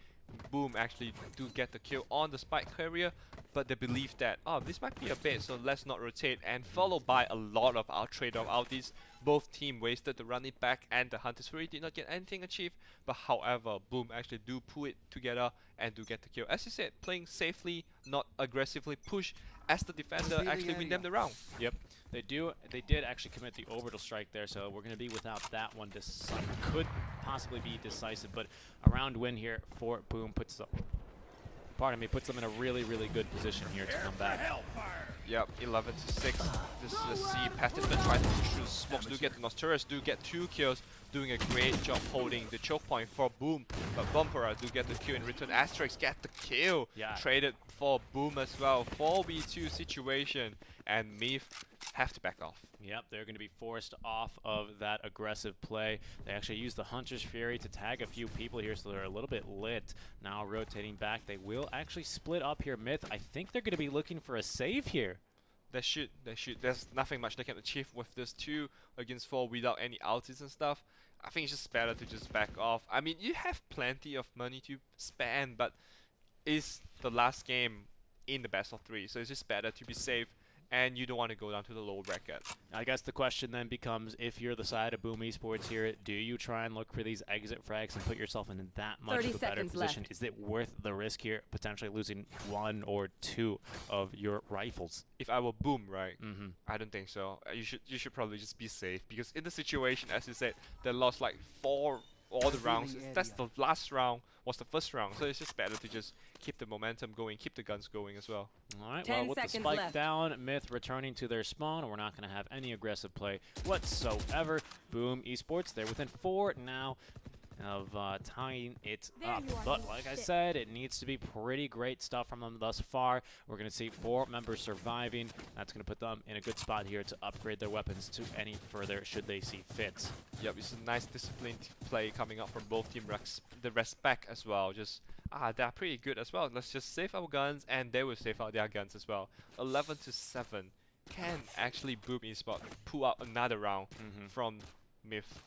Boom actually do get the kill on the spike carrier, but they believe that, oh, this might be a bait, so let's not rotate, and followed by a lot of our trade-off outies. Both team wasted the run it back, and the Hunter's Fury did not get anything achieved, but however, Boom actually do pull it together and do get the kill. As you said, playing safely, not aggressively push, as the defender actually win them the round. Yep, they did actually commit the orbital strike there, so we're going to be without that one. This could possibly be decisive, but a round win here for Boom puts them in a really, really good position here to come back. Yep, 11-6. This is a C. Patterson trying to push through the smokes. Do get the Notorious, do get 2 kills, doing a great job holding the choke point for Boom. But Bumper do get the kill in return. Asterix get the kill. Yeah. Traded for Boom as well. 4v2 situation, and Myth have to back off. Yep, they're going to be forced off of that aggressive play. They actually use the Hunter's Fury to tag a few people here, so they're a little bit lit. Now rotating back, they will actually split up here. Myth, I think they're going to be looking for a save here. They should. There's nothing much they can achieve with this 2 against 4 without any outies and stuff. I think it's just better to just back off. I mean, you have plenty of money to spend, but it's the last game in the best of 3, so it's just better to be safe and you don't want to go down to the lower bracket. I guess the question then becomes, if you're the side of Boom Esports here, do you try and look for these exit frags and put yourself in that much of a better position? Is it worth the risk here, potentially losing 1 or 2 of your rifles? If I were Boom, right? I don't think so. You should probably just be safe, because in the situation, as you said, they lost like 4 all the rounds. That's the last round was the first round, so it's just better to just keep the momentum going, keep the guns going as well. All right, well, with the spike down, Myth returning to their spawn, we're not going to have any aggressive play whatsoever. Boom Esports, they're within 4 now of tying it up. But like I said, it needs to be pretty great stuff from them thus far. We're going to see 4 members surviving. That's going to put them in a good spot here to upgrade their weapons to any further should they see fit. Yep, it's a nice disciplined play coming up from both team. The respect as well. Just they're pretty good as well. Let's just save our guns, and they will save out their guns as well. 11-7. Can actually Boom Esports pull out another round from Myth?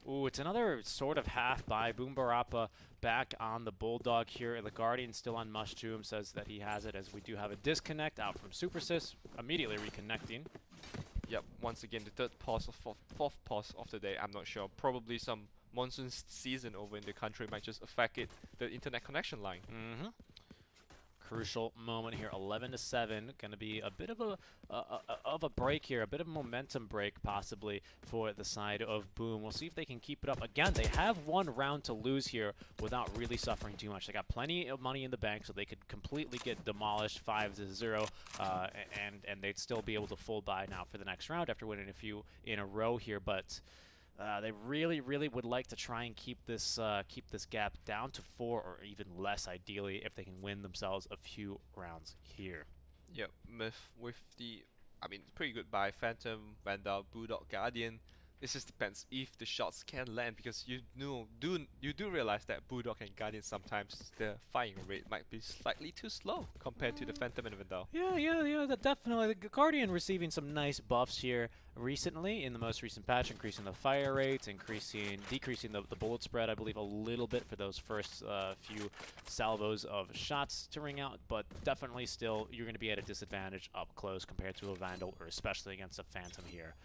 Ooh, it's another sort of half by Boom Barappa back on the Bulldog here. The Guardian still on Mushroom, says that he has it, as we do have a disconnect out from Supersys, immediately reconnecting. Yep, once again, the third pause or fourth pause of the day, I'm not sure. Probably some monsoon season over in the country might just affect the internet connection line. Crucial moment here, 11-7. Going to be a bit of a break here, a bit of a momentum break possibly for the side of Boom. We'll see if they can keep it up. Again, they have 1 round to lose here without really suffering too much. They got plenty of money in the bank, so they could completely get demolished 5-0, and they'd still be able to full buy now for the next round after winning a few in a row here. But they really, really would like to try and keep this gap down to 4 or even less, ideally, if they can win themselves a few rounds here. Yep, Myth with the, pretty good buy. Phantom, Vandal, Bulldog, Guardian. It just depends if the shots can land, because you do realize that Bulldog and Guardian sometimes the firing rate might be slightly too slow compared to the Phantom and Vandal. Yeah, definitely. The Guardian receiving some nice buffs here recently in the most recent patch, increasing the fire rates, decreasing the bullet spread, I believe, a little bit for those first few salvos of shots to ring out, but definitely still you're going to be at a disadvantage up close compared to a Vandal, or especially against a Phantom here.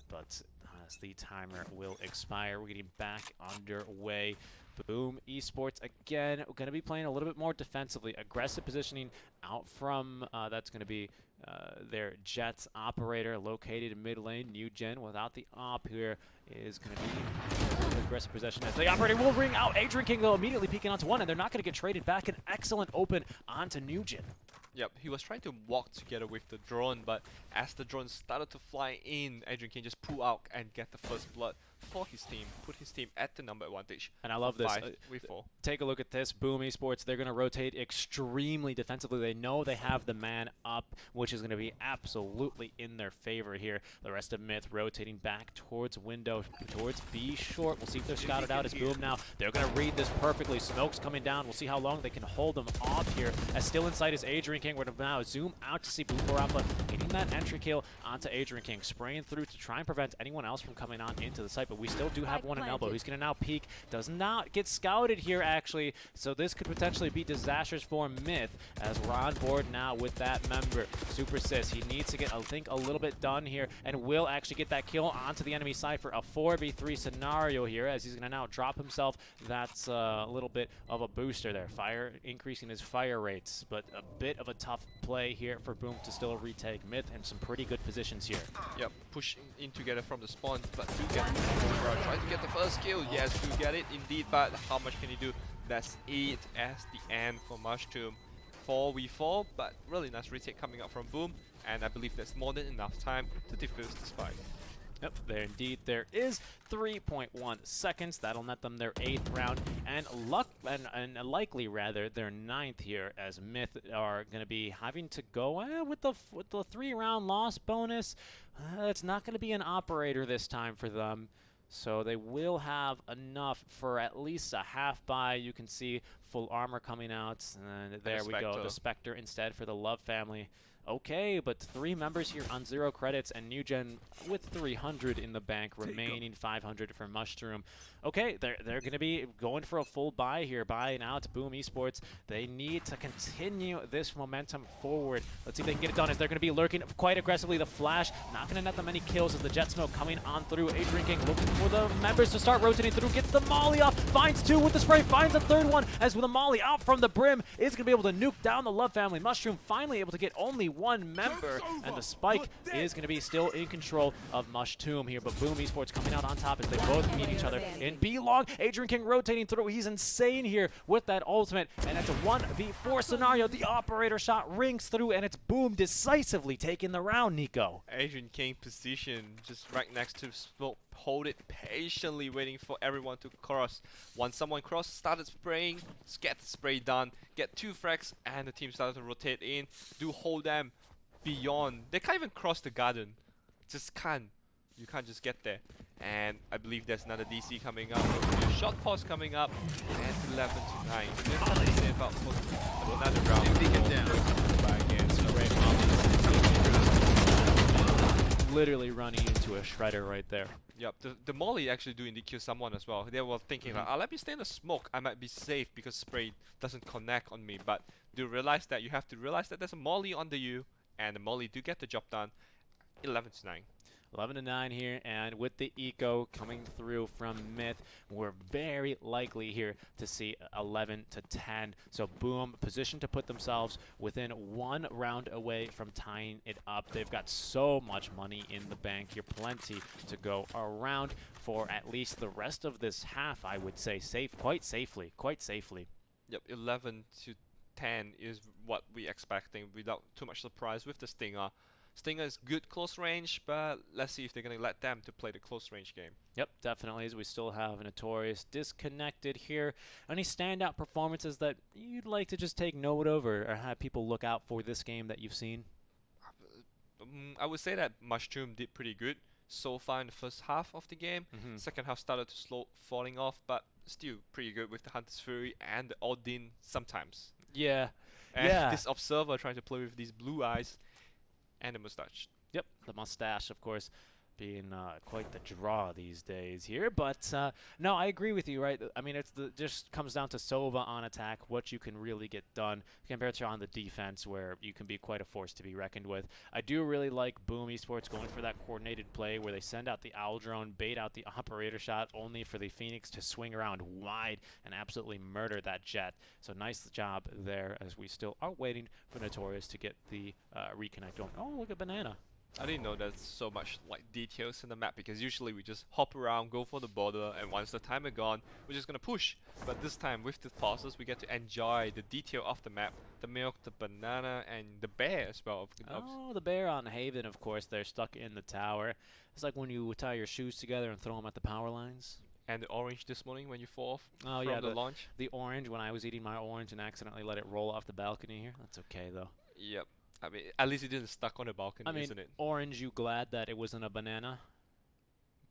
But as the timer will expire, we're getting back underway. Boom Esports again going to be playing a little bit more defensively, aggressive positioning out from that's going to be their Jets operator located in mid lane. New Gen without the op here is going to be aggressive possession as the operator will ring out. Adrian King though immediately peeking onto 1, and they're not going to get traded back. An excellent open onto New Gen. Yep, he was trying to walk together with the drone, but as the drone started to fly in, Adrian King just pull out and get the first blood for his team, put his team at the number advantage. And I love this. Take a look at this. Boom Esports, they're going to rotate extremely defensively. They know they have the man up, which is going to be absolutely in their favor here. The rest of Myth rotating back towards window, towards B short. We'll see if they're scouted out as Boom now. They're going to read this perfectly. Smoke's coming down. We'll see how long they can hold them off here. As still inside is Adrian King. We're going to now zoom out to see Boom Barappa getting that entry kill onto Adrian King, spraying through to try and prevent anyone else from coming on into the site. But we still do have 1 in elbow. He's going to now peek. Does not get scouted here, actually. So this could potentially be disastrous for Myth, as we're on board now with that member. Supersys, he needs to get, I think, a little bit done here, and will actually get that kill onto the enemy side for a 4v3 scenario here, as he's going to now drop himself. That's a little bit of a booster there. Increasing his fire rates, but a bit of a tough play here for Boom to still retake Myth, and some pretty good positions here. Yep, pushing in together from the spawn, but do get try to get the first kill. Yes, do get it indeed, but how much can he do? That's it as the end for Mushroom. 4v4, but really nice retake coming up from Boom, and I believe there's more than enough time to defuse the spike. Yep, there is 3.1 seconds. That'll net them their 8th round, and likely rather their 9th here, as Myth are going to be having to go with the 3-round loss bonus. It's not going to be an operator this time for them, so they will have enough for at least a half buy. You can see full armor coming out, and there we go. Spectre. The Spectre instead for the Love family. Okay, but 3 members here on 0 credits, and NewGen with 300 in the bank, remaining 500 for Mushroom. Okay, they're going to be going for a full buy here, buying out Boom Esports. They need to continue this momentum forward. Let's see if they can get it done, as they're going to be lurking quite aggressively. The Flash not going to net them many kills, as the Jet Smoke coming on through. Adrian King looking for the members to start rotating through, gets the Molly off, finds 2 with the spray, finds a 3rd one, as with the Molly out from the brim, is going to be able to nuke down the Love family. Mushroom finally able to get only 1 member, and the Spike is going to be still in control of Mushroom here, but Boom Esports coming out on top as they both meet each other in B-Long. Adrian King rotating through. He's insane here with that ultimate, and it's a 1v4 scenario. The operator shot rings through, and it's Boom decisively taking the round, Nico. Adrian King position just right next to Smoke. Hold it patiently, waiting for everyone to cross. Once someone crossed, started spraying, get the spray done, get 2 frags, and the team started to rotate in. Do hold them beyond. They can't even cross the garden. Just can't. You can't just get there. And I believe there's another DC coming up. There's a shot pause coming up. And 11 to 9. So they're trying to save up for another round. Literally running into a shredder right there. Yep, the Molly actually doing DQ someone as well. They were thinking, like, let me stay in the smoke. I might be safe because spray doesn't connect on me. But do realize that you have to realize that there's a Molly under you. And the Molly do get the job done. 11 to 9. 11 to 9 here, and with the eco coming through from Myth, we're very likely here to see 11 to 10. So Boom positioned to put themselves within 1 round away from tying it up. They've got so much money in the bank here, plenty to go around for at least the rest of this half, I would say, quite safely. Yep, 11 to 10 is what we're expecting without too much surprise with the Stinger. Stinger is good close range, but let's see if they're going to let them to play the close range game. Yep, definitely, as we still have Notorious disconnected here. Any standout performances that you'd like to just take note of or have people look out for this game that you've seen? I would say that Mushroom did pretty good so far in the first half of the game. Second half started to slow falling off, but still pretty good with the Hunter's Fury and the Odin sometimes. Yeah. And this Observer trying to play with these blue eyes and the mustache. Yep, the mustache, of course, being quite the draw these days here. But no, I agree with you, right? I mean, just comes down to Sova on attack, what you can really get done compared to on the defense, where you can be quite a force to be reckoned with. I do really like Boom Esports going for that coordinated play where they send out the Owl Drone, bait out the operator shot, only for the Phoenix to swing around wide and absolutely murder that Jet. So nice job there, as we still are waiting for Notorious to get the reconnect going. Oh, look at Banana. I didn't know there's so much like details in the map, because usually we just hop around, go for the border, and once the timer gone, we're just gonna push. But this time with the pauses, we get to enjoy the detail of the map, the milk, the banana, and the bear as well. Oh, the bear on Haven, of course. They're stuck in the tower. It's like when you tie your shoes together and throw them at the power lines. And the orange this morning when you fall off from the launch. The orange, when I was eating my orange and accidentally let it roll off the balcony here. That's okay, though. Yep. I mean, at least it didn't stuck on the balcony, isn't it? Orange, you glad that it wasn't a banana?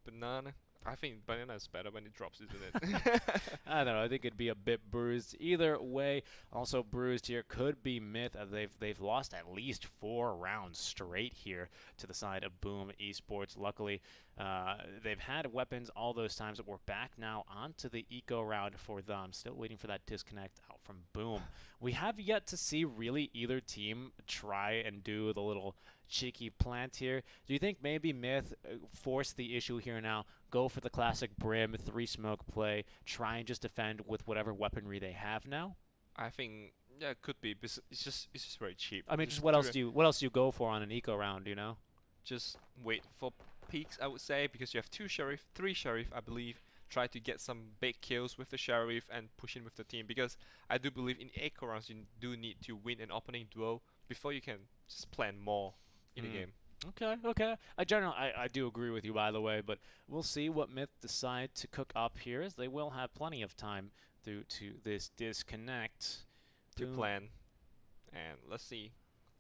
Banana? I think banana is better when it drops, isn't it? I don't know. I think it'd be a bit bruised. Either way, also bruised here could be Myth, as they've lost at least 4 rounds straight here to the side of Boom Esports. Luckily, they've had weapons all those times, but we're back now onto the eco round for them. Still waiting for that disconnect out from Boom. We have yet to see really either team try and do the little cheeky plant here. Do you think maybe Myth force the issue here now, go for the classic Brim 3 smoke play, try and just defend with whatever weaponry they have now? I think, yeah, it could be. But it's just very cheap. I mean, just what else do you go for on an eco round, you know? Just wait for peaks, I would say, because you have 2 Sheriff, 3 Sheriff, I believe. Try to get some big kills with the Sheriff and push in with the team, because I do believe in eco rounds you do need to win an opening duel before you can just plan more in the game. Okay. I do agree with you, by the way, but we'll see what Myth decide to cook up here, as they will have plenty of time due to this disconnect to plan. And let's see.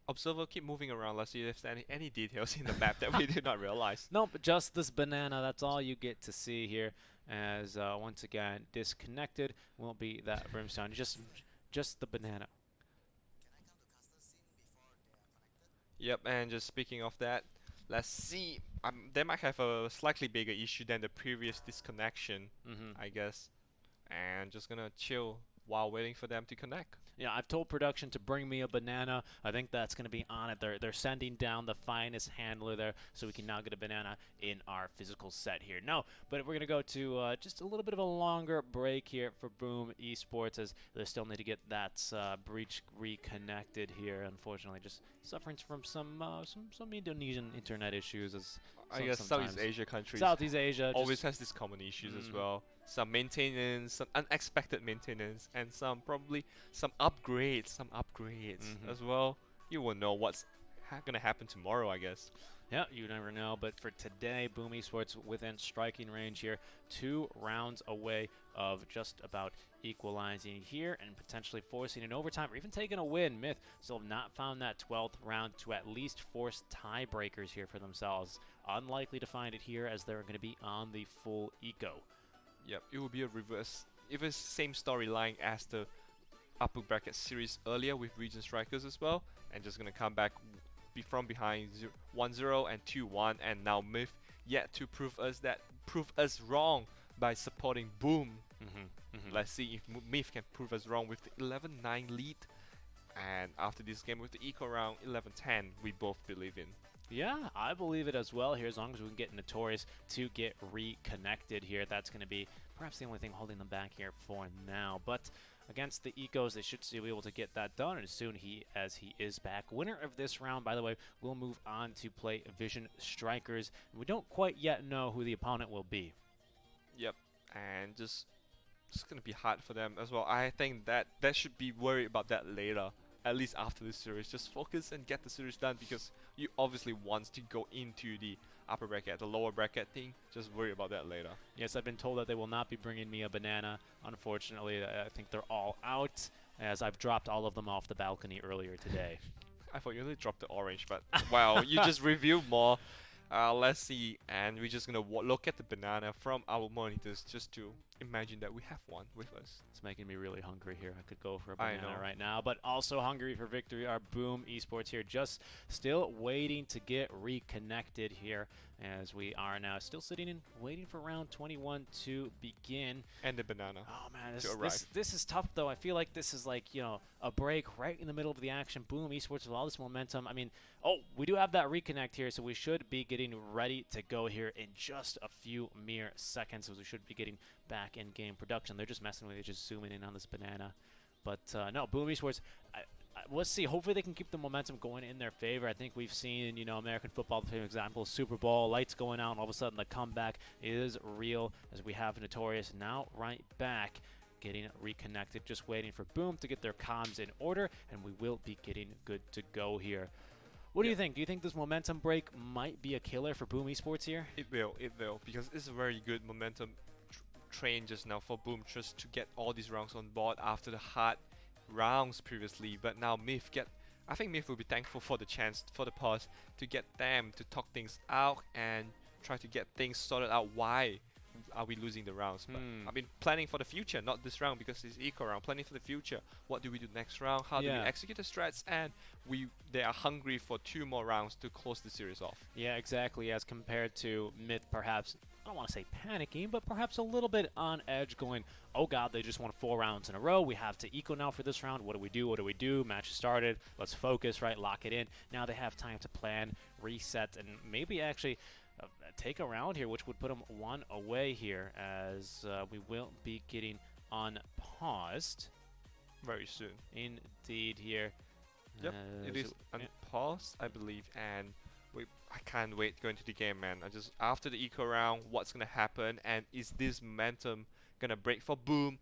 Observer, keep moving around. Let's see if there's any details in the map that we did not realize. Nope, just this banana. That's all you get to see here. as once again disconnected won't be that Brimstone, just the banana. Yep, and just speaking of that, let's see. They might have a slightly bigger issue than the previous disconnection, I guess. And just gonna chill while waiting for them to connect. Yeah, I've told production to bring me a banana. I think that's going to be on it. They're sending down the finest handler there, so we can now get a banana in our physical set here. No, but we're going to go to just a little bit of a longer break here for Boom Esports, as they still need to get that breach reconnected here. Unfortunately, just suffering from some Indonesian internet issues. As I guess Southeast Asia countries. Southeast Asia always has these common issues as well. Some maintenance, some unexpected maintenance, and probably some upgrades as well. You won't know what's gonna happen tomorrow, I guess. Yeah, you never know. But for today, Boom Esports within striking range here, 2 rounds away of just about equalizing here and potentially forcing an overtime or even taking a win. Myth still have not found that 12th round to at least force tiebreakers here for themselves. Unlikely to find it here, as they're going to be on the full eco. Yep, it will be a reverse. If it's same storyline as the upper bracket series earlier with Region Strikers as well, and just gonna come back from behind 1-0 and 2-1, and now Myth yet to prove us wrong by supporting Boom. Let's see if Myth can prove us wrong with the 11-9 lead, and after this game with the eco round 11-10, we both believe in. Yeah, I believe it as well here, as long as we can get Notorious to get reconnected here. That's going to be perhaps the only thing holding them back here for now. But against the Ecos, they should still be able to get that done as soon as he is back. Winner of this round, by the way, will move on to play Vision Strikers. We don't quite yet know who the opponent will be. Yep, and just it's going to be hard for them as well. I think that should be worried about that later. At least after this series, just focus and get the series done, because you obviously want to go into the upper bracket, the lower bracket thing. Just worry about that later. Yes, I've been told that they will not be bringing me a banana. Unfortunately, I think they're all out, as I've dropped all of them off the balcony earlier today. I thought you only dropped the orange, but wow, you just revealed more. Let's see, and we're just gonna look at the banana from our monitors just to imagine that we have one with us. It's making me really hungry here. I could go for a banana right now, but also hungry for victory. Our Boom Esports here, just still waiting to get reconnected here, as we are now still sitting in waiting for round 21 to begin. And the banana. Oh man, this is tough though. I feel like this is like, you know, a break right in the middle of the action. Boom Esports with all this momentum. I mean, oh, we do have that reconnect here, so we should be getting ready to go here in just a few mere seconds, as we should be getting back in game production. They're just messing with it, just zooming in on this banana. But no, Boom Esports, let's see. Hopefully they can keep the momentum going in their favor. I think we've seen, you know, American football, for example, Super Bowl, lights going out, and all of a sudden the comeback is real, as we have Notorious now right back, getting reconnected, just waiting for Boom to get their comms in order, and we will be getting good to go here. What do you think? Do you think this momentum break might be a killer for Boom Esports here? It will, because it's a very good momentum train just now for Boom, just to get all these rounds on board after the hard rounds previously. But now I think Myth will be thankful for the chance, for the pause, to get them to talk things out and try to get things sorted out. Why are we losing the rounds? But I've been planning for the future, not this round because it's eco round. Planning for the future. What do we do next round? How do we execute the strats? And they are hungry for 2 more rounds to close the series off. Yeah, exactly. As compared to Myth, perhaps, I don't want to say panicking, but perhaps a little bit on edge, going, oh god, they just won 4 rounds in a row. We have to eco now for this round. What do we do? What do we do? Match started. Let's focus, right? Lock it in. Now they have time to plan, reset, and maybe actually take a round here, which would put them 1 away here, as we will be getting unpaused very soon. Indeed here. Yep, it is unpaused, I believe, and I can't wait to go into the game, man. After the eco round, what's gonna happen, and is this momentum gonna break for Boom?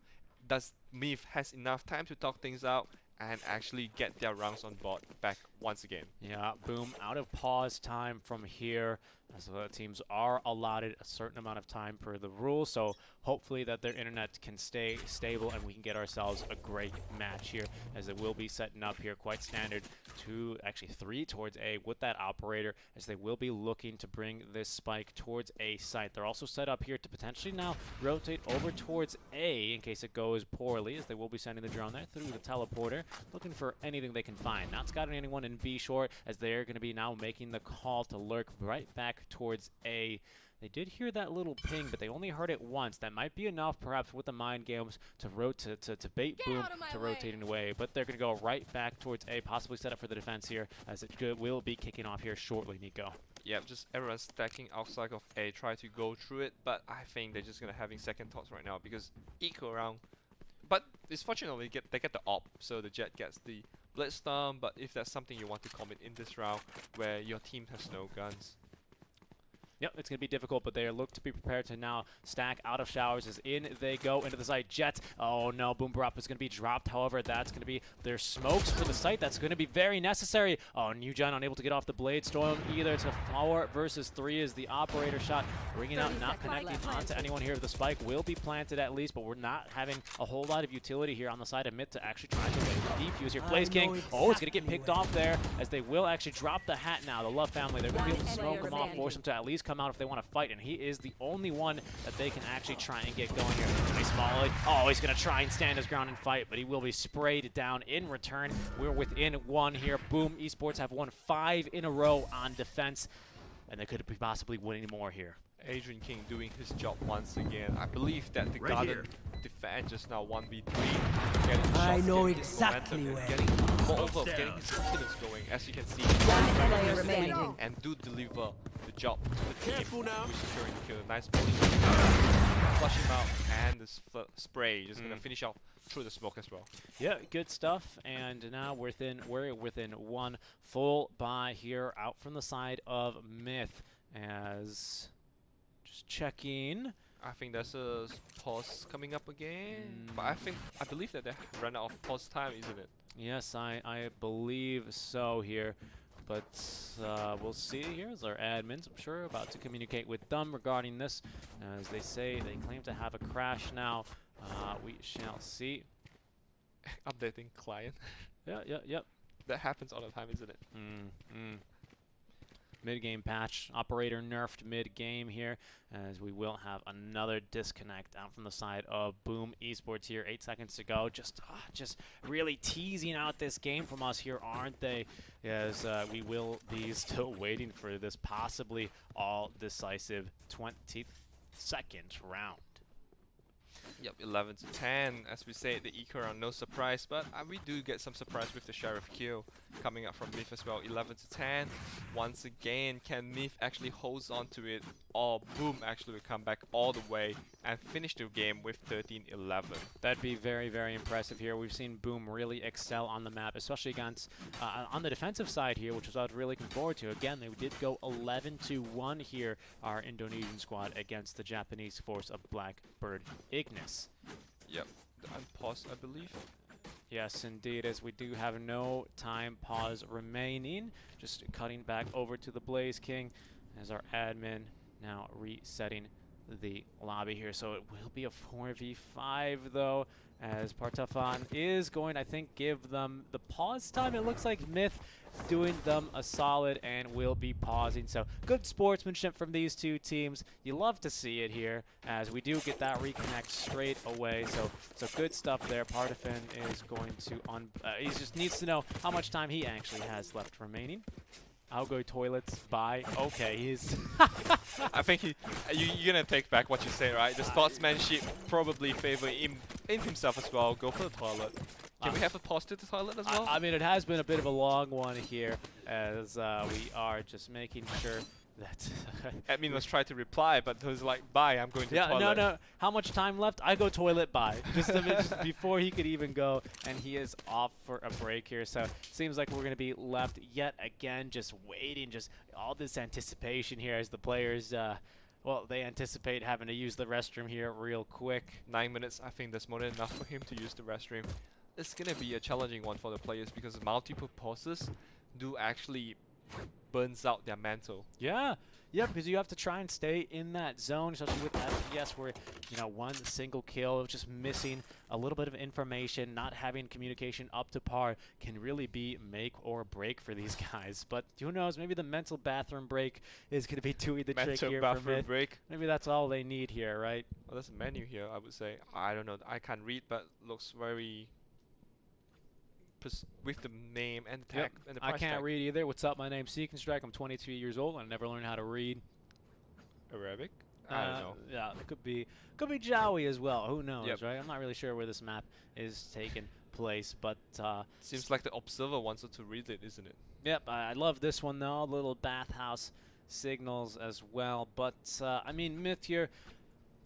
Does Myth has enough time to talk things out and actually get their rounds on board back once again. Yeah, Boom out of pause time from here, as the teams are allotted a certain amount of time per the rules, so hopefully that their internet can stay stable and we can get ourselves a great match here, as it will be setting up here quite standard 2, actually 3 towards A with that operator, as they will be looking to bring this spike towards A site. They're also set up here to potentially now rotate over towards A in case it goes poorly, as they will be sending the drone there through the teleporter, looking for anything they can find. Not scouting anyone in B short, as they're going to be now making the call to lurk right back towards A. They did hear that little ping, but they only heard it once. That might be enough, perhaps, with the mind games to bait Boom to rotating away. But they're going to go right back towards A, possibly set up for the defense here, as it will be kicking off here shortly, Nico. Yeah, just everyone stacking outside of A, try to go through it, but I think they're just going to having second thoughts right now because eco round. But it's fortunately they get the op, so the Jet gets the Blitzstorm, but if that's something you want to commit in this round where your team has no guns. Yep, it's going to be difficult, but they look to be prepared to now stack out of showers as in they go into the site. Jets, oh no, Boom Barop is going to be dropped. However, that's going to be their smokes for the site. That's going to be very necessary. Oh, New Gen unable to get off the Blade Storm either. To 4 versus 3 is the operator shot. Bringing out, not connecting onto anyone here. The spike will be planted at least, but we're not having a whole lot of utility here on the side of mid to actually try to win the defuse here. Blaze King, oh, it's going to get picked off there as they will actually drop the hat now. The Love family, they're going to be able to smoke him off, force him to at least come out if they want to fight, and he is the only one that they can actually try and get going here. Nice volley. Oh, he's going to try and stand his ground and fight, but he will be sprayed down in return. We're within 1 here. Boom Esports have won 5 in a row on defense, and they could be possibly winning more here. Adrian King doing his job once again. I believe that the Garden defense just now 1v3. Getting shots, I know getting exactly momentum, where. and getting more over, getting his confidence going, as you can see. Player remaining. And do deliver the job to the team. Who's securing the kill. Nice body. Flush him out, and this spray is going to finish out through the smoke as well. Yeah, good stuff. And now we're within 1 full buy here out from the side of Myth, as just checking. I think there's a pause coming up again, but I believe that they ran out of pause time, isn't it? Yes, I believe so here. But we'll see here as our admins, I'm sure, about to communicate with them regarding this. As they say, they claim to have a crash now. We shall see. Updating client. Yep. That happens all the time, isn't it? Mid-game patch. Operator nerfed mid-game here, as we will have another disconnect out from the side of Boom Esports here. 8 seconds to go. Just really teasing out this game from us here, aren't they? As we will be still waiting for this possibly all-decisive 22nd round. Yep, 11 to 10. As we say, the eco round, no surprise, but we do get some surprise with the Sheriff kill coming up from Myth as well. 11 to 10. Once again, can Myth actually holds on to it, or Boom actually will come back all the way and finish the game with 13-11. That'd be very, very impressive here. We've seen Boom really excel on the map, especially against on the defensive side here, which is what I was really looking forward to. Again, they did go 11-1 here, our Indonesian squad, against the Japanese force of Blackbird Ignis. Yep, the unpause, I believe. Yes, indeed, as we do have no time pause remaining. Just cutting back over to the Blaze King as our admin now resetting the lobby here. So it will be a 4v5 though, as Partafan is going, I think, give them the pause time. It looks like Myth doing them a solid and will be pausing. So good sportsmanship from these two teams. You love to see it here, as we do get that reconnect straight away. So good stuff there. Partafan is going to he just needs to know how much time he actually has left remaining. I'll go toilets. Bye. Okay, he's. I think you're gonna take back what you say, right? The sportsmanship probably favor him in himself as well. Go for the toilet. Can we have a pause to the toilet as well? I mean, it has been a bit of a long one here, as we are just making sure that. Admin was trying to reply, but he was like, "Bye, I'm going to the toilet." No. How much time left? I go toilet. Bye. Just before he could even go, and he is off for a break here. So seems like we're gonna be left yet again, just waiting, just all this anticipation here as the players. Well, they anticipate having to use the restroom here real quick. 9 minutes. I think that's more than enough for him to use the restroom. It's gonna be a challenging one for the players because multiple pauses do actually burns out their mantle. Yeah. Yeah, because you have to try and stay in that zone, especially with FPS where, you know, one single kill, just missing a little bit of information, not having communication up to par can really be make or break for these guys. But who knows, maybe the mental bathroom break is going to be doing the trick here for mid. Break. Maybe that's all they need here, right? Well, there's a menu here, I would say. I don't know, I can't read, but looks very... with the name and the tag and the price I can't tag. read either. What's up? My name's Seek and Strike. I'm 22 years old. I never learned how to read. Arabic? I don't know. Yeah, it could be Jawi as well. Who knows, Yep. right? I'm not really sure where this map is taking place, but Seems like the observer wants us to read it, isn't it? yep, I love this one though. Little bathhouse signals as well. But I mean, Myth here.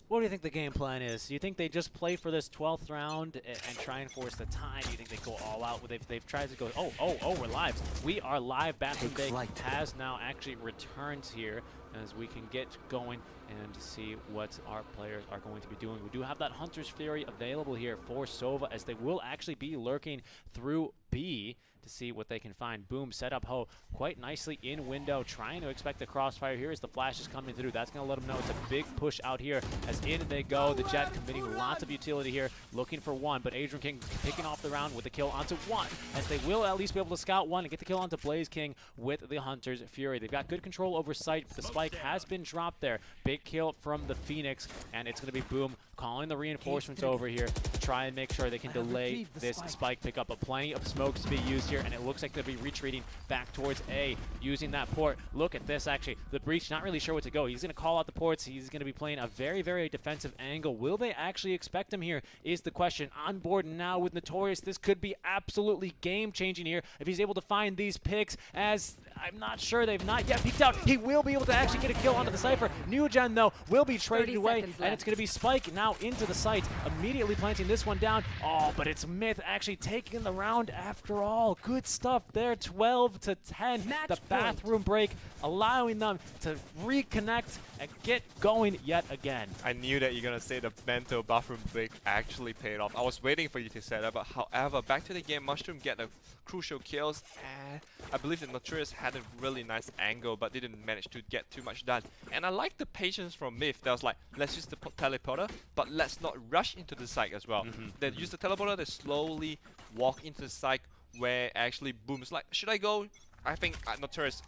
What do you think the game plan is? Do you think they just play for this 12th round and try and force the tie? Do you think they go all out? They've tried to go, oh, we're live. We are live. Bathroom Bake has now actually returned here as we can get going and see what our players are going to be doing. We do have that Hunter's Fury available here for Sova as they will actually be lurking through B to see what they can find. Boom, set up Ho quite nicely in window, trying to expect the crossfire here as the flash is coming through. That's going to let them know it's a big push out here as in they go. The Jet committing lots of utility here, looking for one, but Adrian King picking off the round with the kill onto one, as they will at least be able to scout one and get the kill onto Blaze King with the Hunter's Fury. They've got good control over site, but the spike has been dropped there. Big kill from the Phoenix, and it's going to be Boom calling the reinforcements over here to try and make sure they can delay this spike pickup. But plenty of smokes to be used here, and it looks like they'll be retreating back towards A using that port. Look at this, actually. The Breach not really sure what to go. He's going to call out the ports. He's going to be playing a very, very defensive angle. Will they actually expect him here is the question. On board now with Notorious. This could be absolutely game-changing here if he's able to find these picks, as I'm not sure they've not yet peeked out. He will be able to actually get a kill onto the Cypher. New Gen, though, will be traded away, and it's going to be Spike now into the site, immediately planting this one down. Oh, but it's Myth actually taking the round after all. Good stuff there, 12 to 10. The bathroom break, allowing them to reconnect and get going yet again. I knew that you're going to say the mental bathroom break actually paid off. I was waiting for you to say that, but however, back to the game, Mushroom get the crucial kills, and I believe the Notorious had a really nice angle, but didn't manage to get too much done. And I like the patience from Myth. That was like, let's use the teleporter, but let's not rush into the site as well. They use the teleporter, they slowly walk into the site where actually Boom's like, should I go? I think Notorious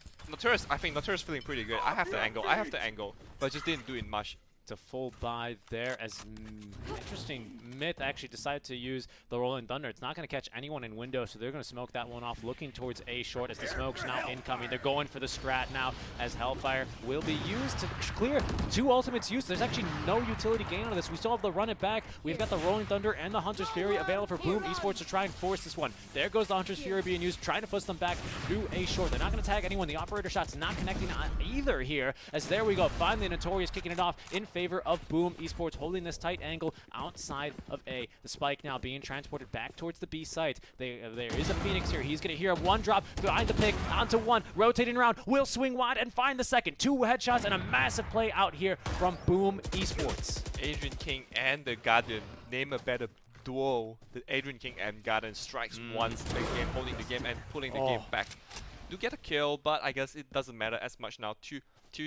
feeling pretty good. I have the angle, but just didn't do it much. To full buy there as interesting. Myth actually decided to use the Rolling Thunder. It's not going to catch anyone in window, so they're going to smoke that one off, looking towards A short as the smoke's now incoming. They're going for the strat now as Hellfire will be used to clear two ultimates use. There's actually no utility gain on this. We still have the run it back. We've got the Rolling Thunder and the Hunter's Fury available for Boom Esports to try and force this one. There goes the Hunter's Fury being used, trying to push them back through A short. They're not going to tag anyone. The operator shot's not connecting on either here, as there we go. Finally, Notorious kicking it off in favor of Boom Esports, holding this tight angle outside of A. The spike now being transported back towards the B site. There is a Phoenix here. He's going to hear one drop behind the pick onto one, rotating around, will swing wide and find the second. Two headshots and a massive play out here from Boom Esports. Adrian King and the Guardian, name a better duo. The Adrian King and Guardian strikes once the game, holding the game and pulling the game back. Do get a kill, but I guess it doesn't matter as much now. 2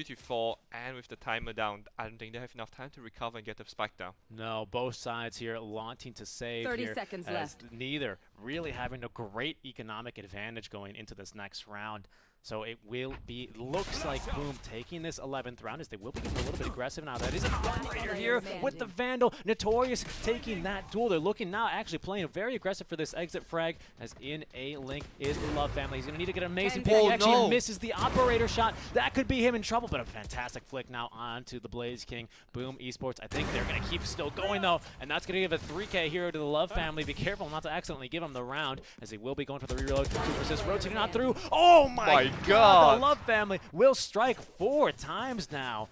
to 4, and with the timer down, I don't think they have enough time to recover and get the spike down. No, both sides here wanting to save 30 here, seconds as left. neither really having a great economic advantage going into this next round. So it will be, looks like Boom taking this 11th round, as they will be getting a little bit aggressive now. That is an operator here with the Vandal. Notorious taking that duel. They're looking now, actually playing very aggressive for this exit frag, as in A link is the Love family. He's going to need to get an amazing pick. He actually misses the operator shot. That could be him in trouble, but a fantastic flick now onto the Blaze King. Boom Esports, I think they're going to keep still going though, and that's going to give a 3K here to the Love family. Be careful not to accidentally give him the round, as they will be going for the reload. Super Assist rotating on through. Oh my God, the Love family will strike 4 times now.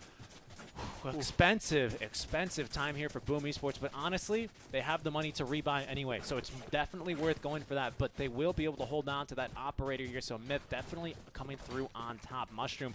Expensive time here for Boom Esports, but honestly, they have the money to rebuy anyway, so it's definitely worth going for that, but they will be able to hold on to that operator here, so Myth definitely coming through on top. Mushroom,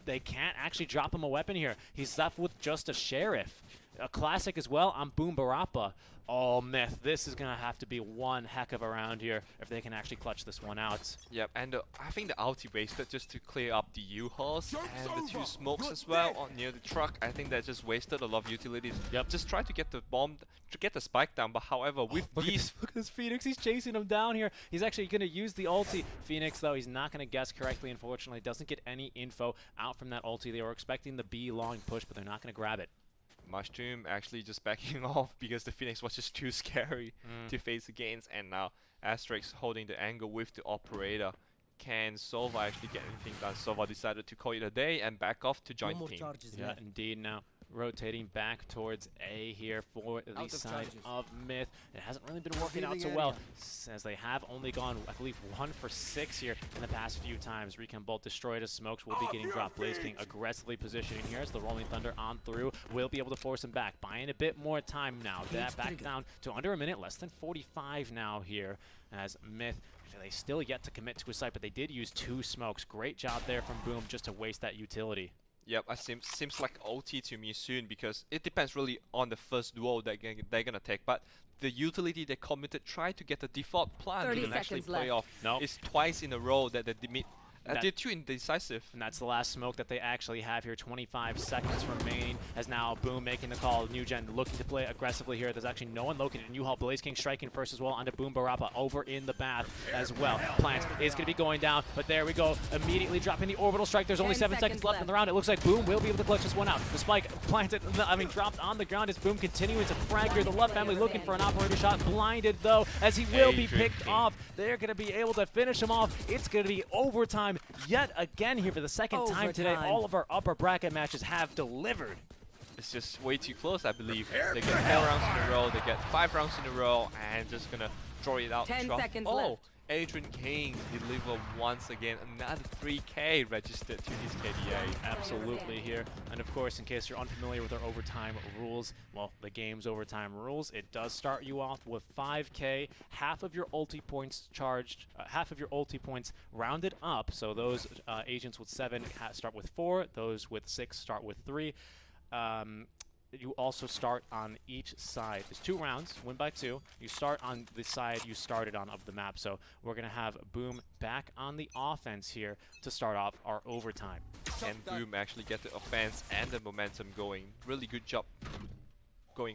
they can't actually drop him a weapon here. He's left with just a Sheriff. a classic as well on Boom Barappa. Oh, Myth, this is going to have to be one heck of a round here if they can actually clutch this one out. Yep, and I think the ulti wasted just to clear up the U-Horse and the 2 smokes as well on near the truck. I think that just wasted a lot of utilities. Yep. Just try to get the bomb, to get the spike down, but however, with Look these... at this Phoenix, he's chasing him down here. He's actually going to use the ulti. Phoenix, though, he's not going to guess correctly, unfortunately. Doesn't get any info out from that ulti. They were expecting the B long push, but they're not going to grab it. Mushroom actually just backing off because the Phoenix was just too scary to face against, and now Asterix holding the angle with the operator. Can Sova actually get anything done? Sova decided to call it a day and back off to join the team. Yeah, indeed. Now rotating back towards A here for the side of Myth. It hasn't really been working out so well, as they have only gone, I believe, 1 for 6 here in the past few times. Recon Bolt destroyed as Smokes will be getting dropped. Blaze King aggressively positioning here as the Rolling Thunder on through will be able to force him back. Buying a bit more time now. That back down to under a minute, less than 45 now here as Myth. They still yet to commit to a site, but they did use 2 smokes. Great job there from Boom just to waste that utility. Yep, it seems like OT to me soon, because it depends really on the first duel that they're gonna take. But the utility they committed, try to get the default plan to actually play off. It's twice in a row that they did 2 indecisive. And that's the last smoke that they actually have here. 25 seconds remaining as now Boom making the call. New Gen looking to play aggressively here. There's actually no one located in U-Haul. Blaze King striking first as well onto Boom Barappa over in the bath as well. Plant is going to be going down, but there we go. Immediately dropping the orbital strike. There's only 7 seconds left in the round. It looks like Boom will be able to clutch this one out. The spike planted, dropped on the ground as Boom continuing to frag here. The Love family looking for an operator shot. Blinded though, as he will be picked off. They're going to be able to finish him off. It's going to be overtime yet again here for the second time today. All of our upper bracket matches have delivered. It's just way too close, I believe. They get 4 rounds in a row, they get 5 rounds in a row, and just gonna draw it out. 10 seconds left. Adrian King deliver once again, another 3K registered to his KDA. Absolutely here. And of course, in case you're unfamiliar with our overtime rules, well, the game's overtime rules, it does start you off with 5K, half of your ulti points charged, half of your ulti points rounded up. So those agents with 7 start with 4, those with 6 start with 3. You also start on each side. There's 2 rounds, win by 2. You start on the side you started on of the map. So we're going to have Boom back on the offense here to start off our overtime. And Boom actually get the offense and the momentum going. Really good job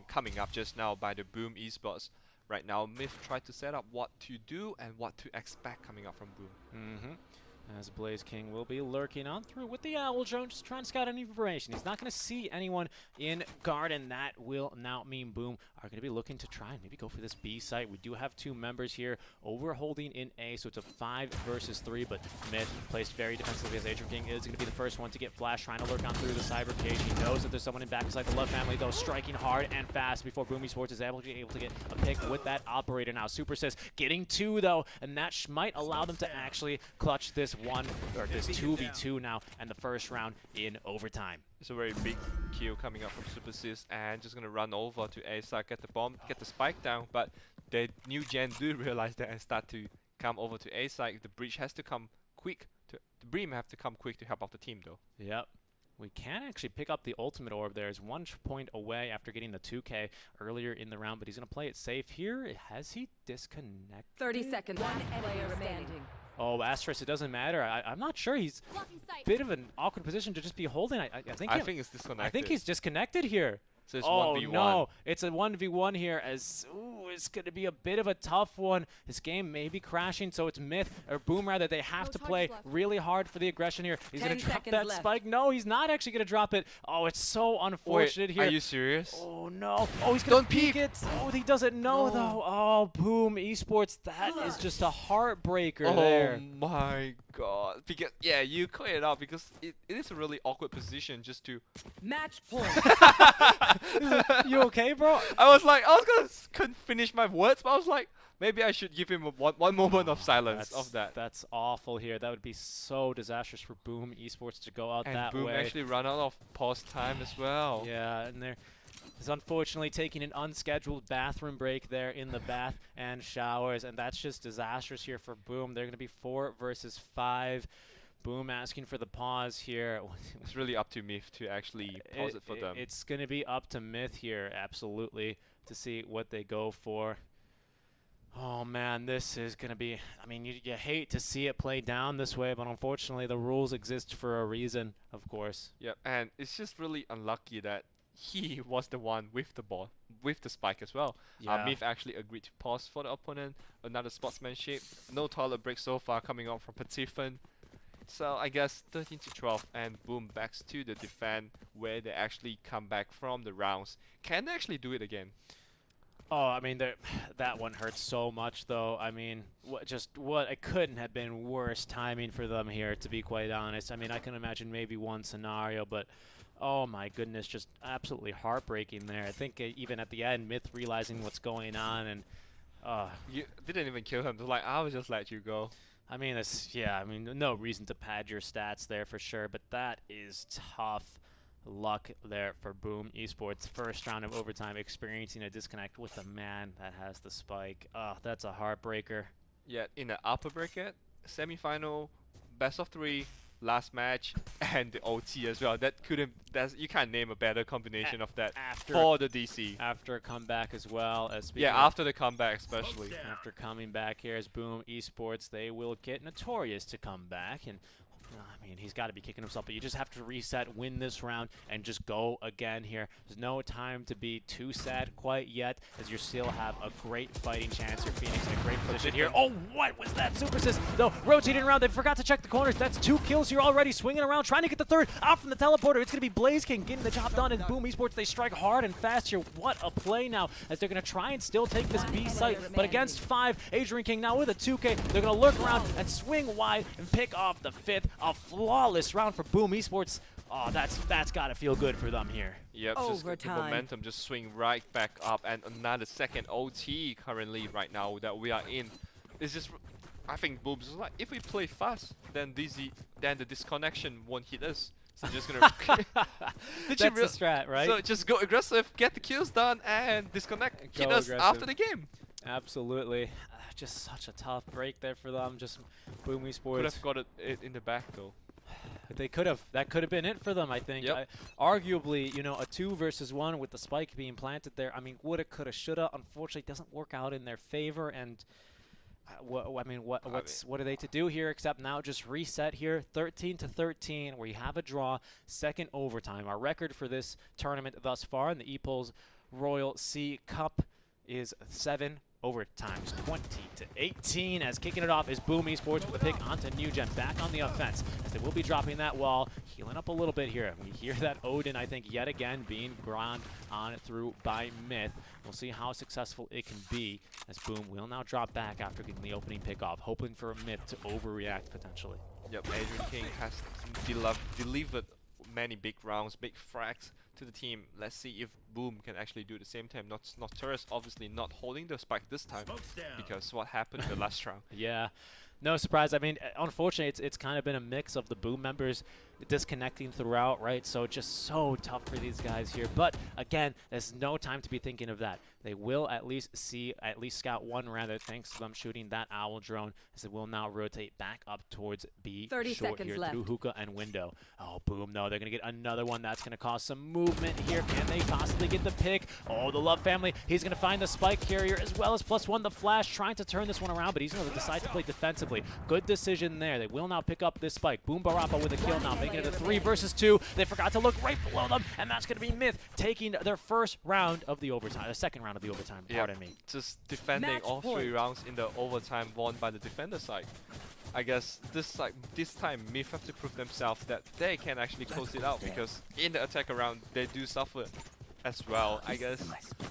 coming up just now by the Boom esports. Right now, Myth tried to set up what to do and what to expect coming up from Boom. As Blaze King will be lurking on through with the Owl Drone, just trying to scout any information. He's not going to see anyone in Garden. That will now mean Boom are going to be looking to try and maybe go for this B site. We do have 2 members here over holding in A, so it's a 5 versus 3, but Myth placed very defensively as Adrian King is going to be the first one to get flashed, trying to lurk on through the cyber cage. He knows that there's someone in back inside the Love family, though, striking hard and fast before Boom Esports is able to get a pick with that operator now. Super Sis getting 2, though, and that might allow them to actually clutch this 2v2 now, and the first round in overtime. It's a very big kill coming up from Super Sis, and just gonna run over to A side, get the bomb, get the spike down, but the New Gen do realize that and start to come over to A side. The breach has to come quick, the Bream have to come quick to help out the team though. Yep. We can actually pick up the ultimate orb there. Is 1 point away after getting the 2K earlier in the round, but he's going to play it safe here. Has he disconnected? 30 seconds. 1 player remaining. Oh, Asterisk, it doesn't matter. I'm not sure. He's a bit of an awkward position to just be holding. I think it's disconnected. I think he's disconnected here. So it's oh 1v1. No, it's a 1v1 here as it's going to be a bit of a tough one. His game may be crashing, so it's Myth, or Boom rather. They have to play really hard for the aggression here. He's going to drop that spike. No, he's not actually going to drop it. Oh, it's so unfortunate here. Are you serious? Oh no. Oh, he's going to peek it. Oh, he doesn't know though. Oh, Boom Esports. That is just a heartbreaker there. Oh my god. Because yeah, you clear it out because it is a really awkward position just to match point. You okay, bro? I was gonna finish my words, but I was like, maybe I should give him one moment of silence of that. That's awful here. That would be so disastrous for Boom Esports to go out and that Boom way. actually run out of pause time as well. Yeah, and they're unfortunately taking an unscheduled bathroom break there in the bath and showers, and that's just disastrous here for Boom. They're going to be 4 versus 5. Boom asking for the pause here. It's really up to Myth to actually pause it for them. It's going to be up to Myth here, absolutely, to see what they go for. Oh man, this is going to be, I mean, you hate to see it play down this way, but unfortunately the rules exist for a reason, of course. Yep, and it's just really unlucky that he was the one with the ball, with the spike as well. Yeah. Myth actually agreed to pause for the opponent. Another sportsmanship. No toilet break so far coming out from Patifan. So I guess 13-12, and Boom backs to the defend where they actually come back from the rounds. Can they actually do it again? Oh, I mean, that one hurts so much, though. I mean, it couldn't have been worse timing for them here, to be quite honest. I mean, I can imagine maybe one scenario, but oh my goodness, just absolutely heartbreaking there. I think even at the end, Myth realizing what's going on, and you didn't even kill him. They're like, I will just let you go. I mean, yeah. I mean, no reason to pad your stats there for sure, but that is tough luck there for Boom Esports. First round of overtime, experiencing a disconnect with a man that has the spike. Oh, that's a heartbreaker. Yeah, in the upper bracket, semi-final, best of 3, last match, and the OT as well. You can't name a better combination of that for the DC. After a comeback as well. Yeah, after the comeback especially. After coming back here as Boom Esports, they will get Notorious to come back, and I mean, he's got to be kicking himself, but you just have to reset, win this round, and just go again here. There's no time to be too sad quite yet, as you still have a great fighting chance. Your Phoenix in a great position here. Oh, what was that? Super assist, though, rotating around. They forgot to check the corners. That's 2 kills here already, swinging around, trying to get the third out from the teleporter. It's going to be Blaze King getting the job done, and Boom Esports, they strike hard and fast here. What a play now, as they're going to try and still take this B site, but against 5, Adrian King now with a 2K. They're going to look around and swing wide and pick off the 5th. A flawless round for Boom Esports. Oh, that's got to feel good for them here. Yep, just the momentum just swing right back up, and another second OT currently right now that we are in. It's just, I think Boom's like, if we play fast, then the disconnection won't hit us. So just gonna. That's the strat, right? So just go aggressive, get the kills done, and disconnect. Hit us after the game. Absolutely. Just such a tough break there for them. Just Boom Esports. Could have got it in the back though. They could have. That could have been it for them, I think. Yep. Arguably, you know, a 2 versus 1 with the spike being planted there. I mean, woulda, coulda, shoulda. Unfortunately, it doesn't work out in their favor. And what are they to do here except now just reset here, 13-13, where you have a draw, second overtime. Our record for this tournament thus far in the ePols Royal C Cup is 7 overtimes, 20-18, as kicking it off is Boom Esports with a pick onto NewGen, back on the offense, as they will be dropping that wall, healing up a little bit here. We hear that Odin, I think, yet again being ground on through by Myth. We'll see how successful it can be, as Boom will now drop back after getting the opening pick off, hoping for Myth to overreact potentially. Yep, Adrian King has delivered many big rounds, big frags to the team. Let's see if Boom can actually do the same time. Not Turris, obviously not holding the spike this time, because what happened in the last round. Yeah, no surprise. I mean, unfortunately, it's kind of been a mix of the Boom members disconnecting throughout, right? So just so tough for these guys here. But again, there's no time to be thinking of that. They will at least scout one rather, thanks to them shooting that owl drone, as it will now rotate back up towards B 30 short seconds here left. through hookah and window. Oh, Boom, no, they're going to get another one. That's going to cause some movement here. Can they possibly get the pick? Oh, the Love family. He's going to find the spike carrier as well as +1 the flash, trying to turn this one around, but he's going to decide to play defensively. Good decision there. They will now pick up this spike. Boom Barappa with a kill now, making it a 3 versus 2. They forgot to look right below them, and that's going to be Myth taking their first round of the overtime, the second round of the overtime, pardon me. Just defending Match all point. 3 rounds in the overtime won by the defender side. I guess this time Myth have to prove themselves that they can actually close it out, because in the attack round they do suffer as well, I guess.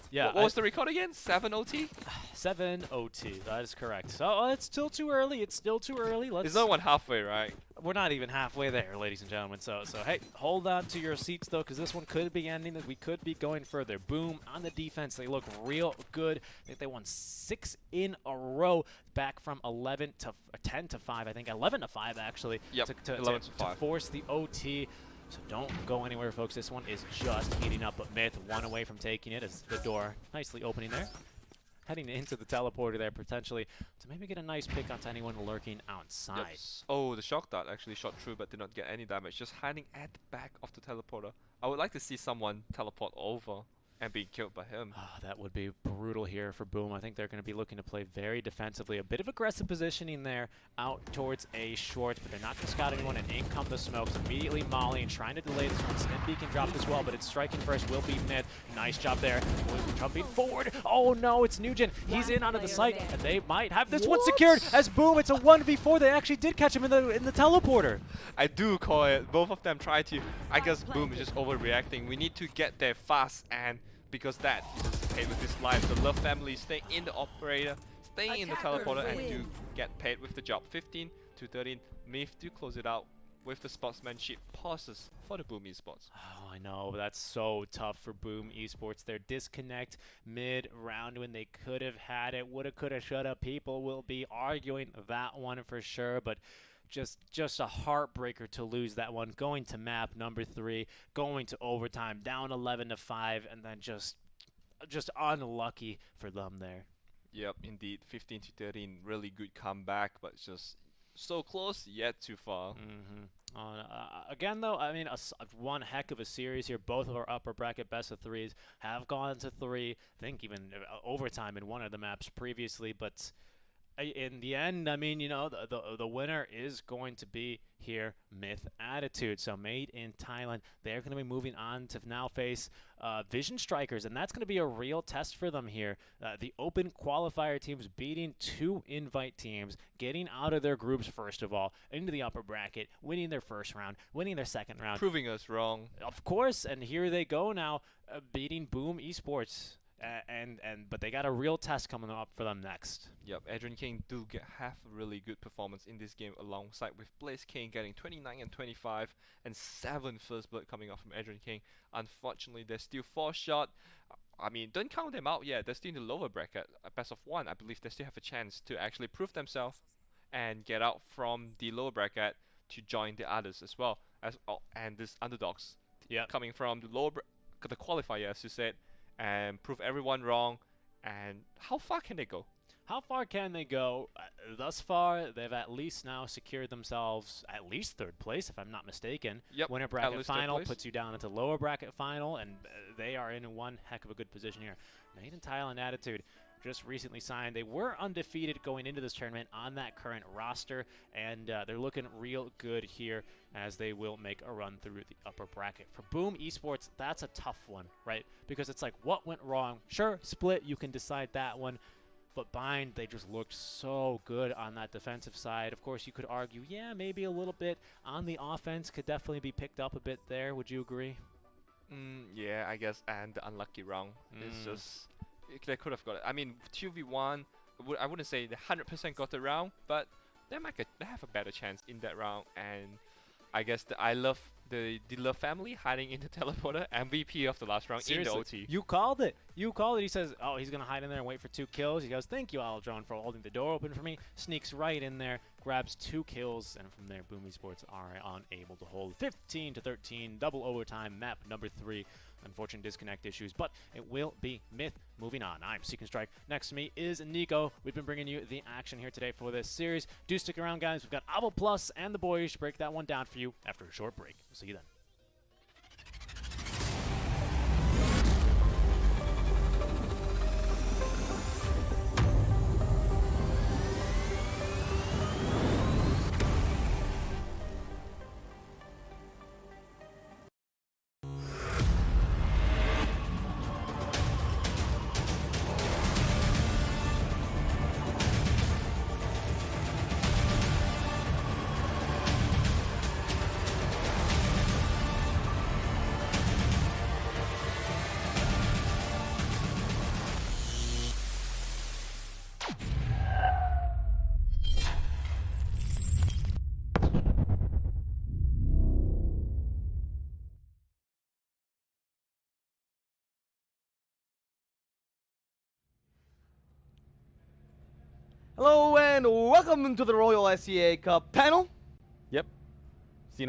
Yeah. What was the record again? 7 OT? 7 OT, that is correct. So it's still too early. It's still too early. There's no one halfway, right? We're not even halfway there, ladies and gentlemen. So hey, hold on to your seats though, because this one could be ending. We could be going further. Boom on the defense. They look real good. I think they won 6 in a row, back from 10 to 5. I think 11 to 5 actually. Yep. 11 to 5. To force the OT. So don't go anywhere, folks. This one is just heating up, but Myth one away from taking it as the door nicely opening there. heading into the teleporter there potentially to maybe get a nice pick onto anyone lurking outside. Yep. Oh, the shock dart actually shot through but did not get any damage. Just hiding at the back of the teleporter. I would like to see someone teleport over and be killed by him. That would be brutal here for Boom. I think they're going to be looking to play very defensively. A bit of aggressive positioning there out towards A short, but they're not going to scout anyone, and in come the smokes. Immediately Molly and trying to delay this one. Stim Beacon dropped as well, but it's striking first. Will be mid. Nice job there. Jumping forward. Oh no, it's Nugent. He's in onto the site, and they might have this one secured as Boom. It's a 1v4. They actually did catch him in the teleporter. I do call it. Both of them try to. I guess Boom is just overreacting. We need to get there fast, and because that is just paid with his life. The Love family stay in the operator, stay in the teleporter, and do get paid with the job. 15 to 13. Myth do close it out with the sportsmanship pauses for the Boom Esports. Oh, I know. That's so tough for Boom Esports. Their disconnect mid-round when they could have had it. Woulda, coulda, shoulda. People will be arguing that one for sure, but just a heartbreaker to lose that one. Going to map number 3, going to overtime, down 11-5, and then just unlucky for them there. Yep, indeed. 15 to 13, really good comeback, but just so close yet too far. Again, though, I mean, one heck of a series here. Both of our upper bracket best of 3s have gone to 3. I think even overtime in one of the maps previously, but in the end, I mean, you know, the winner is going to be here Myth Attitude. So made in Thailand, they're going to be moving on to now face Vision Strikers, and that's going to be a real test for them here. The open qualifier teams beating 2 invite teams, getting out of their groups first of all, into the upper bracket, winning their first round, winning their second round. Proving us wrong. Of course, and here they go now, beating Boom Esports. But they got a real test coming up for them next. Yep, Adrian King do have a really good performance in this game, alongside with Blaze King getting 29 and 25 and 7 first blood coming up from Adrian King. Unfortunately, they're still 4 shot. I mean, don't count them out yet. They're still in the lower bracket, best of 1. I believe they still have a chance to actually prove themselves and get out from the lower bracket to join the others as well. And this underdogs coming from the lower the qualifier, as you said, and prove everyone wrong. And how far can they go? How far can they go? Thus far, they've at least now secured themselves at least 3rd place, if I'm not mistaken. Yep, winner bracket final puts you down into lower bracket final, and they are in one heck of a good position here. Made in Thailand Attitude just recently signed. They were undefeated going into this tournament on that current roster, and they're looking real good here as they will make a run through the upper bracket. For Boom Esports, that's a tough one, right? Because it's like, what went wrong? Sure, Split, you can decide that one. But Bind, they just looked so good on that defensive side. Of course, you could argue, yeah, maybe a little bit on the offense could definitely be picked up a bit there. Would you agree? Yeah, I guess. And the unlucky round. It's just, they could have got it. I mean, 2v1, I wouldn't say they 100% got the round, but they have a better chance in that round. And I guess the Love family hiding in the teleporter, MVP of the last round. Seriously, in the OT. You called it. You called it. He says, oh, he's going to hide in there and wait for 2 kills. He goes, thank you, Aldron, for holding the door open for me. Sneaks right in there, grabs 2 kills, and from there, Boom Esports are unable to hold. 15 to 13, double overtime, map number 3. Unfortunate disconnect issues, but it will be Myth moving on. I'm Seek and Strike. Next to me is Nico. We've been bringing you the action here today for this series. Do stick around, guys. We've got Avo Plus and the boys to break that one down for you after a short break. We'll see you then. Hello and welcome to the Royal SEA Cup panel. Yep.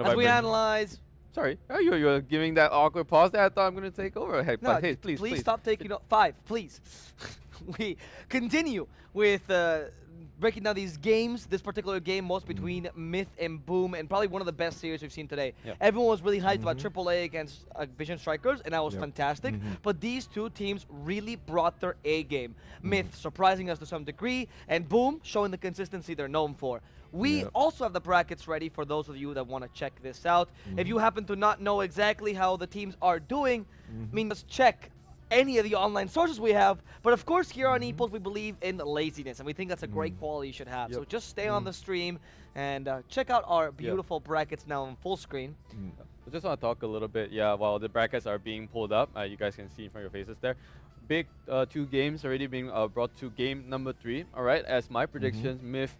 As we analyze. Sorry, you're giving that awkward pause there. I thought I'm going to take over. Hey, No, but hey, please stop taking up 5, please. we continue with breaking down these games. This particular game was between Myth and Boom, and probably one of the best series we've seen today. Yep. Everyone was really hyped about AAA against Vision Strikers, and that was Yep. fantastic. But these two teams really brought their A game. Myth surprising us to some degree, and Boom showing the consistency they're known for. We also have the brackets ready for those of you that want to check this out. If you happen to not know exactly how the teams are doing, I mean, just check any of the online sources we have. But of course, here on ePulse, we believe in laziness, and we think that's a great quality you should have. So just stay on the stream and check out our beautiful brackets now on full screen. I just want to talk a little bit, while the brackets are being pulled up, you guys can see in front of your faces there. Big 2 games already being brought to game number 3, all right? As my predictions, Myth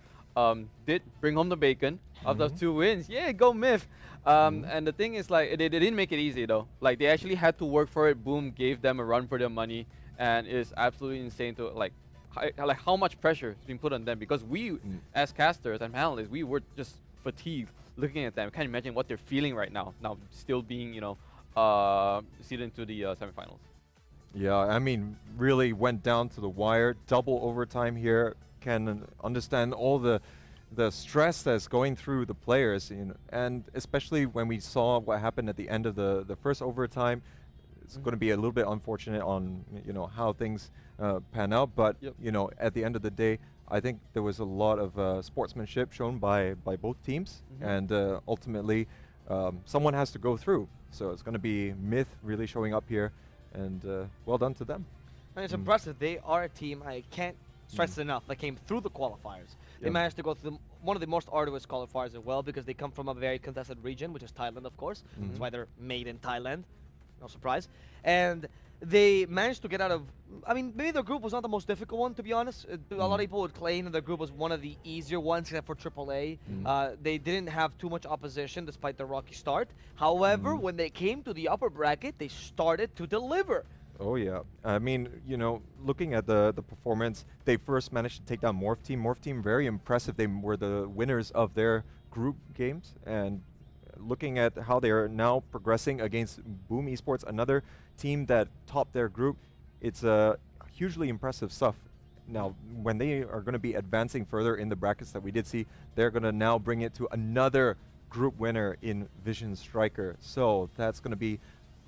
did bring home the bacon after 2 wins. Yeah, go Myth! And the thing is, like, they didn't make it easy, though. Like, they actually had to work for it. Boom gave them a run for their money, and it's absolutely insane to, like how much pressure is being put on them, because we, as casters and panelists, we were just fatigued looking at them. I can't imagine what they're feeling right now, still being, seeded into the semifinals. Yeah, I mean, really went down to the wire. Double overtime here. Can understand all the stress that's going through the players, and especially when we saw what happened at the end of the first overtime. It's going to be a little bit unfortunate on how things pan out, but at the end of the day, I think there was a lot of sportsmanship shown by both teams, and ultimately someone has to go through. So it's going to be Myth really showing up here, and well done to them. And it's impressive. They are a team, I can't stress it enough, that came through the qualifiers. They managed to go through one of the most arduous qualifiers as well, because they come from a very contested region, which is Thailand, of course. That's why they're made in Thailand. No surprise. And they managed to get out of, I mean, maybe their group was not the most difficult one, to be honest. A lot of people would claim that their group was one of the easier ones, except for AAA. They didn't have too much opposition despite the rocky start. However, when they came to the upper bracket, they started to deliver. Oh yeah, I mean, looking at the performance, they first managed to take down Morph Team. Morph Team, very impressive. They were the winners of their group games, and looking at how they are now progressing against Boom Esports, another team that topped their group, it's hugely impressive stuff. Now, when they are going to be advancing further in the brackets that we did see, they're going to now bring it to another group winner in Vision Striker. So that's going to be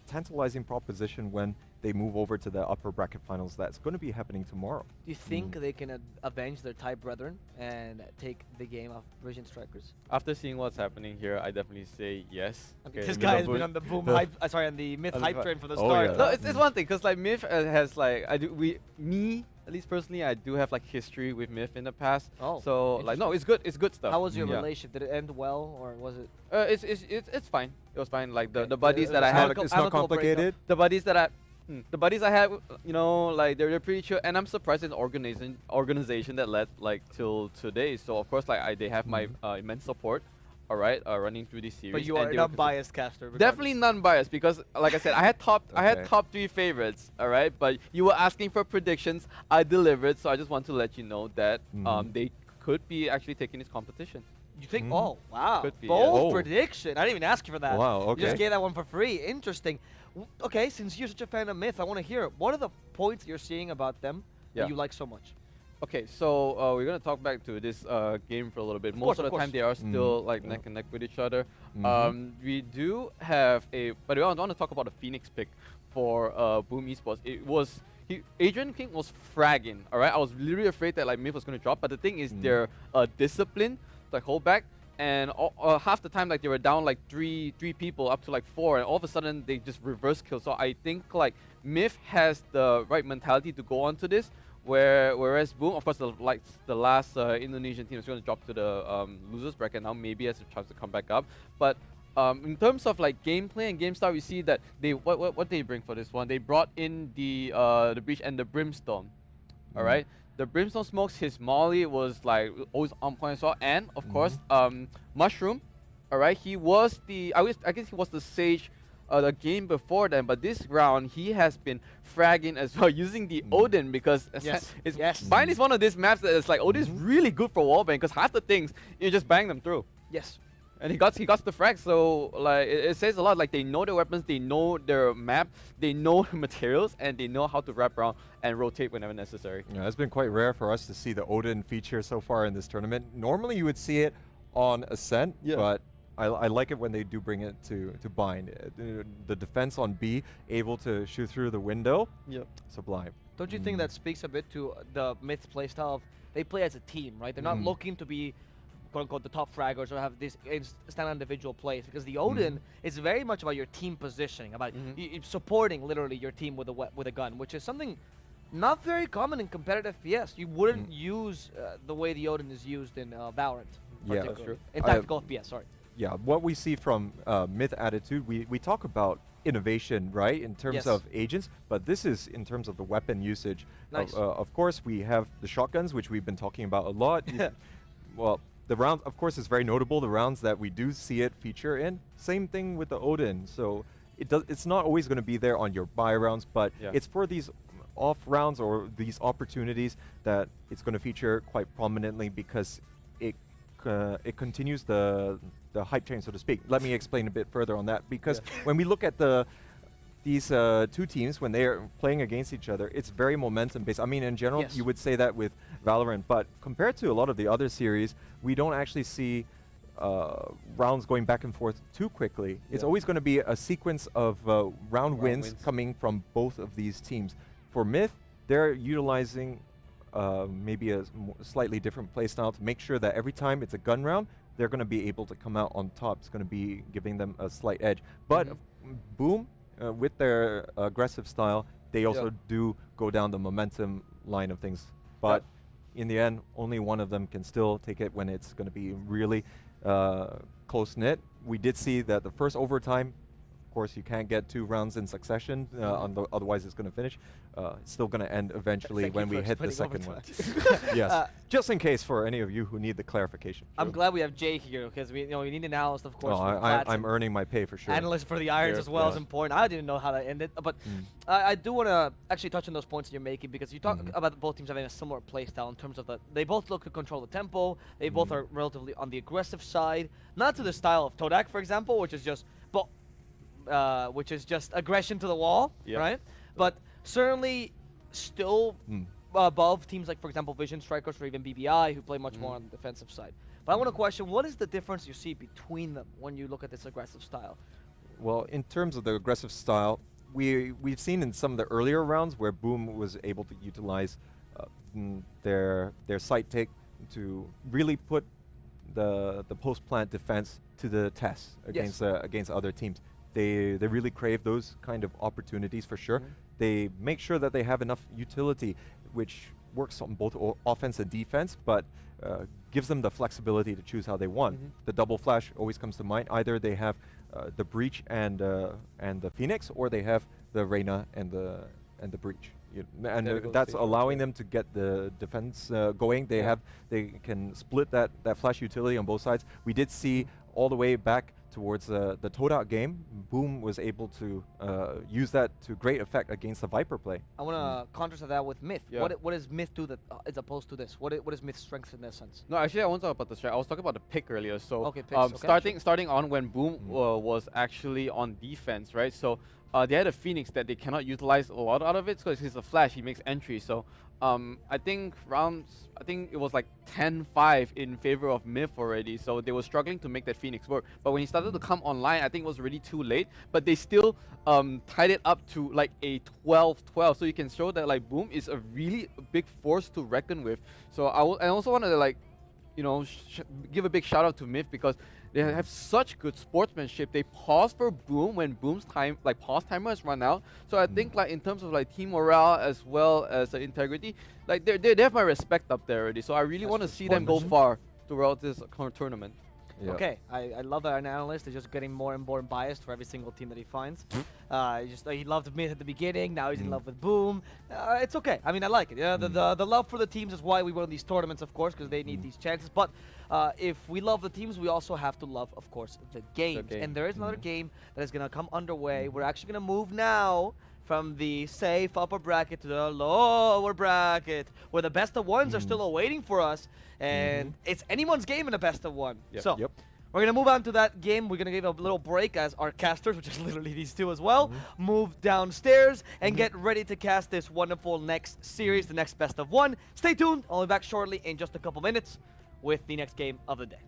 tantalizing proposition when they move over to the upper bracket finals. That's going to be happening tomorrow. Do you think they can avenge their Thai brethren and take the game off Vision Strikers? After seeing what's happening here, I definitely say yes. Okay, this guy has been on the Boom hype, on the Myth hype train from the start. Yeah. No, it's one thing, because like Myth has like, at least personally, I do have like history with Myth in the past. Oh, so like, no, it's good stuff. How was your relationship? Did it end well, or was it? It's fine. It was fine. Like the buddies that I had, it's not complicated. the buddies that I had, like they're pretty chill, and I'm surprised in organization that led like till today. So of course, like they have my immense support. All right, running through this series. But you are not biased, caster. Definitely non-biased, because, like I said, I had top 3 favorites. All right, but you were asking for predictions. I delivered, so I just want to let you know that they could be actually taking this competition. You think? Oh, wow. Could be, Bold prediction. I didn't even ask you for that. Wow, okay. You just gave that one for free. Interesting. Okay, since you're such a fan of Myth, I want to hear it. What are the points you're seeing about them that you like so much? Okay, so we're gonna talk back to this game for a little bit. Most of the time, they are still like neck and neck with each other. We do have but we want to talk about the Phoenix pick for Boom Esports. Adrian King was fragging. All right, I was literally afraid that like Myth was gonna drop, but the thing is, they're disciplined to like hold back. And half the time, like they were down like three people up to like 4, and all of a sudden they just reverse kill. So I think like Myth has the right mentality to go on to this. Whereas Boom, of course, the last Indonesian team is going to drop to the losers bracket now. Maybe has a chance to come back up. But in terms of like gameplay and game style, we see that they what they bring for this one. They brought in the Breach and the Brimstone. All right. The Brimstone smokes, his molly was like always on point as well, and of course, Mushroom. All right, he was I guess he was the Sage the game before then, but this round he has been fragging as well using the Odin, because Bind is one of these maps that is like Odin is really good for wallbang, because half the things you just bang them through. Yes. And he got the frag, so like it says a lot. Like they know their weapons, they know their map, they know the materials, and they know how to wrap around and rotate whenever necessary. Yeah, it's been quite rare for us to see the Odin feature so far in this tournament. Normally you would see it on Ascent, but I like it when they do bring it to Bind. The defense on B, able to shoot through the window, sublime. Don't you think that speaks a bit to the Myth playstyle of they play as a team, right? They're not looking to be quote-unquote the top fraggers or have this stand on individual plays, because the Odin is very much about your team positioning, about supporting literally your team with a gun, which is something not very common in competitive FPS. You wouldn't use the way the Odin is used in Valorant. Yeah, that's true. In tactical FPS, sorry. Yeah, what we see from Myth attitude, we talk about innovation, right, in terms of agents, but this is in terms of the weapon usage. Nice. Of course, we have the shotguns, which we've been talking about a lot. Well, the round, of course, is very notable. The rounds that we do see it feature in. Same thing with the Odin. So it's not always going to be there on your buy rounds, but it's for these off rounds or these opportunities that it's going to feature quite prominently, because it continues the hype train, so to speak. Let me explain a bit further on that, because when we look at these two teams, when they are playing against each other, it's very momentum based. I mean, in general, you would say that with Valorant, but compared to a lot of the other series, we don't actually see rounds going back and forth too quickly. It's always going to be a sequence of round wins coming from both of these teams. For Myth, they're utilizing maybe a slightly different playstyle to make sure that every time it's a gun round, they're going to be able to come out on top. It's going to be giving them a slight edge. But Boom, with their aggressive style, they also do go down the momentum line of things. But in the end, only one of them can still take it when it's going to be really close-knit. We did see that the first overtime, of course, you can't get 2 rounds in succession, otherwise it's going to finish. It's still going to end eventually when we hit the second one. Yes, just in case for any of you who need the clarification. I'm glad we have Jay here, because we need an analyst, of course. I'm earning my pay for sure. Analyst for the Irons as well is important. I didn't know how that ended, but I do want to actually touch on those points you're making, because you talk about both teams having a similar play style in terms of they both look to control the tempo. They both are relatively on the aggressive side, not to the style of Todak, for example, which is just aggression to the wall, right? But certainly still above teams like, for example, Vision Strikers or even BBI, who play much more on the defensive side. But I want to question, what is the difference you see between them when you look at this aggressive style? Well, in terms of the aggressive style, we've seen in some of the earlier rounds where Boom was able to utilize their site take to really put the post-plant defense to the test against other teams. They really crave those kind of opportunities for sure. They make sure that they have enough utility, which works on both offense and defense, but gives them the flexibility to choose how they want. The double flash always comes to mind. Either they have the Breach and the Phoenix, or they have the Reyna and the Breach. And that's allowing them to get the defense going. They can split that flash utility on both sides. We did see all the way back towards the Todak game, Boom was able to use that to great effect against the Viper play. I want to contrast that with Myth. What does Myth do that as opposed to this? What is Myth's strength in that sense? No, actually, I won't talk about the strength. I was talking about the pick earlier. So picks, starting on when Boom was actually on defense, right? So they had a Phoenix that they cannot utilize a lot out of it because he's a flash. He makes entry. So I think it was like 10-5 in favor of Myth already, so they were struggling to make that Phoenix work. But when he started to come online, I think it was already too late, but they still tied it up to like a 12-12, so you can show that like Boom is a really big force to reckon with. So I also wanted to like, give a big shout out to Myth, because they have such good sportsmanship. They pause for Boom when Boom's pause timer has run out. So I think like in terms of like team morale as well as integrity, like they have my respect up there already. So I really want to see them go far throughout this tournament. Yeah. Okay, I love that an analyst is just getting more and more biased for every single team that he finds. He loved Myth at the beginning, now he's in love with Boom. It's okay. I mean, I like it. Yeah, the love for the teams is why we won these tournaments, of course, because they need these chances. But if we love the teams, we also have to love, of course, the games. And there is another game that is going to come underway. We're actually going to move now from the safe upper bracket to the lower bracket, where the best of ones are still awaiting for us. And it's anyone's game in a best of one. So We're going to move on to that game. We're going to give a little break as our casters, which is literally these two as well, move downstairs and get ready to cast this wonderful next series, the next best of one. Stay tuned. I'll be back shortly in just a couple minutes with the next game of the day.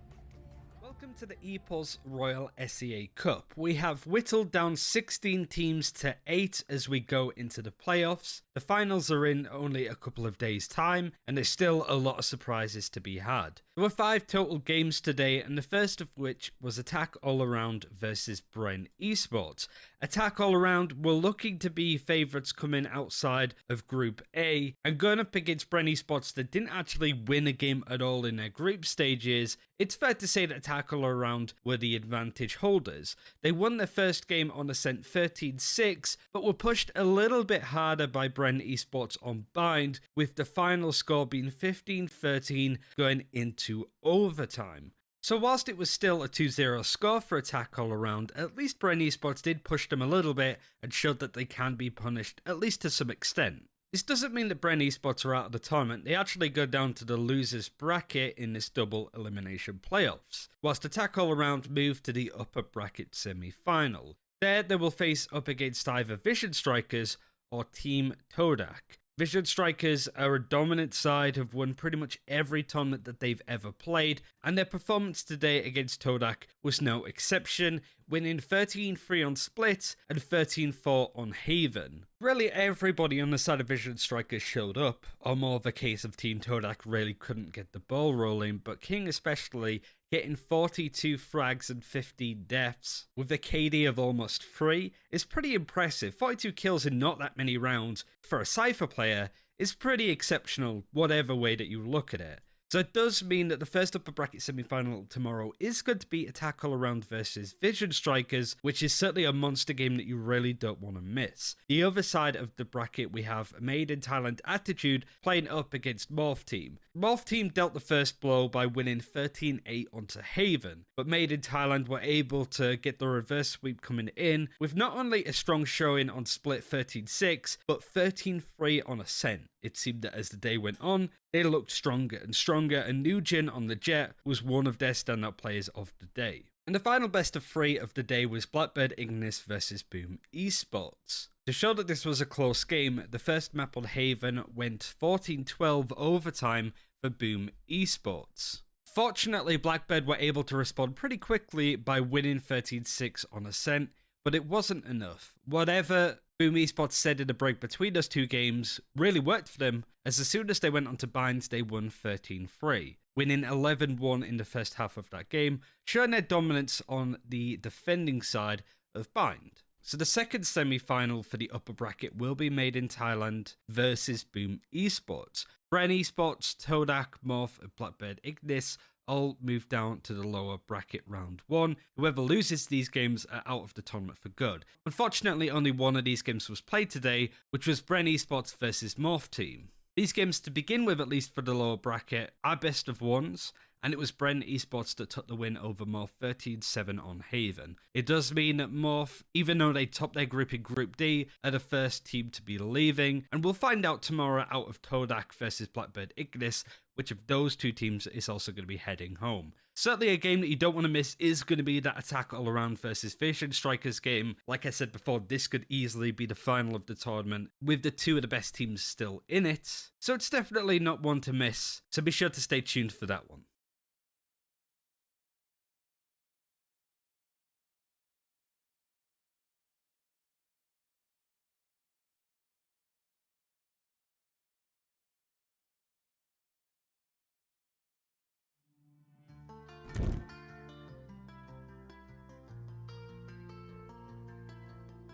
Welcome to the EPOS Royal SEA Cup. We have whittled down 16 teams to 8 as we go into the playoffs. The finals are in only a couple of days' time, and there's still a lot of surprises to be had. There were 5 total games today, and the first of which was Attack All Around versus Bren Esports. Attack All Around were looking to be favourites coming outside of Group A, and going up against Bren Esports that didn't actually win a game at all in their group stages. It's fair to say that Attack All Around were the advantage holders. They won their first game on Ascent 13-6, but were pushed a little bit harder by Bren Esports on Bind, with the final score being 15-13 going into overtime. So whilst it was still a 2-0 score for Attack All Around, at least Bren Esports did push them a little bit and showed that they can be punished, at least to some extent. This doesn't mean that Bren Esports are out of the tournament. They actually go down to the losers bracket in this double elimination playoffs, whilst Attack All Around move to the upper bracket semi-final. There they will face up against either Vision Strikers or Team Todak. Vision Strikers are a dominant side, have won pretty much every tournament that they've ever played, and their performance today against Todak was no exception, winning 13-3 on Split and 13-4 on Haven. Really everybody on the side of Vision Strikers showed up, or more of a case of Team Todak really couldn't get the ball rolling, but King especially getting 42 frags and 15 deaths with a KD of almost 3 is pretty impressive. 42 kills in not that many rounds for a Cypher player is pretty exceptional, whatever way that you look at it. So it does mean that the first upper bracket semi-final tomorrow is going to be Attack All Around versus Vision Strikers, which is certainly a monster game that you really don't want to miss. The other side of the bracket, we have Made in Thailand Attitude playing up against Morph Team. Morph Team dealt the first blow by winning 13-8 onto Haven, but Made in Thailand were able to get the reverse sweep coming in with not only a strong showing on Split 13-6, but 13-3 on Ascent. It seemed that as the day went on, they looked stronger and stronger, and Nugent on the Jet was one of their standout players of the day. And the final best of 3 of the day was Blackbird Ignis versus Boom Esports. To show that this was a close game, the first map on Haven went 14-12 overtime for Boom Esports. Fortunately, Blackbird were able to respond pretty quickly by winning 13-6 on Ascent, but it wasn't enough. Whatever Boom Esports said in the break between those two games really worked for them, as soon as they went on to Binds, they won 13-3, winning 11-1 in the first half of that game, showing their dominance on the defending side of Bind. So the second semi-final for the upper bracket will be Made in Thailand versus Boom Esports. Bren Esports, Todak, Morph, and Blackbird Ignis all move down to the lower bracket round 1. Whoever loses these games are out of the tournament for good. Unfortunately, only one of these games was played today, which was Bren Esports versus Morph Team. These games, to begin with, at least for the lower bracket, are best of ones, and it was Bren Esports that took the win over Morph 13-7 on Haven. It does mean that Morph, even though they topped their group in Group D, are the first team to be leaving, and we'll find out tomorrow out of Todak versus Blackbird Ignis, which of those two teams is also going to be heading home. Certainly a game that you don't want to miss is going to be that Attack All Around versus Vision Strikers game. Like I said before, this could easily be the final of the tournament, with the two of the best teams still in it. So it's definitely not one to miss, so be sure to stay tuned for that one.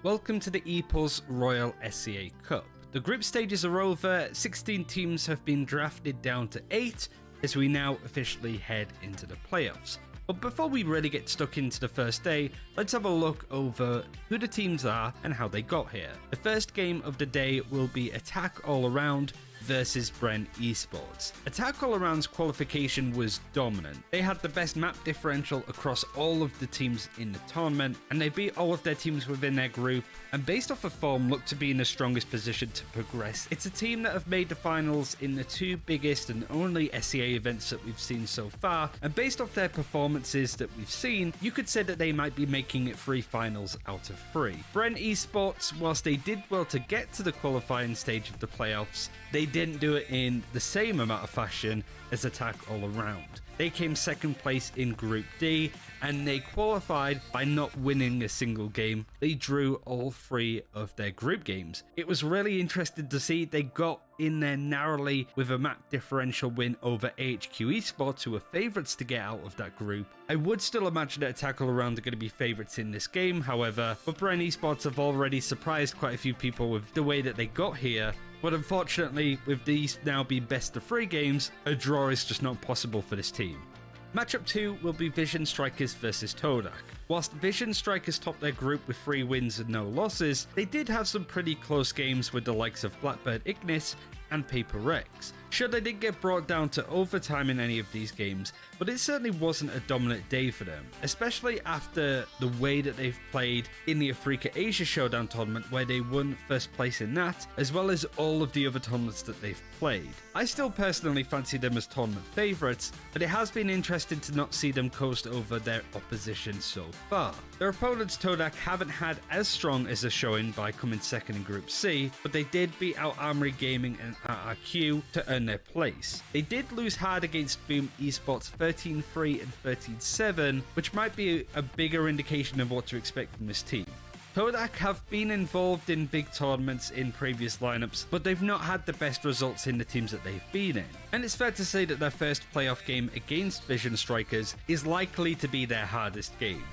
Welcome to the EPOS Royal SEA Cup. The group stages are over, 16 teams have been drafted down to 8 as we now officially head into the playoffs. But before we really get stuck into the first day, let's have a look over who the teams are and how they got here. The first game of the day will be Attack All Around versus Bren Esports. Attack All Around's qualification was dominant. They had the best map differential across all of the teams in the tournament, and they beat all of their teams within their group, and based off of form looked to be in the strongest position to progress. It's a team that have made the finals in the two biggest and only SEA events that we've seen so far, and based off their performances that we've seen, you could say that they might be making it 3 finals out of 3. Bren Esports, whilst they did well to get to the qualifying stage of the playoffs, they didn't do it in the same amount of fashion as Attack All Around. They came second place in Group D, and they qualified by not winning a single game. They drew all 3 of their group games. It was really interesting to see. They got in there narrowly with a map differential win over HQ Esports, who were favourites to get out of that group. I would still imagine that Attack All Around are going to be favourites in this game, however, but Bren Esports have already surprised quite a few people with the way that they got here. But unfortunately, with these now being best of 3 games, a draw is just not possible for this team. Matchup 2 will be Vision Strikers versus Todak. Whilst Vision Strikers topped their group with 3 wins and no losses, they did have some pretty close games with the likes of Blackbird Ignis and Paper Rex. Sure, they didn't get brought down to overtime in any of these games, but it certainly wasn't a dominant day for them, especially after the way that they've played in the Africa Asia Showdown tournament, where they won first place in that, as well as all of the other tournaments that they've played. I still personally fancy them as tournament favourites, but it has been interesting to not see them coast over their opposition so far. Their opponents Todak haven't had as strong as a showing by coming second in Group C, but they did beat out Armory Gaming and RRQ to earn their place. They did lose hard against Boom Esports 13-3 and 13-7, which might be a bigger indication of what to expect from this team. Todak have been involved in big tournaments in previous lineups, but they've not had the best results in the teams that they've been in. And it's fair to say that their first playoff game against Vision Strikers is likely to be their hardest game.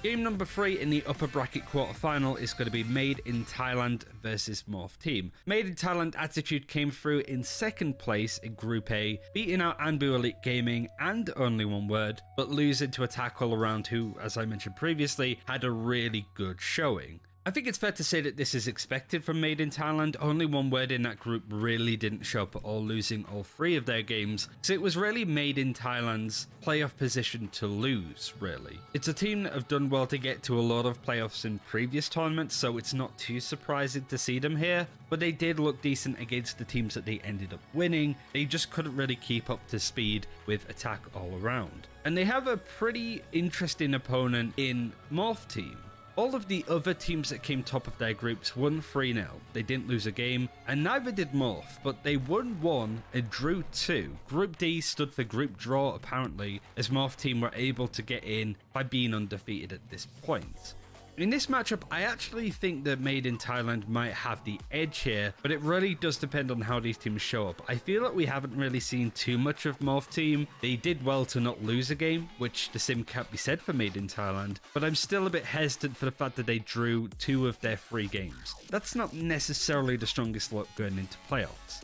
Game number 3 in the upper bracket quarterfinal is going to be Made in Thailand versus Morph Team. Made in Thailand Attitude came through in second place in Group A, beating out Anbu Elite Gaming and Only One Word, but losing to Attack All Around, who, as I mentioned previously, had a really good showing. I think it's fair to say that this is expected from Made in Thailand. Only One Word in that group really didn't show up at all, losing all 3 of their games. So it was really Made in Thailand's playoff position to lose, really. It's a team that have done well to get to a lot of playoffs in previous tournaments, so it's not too surprising to see them here. But they did look decent against the teams that they ended up winning. They just couldn't really keep up to speed with Attack All Around. And they have a pretty interesting opponent in Morph Team. All of the other teams that came top of their groups won 3-0. They didn't lose a game, and neither did Morph, but they won 1 and drew 2. Group D stood for group draw, apparently, as Morph Team were able to get in by being undefeated at this point. In this matchup, I actually think that Made in Thailand might have the edge here, but it really does depend on how these teams show up. I feel like we haven't really seen too much of Morph Team. They did well to not lose a game, which the same can't be said for Made in Thailand, but I'm still a bit hesitant for the fact that they drew 2 of their 3 games. That's not necessarily the strongest look going into playoffs.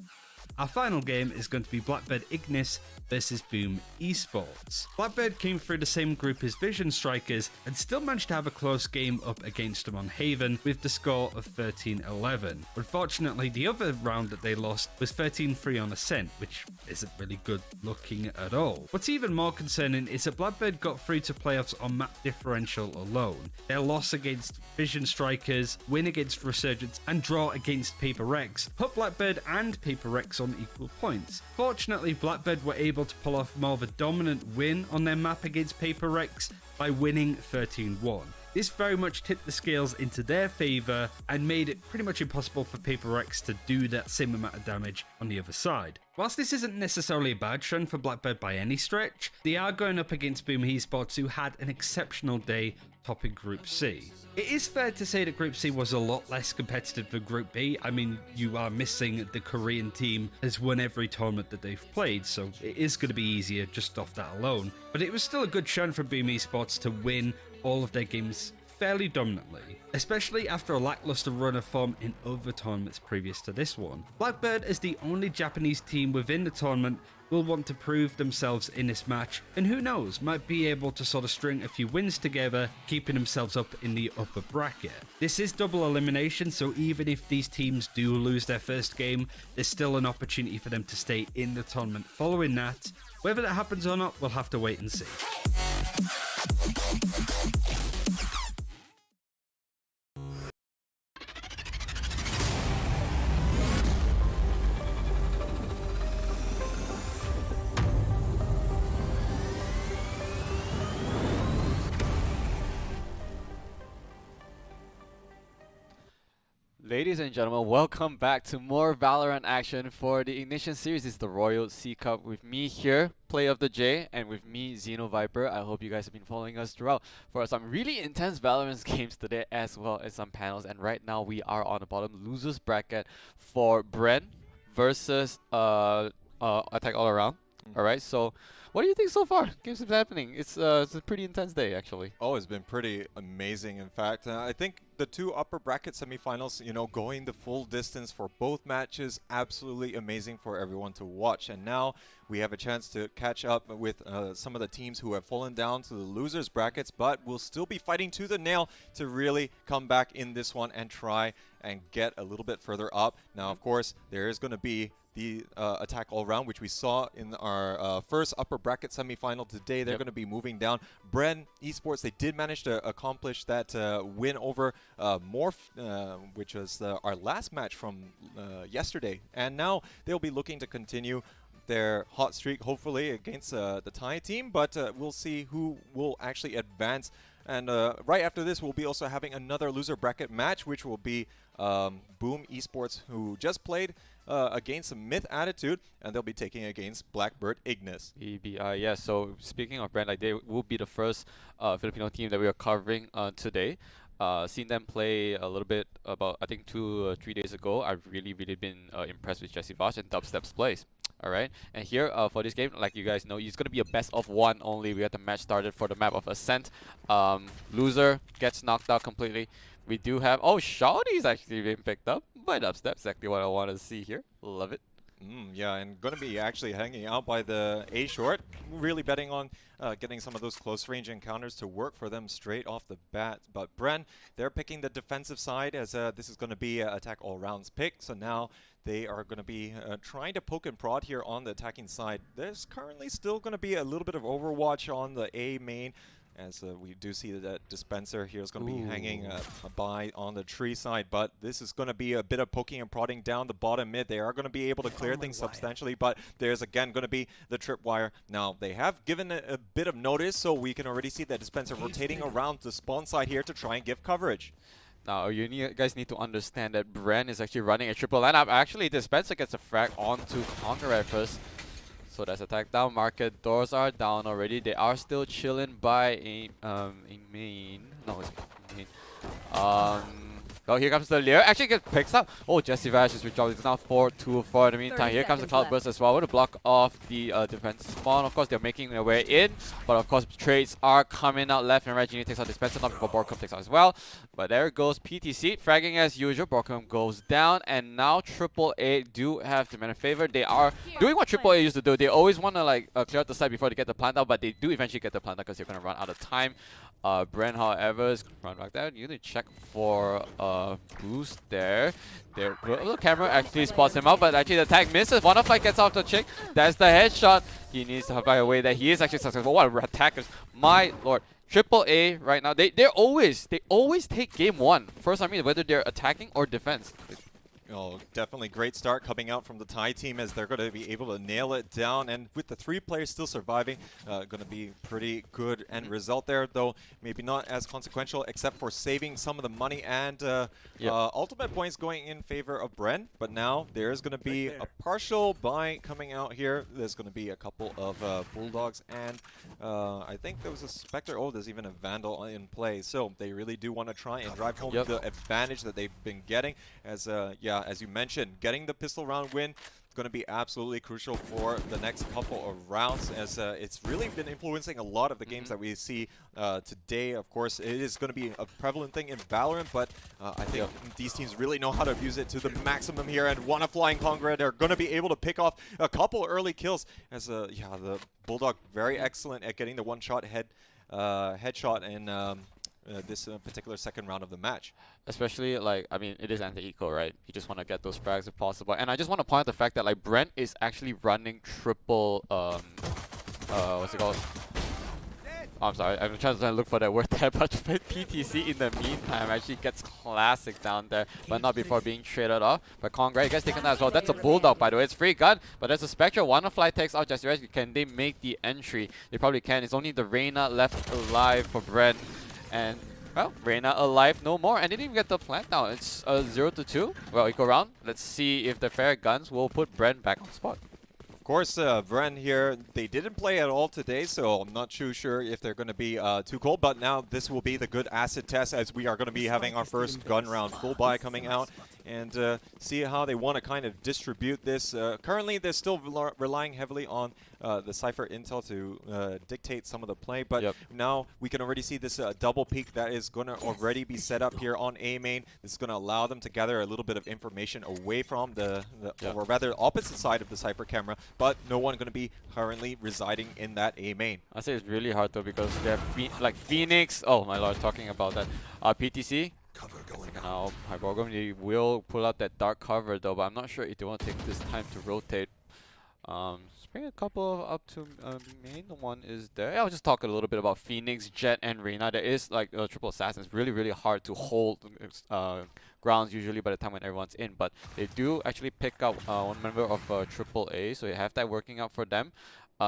Our final game is going to be Blackbird Ignis versus Boom Esports. Blackbird came through the same group as Vision Strikers and still managed to have a close game up against them on Haven with the score of 13-11. Unfortunately, the other round that they lost was 13-3 on Ascent, which isn't really good looking at all. What's even more concerning is that Blackbird got through to playoffs on map differential alone. Their loss against Vision Strikers, win against Resurgence, and draw against Paper Rex put Blackbird and Paper Rex on equal points. Fortunately, Blackbird were able to pull off more of a dominant win on their map against Paper Rex by winning 13-1. This very much tipped the scales into their favour and made it pretty much impossible for Paper Rex to do that same amount of damage on the other side. Whilst this isn't necessarily a bad trend for Blackbird by any stretch, they are going up against Boom Esports, who had an exceptional day topping Group C. It is fair to say that Group C was a lot less competitive than Group B. I mean, you are missing the Korean team has won every tournament that they've played, so it is going to be easier just off that alone. But it was still a good showing for Boom Esports to win all of their games fairly dominantly, especially after a lackluster run of form in other tournaments previous to this one. Blackbird is the only Japanese team within the tournament will want to prove themselves in this match, and who knows, might be able to sort of string a few wins together, keeping themselves up in the upper bracket. This is double elimination, so even if these teams do lose their first game, there's still an opportunity for them to stay in the tournament following that. Whether that happens or not, we'll have to wait and see. Ladies and gentlemen, welcome back to more Valorant action for the Ignition series. It's the Royal C Cup with me here, Play of the J, and with me, Xeno Viper. I hope you guys have been following us throughout for some really intense Valorant games today, as well as some panels. And right now we are on the bottom losers bracket for Bren versus Attack All Around. Alright, so what do you think so far? Games been happening. It's a pretty intense day, actually. Oh, it's been pretty amazing, in fact. I think the two upper bracket semifinals, you know, going the full distance for both matches, absolutely amazing for everyone to watch. And now we have a chance to catch up with some of the teams who have fallen down to the losers brackets, but we'll still be fighting tooth and nail to really come back in this one and try and get a little bit further up. Now, of course, there is going to be the Attack All Round, which we saw in our first upper bracket semifinal today. They're going to be moving down. Bren Esports, they did manage to accomplish that win over Morph, which was our last match from yesterday. And now they'll be looking to continue their hot streak, hopefully, against the Thai team. But we'll see who will actually advance. And right after this, we'll be also having another loser bracket match, which will be Boom Esports, who just played against Myth Attitude, and they'll be taking against Blackbird Ignis. EBI, yeah. So speaking of Brand, like, they will be the first Filipino team that we are covering today. Seen them play a little bit about, I think, 2 or 3 days ago. I've really been impressed with Jesse Vosh and Dubstep's plays. Alright, and here for this game, like you guys know, it's going to be a best of 1 only. We have the match started for the map of Ascent. Loser gets knocked out completely. We do have, oh, Shawty's actually been picked up by Dubstep. Exactly what I want to see here. Love it. Yeah, and going to be actually hanging out by the A short. Really betting on getting some of those close range encounters to work for them straight off the bat. But Bren, they're picking the defensive side, as this is going to be Attack All Round's pick. So now they are going to be trying to poke and prod here on the attacking side. There's currently still going to be a little bit of Overwatch on the A main, as we do see that Dispenser here is going to be hanging by on the tree side. But this is going to be a bit of poking and prodding down the bottom mid. They are going to be able to clear things substantially, but there's again going to be the tripwire. Now, they have given a bit of notice, so we can already see that Dispenser rotating around the spawn side here to try and give coverage. Now, you guys need to understand that Bren is actually running a triple lineup. Actually, Dispenser gets a frag onto Conqueror at first. So that's attack down. Market doors are down already. They are still chilling by a main. No, it's main. Oh, here comes the Leer. Actually gets picks up. Oh, Jesse Vash is withdrawn. It's now 4-2-4 in the meantime. Here comes the Cloudburst as well with a block off the defense spawn. Of course, they're making their way in. But of course, trades are coming out left and right. Genie takes out Dispenser, not before Borkum takes out as well. But there goes PTC. Fragging as usual. Borkum goes down. And now AAA do have the man in favor. They are doing what AAA used to do. They always want to like clear out the side before they get the plant out. But they do eventually get the plant out because they're going to run out of time. Bren, however, is run back there. You need to check for boost there. The camera actually spots him out, but actually the attack misses. Wonderfly gets off the chick. That's the headshot. He needs to fly away. That he is actually successful. What attackers! My lord. AAA right now. They always take game 1. First, I mean, whether they're attacking or defense. Oh, definitely great start coming out from the Thai team, as they're going to be able to nail it down. And with the 3 players still surviving, going to be pretty good end result there, though maybe not as consequential, except for saving some of the money and ultimate points going in favor of Bren. But now there's going to be a partial buy coming out here. There's going to be a couple of Bulldogs, and I think there was a Spectre. Oh, there's even a Vandal in play. So they really do want to try and drive home the advantage that they've been getting, as as you mentioned, getting the pistol round win going to be absolutely crucial for the next couple of rounds, as it's really been influencing a lot of the games that we see today. Of course, it is going to be a prevalent thing in Valorant, but I think these teams really know how to use it to the maximum here, and Wanna Flying Congrad are going to be able to pick off a couple early kills, as yeah, the Bulldog very excellent at getting the one-shot headshot in this particular second round of the match. Especially, like, I mean, it is anti-eco, right? You just want to get those frags if possible. And I just want to point out the fact that, like, Brent is actually running triple, what's it called? Oh, I'm sorry, I'm trying to look for that word there, but PTC in the meantime actually gets classic down there, but not before being traded off. But Congrad gets taken down as well. That's a Bulldog, by the way. It's free gun, but there's a Spectre. Wanna takes out Jesse Rez. Can they make the entry? They probably can. It's only the Reyna left alive for Brent. And, well, Reyna alive no more. And they didn't even get the plant down. It's 0-2. Well, equal round. Let's see if the fair guns will put Brent back on spot. Of course, Vren here, they didn't play at all today, so I'm not too sure if they're going to be too cold. But now this will be the good acid test, as we are going to be having our first gun round full buy coming out, and see how they want to kind of distribute this. Currently, they're still relying heavily on the Cypher intel to dictate some of the play, but now we can already see this double peek that is going to already be set up here on A main. This is going to allow them to gather a little bit of information away from or rather opposite side of the Cypher camera, but no one going to be currently residing in that A main. I say it's really hard though, because they're like Phoenix. Oh my lord, talking about that. PTC. Now, Hyborgum, they will pull out that dark cover though, but I'm not sure if they want to take this time to rotate. Bring a couple up to main. One is there. I'll just talk a little bit about Phoenix, Jet, and Reyna. There is like a triple assassin. It's really, really hard to hold grounds usually by the time when everyone's in. But they do actually pick up one member of AAA, so you have that working out for them.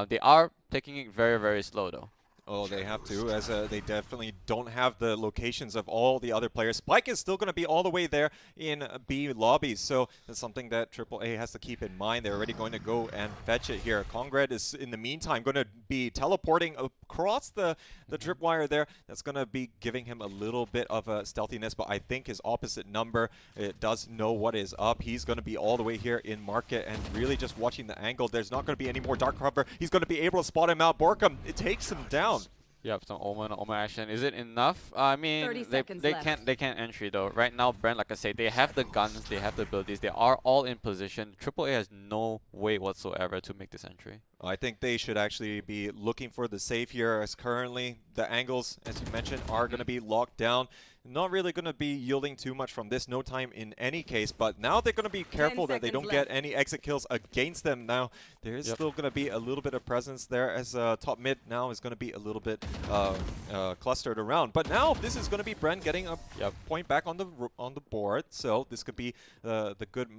They are taking it very, very slow though. Oh, they have to, as they definitely don't have the locations of all the other players. Spike is still going to be all the way there in B lobbies, so that's something that AAA has to keep in mind. They're already going to go and fetch it here. Congrad is, in the meantime, going to be teleporting across the tripwire there. That's going to be giving him a little bit of a stealthiness, but I think his opposite number, it does know what is up. He's going to be all the way here in market and really just watching the angle. There's not going to be any more dark cover. He's going to be able to spot him out. Borkum, it takes him down. Yep, some Omen action. Is it enough? I mean, they can't entry though. Right now, Brent, like I said, they have the guns, they have the abilities, they are all in position. AAA has no way whatsoever to make this entry. I think they should actually be looking for the save here, as currently the angles, as you mentioned, are going to be locked down. Not really going to be yielding too much from this, no time in any case, but now they're going to be careful that they don't get any exit kills against them. Now there is still going to be a little bit of presence there, as top mid now is going to be a little bit clustered around. But now this is going to be Brent getting a point back on the board, so this could be the good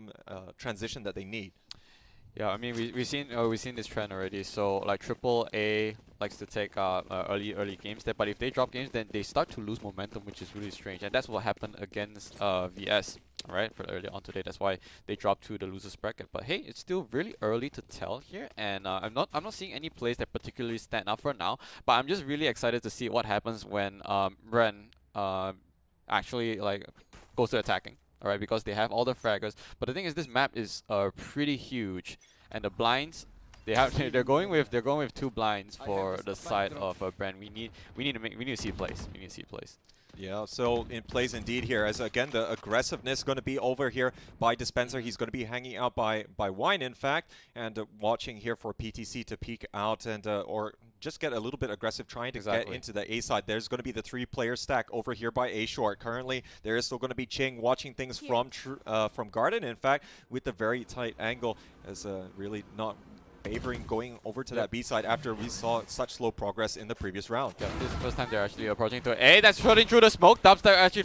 transition that they need. Yeah, I mean we've seen this trend already. So like AAA likes to take early games there, but if they drop games, then they start to lose momentum, which is really strange. And that's what happened against VS, right? For early on today, that's why they dropped to the losers bracket. But hey, it's still really early to tell here, and I'm not seeing any plays that particularly stand out for now. But I'm just really excited to see what happens when Ren actually like goes to attacking. Alright, because they have all the fraggers. But the thing is, this map is pretty huge, and the blinds they're going with 2 blinds for the side of Brent. We need to see plays. We need to see plays. Yeah, so in plays indeed here, as again the aggressiveness going to be over here by Dispenser. He's going to be hanging out by Wine, in fact, and watching here for PTC to peek out and or just get a little bit aggressive, trying to get into the A side. There's going to be the 3-player stack over here by A short. Currently, there is still going to be Ching watching things from Garden, in fact, with the very tight angle, as really not favoring going over to that B side after we saw such slow progress in the previous round. Yeah, this is the first time they're actually approaching to A. That's shooting through the smoke. Dubster actually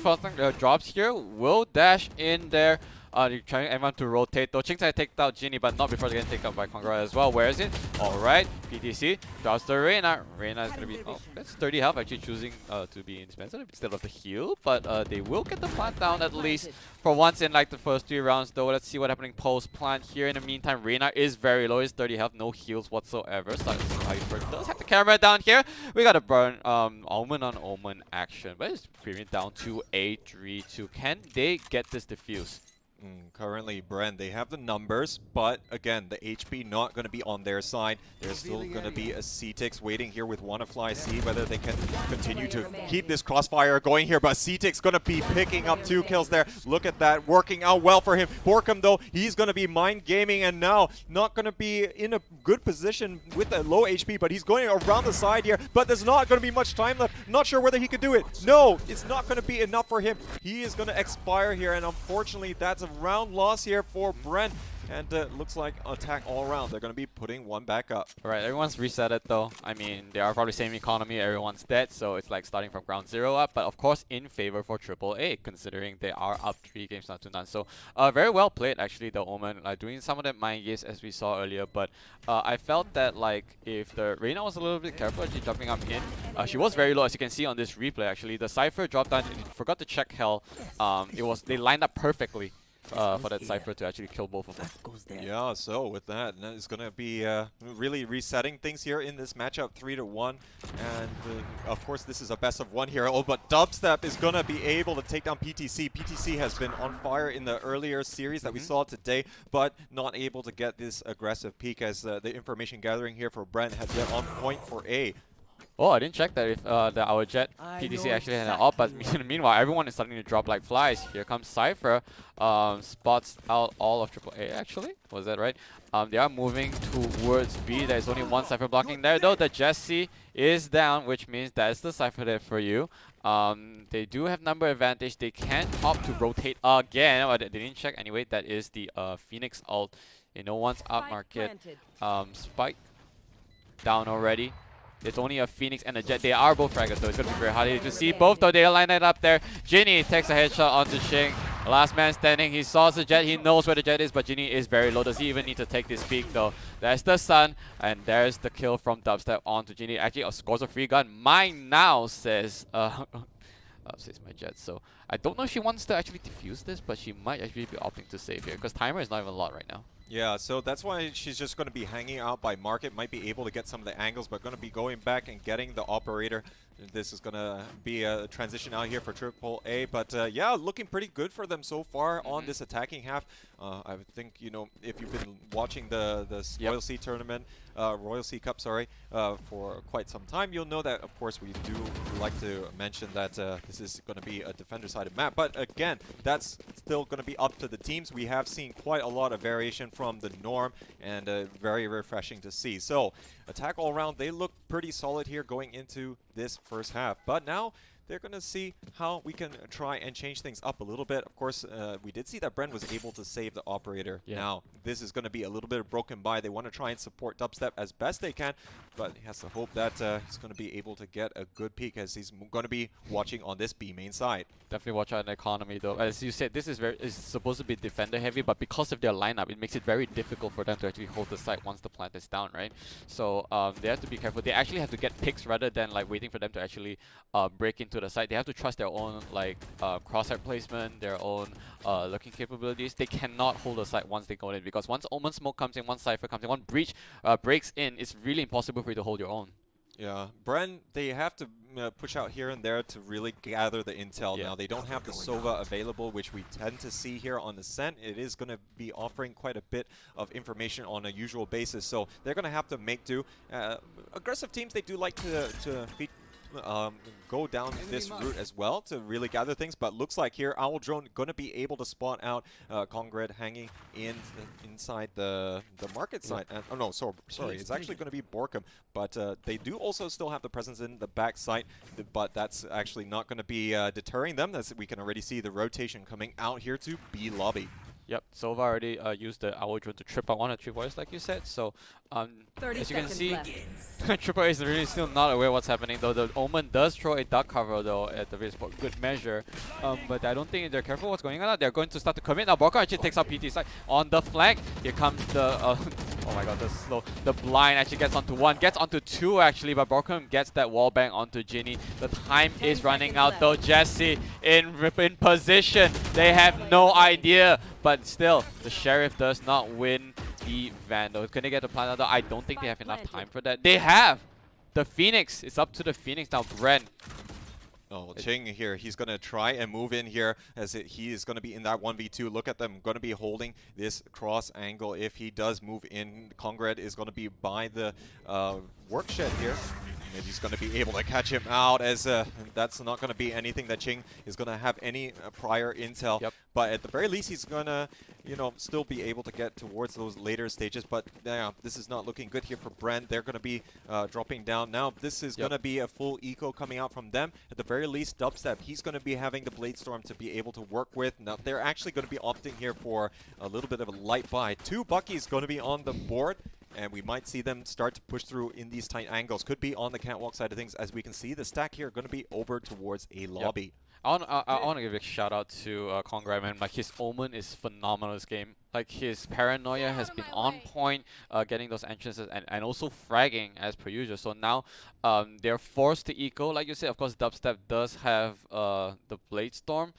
drops here. Will dash in there. You're trying everyone to rotate though. Ching's take out Ginny, but not before they get taken out by Congrad as well. Where is it? Alright, PTC drops the Reyna. Reyna is going to be, that's 30 health, actually choosing to be indispensable instead of the heal. But they will get the plant down at least for once in like the first 3 rounds though. Let's see what happening post-plant here. In the meantime, Reyna is very low. He's 30 health, no heals whatsoever. So Hyper does have the camera down here. We got a burn Omen on Omen action, but it's bringing it down to a 3-2. Can they get this defuse? Currently, Bren, they have the numbers, but again, the HP not going to be on their side. There's still going to be a CTix waiting here with WannaFly. See whether they can continue to keep this crossfire going here, but CTix going to be picking up 2 kills there. Look at that, working out well for him. Borkum, though, he's going to be mind gaming, and now not going to be in a good position with a low HP, but he's going around the side here, but there's not going to be much time left. Not sure whether he can do it. No, it's not going to be enough for him. He is going to expire here, and unfortunately, that's a round loss here for Brent. And looks like attack all around. They're going to be putting one back up. Alright, everyone's reset it though. I mean, they are probably same economy, everyone's dead, so it's like starting from ground zero up. But of course, in favor for AAA, considering they are up 3 games not to none. So very well played actually, the Omen, doing some of the mind games as we saw earlier. But I felt that like if the Reyna was a little bit careful, actually jumping up in, she was very low as you can see on this replay. Actually, the Cypher dropped down, forgot to check Hell. They lined up perfectly. For that Cypher to actually kill both of them. Yeah, so with that, it's going to be really resetting things here in this matchup, 3-1. And of course, this is a best of 1 here. Oh, but Dubstep is going to be able to take down PTC. PTC has been on fire in the earlier series that we saw today, but not able to get this aggressive peak as the information gathering here for Brent has been on point for A. Oh, I didn't check that if our Jet PTC actually had an ult, but meanwhile, everyone is starting to drop like flies. Here comes Cypher, spots out all of AAA actually, was that right? They are moving towards B. There's only one Cypher blocking there though. The Jesse is down, which means that's the Cypher there for you. They do have number advantage. They can opt to rotate again. Oh, they didn't check anyway. That is the Phoenix ult. No one's out market. Spike down already. It's only a Phoenix and a Jet. They are both fragile, so it's going to be very hard to see both, though they line it up there. Ginny takes a headshot onto Shing. Last man standing. He saw the Jet. He knows where the Jet is, but Ginny is very low. Does he even need to take this peek, though? There's the Sun, and there's the kill from Dubstep onto Ginny. Actually, scores a free gun. Mine now, says says my Jet. So I don't know if she wants to actually defuse this, but she might actually be opting to save here, because timer is not even a lot right now. Yeah, so that's why she's just going to be hanging out by market, might be able to get some of the angles, but going to be going back and getting the operator. This is going to be a transition out here for AAA, but yeah, looking pretty good for them so far on this attacking half. I would think, you know, if you've been watching the Royal Sea tournament, Royal Sea Cup, sorry, for quite some time, you'll know that, of course, we do like to mention that this is going to be a defender-sided map. But again, that's still going to be up to the teams. We have seen quite a lot of variation from the norm, and very refreshing to see. So, attack all around, they look pretty solid here going into this first half. But now, they're going to see how we can try and change things up a little bit. Of course, we did see that Bren was able to save the operator. Yeah. Now, this is going to be a little bit broken by. They want to try and support Dubstep as best they can, but he has to hope that he's going to be able to get a good peek as he's going to be watching on this B main side. Definitely watch out in the economy, though. As you said, this is supposed to be defender heavy, but because of their lineup, it makes it very difficult for them to actually hold the site once the plant is down, right? So they have to be careful. They actually have to get picks rather than like waiting for them to actually break into the site. They have to trust their own like crosshair placement, their own looking capabilities. They cannot hold the site once they go in, because once Omen Smoke comes in, one Cypher comes in, one Breach breaks in, it's really impossible for you to hold your own. Yeah, Bren, they have to push out here and there to really gather the intel. Now, they don't have the Sova available, which we tend to see here on Ascent. It is going to be offering quite a bit of information on a usual basis, so they're going to have to make do. Aggressive teams, they do like to go down this route as well to really gather things, but looks like here Owl Drone going to be able to spot out Congred hanging inside the market side. And, oh no, sorry, it's actually going to be Borkum, but they do also still have the presence in the back site, but that's actually not going to be deterring them, as we can already see the rotation coming out here to B lobby. Yep, Sova already used the Owl Drone to trip out one of the 3 boys, like you said. So, as you can see, Triple A is really still not aware what's happening, though. The Omen does throw a duck cover, though, at the risk for good measure. But I don't think they're careful what's going on. They're going to start to commit. Now, Borka actually takes out PT side. On the flank, here comes the... oh my god, the blind actually gets onto 1, gets onto 2 actually, but Borkum gets that wall bang onto Ginny. The time is running out, though. Jesse in position. They have no idea. But still, the Sheriff does not win the Vandal. It's going to get the plant out. I don't think they have enough time for that. They have! The Phoenix. It's up to the Phoenix now. Bren. Oh, Ching here, he's going to try and move in here as he is going to be in that 1v2. Look at them, going to be holding this cross angle. If he does move in, Congrad is going to be by the work shed here. And he's going to be able to catch him out as that's not going to be anything that Ching is going to have any prior intel. Yep. But at the very least, he's going to, you know, still be able to get towards those later stages. But yeah, this is not looking good here for Bren. They're going to be dropping down. Now, this is going to be a full eco coming out from them. At the very least, Dubstep, he's going to be having the Blade Storm to be able to work with. Now, they're actually going to be opting here for a little bit of a light buy. 2 Buckies going to be on the board. And we might see them start to push through in these tight angles. Could be on the catwalk side of things. As we can see, the stack here going to be over towards a lobby. I want to give a shout out to Congrad, man. Like, his Omen is phenomenal this game. Like, his paranoia has been on point, getting those entrances and also fragging as per usual. So now they're forced to eco. Like you said, of course, Dubstep does have the Blade Storm.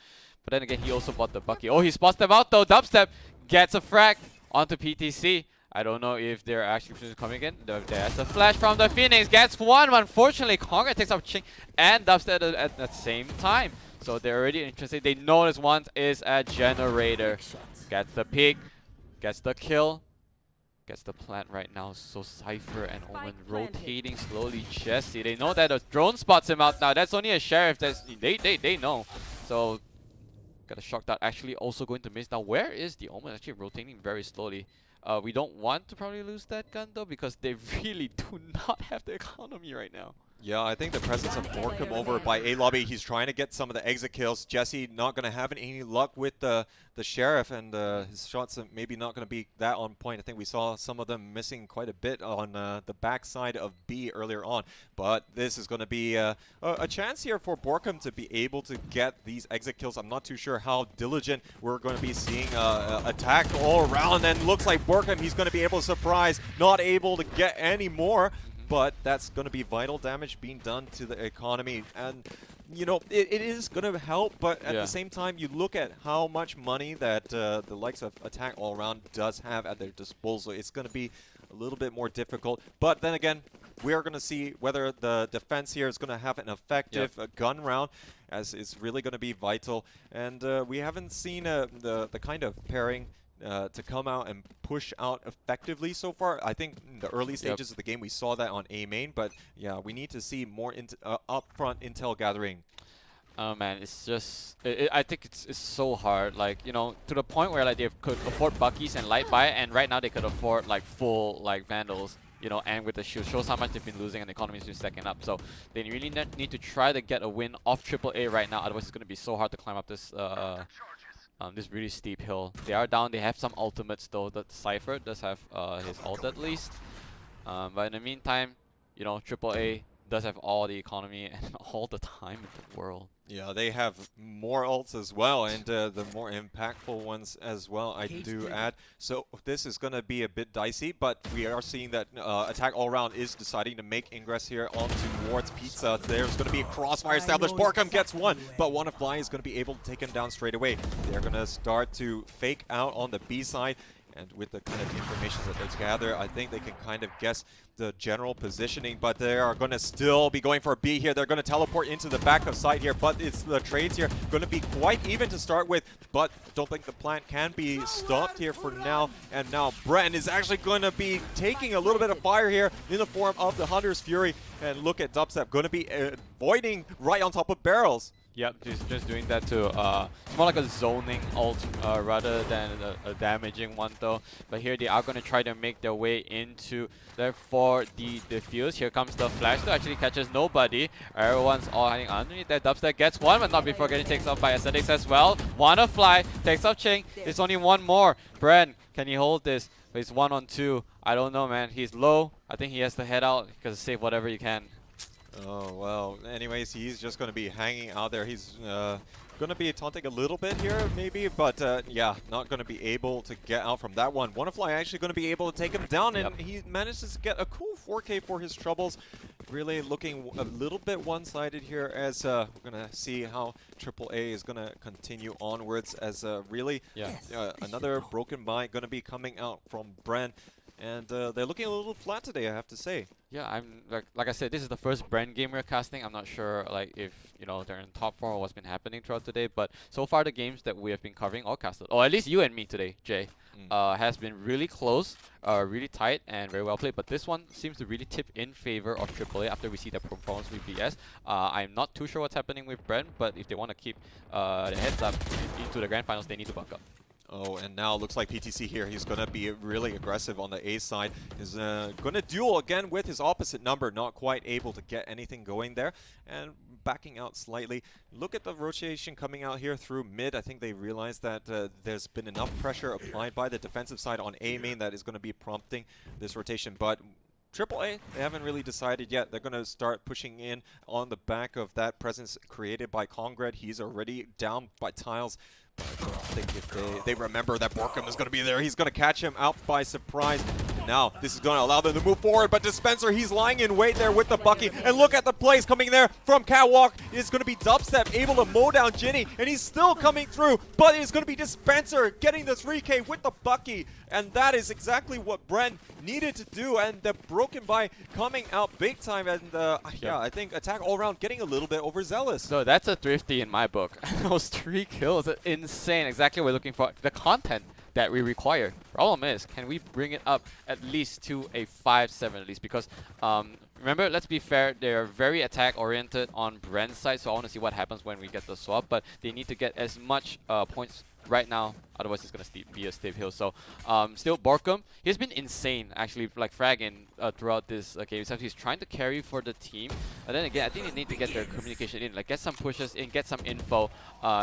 But then again, he also bought the Bucky. Oh, he spots them out though. Dubstep gets a frag onto PTC. I don't know if they're actually coming in. There's a flash from the Phoenix. Gets one. Unfortunately, Congrad takes up Ching and Dubstep at the same time. So they're already interested. They know this one is a generator. Gets the peek. Gets the kill. Gets the plant right now. So Cypher and Omen rotating slowly. Jesse, they know that a drone spots him out now. That's only a sheriff. They know. So got a shock dart actually also going to miss. Now where is the Omen? Actually rotating very slowly. We don't want to probably lose that gun though, because they really do not have the economy right now. Yeah, I think the presence of Borkum over by A lobby, he's trying to get some of the exit kills. Jesse not going to have any luck with the sheriff, and his shots are maybe not going to be that on point. I think we saw some of them missing quite a bit on the backside of B earlier on. But this is going to be a chance here for Borkum to be able to get these exit kills. I'm not too sure how diligent we're going to be seeing attack all around, and looks like Borkum, he's going to be able to surprise, not able to get any more. But that's going to be vital damage being done to the economy. And, you know, it is going to help, but at the same time, you look at how much money that the likes of Attack All Around does have at their disposal. It's going to be a little bit more difficult. But then again, we are going to see whether the defense here is going to have an effective gun round, as it's really going to be vital. And we haven't seen the kind of pairing to come out and push out effectively so far. I think in the early stages of the game we saw that on A main, but yeah, we need to see more upfront intel gathering. Oh man, it's just I think it's so hard. Like, you know, to the point where like they could afford Buckies and light buy, and right now they could afford like full like Vandals. You know, and with the shield, shows how much they've been losing and the economy's been stacking up. So they really need to try to get a win off AAA right now. Otherwise, it's going to be so hard to climb up this this really steep hill. They are down. They have some ultimates though. The Cypher does have his ult at least. But in the meantime, you know, AAA does have all the economy and all the time in the world. Yeah, they have more ults as well, and the more impactful ones as well, I do add. So this is going to be a bit dicey, but we are seeing that Attack All Around is deciding to make ingress here onto towards Pizza. There's going to be a crossfire established. Borkum gets one, but Wanna is going to be able to take him down straight away. They're going to start to fake out on the B side. And with the kind of information that they gather, I think they can kind of guess the general positioning, but they are going to still be going for a B here. They're going to teleport into the back of site here, but it's the trades here going to be quite even to start with, but don't think the plant can be stopped here for now. And now Bren is actually going to be taking a little bit of fire here in the form of the Hunter's Fury. And look at Dubstep going to be avoiding right on top of barrels. Yep, just doing that to it's more like a zoning ult rather than a damaging one though. But here they are going to try to make their way into there for the defuse. Here comes the flash though, actually catches nobody. Everyone's all hiding underneath that. Dubstep gets one, but not before getting taken off by Aesthetics as well. Wanna fly, takes off Ching. There's only one more. Bren, can he hold this? But he's 1 on 2. I don't know, man. He's low. I think he has to head out because save whatever you can. Oh, well, anyways, he's just going to be hanging out there. He's going to be taunting a little bit here, maybe, but yeah, not going to be able to get out from that one. Wannafly actually going to be able to take him down, and he manages to get a cool 4K for his troubles. Really looking a little bit one-sided here, as we're going to see how AAA is going to continue onwards, as really another broken buy going to be coming out from Bren. And they're looking a little flat today, I have to say. Yeah, I'm like I said, this is the first Brand game we're casting. I'm not sure like if they're in top 4 or what's been happening throughout today, but so far the games that we have been covering all casted, or at least you and me today, Jay, has been really close, really tight, and very well played. But this one seems to really tip in favor of AAA after we see their performance with BS. I'm not too sure what's happening with Brand, but if they want to keep their heads up into the grand finals, they need to buck up. Oh, and now looks like PTC here, he's going to be really aggressive on the A side. He's going to duel again with his opposite number, not quite able to get anything going there. And backing out slightly. Look at the rotation coming out here through mid. I think they realized that there's been enough pressure applied by the defensive side on A main that is going to be prompting this rotation. But AAA, they haven't really decided yet. They're going to start pushing in on the back of that presence created by Congred. He's already down by tiles. But I don't think if they remember that Borkum is going to be there, he's going to catch him out by surprise. Now, this is going to allow them to move forward, but Dispenser, he's lying in wait there with the Bucky. And look at the plays coming there from Catwalk. It's going to be Dubstep able to mow down Ginny, and he's still coming through, but it's going to be Dispenser getting the 3K with the Bucky. And that is exactly what Bren needed to do, and the Broken by coming out big time. And yeah, I think Attack all around getting a little bit overzealous. So that's a thrifty in my book. Those 3 kills are insane. Exactly what we're looking for. The content that we require. Problem is, can we bring it up at least to a 5-7 at least? Because remember, let's be fair, they're very attack oriented on Bren's side, so I want to see what happens when we get the swap, but they need to get as much points right now, otherwise it's going to be a steep hill. So still Borkum, he's been insane actually, like fragging throughout this game. He's trying to carry for the team, and then again I think they need to get their communication in, like get some pushes in, get some info,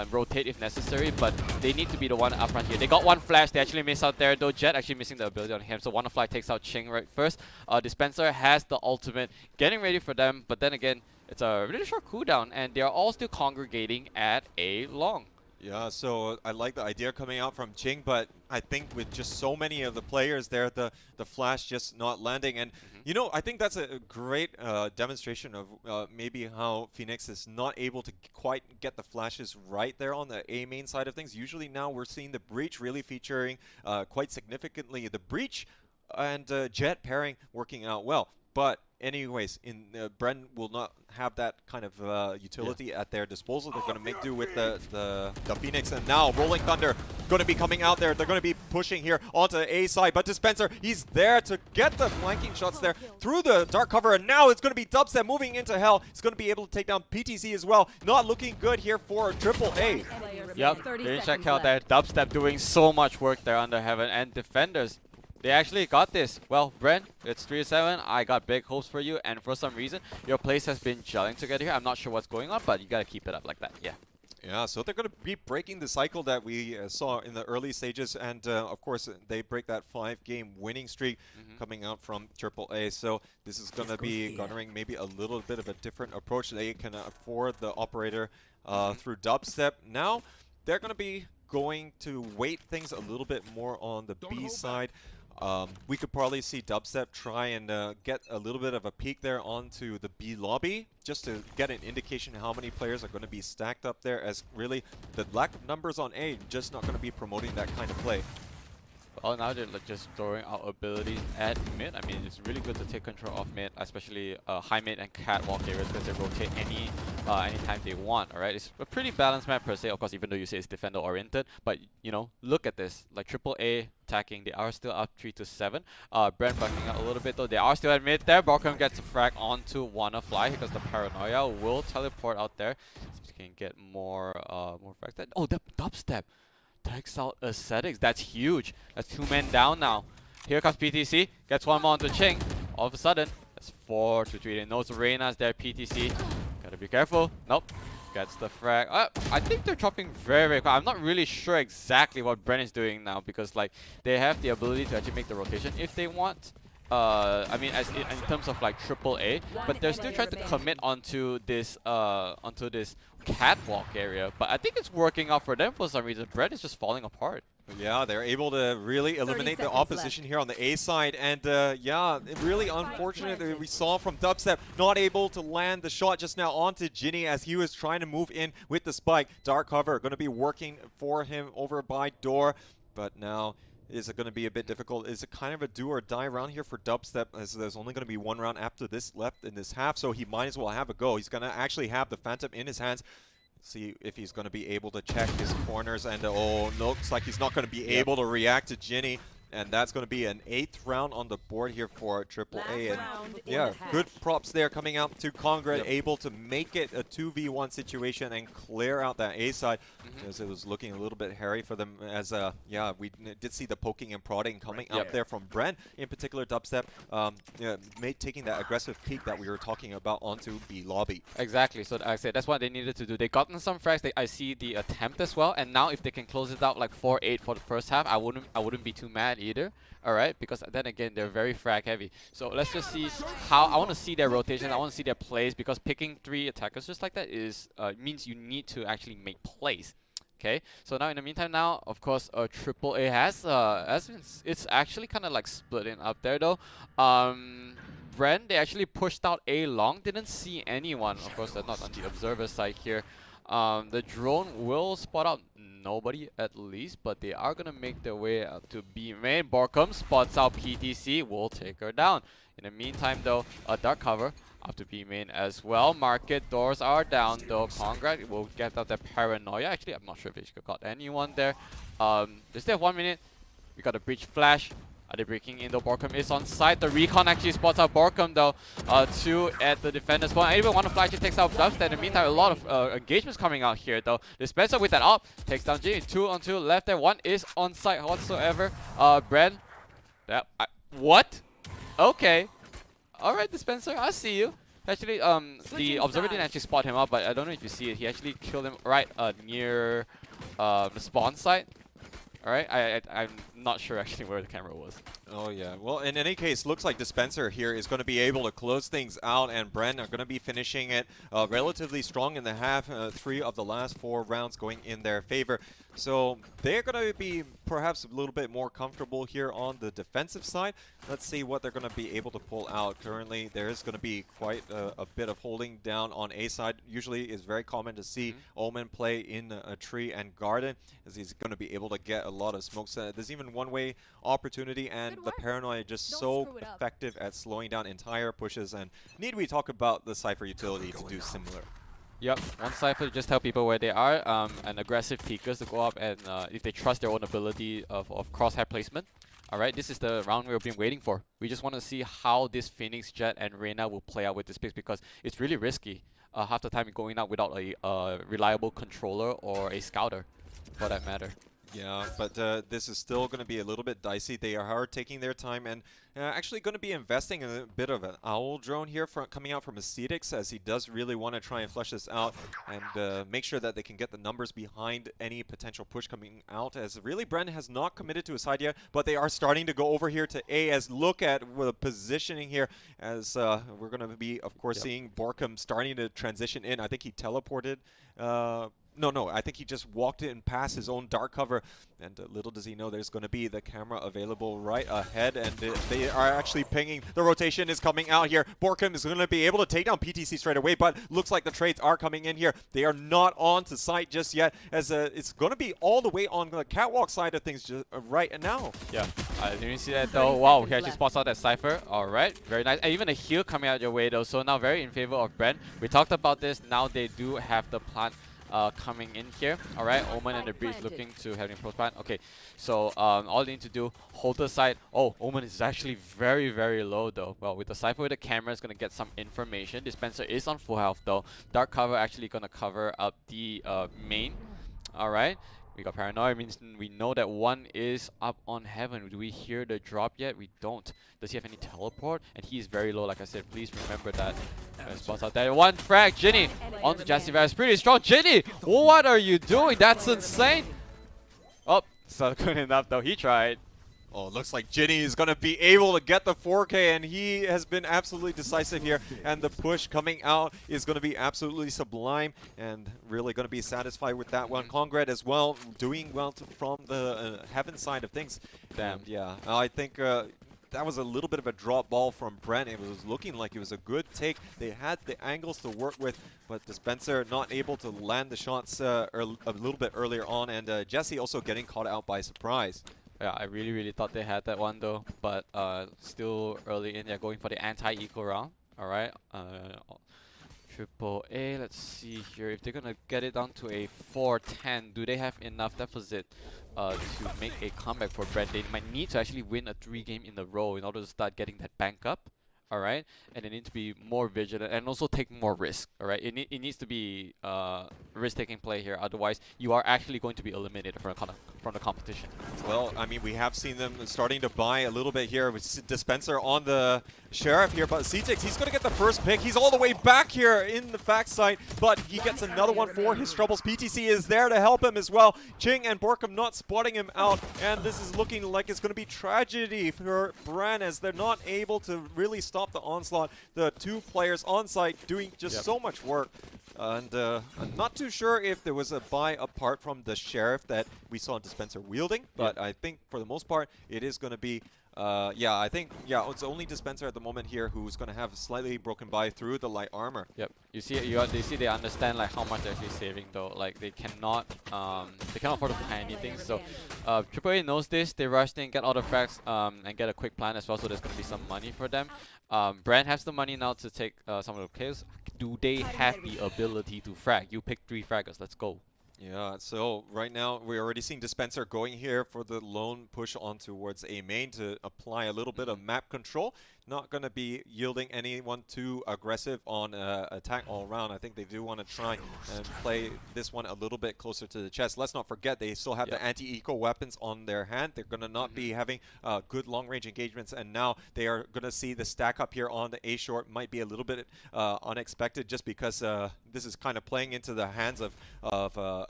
rotate if necessary, but they need to be the one up front here. They got one flash, they actually miss out there though. Jet actually missing the ability on him, so Wonderfly takes out Ching right first. Dispenser has the ultimate, getting ready for them, but then again it's a really short cooldown and they are all still congregating at a long. Yeah, so I like the idea coming out from Ching, but I think with just so many of the players there, the flash just not landing. And, you know, I think that's a great demonstration of maybe how Phoenix is not able to quite get the flashes right there on the A main side of things. Usually now we're seeing the Breach really featuring quite significantly. The Breach and Jet pairing working out well. But anyways, Bren will not have that kind of utility at their disposal. They're going to make do with the Phoenix. And now Rolling Thunder going to be coming out there. They're going to be pushing here onto A side. But Dispenser, he's there to get the flanking shots there through the dark cover. And now it's going to be Dubstep moving into hell. He's going to be able to take down PTC as well. Not looking good here for AAA. Yep, didn't check out that Dubstep doing so much work there under Heaven. And defenders, they actually got this. Well, Bren, it's 3-7. I got big hopes for you, and for some reason, your place has been gelling together here. I'm not sure what's going on, but you gotta keep it up like that. Yeah. Yeah, so they're going to be breaking the cycle that we saw in the early stages, and of course they break that 5-game winning streak coming out from AAA. So this is going to be garnering maybe a little bit of a different approach. They can afford the operator through Dubstep. Now they're going to be going to weight things a little bit more on the B side. We could probably see Dubstep try and get a little bit of a peek there onto the B lobby, just to get an indication how many players are going to be stacked up there, as really the lack of numbers on A just not going to be promoting that kind of play. Well, now they're just throwing out abilities at mid. I mean, it's really good to take control of mid, especially high mid and catwalk areas, because they rotate anytime they want. All right, it's a pretty balanced map per se. Of course, even though you say it's defender oriented, but you know, look at this. Like AAA attacking, they are still up 3-7. Brent backing out a little bit though. They are still at mid there. Borkum gets a frag onto Wannafly because the Paranoia will teleport out there. So you can get more frags. Oh, the Dubstep takes out Ascetics. That's huge. That's 2 men down now. Here comes PTC. Gets one more onto Ching. All of a sudden, that's 4-3. They know Reina's there. PTC. Gotta be careful. Nope. Gets the frag. I think they're dropping very, very quick. I'm not really sure exactly what Bren is doing now, because like they have the ability to actually make the rotation if they want. I mean, in terms of like AAA, but they're still trying to commit onto this catwalk area. But I think it's working out for them for some reason. Brett is just falling apart. Yeah, they're able to really eliminate the opposition here on the A side, and yeah, really unfortunate that we saw from Dubstep not able to land the shot just now onto Ginny as he was trying to move in with the spike. Dark cover going to be working for him over by door, but now is it going to be a bit difficult? Is it kind of a do or die round here for Dubstep, as there's only going to be one round after this left in this half, so he might as well have a go. He's going to actually have the Phantom in his hands. See if he's going to be able to check his corners, and oh, looks like he's not going to be able to react to Ginny. And that's going to be an 8th round on the board here for AAA. And yeah, good props there coming out to Congred, able to make it a 2v1 situation and clear out that A side. Because it was looking a little bit hairy for them, as yeah, we did see the poking and prodding coming out there from Brent, in particular Dubstep, taking that aggressive peek that we were talking about onto B lobby. Exactly. So I said that's what they needed to do. They gotten some frags. I see the attempt as well, and now if they can close it out like 4-8 for the first half, I wouldn't be too mad either. All right, because then again they're very frag heavy. So let's just see how I want to see their rotation. I want to see their plays, because picking 3 attackers just like that is means you need to actually make plays. Okay, so now in the meantime, now of course AAA has been, it's actually kind of like splitting up there though. Bren, they actually pushed out A long, didn't see anyone. Of course, they're not on the observer side here. The drone will spot out nobody at least, but they are gonna make their way out to B main. Borkum spots out PTC, will take her down. In the meantime though, a dark cover up to B main as well. Market doors are down though. Congrat will get out that paranoia. Actually, I'm not sure if he got anyone there. They still have 1 minute. We got a breach flash. Are they breaking in though? Borkum is on site. The recon actually spots out Borkum though. 2 at the defender spawn. I even want to fly, actually takes out Dubstep. In the meantime, a lot of engagements coming out here though. Dispenser with that up takes down G. 2 on 2 left there. 1 is on site whatsoever. Bren. What? Okay. Alright, Dispenser, I see you. Actually, the observer didn't actually spot him out, but I don't know if you see it. He actually killed him right near the spawn site. Alright, I'm not sure actually where the camera was. Oh yeah, well in any case, looks like Dispenser here is going to be able to close things out, and Bren are going to be finishing it relatively strong in the half. 3 of the last 4 rounds going in their favor. So they're going to be perhaps a little bit more comfortable here on the defensive side. Let's see what they're going to be able to pull out. Currently, there is going to be quite a bit of holding down on A side. Usually it's very common to see Omen play in a tree and garden, as he's going to be able to get a lot of smokes. There's even one-way opportunity, and the Paranoia just so effective at slowing down entire pushes. And need we talk about the Cypher utility to do similar? Yep, one Cypher to just tell people where they are, and aggressive peekers to go up, and if they trust their own ability of crosshair placement. Alright, this is the round we've been waiting for. We just want to see how this Phoenix, Jet, and Reyna will play out with this pick, because it's really risky. Half the time you're going out without a reliable controller or a scouter, for that matter. Yeah, but this is still going to be a little bit dicey. They are taking their time, and actually going to be investing in a bit of an owl drone here coming out from Ascetics, as he does really want to try and flesh this out and make sure that they can get the numbers behind any potential push coming out, as really Bren has not committed to a side yet, but they are starting to go over here to A, as look at the positioning here, as we're going to be, of course, seeing Borkum starting to transition in. I think he teleported. No, I think he just walked in past his own dark cover, and little does he know there's going to be the camera available right ahead, and they are actually pinging. The rotation is coming out here. Borkum is going to be able to take down PTC straight away, but looks like the trades are coming in here. They are not on to site just yet, as it's going to be all the way on the catwalk side of things just right now. Yeah, I didn't see that though. Wow, he actually spots out that Cypher. Alright, very nice. And even a heal coming out your way though, so now very in favor of Bren. We talked about this, now they do have the plant coming in here. Alright, Omen and the Breeze looking to have an approach plan. Okay, so all they need to do, hold the side. Oh, Omen is actually very, very low though. Well, with the Cypher with the camera, it's going to get some information. Dispenser is on full health though. Dark cover actually going to cover up the main. Alright, we got Paranoia, means we know that 1 is up on Heaven. Do we hear the drop yet? We don't. Does he have any teleport? And he is very low, like I said. Please remember that. Spots out there. 1 frag. Ginny onto Jassivar. It's pretty strong. Ginny, what are you doing? That's insane. Oh, it's not good enough though. He tried. Oh, looks like Ginny is going to be able to get the 4K, and he has been absolutely decisive here. And the push coming out is going to be absolutely sublime, and really going to be satisfied with that one. Congred as well, doing well from the Heaven side of things. Damn. And yeah, I think that was a little bit of a drop ball from Brent. It was looking like it was a good take. They had the angles to work with, but Dispenser not able to land the shots a little bit earlier on, and Jesse also getting caught out by surprise. Yeah, I really thought they had that one though, but still early in. They're going for the anti-eco round. All right. Triple A. Let's see here if they're gonna get it down to a 4-10. Do they have enough deficit to make a comeback for Brent? They might need to actually win a 3-game in a row in order to start getting that bank up. All right, and they need to be more vigilant and also take more risk. All right, it needs to be risk-taking play here. Otherwise, you are actually going to be eliminated from the competition. Well, I mean, we have seen them starting to buy a little bit here with Dispenser on the Sheriff here, but Ctix, he's going to get the first pick. He's all the way back here in the backside, but he gets another one for his troubles. PTC is there to help him as well. Ching and Borkum not spotting him out, and this is looking like it's going to be tragedy for Bran as they're not able to really stop the onslaught. The two players on site doing just so much work. And I'm not too sure if there was a buy apart from the Sheriff that we saw Dispenser wielding, but I think for the most part it is going to be I think it's only Dispenser at the moment here who's going to have slightly broken by through the light armor. Yep. You see, they understand like how much they're actually saving though. Like they cannot afford to buy anything. So Triple A knows this. They rushed in, get all the frags, and get a quick plan as well. So there's going to be some money for them. Brand has the money now to take some of the kills. Do they have the ability to frag? You pick 3 fraggers. Let's go. Yeah, so right now we're already seeing Dispenser going here for the lone push on towards A main to apply a little bit of map control. Not going to be yielding anyone too aggressive on attack all around. I think they do want to try and play this one a little bit closer to the chest. Let's not forget they still have the anti-eco weapons on their hand. They're going to not be having good long-range engagements, and now they are going to see the stack up here on the A short might be a little bit unexpected just because this is kind of playing into the hands of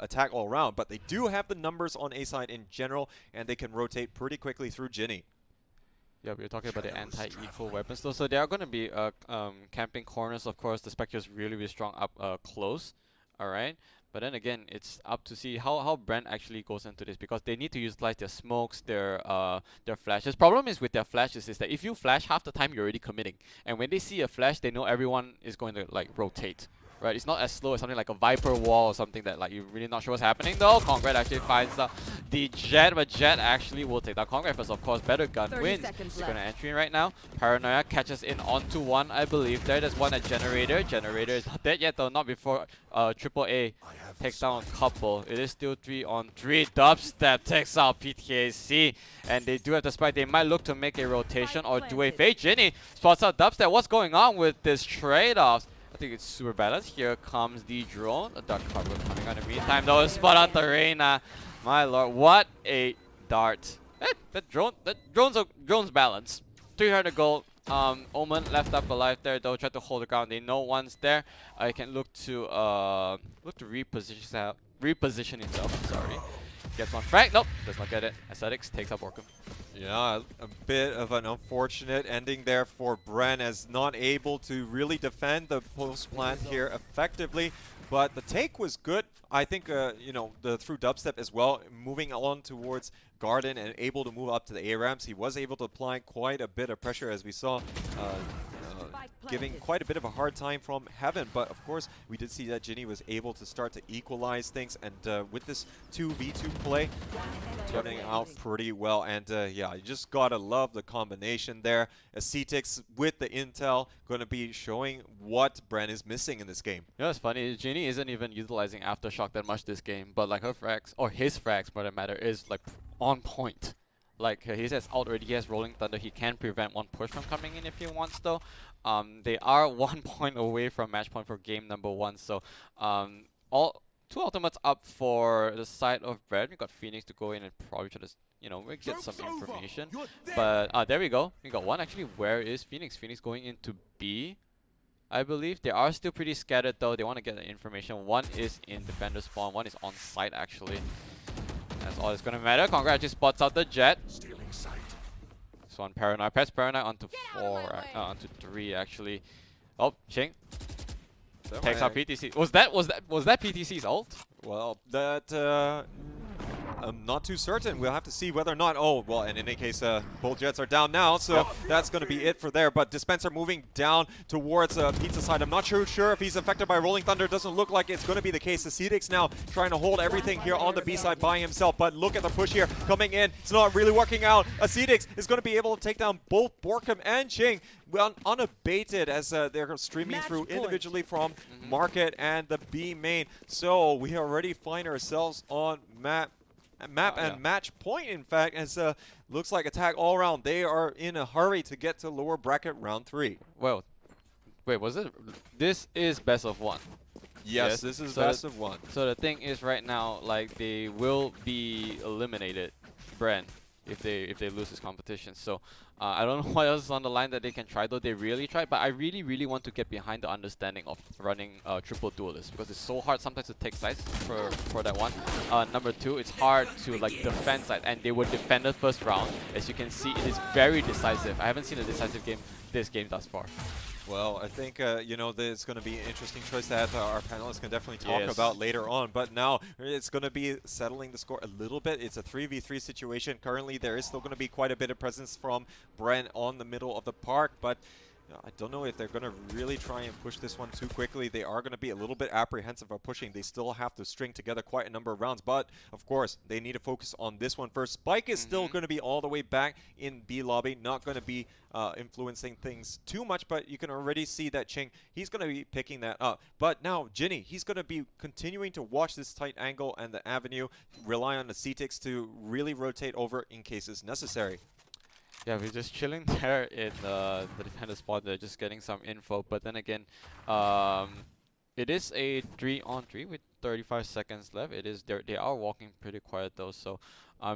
attack all around. But they do have the numbers on A side in general, and they can rotate pretty quickly through Ginny. Yeah, we were talking about the anti-eco weapons though. So they are going to be camping corners, of course. The Spectre is really strong up close. Alright. But then again, it's up to see how Brand actually goes into this, because they need to utilize their smokes, their flashes. Problem is with their flashes is that if you flash half the time, you're already committing. And when they see a flash, they know everyone is going to like rotate. Right, it's not as slow as something like a Viper wall or something that like you're really not sure what's happening though. Congrats actually finds the Jet, but Jet actually will take down Congrats first, of course. Better gun wins. He's gonna entry in right now. Paranoia catches in onto one, I believe. There's one at Generator. Generator is not dead yet though, not before Triple A takes down a couple. It is still 3-on-3. Dubstep takes out PTAC, and they do have the spike. They might look to make a rotation or do a fake. Ginny spots out Dubstep. What's going on with this trade-offs? I think it's super balanced. Here comes the drone. A dark cover coming on in the meantime though. Spot out the Reina. My lord, what a dart. That drone's balance. 300 gold. Omen left up alive there though. Tried to hold the ground. They know one's there. I can look to reposition himself. Sorry. Gets one frag. Nope, does not get it. Aesthetics takes up Borkum. Yeah, a bit of an unfortunate ending there for Bren, as not able to really defend the post plant here effectively. But the take was good. I think, you know, through dubstep as well, moving on towards Garden and able to move up to the A ramps. He was able to apply quite a bit of pressure, as we saw, giving quite a bit of a hard time from Heaven. But of course, we did see that Ginny was able to start to equalize things, and with this 2v2 play, turning out pretty well. And yeah, you just gotta love the combination there. Ctix with the intel going to be showing what Bren is missing in this game. You know what's funny? Ginny isn't even utilizing Aftershock that much this game, but like her frags, or his frags for that matter, is like on point. Like he has ult already, he has Rolling Thunder, he can prevent one push from coming in if he wants though. They are 1 point away from match point for game number 1, so all 2 ultimates up for the side of Brad. We got Phoenix to go in and probably try to, you know, get some information. But there we go. We got one actually. Where is Phoenix? Phoenix going into B, I believe. They are still pretty scattered though. They want to get the information. One is in defender spawn, one is on site actually. That's all that's gonna matter. Congrats, just spots out the Jet. This one Paranoid. Press Paranoid onto 4, onto 3 actually. Oh, Ching takes out PTC. Was that PTC's ult? Well, that I'm not too certain. We'll have to see whether or not. Oh, well, and in any case, both Jets are down now, so that's going to be it for there. But Dispenser moving down towards Pizza side. I'm not sure if he's affected by Rolling Thunder. Doesn't look like it's going to be the case. Acidix now trying to hold everything here on the B side by himself. But look at the push here coming in. It's not really working out. Acidix is going to be able to take down both Borkum and Ching unabated as they're streaming through individually from Market and the B main. So we already find ourselves on map and match point, in fact, as looks like Attack all around. They are in a hurry to get to lower bracket round 3. Well, wait, was it? This is best of 1. Yes, this is best of 1. So the thing is, right now, like, they will be eliminated, Bren, if they lose this competition. So I don't know what else is on the line that they can try, though they really tried. But I really want to get behind the understanding of running triple duelist, because it's so hard sometimes to take sides for that one. Number 2, it's hard to like defend side, and they were defended first round. As you can see, it is very decisive. I haven't seen a decisive game this game thus far. Well, I think, you know, there's going to be an interesting choice that our panelists can definitely talk about later on. But now it's going to be settling the score a little bit. It's a 3v3 situation. Currently, there is still going to be quite a bit of presence from Bren on the middle of the park. But I don't know if they're going to really try and push this one too quickly. They are going to be a little bit apprehensive of pushing. They still have to string together quite a number of rounds. But, of course, they need to focus on this one first. Spike is still going to be all the way back in B lobby. Not going to be influencing things too much. But you can already see that Ching, he's going to be picking that up. But now, Jinny, he's going to be continuing to watch this tight angle and the avenue. Rely on the CTX to really rotate over in cases necessary. Yeah, we're just chilling there in the defender spot. They're just getting some info. But then again, it is a 3-on-3 with 35 seconds left. They are walking pretty quiet though, so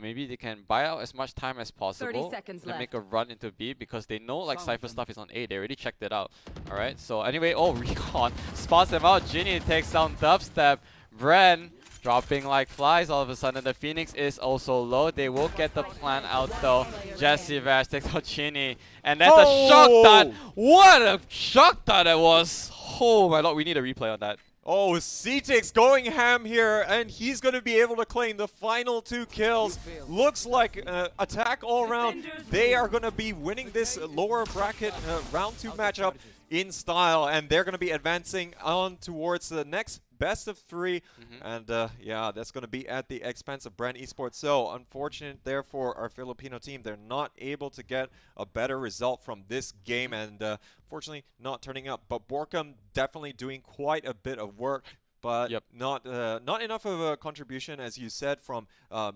maybe they can buy out as much time as possible and make a run into B, because they know like Cypher stuff is on A. They already checked it out. All right. So anyway, Recon spots them out. Jinny takes down Dubstep. Bren dropping like flies all of a sudden. The Phoenix is also low. They will get the plan out though. Jesse Vash takes out Chinny. And that's a shock dot. What a shock dot that was. Oh my lord, we need a replay on that. Oh, CTX going ham here, and he's going to be able to claim the final 2 kills. Looks like Attack all around. They are going to be winning this lower bracket round 2 matchup in style, and they're going to be advancing on towards the next best of 3, and yeah, that's going to be at the expense of Brand Esports. So unfortunate there for our Filipino team. They're not able to get a better result from this game, and fortunately not turning up. But Borkum definitely doing quite a bit of work, but not enough of a contribution, as you said, from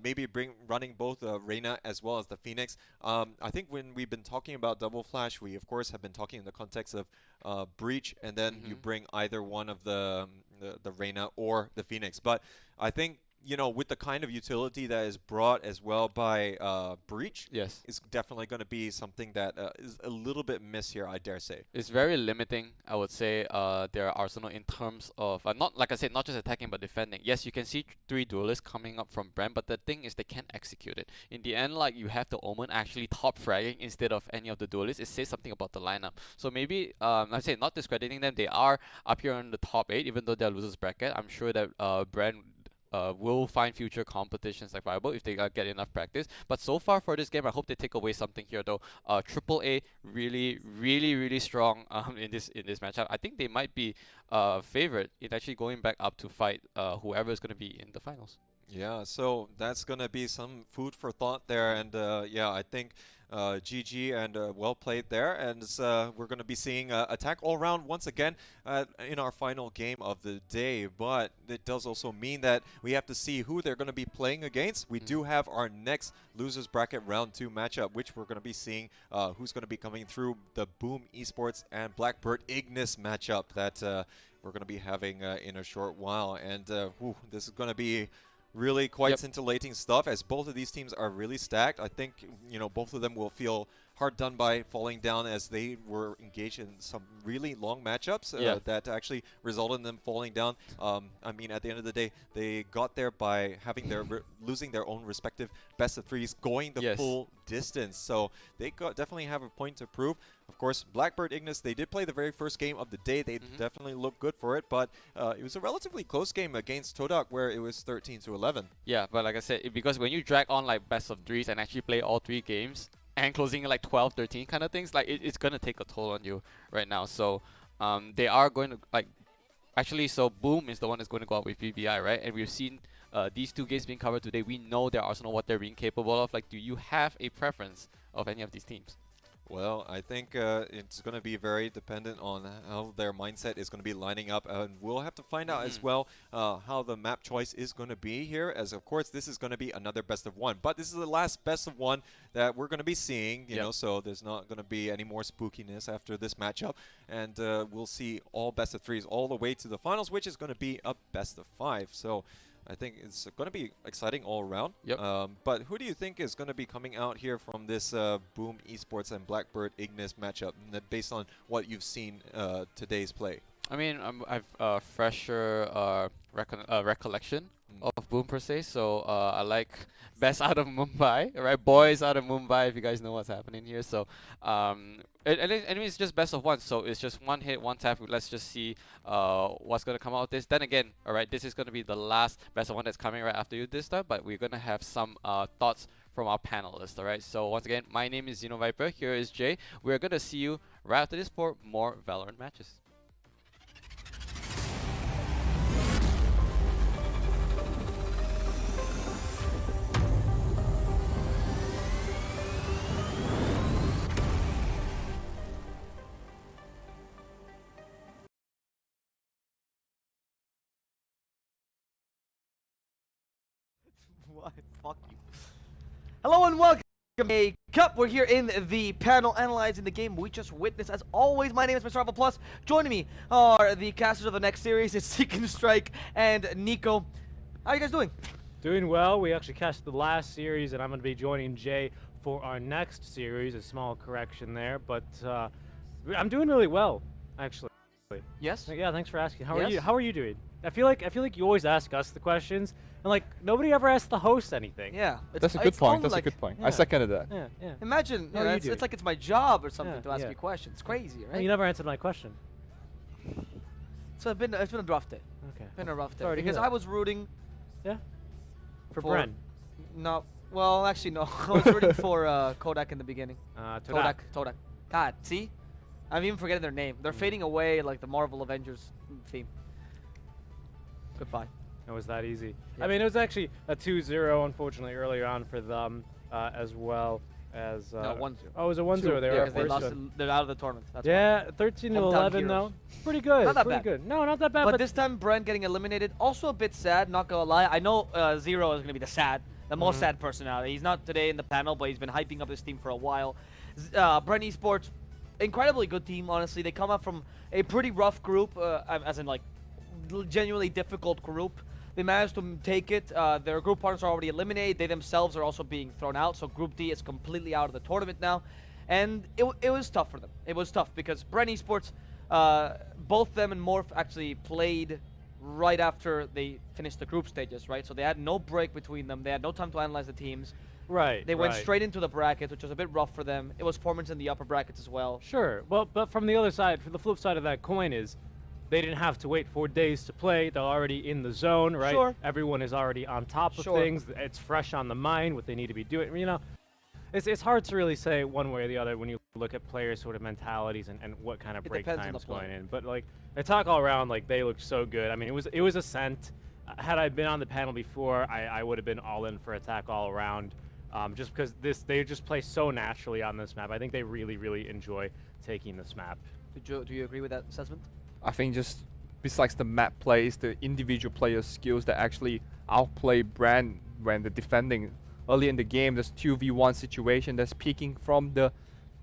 maybe running both Reyna as well as the Phoenix. I think when we've been talking about Double Flash, we of course have been talking in the context of Breach, and then you bring either one of the Reyna or the Phoenix. But I think, you know, with the kind of utility that is brought as well by Breach, is definitely going to be something that is a little bit missed here, I dare say. It's very limiting, I would say, their arsenal in terms of, not like I said, not just attacking but defending. Yes, you can see 3 duelists coming up from Brand, but the thing is they can't execute it. In the end, like, you have the Omen actually top fragging instead of any of the duelists. It says something about the lineup. So maybe, I say not discrediting them, they are up here in the top 8, even though they're losers bracket. I'm sure that Brand will find future competitions like viable if they get enough practice. But so far for this game, I hope they take away something here though. AAA really strong in this matchup. I think they might be favorite in actually going back up to fight whoever is going to be in the finals. Yeah, so that's going to be some food for thought there, and yeah, I think GG and well played there, and we're going to be seeing Attack all around once again in our final game of the day. But it does also mean that we have to see who they're going to be playing against. We do have our next losers bracket round 2 matchup, which we're going to be seeing who's going to be coming through the Boom Esports and Blackbird Ignis matchup that we're going to be having in a short while. And this is going to be really quite scintillating stuff, as both of these teams are really stacked. I think, you know, both of them will feel hard done by falling down as they were engaged in some really long matchups that actually resulted in them falling down. I mean, at the end of the day, they got there by having their losing their own respective best of threes, going the full distance. So they definitely have a point to prove. Of course, Blackbird Ignis, they did play the very first game of the day. They definitely looked good for it, but it was a relatively close game against Todak where it was 13-11. Yeah, but like I said, because when you drag on like best of threes and actually play all 3 games and closing like 12-13 kind of things, like it's gonna take a toll on you right now. So they are going to like so Boom is the one that's going to go out with VBI, right? And we've seen these 2 games being covered today. We know their Arsenal, what they're being capable of. Like, do you have a preference of any of these teams? Well, I think it's going to be very dependent on how their mindset is going to be lining up, and we'll have to find out as well how the map choice is going to be here, as of course this is going to be another best of 1, but this is the last best of 1 that we're going to be seeing, you know, so there's not going to be any more spookiness after this matchup, and we'll see all best of 3s all the way to the finals, which is going to be a best of 5. So I think it's going to be exciting all around. But who do you think is going to be coming out here from this Boom Esports and Blackbird Ignis matchup, based on what you've seen today's play? I mean, I've fresher recollection of Boom per se, so I like best out of Mumbai, right? Boys out of Mumbai, if you guys know what's happening here. So anyway, it's just best of 1, so it's just 1 hit, 1 tap. Let's just see what's going to come out of this. Then again, all right, this is going to be the last best of 1 that's coming right after you this time, but we're going to have some thoughts from our panelists, all right? So once again, my name is Viper, here is Jay. We're going to see you right after this for more Valorant matches. Why? Fuck you. Hello and welcome to A Cup. We're here in the panel analyzing the game we just witnessed. As always, my name is Mr. Plus. Joining me are the casters of the next series. It's Seek and Strike and Nico. How are you guys doing? Doing well. We actually cast the last series, and I'm going to be joining Jay for our next series. A small correction there, but I'm doing really well, actually. Yes. Yeah. Thanks for asking. How are you? How are you doing? I feel like you always ask us the questions, and like nobody ever asks the host anything. Yeah. That's a good point. That's a good point. I seconded that. Yeah. Yeah. Imagine, you know, it's like it's my job or something to ask me questions. It's crazy, right? Well, you never answered my question. So it's been a rough day. Okay. Been a rough day Sorry to hear because that. I was rooting. Yeah. For Bren. No. Well, actually, no. I was rooting for Kodak in the beginning. Todak. God, see? I'm even forgetting their name. They're fading away like the Marvel Avengers theme. Goodbye. It was that easy. Yeah. I mean, it was actually a 2-0, unfortunately, earlier on for them, as well as... no, 1-0. Oh, it was a 1-0. They were because they lost. They're out of the tournament. That's yeah, why. 13-11 though. Pretty good. Not that pretty bad. good. No, not that bad. But this time, Brent getting eliminated. Also a bit sad, not gonna lie. I know Zero is gonna be the most sad personality. He's not today in the panel, but he's been hyping up his team for a while. Brent Esports, incredibly good team, honestly. They come up from a pretty rough group, as in like genuinely difficult group. They managed to take it. Their group partners are already eliminated. They themselves are also being thrown out. So Group D is completely out of the tournament now. And it was tough for them. It was tough because Brent Esports, both them and Morph actually played right after they finished the group stages, right? So they had no break between them. They had no time to analyze the teams. Right. They went straight into the bracket, which was a bit rough for them. It was formants in the upper brackets as well. Sure. Well, but from the other side, for the flip side of that coin is they didn't have to wait 4 days to play. They're already in the zone, right? Sure. Everyone is already on top of things. It's fresh on the mind, what they need to be doing. You know, it's hard to really say one way or the other when you look at players' sort of mentalities and what kind of break time's going in. But like, I talk all around, like they look so good. I mean, it was Ascent. Had I been on the panel before, I would have been all in for Attack all around. Just because they just play so naturally on this map. I think they really, really enjoy taking this map. Do you agree with that assessment? I think just besides the map plays, the individual player skills that actually outplay Brand when they're defending. Early in the game, there's 2v1 situation that's peeking from the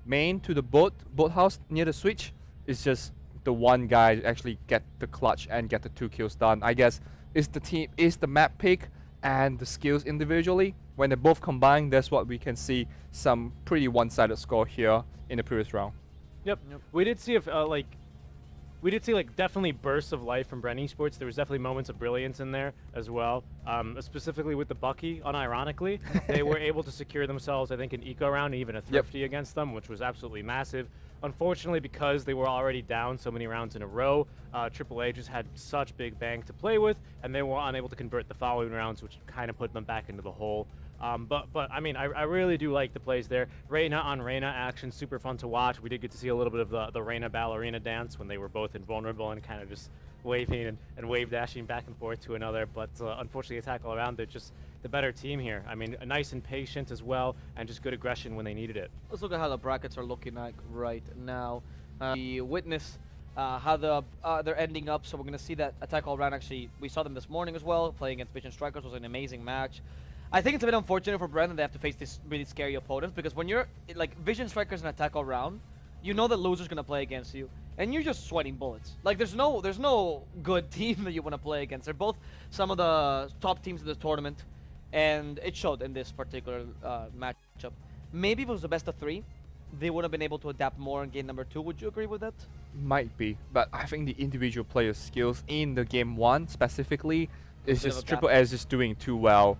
main to the boathouse near the switch. It's just the one guy actually get the clutch and get the 2 kills done. I guess it's the map pick and the skills individually, when they both combine, that's what we can see some pretty one-sided score here in the previous round. Yep. We did see definitely bursts of life from Bren Esports. There was definitely moments of brilliance in there as well. Specifically with the Bucky, unironically, they were able to secure themselves, I think, an eco round and even a thrifty against them, which was absolutely massive. Unfortunately, because they were already down so many rounds in a row, AAA just had such big bank to play with, and they were unable to convert the following rounds, which kind of put them back into the hole. But I mean, I really do like the plays there. Reyna on Reyna action, super fun to watch. We did get to see a little bit of the Reyna ballerina dance when they were both invulnerable and kind of just waving and wave dashing back and forth to another. But unfortunately, Attack All Around, they're just the better team here. I mean, nice and patient as well, and just good aggression when they needed it. Let's look at how the brackets are looking like right now. We witness how they're ending up. So we're going to see that Attack All Around, actually, we saw them this morning as well. Playing against Vision Strikers was an amazing match. I think it's a bit unfortunate for Bren that they have to face this really scary opponents, because when you're like Vision Strikers and Attack All Around, you know the loser's going to play against you, and you're just sweating bullets. Like there's no good team that you want to play against. They're both some of the top teams in this tournament, and it showed in this particular matchup. Maybe if it was the best of 3, they would have been able to adapt more in game number 2. Would you agree with that? Might be, but I think the individual player skills in the game 1 specifically is just Triple A is just doing too well.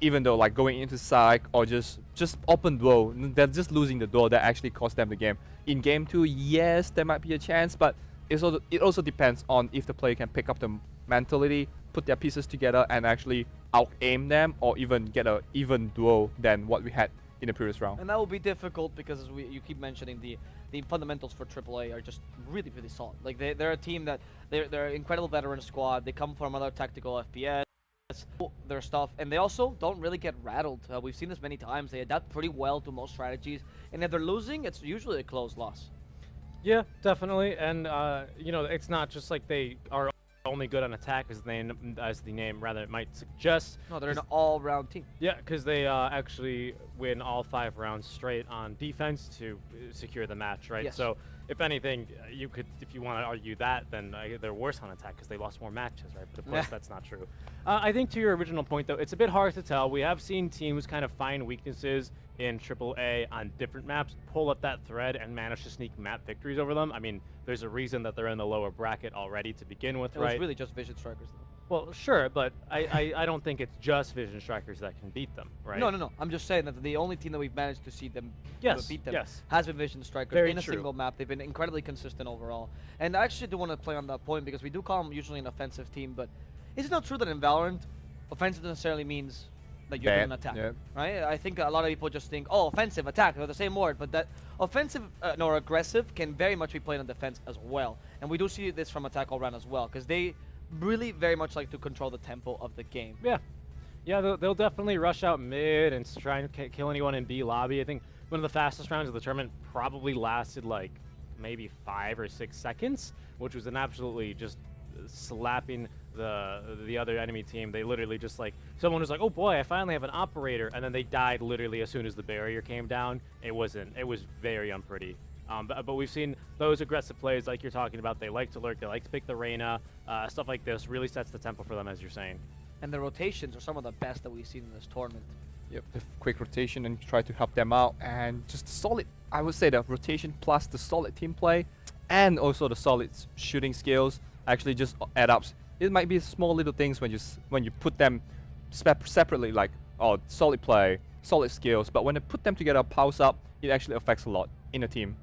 Even though like going into psych or just open duel, they're just losing the duel that actually cost them the game. In game 2, yes, there might be a chance, but it also depends on if the player can pick up the mentality, put their pieces together, and actually out-aim them, or even get a even duel than what we had in the previous round. And that will be difficult because, as you keep mentioning, the fundamentals for AAA are just really solid. Like they're a team that they're an incredible veteran squad. They come from another tactical FPS. Their stuff, and they also don't really get rattled. We've seen this many times. They adapt pretty well to most strategies, and if they're losing, it's usually a close loss. Yeah, definitely. And you know, it's not just like they are only good on attack, as the name rather it might suggest. No, they're an all-round team. Yeah, because they actually win all 5 rounds straight on defense to secure the match, right? Yes. So if anything, you could, if you want to argue that, then they're worse on attack because they lost more matches, right? But of course, that's not true. I think to your original point, though, it's a bit hard to tell. We have seen teams kind of find weaknesses in AAA on different maps, pull up that thread, and manage to sneak map victories over them. I mean, there's a reason that they're in the lower bracket already to begin with, right? It was really just Vision Strikers, though. Well, sure, but I don't think it's just Vision Strikers that can beat them, right? No. I'm just saying that the only team that we've managed to see them beat them has been Vision Strikers in a single map. They've been incredibly consistent overall. And I actually do want to play on that point because we do call them usually an offensive team, but is it not true that in Valorant, offensive necessarily means that you're going to attack, right? I think a lot of people just think, oh, offensive, attack, they're the same word, but that offensive or aggressive can very much be played on defense as well. And we do see this from Attack All Around as well, because they really very much like to control the tempo of the game. Yeah, they'll definitely rush out mid and try and kill anyone in B lobby. I think one of the fastest rounds of the tournament probably lasted like maybe 5 or 6 seconds, which was an absolutely just slapping the other enemy team. They literally just like, someone was like, oh boy, I finally have an operator, and then they died literally as soon as the barrier came down. It was very unpretty. But we've seen those aggressive plays like you're talking about. They like to lurk, they like to pick the Reyna, stuff like this really sets the tempo for them, as you're saying. And the rotations are some of the best that we've seen in this tournament. Yep, the quick rotation and try to help them out, and just solid, I would say the rotation plus the solid team play and also the solid shooting skills actually just add up. It might be small little things when you put them separately, like solid play, solid skills, but when they put them together, pulse up, it actually affects a lot in a team.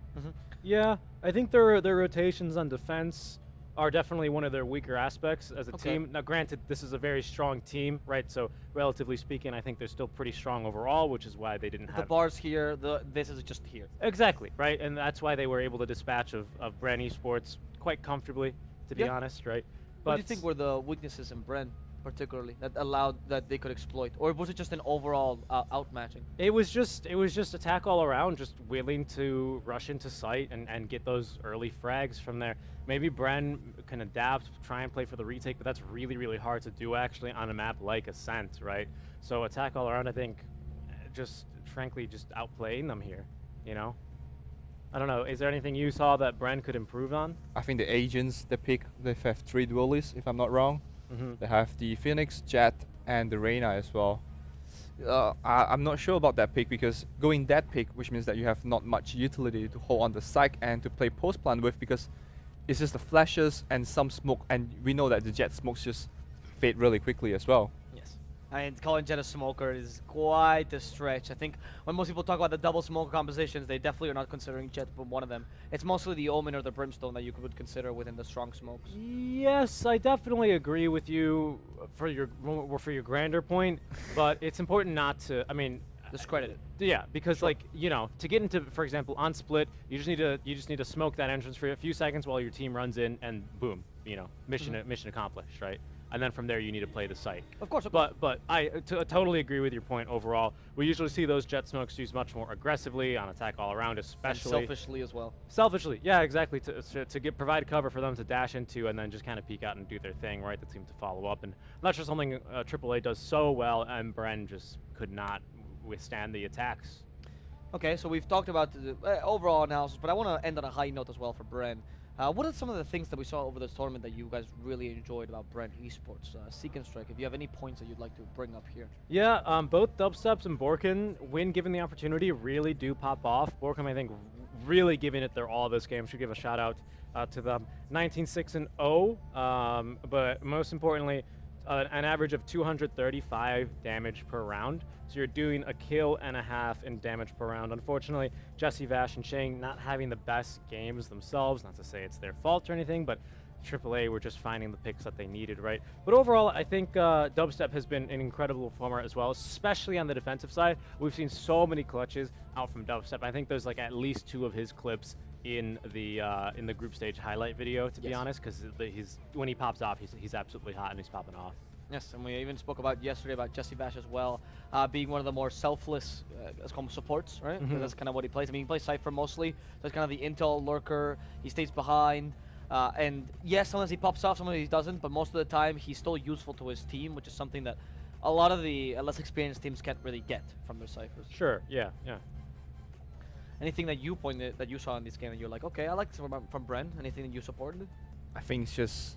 Yeah, I think their rotations on defense are definitely one of their weaker aspects as a team. Now, granted, this is a very strong team, right? So, relatively speaking, I think they're still pretty strong overall, which is why they didn't have... The bar's here, this is just here. Exactly, right? And that's why they were able to dispatch of Bren Esports quite comfortably, to be honest, right? What do you think were the weaknesses in Bren, particularly, that allowed that they could exploit? Or was it just an overall outmatching? It was just attack all around, just willing to rush into sight and get those early frags from there. Maybe Bren can adapt, try and play for the retake, but that's really, really hard to do actually on a map like Ascent, right? So attack all around, I think, just frankly just outplaying them here, you know? I don't know, is there anything you saw that Bren could improve on? I think the agents they pick, they have 3 duelists, if I'm not wrong. They have the Phoenix, Jet, and the Reyna as well. I'm not sure about that pick, because going that pick, which means that you have not much utility to hold on the site and to play post plant with, because it's just the flashes and some smoke, and we know that the jet smokes just fade really quickly as well. Yes. And calling Jet a smoker is quite a stretch. I think when most people talk about the double smoker compositions, they definitely are not considering Jet for one of them. It's mostly the Omen or the Brimstone that you would consider within the strong smokes. Yes, I definitely agree with you for your grander point, but it's important not to. I mean, discredit it. Yeah, because like to get into, for example, on split, you just need to smoke that entrance for a few seconds while your team runs in, and boom, mission accomplished, right? And then from there you need to play the site. Of course. But I totally agree with your point overall. We usually see those jet smokes used much more aggressively on attack all around, especially. And selfishly as well. Selfishly, yeah, exactly. To provide cover for them to dash into and then just kind of peek out and do their thing, right? That seemed to follow up, and I'm not sure something AAA does so well, and Bren just could not withstand the attacks. Okay, so we've talked about the overall analysis, but I want to end on a high note as well for Bren. What are some of the things that we saw over this tournament that you guys really enjoyed about Brent Esports? Seek and Strike, if you have any points that you'd like to bring up here. Yeah, both Dubsteps and Borkin, when given the opportunity, really do pop off. Borkin, I think, really giving it their all this game. Should give a shout out to them. 19-6-0, but most importantly, an average of 235 damage per round. So you're doing a kill and a half in damage per round. Unfortunately, Jesse, Vash, and Shang not having the best games themselves. Not to say it's their fault or anything, but AAA were just finding the picks that they needed, right? But overall, I think Dubstep has been an incredible performer as well, especially on the defensive side. We've seen so many clutches out from Dubstep. I think there's like at least 2 of his clips in the group stage highlight video, to be honest, because when he pops off, he's absolutely hot and he's popping off. Yes, and we even spoke about yesterday about Jesse Bash as well, being one of the more selfless supports, right? Mm-hmm. That's kind of what he plays. I mean, he plays Cypher mostly, so it's kind of the intel lurker. He stays behind, and yes, sometimes he pops off, sometimes he doesn't, but most of the time he's still useful to his team, which is something that a lot of the less experienced teams can't really get from their Cyphers. Sure, yeah. Anything that you saw in this game that you're like, okay, I like this from Bren? Anything that you supported? I think it's just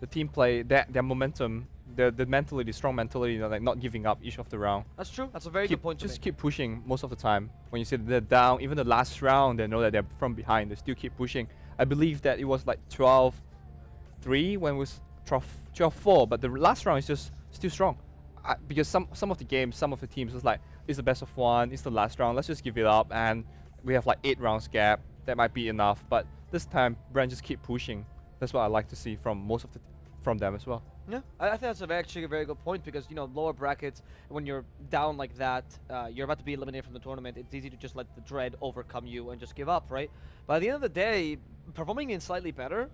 the team play, their momentum, the mentality, strong mentality, like not giving up each of the round. That's true. That's a very good point to make. Keep pushing most of the time. When you see they're down, even the last round, they know that they're from behind. They still keep pushing. I believe that it was like 12-3 when it was 12-4, but the last round is just still strong. Because some of the games, some of the teams was like, it's the best of one, it's the last round, let's just give it up, and we have like 8 rounds gap. That might be enough, but this time Brand just keep pushing. That's what I like to see from from them as well. Yeah, I think that's actually a very good point, because lower brackets, when you're down like that, you're about to be eliminated from the tournament. It's easy to just let the dread overcome you and just give up, right? But at the end of the day, performing in slightly better,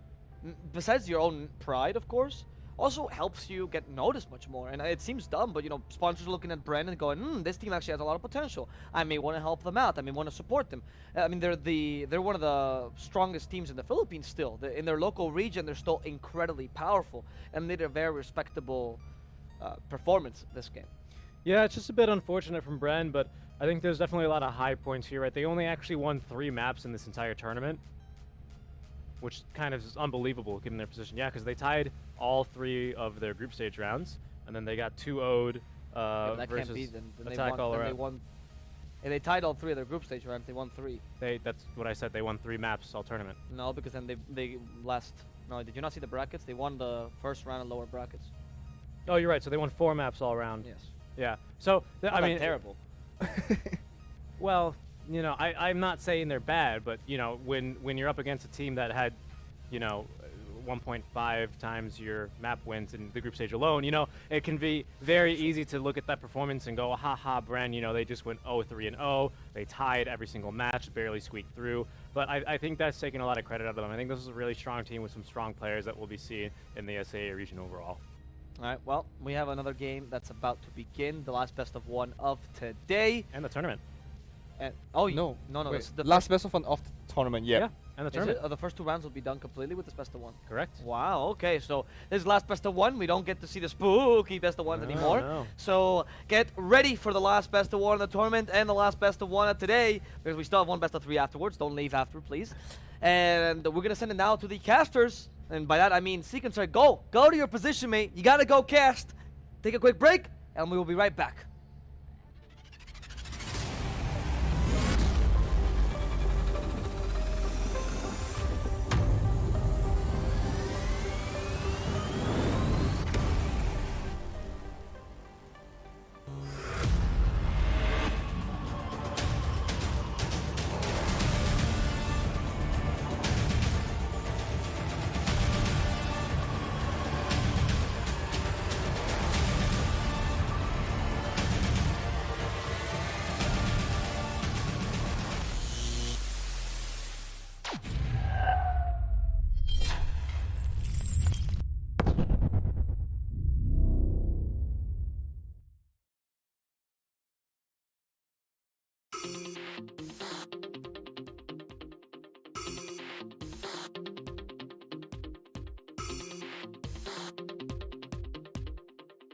besides your own pride, of course, also helps you get noticed much more. And it seems dumb, but sponsors are looking at Brand and going, this team actually has a lot of potential. I may want to help them out. I may want to support them. I mean, they're one of the strongest teams in the Philippines still. In their local region, they're still incredibly powerful, and they did a very respectable performance this game. Yeah, it's just a bit unfortunate from Bren, but I think there's definitely a lot of high points here, right? They only actually won 3 maps in this entire tournament, which kind of is unbelievable given their position. Yeah, because they tied all 3 of their group stage rounds, and then they got 2-0'd that versus can't be. Then attack all around. They won. And they tied all 3 of their group stage rounds. They won 3. That's what I said. They won 3 maps all tournament. No, because then they last. No, did you not see the brackets? They won the first round in lower brackets. Oh, you're right. So they won 4 maps all around. Yes. Yeah. So I mean, terrible. Well, I'm not saying they're bad, but when you're up against a team that had 1.5 times your map wins in the group stage alone, it can be very easy to look at that performance and go, haha, Bren, they just went 0-3-0. They tied every single match, barely squeaked through. But I think that's taking a lot of credit out of them. I think this is a really strong team with some strong players that we'll be seeing in the SAA region overall. All right, well, we have another game that's about to begin, the last best of 1 of today. And the tournament. And, no. Wait, the last best of 1 of the tournament, yeah. And the tournament. The first 2 rounds will be done completely with this best of 1. Correct. Wow, okay, so this is last best of 1. We don't get to see the spooky best of 1s anymore. No. So get ready for the last best of 1 of the tournament and the last best of 1 of today, because we still have 1 best of 3 afterwards. Don't leave after, please. And we're going to send it now to the casters. And by that, I mean, Seek and Strike, go to your position, mate. You got to go cast. Take a quick break, and we will be right back.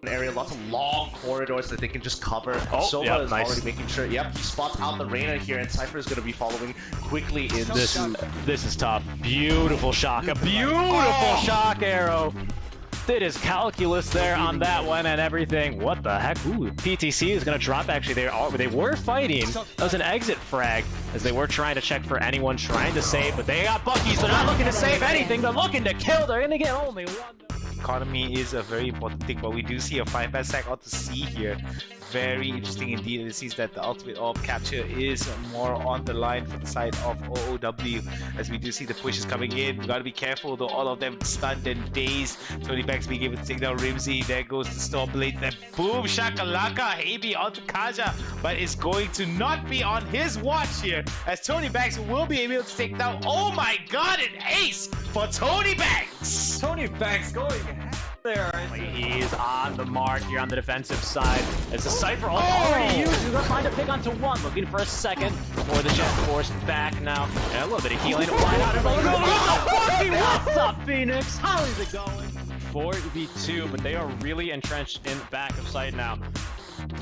Area, lots of long corridors that they can just cover. Oh, Sova yep, is nice. already making sure. Yep, he spots out the Reyna here, and Cypher is going to be following quickly in This is tough. Beautiful shock. A beautiful shock arrow. Did his calculus there on that one and everything. What the heck? Ooh, PTC is going to drop. Actually, they were fighting. That was an exit frag as they were trying to check for anyone trying to save, but they got Buckies. They're not looking to save anything. They're looking to kill. They're going to get only one. Economy is a very important thing, but we do see a 5-man stack out to C here. Very interesting indeed. It seems that the ultimate orb capture is more on the line for the side of OOW, as we do see the pushes coming in. We gotta be careful though, all of them stunned and dazed. Tony Banks being able to take down Rimsey. There goes the Stormblade. Then boom, shakalaka, Habi onto Kaja, but it's going to not be on his watch here, as Tony Banks will be able to take down. Oh my god, an ace for Tony Banks! Tony Banks going there. He's on the mark here on the defensive side as the Cypher already used. He's gonna find a pick onto one, looking for a second before the Jet forced back now. And a little bit of healing. Why not? What's up, Phoenix? How is it going? 4v2, but they are really entrenched in the back of site now.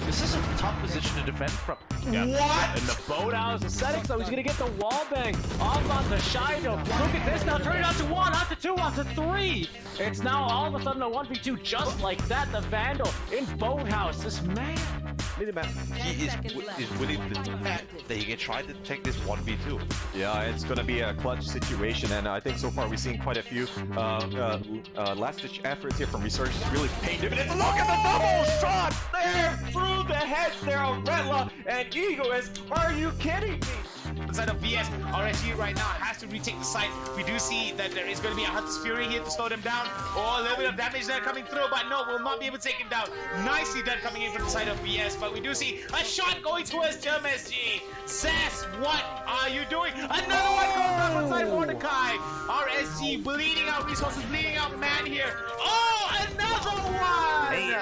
This is a tough position to defend from. Yeah. What? And the boathouse is setting, so he's gonna get the wall bang off on the Shido. Look at this now, turn it out to 1, out to 2, out to 3. It's now all of a sudden a 1v2 just like that. The Vandal in boathouse. This man. He is willing to bet that he can try to take this 1v2. Yeah, it's going to be a clutch situation, and I think so far we've seen quite a few last-ditch efforts here from Resurgence really paying dividends. Look at the double shot there through the heads there of Redla and Egoist. Are you kidding me? The side of VS, RSG right now has to retake the site. We do see that there is going to be a Hunter's Fury here to slow them down. Oh, a little bit of damage there coming through, but no, will not be able to take him down. Nicely done coming in from the side of VS, but we do see a shot going towards MSG. Sass, what are you doing? Another one goes down from side of Mordecai. RSG bleeding out resources, bleeding out man here. Oh, another one! Hey,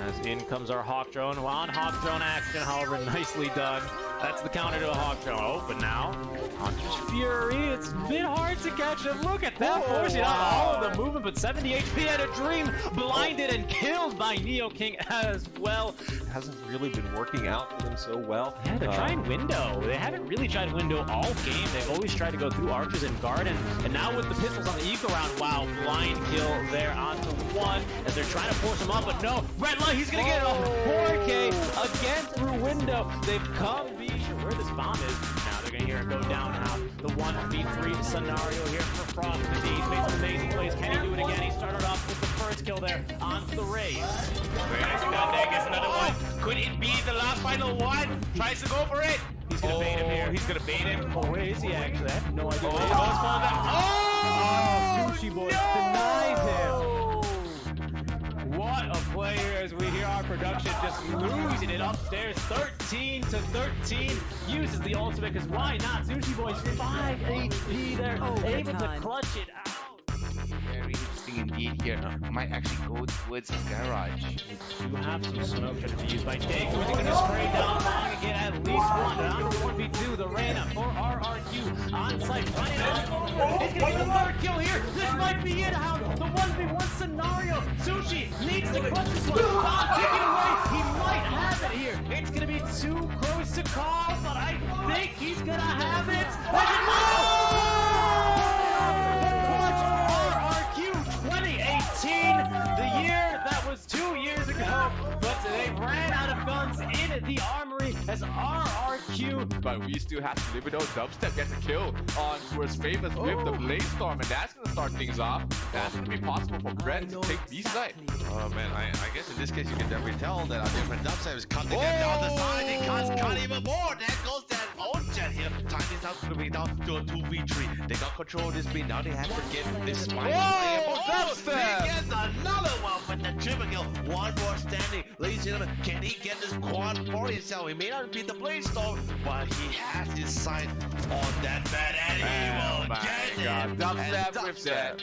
as in comes our Hawk Drone. Well, on Hawk Drone action, however, nicely done. That's the counter to a Hawk Drone. Oh, but now, Hunter's Fury, it's a bit hard to catch him. Look at that, forcing out all of the movement, but 70 HP had a dream, blinded and killed by Neo King as well. Hasn't really been working out for them so well. Yeah, they're trying window. They haven't really tried window all game. They've always tried to go through archers and garden, and now with the pistols on the eco round, wow, blind kill there onto one as they're trying to force him up, but no, Redla, he's gonna get a 4K again through window. They've come be sure where this bomb is. Now they're gonna hear it go down now. The 1v3 scenario here for Frost. He's made some amazing plays. Can he do it again? He started off with the first kill there onto the Rays. Very nice down there, gets another one. Could it be the last final one? Tries to go for it. He's gonna bait him here. He's gonna bait him. Oh, where is he actually? I have no idea. Oh, almost fall down. Oh! Sushi Boy denies him. What a player as we hear our production just losing it upstairs. 13 to 13. Uses the ultimate because why not? Sushi Boy's 5 HP there. Able to clutch it out. Very interesting indeed here. Might actually go towards the garage. We do have some smoke trying to be used by Dake. Who's going to spray down long and get at least one. And on 1v2, the Reyna for RRQ on site. Running out. He's going to get another kill here. This might be it. How the 1v1 scenario. Sushi needs to clutch this one. Bomb taken away. He might have it here. It's going to be too close to call, but I think he's going to have it. RRQ 2018, the year that was 2 years ago, but raided the armory as RRQ. But we still have to live without Dubstep gets a kill on towards Famous with the Blaze Storm, and that's going to start things off. That's going to be possible for Brent to take B side. Oh man, I guess in this case you can definitely tell that our different dubstep is cutting it down the side. He can't cut even more. There goes that own jet here. Time is now going to be down to a 2v3. They got control of this speed. Now they have to get this spike. He gets another one with the triple kill. One more standing. Ladies and gentlemen, can he get this quad for himself? He may not be the Blaze Storm, but he has his sight on that bad and he will get it. Dubstep with that.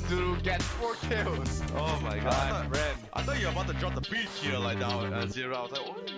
Do gets 4 kills. Oh my god. I thought you were about to drop the beat here like now, Zero. I was like, what?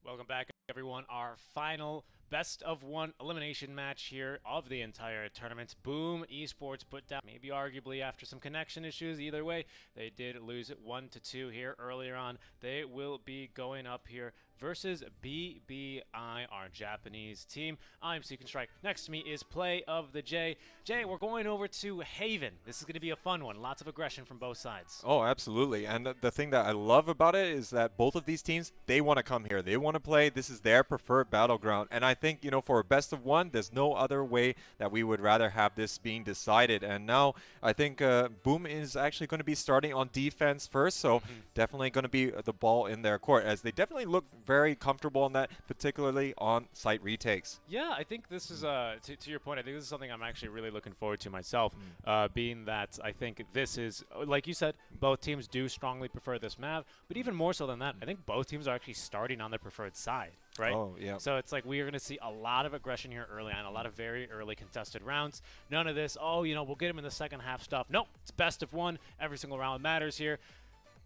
Welcome back, everyone. Our final best of one elimination match here of the entire tournament. Boom Esports put down, maybe arguably after some connection issues. Either way, they did lose it 1-2 here earlier on. They will be going up here versus BBI, our Japanese team. I'm Seeking Strike. Next to me is Play of the J. Jay, we're going over to Haven. This is going to be a fun one. Lots of aggression from both sides. Oh, absolutely. And the thing that I love about it is that both of these teams, they want to come here. They want to play. This is their preferred battleground. And I think, you know, for a best of one, there's no other way that we would rather have this being decided. And now I think Boom is actually going to be starting on defense first. So definitely going to be the ball in their court, as they definitely look very comfortable on that, particularly on site retakes. Yeah, I think this is, to your point, I think this is something I'm actually really looking forward to myself, being that I think this is, like you said, both teams do strongly prefer this map, but even more so than that, I think both teams are actually starting on their preferred side, right? Oh, yeah. So it's like we are going to see a lot of aggression here early on, a lot of very early contested rounds. None of this, oh, you know, we'll get him in the second half stuff. Nope, it's best of one. Every single round matters here.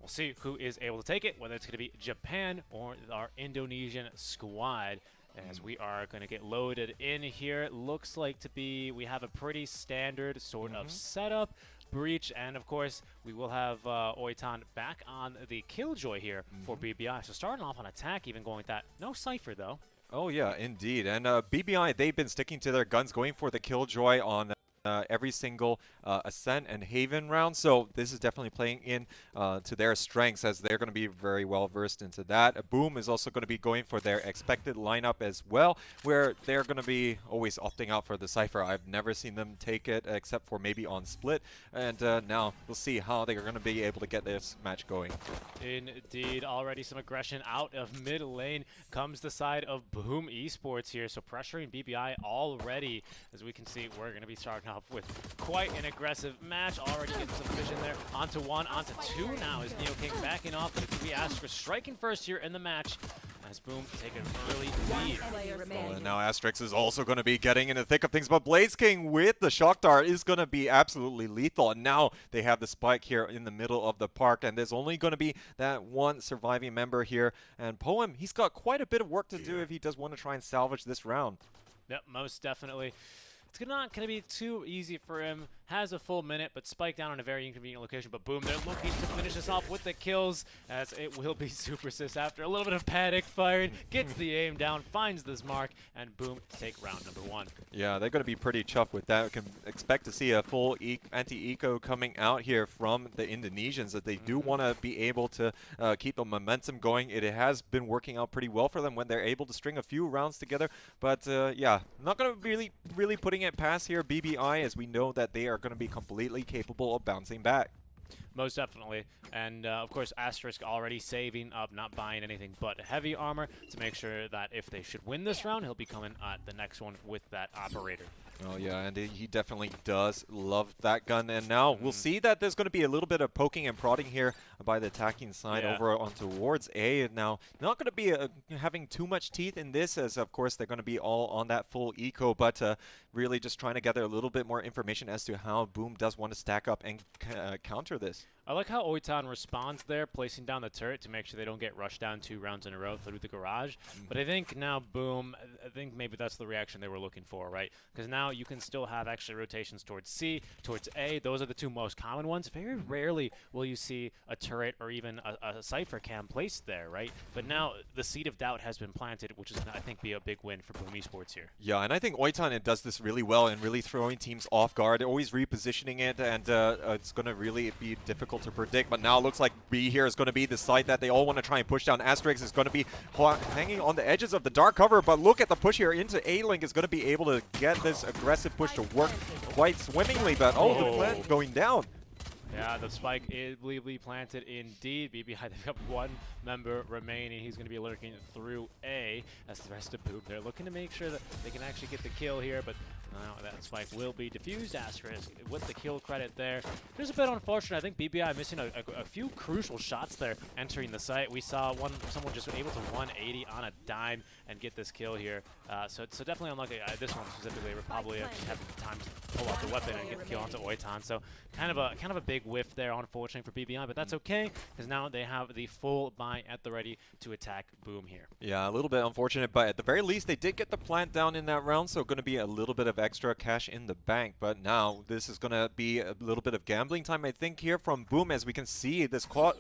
We'll see who is able to take it, whether it's going to be Japan or our Indonesian squad, as we are going to get loaded in here. Looks like to be, we have a pretty standard sort of setup. Breach, and of course, we will have Oitan back on the Killjoy here for BBI. So starting off on attack, even going with that. No Cypher, though. Oh, yeah, indeed. And BBI, they've been sticking to their guns, going for the Killjoy on every single Ascent and Haven round. So this is definitely playing in to their strengths, as they're going to be very well versed into that. Boom is also going to be going for their expected lineup as well, where they're going to be always opting out for the Cypher. I've never seen them take it except for maybe on Split. And now we'll see how they're going to be able to get this match going. Indeed, already some aggression out of mid lane comes the side of Boom Esports here. So pressuring BBI already. As we can see, we're going to be starting off with quite an aggressive match. Already getting some vision there. Onto one, onto two now is Neo King backing off, but it's going to be Astra striking first here in the match, as Boom take an early lead. Oh, and now Asterix is also going to be getting in the thick of things, but Blaze King with the Shock Dart is going to be absolutely lethal. And now they have the spike here in the middle of the park, and there's only going to be that one surviving member here. And Poem, he's got quite a bit of work to do if he does want to try and salvage this round. Yep, most definitely. It's not going to be too easy for him. Has a full minute, but spiked down in a very inconvenient location. But Boom, they're looking to finish this off with the kills, as it will be Super Sis after a little bit of panic firing. Gets the aim down, finds this mark, and Boom take round number one. Yeah, they're going to be pretty chuffed with that. We can expect to see a full anti-eco coming out here from the Indonesians, that they do want to be able to keep the momentum going. It has been working out pretty well for them when they're able to string a few rounds together. But yeah, not going to be really putting it past here BBI, as we know that they are going to be completely capable of bouncing back. Most definitely. And of course, Asterisk already saving up, not buying anything but heavy armor to make sure that if they should win this round, he'll be coming at the next one with that operator. Oh yeah, and he definitely does love that gun. And now we'll see that there's going to be a little bit of poking and prodding here by the attacking side over on towards A. And now not going to be having too much teeth in this, as of course they're going to be all on that full eco, but really just trying to gather a little bit more information as to how Boom does want to stack up and counter this. I like how Oitan responds there, placing down the turret to make sure they don't get rushed down 2 rounds in a row through the garage. But I think now, Boom, I think maybe that's the reaction they were looking for, right? Because now you can still have actually rotations towards C, towards A. Those are the 2 most common ones. Very rarely will you see a turret or even a Cypher cam placed there, right? But now the seed of doubt has been planted, which is going to, I think, be a big win for Boom Esports here. Yeah, and I think Oitan does this really well and really throwing teams off guard, always repositioning it, and it's going to really be difficult to predict. But now it looks like B here is going to be the site that they all want to try and push down. Asterix is going to be hanging on the edges of the dark cover, but look at the push here into A-Link is going to be able to get this aggressive push to work quite swimmingly, but the plant going down. Yeah, the spike is believably planted indeed. BBI, they've got 1 member remaining. He's going to be lurking through A as the rest of Boom. They're looking to make sure that they can actually get the kill here, but that spike will be diffused. Asterisk with the kill credit there. Just a bit unfortunate. I think BBI missing a few crucial shots there entering the site. We saw someone just able to 180 on a dime and get this kill here. So definitely unlucky. This one specifically, we're probably having time to pull out the weapon and get the kill onto Oitan. So kind of a big whiff there, unfortunately for BBI, but that's okay because now they have the full buy at the ready to attack Boom here. Yeah, a little bit unfortunate, but at the very least they did get the plant down in that round, so going to be a little bit of extra cash in the bank. But now this is going to be a little bit of gambling time, I think, here from Boom. As we can see, there's quite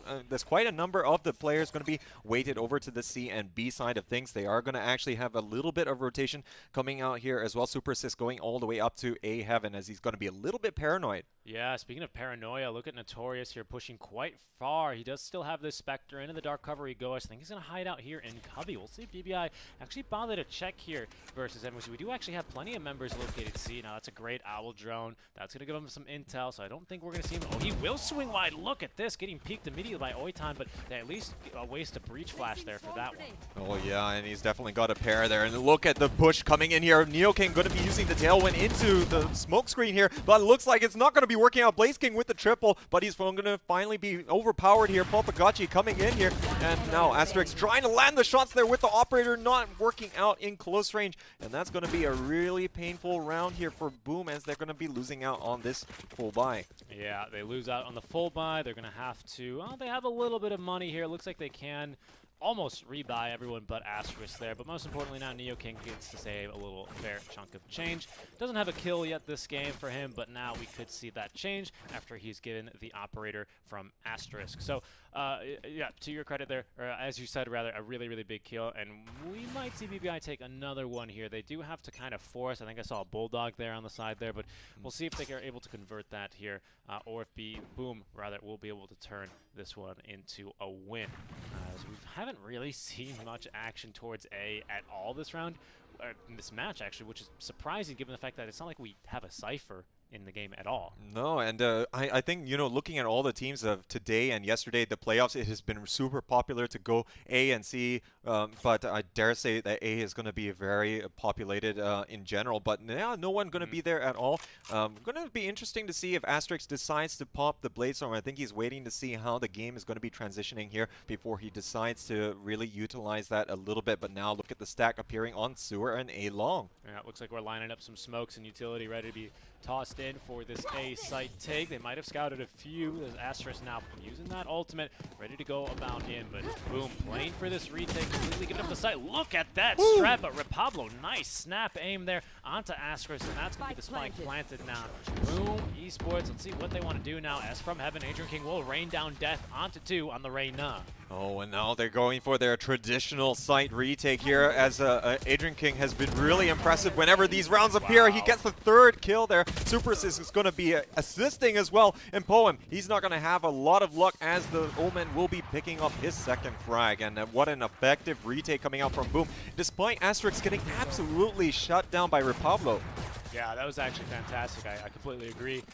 a number of the players going to be weighted over to the C and B side of things. They are going to actually have a little bit of rotation coming out here as well. Super Assist going all the way up to A Heaven as he's going to be a little bit paranoid. Yeah, speaking of paranoia, look at Notorious here pushing quite far. He does still have this Spectre. Into the dark cover he goes. I think he's going to hide out here in Cubby. We'll see if BBI actually bother to check here versus MSC. We do actually have plenty of members located C. Now, that's a great Owl drone. That's going to give him some intel, so I don't think we're going to see him. Oh, he will swing wide. Look at this. Getting peeked immediately by Oitan, but they at least waste a breach flash there for that one. Oh, yeah, and he's definitely got a pair there. And look at the push coming in here. Neoking going to be using the Tailwind into the smoke screen here, but it looks like it's not going to be working out. Blaze King with the triple, but he's going to finally be overpowered here. Popagachi coming in here, and now Asterix trying to land the shots there with the operator, not working out in close range, and that's going to be a really painful round here for Boom as they're going to be losing out on this full buy. Yeah, they lose out on the full buy. They're going to have to, well, they have a little bit of money here. It looks like they can almost rebuy everyone but Asterisk there, but most importantly now Neo King gets to save a little fair chunk of change. Doesn't have a kill yet this game for him, but now we could see that change after he's given the operator from Asterisk. So yeah, to your credit there, or as you said rather, a really, really big kill, and we might see BBI take another one here. They do have to kind of force. I think I saw a Bulldog there on the side there, but we'll see if they are able to convert that here, or if Boom rather will be able to turn this one into a win. So we haven't really seen much action towards A at all this round, in this match actually, which is surprising given the fact that it's not like we have a Cypher in the game at all. No, and I think, you know, looking at all the teams of today and yesterday, the playoffs, it has been super popular to go A and C, but I dare say that A is going to be very populated in general, but now no one going to be there at all. Going to be interesting to see if Asterix decides to pop the Bladestorm. I think he's waiting to see how the game is going to be transitioning here before he decides to really utilize that a little bit, but now look at the stack appearing on Sewer and A Long. Yeah, it looks like we're lining up some smokes and utility ready to be tossed in for this A site take. They might have scouted a few. There's Asterisk now using that ultimate, ready to go about in, but Boom playing for this retake, completely giving up the site. Look at that strat, but Repablo, nice snap aim there onto Asterisk, and that's going to be the spike planted now. Boom Esports, let's see what they want to do now. As from heaven, Adrian King will rain down death onto 2 on the Reyna. Oh, and now they're going for their traditional site retake here, as Adrian King has been really impressive whenever these rounds appear. He gets the 3rd kill there. Super Assist is going to be assisting as well. And Poem, he's not going to have a lot of luck as the Omen will be picking up his 2nd frag. And what an effective retake coming out from Boom, despite Asterix getting absolutely shut down by Repablo. Yeah, that was actually fantastic. I completely agree.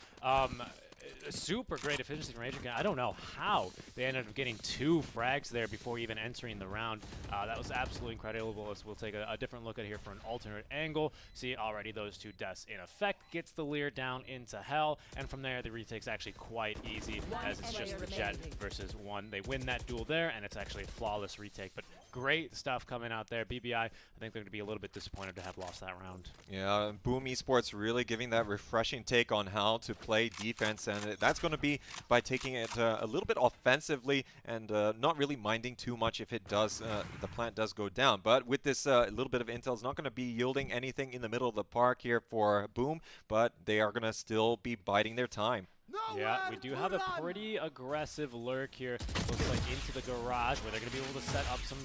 Super great efficiency from Adrian. I don't know how they ended up getting 2 frags there before even entering the round. That was absolutely incredible. As we'll take a different look at here for an alternate angle. See already those 2 deaths in effect. Gets the Leer down into hell, and from there the retake's actually quite easy as it's just the Jet versus 1. They win that duel there, and it's actually a flawless retake. But great stuff coming out there. BBI, I think they're going to be a little bit disappointed to have lost that round. Yeah, Boom Esports really giving that refreshing take on how to play defense, and that's going to be by taking it a little bit offensively and not really minding too much if it does, the plant does go down. But with this little bit of intel, it's not going to be yielding anything in the middle of the park here for Boom, but they are going to still be biding their time. Yeah, we do have a pretty aggressive lurk here. Looks like into the garage where they're going to be able to set up some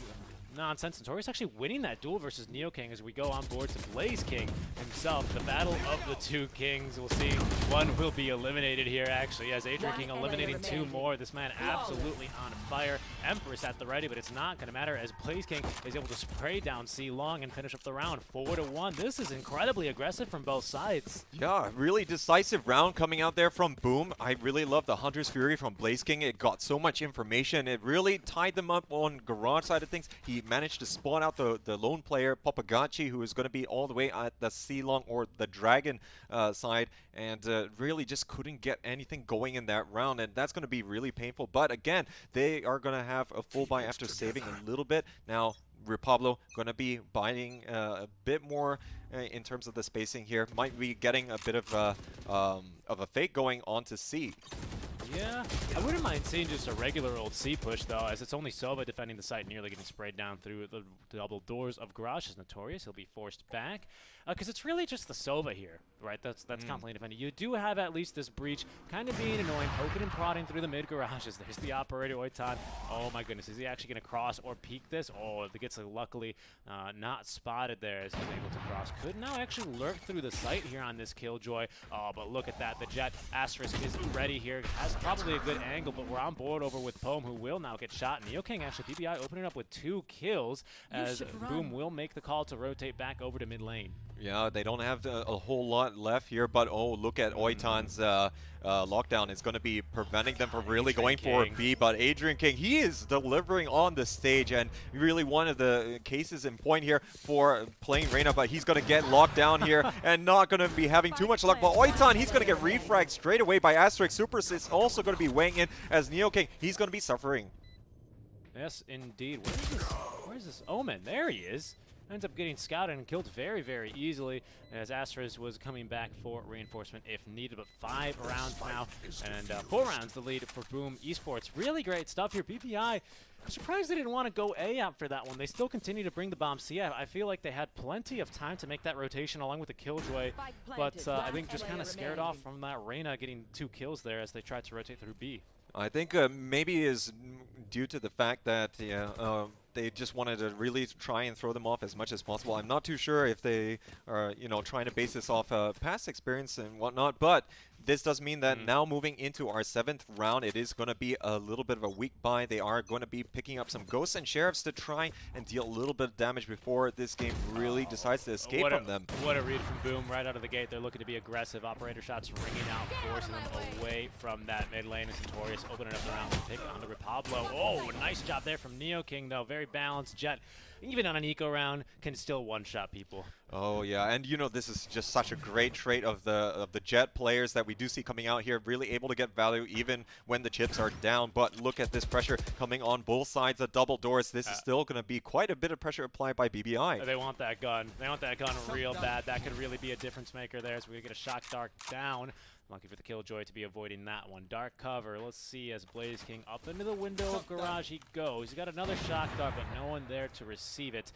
nonsense. Notorious actually winning that duel versus NeoKing as we go on board to Blaze King himself. The battle of the two kings. We'll see one will be eliminated here actually as Adrian King eliminating two more. This man absolutely on fire. Empress at the ready, but it's not going to matter as Blaze King is able to spray down C Long and finish up the round 4-1. This is incredibly aggressive from both sides. Yeah, really decisive round coming out there from Boom. I really love the Hunter's Fury from Blaze King. It got so much information. It really tied them up on garage side of things. He managed to spawn out the lone player, Popagachi, who is going to be all the way at the C-Long or the Dragon side, and really just couldn't get anything going in that round, and that's going to be really painful. But again, they are going to have a full buy after saving a little bit. Now, Repablo going to be buying a bit more in terms of the spacing here. Might be getting a bit of a fake going on to C. Yeah, I wouldn't mind seeing just a regular old C push though, as it's only Sova defending the site, nearly getting sprayed down through the double doors of Garage is Notorious. He'll be forced back because it's really just the Sova here, right? That's constantly defending. You do have at least this breach kind of being annoying, poking and prodding through the mid garages. There's the operator Oitan. Oh my goodness, is he actually going to cross or peek this? Oh, it gets luckily not spotted there as he's able to cross. Could now actually lurk through the site here on this Killjoy. Oh, but look at that. The Jet Asterisk is ready here. Has probably a good angle, but we're on board over with Poem, who will now get shot. NeoKing actually, BBI opening up with 2 kills as Boom will make the call to rotate back over to mid lane. Yeah, they don't have a whole lot left here, but oh, look at Oitan's lockdown. It's going to be preventing them from really going for B, but Adrian King, he is delivering on the stage, and really one of the cases in point here for playing Reyna, but he's going to get locked down here and not going to be having too much luck. But Oitan, he's going to get refragged straight away by Asterix. Super is also going to be weighing in as NeoKing. He's going to be suffering. Yes, indeed. Where is this Omen? There he is. Ends up getting scouted and killed very, very easily as Astras was coming back for reinforcement if needed. But 5 rounds now, and 4 rounds the lead for Boom Esports. Really great stuff here. BPI, I'm surprised they didn't want to go A after that one. They still continue to bring the bomb C. I feel like they had plenty of time to make that rotation along with the Killjoy, but I think just kind of scared off from that Reyna getting 2 kills there as they tried to rotate through B. I think maybe is due to the fact that they just wanted to really try and throw them off as much as possible. I'm not too sure if they are, trying to base this off past experience and whatnot, but this does mean that now moving into our 7th round, it is going to be a little bit of a weak buy. They are going to be picking up some Ghosts and Sheriffs to try and deal a little bit of damage before this game really decides to escape from them. What a read from Boom right out of the gate. They're looking to be aggressive. Operator shots ringing out, forcing them away from that mid lane. As Notorious opening up the round to pick on the Repablo. Oh, nice job there from NeoKing though. Very balanced. Jet, even on an eco round, can still one-shot people. Oh yeah, and this is just such a great trait of the Jet players that we do see coming out here, really able to get value even when the chips are down. But look at this pressure coming on both sides of double doors. This is still going to be quite a bit of pressure applied by BBI. They want that gun. They want that gun real bad. That could really be a difference maker there as we get a Shock Dark down. Lucky for the Killjoy to be avoiding that one. Dark cover. Let's see as Blaze King up into the window of Garage he goes. He's got another Shock Dart, but no one there to receive it.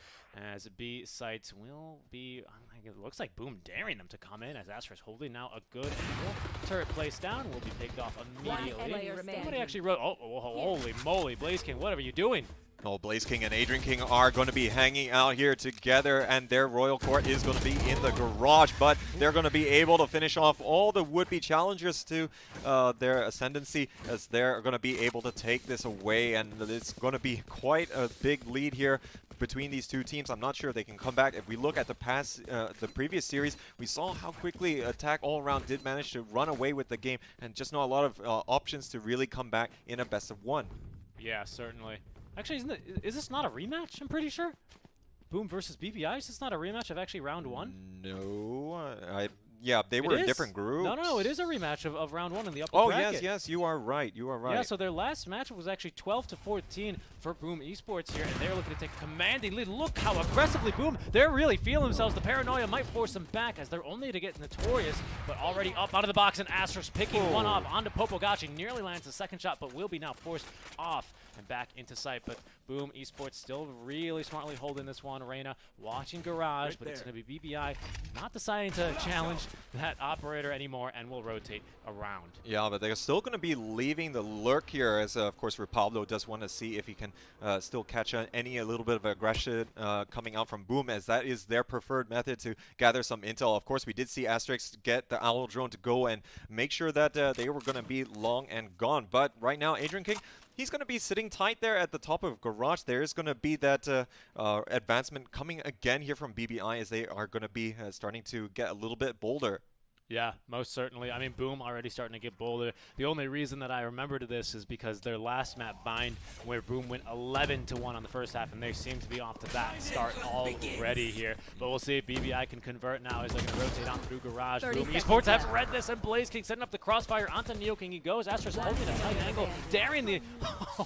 As B sites will be, it looks like Boom daring them to come in as Astra's holding now a good angle. Turret placed down will be picked off immediately. Somebody actually wrote, oh, holy moly, Blaze King, what are you doing? Oh, Blaze King and Adrian King are going to be hanging out here together, and their Royal Court is going to be in the garage, but they're going to be able to finish off all the would-be challengers to their ascendancy, as they're going to be able to take this away, and it's going to be quite a big lead here between these two teams. I'm not sure if they can come back. If we look at the previous series, we saw how quickly Attack All Around did manage to run away with the game, and just not a lot of options to really come back in a best-of-1. Yeah, certainly. Actually, is this not a rematch? I'm pretty sure. Boom versus BBI. Is this not a rematch of actually round 1? No, Yeah, they were in different groups. No, it is a rematch of round 1 in the upper Oh, bracket. yes, you are right. You are right. Yeah, so their last match was actually 12-14 for Boom Esports here, and they're looking to take a commanding lead. Look how aggressively Boom, they're really feeling themselves. The paranoia might force them back as they're only to get Notorious, but already up out of the box, and Asterisk picking one off onto Popogachi. Nearly lands the second shot, but will be now forced off and back into sight. But Boom Esports still really smartly holding this one. Reyna watching Garage, but it's going to be BBI not deciding to challenge that operator anymore, and will rotate around. Yeah, but they're still going to be leaving the lurk here, as of course Repablo does want to see if he can still catch a little bit of aggression coming out from Boom, as that is their preferred method to gather some intel. Of course, we did see Asterix get the Owl drone to go and make sure that they were going to be long and gone. But right now, Adrian King, he's going to be sitting tight there at the top of Garage. There is going to be that advancement coming again here from BBI, as they are going to be starting to get a little bit bolder. Yeah, most certainly. I mean, Boom already starting to get bolder. The only reason that I remember to this is because their last map, Bind, where Boom went 11-1 on the first half, and they seem to be off to that start already here. But we'll see if BBI can convert now as they're going to rotate on through Garage. Boom Esports have read this, and Blaze King setting up the crossfire onto Neo King. He goes. Asterisk holding a tight angle, daring the...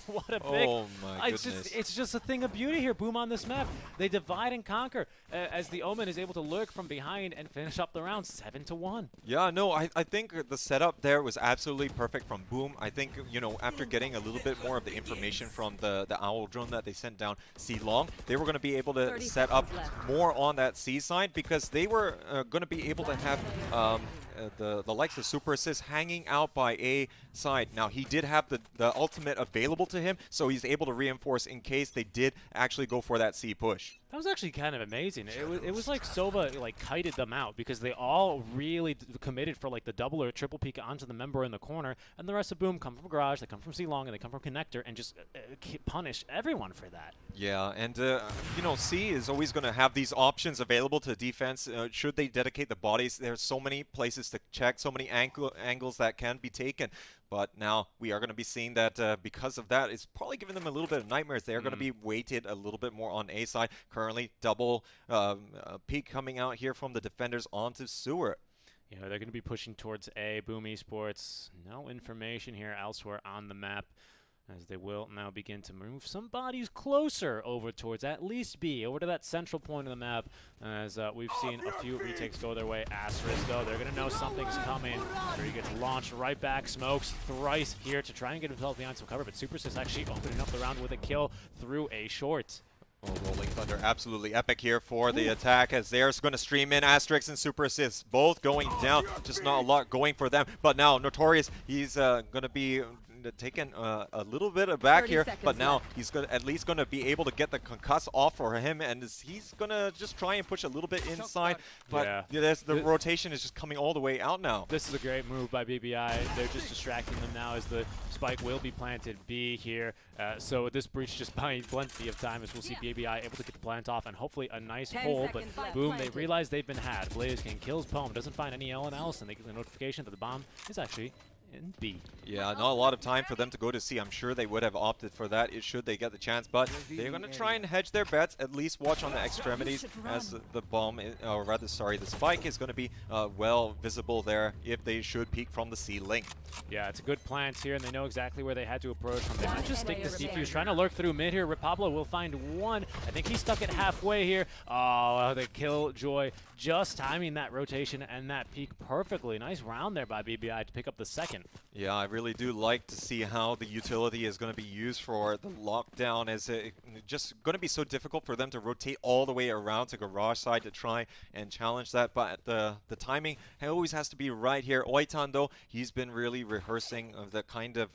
what a big... Oh, my goodness. It's just a thing of beauty here, Boom on this map. They divide and conquer as the Omen is able to lurk from behind and finish up the round 7-1. Yeah, no, I think the setup there was absolutely perfect from Boom. I think, you know, after getting a little bit more of the information from the Owl drone that they sent down C-Long, they were going to be able to set up more on that C side, because they were going to be able to have the likes of Super Assist hanging out by A side. Now, he did have the ultimate available to him, so he's able to reinforce in case they did actually go for that C push. That was actually kind of amazing. It was like Sova like kited them out, because they all really committed for like the double or triple peek onto the member in the corner, and the rest of Boom come from Garage, they come from C-Long, and they come from Connector, and just punish everyone for that. Yeah, and you know, C is always going to have these options available to defense should they dedicate the bodies. There's so many places to check, so many angles that can be taken. But now we are going to be seeing that because of that, it's probably giving them a little bit of nightmares. They're going to be weighted a little bit more on A side. Currently, double peek coming out here from the defenders onto Sewer. Yeah, they're going to be pushing towards A. Boom Esports, no information here elsewhere on the map, as they will now begin to move some bodies closer over towards at least B, over to that central point of the map, as we've seen a few retakes go their way. Asterisk, though, they're going to know something's coming. Sure, he gets launched right back, smokes thrice here to try and get himself behind some cover, but Super Sis actually opening up the round with a kill through A short. Oh, Rolling Thunder, absolutely epic here for the attack, as they're going to stream in. Asterix and Super Assist both going down, just not a lot going for them. But now Notorious, he's going to be taken a little bit aback here, but now he's at least going to be able to get the concuss off for him, and he's going to just try and push a little bit inside, but the rotation is just coming all the way out now. This is a great move by BBI. They're just distracting them now, as the spike will be planted B here. So this breach just buying plenty of time, as we'll see BBI able to get the plant off and hopefully a nice hole, but Boom, they realize they've been had. Blaze King kills Poem, doesn't find any Ellen else, and they get the notification that the bomb is actually in B. Yeah, not a lot of time for them to go to C. I'm sure they would have opted for that should they get the chance, but they're going to try and hedge their bets, at least watch on the extremities, as the bomb, or rather, sorry, the spike is going to be well visible there if they should peek from the C link. Yeah, it's a good plant here, and they know exactly where they had to approach from. They might just stick to C-Fuse, trying to lurk through mid here. Repablo will find one. I think he's stuck at halfway here. Oh, the Killjoy just timing that rotation and that peak perfectly. Nice round there by BBI to pick up the second. Yeah, I really do like to see how the utility is going to be used for the lockdown, as it's just going to be so difficult for them to rotate all the way around to Garage side to try and challenge that. But the timing always has to be right here. Oitan, though, he's been really rehearsing of the kind of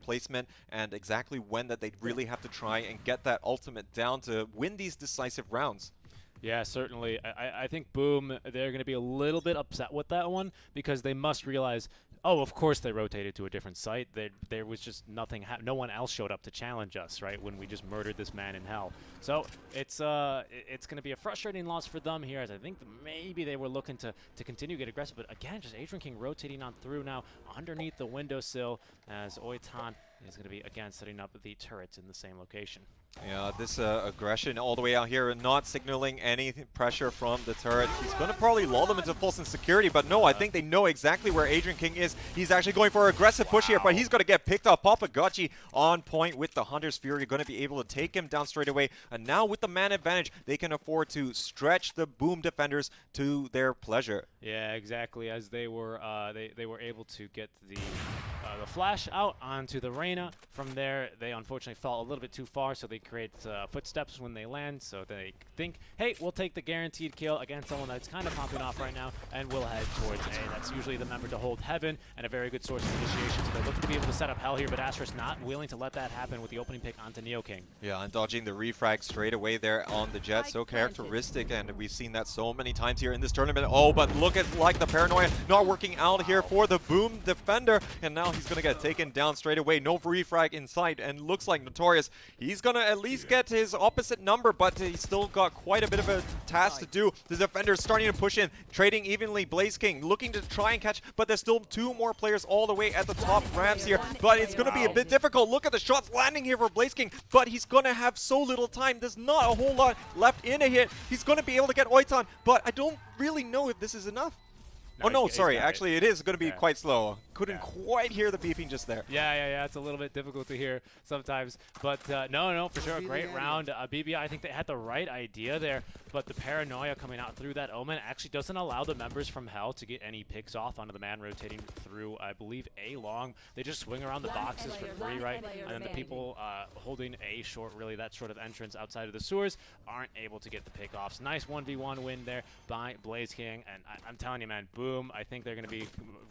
placement and exactly when that they really have to try and get that ultimate down to win these decisive rounds. Yeah, certainly. I think Boom, they're going to be a little bit upset with that one, because they must realize, oh, of course they rotated to a different site. There was just nothing, no one else showed up to challenge us, right, when we just murdered this man in hell. So it's going to be a frustrating loss for them here, as I think maybe they were looking to continue to get aggressive. But again, just Adrian King rotating on through now underneath the windowsill, as Oitan is going to be, again, setting up the turrets in the same location. Yeah, this aggression all the way out here, not signaling any pressure from the turret. He's going to probably lull them into false insecurity, but no, I think they know exactly where Adrian King is. He's actually going for an aggressive push here, but he's going to get picked off. Papagachi on point with the Hunter's Fury, going to be able to take him down straight away. And now with the man advantage, they can afford to stretch the Boom defenders to their pleasure. Yeah, exactly. As they were able to get the flash out onto the Reyna. From there, they unfortunately fell a little bit too far, so they create footsteps when they land. So they think, hey, we'll take the guaranteed kill against someone that's kind of popping off right now, and we'll head towards A. That's usually the member to hold Heaven and a very good source of initiation. So they're looking to be able to set up Hell here, but Astra's not willing to let that happen with the opening pick onto Neo King. Yeah, and dodging the refrag straight away there on the Jet, so characteristic, and we've seen that so many times here in this tournament. Oh, but look at like the paranoia not working out here for the Boom defender, and now he's gonna get taken down straight away. No refrag in sight, and looks like Notorious, he's gonna at least get his opposite number, but he's still got quite a bit of a task to do. The defender's starting to push in, trading evenly. Blaze King looking to try and catch, but there's still 2 more players all the way at the top ramps here, but it's gonna be a bit difficult. Look at the shots landing here for Blaze King, but he's gonna have so little time. There's not a whole lot left in a hit. He's gonna be able to get Oiton, but I don't really know if this is enough. Oh no, sorry, actually it is going to be quite slow. Couldn't quite hear the beeping just there. Yeah, it's a little bit difficult to hear sometimes. But no, for sure, a great round. BBI, I think they had the right idea there, but the paranoia coming out through that Omen actually doesn't allow the members from Hell to get any picks off onto the man rotating through, I believe, A long. They just swing around the boxes for free, right? And then the people holding A short, really that sort of entrance outside of the sewers, aren't able to get the pick offs. Nice 1v1 win there by Blaze King, and I'm telling you, man, Boom, I think they're going to be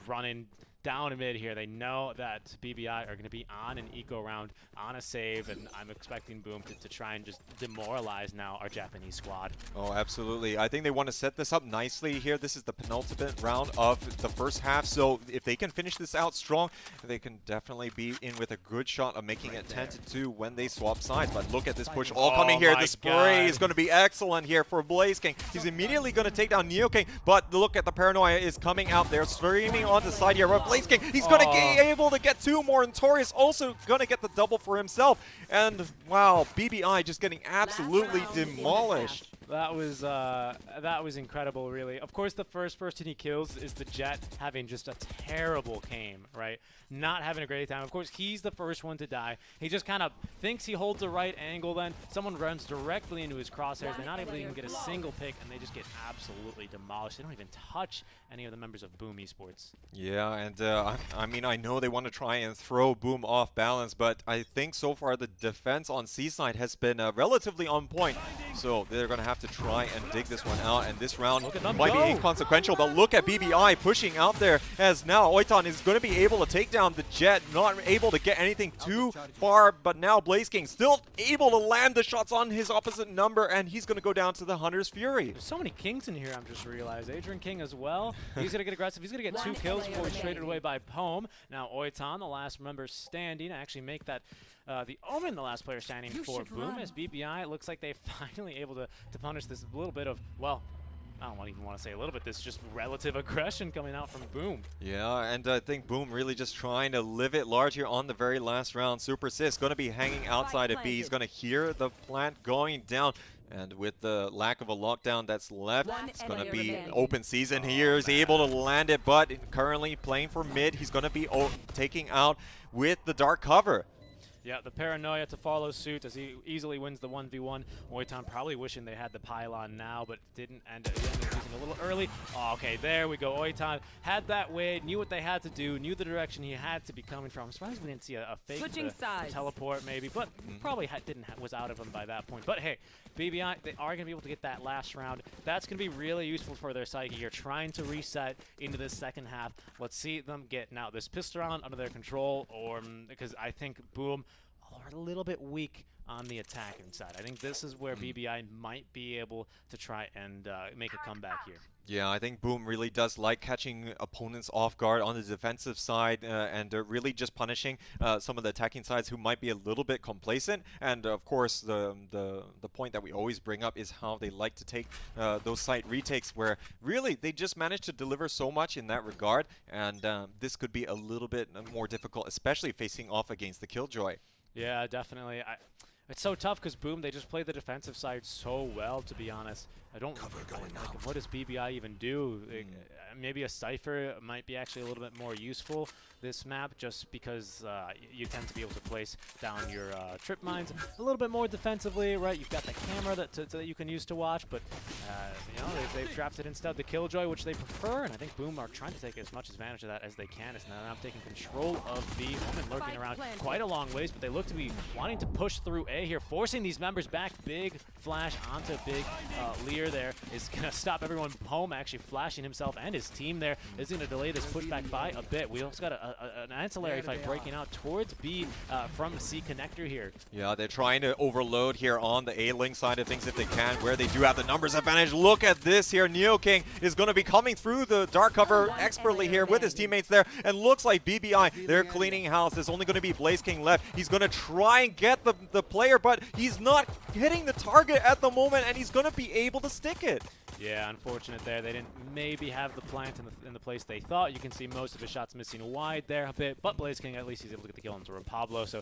running down in mid here. They know that BBI are going to be on an eco round, on a save, and I'm expecting Boom to try and just demoralize now our Japanese squad. Oh, absolutely. I think they want to set this up nicely here. This is the penultimate round of the first half, so if they can finish this out strong, they can definitely be in with a good shot of making it 10-2 when they swap sides. But look at this push all coming here. The spray is going to be excellent here for Blaze King. He's immediately going to take down Neo King, but look at the paranoia is coming out there, streaming on the side here. But Blaze King, he's going to be able to get 2 more, and Notorious also going to get the double for himself. And wow, BBI just getting absolutely demolished. That was incredible, really. Of course, the first person he kills is the Jet having just a terrible game, right? Not having a great time. Of course, he's the first one to die. He just kind of thinks he holds the right angle, then someone runs directly into his crosshairs. They're not able to even get a single pick, and they just get absolutely demolished. They don't even touch any of the members of Boom Esports. Yeah, and I mean, I know they want to try and throw Boom off balance, but I think so far the defense on Seaside has been relatively on point. So they're going to have to try and dig this one out, and this round might be inconsequential, but look at BBI pushing out there, as now Oiton is going to be able to take down the Jet, not able to get anything too far, but now Blaze King still able to land the shots on his opposite number, and he's going to go down to the Hunter's Fury. There's so many Kings in here, I'm just realized. Adrian King as well. He's going to get aggressive. He's going to get 2 kills before he's traded away by Poem. Now Oiton, the last member standing, actually make that the Omen, the last player standing for Boom, as BBI looks like they're finally able to punish this little bit of, well, I don't even want to say a little bit, this just relative aggression coming out from Boom. Yeah, and I think Boom really just trying to live it large here on the very last round. Super Sis going to be hanging outside of B. He's going to hear the plant going down. And with the lack of a lockdown that's left, it's going to be open season here. He's able to land it, but currently playing for mid. He's going to be taking out with the dark cover. Yeah, the paranoia to follow suit as he easily wins the 1v1. Oiton probably wishing they had the pylon now, but didn't end up using a little early. Oh, okay, there we go. Oiton had that way, knew what they had to do, knew the direction he had to be coming from. I'm surprised we didn't see a fake teleport maybe, but probably was out of him by that point. But hey, BBI, they are going to be able to get that last round. That's going to be really useful for their psyche here, trying to reset into this second half. Let's see them get now this pistol round under their control, or because I think Boom are a little bit weak on the attacking side. I think this is where BBI might be able to try and make a comeback here. Yeah, I think Boom really does like catching opponents off guard on the defensive side and really just punishing some of the attacking sides who might be a little bit complacent. And of course, the point that we always bring up is how they like to take those site retakes, where really they just manage to deliver so much in that regard. And this could be a little bit more difficult, especially facing off against the Killjoy. Yeah, definitely. It's so tough because Boom, they just play the defensive side so well, to be honest. I don't like, what does BBI even do? Maybe a Cypher might be actually a little bit more useful this map, just because you tend to be able to place down your trip mines a little bit more defensively, right? You've got the camera that you can use to watch, but you know, they've drafted instead the Killjoy, which they prefer, and I think Boom are trying to take as much advantage of that as they can. As now taking control of B. Omen lurking around quite a long ways, but they look to be wanting to push through A here, forcing these members back. Big flash onto Big Lear there is going to stop everyone. Home actually flashing himself and his team there is going to delay this pushback by a bit. We also got an ancillary fight breaking out towards B from the C connector here. Yeah, they're trying to overload here on the A-Link side of things if they can, where they do have the numbers advantage. Look at this here. NeoKing is going to be coming through the dark cover expertly here with his teammates there, and looks like BBI, they're cleaning house. There's only going to be Blaze King left. He's going to try and get the player, but he's not hitting the target at the moment, and he's going to be able to stick it. Yeah, unfortunate there. They didn't maybe have the plant in the place they thought. You can see most of his shots missing wide there a bit, but Blaze King, at least he's able to get the kill into Pablo, so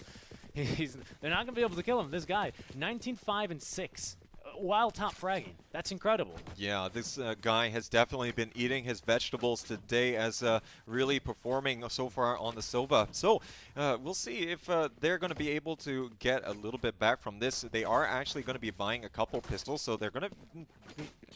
they're not going to be able to kill him. This guy, 19-5-6. While top fragging. That's incredible. Yeah, this guy has definitely been eating his vegetables today, as really performing so far on the Sova. So we'll see if they're going to be able to get a little bit back from this. They are actually going to be buying a couple pistols, so they're going to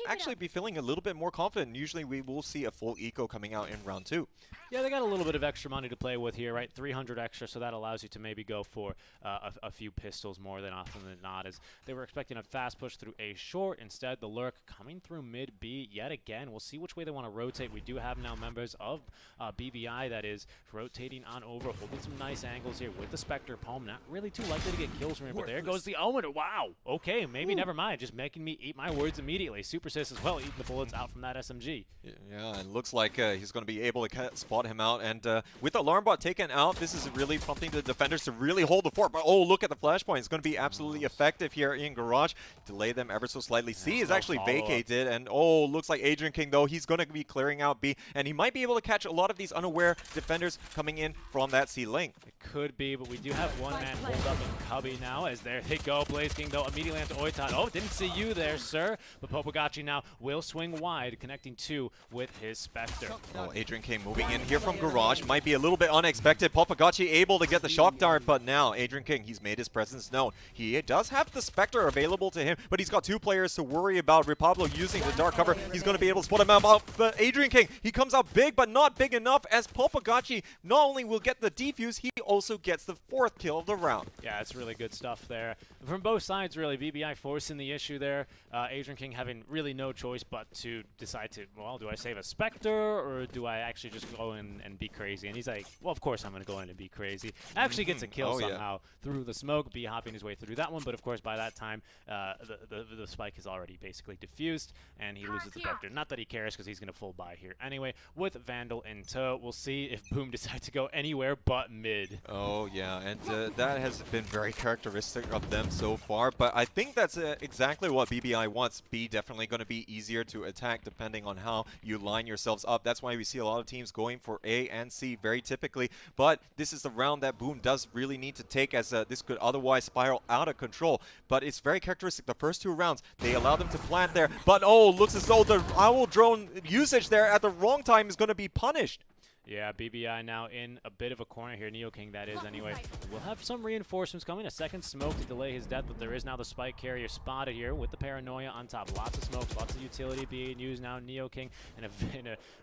actually be feeling a little bit more confident. Usually we will see a full eco coming out in round 2. Yeah, they got a little bit of extra money to play with here, right? 300 extra, so that allows you to maybe go for a few pistols more than often than not, as they were expecting a fast push through A short. Instead, the lurk coming through mid B yet again. We'll see which way they want to rotate. We do have now members of BBI that is rotating on over, holding some nice angles here with the Spectre Palm. Not really too likely to get kills from here, but there goes the Omen. Wow, okay, maybe never mind. Just making me eat my words immediately. Super Sis as well, eating the bullets out from that SMG. Yeah, it looks like he's going to be able to spot him out, and with the alarm bot taken out, this is really prompting the defenders to really hold the fort. But oh, look at the flashpoint. It's going to be absolutely effective here in Garage. Delay them ever so slightly. C is actually vacated, and oh, looks like Adrian King, though, he's going to be clearing out B, and he might be able to catch a lot of these unaware defenders coming in from that C link. It could be, but we do have one man hold up in Cubby now, as there they go. Blaze King, though, immediately onto Oitan. Oh, didn't see you there, sir. But Popagachi now will swing wide, connecting 2 with his Spectre. Oh, Adrian King moving in here from Garage. Might be a little bit unexpected. Popagachi able to get the shock dart, but now Adrian King, he's made his presence known. He does have the Spectre available to him, but he's got 2 players to worry about. Repablo using the dark cover. He's going to be able to spot him out. But Adrian King, he comes out big, but not big enough, as Popagachi not only will get the defuse, he also gets the 4th kill of the round. Yeah, it's really good stuff there. From both sides, really. BBI forcing the issue there. Adrian King having really no choice but to decide to, well, do I save a Spectre, or do I actually just go in and be crazy? And he's like, well, of course I'm going to go in and be crazy. Actually gets a kill somehow through the smoke. B hopping his way through that one, but of course by that time, the spike is already basically diffused, and he loses the Spectre. Not that he cares, because he's going to full buy here anyway. With Vandal in tow, we'll see if Boom decides to go anywhere but mid. Oh yeah, and that has been very characteristic of them so far, but I think that's exactly what BBI wants. B definitely going to be easier to attack depending on how you line yourselves up. That's why we see a lot of teams going for A and C very typically, but this is the round that Boom does really need to take, as this could otherwise spiral out of control. But it's very characteristic. The first 2 rounds, they allow them to plant there, but oh, looks as though the Owl Drone usage there at the wrong time is going to be punished. Yeah, BBI now in a bit of a corner here. NeoKing, that is, anyway. We'll have some reinforcements coming. A second smoke to delay his death, but there is now the spike carrier spotted here with the Paranoia on top. Lots of smokes, lots of utility being used now. NeoKing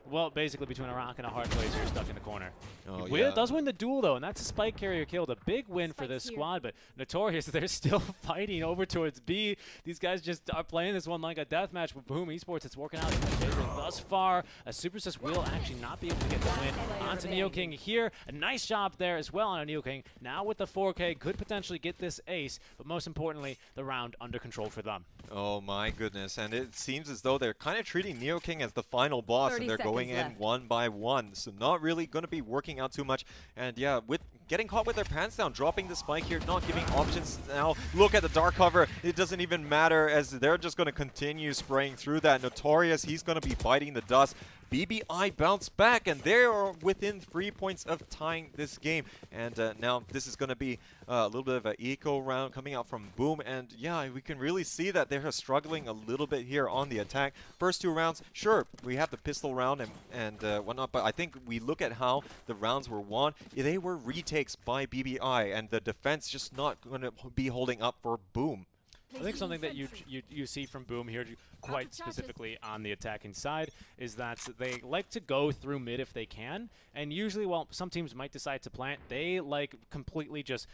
well, basically between a rock and a hard place here, stuck in the corner. Oh, He does win the duel, though, and that's a spike carrier kill. A big win for this squad, but Notorious, they're still fighting over towards B. These guys just are playing this one like a deathmatch with Boom Esports. It's working out in their favor thus far. A Super Sis will actually not be able to get the win. Onto NeoKing here. A nice job there as well on a NeoKing. Now with the 4K, could potentially get this ace, but most importantly, the round under control for them. Oh my goodness, and it seems as though they're kind of treating NeoKing as the final boss, and they're going in one by one, so not really going to be working out too much. And yeah, with getting caught with their pants down, dropping the spike here, not giving options now. Look at the dark cover. It doesn't even matter, as they're just going to continue spraying through that. Notorious, he's going to be biting the dust. BBI bounce back, and they are within 3 points of tying this game. And now this is going to be a little bit of an eco round coming out from Boom. And yeah, we can really see that they're struggling a little bit here on the attack. First 2 rounds, sure, we have the pistol round and whatnot, but I think we look at how the rounds were won. They were retakes by BBI, and the defense just not going to be holding up for Boom. I think something that you see from Boom here, quite specifically on the attacking side, is that they like to go through mid if they can, and usually, while some teams might decide to plant, they like completely just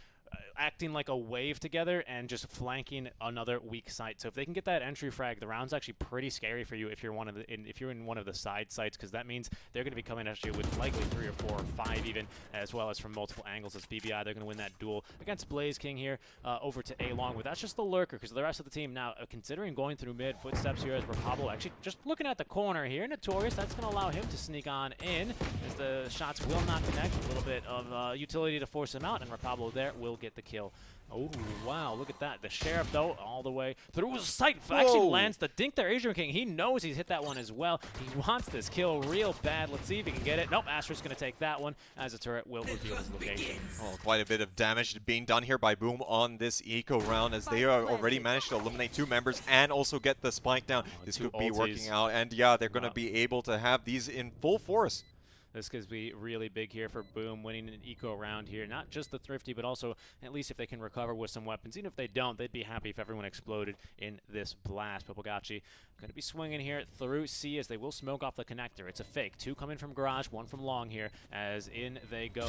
acting like a wave together and just flanking another weak site. So if they can get that entry frag, the round's actually pretty scary for you if you're in one of the side sites, because that means they're going to be coming at you with likely 3 or 4 or 5 even, as well as from multiple angles. As BBI, they're going to win that duel against Blaze King here over to A long, but that's just the lurker, because the rest of the team now considering going through mid. Footsteps here as Rapablo actually just looking at the corner here. Notorious, that's going to allow him to sneak on in as the shots will not connect. A little bit of utility to force him out, and Rapablo there will get the kill. Oh, wow, look at that. The Sheriff, though, all the way through his sight. Actually lands the dink there. Adrian King, he knows he's hit that one as well. He wants this kill real bad. Let's see if he can get it. Nope, Astra's going to take that one as the turret will reveal his location. Oh, quite a bit of damage being done here by Boom on this eco round, as they are already managed to eliminate 2 members and also get the spike down. This could be working out, and yeah, they're going to be able to have these in full force. This could be really big here for Boom, winning an eco round here. Not just the Thrifty, but also at least if they can recover with some weapons. Even if they don't, they'd be happy if everyone exploded in this blast. Popogacci going to be swinging here through C as they will smoke off the connector. It's a fake. 2 coming from garage, 1 from long here as in they go.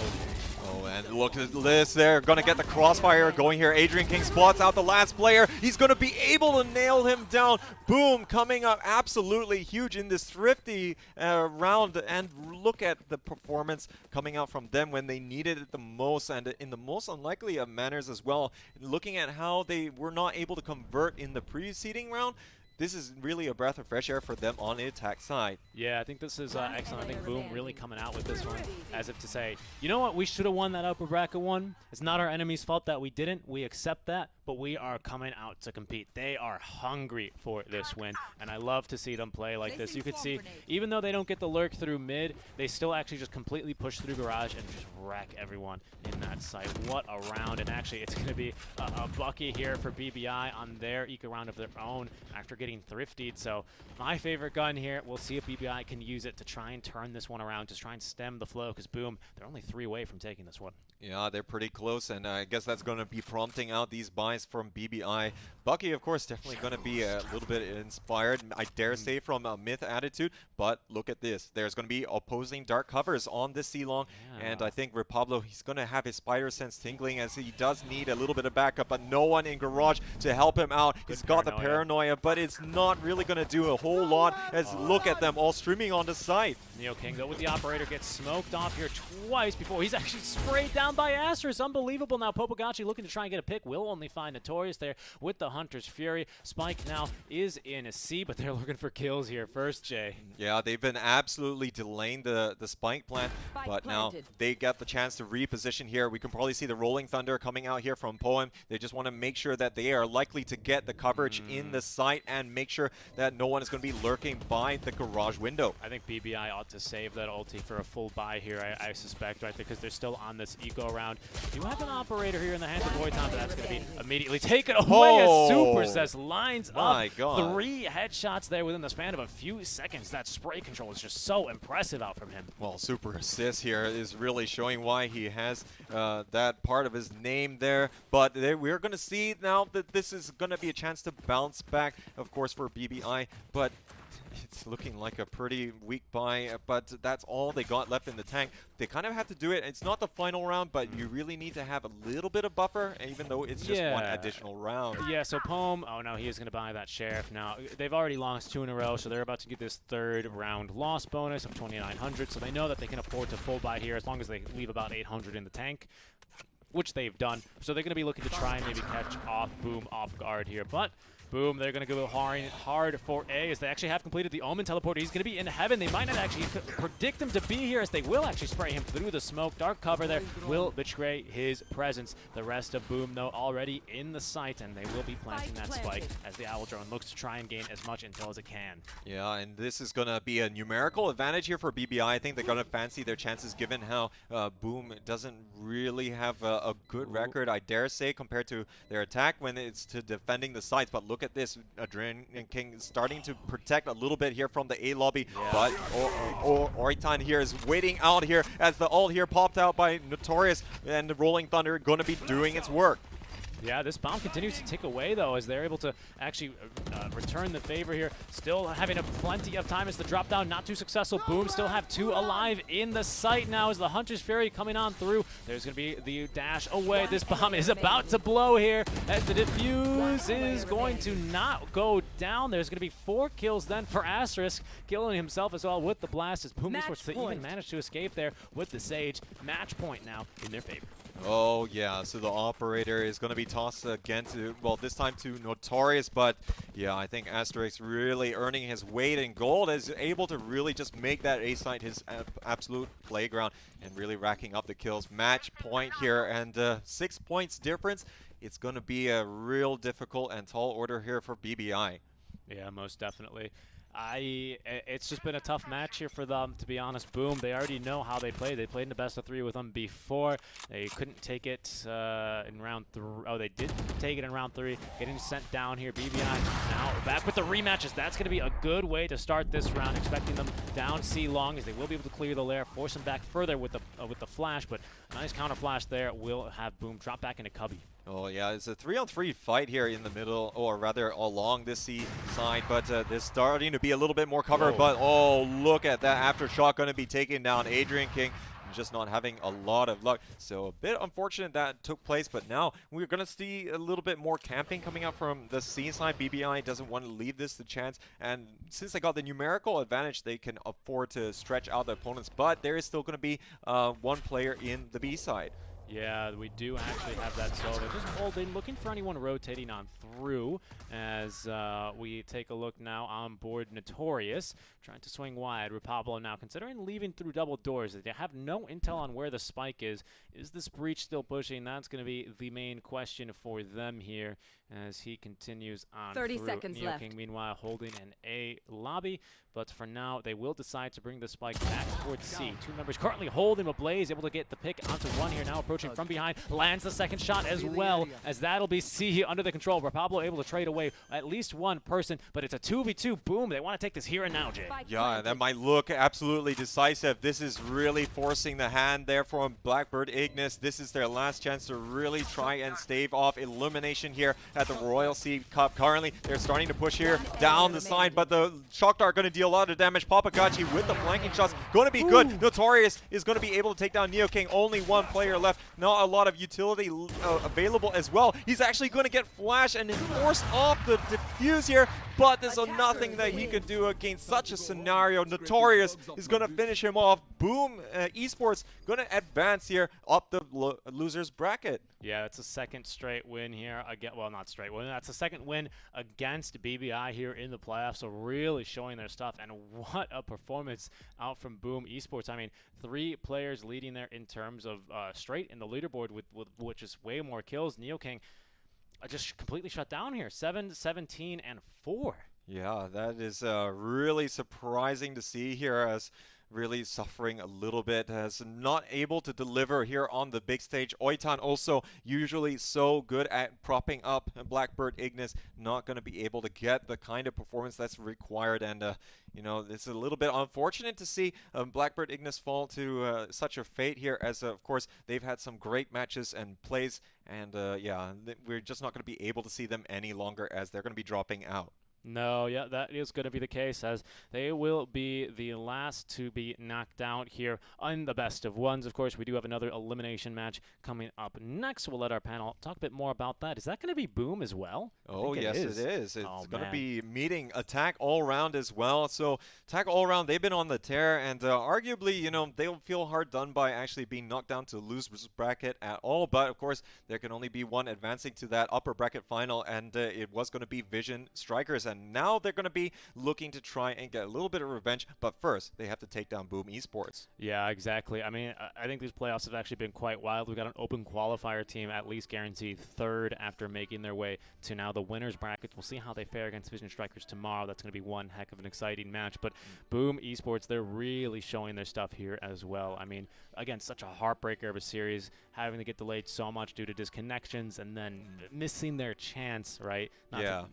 Oh, and look at this. They're going to get the crossfire going here. Adrian King spots out the last player. He's going to be able to nail him down. Boom coming up absolutely huge in this Thrifty round. And look at the performance coming out from them when they needed it the most, and in the most unlikely of manners as well. Looking at how they were not able to convert in the preceding round, this is really a breath of fresh air for them on the attack side. Yeah, I think this is excellent. I think Boom really coming out with this one as if to say, you know what, we should have won that upper bracket one. It's not our enemy's fault that we didn't. We accept that, but we are coming out to compete. They are hungry for this win, and I love to see them play like this. You could see, even though they don't get the lurk through mid, they still actually just completely push through garage and just wreck everyone in that site. What a round, and actually it's going to be a Bucky here for BBI on their eco round of their own after getting thriftied. So my favorite gun here, we'll see if BBI can use it to try and turn this one around, to try and stem the flow, because Boom, they're only 3 away from taking this one. Yeah, they're pretty close, and I guess that's going to be prompting out these buys from BBI. Bucky, of course, definitely going to be a little bit inspired, I dare say, from a Myth attitude, but look at this. There's going to be opposing dark covers on this C-Long, and I think Rapablo, he's going to have his spider sense tingling, as he does need a little bit of backup, but no one in garage to help him out. He's got the paranoia, but it's not really going to do a whole lot, as look at them all streaming on the site. Neo King, though, with the operator, gets smoked off here twice before he's actually sprayed down by Astra. It's unbelievable. Now Popogacci looking to try and get a pick. Will only find Notorious there with the Hunter's Fury. Spike now is in a C, but they're looking for kills here first, Jay. Yeah, they've been absolutely delaying the Spike plant, but now they get the chance to reposition here. We can probably see the Rolling Thunder coming out here from Poem. They just want to make sure that they are likely to get the coverage in the site and make sure that no one is going to be lurking by the garage window. I think BBI ought to save that ulti for a full buy here, I suspect, right? Because they're still on this eco round. You have an operator here in the hands of Voiton, but that's going to be immediately taken away as Supercess lines up 3 headshots there within the span of a few seconds. That spray control is just so impressive out from him. Well, Super Assist here is really showing why he has that part of his name there. But we're going to see now that this is going to be a chance to bounce back, of course, for BBI. But it's looking like a pretty weak buy, but that's all they got left in the tank. They kind of have to do it. It's not the final round, but you really need to have a little bit of buffer, even though it's just one additional round. Yeah, so Poem, oh no, he is going to buy that Sheriff now. They've already lost 2 in a row, so they're about to get this 3rd round loss bonus of 2,900, so they know that they can afford to full buy here as long as they leave about 800 in the tank. which they've done. So they're going to be looking to try and maybe catch off Boom off guard here. But Boom, they're going to go hard for A as they actually have completed the Omen teleporter. He's going to be in heaven. They might not actually predict him to be here as they will actually spray him through the smoke. Dark cover there will betray his presence. The rest of Boom, though, already in the site, and they will be planting that spike as the Owl Drone looks to try and gain as much intel as it can. Yeah, and this is going to be a numerical advantage here for BBI. I think they're going to fancy their chances given how Boom doesn't really have a good record, I dare say, compared to their attack when it's to defending the sites. But look at this, Adrenaline King starting to protect a little bit here from the A lobby, but Oitan here is waiting out here as the ult here popped out by Notorious, and the Rolling Thunder going to be doing its work. Yeah, this bomb continues to tick away, though, as they're able to actually return the favor here. Still having plenty of time as the drop down, not too successful. Boom still have 2 alive in the site now as the Hunter's Fury coming on through. There's going to be the dash away. This bomb is about to blow here as the defuse is going to not go down. There's going to be 4 kills then for Asterisk, killing himself as well with the blast as Boom Esports to even manage to escape there with the Sage. Match point now in their favor. Oh yeah, so the operator is going to be tossed again to, well, this time to Notorious, but yeah, I think Asterix really earning his weight in gold, is able to really just make that A site his absolute playground and really racking up the kills. Match point here, and 6 points difference. It's going to be a real difficult and tall order here for BBI. Yeah, most definitely. It's just been a tough match here for them, to be honest. Boom, they already know how they play. They played in the best of 3 with them before. They couldn't take it in round 3. Oh, they did take it in round 3. Getting sent down here. BBI now back with the rematches. That's going to be a good way to start this round. Expecting them down C long, as they will be able to clear the lair, force them back further with the flash. But a nice counter flash there will have Boom drop back into Cubby. Oh yeah, it's a 3-on-3 fight here in the middle, or rather along this C side, but there's starting to be a little bit more cover. But oh, look at that aftershock, going to be taking down Adrian King, just not having a lot of luck. So a bit unfortunate that took place, but now we're going to see a little bit more camping coming up from the C side. BBI doesn't want to leave this to chance, and since they got the numerical advantage, they can afford to stretch out the opponents, but there is still going to be 1 player in the B side. Yeah, we do actually have that solo. Just holding, looking for anyone rotating on through as we take a look now on board Notorious. Trying to swing wide. Rapablo now considering leaving through double doors. They have no intel on where the spike is. Is this breach still pushing? That's going to be the main question for them here as he continues on 30 through. seconds Neo left. King, meanwhile, holding an A lobby. But for now, they will decide to bring the spike back towards C. 2 members currently holding, but Blaze able to get the pick onto 1 here, now approaching from behind. Lands the second shot as well, as that'll be C under the control. Rapablo able to trade away at least 1 person, but it's a 2v2. Boom, they want to take this here and now, Jay. Yeah, that might look absolutely decisive. This is really forcing the hand there from Blackbird Ignis. This is their last chance to really try and stave off elimination here at the Royal Sea Cup. Currently, they're starting to push here down the side, but the Shock Dart going to deal a lot of damage. Papagachi with the flanking shots, going to be good. Notorious is going to be able to take down Neo King. Only 1 player left. Not a lot of utility available as well. He's actually going to get flash and forced off the defuse here, but there's nothing that he could do against such a scenario. Notorious is going to finish him off. Boom Esports going to advance here up the losers bracket. Yeah, it's a 2nd straight win here. Again, well, not straight win. That's a 2nd win against BBI here in the playoffs. So really showing their stuff, and what a performance out from Boom Esports. I mean, 3 players leading there in terms of straight in the leaderboard with which is way more kills. Neo King just completely shut down here. 7, 17, and 4. Yeah, that is really surprising to see here, as really suffering a little bit, as not able to deliver here on the big stage. Oitan also usually so good at propping up Blackbird Ignis, not going to be able to get the kind of performance that's required, and you know, it's a little bit unfortunate to see Blackbird Ignis fall to such a fate here, as of course they've had some great matches and plays, and yeah, we're just not going to be able to see them any longer as they're going to be dropping out. No, yeah, that is going to be the case, as they will be the last to be knocked out here on the best of ones. Of course, we do have another elimination match coming up next. We'll let our panel talk a bit more about that. Is that going to be Boom as well? Oh, yes, it is. It's Oh, going to man. be meeting Attack All Around as well. So Attack All Around, they've been on the tear, and arguably, you know, they'll feel hard done by actually being knocked down to losers bracket at all. But of course, there can only be one advancing to that upper bracket final, and it was going to be Vision Strikers, and now they're going to be looking to try and get a little bit of revenge. But first, they have to take down Boom Esports. Yeah, exactly. I mean, I think these playoffs have actually been quite wild. We've got an open qualifier team at least guaranteed third after making their way to now the winners brackets. We'll see how they fare against Vision Strikers tomorrow. That's going to be one heck of an exciting match. But Boom Esports, they're really showing their stuff here as well. I mean, again, such a heartbreaker of a series, having to get delayed so much due to disconnections and then missing their chance, right? Yeah.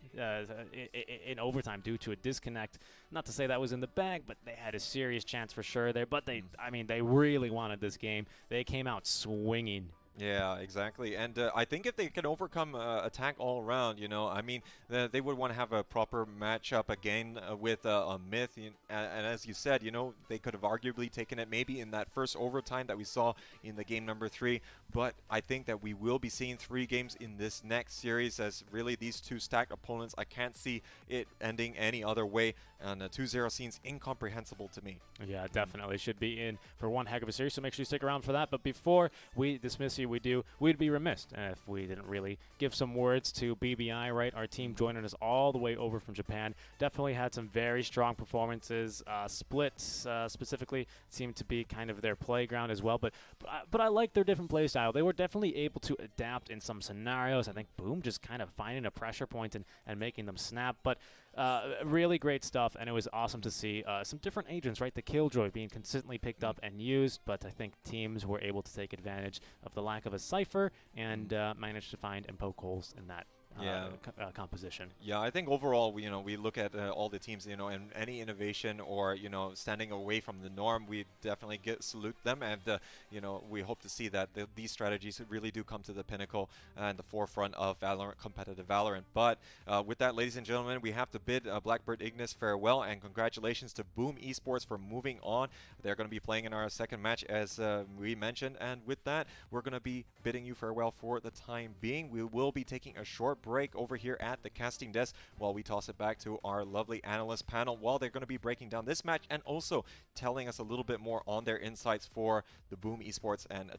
In overtime due to a disconnect. Not to say that was in the bag, but they had a serious chance for sure there. But I mean, they really wanted this game. They came out swinging. Yeah, exactly. And I think if they can overcome Attack All Around, you know, I mean, they would want to have a proper matchup again with a Myth. And as you said, you know, they could have arguably taken it maybe in that first overtime that we saw in the game number 3. But I think that we will be seeing 3 games in this next series, as really these two stacked opponents, I can't see it ending any other way. And 2-0 seems incomprehensible to me. Yeah, definitely should be in for one heck of a series, so make sure you stick around for that. But before we dismiss you, we'd be remiss if we didn't really give some words to BBI, right? Our team joining us all the way over from Japan. Definitely had some very strong performances. Splits specifically seemed to be kind of their playground as well. But I like their different play style. They were definitely able to adapt in some scenarios. I think Boom just kind of finding a pressure point and making them snap. But really great stuff, and it was awesome to see some different agents, right? The Killjoy being consistently picked up and used, but I think teams were able to take advantage of the lack of a Cypher and managed to find and poke holes in that composition. Yeah, I think overall, we look at all the teams, and any innovation or, standing away from the norm, we definitely salute them. And, we hope to see that these strategies really do come to the pinnacle and the forefront of Valorant, competitive Valorant. But with that, ladies and gentlemen, we have to bid Blackbird Ignis farewell, and congratulations to Boom Esports for moving on. They're going to be playing in our second match, as we mentioned. And with that, we're going to be bidding you farewell for the time being. We will be taking a short break over here at the casting desk while we toss it back to our lovely analyst panel, while they're going to be breaking down this match and also telling us a little bit more on their insights for the Boom Esports and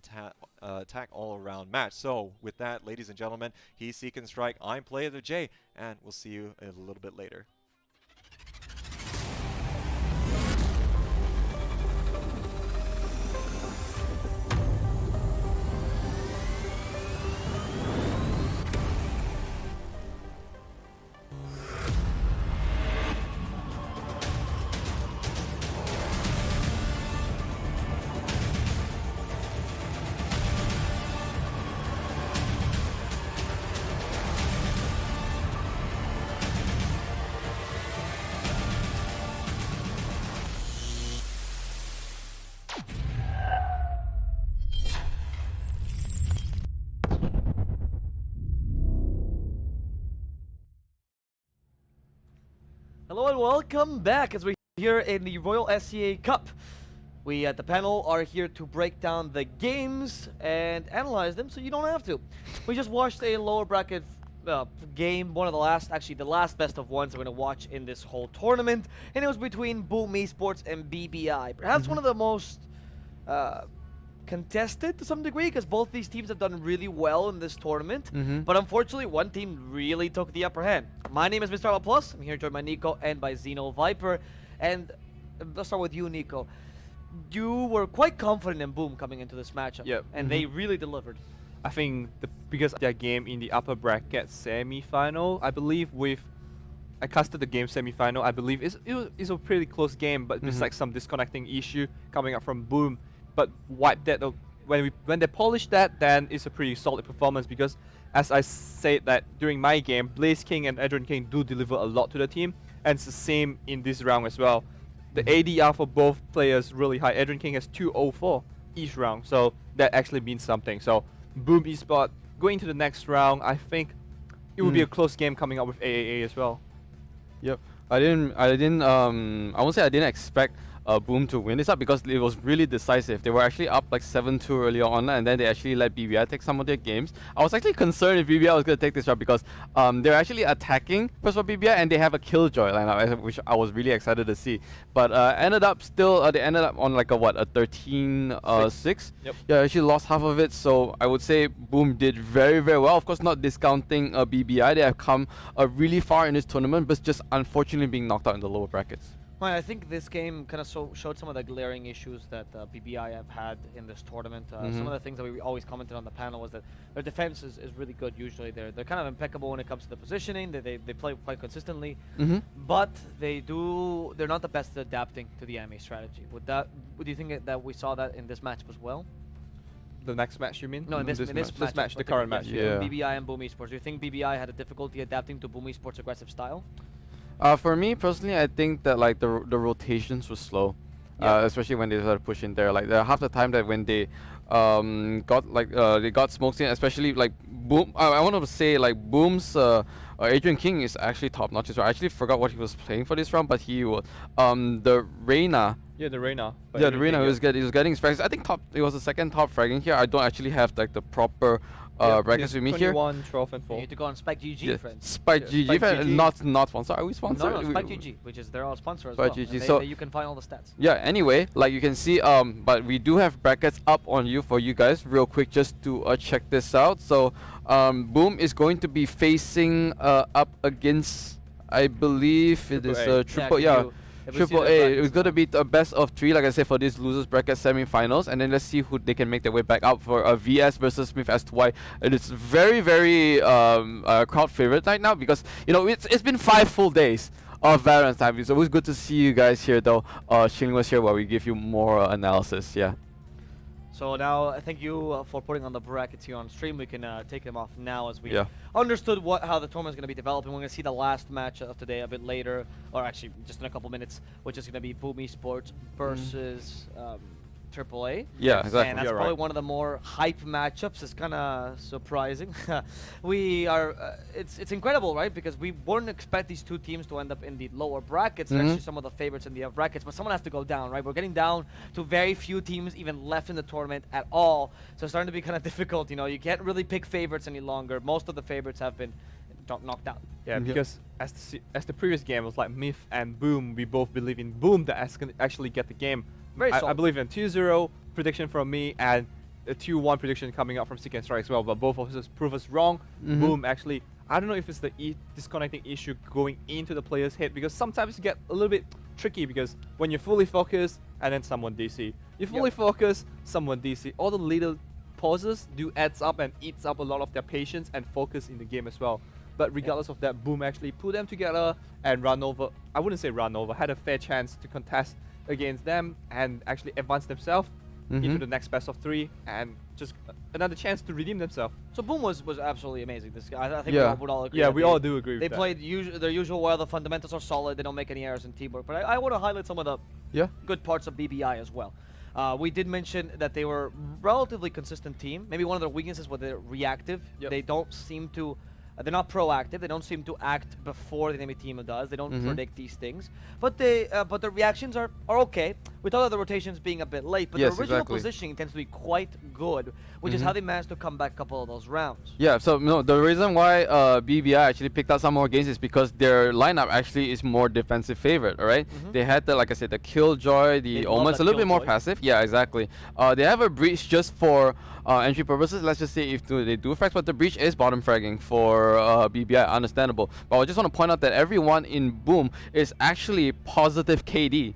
Attack All Around match. So with that, ladies and gentlemen, he's Seek and Strike, I'm Player the J, and we'll see you a little bit later. Hello and welcome back as we're here in the Royal SCA Cup. We at the panel are here to break down the games and analyze them so you don't have to. We just watched a lower bracket game, one of the last, actually the last best of ones we're going to watch in this whole tournament, and it was between Boom Esports and BBI. Perhaps one of the most contested to some degree, because both these teams have done really well in this tournament, but unfortunately one team really took the upper hand. My name is Mr. Alba Plus. I'm here joined by Nico and by Xeno Viper, and let's start with you, Nico. You were quite confident in Boom coming into this matchup, and they really delivered. I think because their game in the upper bracket semi-final, I believe I casted the game semi-final, I believe it's a pretty close game, but there's like some disconnecting issue coming up from Boom. But wipe that when they polish that, then it's a pretty solid performance, because as I said that during my game, Blaze King and Adrian King do deliver a lot to the team, and it's the same in this round as well. The ADR for both players really high. Adrian King has 204 each round, so that actually means something. So Boom Esports going to the next round, I think it will be a close game coming up with AAA as well. Yep. I won't say I didn't expect Boom to win this up because it was really decisive. They were actually up like 7-2 early on, and then they actually let BBI take some of their games. I was actually concerned if BBI was going to take this round because they're actually attacking first of all BBI, and they have a Killjoy lineup, which I was really excited to see. But they ended up on like a 13-6. Yep. Yeah, actually lost half of it. So I would say Boom did very, very well. Of course, not discounting BBI. They have come really far in this tournament, but just unfortunately being knocked out in the lower brackets. Well, I think this game kind of showed some of the glaring issues that BBI have had in this tournament. Some of the things that we always commented on the panel was that their defense is really good usually. They're kind of impeccable when it comes to the positioning. They play quite consistently, but they're not the best at adapting to the enemy strategy. Would you think that we saw that in this match as well? The next match, you mean? No, in this match, the current match. Yeah. BBI and Boom Esports. Do you think BBI had a difficulty adapting to Boom Esports' aggressive style? For me personally, I think that like the rotations were slow, especially when they started pushing there. Like half the time that when they got smoked in, especially like Boom. I want to say like Boom's Adrian King is actually top notch as well. I actually forgot what he was playing for this round, but he was the Reyna. Yeah, the Reyna. Yeah, the Reyna. He was getting his frags. I think it was the second top fragging here. I don't actually have like the proper brackets with me here. 21, 12, and 4. You need to go on Spike GG, friends. Spike GG, friend, not sponsor. Are we sponsored? No, Spike GG, which is their sponsor as Spike well. GG. So you can find all the stats. Yeah. Anyway, like you can see, but we do have brackets up on for you guys, real quick, just to check this out. So, Boom is going to be facing up against, I believe it is triple. Triple A. It's going to be a best of 3, like I said, for this losers bracket semi-finals, and then let's see who they can make their way back up for a VS versus Smith S2Y. It is very, very crowd favorite right now because it's been 5 full days of VALORANT time. It's always good to see you guys here, though. Xing was here while we give you more analysis. Yeah. So now, thank you for putting on the brackets here on stream. We can take them off now as we understood how the tournament is going to be developing. We're going to see the last match of today a bit later, or actually just in a couple minutes, which is going to be Boom Esports versus AAA. Yeah, exactly. And that's probably one of the more hype matchups. It's kind of surprising. It's incredible, right? Because we wouldn't expect these two teams to end up in the lower brackets. They're actually some of the favorites in the brackets, but someone has to go down, right? We're getting down to very few teams even left in the tournament at all. So it's starting to be kind of difficult. You can't really pick favorites any longer. Most of the favorites have been knocked out. Yeah, because as the previous game was like Myth and Boom, we both believe in Boom that actually get the game. I believe in 2-0 prediction from me and a 2-1 prediction coming out from Seek and Strike as well, but both of us prove us wrong. Boom actually, I don't know if it's the disconnecting issue going into the player's head, because sometimes you get a little bit tricky because when you're fully focused and then someone DC. You're fully focused, someone DC. All the little pauses do adds up and eats up a lot of their patience and focus in the game as well. But regardless of that, Boom actually put them together and run over. I wouldn't say run over, had a fair chance to contest against them and actually advance themselves into the next best of 3 and just another chance to redeem themselves. So Boom was absolutely amazing. I think we would all agree. Yeah, we all do agree with that. They played their usual well. The fundamentals are solid. They don't make any errors in teamwork. But I want to highlight some of the good parts of BBI as well. We did mention that they were relatively consistent team. Maybe one of their weaknesses was they're reactive. They don't seem to... they're not proactive. They don't seem to act before the enemy team does. They don't predict these things. But the reactions are okay. We thought of the rotations being a bit late, but the original positioning tends to be quite good, which is how they managed to come back a couple of those rounds. Yeah, so the reason why BBI actually picked out some more games is because their lineup actually is more defensive favorite, all right? They had the, like I said, the Killjoy, the Omens, a little bit more passive. Yeah, exactly. They have a breach just for entry purposes. Let's just say if they do frags, but the breach is bottom fragging for BBI, understandable. But I just want to point out that everyone in Boom is actually positive KD.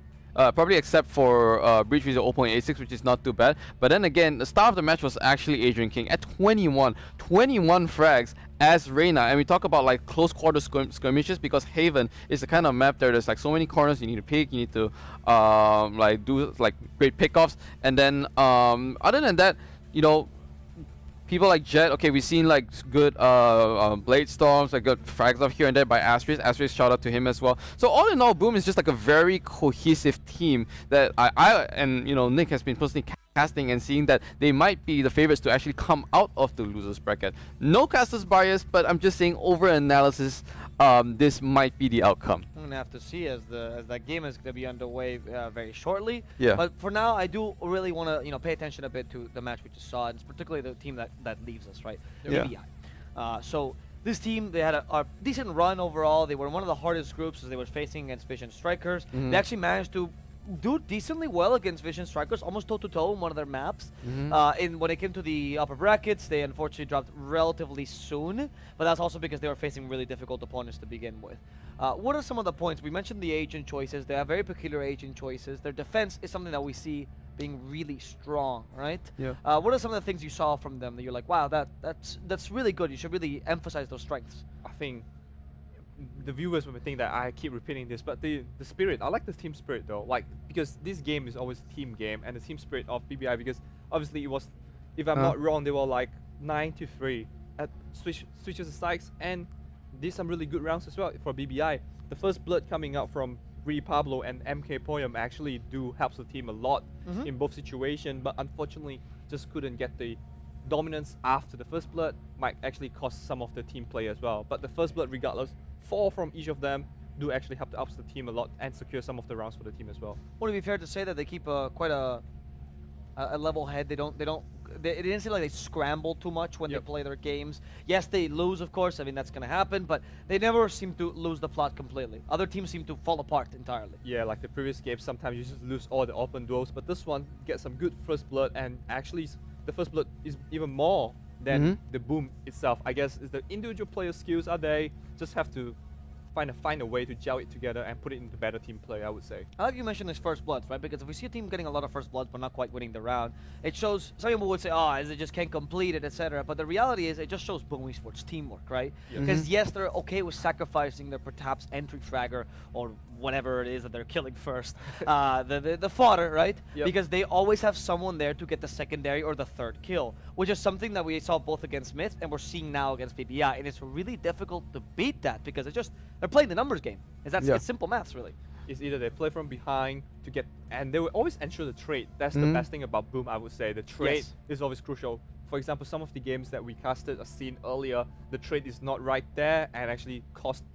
Probably except for Breach with 0.86, which is not too bad. But then again, the star of the match was actually Adrian King at 21 frags as Reyna. And we talk about like close quarter skirmishes because Haven is the kind of map there's like so many corners you need to pick, you need to like do like great pickoffs. And then other than that, people like Jet, okay, we've seen like good Blade Storms, like good frags up here and there by Astrid. Astrid, shout out to him as well. So all in all, Boom is just like a very cohesive team that I and Nick has been personally casting and seeing that they might be the favorites to actually come out of the losers bracket. No caster's bias, but I'm just saying over analysis, this might be the outcome. gonna have to see as that game is gonna be underway very shortly. Yeah. But for now, I do really want to pay attention a bit to the match we just saw, and particularly the team that leaves us, right? Yeah. BBI. So this team, they had a decent run overall. They were one of the hardest groups as they were facing against Vision Strikers. Mhm. They actually managed to do decently well against Vision Strikers, almost toe-to-toe in one of their maps. When it came to the upper brackets, they unfortunately dropped relatively soon, but that's also because they were facing really difficult opponents to begin with. What are some of the points? We mentioned the agent choices. They have very peculiar agent choices. Their defense is something that we see being really strong, right? Yeah. What are some of the things you saw from them that you're like, wow, that's really good. You should really emphasize those strengths. I think the viewers will think that I keep repeating this, but the spirit, I like the team spirit though, like, because this game is always a team game, and the team spirit of BBI, because obviously it was, if I'm not wrong, they were like 9-3 at switches strikes, and did some really good rounds as well for BBI. The first blood coming out from Re Pablo and MK Poyam actually do helps the team a lot in both situations, but unfortunately just couldn't get the dominance after the first blood. Might actually cost some of the team play as well, but the first blood regardless, 4 from each of them do actually help to ups the team a lot and secure some of the rounds for the team as well. Would it be fair to say that they keep quite a level head? It didn't seem like they scramble too much when they play their games. Yes, they lose, of course. I mean, that's gonna happen, but they never seem to lose the plot completely. Other teams seem to fall apart entirely. Yeah, like the previous games, sometimes you just lose all the open duels, but this one get some good first blood, and actually the first blood is even more than the boom itself. I guess is the individual player skills are they just have to find a way to gel it together and put it into better team play, I would say. I like you mentioned this first bloods, right? Because if we see a team getting a lot of first bloods but not quite winning the round, it shows, some people would say, oh, they just can't complete it, etc. But the reality is, it just shows Boom Esports teamwork, right? Because yes, they're okay with sacrificing their perhaps entry fragger or whatever it is that they're killing first, the fodder, right? Because they always have someone there to get the secondary or the third kill, which is something that we saw both against Myth and we're seeing now against BBI, and it's really difficult to beat that because it's just, they're playing the numbers game. It's simple maths, really. It's either they play from behind to get, and they will always ensure the trade. That's the best thing about Boom, I would say. The trade is always crucial. For example, some of the games that we casted or seen earlier, the trade is not right there and actually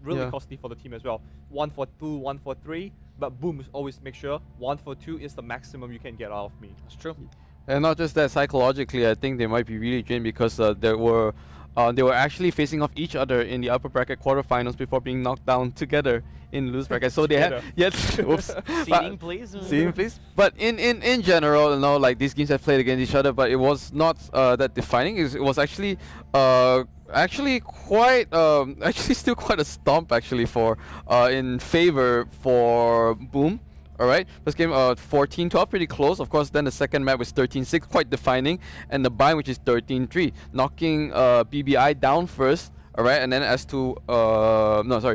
really costly for the team as well. 1 for 2, 1 for 3, but Boom is always make sure 1 for 2 is the maximum you can get out of me. That's true. And not just that, psychologically, I think they might be really drained because they were actually facing off each other in the upper bracket quarterfinals before being knocked down together in loose bracket. So they had whoops. Seeding, please. Seeding, please. But in general, like these games have played against each other, but it was not that defining. It was actually quite actually still quite a stomp actually for in favor for Boom. Alright, first game 14-12, pretty close. Of course, then the second map was 13-6, quite defining, and the bind, which is 13-3, knocking BBI down first. Alright, and then as to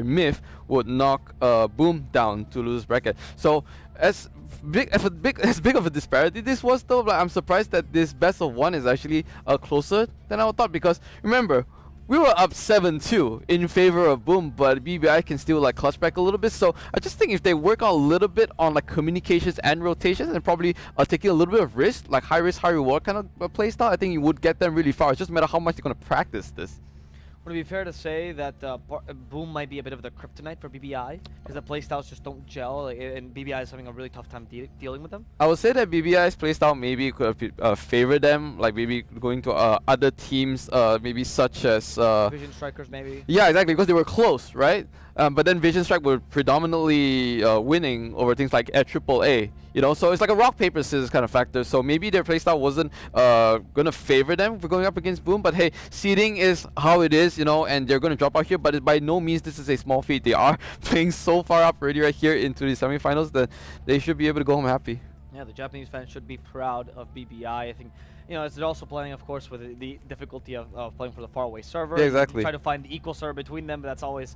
Myth would knock Boom down to lose bracket. So as big of a disparity this was, though, like, I'm surprised that this best of 1 is actually closer than I thought, because remember, we were up 7-2 in favor of Boom, but BBI can still like clutch back a little bit. So I just think if they work out a little bit on like communications and rotations and probably taking a little bit of risk, like high risk, high reward kind of play style, I think it would get them really far. It's just a matter of how much they're going to practice this. Would it be fair to say that Boom might be a bit of the kryptonite for BBI because the playstyles just don't gel, and BBI is having a really tough time dealing with them? I would say that BBI's playstyle maybe could have favored them, like maybe going to other teams, maybe such as Vision Strikers, maybe. Yeah, exactly, because they were close, right? But then Vision Strike were predominantly winning over things like at AAA, you know. So it's like a rock paper scissors kind of factor. So maybe their playstyle wasn't gonna favor them for going up against Boom. But hey, seeding is how it is, you know, and they're gonna drop out here. But by no means this is a small feat. They are playing so far up already right here into the semifinals that they should be able to go home happy. Yeah, the Japanese fans should be proud of BBI. I think, you know, they're also playing, of course, with the difficulty of playing for the faraway server. Yeah, exactly. Try to find the equal server between them, but that's always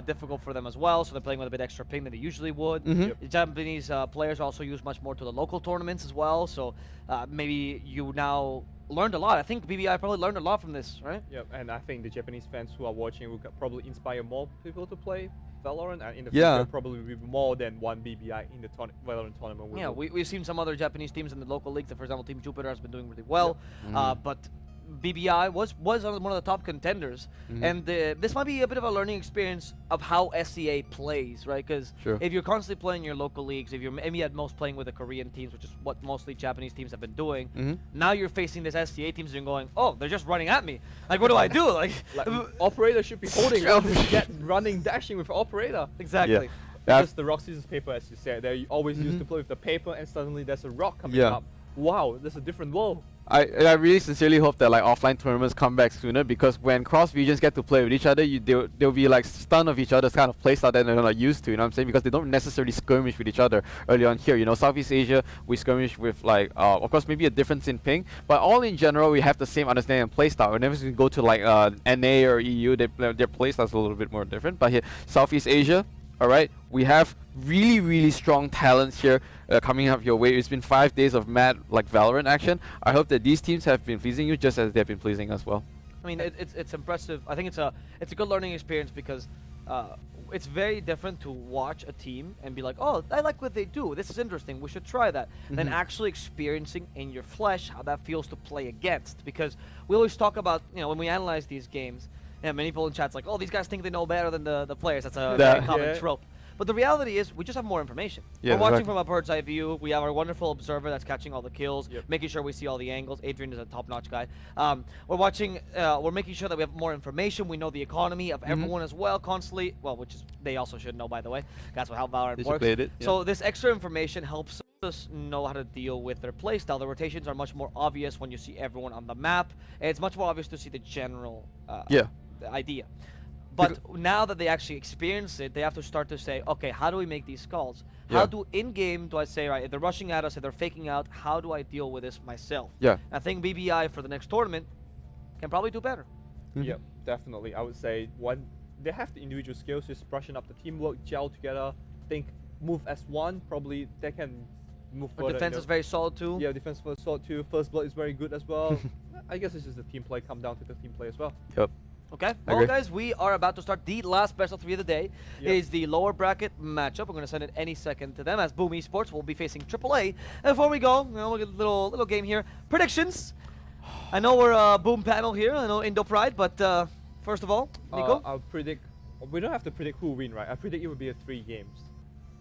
difficult for them as well. So they're playing with a bit extra ping than they usually would. The Japanese players also use much more to the local tournaments as well. So maybe you now learned a lot. I think BBI probably learned a lot from this, right? Yep, and I think the Japanese fans who are watching will probably inspire more people to play Valorant, and in the future probably be more than one BBI in the Valorant tournament. Yeah, we've seen some other Japanese teams in the local leagues. For example, Team Jupiter has been doing really well, but BBI was one of the top contenders, and this might be a bit of a learning experience of how SEA plays, right? Because if you're constantly playing your local leagues, if you're maybe at most playing with the Korean teams, which is what mostly Japanese teams have been doing, now you're facing this SEA teams and going, oh, they're just running at me. Like, what do I do? Like operator should be holding get running, dashing with operator. Exactly. Because the rock, scissors, paper, as you said, they always used to play with the paper, and suddenly there's a rock coming up. Wow, there's a different world. I really sincerely hope that like offline tournaments come back sooner, because when cross regions get to play with each other, they'll be like stunned of each other's kind of playstyle that they're not used to, you know what I'm saying? Because they don't necessarily skirmish with each other early on here. You know, Southeast Asia, we skirmish with like of course maybe a difference in ping, but all in general we have the same understanding of playstyle. Whenever you go to like NA or EU, their playstyle's a little bit more different. But here, Southeast Asia, alright, we have really strong talents here coming up your way. It's been 5 days of mad like Valorant action. I hope that these teams have been pleasing you just as they've been pleasing us well. I mean, it's impressive. I think it's a good learning experience because it's very different to watch a team and be like, oh, I like what they do. This is interesting. We should try that. Than actually experiencing in your flesh how that feels to play against. Because we always talk about, you know, when we analyze these games, many people in chat's like, oh, these guys think they know better than the players. That's a very common trope. But the reality is, we just have more information. We're watching from a bird's eye view. We have our wonderful observer that's catching all the kills, making sure we see all the angles. Adrian is a top-notch guy. We're watching. We're making sure that we have more information. We know the economy of everyone as well, constantly. Well, which is they also should know, by the way. That's how Valorant works. So this extra information helps us know how to deal with their playstyle. The rotations are much more obvious when you see everyone on the map. And it's much more obvious to see the general idea. But now that they actually experience it, they have to start to say, okay, how do we make these calls? How do in-game do I say, right, if they're rushing at us, if they're faking out, how do I deal with this myself? I think BBI for the next tournament can probably do better. Yeah, definitely. I would say they have the individual skills, just brushing up the teamwork, gel together, think, move as one. Probably they can move further. Defense is very solid too. Yeah, defense is solid too. First blood is very good as well. I guess it's just the team play, come down to the team play as well. Okay, well guys, we are about to start the last best of 3 of the day. It is the lower bracket matchup. We're going to send it any second to them as Boom Esports will be facing AAA. And before we go, we'll get a little game here. Predictions. I know we're a Boom panel here. I know Indo Pride, but first of all, Nico? I'll predict. We don't have to predict who will win, right? I predict it will be 3 games.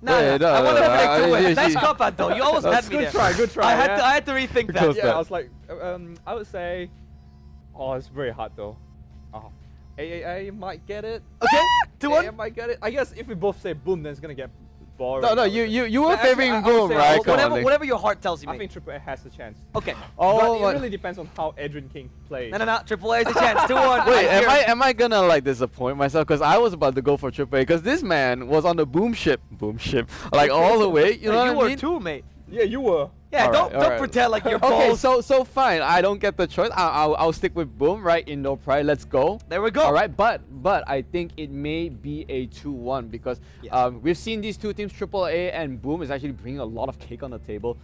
No, I want to predict who wins. Nice cop out though. You almost had me there. Good try. I had to rethink that. Yeah, I was like, I would say, oh, it's very hard though. AAA might get it. Okay, 2-1. AAA might get it. I guess if we both say Boom, then it's gonna get boring. No, you were favoring Boom, right? Whatever your heart tells you. I think AAA has a chance. Okay. But it really depends on how Adrian King plays. No. AAA has a chance. 2-1. Wait, am I gonna like disappoint myself? Because I was about to go for AAA. Because this man was on the Boom ship, like all the way. You know what I mean? You were too, mate. Yeah, you were. Yeah, don't pretend like you're both. Okay, so fine. I don't get the choice. I'll stick with Boom, right? In no pride. Let's go. There we go. All right, but I think it may be a 2-1 because we've seen these two teams, AAA and Boom, is actually bringing a lot of cake on the table.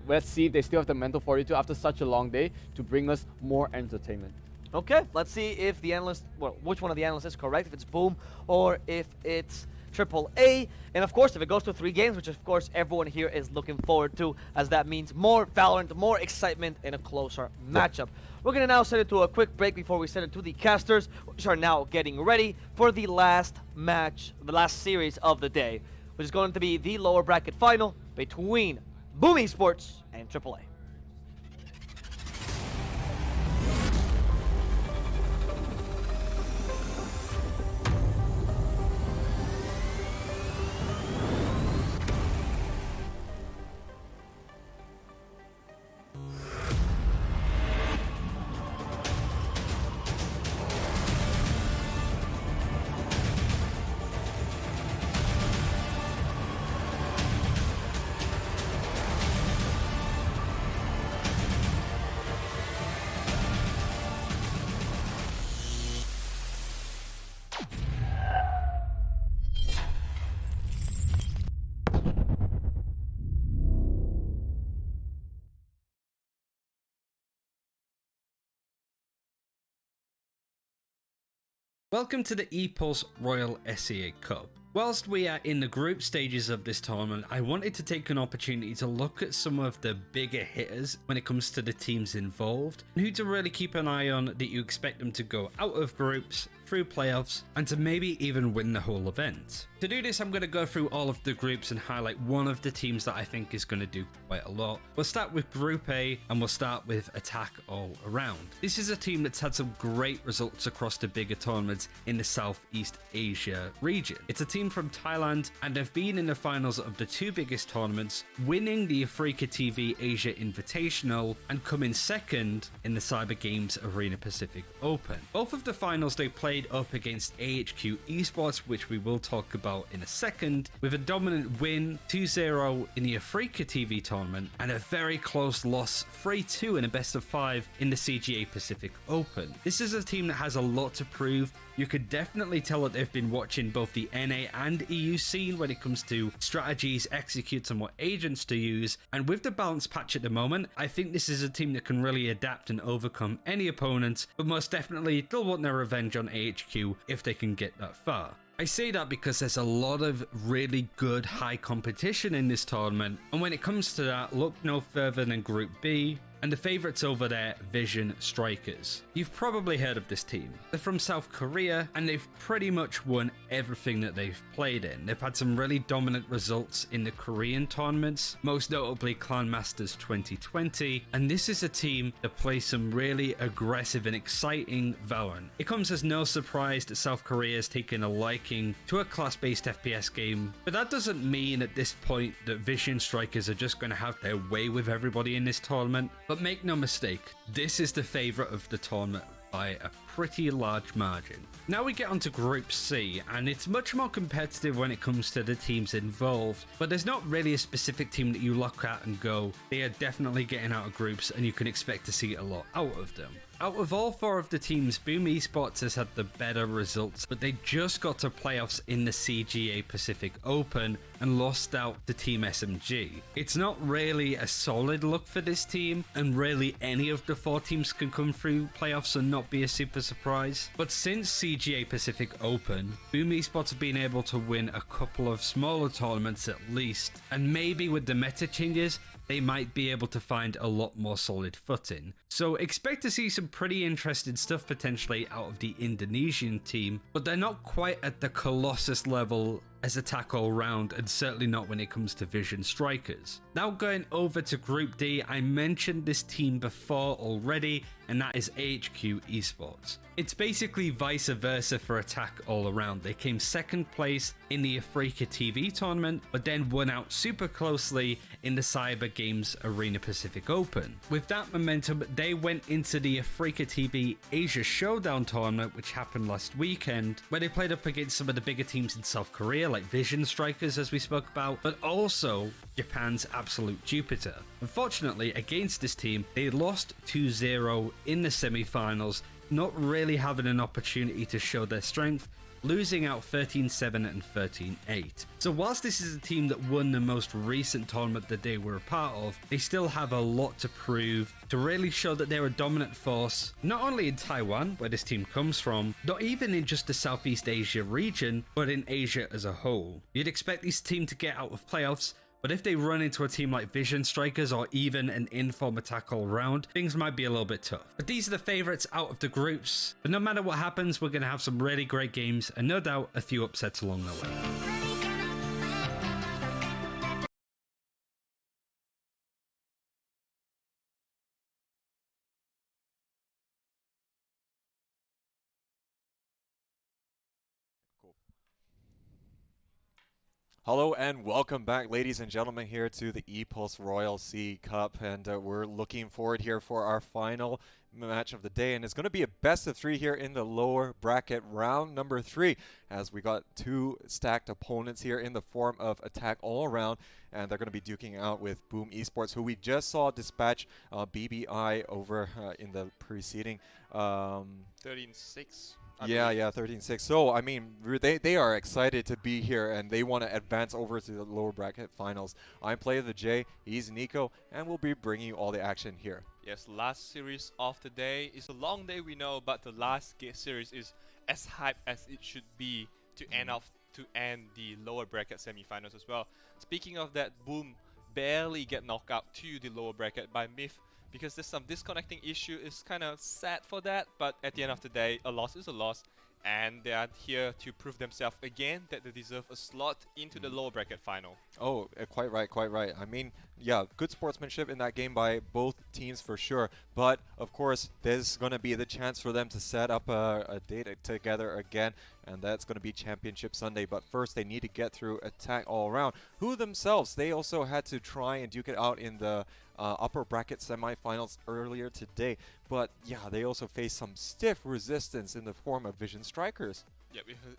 Let's see if they still have the mental fortitude after such a long day to bring us more entertainment. Okay, let's see if the analyst, which one of the analysts is correct, if it's Boom or if it's AAA. And of course, if it goes to 3 games, which of course everyone here is looking forward to, as that means more Valorant, more excitement, and a closer matchup. We're going to now send it to a quick break before we send it to the casters, which are now getting ready for the last match, the last series of the day, which is going to be the lower bracket final between Boom Esports and AAA. Welcome to the ePulse Royal SEA Cup. Whilst we are in the group stages of this tournament, I wanted to take an opportunity to look at some of the bigger hitters when it comes to the teams involved, and who to really keep an eye on that you expect them to go out of groups, through playoffs, and to maybe even win the whole event. To do this, I'm going to go through all of the groups and highlight one of the teams that I think is going to do quite a lot. We'll start with Group A, and we'll start with Attack All Around. This is a team that's had some great results across the bigger tournaments in the Southeast Asia region. It's a team from Thailand, and they've been in the finals of the two biggest tournaments, winning the Africa TV Asia Invitational and coming second in the Cyber Games Arena Pacific Open. Both of the finals they played up against AHQ Esports, which we will talk about in a second, with a dominant win 2-0 in the Africa TV tournament and a very close loss 3-2 in a best of 5 in the CGA Pacific Open. This is a team that has a lot to prove. You could definitely tell that they've been watching both the NA and EU scene when it comes to strategies, executes, and what agents to use. And with the balance patch at the moment, I think this is a team that can really adapt and overcome any opponent, but most definitely they'll want their revenge on AHQ if they can get that far. I say that because there's a lot of really good high competition in this tournament, and when it comes to that, look no further than Group B, and the favourites over there, Vision Strikers. You've probably heard of this team. They're from South Korea, and they've pretty much won everything that they've played in. They've had some really dominant results in the Korean tournaments, most notably Clan Masters 2020, and this is a team that plays some really aggressive and exciting Valorant. It comes as no surprise that South Korea has taken a liking to a class-based FPS game, but that doesn't mean at this point that Vision Strikers are just going to have their way with everybody in this tournament. But make no mistake, this is the favourite of the tournament by a pretty large margin. Now we get onto Group C, and it's much more competitive when it comes to the teams involved, but there's not really a specific team that you look at and go, they are definitely getting out of groups and you can expect to see a lot out of them. Out of all four of the teams, Boom Esports has had the better results, but they just got to playoffs in the CGA Pacific Open and lost out to Team SMG. It's not really a solid look for this team, and really any of the four teams can come through playoffs and not be a super surprise. But since CGA Pacific Open, Boom Esports have been able to win a couple of smaller tournaments at least, and maybe with the meta changes, they might be able to find a lot more solid footing. So expect to see some pretty interesting stuff potentially out of the Indonesian team, but they're not quite at the Colossus level as Attack All Round, and certainly not when it comes to Vision Strikers. Now going over to Group D, I mentioned this team before already, and that is AHQ Esports. It's basically vice versa for Attack All Around. They came second place in the Africa TV tournament, but then won out super closely in the Cyber Games Arena Pacific Open. With that momentum, they went into the Africa TV Asia Showdown tournament, which happened last weekend, where they played up against some of the bigger teams in South Korea, like Vision Strikers as we spoke about, but also Japan's Absolute Jupiter. Unfortunately, against this team, they lost 2-0 in the semi-finals, not really having an opportunity to show their strength, losing out 13-7 and 13-8. So whilst this is a team that won the most recent tournament that they were a part of, they still have a lot to prove to really show that they're a dominant force, not only in Taiwan, where this team comes from, not even in just the Southeast Asia region, but in Asia as a whole. You'd expect this team to get out of playoffs, but if they run into a team like Vision Strikers or even an Inform Attack All Round, things might be a little bit tough. But these are the favourites out of the groups. But no matter what happens, we're going to have some really great games and no doubt a few upsets along the way. Hello and welcome back, ladies and gentlemen, here to the EPulse Royal Sea Cup, and we're looking forward here for our final match of the day, and it's going to be a best of 3 here in the lower bracket round number 3, as we got two stacked opponents here in the form of Attack All Around, and they're going to be duking out with Boom Esports, who we just saw dispatch BBI over in the preceding 13-6. Yeah, 13-6. So, I mean, they are excited to be here, and they want to advance over to the lower bracket finals. I'm Player the J, he's Nico, and we'll be bringing you all the action here. Yes, last series of the day. It's a long day, we know, but the last series is as hype as it should be to end off to end the lower bracket semifinals as well. Speaking of that, Boom barely get knocked out to the lower bracket by Myth because there's some disconnecting issue. It's kind of sad for that, but at the end of the day, a loss is a loss, and they are here to prove themselves again that they deserve a slot into the lower bracket final. Oh, quite right, quite right. I mean, yeah, good sportsmanship in that game by both teams for sure. But, of course, there's going to be the chance for them to set up a date together again, and that's going to be Championship Sunday. But first, they need to get through Attack All Around, who themselves, they also had to try and duke it out in the upper bracket semifinals earlier today. But, yeah, they also faced some stiff resistance in the form of Vision Strikers. Yeah, because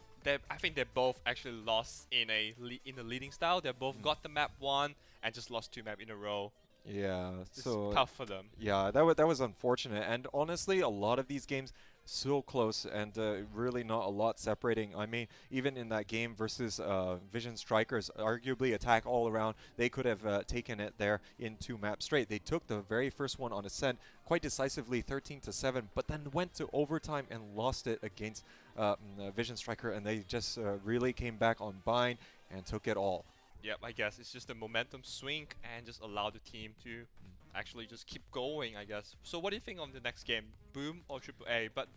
I think they both actually lost in the leading style. They both got the map 1 and just lost 2 maps in a row. Yeah, It's so tough for them. Yeah, that was unfortunate. And honestly, a lot of these games so close and really not a lot separating. I mean, even in that game versus Vision Strikers, arguably Attack All Around, they could have taken it there in 2 maps straight. They took the very first one on Ascent quite decisively, 13-7, but then went to overtime and lost it against Vision Striker, and they just really came back on Bind and took it all. Yep, I guess it's just a momentum swing and just allow the team to actually just keep going, I guess. So what do you think of the next game, Boom or AAA? But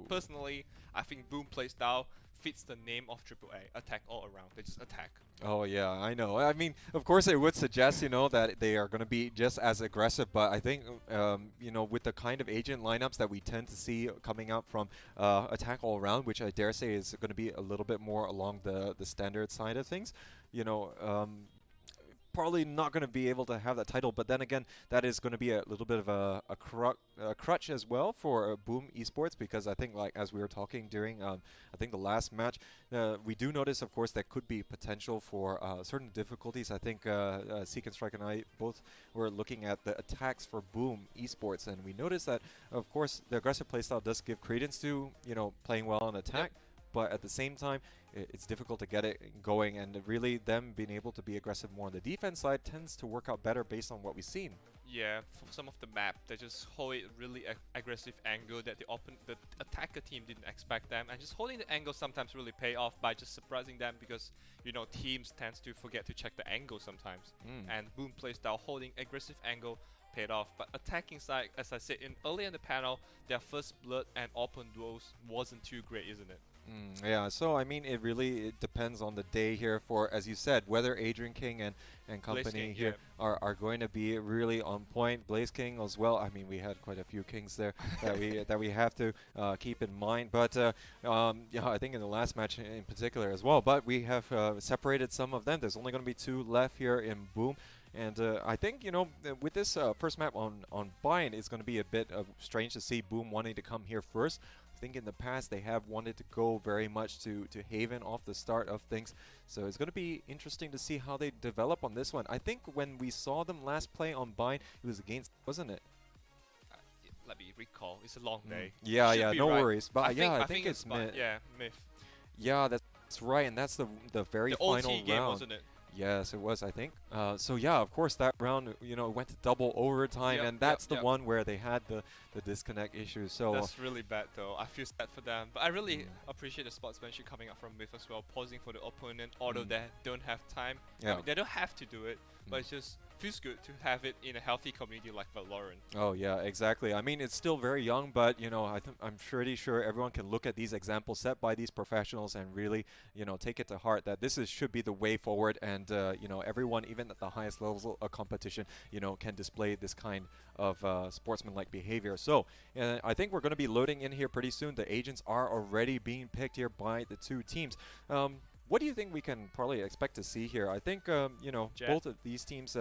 personally, I think Boom playstyle fits the name of AAA, attack all around. They just attack. Oh yeah, I know. I mean, of course it would suggest, you know, that they are going to be just as aggressive, but I think, you know, with the kind of agent lineups that we tend to see coming out from Attack All Around, which I dare say is going to be a little bit more along the standard side of things, you know, probably not going to be able to have that title, but then again, that is going to be a little bit of a crutch as well for Boom Esports, because I think, like, as we were talking during, I think the last match, we do notice, of course, there could be potential for certain difficulties. I think Seek and Strike and I both were looking at the attacks for Boom Esports, and we noticed that, of course, the aggressive playstyle does give credence to, you know, playing well on attack. Yep. But at the same time, it's difficult to get it going, and really them being able to be aggressive more on the defense side tends to work out better based on what we've seen. Yeah, for some of the map, they just hold it really aggressive angle that the attacker team didn't expect them, and just holding the angle sometimes really pay off by just surprising them, because, you know, teams tends to forget to check the angle sometimes. And Boom playstyle holding aggressive angle paid off, but attacking side, as I said earlier in the panel, their first blood and open duels wasn't too great, isn't it? Yeah, so I mean, it really depends on the day here for, as you said, whether Adrian King and company here are going to be really on point. Blaze King as well. I mean, we had quite a few Kings there that we have to keep in mind. But yeah, I think in the last match in particular as well. But we have separated some of them. There's only going to be 2 left here in Boom. And I think, you know, with this first map on Bind, it's going to be a bit strange to see Boom wanting to come here first. I think in the past they have wanted to go very much to Haven off the start of things. So it's going to be interesting to see how they develop on this one. I think when we saw them last play on Bind, it was against, wasn't it? Let me recall. It's a long day. Yeah, yeah, no worries. But I think it's Myth. Yeah, Myth. Yeah, that's right, and that's the very final OT game, round. Wasn't it? Yes, it was, I think. So yeah, of course, that round, you know, went to double overtime, and that's the one where they had the disconnect issues. So that's really bad, though. I feel sad for them, but I really appreciate the sportsmanship coming up from Myth as well, pausing for the opponent, although they don't have time. Yeah. I mean, they don't have to do it, but it just feels good to have it in a healthy community like VALORANT. Oh yeah, exactly. I mean, it's still very young, but you know, I'm pretty sure everyone can look at these examples set by these professionals and really, you know, take it to heart that this should be the way forward, and you know, everyone, even at the highest levels of competition, you know, can display this kind of sportsmanlike behavior. So I think we're going to be loading in here pretty soon. The agents are already being picked here by the 2 teams. What do you think we can probably expect to see here? I think, you know, Jet. Both of these teams,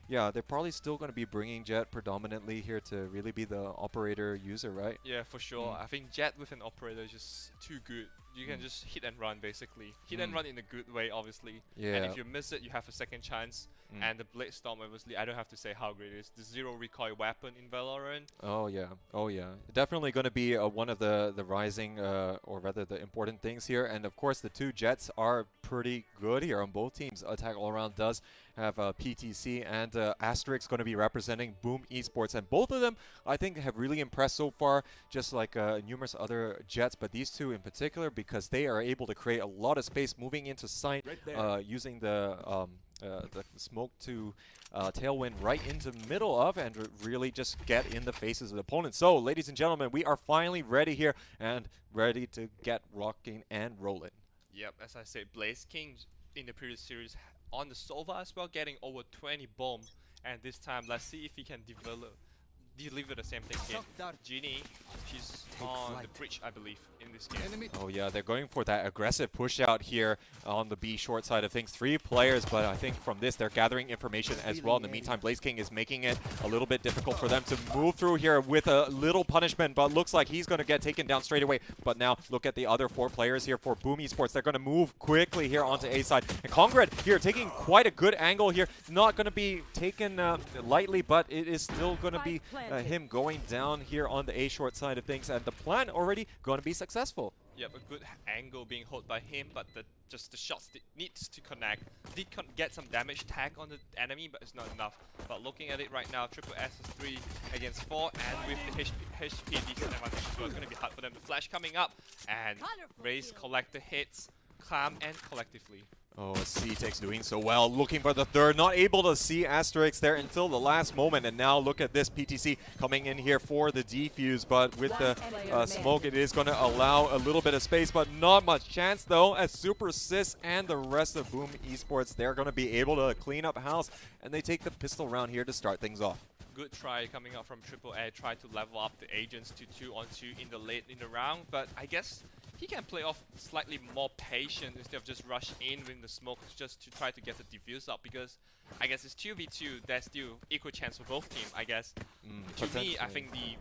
yeah, they're probably still going to be bringing Jet predominantly here to really be the operator user, right? Yeah, for sure. I think Jet with an operator is just too good. You can just hit and run, basically. Hit and run in a good way, obviously. Yeah. And if you miss it, you have a second chance. And the Blade Storm, obviously, I don't have to say how great it is. The zero recoil weapon in VALORANT. Oh yeah, oh yeah. Definitely going to be one of the rising, or rather the important things here. And of course, the 2 Jets are pretty good here on both teams. Attack All Around does have PTC, and Asterix going to be representing Boom Esports. And both of them, I think, have really impressed so far, just like numerous other Jets. But these 2 in particular, because they are able to create a lot of space moving into sight, using the smoke to tailwind right into the middle of and really just get in the faces of the opponents. So, ladies and gentlemen, we are finally ready here and ready to get rocking and rolling. Yep, as I said, Blaze King in the previous series on the Sova as well, getting over 20 bomb, and this time let's see if he can deliver the same thing again. Genie, she's on the bridge, I believe, in this game. Oh yeah, they're going for that aggressive push out here on the B short side of things. 3 players, but I think from this they're gathering information as well. In the meantime, Blaze King is making it a little bit difficult for them to move through here with a little punishment, but looks like he's going to get taken down straight away. But now look at the other 4 players here for Boom Esports. They're going to move quickly here onto A side. And Congred here taking quite a good angle here. Not going to be taken lightly, but it is still going to be him going down here on the A short side of things, and the plan already going to be successful. Yep, a good angle being held by him, but just the shots needs to connect. Did get some damage tag on the enemy, but it's not enough. But looking at it right now, Triple S is 3 against 4, and with the HP decent advantage as well, it's going to be hard for them. The flash coming up, and Raze collect the hits, calm and collectively. Oh, CTEX doing so well, looking for the third, not able to see Asterix there until the last moment, and now look at this, PTC coming in here for the defuse, but with the smoke it is going to allow a little bit of space, but not much chance though, as Super Sis and the rest of Boom Esports, they're going to be able to clean up house, and they take the pistol round here to start things off. Good try coming out from Triple A, try to level up the agents to 2-on-2 in the round, but I guess he can play off slightly more patient instead of just rush in with the smoke just to try to get the defuse up, because I guess it's 2v2, there's still equal chance for both teams, I guess. To me, I think the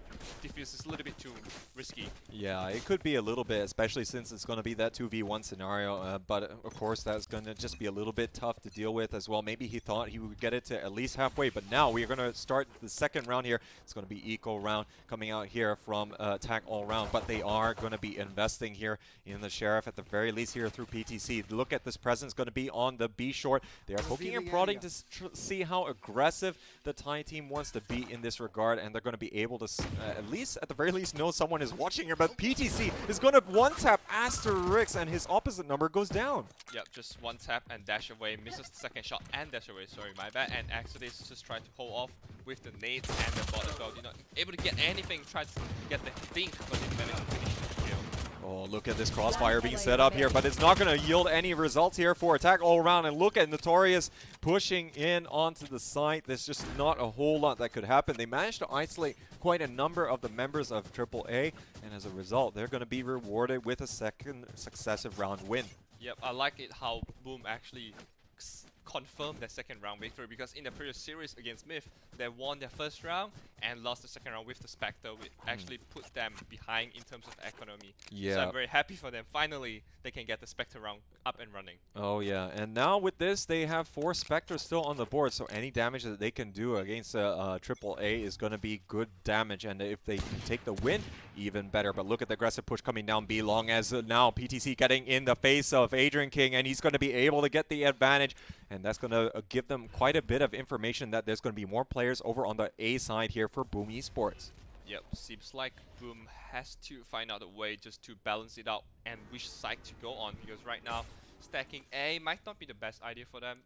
defuse is a little bit too risky. Yeah, it could be a little bit, especially since it's going to be that 2v1 scenario, but of course that's going to just be a little bit tough to deal with as well. Maybe he thought he would get it to at least halfway, but now we're going to start the second round here. It's going to be eco round coming out here from Attack All Round, but they are going to be investing here in the Sheriff at the very least here through PTC. Look at this presence going to be on the B short. They are poking and prodding to see how aggressive the Thai team wants to be in this regard, and they're going to be able to at least, at the very least, know someone is watching here. But PTC is going to one-tap Asterix, and his opposite number goes down. Yep, just one tap and dash away, misses the second shot and dash away, sorry, my bad. And Exodus just trying to hold off with the nades and the bot as well. You're not able to get anything, try to get the think, but didn't manage to finish the kill. Oh, look at this crossfire being set up here, but it's not going to yield any results here for Attack All Around. And look at Notorious pushing in onto the site. There's just not a whole lot that could happen. They managed to isolate quite a number of the members of AAA, and as a result, they're going to be rewarded with a second successive round win. Yep, I like it how Boom actually confirmed their second round victory, because in the previous series against Myth, they won their first round and lost the second round with the Spectre, which actually put them behind in terms of economy. Yeah. So I'm very happy for them. Finally, they can get the Spectre round up and running. Oh yeah, and now with this, they have 4 Spectres still on the board, so any damage that they can do against AAA is going to be good damage, and if they can take the win, even better. But look at the aggressive push coming down B, long as now PTC getting in the face of Adrian King, and he's going to be able to get the advantage, and that's going to give them quite a bit of information that there's going to be more players over on the A side here for Boom Esports. Yep, seems like Boom has to find out a way just to balance it out and which side to go on, because right now stacking A might not be the best idea for them.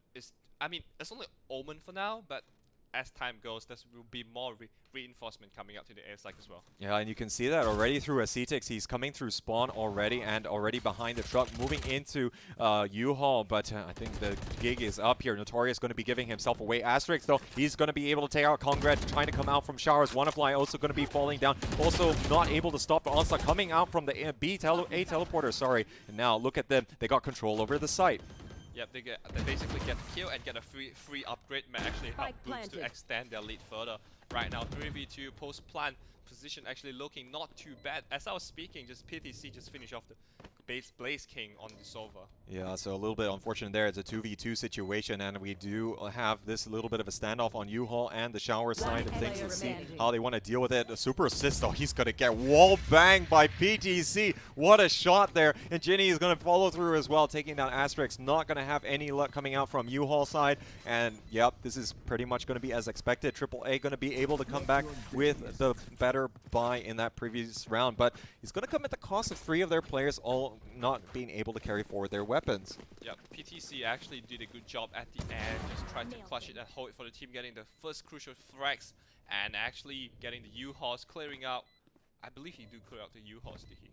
I mean, it's only Omen for now, but as time goes, there will be more reinforcement coming out to the A side as well. Yeah, and you can see that already through Acetix. He's coming through spawn already, and already behind the truck, moving into U-Haul, but I think the gig is up here. Notorious going to be giving himself away. Asterix, though, he's going to be able to take out Congred, trying to come out from showers. Wannafly also going to be falling down, also not able to stop the onslaught coming out from the A teleporter, sorry. And now look at them, they got control over the site. Yep, they basically get the kill and get a free upgrade, may actually help Booms to extend their lead further. Right now, 3v2 post-plant position actually looking not too bad. As I was speaking, just PTC just finished off the Blaze King on the Sova. Yeah, so a little bit unfortunate there. It's a 2v2 situation, and we do have this little bit of a standoff on U-Haul and the shower side of things. Let's see how they want to deal with it. The super assist, though, he's going to get wall banged by PTC. What a shot there. And Ginny is going to follow through as well, taking down Asterix. Not going to have any luck coming out from U-Haul side. And, yep, this is pretty much going to be as expected. AAA going to be able to come back with the better buy in that previous round. But it's going to come at the cost of 3 of their players all not being able to carry forward their weapons. Yeah, PTC actually did a good job at the end, just tried to clutch it and hold it for the team, getting the first crucial frags and actually getting the U-Horse clearing out. I believe he did clear out the U-Horse, did he?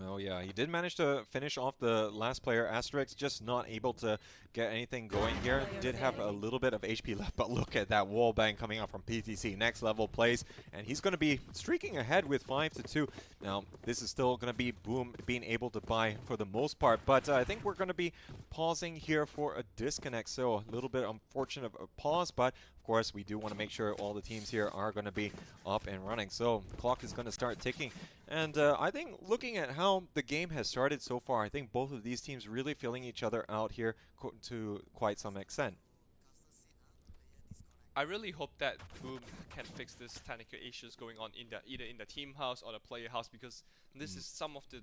Oh yeah, he did manage to finish off the last player, Asterix, just not able to get anything going here. Did have a little bit of HP left, but look at that wall bang coming out from PTC. Next level plays, and he's going to be streaking ahead with 5-2. Now, this is still going to be Boom being able to buy for the most part, but I think we're going to be pausing here for a disconnect, so a little bit unfortunate of a pause, but of course, we do want to make sure all the teams here are going to be up and running. So the clock is going to start ticking. And I think looking at how the game has started so far, I think both of these teams really filling each other out here to quite some extent. I really hope that Boom can fix this technical issues going on in either in the team house or the player house, because this is some of the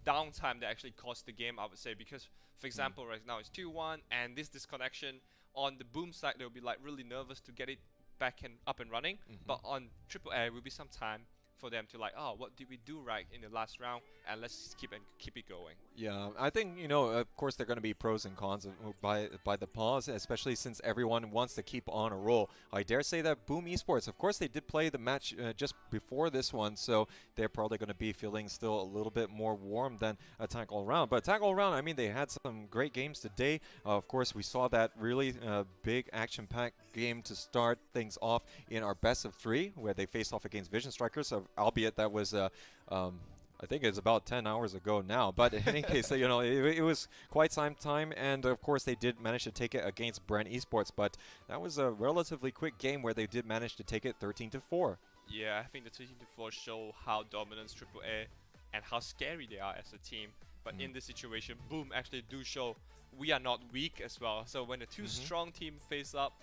downtime that actually caused the game, I would say. Because, for example, right now it's 2-1, and this disconnection on the Boom side, they'll be like really nervous to get it back and up and running. But on AAA, it will be some time for them to like, oh, what did we do right in the last round, and let's keep it going. Yeah, I think, you know, of course there are going to be pros and cons by the pause, especially since everyone wants to keep on a roll. I dare say that Boom Esports, of course they did play the match just before this one, so they're probably going to be feeling still a little bit more warm than Attack All Around. But Attack All Around, I mean, they had some great games today. Of course, we saw that really big action-packed game to start things off in our best of 3, where they faced off against Vision Strikers, albeit that was I think it's about 10 hours ago now, but in any case, you know, it was quite some time, and of course they did manage to take it against Brent Esports, but that was a relatively quick game where they did manage to take it 13-4. Yeah, I think the 13-4 show how dominant AAA and how scary they are as a team. But in this situation, Boom actually do show we are not weak as well. So when the two strong teams face up,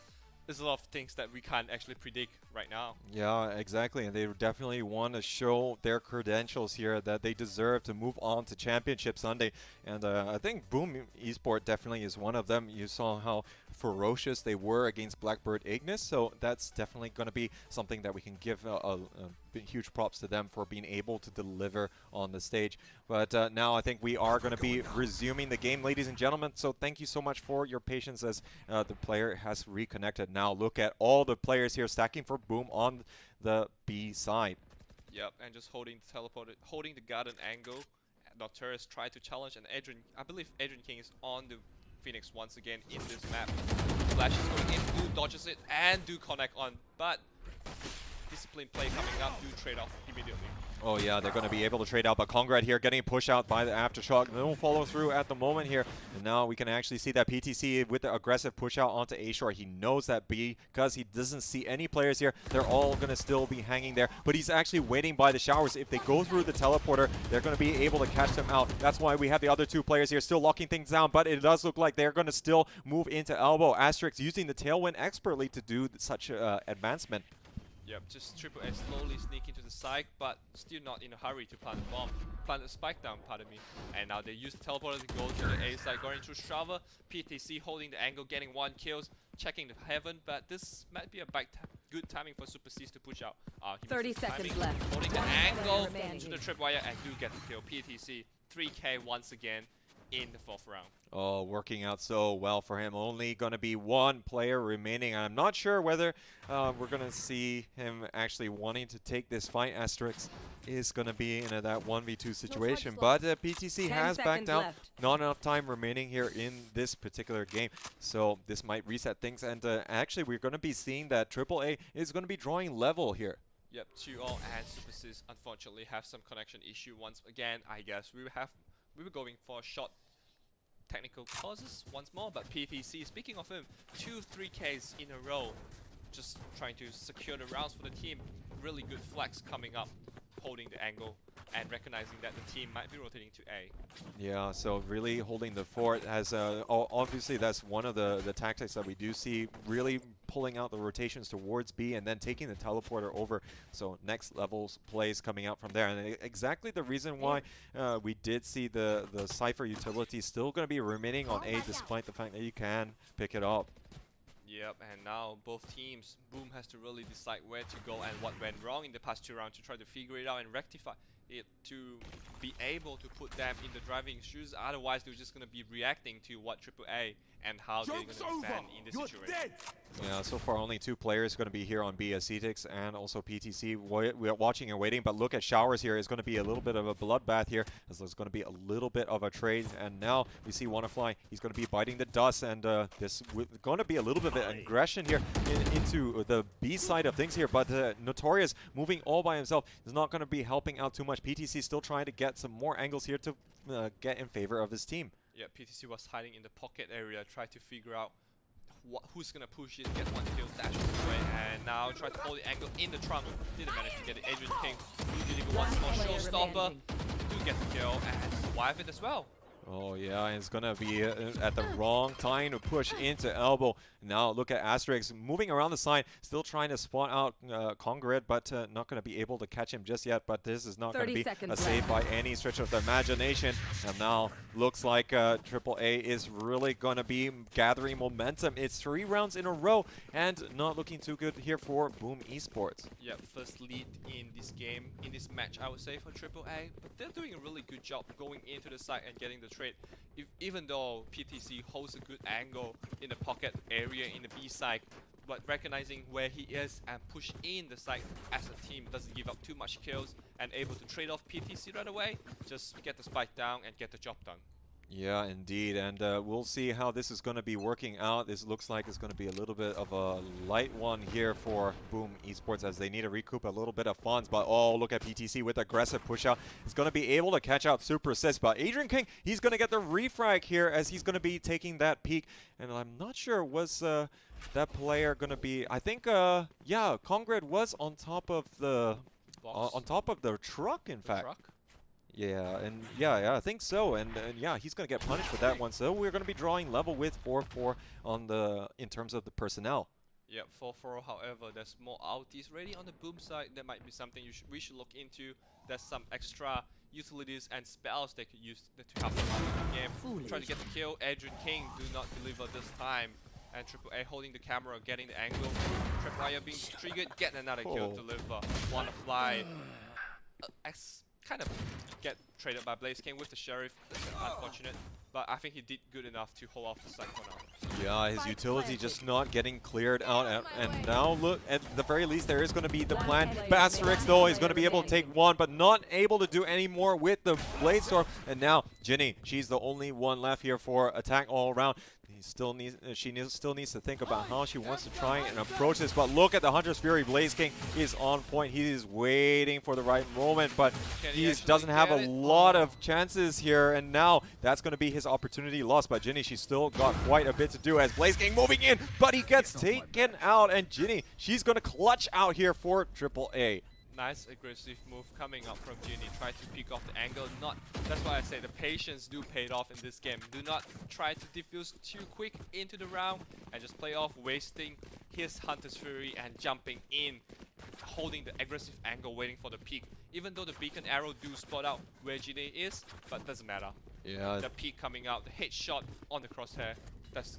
there's a lot of things that we can't actually predict right now. Yeah, exactly, and they definitely want to show their credentials here that they deserve to move on to Championship Sunday. And I think Boom Esport definitely is one of them. You saw how ferocious they were against Blackbird Ignis, so that's definitely going to be something that we can give huge props to them for being able to deliver on the stage. But now I think we are going to be resuming the game, ladies and gentlemen, so thank you so much for your patience as the player has reconnected. Now look at all the players here stacking for Boom on the B side. Yep, and just holding the garden angle. Nocturus tried to challenge, and I believe Adrian King is on the Phoenix once again in this map. Flash is going in, do dodges it, and do connect on, but discipline play coming up, do trade off immediately. Oh yeah, they're going to be able to trade out, but Congrad here getting pushed out by the Aftershock. No follow through at the moment here. And now we can actually see that PTC with the aggressive push out onto A-Shore. He knows that B, because he doesn't see any players here. They're all going to still be hanging there, but he's actually waiting by the showers. If they go through the teleporter, they're going to be able to catch them out. That's why we have the other two players here still locking things down, but it does look like they're going to still move into elbow. Asterix using the Tailwind expertly to do such advancement. Yep, just AAA slowly sneaking to the side, but still not in a hurry to plant the bomb. Plant the spike down, pardon me. And now they use the teleporter to go to the A side, going through Strava. PTC holding the angle, getting 1 kill, checking the heaven, but this might be a good timing for Super C's to push out. 30 seconds left. Holding the angle to the tripwire and do get the kill. PTC 3K once again in the 4th round. Oh, working out so well for him. Only going to be 1 player remaining. I'm not sure whether we're going to see him actually wanting to take this fight. Asterix is going to be in that 1v2 situation, but PTC has backed out. Not enough time remaining here in this particular game, so this might reset things. And actually, we're going to be seeing that AAA is going to be drawing level here. Yep, 2-all and Super Cs unfortunately have some connection issue once again. I guess we were going for a short technical causes once more, but PTC, speaking of him, 2 3Ks in a row, just trying to secure the rounds for the team. Really good flex coming up, holding the angle and recognizing that the team might be rotating to A. Yeah, so really holding the fort as obviously that's one of the tactics that we do see, really pulling out the rotations towards B and then taking the teleporter over. So next levels plays coming out from there, and exactly the reason why we did see the Cypher utility still going to be remaining on A despite the fact that you can pick it up. Yep, and now both teams, Boom has to really decide where to go and what went wrong in the past 2 rounds to try to figure it out and rectify. it to be able to put them in the driving shoes. Otherwise, they're just going to be reacting to what AAA and how they're going to defend in this situation. Yeah, so far only 2 players going to be here on B, Cetix and also PTC. We are watching and waiting, but look at Showers here. It's going to be a little bit of a bloodbath here, as there's going to be a little bit of a trade. And now we see Wannafly. He's going to be biting the dust, and there's going to be a little bit of aggression here into the B side of things here. But Notorious moving all by himself is not going to be helping out too much. PTC still trying to get some more angles here to get in favor of his team. Yeah, PTC was hiding in the pocket area, tried to figure out who's gonna push it, get one kill, dash away, and now try to hold the angle in the trunk. Didn't manage to get it. Adrian King did even one small showstopper to get the kill and survive it as well. Oh yeah, and it's gonna be at the wrong time to push into elbow. Now look at Asterix moving around the side, still trying to spot out Congrid, but not gonna be able to catch him just yet. But this is not gonna be a save by any stretch of the imagination. And now looks like AAA is really gonna be gathering momentum. It's 3 rounds in a row, and not looking too good here for Boom Esports. Yeah, first lead in this game, in this match, I would say, for AAA. But they're doing a really good job going into the site and getting the trade. Even though PTC holds a good angle in the pocket area in the B side, but recognizing where he is and push in the site as a team, doesn't give up too much kills and able to trade off PTC right away, just get the spike down and get the job done. Yeah, indeed, and we'll see how this is going to be working out. This looks like it's going to be a little bit of a light one here for Boom Esports, as they need to recoup a little bit of funds. But oh, look at PTC with aggressive push out. It's going to be able to catch out Super Assist, but Adrian King, he's going to get the refrag here, as he's going to be taking that peak. And I'm not sure, was that player going to be, I think, yeah, Congrid was on top of the truck, in fact. Truck? Yeah, and yeah, I think so, and yeah, he's gonna get punished for that one. So we're gonna be drawing level with 4-4 on in terms of the personnel. Yeah, 4-4. However, there's more ultis ready on the Boom side. That might be something we should look into. There's some extra utilities and spells they could use to help them out in the game. Trying to get the kill. Adrian King do not deliver this time. And AAA holding the camera, getting the angle. Tripwire being triggered, getting another kill. Deliver. Wannafly. Kind of get traded by Blaze King with the Sheriff. Unfortunate, but I think he did good enough to hold off the site for now. Yeah, his utility just not getting cleared out, and now look, at the very least there is going to be the plan. Basterix though is going to be able to take one, but not able to do any more with the Blade Storm. And now Ginny, she's the only one left here for attack all around. She still needs to think about how she wants to try and approach this. But look at the Hunter's Fury. Blaze King is on point. He is waiting for the right moment, but he doesn't have a lot of chances here. And now that's going to be his opportunity lost. But Ginny, she's still got quite a bit to do, as Blaze King moving in, but he gets taken out. And Ginny, she's going to clutch out here for AAA. Nice aggressive move coming up from Ginny. Try to pick off the angle. That's why I say the patience do pay off in this game. Do not try to defuse too quick into the round and just play off, wasting his Hunter's Fury and jumping in, holding the aggressive angle, waiting for the peak. Even though the beacon arrow do spot out where Ginny is, but doesn't matter. Yeah. The peak coming out, the headshot on the crosshair. That's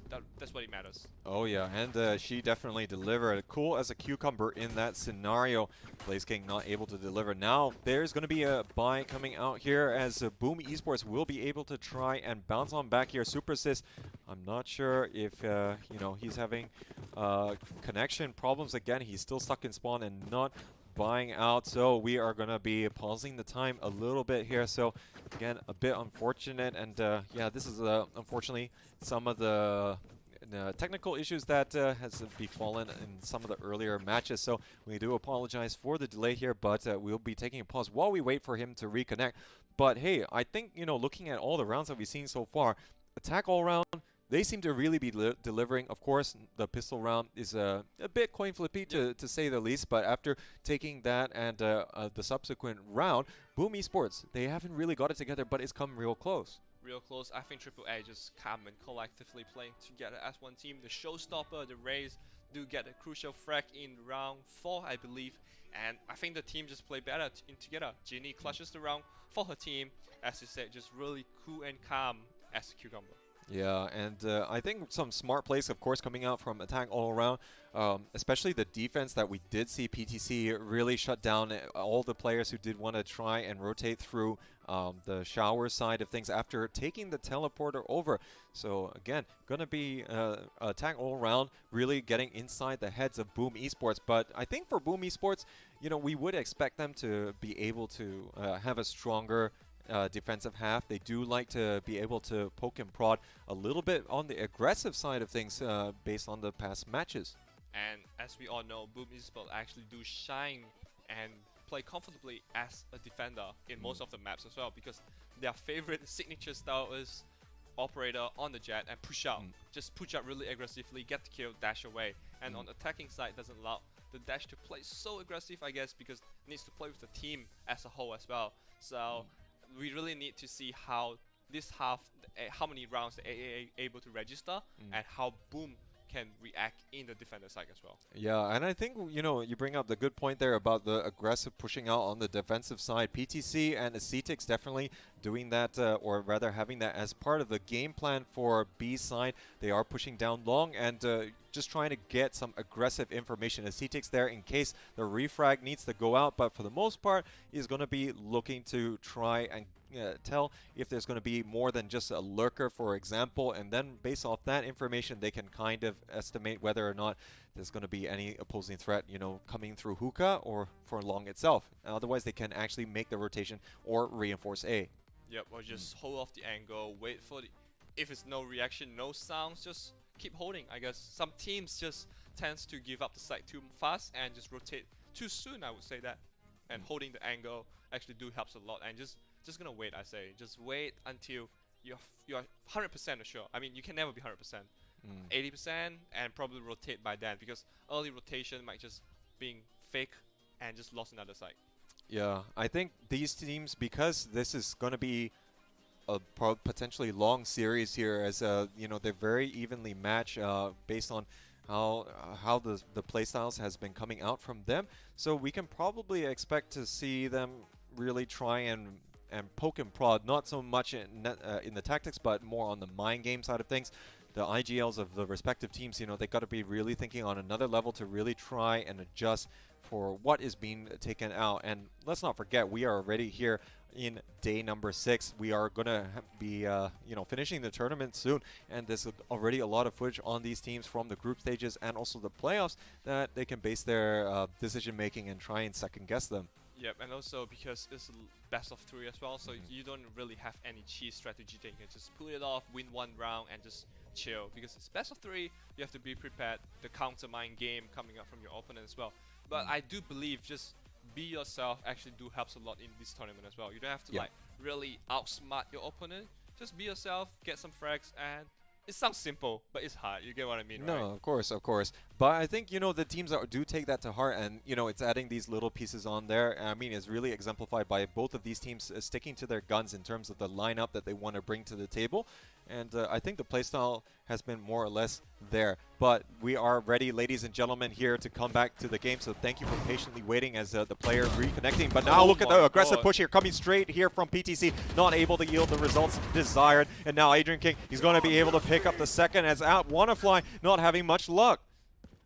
what it matters. Oh yeah, and she definitely delivered. Cool as a cucumber in that scenario. Blaze King not able to deliver. Now there's going to be a buy coming out here, as Boom Esports will be able to try and bounce on back here. Super Assist, I'm not sure if you know, he's having connection problems again. He's still stuck in spawn and not buying out, so we are going to be pausing the time a little bit here. So again, a bit unfortunate, and yeah, this is unfortunately some of the technical issues that has befallen in some of the earlier matches. So we do apologize for the delay here, but we'll be taking a pause while we wait for him to reconnect. But hey, I think, you know, looking at all the rounds that we've seen so far, attack all round, they seem to really be delivering. Of course, the pistol round is a bit coin flippy to say the least, but after taking that and the subsequent round, Boom Esports, they haven't really got it together, but it's come real close. Real close. I think AAA just calm and collectively playing together as one team. The showstopper, the Rays, do get a crucial frag in round 4, I believe. And I think the team just play better together. Ginny clutches the round for her team. As you said, just really cool and calm as a cucumber. Yeah, and I think some smart plays, of course, coming out from Attack all around, especially the defense that we did see PTC really shut down all the players who did want to try and rotate through the shower side of things after taking the teleporter over. So again, gonna be Attack all around, really getting inside the heads of Boom Esports. But I think for Boom Esports, you know, we would expect them to be able to have a stronger defensive half. They do like to be able to poke and prod a little bit on the aggressive side of things based on the past matches. And as we all know, Boom Esports actually do shine and play comfortably as a defender in most of the maps as well, because their favorite signature style is operator on the jet and push out. Just push out really aggressively, get the kill, dash away. And on the attacking side, doesn't allow the dash to play so aggressive, I guess, because it needs to play with the team as a whole as well. So we really need to see how this half, how many rounds the AA able to register, and how Boom can react in the defender side as well. Yeah, and I think, you know, you bring up the good point there about the aggressive pushing out on the defensive side. PTC and Acetix definitely doing that, or rather having that as part of the game plan for B side. They are pushing down long and just trying to get some aggressive information. Acetix there in case the refrag needs to go out, but for the most part, he's going to be looking to try and tell if there's going to be more than just a lurker, for example, and then based off that information, they can kind of estimate whether or not there's going to be any opposing threat, you know, coming through hookah or for long itself. Otherwise, they can actually make the rotation or reinforce A. Yep, or just hold off the angle, wait for the... If it's no reaction, no sounds, just keep holding, I guess. Some teams just tends to give up the site too fast and just rotate too soon, I would say that. And holding the angle actually do helps a lot, and just gonna wait, I say. Just wait until you're 100% sure. I mean, you can never be 100%. 80% and probably rotate by then, because early rotation might just being fake and just lost another site. Yeah, I think these teams, because this is going to be a potentially long series here, as you know, they're very evenly matched based on how the playstyles has been coming out from them. So we can probably expect to see them really try and poke and prod, not so much in the tactics, but more on the mind game side of things. The IGLs of the respective teams, you know, they got to be really thinking on another level to really try and adjust for what is being taken out. And let's not forget, we are already here in day number 6. We are gonna be you know, finishing the tournament soon, and there's already a lot of footage on these teams from the group stages and also the playoffs that they can base their decision making and try and second guess them. Yep, and also because it's best of 3 as well, so you don't really have any cheese strategy that you can just pull it off, win one round and just chill. Because it's best of 3, you have to be prepared, the counter mind game coming up from your opponent as well. But I do believe just be yourself actually do helps a lot in this tournament as well. You don't have to like really outsmart your opponent, just be yourself, get some frags, and it sounds simple, but it's hard. You get what I mean, right? No, of course, of course. But I think, you know, the teams that do take that to heart, and, you know, it's adding these little pieces on there. I mean, it's really exemplified by both of these teams sticking to their guns in terms of the lineup that they want to bring to the table. And I think the playstyle has been more or less there. But we are ready, ladies and gentlemen, here to come back to the game. So thank you for patiently waiting as the player reconnecting. But now look at the aggressive push here, coming straight here from PTC. Not able to yield the results desired. And now Adrian King, he's going to be able to pick up the second, as out Wannafly not having much luck.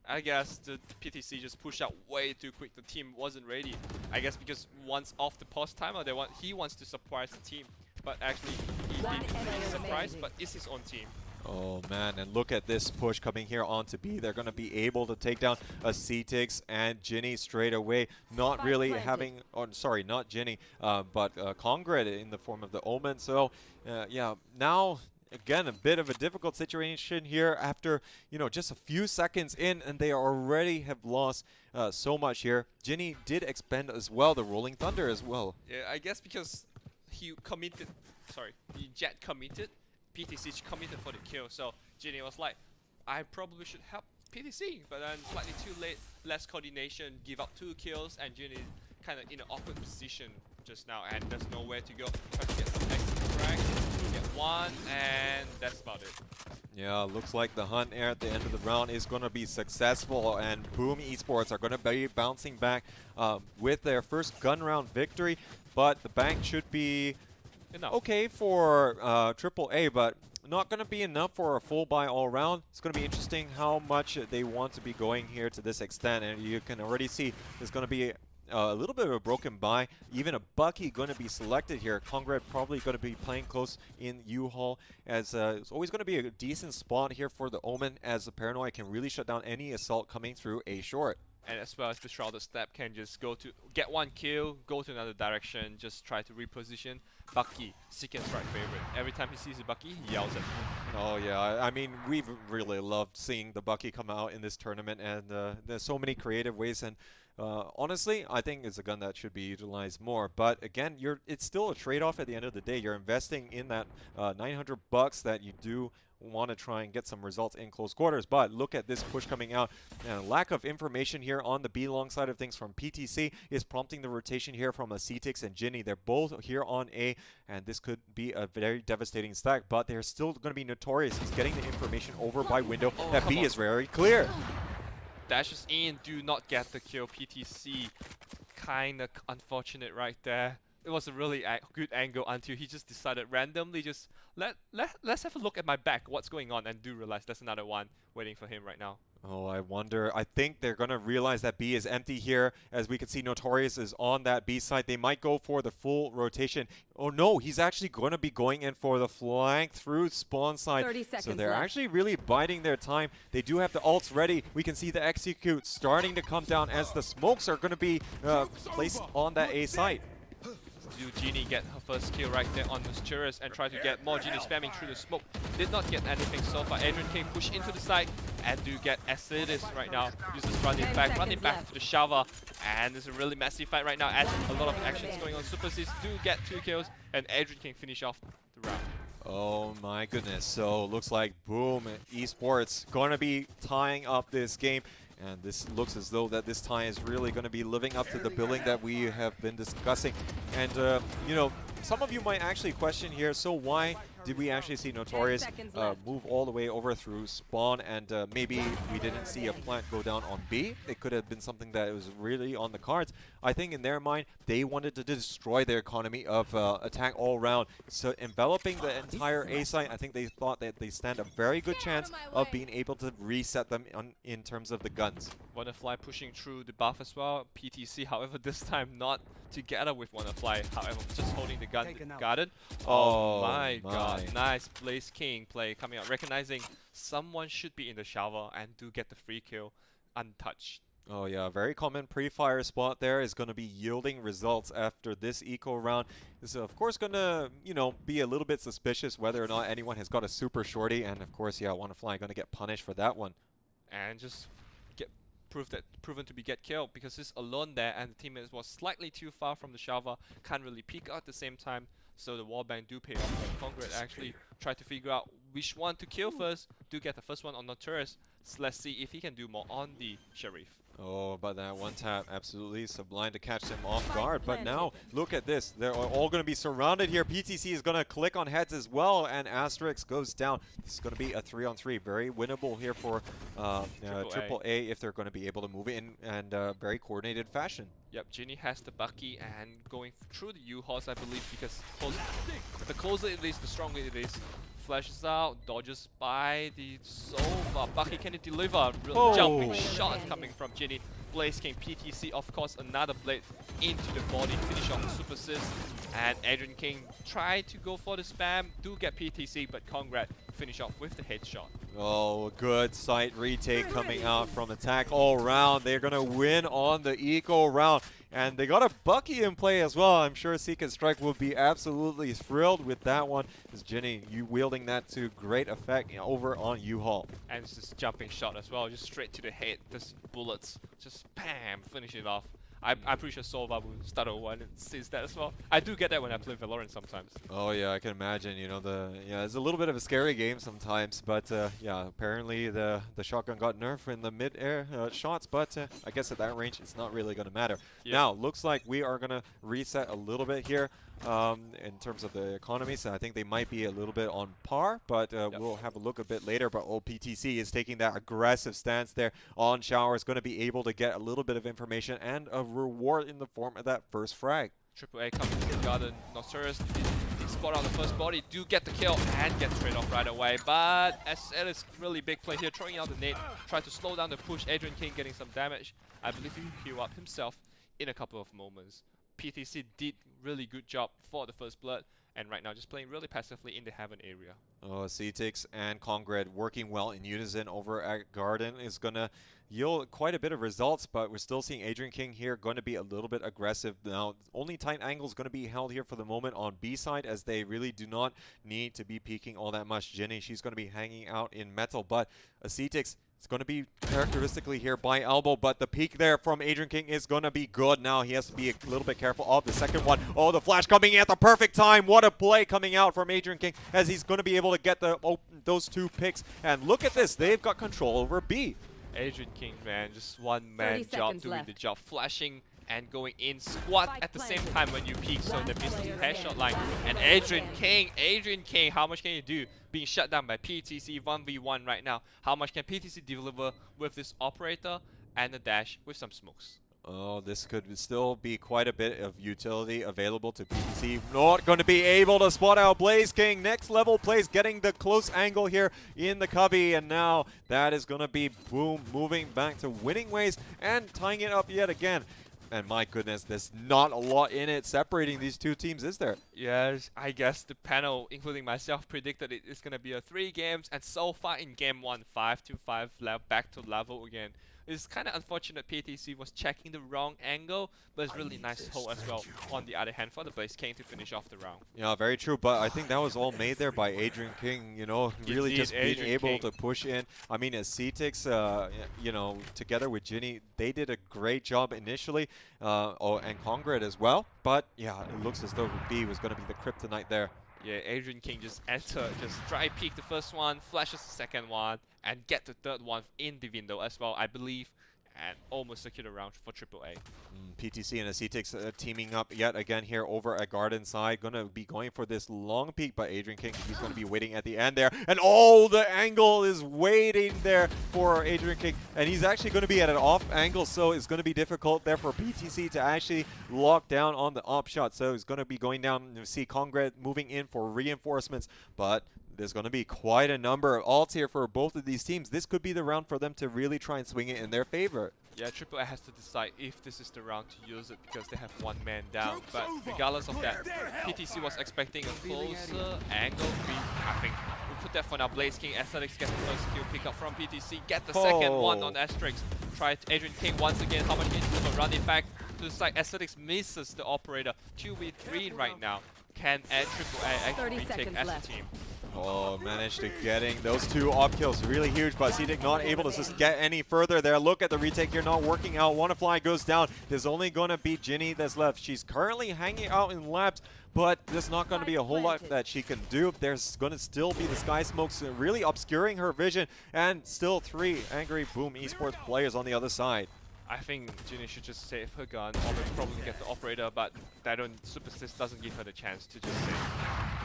I guess the PTC just pushed out way too quick. The team wasn't ready. I guess because once off the pause timer, he wants to surprise the team. But actually, he didn't really surprise, but it's his own team. Oh man, and look at this push coming here onto B. They're going to be able to take down Acetix and Ginny straight away. Not really having, oh sorry, not Ginny, but Congred in the form of the Omen. So yeah, now again, a bit of a difficult situation here after, you know, just a few seconds in, and they already have lost so much here. Ginny did expend as well, the Rolling Thunder as well. Yeah, I guess because he committed, the Jet committed, PTC committed for the kill, so Ginny was like, I probably should help PTC, but then slightly too late, less coordination, give up 2 kills, and Ginny kind of in an awkward position just now, and there's nowhere to go. Try to get some extra frag, get 1, and that's about it. Yeah, looks like the hunt at the end of the round is going to be successful, and Boom Esports are going to be bouncing back with their first gun round victory, but the bank should be okay for AAA, but not going to be enough for a full buy all around. It's going to be interesting how much they want to be going here to this extent, and you can already see there's going to be a little bit of a broken buy. Even a Bucky going to be selected here. Congrad probably going to be playing close in U-Haul, as it's always going to be a decent spot here for the Omen, as the Paranoid can really shut down any assault coming through A short. And as well as the Shrouded Step can just go to get one kill, go to another direction, just try to reposition. Bucky, seek and strike favorite. Every time he sees a Bucky, he yells at him. Oh yeah, I mean, we've really loved seeing the Bucky come out in this tournament, and there's so many creative ways, and honestly, I think it's a gun that should be utilized more. But again, it's still a trade-off at the end of the day. You're investing in that $900 that you do want to try and get some results in close quarters. But look at this push coming out, and lack of information here on the B long side of things from PTC is prompting the rotation here from a CTix and Ginny. They're both here on A, and this could be a very devastating stack, but they're still going to be notorious. He's getting the information over by window. That B is very clear. Dashes in, do not get the kill. PTC, kinda unfortunate right there. It was a really good angle until he just decided randomly just let's have a look at my back, what's going on, and do realize there's another one waiting for him right now. Oh, I wonder. I think they're going to realize that B is empty here. As we can see, Notorious is on that B side. They might go for the full rotation. Oh no, he's actually going to be going in for the flank through spawn side. 30 seconds so they're left. actually really biding their time. They do have the ults ready. We can see the execute starting to come down as the smokes are going to be placed on that A site. Do Genie get her first kill right there on this Churus and try to get more Genie spamming through the smoke? Did not get anything so far. Adrian King push into the side and do get Acidus right now. Uses running back to the shower, and there's a really messy fight right now as a lot of actions going on. Super Sis do get 2 kills, and Adrian King finish off the round. Oh my goodness. So looks like Boom Esports gonna be tying up this game. And this looks as though that this tie is really going to be living up to the billing that we have been discussing. And, you know, some of you might actually question here, so why did we actually see Notorious move all the way over through spawn, and maybe we didn't see a plant go down on B? It could have been something that was really on the cards. I think in their mind, they wanted to destroy their economy of attack all around. So enveloping the entire A site, I think they thought that they stand a very good chance of being able to reset them in terms of the guns. Wonderfly pushing through the buff as well. PTC, however, this time not together with Wonderfly, however, just holding the gun guarded. Oh my god. Nice Blaze King play coming out, recognizing someone should be in the shower and do get the free kill untouched. Oh yeah, very common pre-fire spot there is going to be yielding results after this eco round. This is of course going to, you know, be a little bit suspicious whether or not anyone has got a super shorty, and of course, yeah, Wonderfly going to get punished for that one. And just get proven to be get killed because he's alone there, and the teammate was slightly too far from the shower, can't really peek out at the same time. So the wallbang do pay off. Congrad actually tried to figure out which one to kill first. Do get the first one on Notorious. So let's see if he can do more on the Sheriff. Oh, but that one tap absolutely sublime to catch them off guard. But now, look at this. They're all going to be surrounded here. PTC is going to click on heads as well, and Asterix goes down. This is going to be a 3-on-3. Very winnable here for Triple A if they're going to be able to move in very coordinated fashion. Yep, Ginny has the Bucky and going through the U-Horse, I believe, because the closer it is, the stronger it is. Flashes out, dodges by the Sova. Bucky, can it deliver? Real jumping shot coming from Ginny. Blaze King, PTC, of course, another blade into the body. Finish off the Super Assist. And Adrian King tried to go for the spam. Do get PTC, but Congrad finish off with the headshot. Oh, good site retake coming out from attack all round. They're going to win on the eco round. And they got a Bucky in play as well. I'm sure Seek and Strike will be absolutely thrilled with that one. As Ginny, you wielding that to great effect over on U-Haul. And it's just jumping shot as well, just straight to the head. Just bullets, just bam, finish it off. I'm pretty sure Sova will stutter one and sees that as well. I do get that when I play Valorant sometimes. Oh yeah, I can imagine. You know, it's a little bit of a scary game sometimes, but yeah, apparently the shotgun got nerfed in the mid-air shots, but I guess at that range it's not really going to matter. Yep. Now, looks like we are going to reset a little bit here in terms of the economy, so I think they might be a little bit on par, but we'll have a look a bit later. But PTC is taking that aggressive stance there on Shower. Is going to be able to get a little bit of information and a reward in the form of that first frag. Triple A coming to the garden. Notorious spot out the first body, do get the kill and get trade off right away. But SL really big play here, throwing out the nade, try to slow down the push. Adrian King getting some damage. I believe he heal up himself in a couple of moments. PTC did really good job for the first blood, and right now just playing really passively in the Heaven area. Oh, Ctix and Congred working well in unison over at Garden is going to yield quite a bit of results, but we're still seeing Adrian King here going to be a little bit aggressive. Now, only tight angle is going to be held here for the moment on B side, as they really do not need to be peeking all that much. Jenny, she's going to be hanging out in metal, but Ctix, it's going to be characteristically here by elbow, but the peek there from Adrian King is going to be good. Now he has to be a little bit careful of the second one. Oh, the flash coming at the perfect time. What a play coming out from Adrian King, as he's going to be able to get the those two picks. And look at this, they've got control over B. Adrian King, man, just one man job doing the job, flashing and going in squat at the same time when you peek, so that misses the headshot line. And Adrian King, how much can you do? Being shut down by PTC 1v1 right now. How much can PTC deliver with this operator and the dash with some smokes? Oh, this could still be quite a bit of utility available to PTC. Not going to be able to spot out Blaze King. Next level plays, getting the close angle here in the cubby. And now that is going to be Boom moving back to winning ways and tying it up yet again. And my goodness, there's not a lot in it separating these two teams, is there? Yes, I guess the panel, including myself, predicted it is going to be a 3 games. And so far in game 1, 5-5 back to level again. It's kind of unfortunate PTC was checking the wrong angle, but it's really nice hold as well, on the other hand, for the Blaze King to finish off the round. Yeah, very true, but I think that was all made there by Adrian King, you know, really Indeed, just being Adrian able King. to push in. I mean, as Ctix, you know, together with Ginny, they did a great job initially, and Congred as well, but yeah, it looks as though B was going to be the kryptonite there. Yeah, Adrian King just entered, just dry peek the first one, flashes the second one, and get the third one in the window as well, I believe, and almost secured a round for AAA. PTC and Ctix teaming up yet again here over at Garden side. Gonna be going for this long peek by Adrian King. He's gonna be waiting at the end there. And oh, the angle is waiting there for Adrian King. And he's actually gonna be at an off angle, so it's gonna be difficult there for PTC to actually lock down on the op shot. So he's gonna be going down. You see Congred moving in for reinforcements, but there's going to be quite a number of ults here for both of these teams. This could be the round for them to really try and swing it in their favor. Yeah, AAA has to decide if this is the round to use it, because they have one man down. But regardless of that, PTC was expecting a closer angle. I think we'll put that for now. Blaze King, Aesthetics get the first kill pick up from PTC, get the second one on Asterix. Try Adrian King once again. How much can he do? Run it back to the side. Aesthetics misses the operator. 2v3 right now. Can AAA actually retake as a team? Oh, managed to getting those two op kills. Really huge, but Ctix not able to just get any further there. Look at the retake here, not working out. Wannafly goes down. There's only going to be Ginny that's left. She's currently hanging out in labs, but there's not going to be a whole lot that she can do. There's going to still be the sky smokes really obscuring her vision, and still 3 angry Boom Esports players on the other side. I think Ginny should just save her gun, or maybe probably get the operator, but that Super Assist doesn't give her the chance to just save.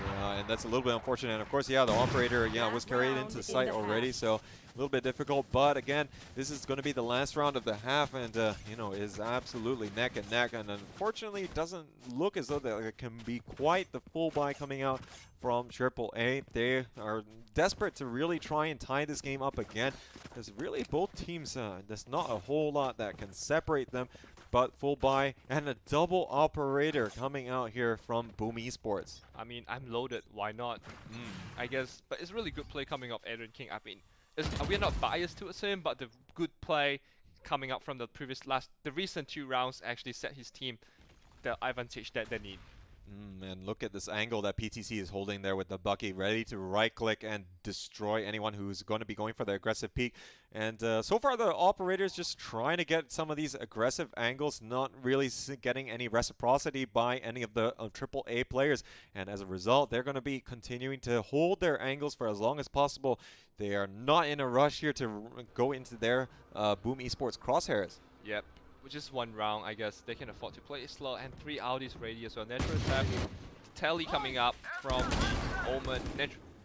Yeah, and that's a little bit unfortunate. And of course, yeah, the operator, yeah, was carried into the site already, so a little bit difficult. But again, this is going to be the last round of the half, and you know, is absolutely neck and neck. And unfortunately, it doesn't look as though there can be quite the full buy coming out from AAA. They are desperate to really try and tie this game up again, because really both teams, there's not a whole lot that can separate them. But full buy and a double operator coming out here from Boom Esports. I mean, I'm loaded. Why not? I guess, but it's really good play coming up Adrian King. I mean, we're not biased towards him, but the good play coming up from the recent 2 rounds actually set his team the advantage that they need. And look at this angle that PTC is holding there with the Bucky, ready to right-click and destroy anyone who's going to be going for the aggressive peek. And so far, the operators just trying to get some of these aggressive angles, not really getting any reciprocity by any of the AAA players. And as a result, they're going to be continuing to hold their angles for as long as possible. They are not in a rush here to go into their Boom Esports crosshairs. Yep. Just 1 round, I guess they can afford to play it slow, and 3 Audis ready as well. Natural Trap, Telly coming up from the Omen,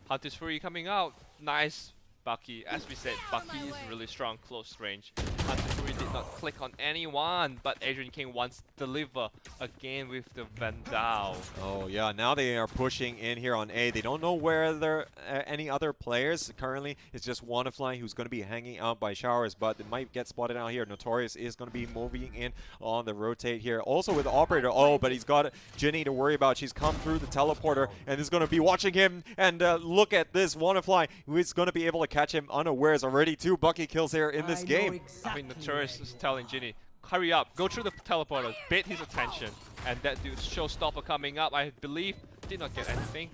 Hunter's Fury coming out. Nice Bucky. As we said, Bucky is really strong close range. Hunter's Fury did not click on anyone, but Adrian King wants to deliver again with the Vandal. Oh yeah, now they are pushing in here on A. They don't know where there any other players. Currently, it's just WannaFly who's going to be hanging out by showers, but they might get spotted out here. Notorious is going to be moving in on the rotate here. Also with the Operator, oh, but he's got Ginny to worry about. She's come through the teleporter and is going to be watching him. And look at this WannaFly, who is going to be able to catch him unawares. Already 2 Bucky kills here in this game. I mean, Notorious is telling Ginny, hurry up, go through the teleporter, bait his attention. And that dude's showstopper coming up, I believe, did not get anything.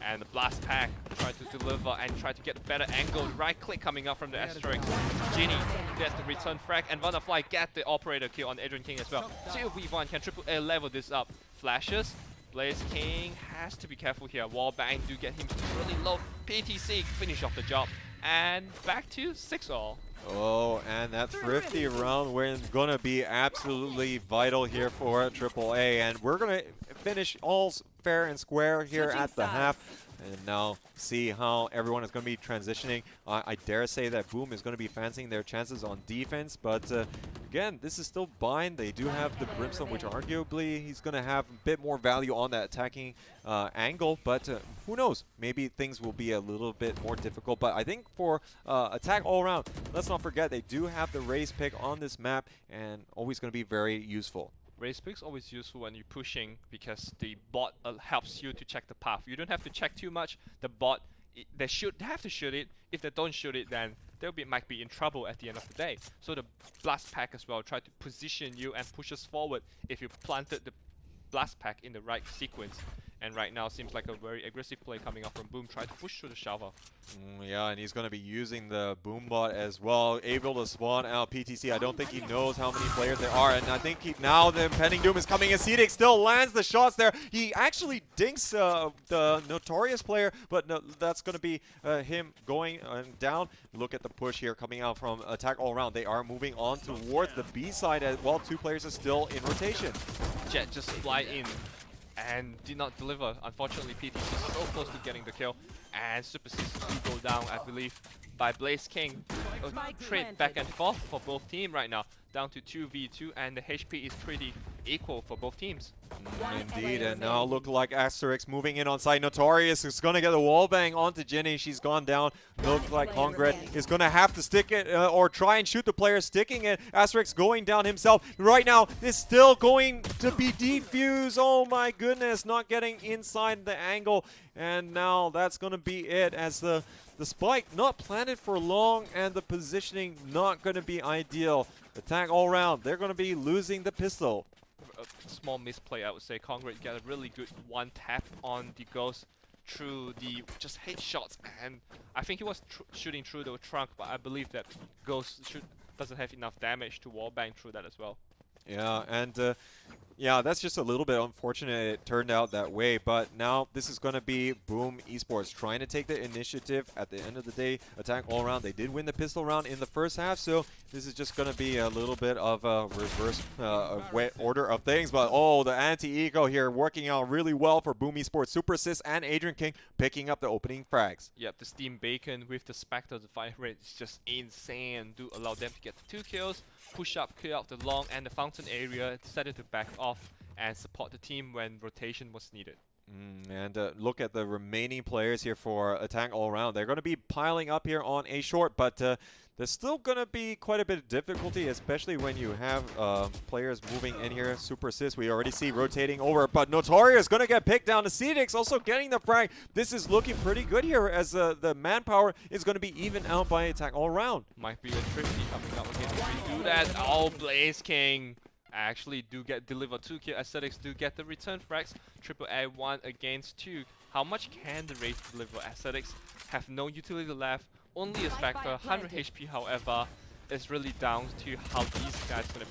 And the Blast Pack tried to deliver and tried to get a better angle. Right click coming up from the Asterix. Ginny gets the return frag, and WannaFly get the Operator kill on Adrian King as well. 2v1, can Triple A level this up? Flashes. Blaze King has to be careful here. Wallbang do get him really low. PTC finish off the job. And back to 6-all. Oh, and that thrifty round win gonna be absolutely vital here for AAA, and we're gonna finish all fair and square here at the half. And now see how everyone is going to be transitioning. I dare say that Boom is going to be fancying their chances on defense, but again, this is still Bind. They do have the Brimstone, which arguably he's going to have a bit more value on that attacking angle, but who knows? Maybe things will be a little bit more difficult, but I think for attack all around, let's not forget they do have the race pick on this map, and always going to be very useful. Race pick's always useful when you're pushing because the bot helps you to check the path. You don't have to check too much. The bot, they should have to shoot it. If they don't shoot it, then they might be in trouble at the end of the day. So the Blast Pack as well try to position you and push us forward if you planted the Blast Pack in the right sequence. And right now seems like a very aggressive play coming up from Boom, try to push through the shower. Yeah, and he's going to be using the Boom bot as well, able to spawn out PTC. I don't think he knows how many players there are, and I think now the impending doom is coming, and Cedic still lands the shots there. He actually dinks the Notorious player, but no, that's going to be him going down. Look at the push here coming out from Attack All Around. They are moving on towards the B side as well. 2 players are still in rotation. Jet just fly in and did not deliver. Unfortunately, PTC is so close to getting the kill, and Super Sis do go down, I believe, by Blaze King. Trade back and forth for both teams right now, down to 2v2, and the HP is pretty equal for both teams. Indeed, and now look like Asterix moving in on site. Notorious is going to get a wallbang onto Ginny. She's gone down. Look like Hongret is going to have to stick it or try and shoot the player sticking it. Asterix going down himself. Right now, it's still going to be defused. Oh my goodness, not getting inside the angle. And now that's going to be it as the spike not planted for long and the positioning not going to be ideal. Attack all around. They're going to be losing the pistol. A small misplay, I would say. Congrate got a really good one tap on the Ghost through the just headshots, and I think he was shooting through the trunk, but I believe that Ghost doesn't have enough damage to wallbang through that as well. Yeah, and yeah, that's just a little bit unfortunate it turned out that way, but now this is going to be Boom Esports trying to take the initiative. At the end of the day, attack all around. They did win the pistol round in the first half, so this is just going to be a little bit of a reverse order of things, but oh, the anti-eco here working out really well for Boom Esports. Super Sis and Adrian King picking up the opening frags. Yep, the Steam Bacon with the Spectre, the fire rate is just insane. Do allow them to get the 2 kills. Push up, clear out the long and the fountain area, decided to back off and support the team when rotation was needed. And look at the remaining players here for attack all around. They're going to be piling up here on A short, but there's still going to be quite a bit of difficulty, especially when you have players moving in here. Super Sis, we already see rotating over, but Notorious going to get picked down. The Cedix also getting the frag. This is looking pretty good here as the manpower is going to be even out by attack all around. Might be a Thrifty coming up again. We do that. Oh, Blaze King actually do get delivered 2 kill. Aesthetics do get the return frags. Triple A 1 against 2. How much can the Wraith deliver? Aesthetics have no utility left. Only a Spectre, 100 HP however, is really down to how these guys gonna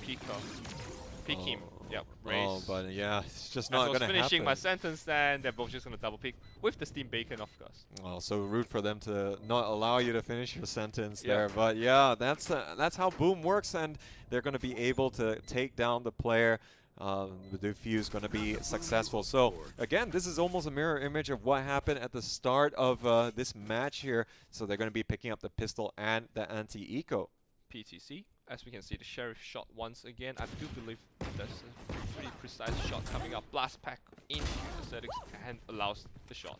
pick him. Yep, Race. Oh, but yeah, it's just not gonna happen. Finishing my sentence, then they're both just gonna double pick with the Steam Bacon, of course. Well, so rude for them to not allow you to finish your sentence there, but yeah, that's how Boom works, and they're gonna be able to take down the player. The defuse going to be successful. So again, this is almost a mirror image of what happened at the start of this match here. So they're going to be picking up the pistol and the anti-eco. PTC As we can see, the Sheriff shot once again. I do believe there's a pretty precise shot coming up. Blast pack into the settings and allows the shot.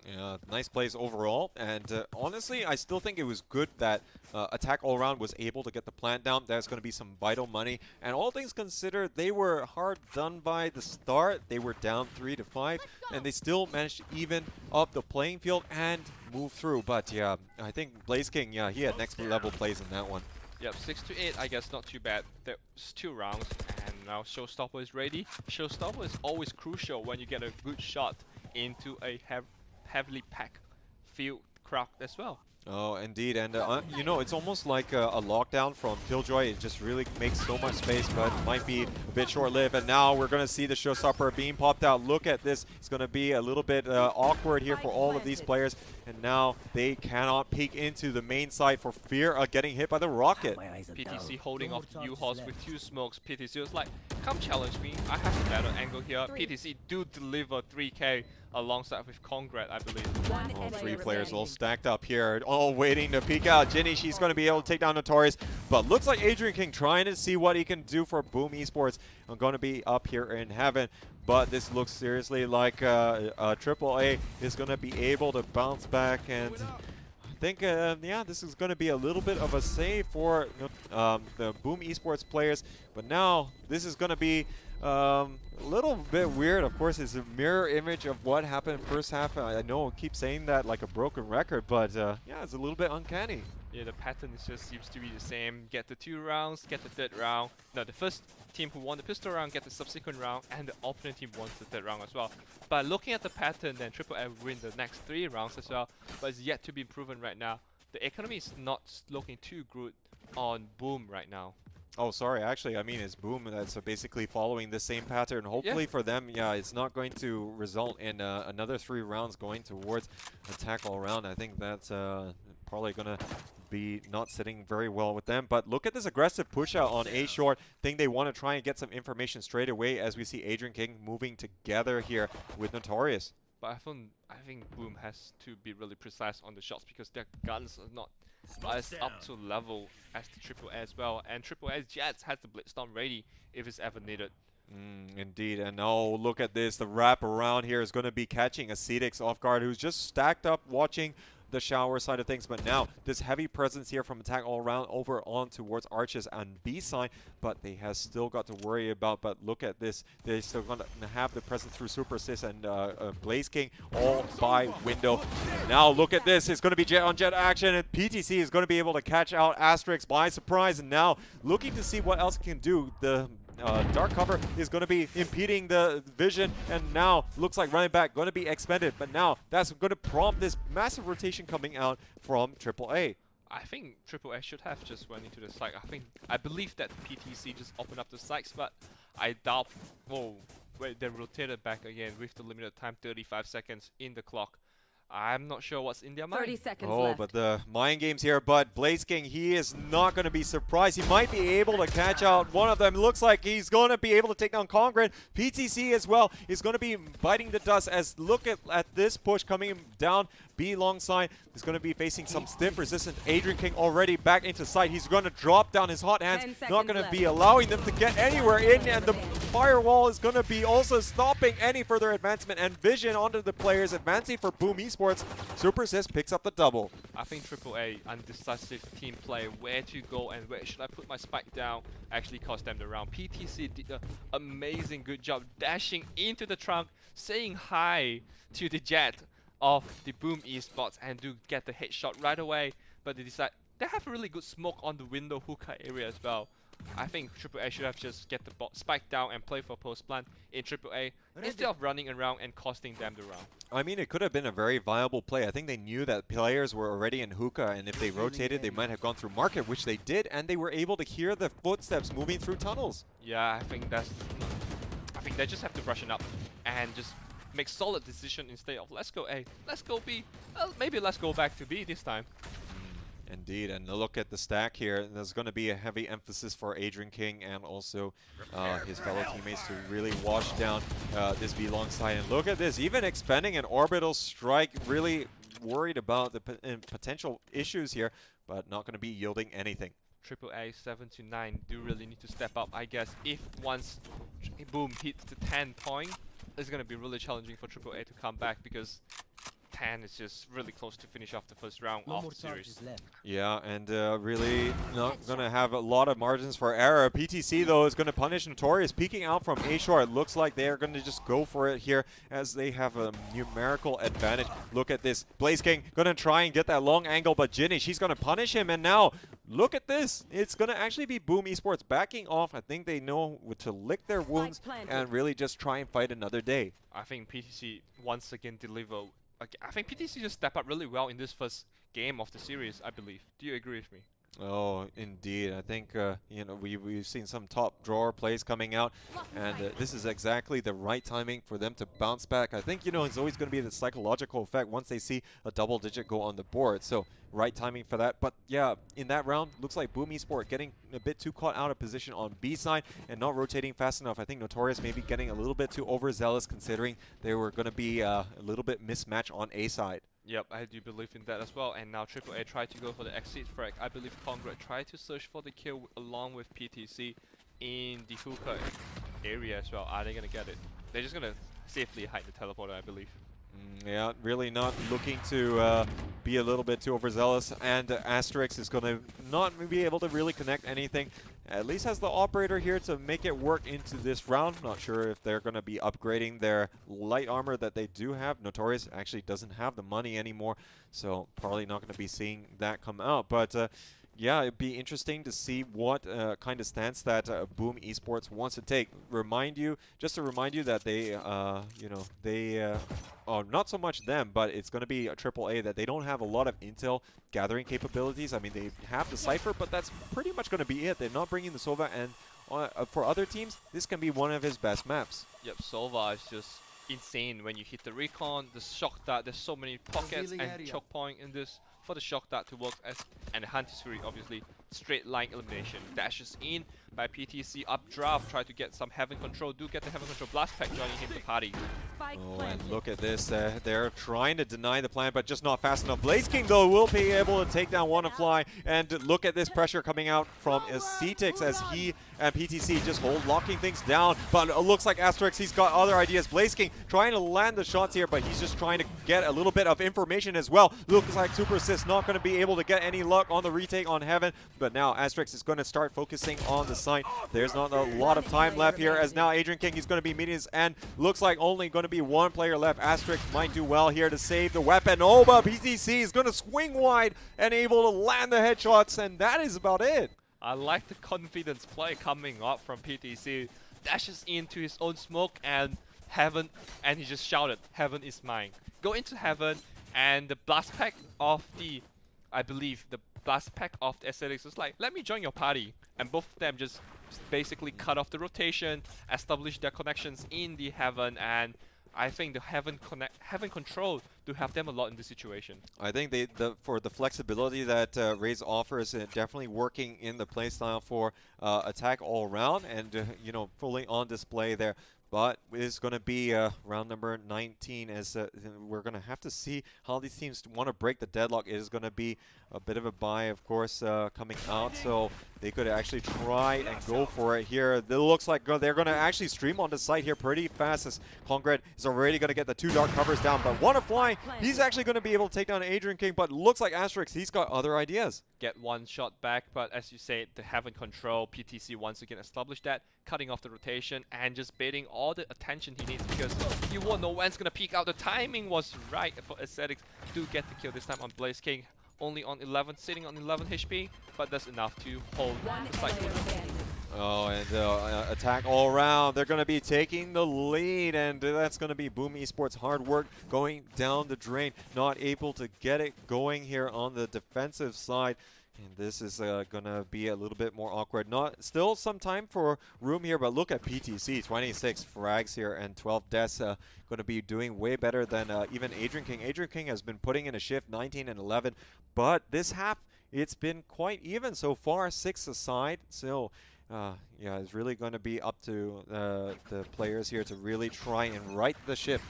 Yeah, nice plays overall, and honestly, I still think it was good that Attack All Around was able to get the plant down. There's going to be some vital money, and all things considered, they were hard done by the start. They were down 3-5, and they still managed to even up the playing field and move through. But yeah, I think BlazeKing, yeah, he had next level plays in that one. Yep, 6-8, I guess not too bad. There's 2 rounds, and now Showstopper is ready. Showstopper is always crucial when you get a good shot into a heavily packed field crowd as well. Oh, indeed, and you know, it's almost like a lockdown from Killjoy. It just really makes so much space, but it might be a bit short-lived. And now we're going to see the Showstopper being popped out. Look at this. It's going to be a little bit awkward here for all of these players. And now they cannot peek into the main site for fear of getting hit by the rocket. PTC holding off the U-Horse with 2 smokes. PTC was like, come challenge me. I have a better angle here. PTC do deliver 3K alongside with Congrat, I believe. All 3 players all stacked up here, all waiting to peek out. Ginny, she's going to be able to take down Notorious, but looks like Adrian King trying to see what he can do for Boom Esports. I'm going to be up here in heaven, but this looks seriously like AAA is going to be able to bounce back, and I think, yeah, this is going to be a little bit of a save for the Boom Esports players, but now this is going to be a little bit weird. Of course, it's a mirror image of what happened first half. I know I keep saying that like a broken record, but yeah, it's a little bit uncanny. Yeah, the pattern just seems to be the same. Get the 2 rounds, get the 3rd round. No, the first team who won the pistol round get the subsequent round, and the opponent team wants the 3rd round as well. But looking at the pattern, then AAA win the next 3 rounds as well, but it's yet to be proven right now. The economy is not looking too good on Boom right now. Oh, sorry. Actually, I mean, it's Boom that's basically following the same pattern. Hopefully for them, yeah, it's not going to result in another 3 rounds going towards Attack All Around. I think that's probably going to be not sitting very well with them. But look at this aggressive push out on A short. Think they want to try and get some information straight away as we see Adrian King moving together here with Notorious. But I think Boom has to be really precise on the shots because their guns are not as up to level as the AAA as well. And AAA's Jets has the Blitzstorm ready if it's ever needed. Indeed, and oh, look at this. The wrap around here is going to be catching Acetix off guard, who's just stacked up watching the shower side of things, but now this heavy presence here from Attack All Around over on towards Arches and B side, but they have still got to worry about. But look at this, they're still going to have the presence through Super Assist and BlazeKing all by window. Now look at this, it's going to be jet on jet action, and PTC is going to be able to catch out Asterix by surprise, and now looking to see what else it can do. The dark cover is going to be impeding the vision, and now looks like running back going to be expended, but now that's going to prompt this massive rotation coming out from AAA. I think AAA should have just went into the site. I believe that PTC just opened up the sites, but I doubt. Oh, wait, they rotated back again with the limited time, 35 seconds in the clock. I'm not sure what's in their mind. 30 seconds left. But the mind games here, but BlazeKing, he is not going to be surprised. He might be able to catch out one of them. Looks like he's going to be able to take down Congrat. PTC as well is going to be biting the dust as look at this push coming down. B long side is going to be facing some stiff resistance. Adrian King already back into sight. He's going to drop down his hot hands. Not going to be allowing them to get anywhere in, and the firewall is going to be also stopping any further advancement and vision onto the players advancing for Boom Esports. Super Assist picks up the double. I think AAA undecisive team play, where to go and where should I put my spike down, actually cost them the round. PTC did an amazing good job dashing into the trunk, saying hi to the jet of the Boom Esports and do get the headshot right away, but they decide they have a really good smoke on the window hookah area as well. I think AAA should have just get the spike down and play for post plant in AAA instead of running around and costing them the round. I mean, it could have been a very viable play. I think they knew that players were already in hookah, and if they rotated, they might have gone through market, which they did, and they were able to hear the footsteps moving through tunnels. Yeah, I think they just have to brush it up and just make solid decision instead of let's go A, let's go B, maybe let's go back to B this time. Indeed, and look at the stack here. There's going to be a heavy emphasis for Adrian King and also his fellow teammates to really wash down this B long side. And look at this, even expending an orbital strike, really worried about the potential issues here, but not going to be yielding anything. AAA 7 to 9 do really need to step up. I guess if once Boom hits the 10 point, it's gonna be really challenging for AAA to come back, because 10 is just really close to finish off the first round of the series. Yeah, and really not going to have a lot of margins for error. PTC, though, is going to punish Notorious. Peeking out from A-Shore, it looks like they are going to just go for it here as they have a numerical advantage. Look at this. Blaze King going to try and get that long angle, but Ginny, she's going to punish him, and now look at this. It's going to actually be Boom Esports backing off. I think they know to lick their wounds and really just try and fight another day. I think PTC once again deliver. I think PTC just stepped up really well in this first game of the series, I believe. Do you agree with me? Oh, indeed. I think you know, we've seen some top drawer plays coming out, and this is exactly the right timing for them to bounce back. I think, you know, it's always going to be the psychological effect once they see a double digit go on the board. So right timing for that. But yeah, in that round, looks like Boom Esport getting a bit too caught out of position on B side and not rotating fast enough. I think Notorious maybe getting a little bit too overzealous, considering they were going to be a little bit mismatched on A side. Yep, I do believe in that as well. And now AAA tried to go for the exit frag. I believe Congrat tried to search for the kill along with PTC in the hookah area as well. Are they going to get it? They're just going to safely hide the teleporter, I believe. Yeah, really not looking to be a little bit too overzealous, and Asterix is going to not be able to really connect anything. At least has the operator here to make it work into this round. Not sure if they're going to be upgrading their light armor that they do have. Notorious actually doesn't have the money anymore, so probably not going to be seeing that come out. But yeah, it'd be interesting to see what kind of stance that Boom Esports wants to take. Just to remind you that they, you know, they, not so much them, but it's going to be a AAA that they don't have a lot of intel gathering capabilities. I mean, they have the Cypher, but that's pretty much going to be it. They're not bringing the Sova, and for other teams, this can be one of his best maps. Yep, Sova is just insane when you hit the recon, the shock dart. There's so many pockets and choke point in this for the shock dart to work as, and the Hunter's Fury, obviously straight line elimination. Dashes in by PTC, updraft, try to get some Heaven Control, do get the Heaven Control, Blast Pack joining him to party. Oh, and look at this, they're trying to deny the plan, but just not fast enough. Blaze King, though, will be able to take down Wannafly, and look at this pressure coming out from Cetix as he and PTC just locking things down, but it looks like Asterix, he's got other ideas. Blaze King trying to land the shots here, but he's just trying to get a little bit of information as well. Looks like Super Assist not going to be able to get any luck on the retake on Heaven, but now Asterix is going to start focusing on the site. There's not a lot of time left here, as now Adrian King is going to be meeting his end. Looks like only going to be one player left. Asterix might do well here to save the weapon. Oh, but PTC is going to swing wide and able to land the headshots, and that is about it. I like the confidence play coming up from PTC. Dashes into his own smoke and Heaven, and he just shouted, "Heaven is mine." Go into Heaven, and the blast pack of the, I believe, the blast pack of the Aesthetics was like, "Let me join your party." And both of them just basically cut off the rotation, establish their connections in the Heaven, and I think the Heaven Control do have them a lot in this situation. I think for the flexibility that Raze offers, definitely working in the playstyle for attack all around, and you know, fully on display there. But it's going to be round number 19, as we're going to have to see how these teams want to break the deadlock. It is going to be a bit of a buy, of course, coming out, so they could actually try and go for it here. It looks like they're going to actually stream on the site here pretty fast, as Congrat is already going to get the 2 dark covers down. But Wannafly, he's actually going to be able to take down Adrian King, but looks like Asterix, he's got other ideas. Get one shot back, but as you say, the Heaven Control, PTC once again established that, cutting off the rotation and just baiting all the attention he needs, because you won't know when it's going to peek out. The timing was right for Aesthetics to get the kill this time on Blaze King. Only on 11, sitting on 11 HP, but that's enough to hold the fight. Oh, and attack all around. They're going to be taking the lead, and that's going to be Boom Esports' hard work going down the drain. Not able to get it going here on the defensive side. And this is going to be a little bit more awkward. Still some time for room here, but look at PTC. 26 frags here and 12 deaths. Going to be doing way better than even Adrian King. Adrian King has been putting in a shift, 19 and 11. But this half, it's been quite even so far, 6 aside. So, yeah, it's really going to be up to the players here to really try and right the ship.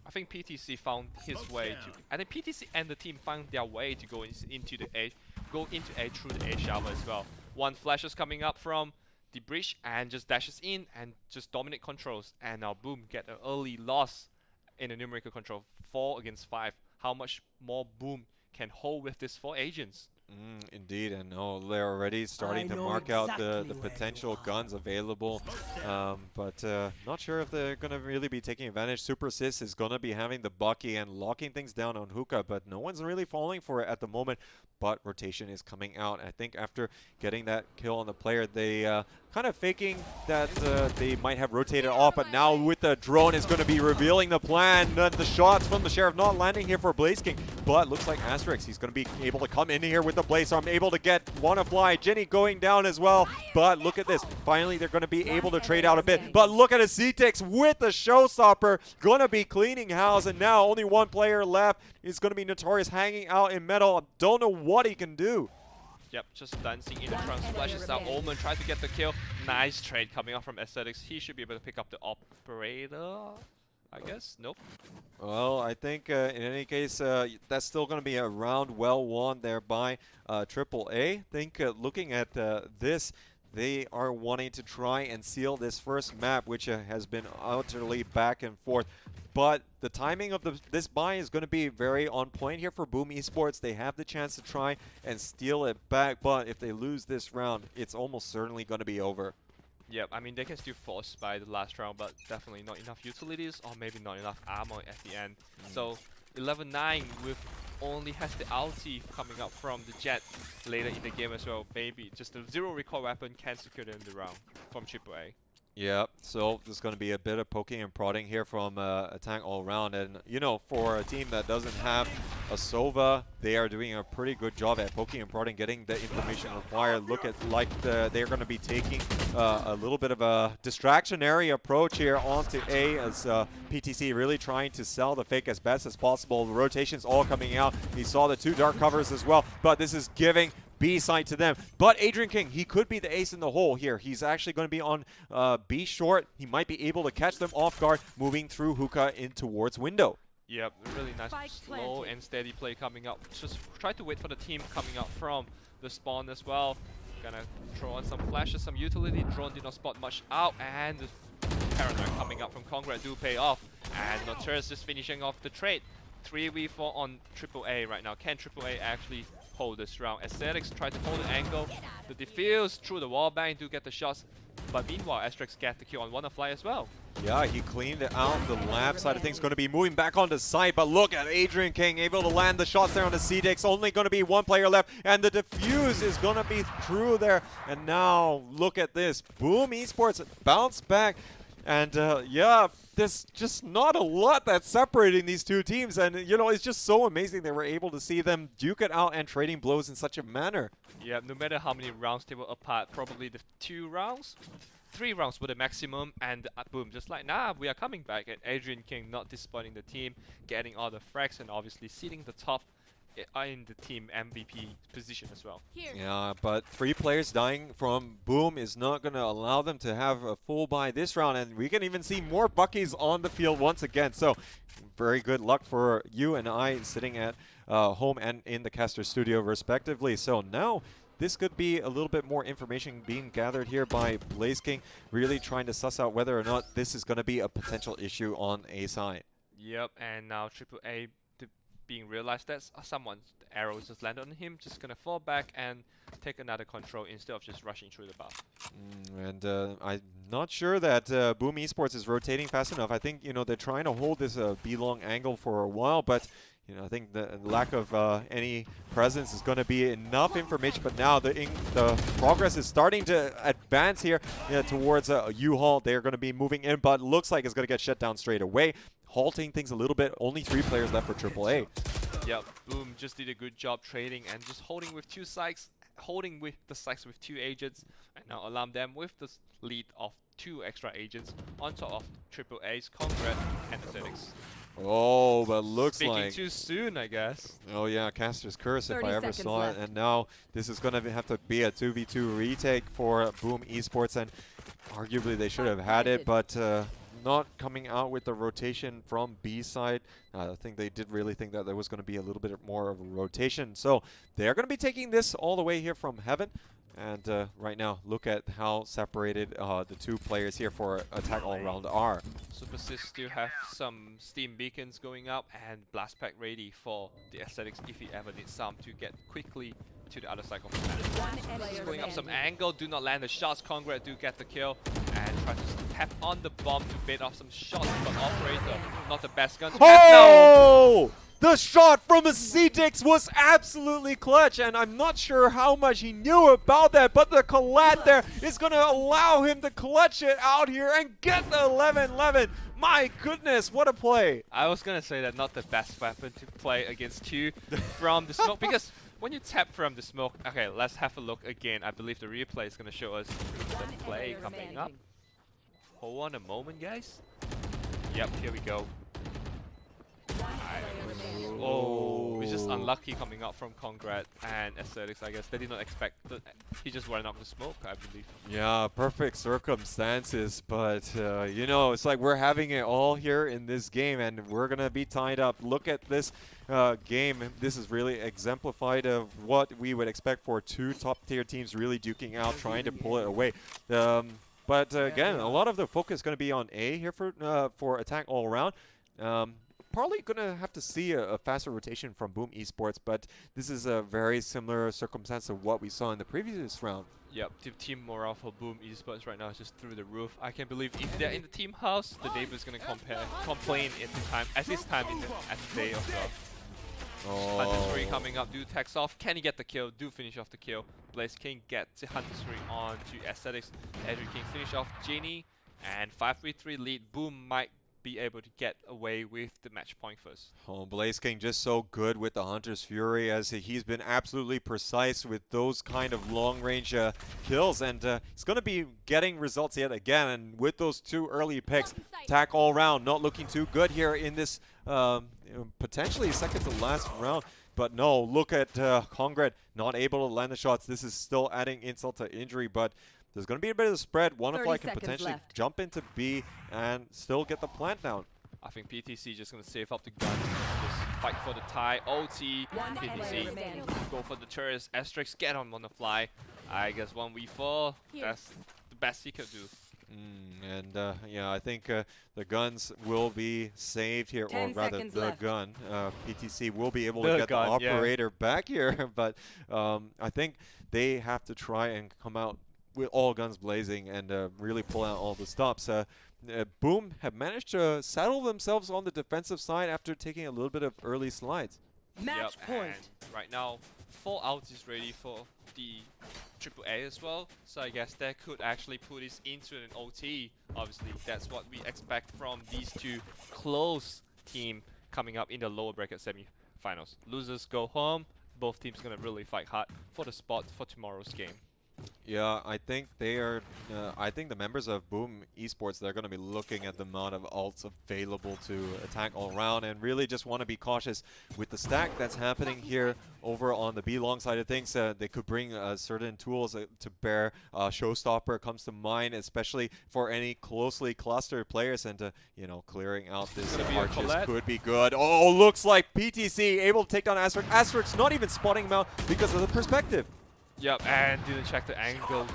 I think PTC found his way to, I think PTC and the team found their way to go into the A, go into A through the A shower as well. One flash is coming up from the breach and just dashes in and just dominate controls. And now Boom get an early loss in a numerical control, 4 against 5. How much more Boom can hold with these 4 agents? Indeed, and they're already starting to mark out the potential guns available, but not sure if they're going to really be taking advantage. Super Sis is going to be having the Bucky and locking things down on Hookah, but no one's really falling for it at the moment, but rotation is coming out. I think after getting that kill on the player, they kind of faking that they might have rotated off, but now with the drone is going to be revealing the plan. The shots from the Sheriff not landing here for Blaze King, but looks like Asterix, he's going to be able to come in here with the Blaze Arm, able to get Wannafly. Jenny going down as well, but look at this. Finally, they're going to be able to trade out a bit, but look at a C-Tix with the Showstopper, going to be cleaning house, and now only one player left. He's going to be Notorious hanging out in metal. I don't know what he can do. Yep, just dancing in the trans splashes out. Omen tried to get the kill. Nice trade coming out from Aesthetics. He should be able to pick up the operator, I guess. Nope. Well, I think in any case, that's still going to be a round well won there by AAA. I think looking at this, they are wanting to try and seal this first map, which has been utterly back and forth. But the timing of this buy is going to be very on point here for Boom Esports. They have the chance to try and steal it back, but if they lose this round, it's almost certainly going to be over. Yep, I mean, they can still force by the last round, but definitely not enough utilities, or maybe not enough armor at the end. So 11-9 with only has the ulti coming up from the Jet later in the game as well. Maybe just a zero recoil weapon can secure them the round from AAA. Yeah, so there's going to be a bit of poking and prodding here from Attack all around. And, you know, for a team that doesn't have a Sova, they are doing a pretty good job at poking and prodding, getting the information required. Look at, like, they're going to be taking a little bit of a distractionary approach here onto A, as PTC really trying to sell the fake as best as possible. The rotations all coming out. He saw the 2 dark covers as well, but this is giving B side to them. But Adrian King, he could be the ace in the hole here. He's actually going to be on B short. He might be able to catch them off guard, moving through Hookah in towards window. Yep, really nice slow and steady play coming up. Just try to wait for the team coming up from the spawn as well. Gonna throw on some flashes, some utility. Drone did not spot much out, and the Paranoid coming up from Congrats do pay off. And Notorious just finishing off the trade. 3v4 on AAA right now. Can AAA actually hold this round? Aesthetics try to hold the angle. The defuse through the wall bang do get the shots. But meanwhile, Asterix get the kill on Wannafly as well. Yeah, he cleaned it out. The lab side of things going to be moving back onto site, but look at Adrian King able to land the shots there on the C-Dix. Only going to be one player left, and the defuse is going to be through there. And now, look at this. Boom Esports bounce back. And yeah, there's just not a lot that's separating these two teams. And, you know, it's just so amazing that we're able to see them duke it out and trading blows in such a manner. Yeah, no matter how many rounds they were apart, probably the 2 rounds, 3 rounds were the maximum, and boom, just like, nah, we are coming back. And Adrian King not disappointing the team, getting all the frags, and obviously sitting the top in the team MVP position as well. Yeah, but 3 players dying from Boom is not going to allow them to have a full buy this round, and we can even see more Buckies on the field once again. So very good luck for you and I sitting at home and in the caster studio respectively. So now this could be a little bit more information being gathered here by Blaze King, really trying to suss out whether or not this is going to be a potential issue on A side. Yep, and now AAA being realized that someone's arrows just landed on him, just gonna fall back and take another control instead of just rushing through the buff. And I'm not sure that Boom Esports is rotating fast enough. I think, you know, they're trying to hold this B-long angle for a while, but you know, I think the lack of any presence is going to be enough information. But now the progress is starting to advance here towards U-Haul. They're going to be moving in, but looks like it's going to get shut down straight away, halting things a little bit. Only 3 players left for AAA. Yep, Boom just did a good job trading and just holding with 2 sites, holding with the sites with 2 agents, and now alarm them with the lead of 2 extra agents on top of AAA's Congrats and Aesthetics. Oh, but looks Speaking like too soon, I guess. Oh yeah, Caster's Curse if I ever saw it. And now this is going to have to be a 2v2 retake for Boom Esports, and arguably they should have had it, but not coming out with the rotation from B side. I think they did really think that there was going to be a little bit more of a rotation. So they're going to be taking this all the way here from Heaven. And right now, look at how separated the two players here for Attack All Around are. Supersys still have some steam beacons going up and blast pack ready for the Aesthetics if he ever needs some to get quickly to the other side of the map. Just going up some angle, do not land the shots. Congrats do get the kill and try to tap on the bomb to bait off some shots, but Operator not the best gun to Oh! The shot from a C-Dix was absolutely clutch, and I'm not sure how much he knew about that, but the collat there is going to allow him to clutch it out here and get the 11-11. My goodness, what a play. I was going to say that not the best weapon to play against two from the smoke, because when you tap from the smoke, okay, let's have a look again. I believe the replay is going to show us the play coming up. Hold on a moment, guys. Yep, here we go. Oh, it's just unlucky coming out from Congrat and Aesthetics, I guess. They did not expect that. He just ran up the smoke, I believe. Yeah, perfect circumstances, but you know, it's like we're having it all here in this game, and we're gonna be tied up. Look at this game. This is really exemplified of what we would expect for two top-tier teams really duking out, trying to pull it away. But again, a lot of the focus is going to be on A here for Attack All Around. Probably going to have to see a faster rotation from Boom Esports, but this is a very similar circumstance of what we saw in the previous round. Yep, team morale for Boom Esports right now is just through the roof. I can't believe if they're in the team house, the neighbor's going to complain at this time at the day of the Hunter's Ring coming up. Do tags off. Can he get the kill? Do finish off the kill. Blaze King gets the Hunter's Ring on to Aesthetics. Edwin King finish off Genie, and 5-3-3 lead. Boom might be able to get away with the match point first. Oh, Blaze King just so good with the Hunter's Fury, as he's been absolutely precise with those kind of long-range kills, and he's going to be getting results yet again. And with those two early picks, Attack All Around not looking too good here in this potentially second to last round. But no, look at Congrat not able to land the shots. This is still adding insult to injury, but there's going to be a bit of a spread. Wonderfly can potentially jump into B and still get the plant down. I think PTC just going to save up the gun. Just fight for the tie. OT. PTC go for the turrets. Asterix get on the fly. I guess 1v4. That's the best he could do. Yeah, I think the guns will be saved here, or rather the gun. PTC will be able to get the operator back here, but I think they have to try and come out with all guns blazing and really pull out all the stops. Boom have managed to settle themselves on the defensive side after taking a little bit of early slides. Match point. And right now, Fallout is ready for the AAA as well, so I guess that could actually put this into an OT. Obviously, that's what we expect from these two close team coming up in the lower bracket semi-finals. Losers go home. Both teams gonna really fight hard for the spot for tomorrow's game. Yeah, I think they are. I think the members of Boom Esports, they're going to be looking at the amount of ults available to Attack All Around, and really just want to be cautious with the stack that's happening here over on the B long side of things. They could bring certain tools to bear. Showstopper comes to mind, especially for any closely clustered players, and you know, clearing out this arches could be good. Oh, looks like PTC able to take down Asterix. Asterix not even spotting him out because of the perspective. Yep, and didn't check the angle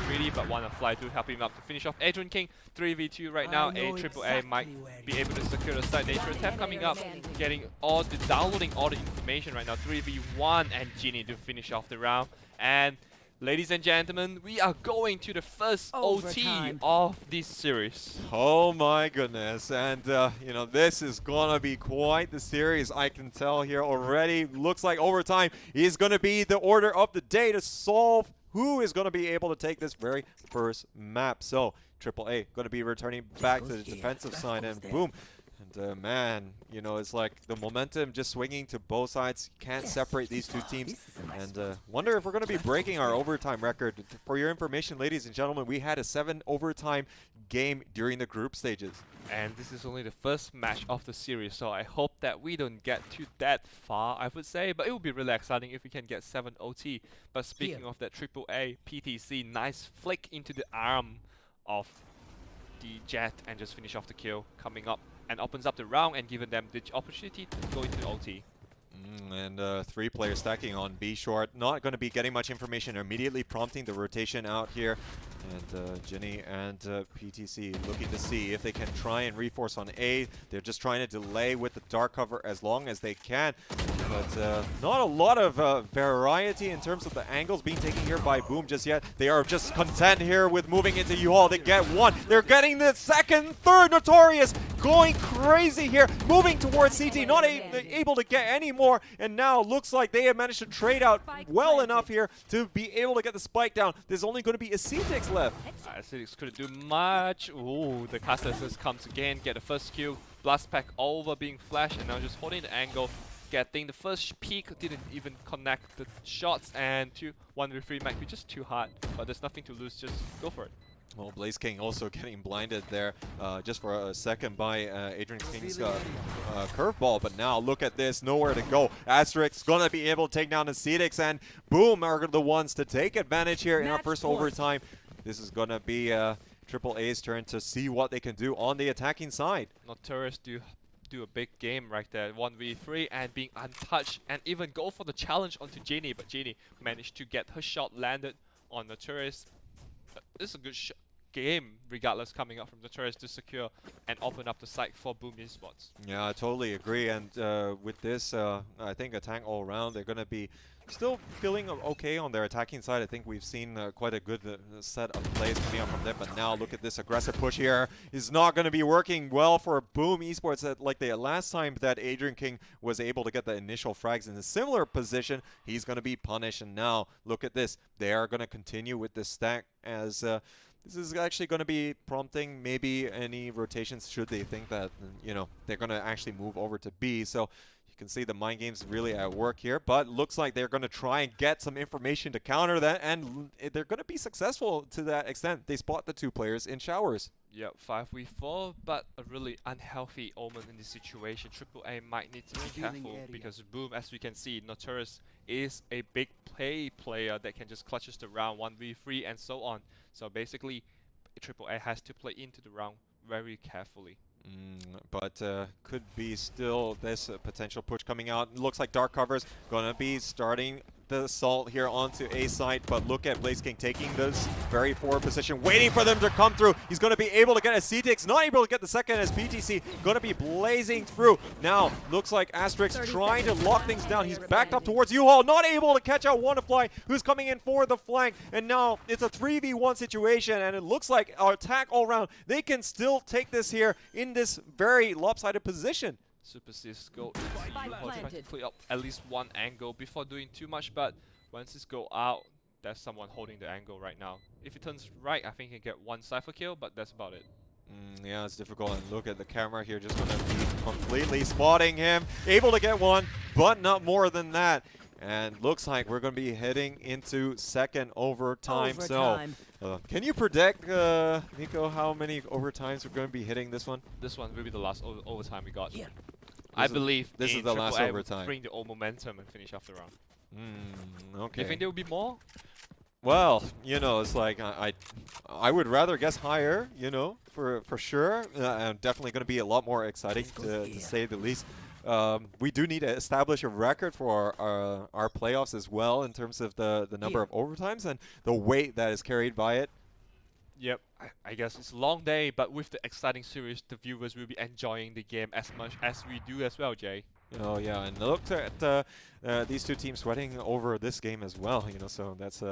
really, but wanna fly to help him up to finish off. Adrian King, 3v2 right now. AAA might be able to secure the side. Nature Attack coming up, getting all the downloading all the information right now. 3v1 and Genie to finish off the round. And ladies and gentlemen, we are going to the first OT of this series. Oh my goodness, and you know, this is gonna be quite the series. I can tell here already. Looks like overtime is gonna be the order of the day to solve who is gonna be able to take this very first map. So AAA gonna be returning back to the defensive side, and boom. And man, you know, it's like the momentum just swinging to both sides. Can't separate these two teams. And wonder if we're going to be breaking our overtime record. For your information, ladies and gentlemen, we had a 7 overtime game during the group stages. And this is only the first match of the series, so I hope that we don't get to that far, I would say. But it would be really exciting if we can get 7 OT. But speaking of that AAA, PTC, nice flick into the arm of the Jet and just finish off the kill coming up. And opens up the round and given them the opportunity to go into the OT. And 3 players stacking on B short. Not going to be getting much information, immediately prompting the rotation out here. And Ginny and PTC looking to see if they can try and reinforce on A. They're just trying to delay with the dark cover as long as they can. But not a lot of variety in terms of the angles being taken here by Boom just yet. They are just content here with moving into U-Haul. They get one. They're getting the second, third. Notorious going crazy here. Moving towards CT. Not able to get any more. And now looks like they have managed to trade out well enough here to be able to get the spike down. There's only going to be a CTX left. Acidics couldn't do much. Ooh, the cast assist comes again. Get the first kill. Blast pack over being flashed. And now just holding the angle. Getting the first peak, didn't even connect the shots, and 1v3 might be just too hard, but there's nothing to lose, just go for it. Well, Blaze King also getting blinded there just for a second by Adrian King's curveball, but now look at this, nowhere to go. Asterix gonna be able to take down the Cedix, and Boom are the ones to take advantage here in our first overtime. This is gonna be Triple A's turn to see what they can do on the attacking side. Notorious do a big game right there, 1v3 and being untouched, and even go for the challenge onto Genie, but Genie managed to get her shot landed on Notorious. This is a good game regardless, coming up from Notorious to secure and open up the site for Boom Esports. Yeah, I totally agree, and with this I think attack all around, they're gonna be still feeling okay on their attacking side. I think we've seen quite a good set of plays coming up from them, but now look at this aggressive push here. Is not going to be working well for Boom Esports. Like the last time that Adrian King was able to get the initial frags in a similar position, he's going to be punished. And now look at this. They are going to continue with this stack as this is actually going to be prompting maybe any rotations should they think that, you know, they're going to actually move over to B. So you can see the mind games really at work here, but looks like they're going to try and get some information to counter that, and they're going to be successful to that extent. They spot the 2 players in showers. Yep, 5v4, but a really unhealthy omen in this situation. Triple A might need to be careful because Boom, as we can see, Notorious is a big player that can just clutches the round 1v3 and so on. So basically, Triple A has to play into the round very carefully. But could be still this potential push coming out. Looks like Dark Cover's gonna be starting the assault here onto A side, but look at Blaze King taking this very forward position, waiting for them to come through. He's gonna be able to get a CTX, not able to get the second as PTC gonna be blazing through. Now looks like Asterix trying to lock things down. He's backed up towards U-Haul, not able to catch out Wannafly, who's coming in for the flank, and now it's a 3v1 situation, and it looks like our attack all around, they can still take this here in this very lopsided position. Super Cisco trying to clear up at least one angle before doing too much, but once Cisco out, there's someone holding the angle right now. If he turns right, I think he can get one Cypher kill, but that's about it. Yeah, it's difficult, and look at the camera here, just gonna be completely spotting him. Able to get one, but not more than that. And looks like we're going to be heading into second overtime. So, can you predict, Nico, how many overtimes we're going to be hitting this one? This one will be the last overtime we got. Yeah. I believe this is the last overtime. Bring the old momentum and finish off the round. Okay. Do you think there will be more? Well, you know, it's like I would rather guess higher, you know, for sure. Definitely going to be a lot more exciting to say the least. We do need to establish a record for our playoffs as well in terms of the number of overtimes and the weight that is carried by it. Yep, I guess it's a long day, but with the exciting series, the viewers will be enjoying the game as much as we do as well, Jay. Oh yeah, and look at these 2 teams sweating over this game as well, you know, so that's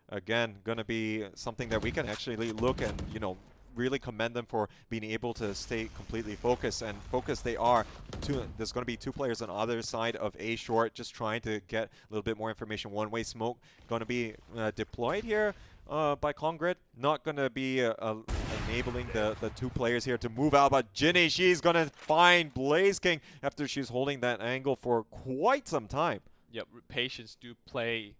again gonna be something that we can actually look and, you know, really commend them for being able to stay completely focused, and focused they are. There's going to be 2 players on the other side of A short, just trying to get a little bit more information. One-way smoke going to be deployed here by Congrid. Not going to be enabling the 2 players here to move out, but Ginny, she's going to find Blaze King after she's holding that angle for quite some time. Yep, patience do play.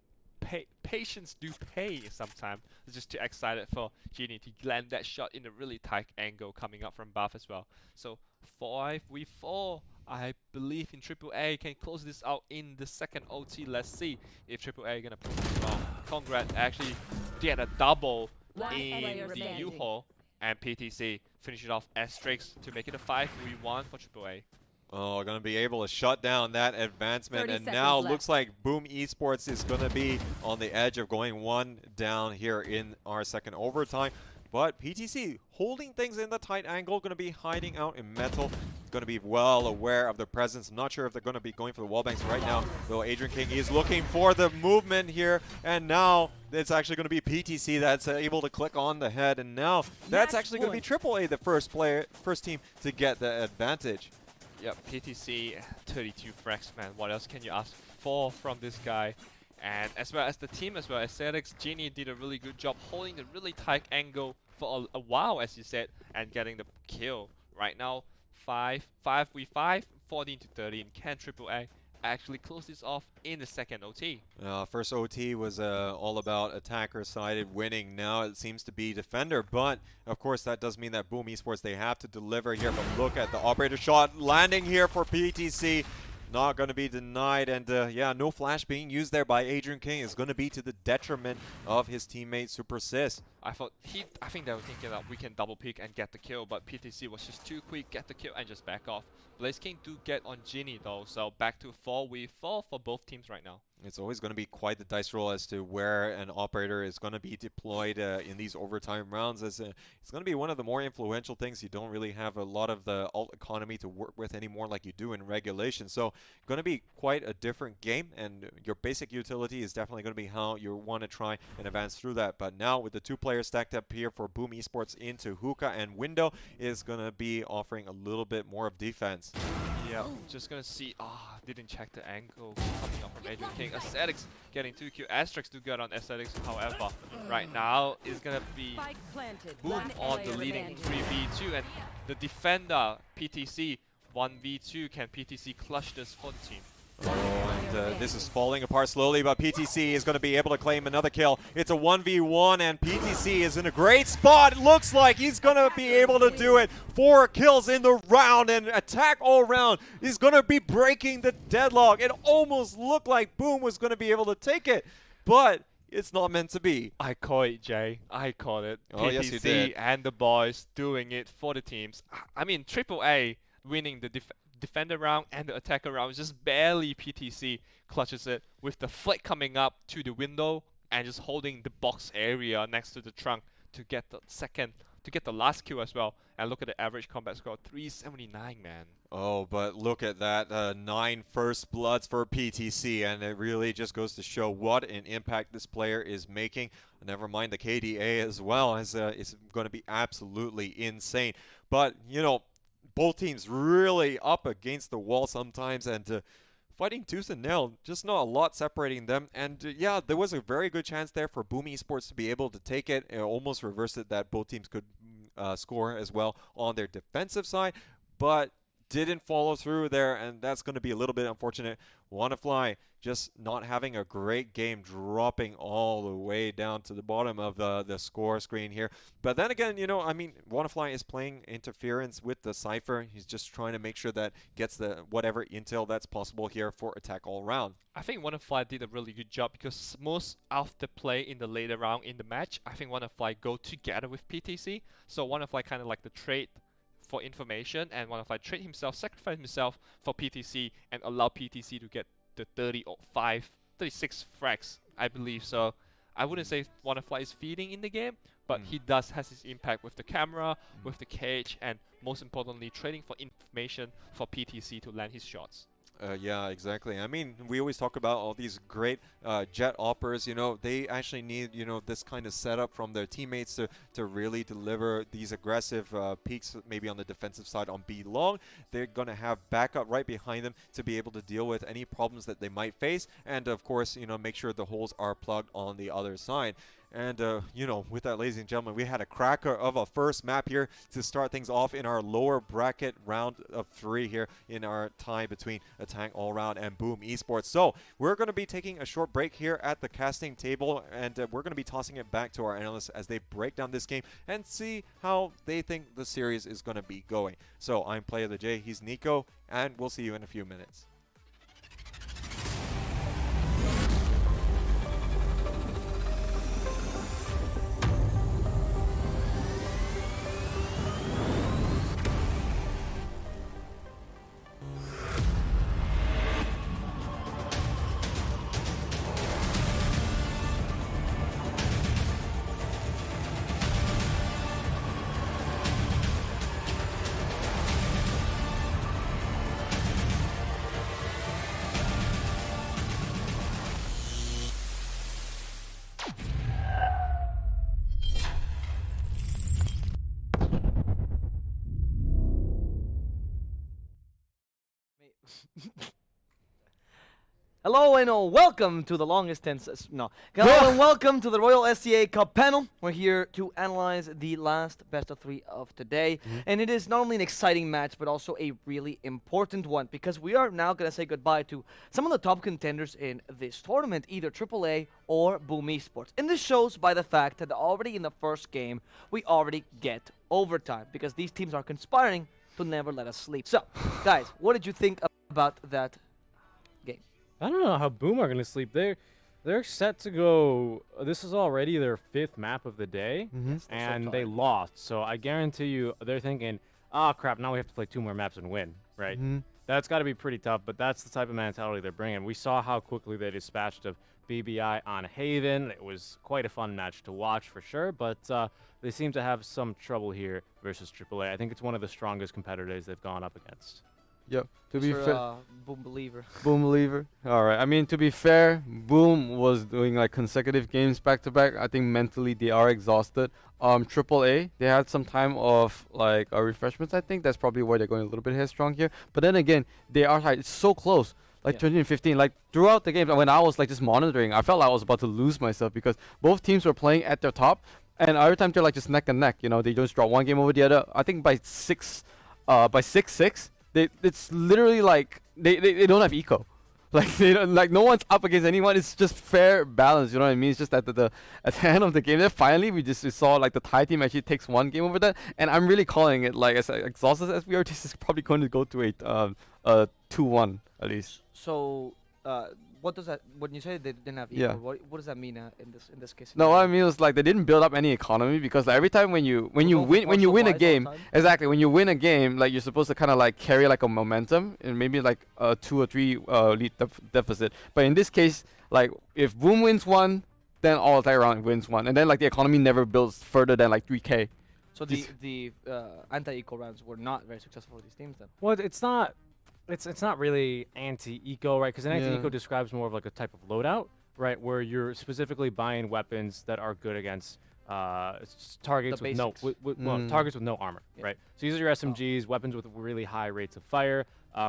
Patience do pay sometimes. It's just too excited for Genie to land that shot in a really tight angle coming up from Buff as well. So 5v4, I believe in Triple A can close this out in the second OT. Let's see if Triple A gonna prove this wrong. Congrats actually get a double in the U-Haul, and PTC finish it off as Strix to make it a 5v1 for Triple A. Oh, going to be able to shut down that advancement. 30 And seconds now left. looks like Boom Esports is going to be on the edge of going one down here in our second overtime. But PTC holding things in the tight angle, going to be hiding out in metal. Going to be well aware of their presence. I'm not sure if they're going to be going for the wall banks right now. Though Adrian King is looking for the movement here. And now it's actually going to be PTC that's able to click on the head. And now that's actually going to be AAA, the first team to get the advantage. Yep, PTC, 32 frags, man. What else can you ask for from this guy? And as well as the team as well, Aesthetics, Genie did a really good job holding the really tight angle for a while, as you said, and getting the kill. Right now, 5v5, 14 to 13. Can AAA actually close this off in the second OT? First OT was all about attacker-sided winning. Now it seems to be defender, but of course that does mean that Boom Esports, they have to deliver here. But look at the operator shot landing here for PTC. Not going to be denied, and yeah, no flash being used there by Adrian King is going to be to the detriment of his teammate Super Sis. I think they were thinking that we can double pick and get the kill, but PTC was just too quick, get the kill and just back off. Blaze King do get on Genie though, so back to 4v4 for both teams right now. It's always going to be quite the dice roll as to where an operator is going to be deployed in these overtime rounds. As it's going to be one of the more influential things. You don't really have a lot of the alt economy to work with anymore like you do in regulation. So going to be quite a different game, and your basic utility is definitely going to be how you want to try and advance through that. But now with the two players stacked up here for Boom Esports into Hookah and Window is going to be offering a little bit more of defense. Yeah, just gonna see. Didn't check the angle coming up from Adrian King. Aesthetics getting 2Q. Asterix do good on Aesthetics, however, right now is gonna be Boom on the leading 3v2, and the defender PTC 1v2. Can PTC clutch this for the team? And this is falling apart slowly, but PTC is going to be able to claim another kill. It's a 1v1, and PTC is in a great spot. It looks like he's going to be able to do it. 4 kills in the round, and attack all round. He's going to be breaking the deadlock. It almost looked like Boom was going to be able to take it, but it's not meant to be. I call it, Jay. I call it. Oh, PTC yes, you did. And the boys doing it for the teams. I mean, AAA winning the defender round and the attacker round, just barely PTC clutches it with the flick coming up to the window and just holding the box area next to the trunk to get the last kill as well. And look at the average combat score, 379, man. Oh, but look at that, 9 first bloods for PTC, and it really just goes to show what an impact this player is making. Never mind the KDA as well, as it's going to be absolutely insane. But, you know, both teams really up against the wall sometimes, and fighting tooth and nail, just not a lot separating them. And yeah, there was a very good chance there for Boom Esports to be able to take it. It almost reversed it that both teams could score as well on their defensive side, but didn't follow through there, and that's going to be a little bit unfortunate. WannaFly just not having a great game, dropping all the way down to the bottom of the score screen here. But then again, you know, I mean, WannaFly is playing interference with the Cypher. He's just trying to make sure that gets the whatever intel that's possible here for attack all round. I think WannaFly did a really good job because most of the play in the later round in the match, I think WannaFly go together with PTC. So WannaFly kind of like the trade for information, and WannaFly trade himself, sacrifice himself for PTC, and allow PTC to get the 36 frags, I believe. So I wouldn't say WannaFly is feeding in the game, but he has his impact with the camera, with the cage, and most importantly, trading for information for PTC to land his shots. Yeah, exactly. I mean, we always talk about all these great jet operas. You know, they actually need, you know, this kind of setup from their teammates to really deliver these aggressive peaks, maybe on the defensive side on B long. They're going to have backup right behind them to be able to deal with any problems that they might face. And, of course, you know, make sure the holes are plugged on the other side. And, you know, with that, ladies and gentlemen, we had a cracker of a first map here to start things off in our lower bracket round of 3 here in our tie between Attack All Round and Boom Esports. So we're going to be taking a short break here at the casting table, and we're going to be tossing it back to our analysts as they break down this game and see how they think the series is going to be going. So I'm Player of the J, he's Nico, and we'll see you in a few minutes. Hello and welcome to the longest no. Hello and welcome to the Royal SCA Cup panel. We're here to analyze the last best of 3 of today. And it is not only an exciting match, but also a really important one, because we are now going to say goodbye to some of the top contenders in this tournament, either AAA or Boom Esports. And this shows by the fact that already in the first game, we already get overtime, because these teams are conspiring to never let us sleep. So, guys, what did you think about that game? I don't know how Boom are going to sleep. They're set to go. This is already their 5th map of the day, and they lost. So I guarantee you they're thinking, oh, crap, now we have to play 2 more maps and win, right? That's got to be pretty tough, but that's the type of mentality they're bringing. We saw how quickly they dispatched of BBI on Haven. It was quite a fun match to watch for sure, but they seem to have some trouble here versus AAA. I think it's one of the strongest competitors they've gone up against. Yep. To be fair, Boom believer. Boom believer. All right. I mean, to be fair, Boom was doing like consecutive games back to back. I think mentally they are exhausted. AAA, they had some time of like refreshments. I think that's probably why they're going a little bit headstrong here. But then again, they are like it's so close. Like 2015, like throughout the game, when I was like just monitoring, I felt like I was about to lose myself because both teams were playing at their top, and every time they're like just neck and neck. You know, they just draw one game over the other. I think by 6-6. It's literally like they don't have eco, like they don't, like no one's up against anyone. It's just fair balance, you know what I mean? It's just at the end of the game, then finally we saw like the Thai team actually takes one game over that, and I'm really calling it like as exhausted as we are. This is probably going to go to a 2-1 at least. So what does that, when you say they didn't have eco, what does that mean in this case? No, what I mean is like they didn't build up any economy, because like, every time when you win a game, exactly, when you win a game, like you're supposed to kind of like carry like a momentum and maybe like a 2 or 3 lead deficit. But in this case, like if Boom wins one, then all the round wins one, and then like the economy never builds further than like 3K. So the anti-eco rounds were not very successful for these teams then. Well, it's not. It's not really anti-eco, right? Because an anti-eco describes more of like a type of loadout, right? Where you're specifically buying weapons that are good against targets with targets with no armor, right? So these are your SMGs, weapons with really high rates of fire,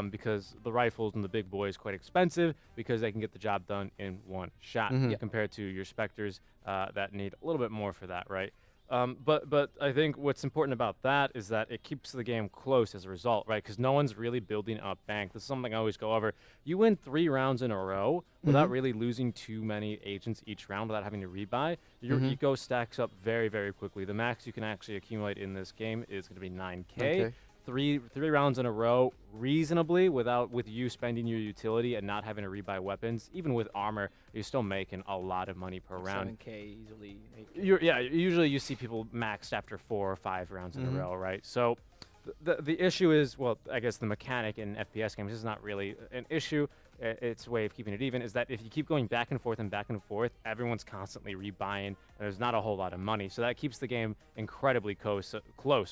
because the rifles and the big boys quite expensive because they can get the job done in one shot compared to your Spectres that need a little bit more for that, right? But I think what's important about that is that it keeps the game close as a result, right? Because no one's really building up bank. This is something I always go over. You win 3 rounds in a row without really losing too many agents each round without having to rebuy. Your eco stacks up very, very quickly. The max you can actually accumulate in this game is going to be 9K. Okay. Three rounds in a row reasonably with you spending your utility and not having to rebuy weapons. Even with armor, you're still making a lot of money per round. 7K easily. Usually you see people maxed after 4 or 5 rounds in a row, right? So the issue is, well, I guess the mechanic in FPS games is not really an issue. It's a way of keeping it even, is that if you keep going back and forth, everyone's constantly rebuying, and there's not a whole lot of money. So that keeps the game incredibly close,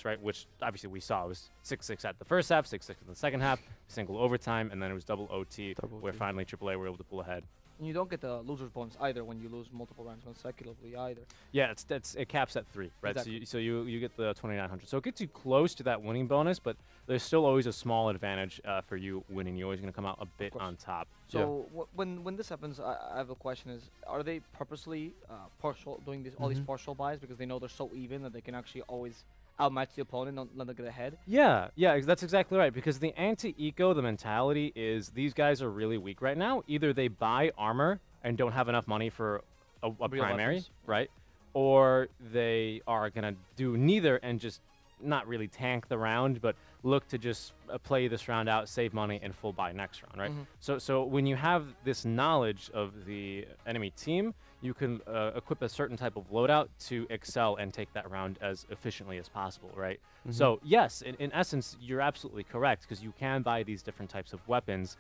right? Which obviously we saw was 6-6 at the first half, 6-6 in the second half, single overtime, and then it was double OT, where finally AAA were able to pull ahead. And you don't get the loser's bonus either when you lose multiple rounds consecutively either. Yeah, it caps at 3, right? Exactly. So you get the 2,900. So it gets you close to that winning bonus, but there's still always a small advantage for you winning. You're always going to come out a bit on top. So when this happens, I have a question: is are they purposely doing all these partial buys because they know they're so even that they can actually always outmatch the opponent, not let them get ahead? Yeah, that's exactly right. Because the anti-eco, the mentality is these guys are really weak right now. Either they buy armor and don't have enough money for a primary, right? Or they are going to do neither and just not really tank the round, but look to just play this round out, save money, and full buy next round, right? So when you have this knowledge of the enemy team, you can equip a certain type of loadout to excel and take that round as efficiently as possible, right? So yes, in essence, you're absolutely correct, because you can buy these different types of weapons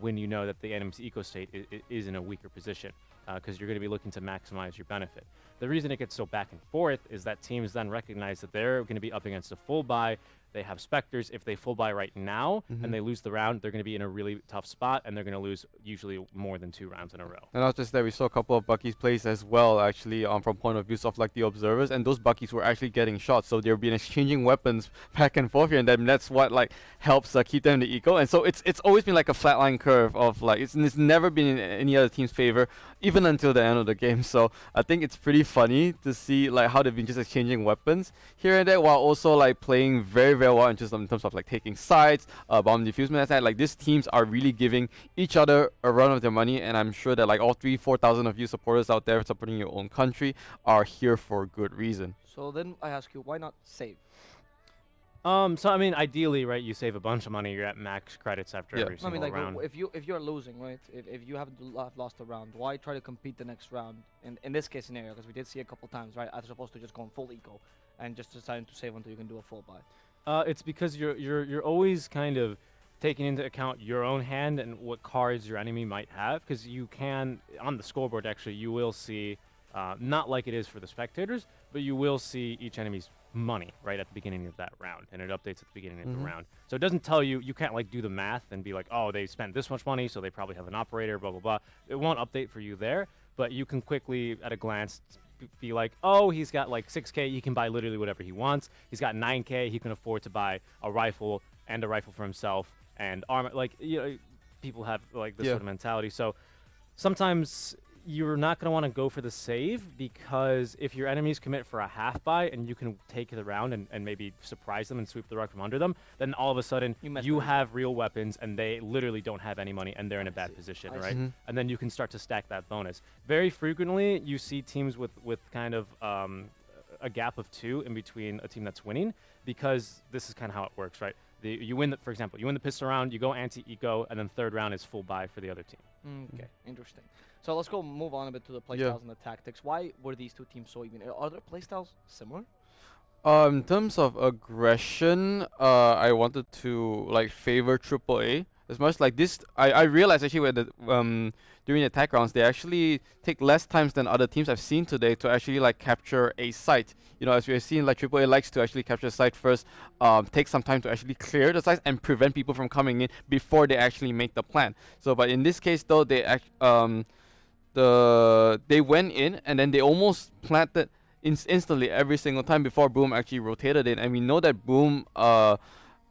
when you know that the enemy's eco state is in a weaker position, because you're going to be looking to maximize your benefit. The reason it gets so back and forth is that teams then recognize that they're going to be up against a full buy. They have Spectres. If they full buy right now and they lose the round, they're going to be in a really tough spot, and they're going to lose usually more than 2 rounds in a row. And not just that, we saw a couple of Bucky's plays as well, actually, from point of views of like the observers, and those Bucky's were actually getting shots, so they've been exchanging weapons back and forth here, and then that's what like helps keep them in the eco. And so it's always been like a flatline decline curve of like it's never been in any other team's favor, even until the end of the game. So I think it's pretty funny to see like how they've been just exchanging weapons here and there, while also like playing very well in terms of like taking sides, bomb defusement. Like these teams are really giving each other a run of their money, and I'm sure that like all 3,000-4,000 of you supporters out there supporting your own country are here for good reason. So then I ask you, why not save? So I mean, ideally, right, you save a bunch of money. You're at max credits after every I mean, single like, round. if you're losing, right? If you have lost a round, why try to compete the next round? In this case scenario, because we did see a couple times, right? As opposed to just going full eco and just deciding to save until you can do a full buy. It's because you're always kind of taking into account your own hand and what cards your enemy might have, because you can on the scoreboard actually you will see, not like it is for the spectators, but you will see each enemy's money right at the beginning of that round, and it updates at the beginning of the round. So it doesn't tell you, you can't like do the math and be like, oh, they spent this much money, so they probably have an operator, blah blah blah. It won't update for you there, but you can quickly at a glance be like, oh, he's got like 6k, he can buy literally whatever he wants. He's got 9k, he can afford to buy a rifle and a rifle for himself and armor. Like, you know, people have like this sort of mentality. So sometimes you're not going to want to go for the save, because if your enemies commit for a half buy and you can take the round and maybe surprise them and sweep the rug from under them, then all of a sudden you have real weapons and they literally don't have any money and they're in a bad position, right? And then you can start to stack that bonus. Very frequently you see teams with kind of a gap of 2 in between a team that's winning, because this is kind of how it works, right? You win for example, you win the pistol round, you go anti-eco, and then third round is full buy for the other team. Okay, interesting. So let's go move on a bit to the playstyles and the tactics. Why were these two teams so even? Are their playstyles similar? In terms of aggression, I wanted to like favor AAA as much. Like this, I realized actually when the during the attack rounds, they actually take less times than other teams I've seen today to actually like capture a site. You know, as we've seen, like AAA likes to actually capture a site first, take some time to actually clear the sites and prevent people from coming in before they actually make the plan. So, but in this case though, they they went in and then they almost planted instantly every single time before Boom actually rotated it, and we know that Boom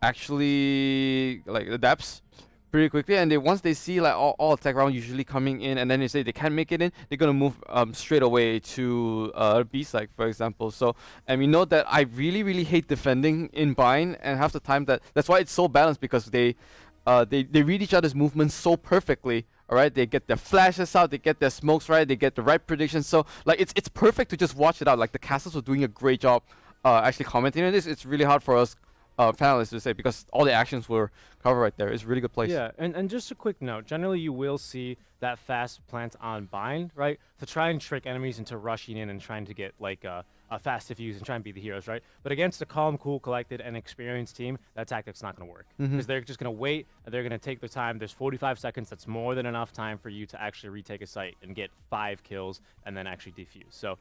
actually like adapts pretty quickly, and once they see like all attack round usually coming in, and then they say they can't make it in, they're gonna move straight away to B site, for example. So, and we know that I really hate defending in bind, and half the time that's why it's so balanced, because they read each other's movements so perfectly. All right, they get their flashes out, they get their smokes right, they get the right predictions. So like it's perfect to just watch it out. Like the casters were doing a great job actually commenting on this. It's really hard for us panelists to say, because all the actions were covered right there. It's a really good place. Yeah, and just a quick note. Generally, you will see that fast plant on bind, right? To try and trick enemies into rushing in and trying to get like a fast diffuse and try and be the heroes, right? But against a calm, cool, collected, and experienced team, that tactic's not going to work. Because they're just going to wait, and they're going to take their time. There's 45 seconds. That's more than enough time for you to actually retake a site and get 5 kills and then actually defuse. So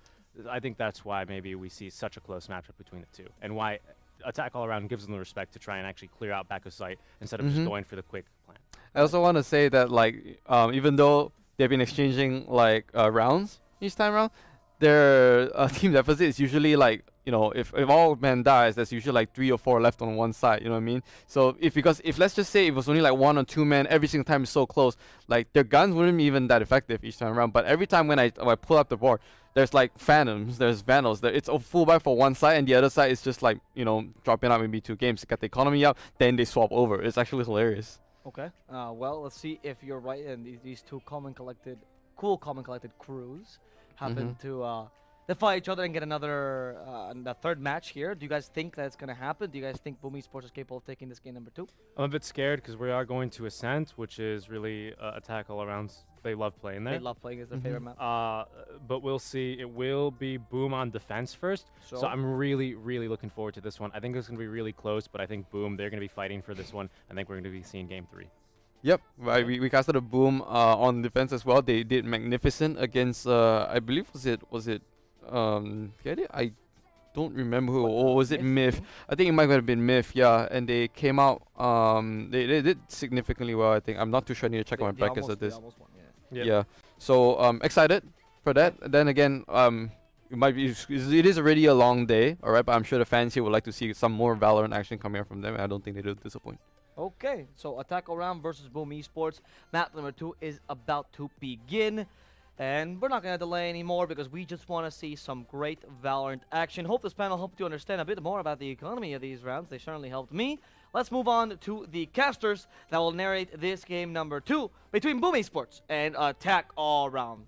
I think that's why maybe we see such a close matchup between the two, and why attack all around gives them the respect to try and actually clear out back of site instead of just going for the quick plan. I also want to say that like even though they've been exchanging like rounds each time around, their team deficit is usually like, you know, if all man dies, there's usually like 3 or 4 left on one side, you know what I mean? So if let's just say it was only like 1 or 2 men every single time, it's so close, like their guns wouldn't be even that effective each time around. But every time when I pull up the board, there's like phantoms, there's vandals, it's a full buy for one side, and the other side is just like, you know, dropping out maybe 2 games to get the economy up, then they swap over. It's actually hilarious. Okay. Well, let's see if you're right, and these two cool common collected crews happen to defy each other and get another a third match here. Do you guys think that's going to happen? Do you guys think Boom Esports is capable of taking this game number 2? I'm a bit scared because we are going to Ascent, which is really attack all around. They love playing there. They love playing as their favorite map. But we'll see. It will be Boom on defense first. So I'm really looking forward to this one. I think it's going to be really close, but I think Boom, they're going to be fighting for this one. I think we're going to be seeing game 3. Yep, we casted a Boom on defense as well. They did magnificent against I believe was it I don't remember who, or was it Myth? I think it might have been Myth, yeah. And they came out they did significantly well, I think. I'm not too sure. I need to check on my brackets of this. Yeah. So excited for that. Then again, it is already a long day, alright, but I'm sure the fans here would like to see some more Valorant action coming out from them, and I don't think they will disappoint. Okay, so Attack All Round versus Boom Esports. Map number 2 is about to begin. And we're not going to delay anymore because we just want to see some great Valorant action. Hope this panel helped you understand a bit more about the economy of these rounds. They certainly helped me. Let's move on to the casters that will narrate this game number 2 between Boom Esports and Attack All Round.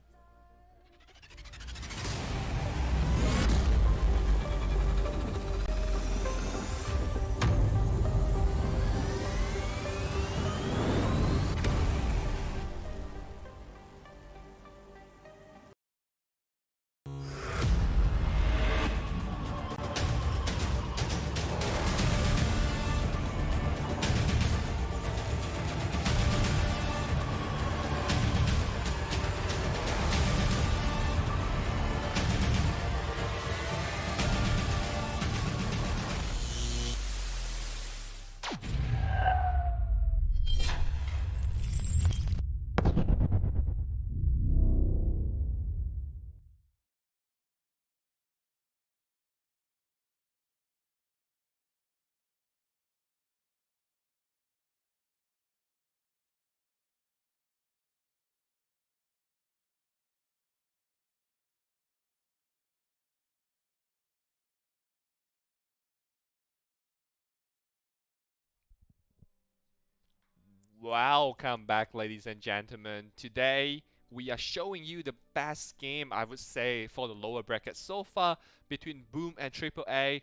Welcome back, ladies and gentlemen. Today, we are showing you the best game, I would say, for the lower bracket so far between Boom and AAA.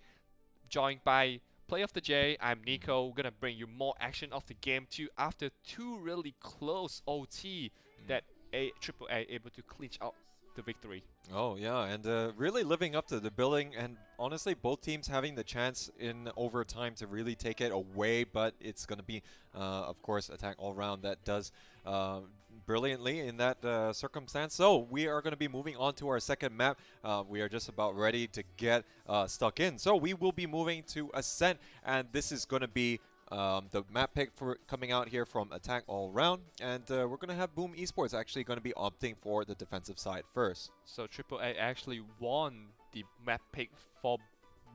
Joined by Play of the J, I'm Nico. We're gonna bring you more action of the game too after 2 really close OT that AAA able to clinch out the victory. Oh yeah, and really living up to the billing, and honestly both teams having the chance in overtime to really take it away, but it's going to be of course Attack All Round that does brilliantly in that circumstance. So we are going to be moving on to our second map. We are just about ready to get stuck in. So we will be moving to Ascent, and this is going to be the map pick for coming out here from Attack All Round, and we're going to have Boom Esports actually going to be opting for the defensive side first. So AAA actually won the map pick for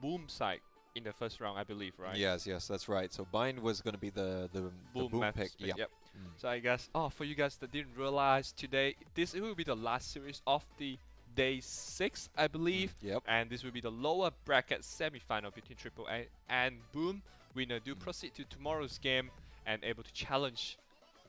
Boom side in the first round, I believe, right? Yes, that's right. So Bind was going to be the Boom map pick. Yep. So I guess, for you guys that didn't realize today, this will be the last series of the day 6, I believe. Yep. And this will be the lower bracket semi-final between AAA and Boom. Winner do proceed to tomorrow's game and able to challenge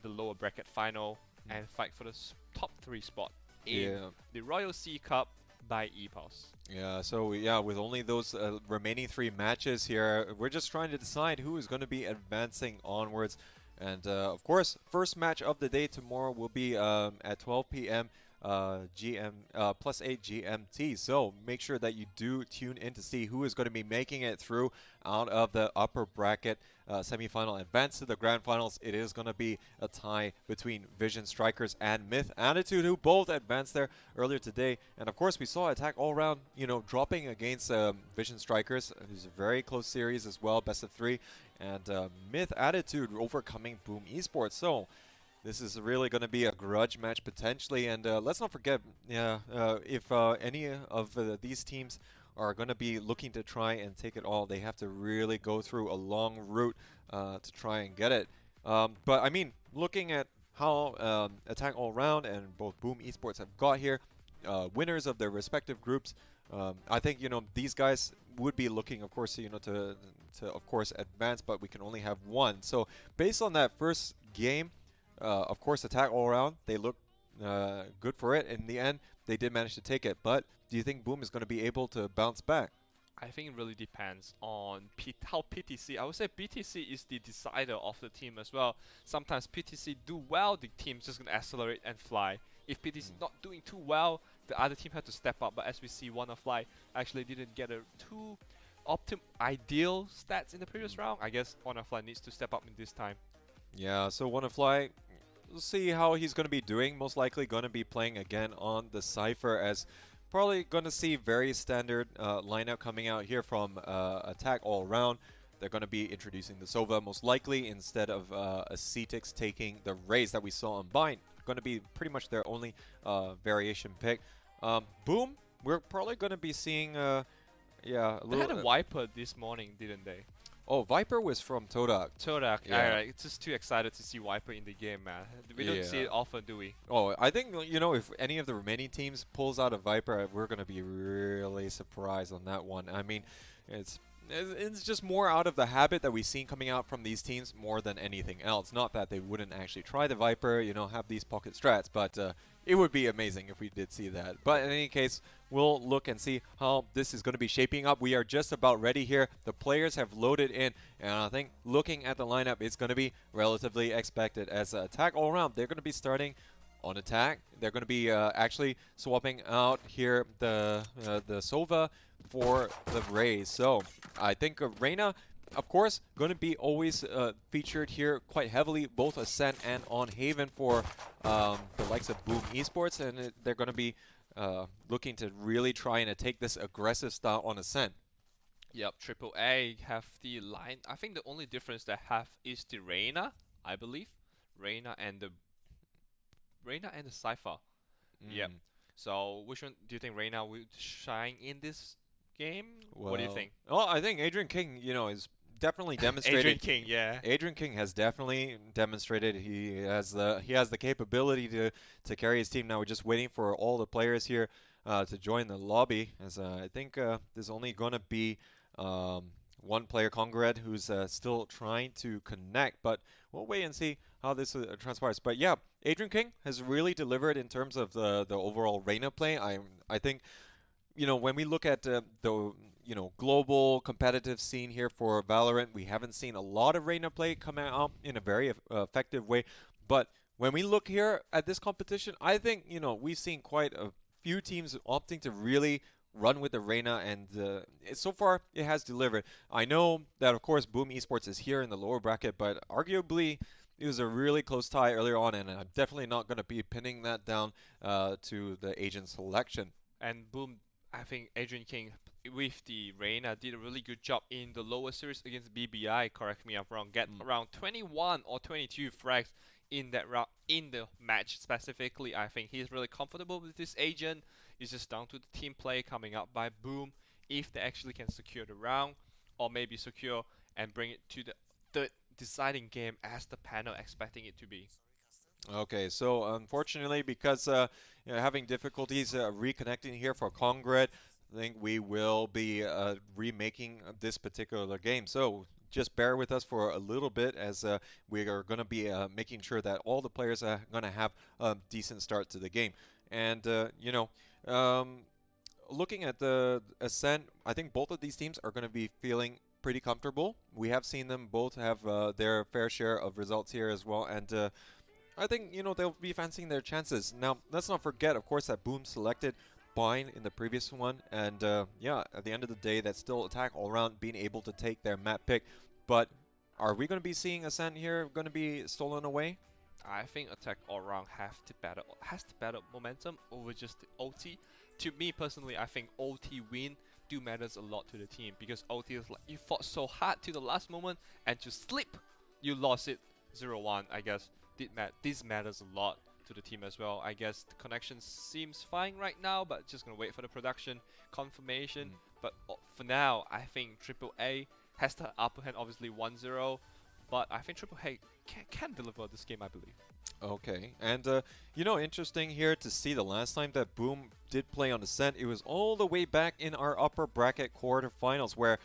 the lower bracket final and fight for the top 3 spot in the Royal Sea Cup by EPOS. Yeah, so with only those remaining 3 matches here, we're just trying to decide who is going to be advancing onwards. And of course, first match of the day tomorrow will be at 12 p.m. +8 GMT. So make sure that you do tune in to see who is going to be making it through out of the upper bracket semi-final advance to the grand finals. It is going to be a tie between Vision Strikers and Myth Attitude, who both advanced there earlier today. And of course, we saw Attack All Round, dropping against Vision Strikers. It was a very close series as well, best of 3. And Myth Attitude overcoming Boom Esports. So this is really going to be a grudge match potentially, and let's not forget, if any of these teams are going to be looking to try and take it all, they have to really go through a long route to try and get it. But I mean, looking at how Attack All Round and both Boom Esports have got here, winners of their respective groups, I think these guys would be looking, of course, to of course advance, but we can only have one. So based on that first game. Of course, Attack All Round, they look good for it. In the end, they did manage to take it. But do you think Boom is going to be able to bounce back? I think it really depends on how PTC, I would say PTC is the decider of the team as well. Sometimes PTC do well, the team's just going to accelerate and fly. If PTC not doing too well, the other team had to step up. But as we see, WannaFly actually didn't get a too ideal stats in the previous round. I guess WannaFly needs to step up in this time. Yeah, so WannaFly, we'll see how he's going to be doing. Most likely going to be playing again on the Cypher, as probably going to see very standard lineup coming out here from Attack All Round. They're going to be introducing the Sova most likely instead of a Cetix taking the Raze that we saw on Bind. Going to be pretty much their only variation pick. Boom, we're probably going to be seeing, a little... They had a Viper this morning, didn't they? Oh, Viper was from Todak. Todak. Yeah. Alright, it's just too excited to see Viper in the game, man. We don't see it often, do we? Oh, I think, you know, if any of the remaining teams pulls out a Viper, we're going to be really surprised on that one. I mean, it's just more out of the habit that we've seen coming out from these teams more than anything else. Not that they wouldn't actually try the Viper, you know, have these pocket strats, but it would be amazing if we did see that. But in any case, we'll look and see how this is going to be shaping up. We are just about ready here. The players have loaded in, and I think looking at the lineup, it's going to be relatively expected. As attack all around, they're going to be starting on attack. They're going to be actually swapping out here the Sova for the Raze. So I think Reyna, of course, going to be always featured here quite heavily, both Ascent and on Haven for the likes of Boom Esports, and they're going to be looking to really try and take this aggressive style on Ascent. Yep, AAA have the line. I think the only difference they have is the Reyna, I believe. Reyna and the Cypher. Yep. So which one do you think Reyna will shine in this game? Well, what do you think? Well, I think Adrian King, you know, is definitely demonstrated. Adrian King, yeah. Adrian King has definitely demonstrated he has the capability to carry his team. Now we're just waiting for all the players here to join the lobby, as I think there's only going to be one player, Congred, who's still trying to connect, but we'll wait and see how this transpires. But yeah, Adrian King has really delivered in terms of the overall Reyna play. I think, you know, when we look at the global competitive scene here for Valorant, we haven't seen a lot of Reyna play come out in a very effective way. But when we look here at this competition, I think, you know, we've seen quite a few teams opting to really run with the Reyna, and so far it has delivered. I know that, of course, Boom Esports is here in the lower bracket, but arguably it was a really close tie earlier on, and I'm definitely not going to be pinning that down to the agent selection. And Boom, I think Adrian King with the Reyna did a really good job in the lower series against BBI, correct me if I'm wrong, get around 21 or 22 frags in that round, in the match specifically. I think he's really comfortable with this agent. It's just down to the team play coming up by Boom, if they actually can secure the round, or maybe secure and bring it to the third deciding game as the panel expecting it to be. Okay, so unfortunately, because having difficulties reconnecting here for Congred, I think we will be remaking this particular game. So just bear with us for a little bit, as we are going to be making sure that all the players are going to have a decent start to the game. And, looking at the Ascent, I think both of these teams are going to be feeling pretty comfortable. We have seen them both have their fair share of results here as well, and I think, you know, they'll be fancying their chances. Now, let's not forget, of course, that Boom selected Bind in the previous one, and yeah, at the end of the day, that's still attack all around, being able to take their map pick. But are we going to be seeing Ascent here going to be stolen away? I think attack all round has to battle momentum over just the OT. To me personally, I think OT win do matters a lot to the team, because OT is like, you fought so hard to the last moment and to slip, you lost it 0-1. I guess this matters a lot to the team as well. I guess the connection seems fine right now, but just gonna wait for the production confirmation. But for now, I think AAA has the upper hand, obviously 1-0, but I think AAA can deliver this game, I believe. Okay, and you know, interesting here to see the last time that Boom did play on Ascent, it was all the way back in our upper bracket quarterfinals, where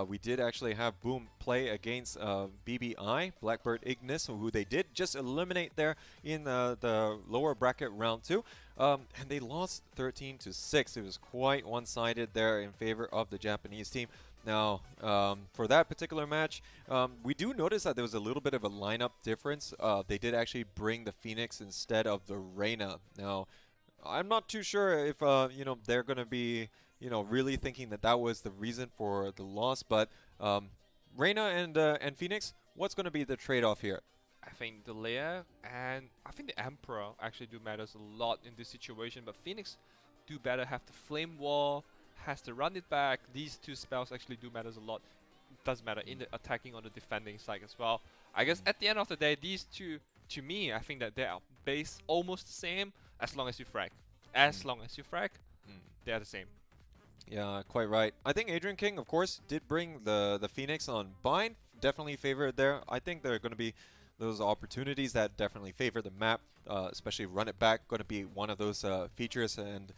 we did actually have Boom play against BBI, Blackbird Ignis, who they did just eliminate there in the lower bracket round 2. And they lost 13-6. It was quite one-sided there in favor of the Japanese team. Now, for that particular match, we do notice that there was a little bit of a lineup difference. They did actually bring the Phoenix instead of the Reyna. Now, I'm not too sure if you know, they're going to be, you know, really thinking that that was the reason for the loss. But Reyna and Phoenix, what's going to be the trade-off here? I think the Leia and I think the Emperor actually do matters a lot in this situation. But Phoenix do better have the Flame Wall, has to run it back. These two spells actually do matters a lot. It does matter in the attacking on the defending side as well. I guess at the end of the day, these two, to me, I think that they are base almost the same as long as you frag. As long as you frag, they are the same. Yeah, quite right. I think Adrian King, of course, did bring the Phoenix on bind. Definitely favored there. I think there are going to be those opportunities that definitely favor the map, especially run it back. Going to be one of those features, and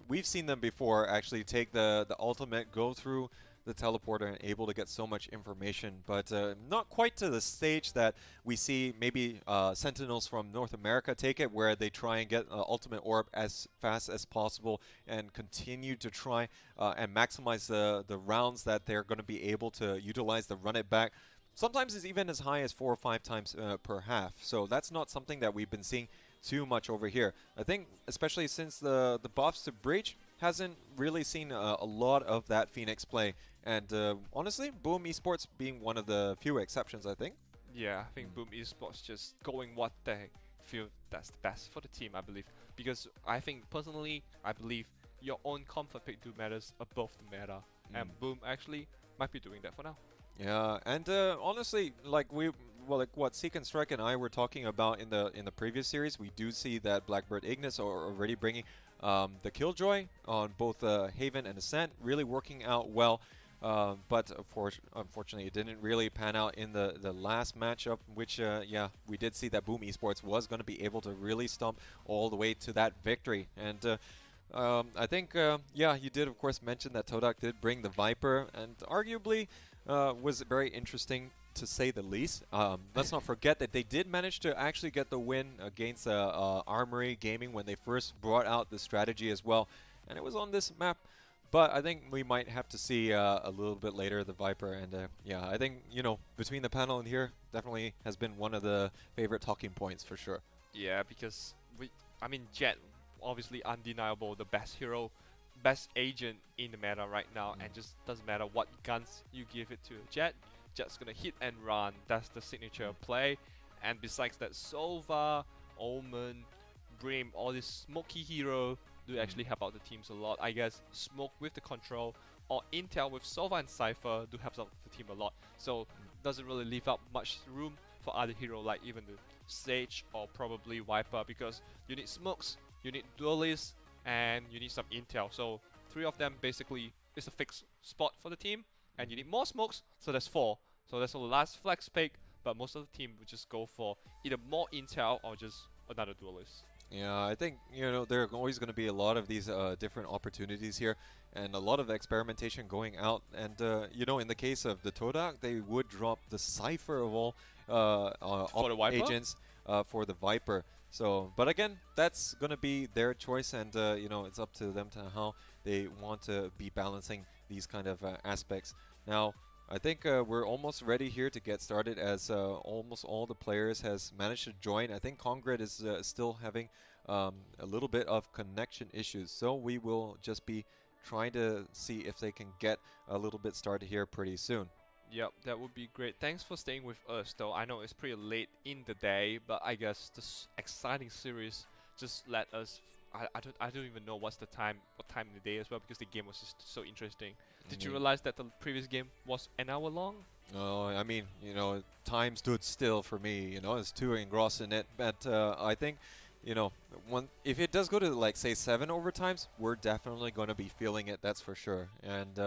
we've seen them before actually take the ultimate, go through the teleporter and able to get so much information, but not quite to the stage that we see maybe Sentinels from North America take it, where they try and get ultimate orb as fast as possible and continue to try and maximize the rounds that they're going to be able to utilize the run it back. Sometimes it's even as high as 4 or 5 times per half, so that's not something that we've been seeing too much over here. I think especially since the buffs to Breach hasn't really seen a lot of that Phoenix play, and honestly, Boom Esports being one of the few exceptions, I think. Yeah, I think Boom Esports just going what they feel that's the best for the team, I believe. Because I think personally, I believe your own comfort pick do matters above the meta, and Boom actually might be doing that for now. Yeah, and honestly, like what Seek and Strike and I were talking about in the previous series, we do see that Blackbird Ignis are already bringing the Killjoy on both Haven and Ascent, really working out well. But of course, unfortunately, it didn't really pan out in the last matchup, which, yeah, we did see that Boom Esports was going to be able to really stomp all the way to that victory. And I think, yeah, you did, of course, mention that Todak did bring the Viper, and arguably was very interesting to say the least. Let's not forget that they did manage to actually get the win against Armory Gaming when they first brought out the strategy as well, and it was on this map. But I think we might have to see a little bit later the Viper, and yeah, I think, you know, between the panel and here, definitely has been one of the favorite talking points for sure. Yeah, because I mean, Jet, obviously undeniable, the best hero, best agent in the meta right now, and just doesn't matter what guns you give it to Jet, Jet's gonna hit and run. That's the signature play. And besides that, Sova, Omen, Brim, all these smoky hero do actually help out the teams a lot. I guess Smoke with the control or Intel with Sova and Cypher do help out the team a lot. So doesn't really leave out much room for other hero like even the Sage or probably Viper, because you need smokes, you need duelists, and you need some intel. So 3 of them basically is a fixed spot for the team, and you need more smokes, so that's 4. So that's the last flex pick, but most of the team would just go for either more intel or just another duelist. Yeah, I think, you know, there are always going to be a lot of these different opportunities here, and a lot of experimentation going out. And, you know, in the case of the Todak, they would drop the Cypher of all for the agents for the Viper. So, but again, that's going to be their choice, and, you know, it's up to them to how they want to be balancing these kind of aspects. Now, I think we're almost ready here to get started, as almost all the players has managed to join. I think Congrid is still having a little bit of connection issues, so we will just be trying to see if they can get a little bit started here pretty soon. Yep, that would be great. Thanks for staying with us, though. I know it's pretty late in the day, but I guess this exciting series just let us. I don't even know what time in the day as well, because the game was just so interesting. Did you realize that the previous game was an hour long? Oh, I mean, you know, time stood still for me. You know, it's too engrossed in it. But I think, you know, if it does go to like say 7 overtimes, we're definitely going to be feeling it. That's for sure. And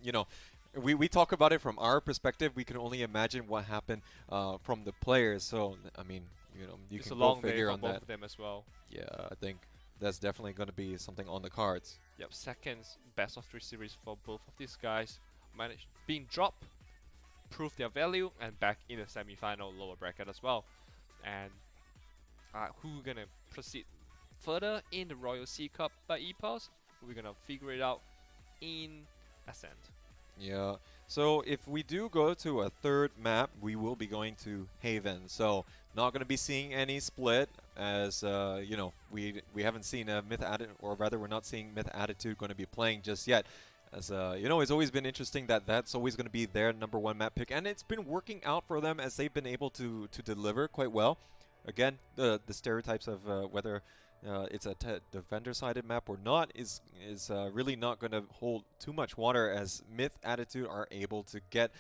you know, we talk about it from our perspective. We can only imagine what happened from the players. So I mean, you know, you it's can a long go figure day for on both that. of them as well. Yeah, I think that's definitely going to be something on the cards. Yep, second best of 3 series for both of these guys. Managed being dropped, prove their value, and back in the semi-final lower bracket as well. And who's gonna proceed further in the Royal Sea Cup by EPOS? We're gonna figure it out in Ascent. Yeah, so if we do go to a third map, we will be going to Haven. So not going to be seeing any split, as you know, we haven't seen a Myth Attitude, or rather we're not seeing Myth Attitude going to be playing just yet. As you know, it's always been interesting that that's always going to be their #1 map pick, and it's been working out for them as they've been able to deliver quite well. Again, the stereotypes of whether it's a defender-sided map or not is really not going to hold too much water, as Myth Attitude are able to get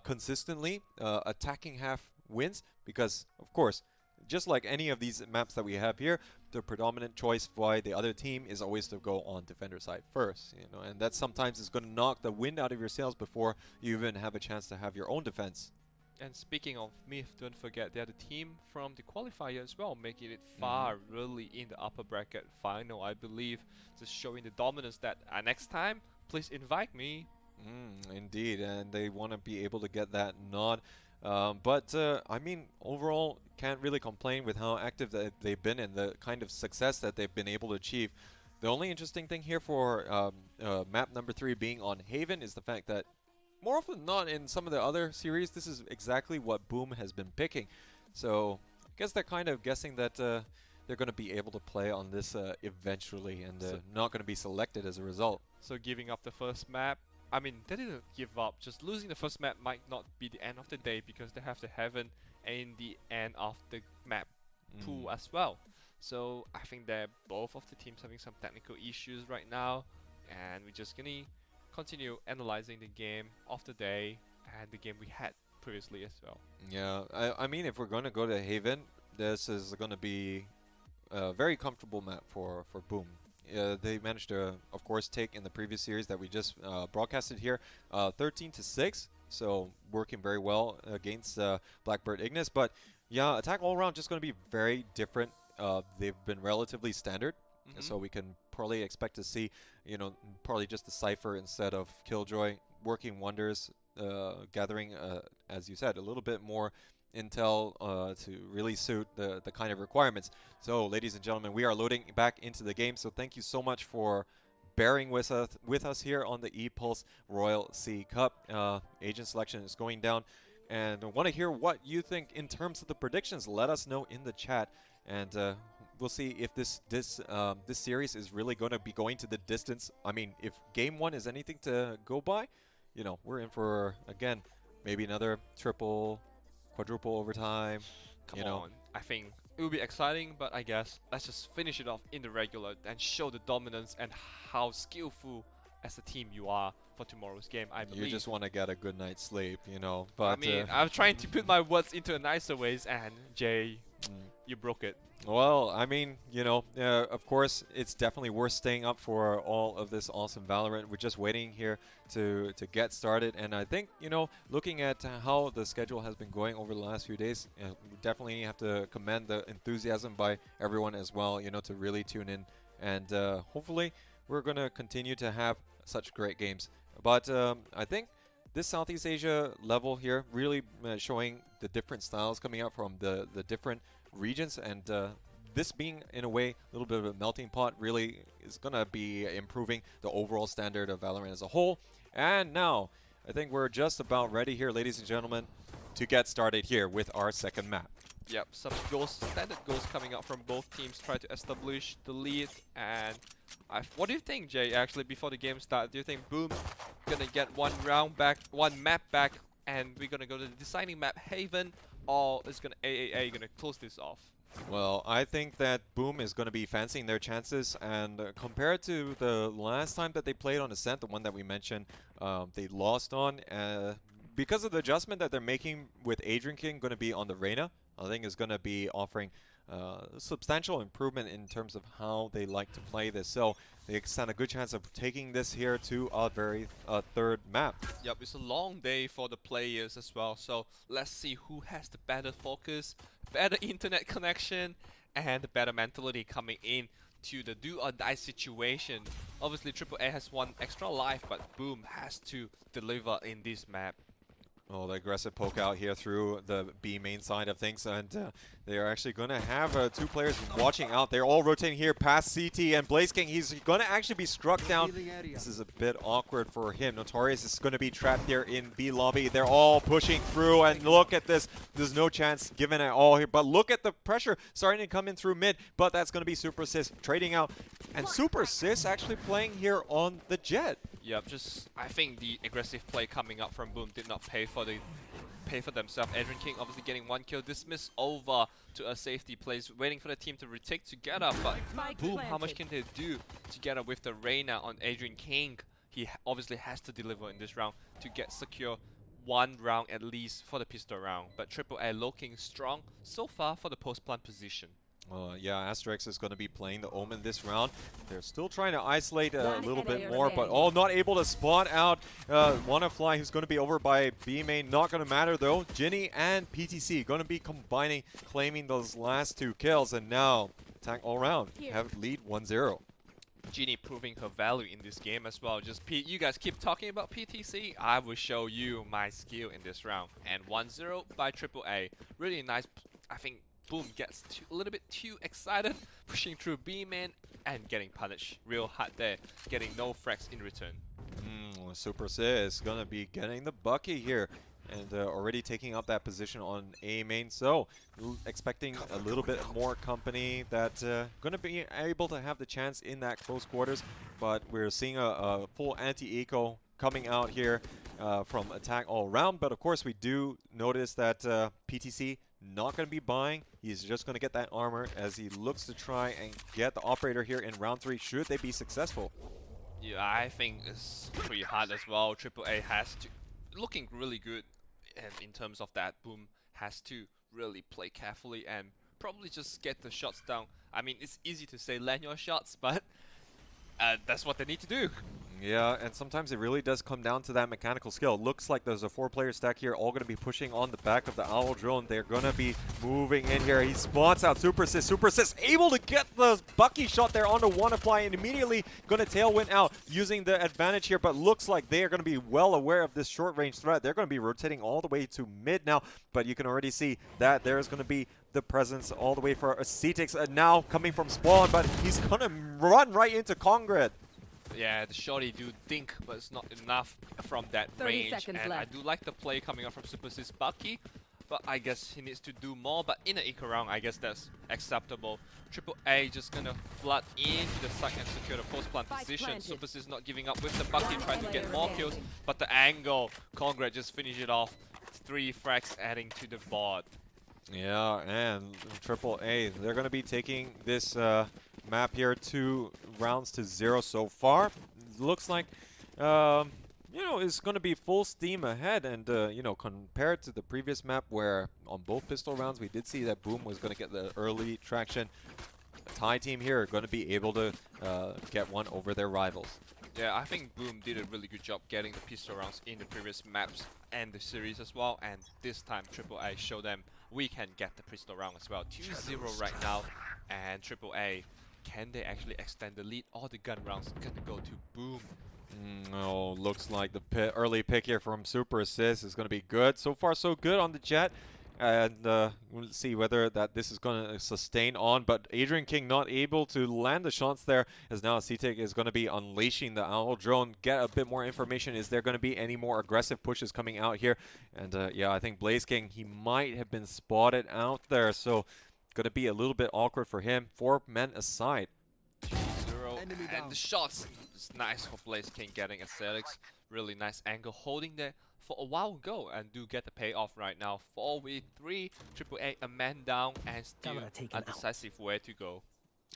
consistently attacking half wins, because of course just like any of these maps that we have here, the predominant choice by the other team is always to go on defender side first, you know, and that sometimes is going to knock the wind out of your sails before you even have a chance to have your own defense. And speaking of myth, don't forget they're the team from the qualifier as well, making it far really in the upper bracket final, I believe, just showing the dominance that next time, please invite me. Indeed, and they want to be able to get that nod. But I mean, overall, can't really complain with how active they've been and the kind of success that they've been able to achieve. The only interesting thing here for map number 3 being on Haven is the fact that more often than not in some of the other series, this is exactly what Boom has been picking. So I guess they're kind of guessing that they're going to be able to play on this eventually and not going to be selected as a result. So giving up the first map, I mean, they didn't give up. Just losing the first map might not be the end of the day because they have the Heaven in the end of the map pool as well. So I think that both of the teams having some technical issues right now, and we're just gonna continue analyzing the game of the day and the game we had previously as well. Yeah, I mean, if we're going to go to Haven, this is going to be a very comfortable map for Boom. They managed to, of course, take in the previous series that we just broadcasted here, 13-6, so working very well against Blackbird Ignis. But yeah, attack all around just going to be very different. They've been relatively standard, so we can probably expect to see, you know, probably just the Cypher instead of Killjoy working wonders, gathering, as you said, a little bit more intel to really suit the kind of requirements. So, ladies and gentlemen, we are loading back into the game. So, thank you so much for bearing with us here on the ePulse Royal Sea Cup. Agent selection is going down, and I want to hear what you think in terms of the predictions. Let us know in the chat, and we'll see if this series is really going to be going to the distance. I mean, if game 1 is anything to go by, you know, we're in for, again, maybe another triple, quadruple overtime. Come on. I think it will be exciting, but I guess let's just finish it off in the regular and show the dominance and how skillful as a team you are for tomorrow's game, I believe. You just want to get a good night's sleep, you know. But I mean, I'm trying to put my words into nicer ways, and Jay, you broke it. Well, I mean, you know, of course, it's definitely worth staying up for all of this awesome Valorant. We're just waiting here to get started. And I think, you know, looking at how the schedule has been going over the last few days, we definitely have to commend the enthusiasm by everyone as well, you know, to really tune in. And hopefully, we're going to continue to have such great games. But I think this Southeast Asia level here really showing the different styles coming out from the different regions, and this being in a way a little bit of a melting pot really is gonna be improving the overall standard of Valorant as a whole. And now I think we're just about ready here, ladies and gentlemen, to get started here with our second map. Yep, some goals, standard goals coming out from both teams, try to establish the lead. And what do you think, Jay, actually, before the game starts? Do you think Boom gonna get one map back, and we're gonna go to the deciding map Haven, or is gonna AAA gonna close this off? Well, I think that Boom is going to be fancying their chances, and compared to the last time that they played on Ascent, the one that we mentioned, they lost on, because of the adjustment that they're making with Adrian King going to be on the Reyna, I think is going to be offering substantial improvement in terms of how they like to play this. So they stand a good chance of taking this here to our very third map. Yep, it's a long day for the players as well. So let's see who has the better focus, better internet connection, and the better mentality coming in to the do or die situation. Obviously, AAA has one extra life, but Boom has to deliver in this map. Oh, the aggressive poke out here through the B main side of things, and they are actually going to have two players watching out. They're all rotating here past CT, and Blaze King, he's going to actually be struck down. This is a bit awkward for him. Notorious is going to be trapped there in B lobby. They're all pushing through, and look at this. There's no chance given at all here, but look at the pressure starting to come in through mid, but that's going to be Super Sis trading out, and Super Sis actually playing here on the Jet. Yep, I think the aggressive play coming up from Boom did not pay for themselves. Adrian King obviously getting one kill, dismiss over to a safety place, waiting for the team to retake together. But Boom, how much can they do together with the Reyna on Adrian King? He obviously has to deliver in this round to get secure one round at least for the pistol round, but AAA looking strong so far for the post-plant position. Yeah, Asterix is going to be playing the Omen this round. They're still trying to isolate a little bit more, but not able to spawn out WannaFly, who's going to be over by B main. Not going to matter though. Ginny and PTC going to be combining, claiming those last 2 kills, and now attack all round have lead 1-0. Ginny proving her value in this game as well. Just you guys keep talking about PTC, I will show you my skill in this round. And 1-0 by AAA. Really nice. I think Boom gets a little bit too excited, pushing through B-man and getting punished real hard there, getting no frags in return. Super Sis is going to be getting the bucket here and already taking up that position on A main. So expecting a little bit more company that going to be able to have the chance in that close quarters, but we're seeing a full anti-eco coming out here from attack all round. But of course we do notice that PTC not going to be buying. He's just going to get that armor as he looks to try and get the operator here in round 3 should they be successful. Yeah, I think it's pretty hard as well. AAA has to looking really good, and in terms of that, Boom has to really play carefully and probably just get the shots down. I mean, it's easy to say land your shots, but that's what they need to do. Yeah, and sometimes it really does come down to that mechanical skill. Looks like there's a 4-player stack here, all going to be pushing on the back of the Owl drone. They're going to be moving in here. He spots out Super Sis. Super Sis able to get the Bucky shot there onto WannaFly and immediately going to tailwind out using the advantage here, but looks like they are going to be well aware of this short-range threat. They're going to be rotating all the way to mid now, but you can already see that there's going to be the presence all the way for Cetix now coming from spawn, but he's going to run right into Congred. Yeah, the shorty do think, but it's not enough from that range. And left. I do like the play coming up from Super Sis Bucky, but I guess he needs to do more. But in an eco round, I guess that's acceptable. AAA just gonna flood into the site and secure the post-plant position. Super Sis not giving up with the Bucky, trying to get more kills, but the angle, Congred just finish it off. 3 frags adding to the board. Yeah, and AAA, they're going to be taking this map here 2 rounds to 0 so far. Looks like, you know, it's going to be full steam ahead. And, you know, compared to the previous map where on both pistol rounds we did see that Boom was going to get the early traction, the Thai team here are going to be able to get one over their rivals. Yeah, I think Boom did a really good job getting the pistol rounds in the previous maps and the series as well. And this time AAA showed them we can get the pistol round as well. 2-0 right now, and AAA, can they actually extend the lead? All the gun rounds gonna go to Boom. Oh, looks like the early pick here from Super Assist is going to be good. So far, so good on the Jet. And we'll see whether this is going to sustain on. But Adrian King not able to land the shots there, as now CTIC is going to be unleashing the Owl drone. Get a bit more information. Is there going to be any more aggressive pushes coming out here? And yeah, I think Blaze King, he might have been spotted out there. So going to be a little bit awkward for him. 4 men aside. 2-0. And the shots is nice for Blaze King getting Aesthetics. Really nice angle holding there for a while ago, and do get the payoff right now. 4v3, AAA a man down, and still undecisive where to go.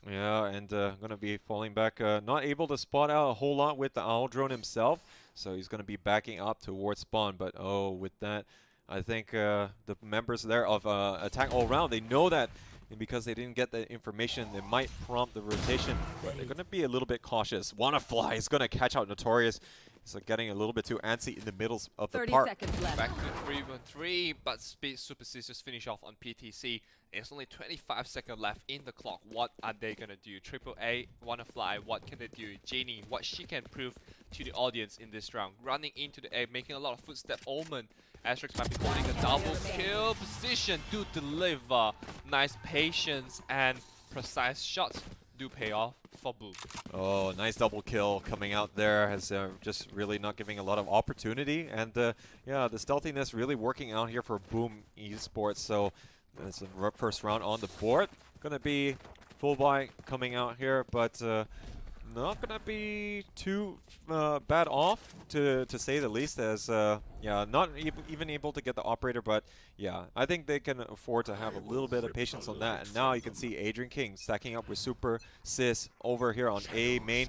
Yeah, and gonna be falling back, not able to spot out a whole lot with the Owl drone himself, so he's gonna be backing up towards spawn. But oh, with that, I think the members there of Attack All Round, they know that. And because they didn't get the information, they might prompt the rotation, but they're going to be a little bit cautious. WannaFly is going to catch out Notorious. So getting a little bit too antsy in the middle of the park. 30 seconds left. Back to 3v3, but Super Sis just finish off on PTC. It's only 25 seconds left in the clock. What are they going to do? AAA, WannaFly, what can they do? Janie, what she can prove to the audience in this round. Running into the A, making a lot of footstep. Omen, Asterix might be holding a double kill position to deliver. Nice patience and precise shots do pay off for Boom. Oh, nice double kill coming out there, has just really not giving a lot of opportunity. And yeah, the stealthiness really working out here for Boom Esports. So that's the first round on the board. Gonna be full buy coming out here, but not gonna be too bad off, to say the least, as yeah, not even able to get the operator, but yeah, I think they can afford to have a little bit of patience on that. And now you can see Adrian King stacking up with Super Sis over here on A main.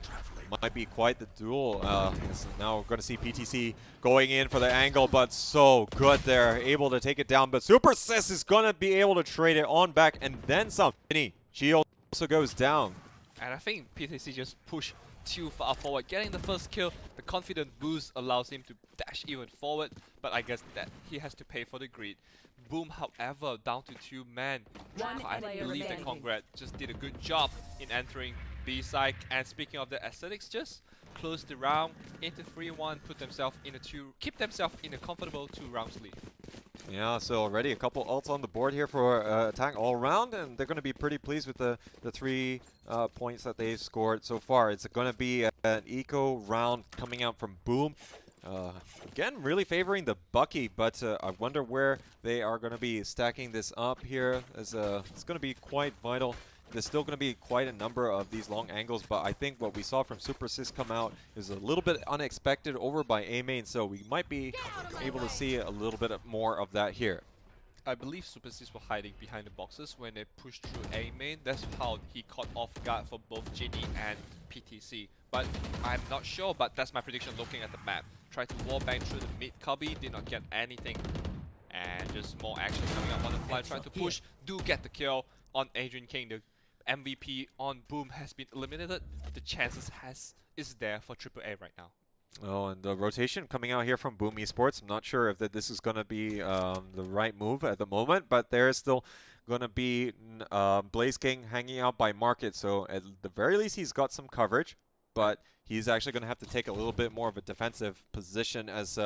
Might be quite the duel. So now we're going to see PTC going in for the angle, but so good there, able to take it down. But Super Sis is going to be able to trade it on back and then some. She also goes down. And I think PTC just pushed too far forward. Getting the first kill, the confident boost allows him to dash even forward, but I guess that he has to pay for the greed. Boom, however, down to 2 men. I believe that Congrats just did a good job in entering B side. And speaking of the aesthetics, just close the round into 3-1, keep themselves in a comfortable 2 rounds lead. Yeah, so already a couple ults on the board here for attack all around, and they're going to be pretty pleased with the 3 points that they've scored so far. It's going to be an eco round coming out from Boom. Again, really favoring the Bucky, but I wonder where they are going to be stacking this up here, as it's going to be quite vital. There's still going to be quite a number of these long angles, but I think what we saw from Super Sis come out is a little bit unexpected over by A main, so we might be able to see a little bit more of that here. I believe Super Sis were hiding behind the boxes when they pushed through A main. That's how he caught off guard for both Ginny and PTC. But I'm not sure, but that's my prediction looking at the map. Tried to wallbang through the mid cubby, did not get anything. And just more action coming up on the fly, trying to push, do get the kill on Adrian King. The MVP on Boom has been eliminated. The chances is there for AAA right now. Oh, and the rotation coming out here from Boom Esports. I'm not sure if this is going to be the right move at the moment, but there is still going to be Blaze King hanging out by Market. So at the very least, he's got some coverage, but he's actually going to have to take a little bit more of a defensive position, as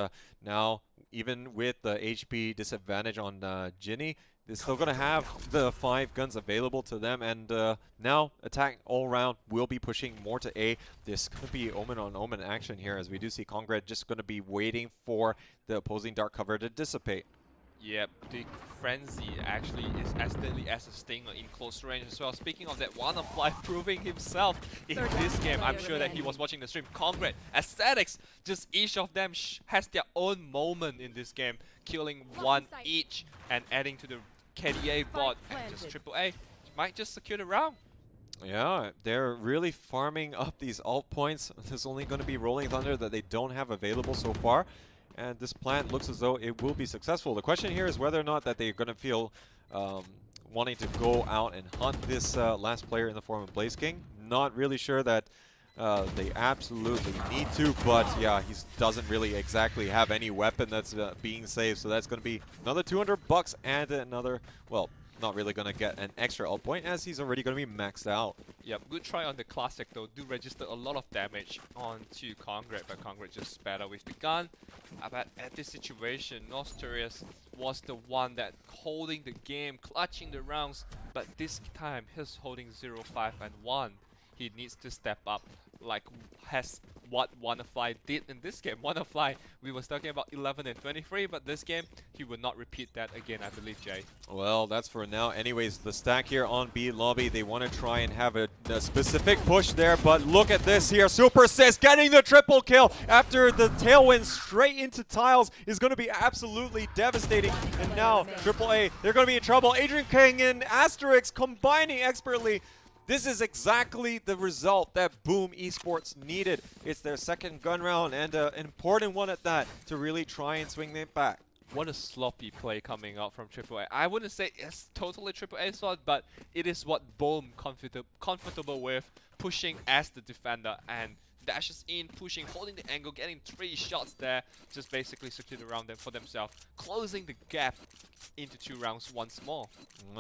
now, even with the HP disadvantage on Ginny, they're still going to have the 5 guns available to them, and now attack all around will be pushing more to A. There's going to be Omen on Omen action here, as we do see Congrats just going to be waiting for the opposing dark cover to dissipate. Yep, the Frenzy actually is as deadly as a Stinger in close range as well. Speaking of that, Wanafly proving himself in this game. I'm sure that he was watching the stream. Congrats, Aesthetics, just each of them has their own moment in this game, killing 1 each and adding to the KDA bot, and just AAA might just secure the round. Yeah, they're really farming up these alt points. There's only going to be Rolling Thunder that they don't have available so far, and this plan looks as though it will be successful. The question here is whether or not that they're going to feel wanting to go out and hunt this last player in the form of Blaze King. Not really sure that they absolutely need to, but yeah, he doesn't really exactly have any weapon that's being saved, so that's going to be another $200 and another, well, not really going to get an extra alt point, as he's already going to be maxed out. Yep, good try on the Classic though, do register a lot of damage onto Congrats, but Congrats just better with the gun. But at this situation, Nostarius was the one that holding the game, clutching the rounds, but this time he's holding 0, 5, and 1. He needs to step up, like what Wanafly did in this game. Wanafly, we was talking about 11 and 23, but this game, he will not repeat that again, I believe, Jay. Well, that's for now. Anyways, the stack here on B lobby, they want to try and have a specific push there, but look at this here. Super Sis getting the triple kill after the tailwind straight into tiles is going to be absolutely devastating. And now, AAA, they're going to be in trouble. Adrian King and Asterix combining expertly. This is exactly the result that Boom Esports needed. It's their second gun round, and an important one at that, to really try and swing it back. What a sloppy play coming out from AAA. I wouldn't say it's totally AAA's fault, but it is what Boom comfortable with, pushing as the defender and dashes in, pushing, holding the angle, getting 3 shots there, just basically secure the round for themselves, closing the gap into 2 rounds once more.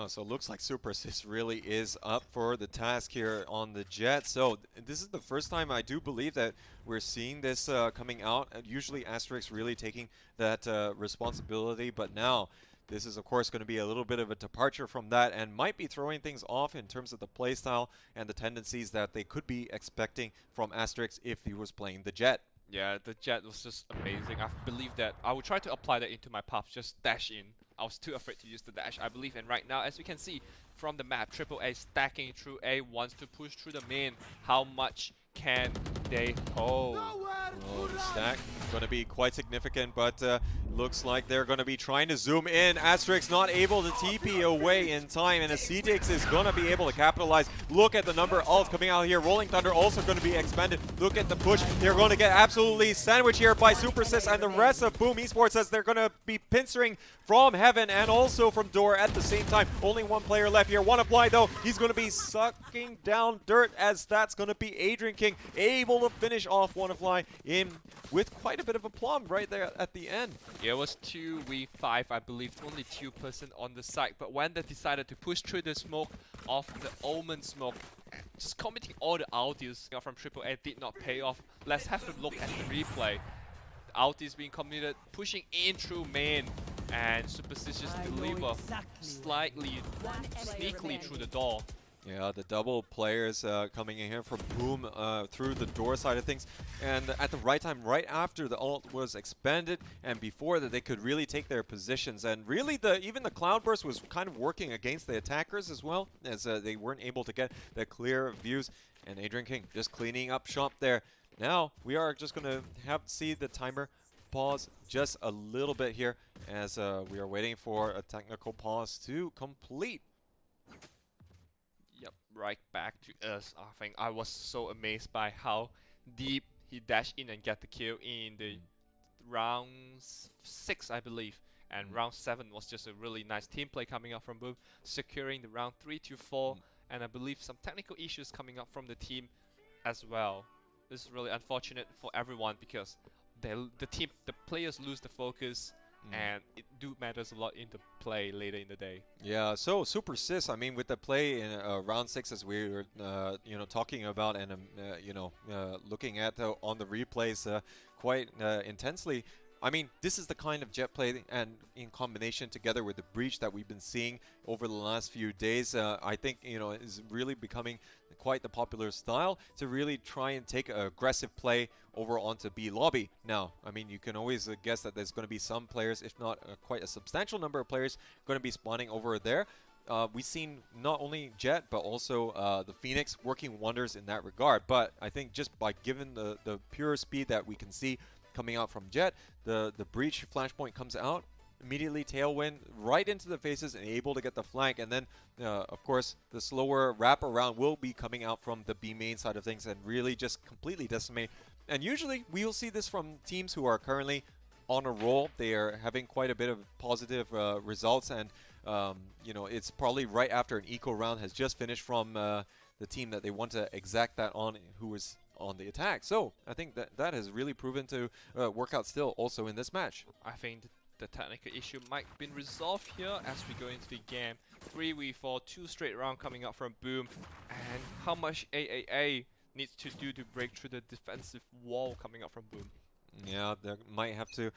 So it looks like Super Sis really is up for the task here on the Jet. So this is the first time I do believe that we're seeing this coming out. Usually Asterix really taking that responsibility, but now this is, of course, going to be a little bit of a departure from that, and might be throwing things off in terms of the playstyle and the tendencies that they could be expecting from Asterix if he was playing the Jet. Yeah, the Jet was just amazing. I believe that I will try to apply that into my puff, just dash in. I was too afraid to use the dash, I believe, and right now, as we can see from the map, AAA stacking through A, wants to push through the main. How much can they hold? Oh, the stack going to be quite significant, but looks like they're going to be trying to zoom in. Asterix not able to TP away in time, and Acetix is going to be able to capitalize. Look at the number of ults coming out here. Rolling Thunder also going to be expanded. Look at the push. They're going to get absolutely sandwiched here by Supersys and the rest of Boom Esports, as they're going to be pincering from Heaven and also from Door at the same time. Only one player left here. WannaFly, though, he's going to be sucking down dirt, as that's going to be Adrian King, able to finish off WannaFly in with quite a bit of aplomb right there at the end. Yeah, it was 2v5, I believe, only 2% on the side. But when they decided to push through the smoke of the Omen smoke, just committing all the ultis from AAA did not pay off. Let's have a look at the replay. The ultis being committed, pushing in through main, and Superstitious deliver slightly, sneakily through the door. Yeah, the double players coming in here from Boom through the Door side of things, and at the right time, right after the ult was expanded, and before that they could really take their positions. And really, even the Cloudburst was kind of working against the attackers as well, as they weren't able to get the clear views. And Adrian King just cleaning up shop there. Now we are just going to see the timer pause just a little bit here, as we are waiting for a technical pause to complete. Yep, right back to us. I think I was so amazed by how deep he dashed in and get the kill in the round 6, I believe. And round 7 was just a really nice team play coming up from Boom, securing the round 3 to 4. And I believe some technical issues coming up from the team as well. This is really unfortunate for everyone, because the players lose the focus. And it matters a lot in the play later in the day. Yeah, so Supersys, I mean, with the play in round 6, as we were talking about and looking at on the replays quite intensely. I mean, this is the kind of jet play, and in combination together with the breach that we've been seeing over the last few days, I think is really becoming quite the popular style to really try and take an aggressive play over onto B lobby. Now, I mean, you can always guess that there's going to be some players, if not quite a substantial number of players, going to be spawning over there. We've seen not only Jet, but also the Phoenix working wonders in that regard. But I think just by given the pure speed that we can see coming out from Jet, the breach flashpoint comes out, immediately tailwind right into the faces and able to get the flank. And then, of course, the slower wraparound will be coming out from the B main side of things and really just completely decimate. And usually we will see this from teams who are currently on a roll. They are having quite a bit of positive results, and it's probably right after an eco round has just finished from the team that they want to exact that on, who was on the attack. So I think that has really proven to work out still also in this match. I think the technical issue might have been resolved here as we go into the game. 3v4, 2 straight round coming up from Boom, and how much AAA needs to do to break through the defensive wall coming up from Boom. Yeah, they might have to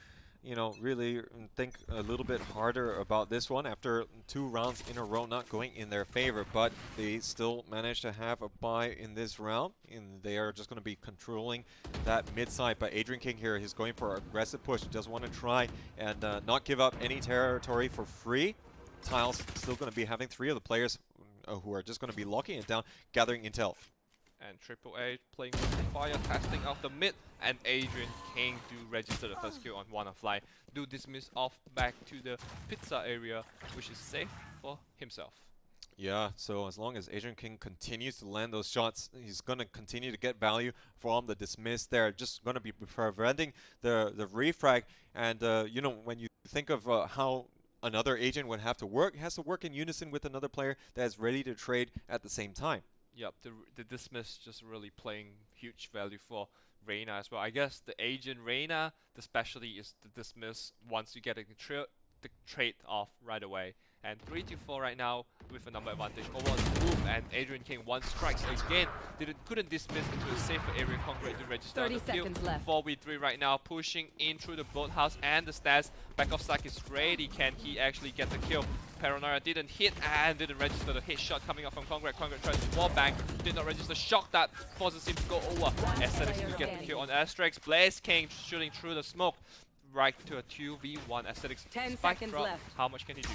really think a little bit harder about this one after 2 rounds in a row not going in their favor, but they still managed to have a bye in this round, and they are just going to be controlling that mid side. But Adrian King here, he's going for an aggressive push. He does want to try and not give up any territory for free. Tiles still going to be having 3 of the players who are just going to be locking it down, gathering intel. And AAA playing with fire, testing out the mid, and Adrian King do register the first kill on WannaFly. Do dismiss off back to the pizza area, which is safe for himself. Yeah, so as long as Adrian King continues to land those shots, he's going to continue to get value from the dismiss. They're just going to be preventing the refrag. And, when you think of how another agent would have to work, it has to work in unison with another player that is ready to trade at the same time. Yep, the dismiss just really playing huge value for Reyna as well. I guess the agent Reyna, the specialty is the dismiss once you get the trade off right away. And 3-4 right now with a number advantage over on Boom, and Adrian King 1 strikes again. Couldn't dismiss into a safer area. Congrats to register 30 the kill. seconds left. 4v3 right now, pushing in through the boathouse and the stairs. Back of Sack is ready. Can he actually get the kill? Paranoia didn't hit and didn't register the hit shot coming up from Congrats. Congrats tries to wall bang, did not register. Shock that forces him to go over. Aesthetics to get the kill on Asterix. Blaze King shooting through the smoke. right to a 2v1 aesthetics. 10 Spike seconds drop. left. How much can he do?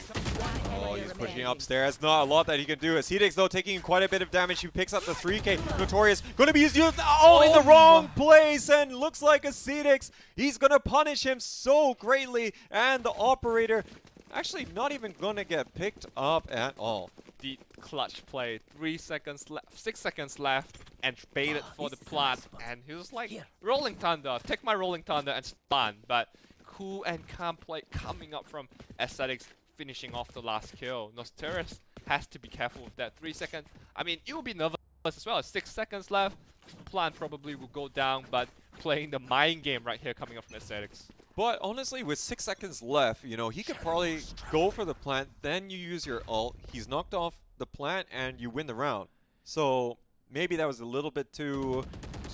Oh, he's pushing upstairs. Not a lot that he can do. Acetic's though taking quite a bit of damage. He picks up the 3K. Notorious going to be used in the wrong place, and looks like Acetic's. He's going to punish him so greatly, and the operator actually not even going to get picked up at all. The clutch play. 3 seconds left, 6 seconds left, and baited for the plant. And he was like, Rolling Thunder, take my Rolling Thunder and stun. But cool and calm play coming up from Aesthetics, finishing off the last kill. Notorious has to be careful with that 3 seconds. I mean, it will be nervous as well. 6 seconds left. Plant probably will go down, but playing the mind game right here coming up from Aesthetics. But honestly, with 6 seconds left, you know, he could probably go for the plant, then you use your ult. He's knocked off the plant, and you win the round. So maybe that was a little bit too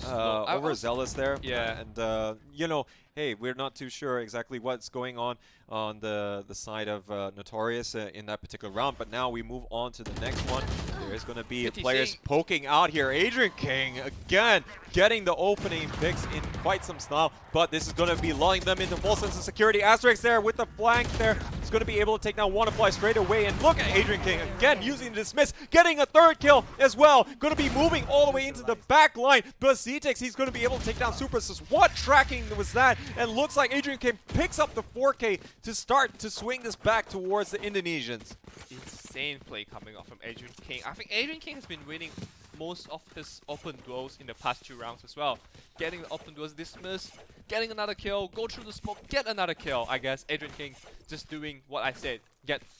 overzealous there. Yeah. And, you know, hey, we're not too sure exactly what's going on the side of Notorious in that particular round. But now we move on to the next one. There is going to be players poking out here. Adrian King, again, getting the opening picks in quite some style. But this is going to be lulling them into full sense of security. Asterix there with the flank there. He's going to be able to take down Wannafly straight away. And look at Adrian King, again, using the dismiss, getting a 3rd kill as well. Going to be moving all the way into the back line. But Ctex, he's going to be able to take down Super Sis. What tracking was that? And looks like Adrian King picks up the 4K to start to swing this back towards the Indonesians. Insane play coming off from Adrian King. I think Adrian King has been winning most of his open duels in the past 2 rounds as well. Getting the open duels dismissed, getting another kill, go through the smoke, get another kill. I guess Adrian King just doing what I said,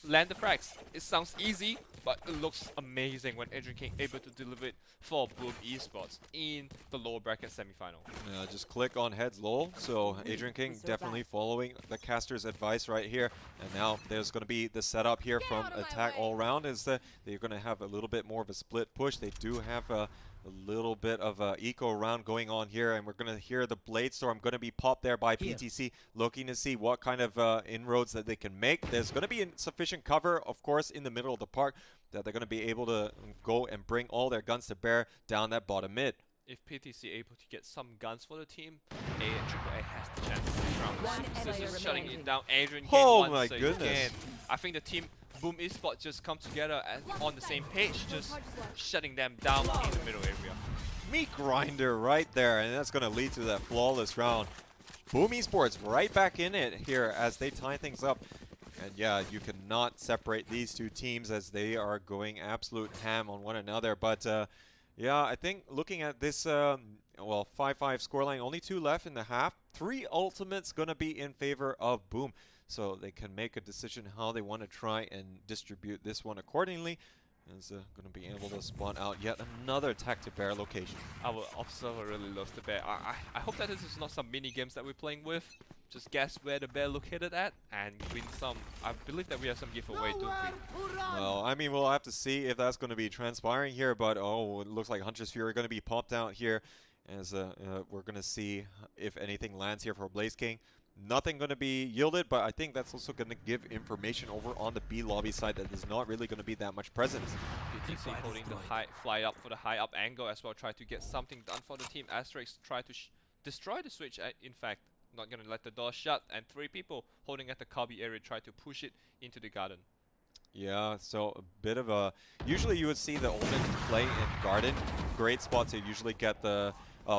land the frags. It sounds easy, but it looks amazing when Adrian King able to deliver it for Boom Esports in the lower bracket semifinal. Just click on heads low. So Adrian King definitely following the caster's advice right here. And now there's going to be the setup here from Attack All Round is that they're going to have a little bit more of a split push. They do have a little bit of a eco round going on here, and we're going to hear the Blade Storm going to be popped there by PTC, looking to see what kind of inroads that they can make. There's going to be sufficient cover, of course, in the middle of the park that they're going to be able to go and bring all their guns to bear down that bottom mid. If PTC able to get some guns for the team, AAA has the chance this round. This is shutting it down. Adrian King once again. I think the team Boom Esports just come together on the same page, just shutting them down in the middle area. Meat grinder right there, and that's going to lead to that flawless round. Boom Esports right back in it here as they tie things up. And yeah, you cannot separate these two teams as they are going absolute ham on one another. But yeah, I think looking at this, well, 5-5 scoreline, only 2 left in the half. 3 ultimates going to be in favor of Boom. So they can make a decision how they want to try and distribute this one accordingly. Is going to be able to spawn out yet another attack to bear location. Our observer really loves the bear. I hope that this is not some mini games that we're playing with. Just guess where the bear located at and win some. I believe that we have some giveaway, don't we? Well, I mean, we'll have to see if that's going to be transpiring here. But oh, it looks like Hunter's Fury are going to be popped out here, as we're going to see if anything lands here for Blaze King. Nothing going to be yielded, but I think that's also going to give information over on the B lobby side that there's not really going to be that much presence. PTC holding the high fly up for the high up angle as well, try to get something done for the team. Asterix try to destroy the switch, in fact, not going to let the door shut, and 3 people holding at the cubby area try to push it into the garden. Yeah, so a bit of a... Usually you would see the Omen play in garden. Great spot to usually get the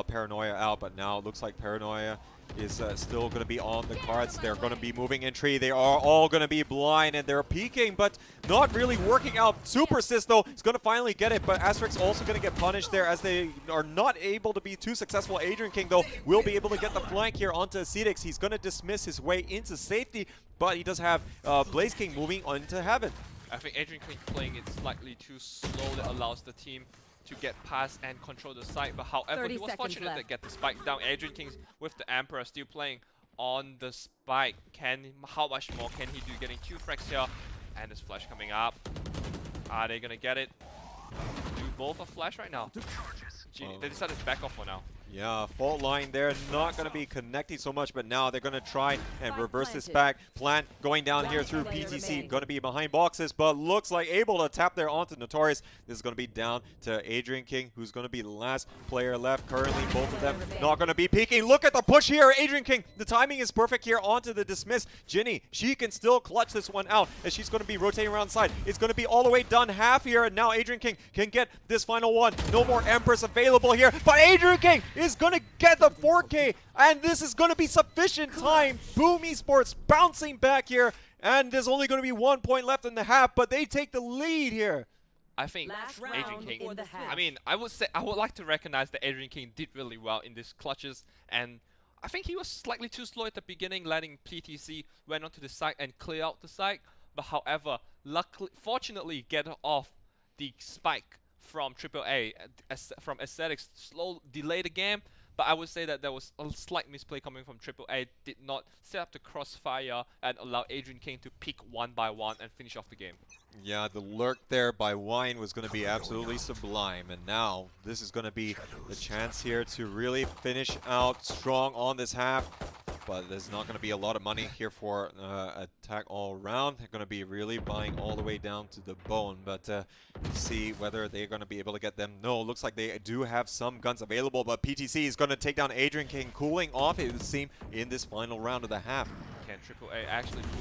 Paranoia out, but now it looks like Paranoia is still going to be on the cards. They're going to be moving in tree. They are all going to be blind, and they're peeking, but not really working out. Super Sis, though, is going to finally get it, but Asterix also going to get punished there as they are not able to be too successful. Adrian King, though, will be able to get the flank here onto Ctex. He's going to dismiss his way into safety, but he does have Blaze King moving on to heaven. I think Adrian King playing it slightly too slow that allows the team to get past and control the site, but however, he was fortunate to get the spike down. Adrian King with the Emperor still playing on the spike. How much more can he do? Getting 2 frags here, and this flash coming up. Are they gonna get it? Do both a flash right now? They decided to back off for now. Yeah, fault line there, not going to be connecting so much, but now they're going to try and reverse this back. Plant going down here through PTC, going to be behind boxes, but looks like able to tap there onto Notorious. This is going to be down to Adrian King, who's going to be the last player left. Currently, both of them not going to be peeking. Look at the push here, Adrian King. The timing is perfect here onto the dismiss. Ginny, she can still clutch this one out as she's going to be rotating around the side. It's going to be all the way done half here, and now Adrian King can get this final one. No more Empress available here, but Adrian King is going to get the 4K, and this is going to be sufficient time. Boom Esports bouncing back here, and there's only going to be 1 point left in the half, but they take the lead here. I think Adrian King, I mean, I would like to recognize that Adrian King did really well in these clutches, and I think he was slightly too slow at the beginning, letting PTC went onto the site and clear out the site, but however, fortunately get off the spike from AAA, from Aesthetics, slow delay the game, but I would say that there was a slight misplay coming from AAA, did not set up the crossfire and allow Adrian King to pick one by one and finish off the game. Yeah, the lurk there by Wine was going to be absolutely sublime, and now this is going to be the chance here to really finish out strong on this half. But there's not going to be a lot of money here for Attack All Around. They're going to be really buying all the way down to the bone. But see whether they're going to be able to get them. No, looks like they do have some guns available. But PTC is going to take down Adrian King, cooling off, it would seem, in this final round of the half. Can AAA actually pull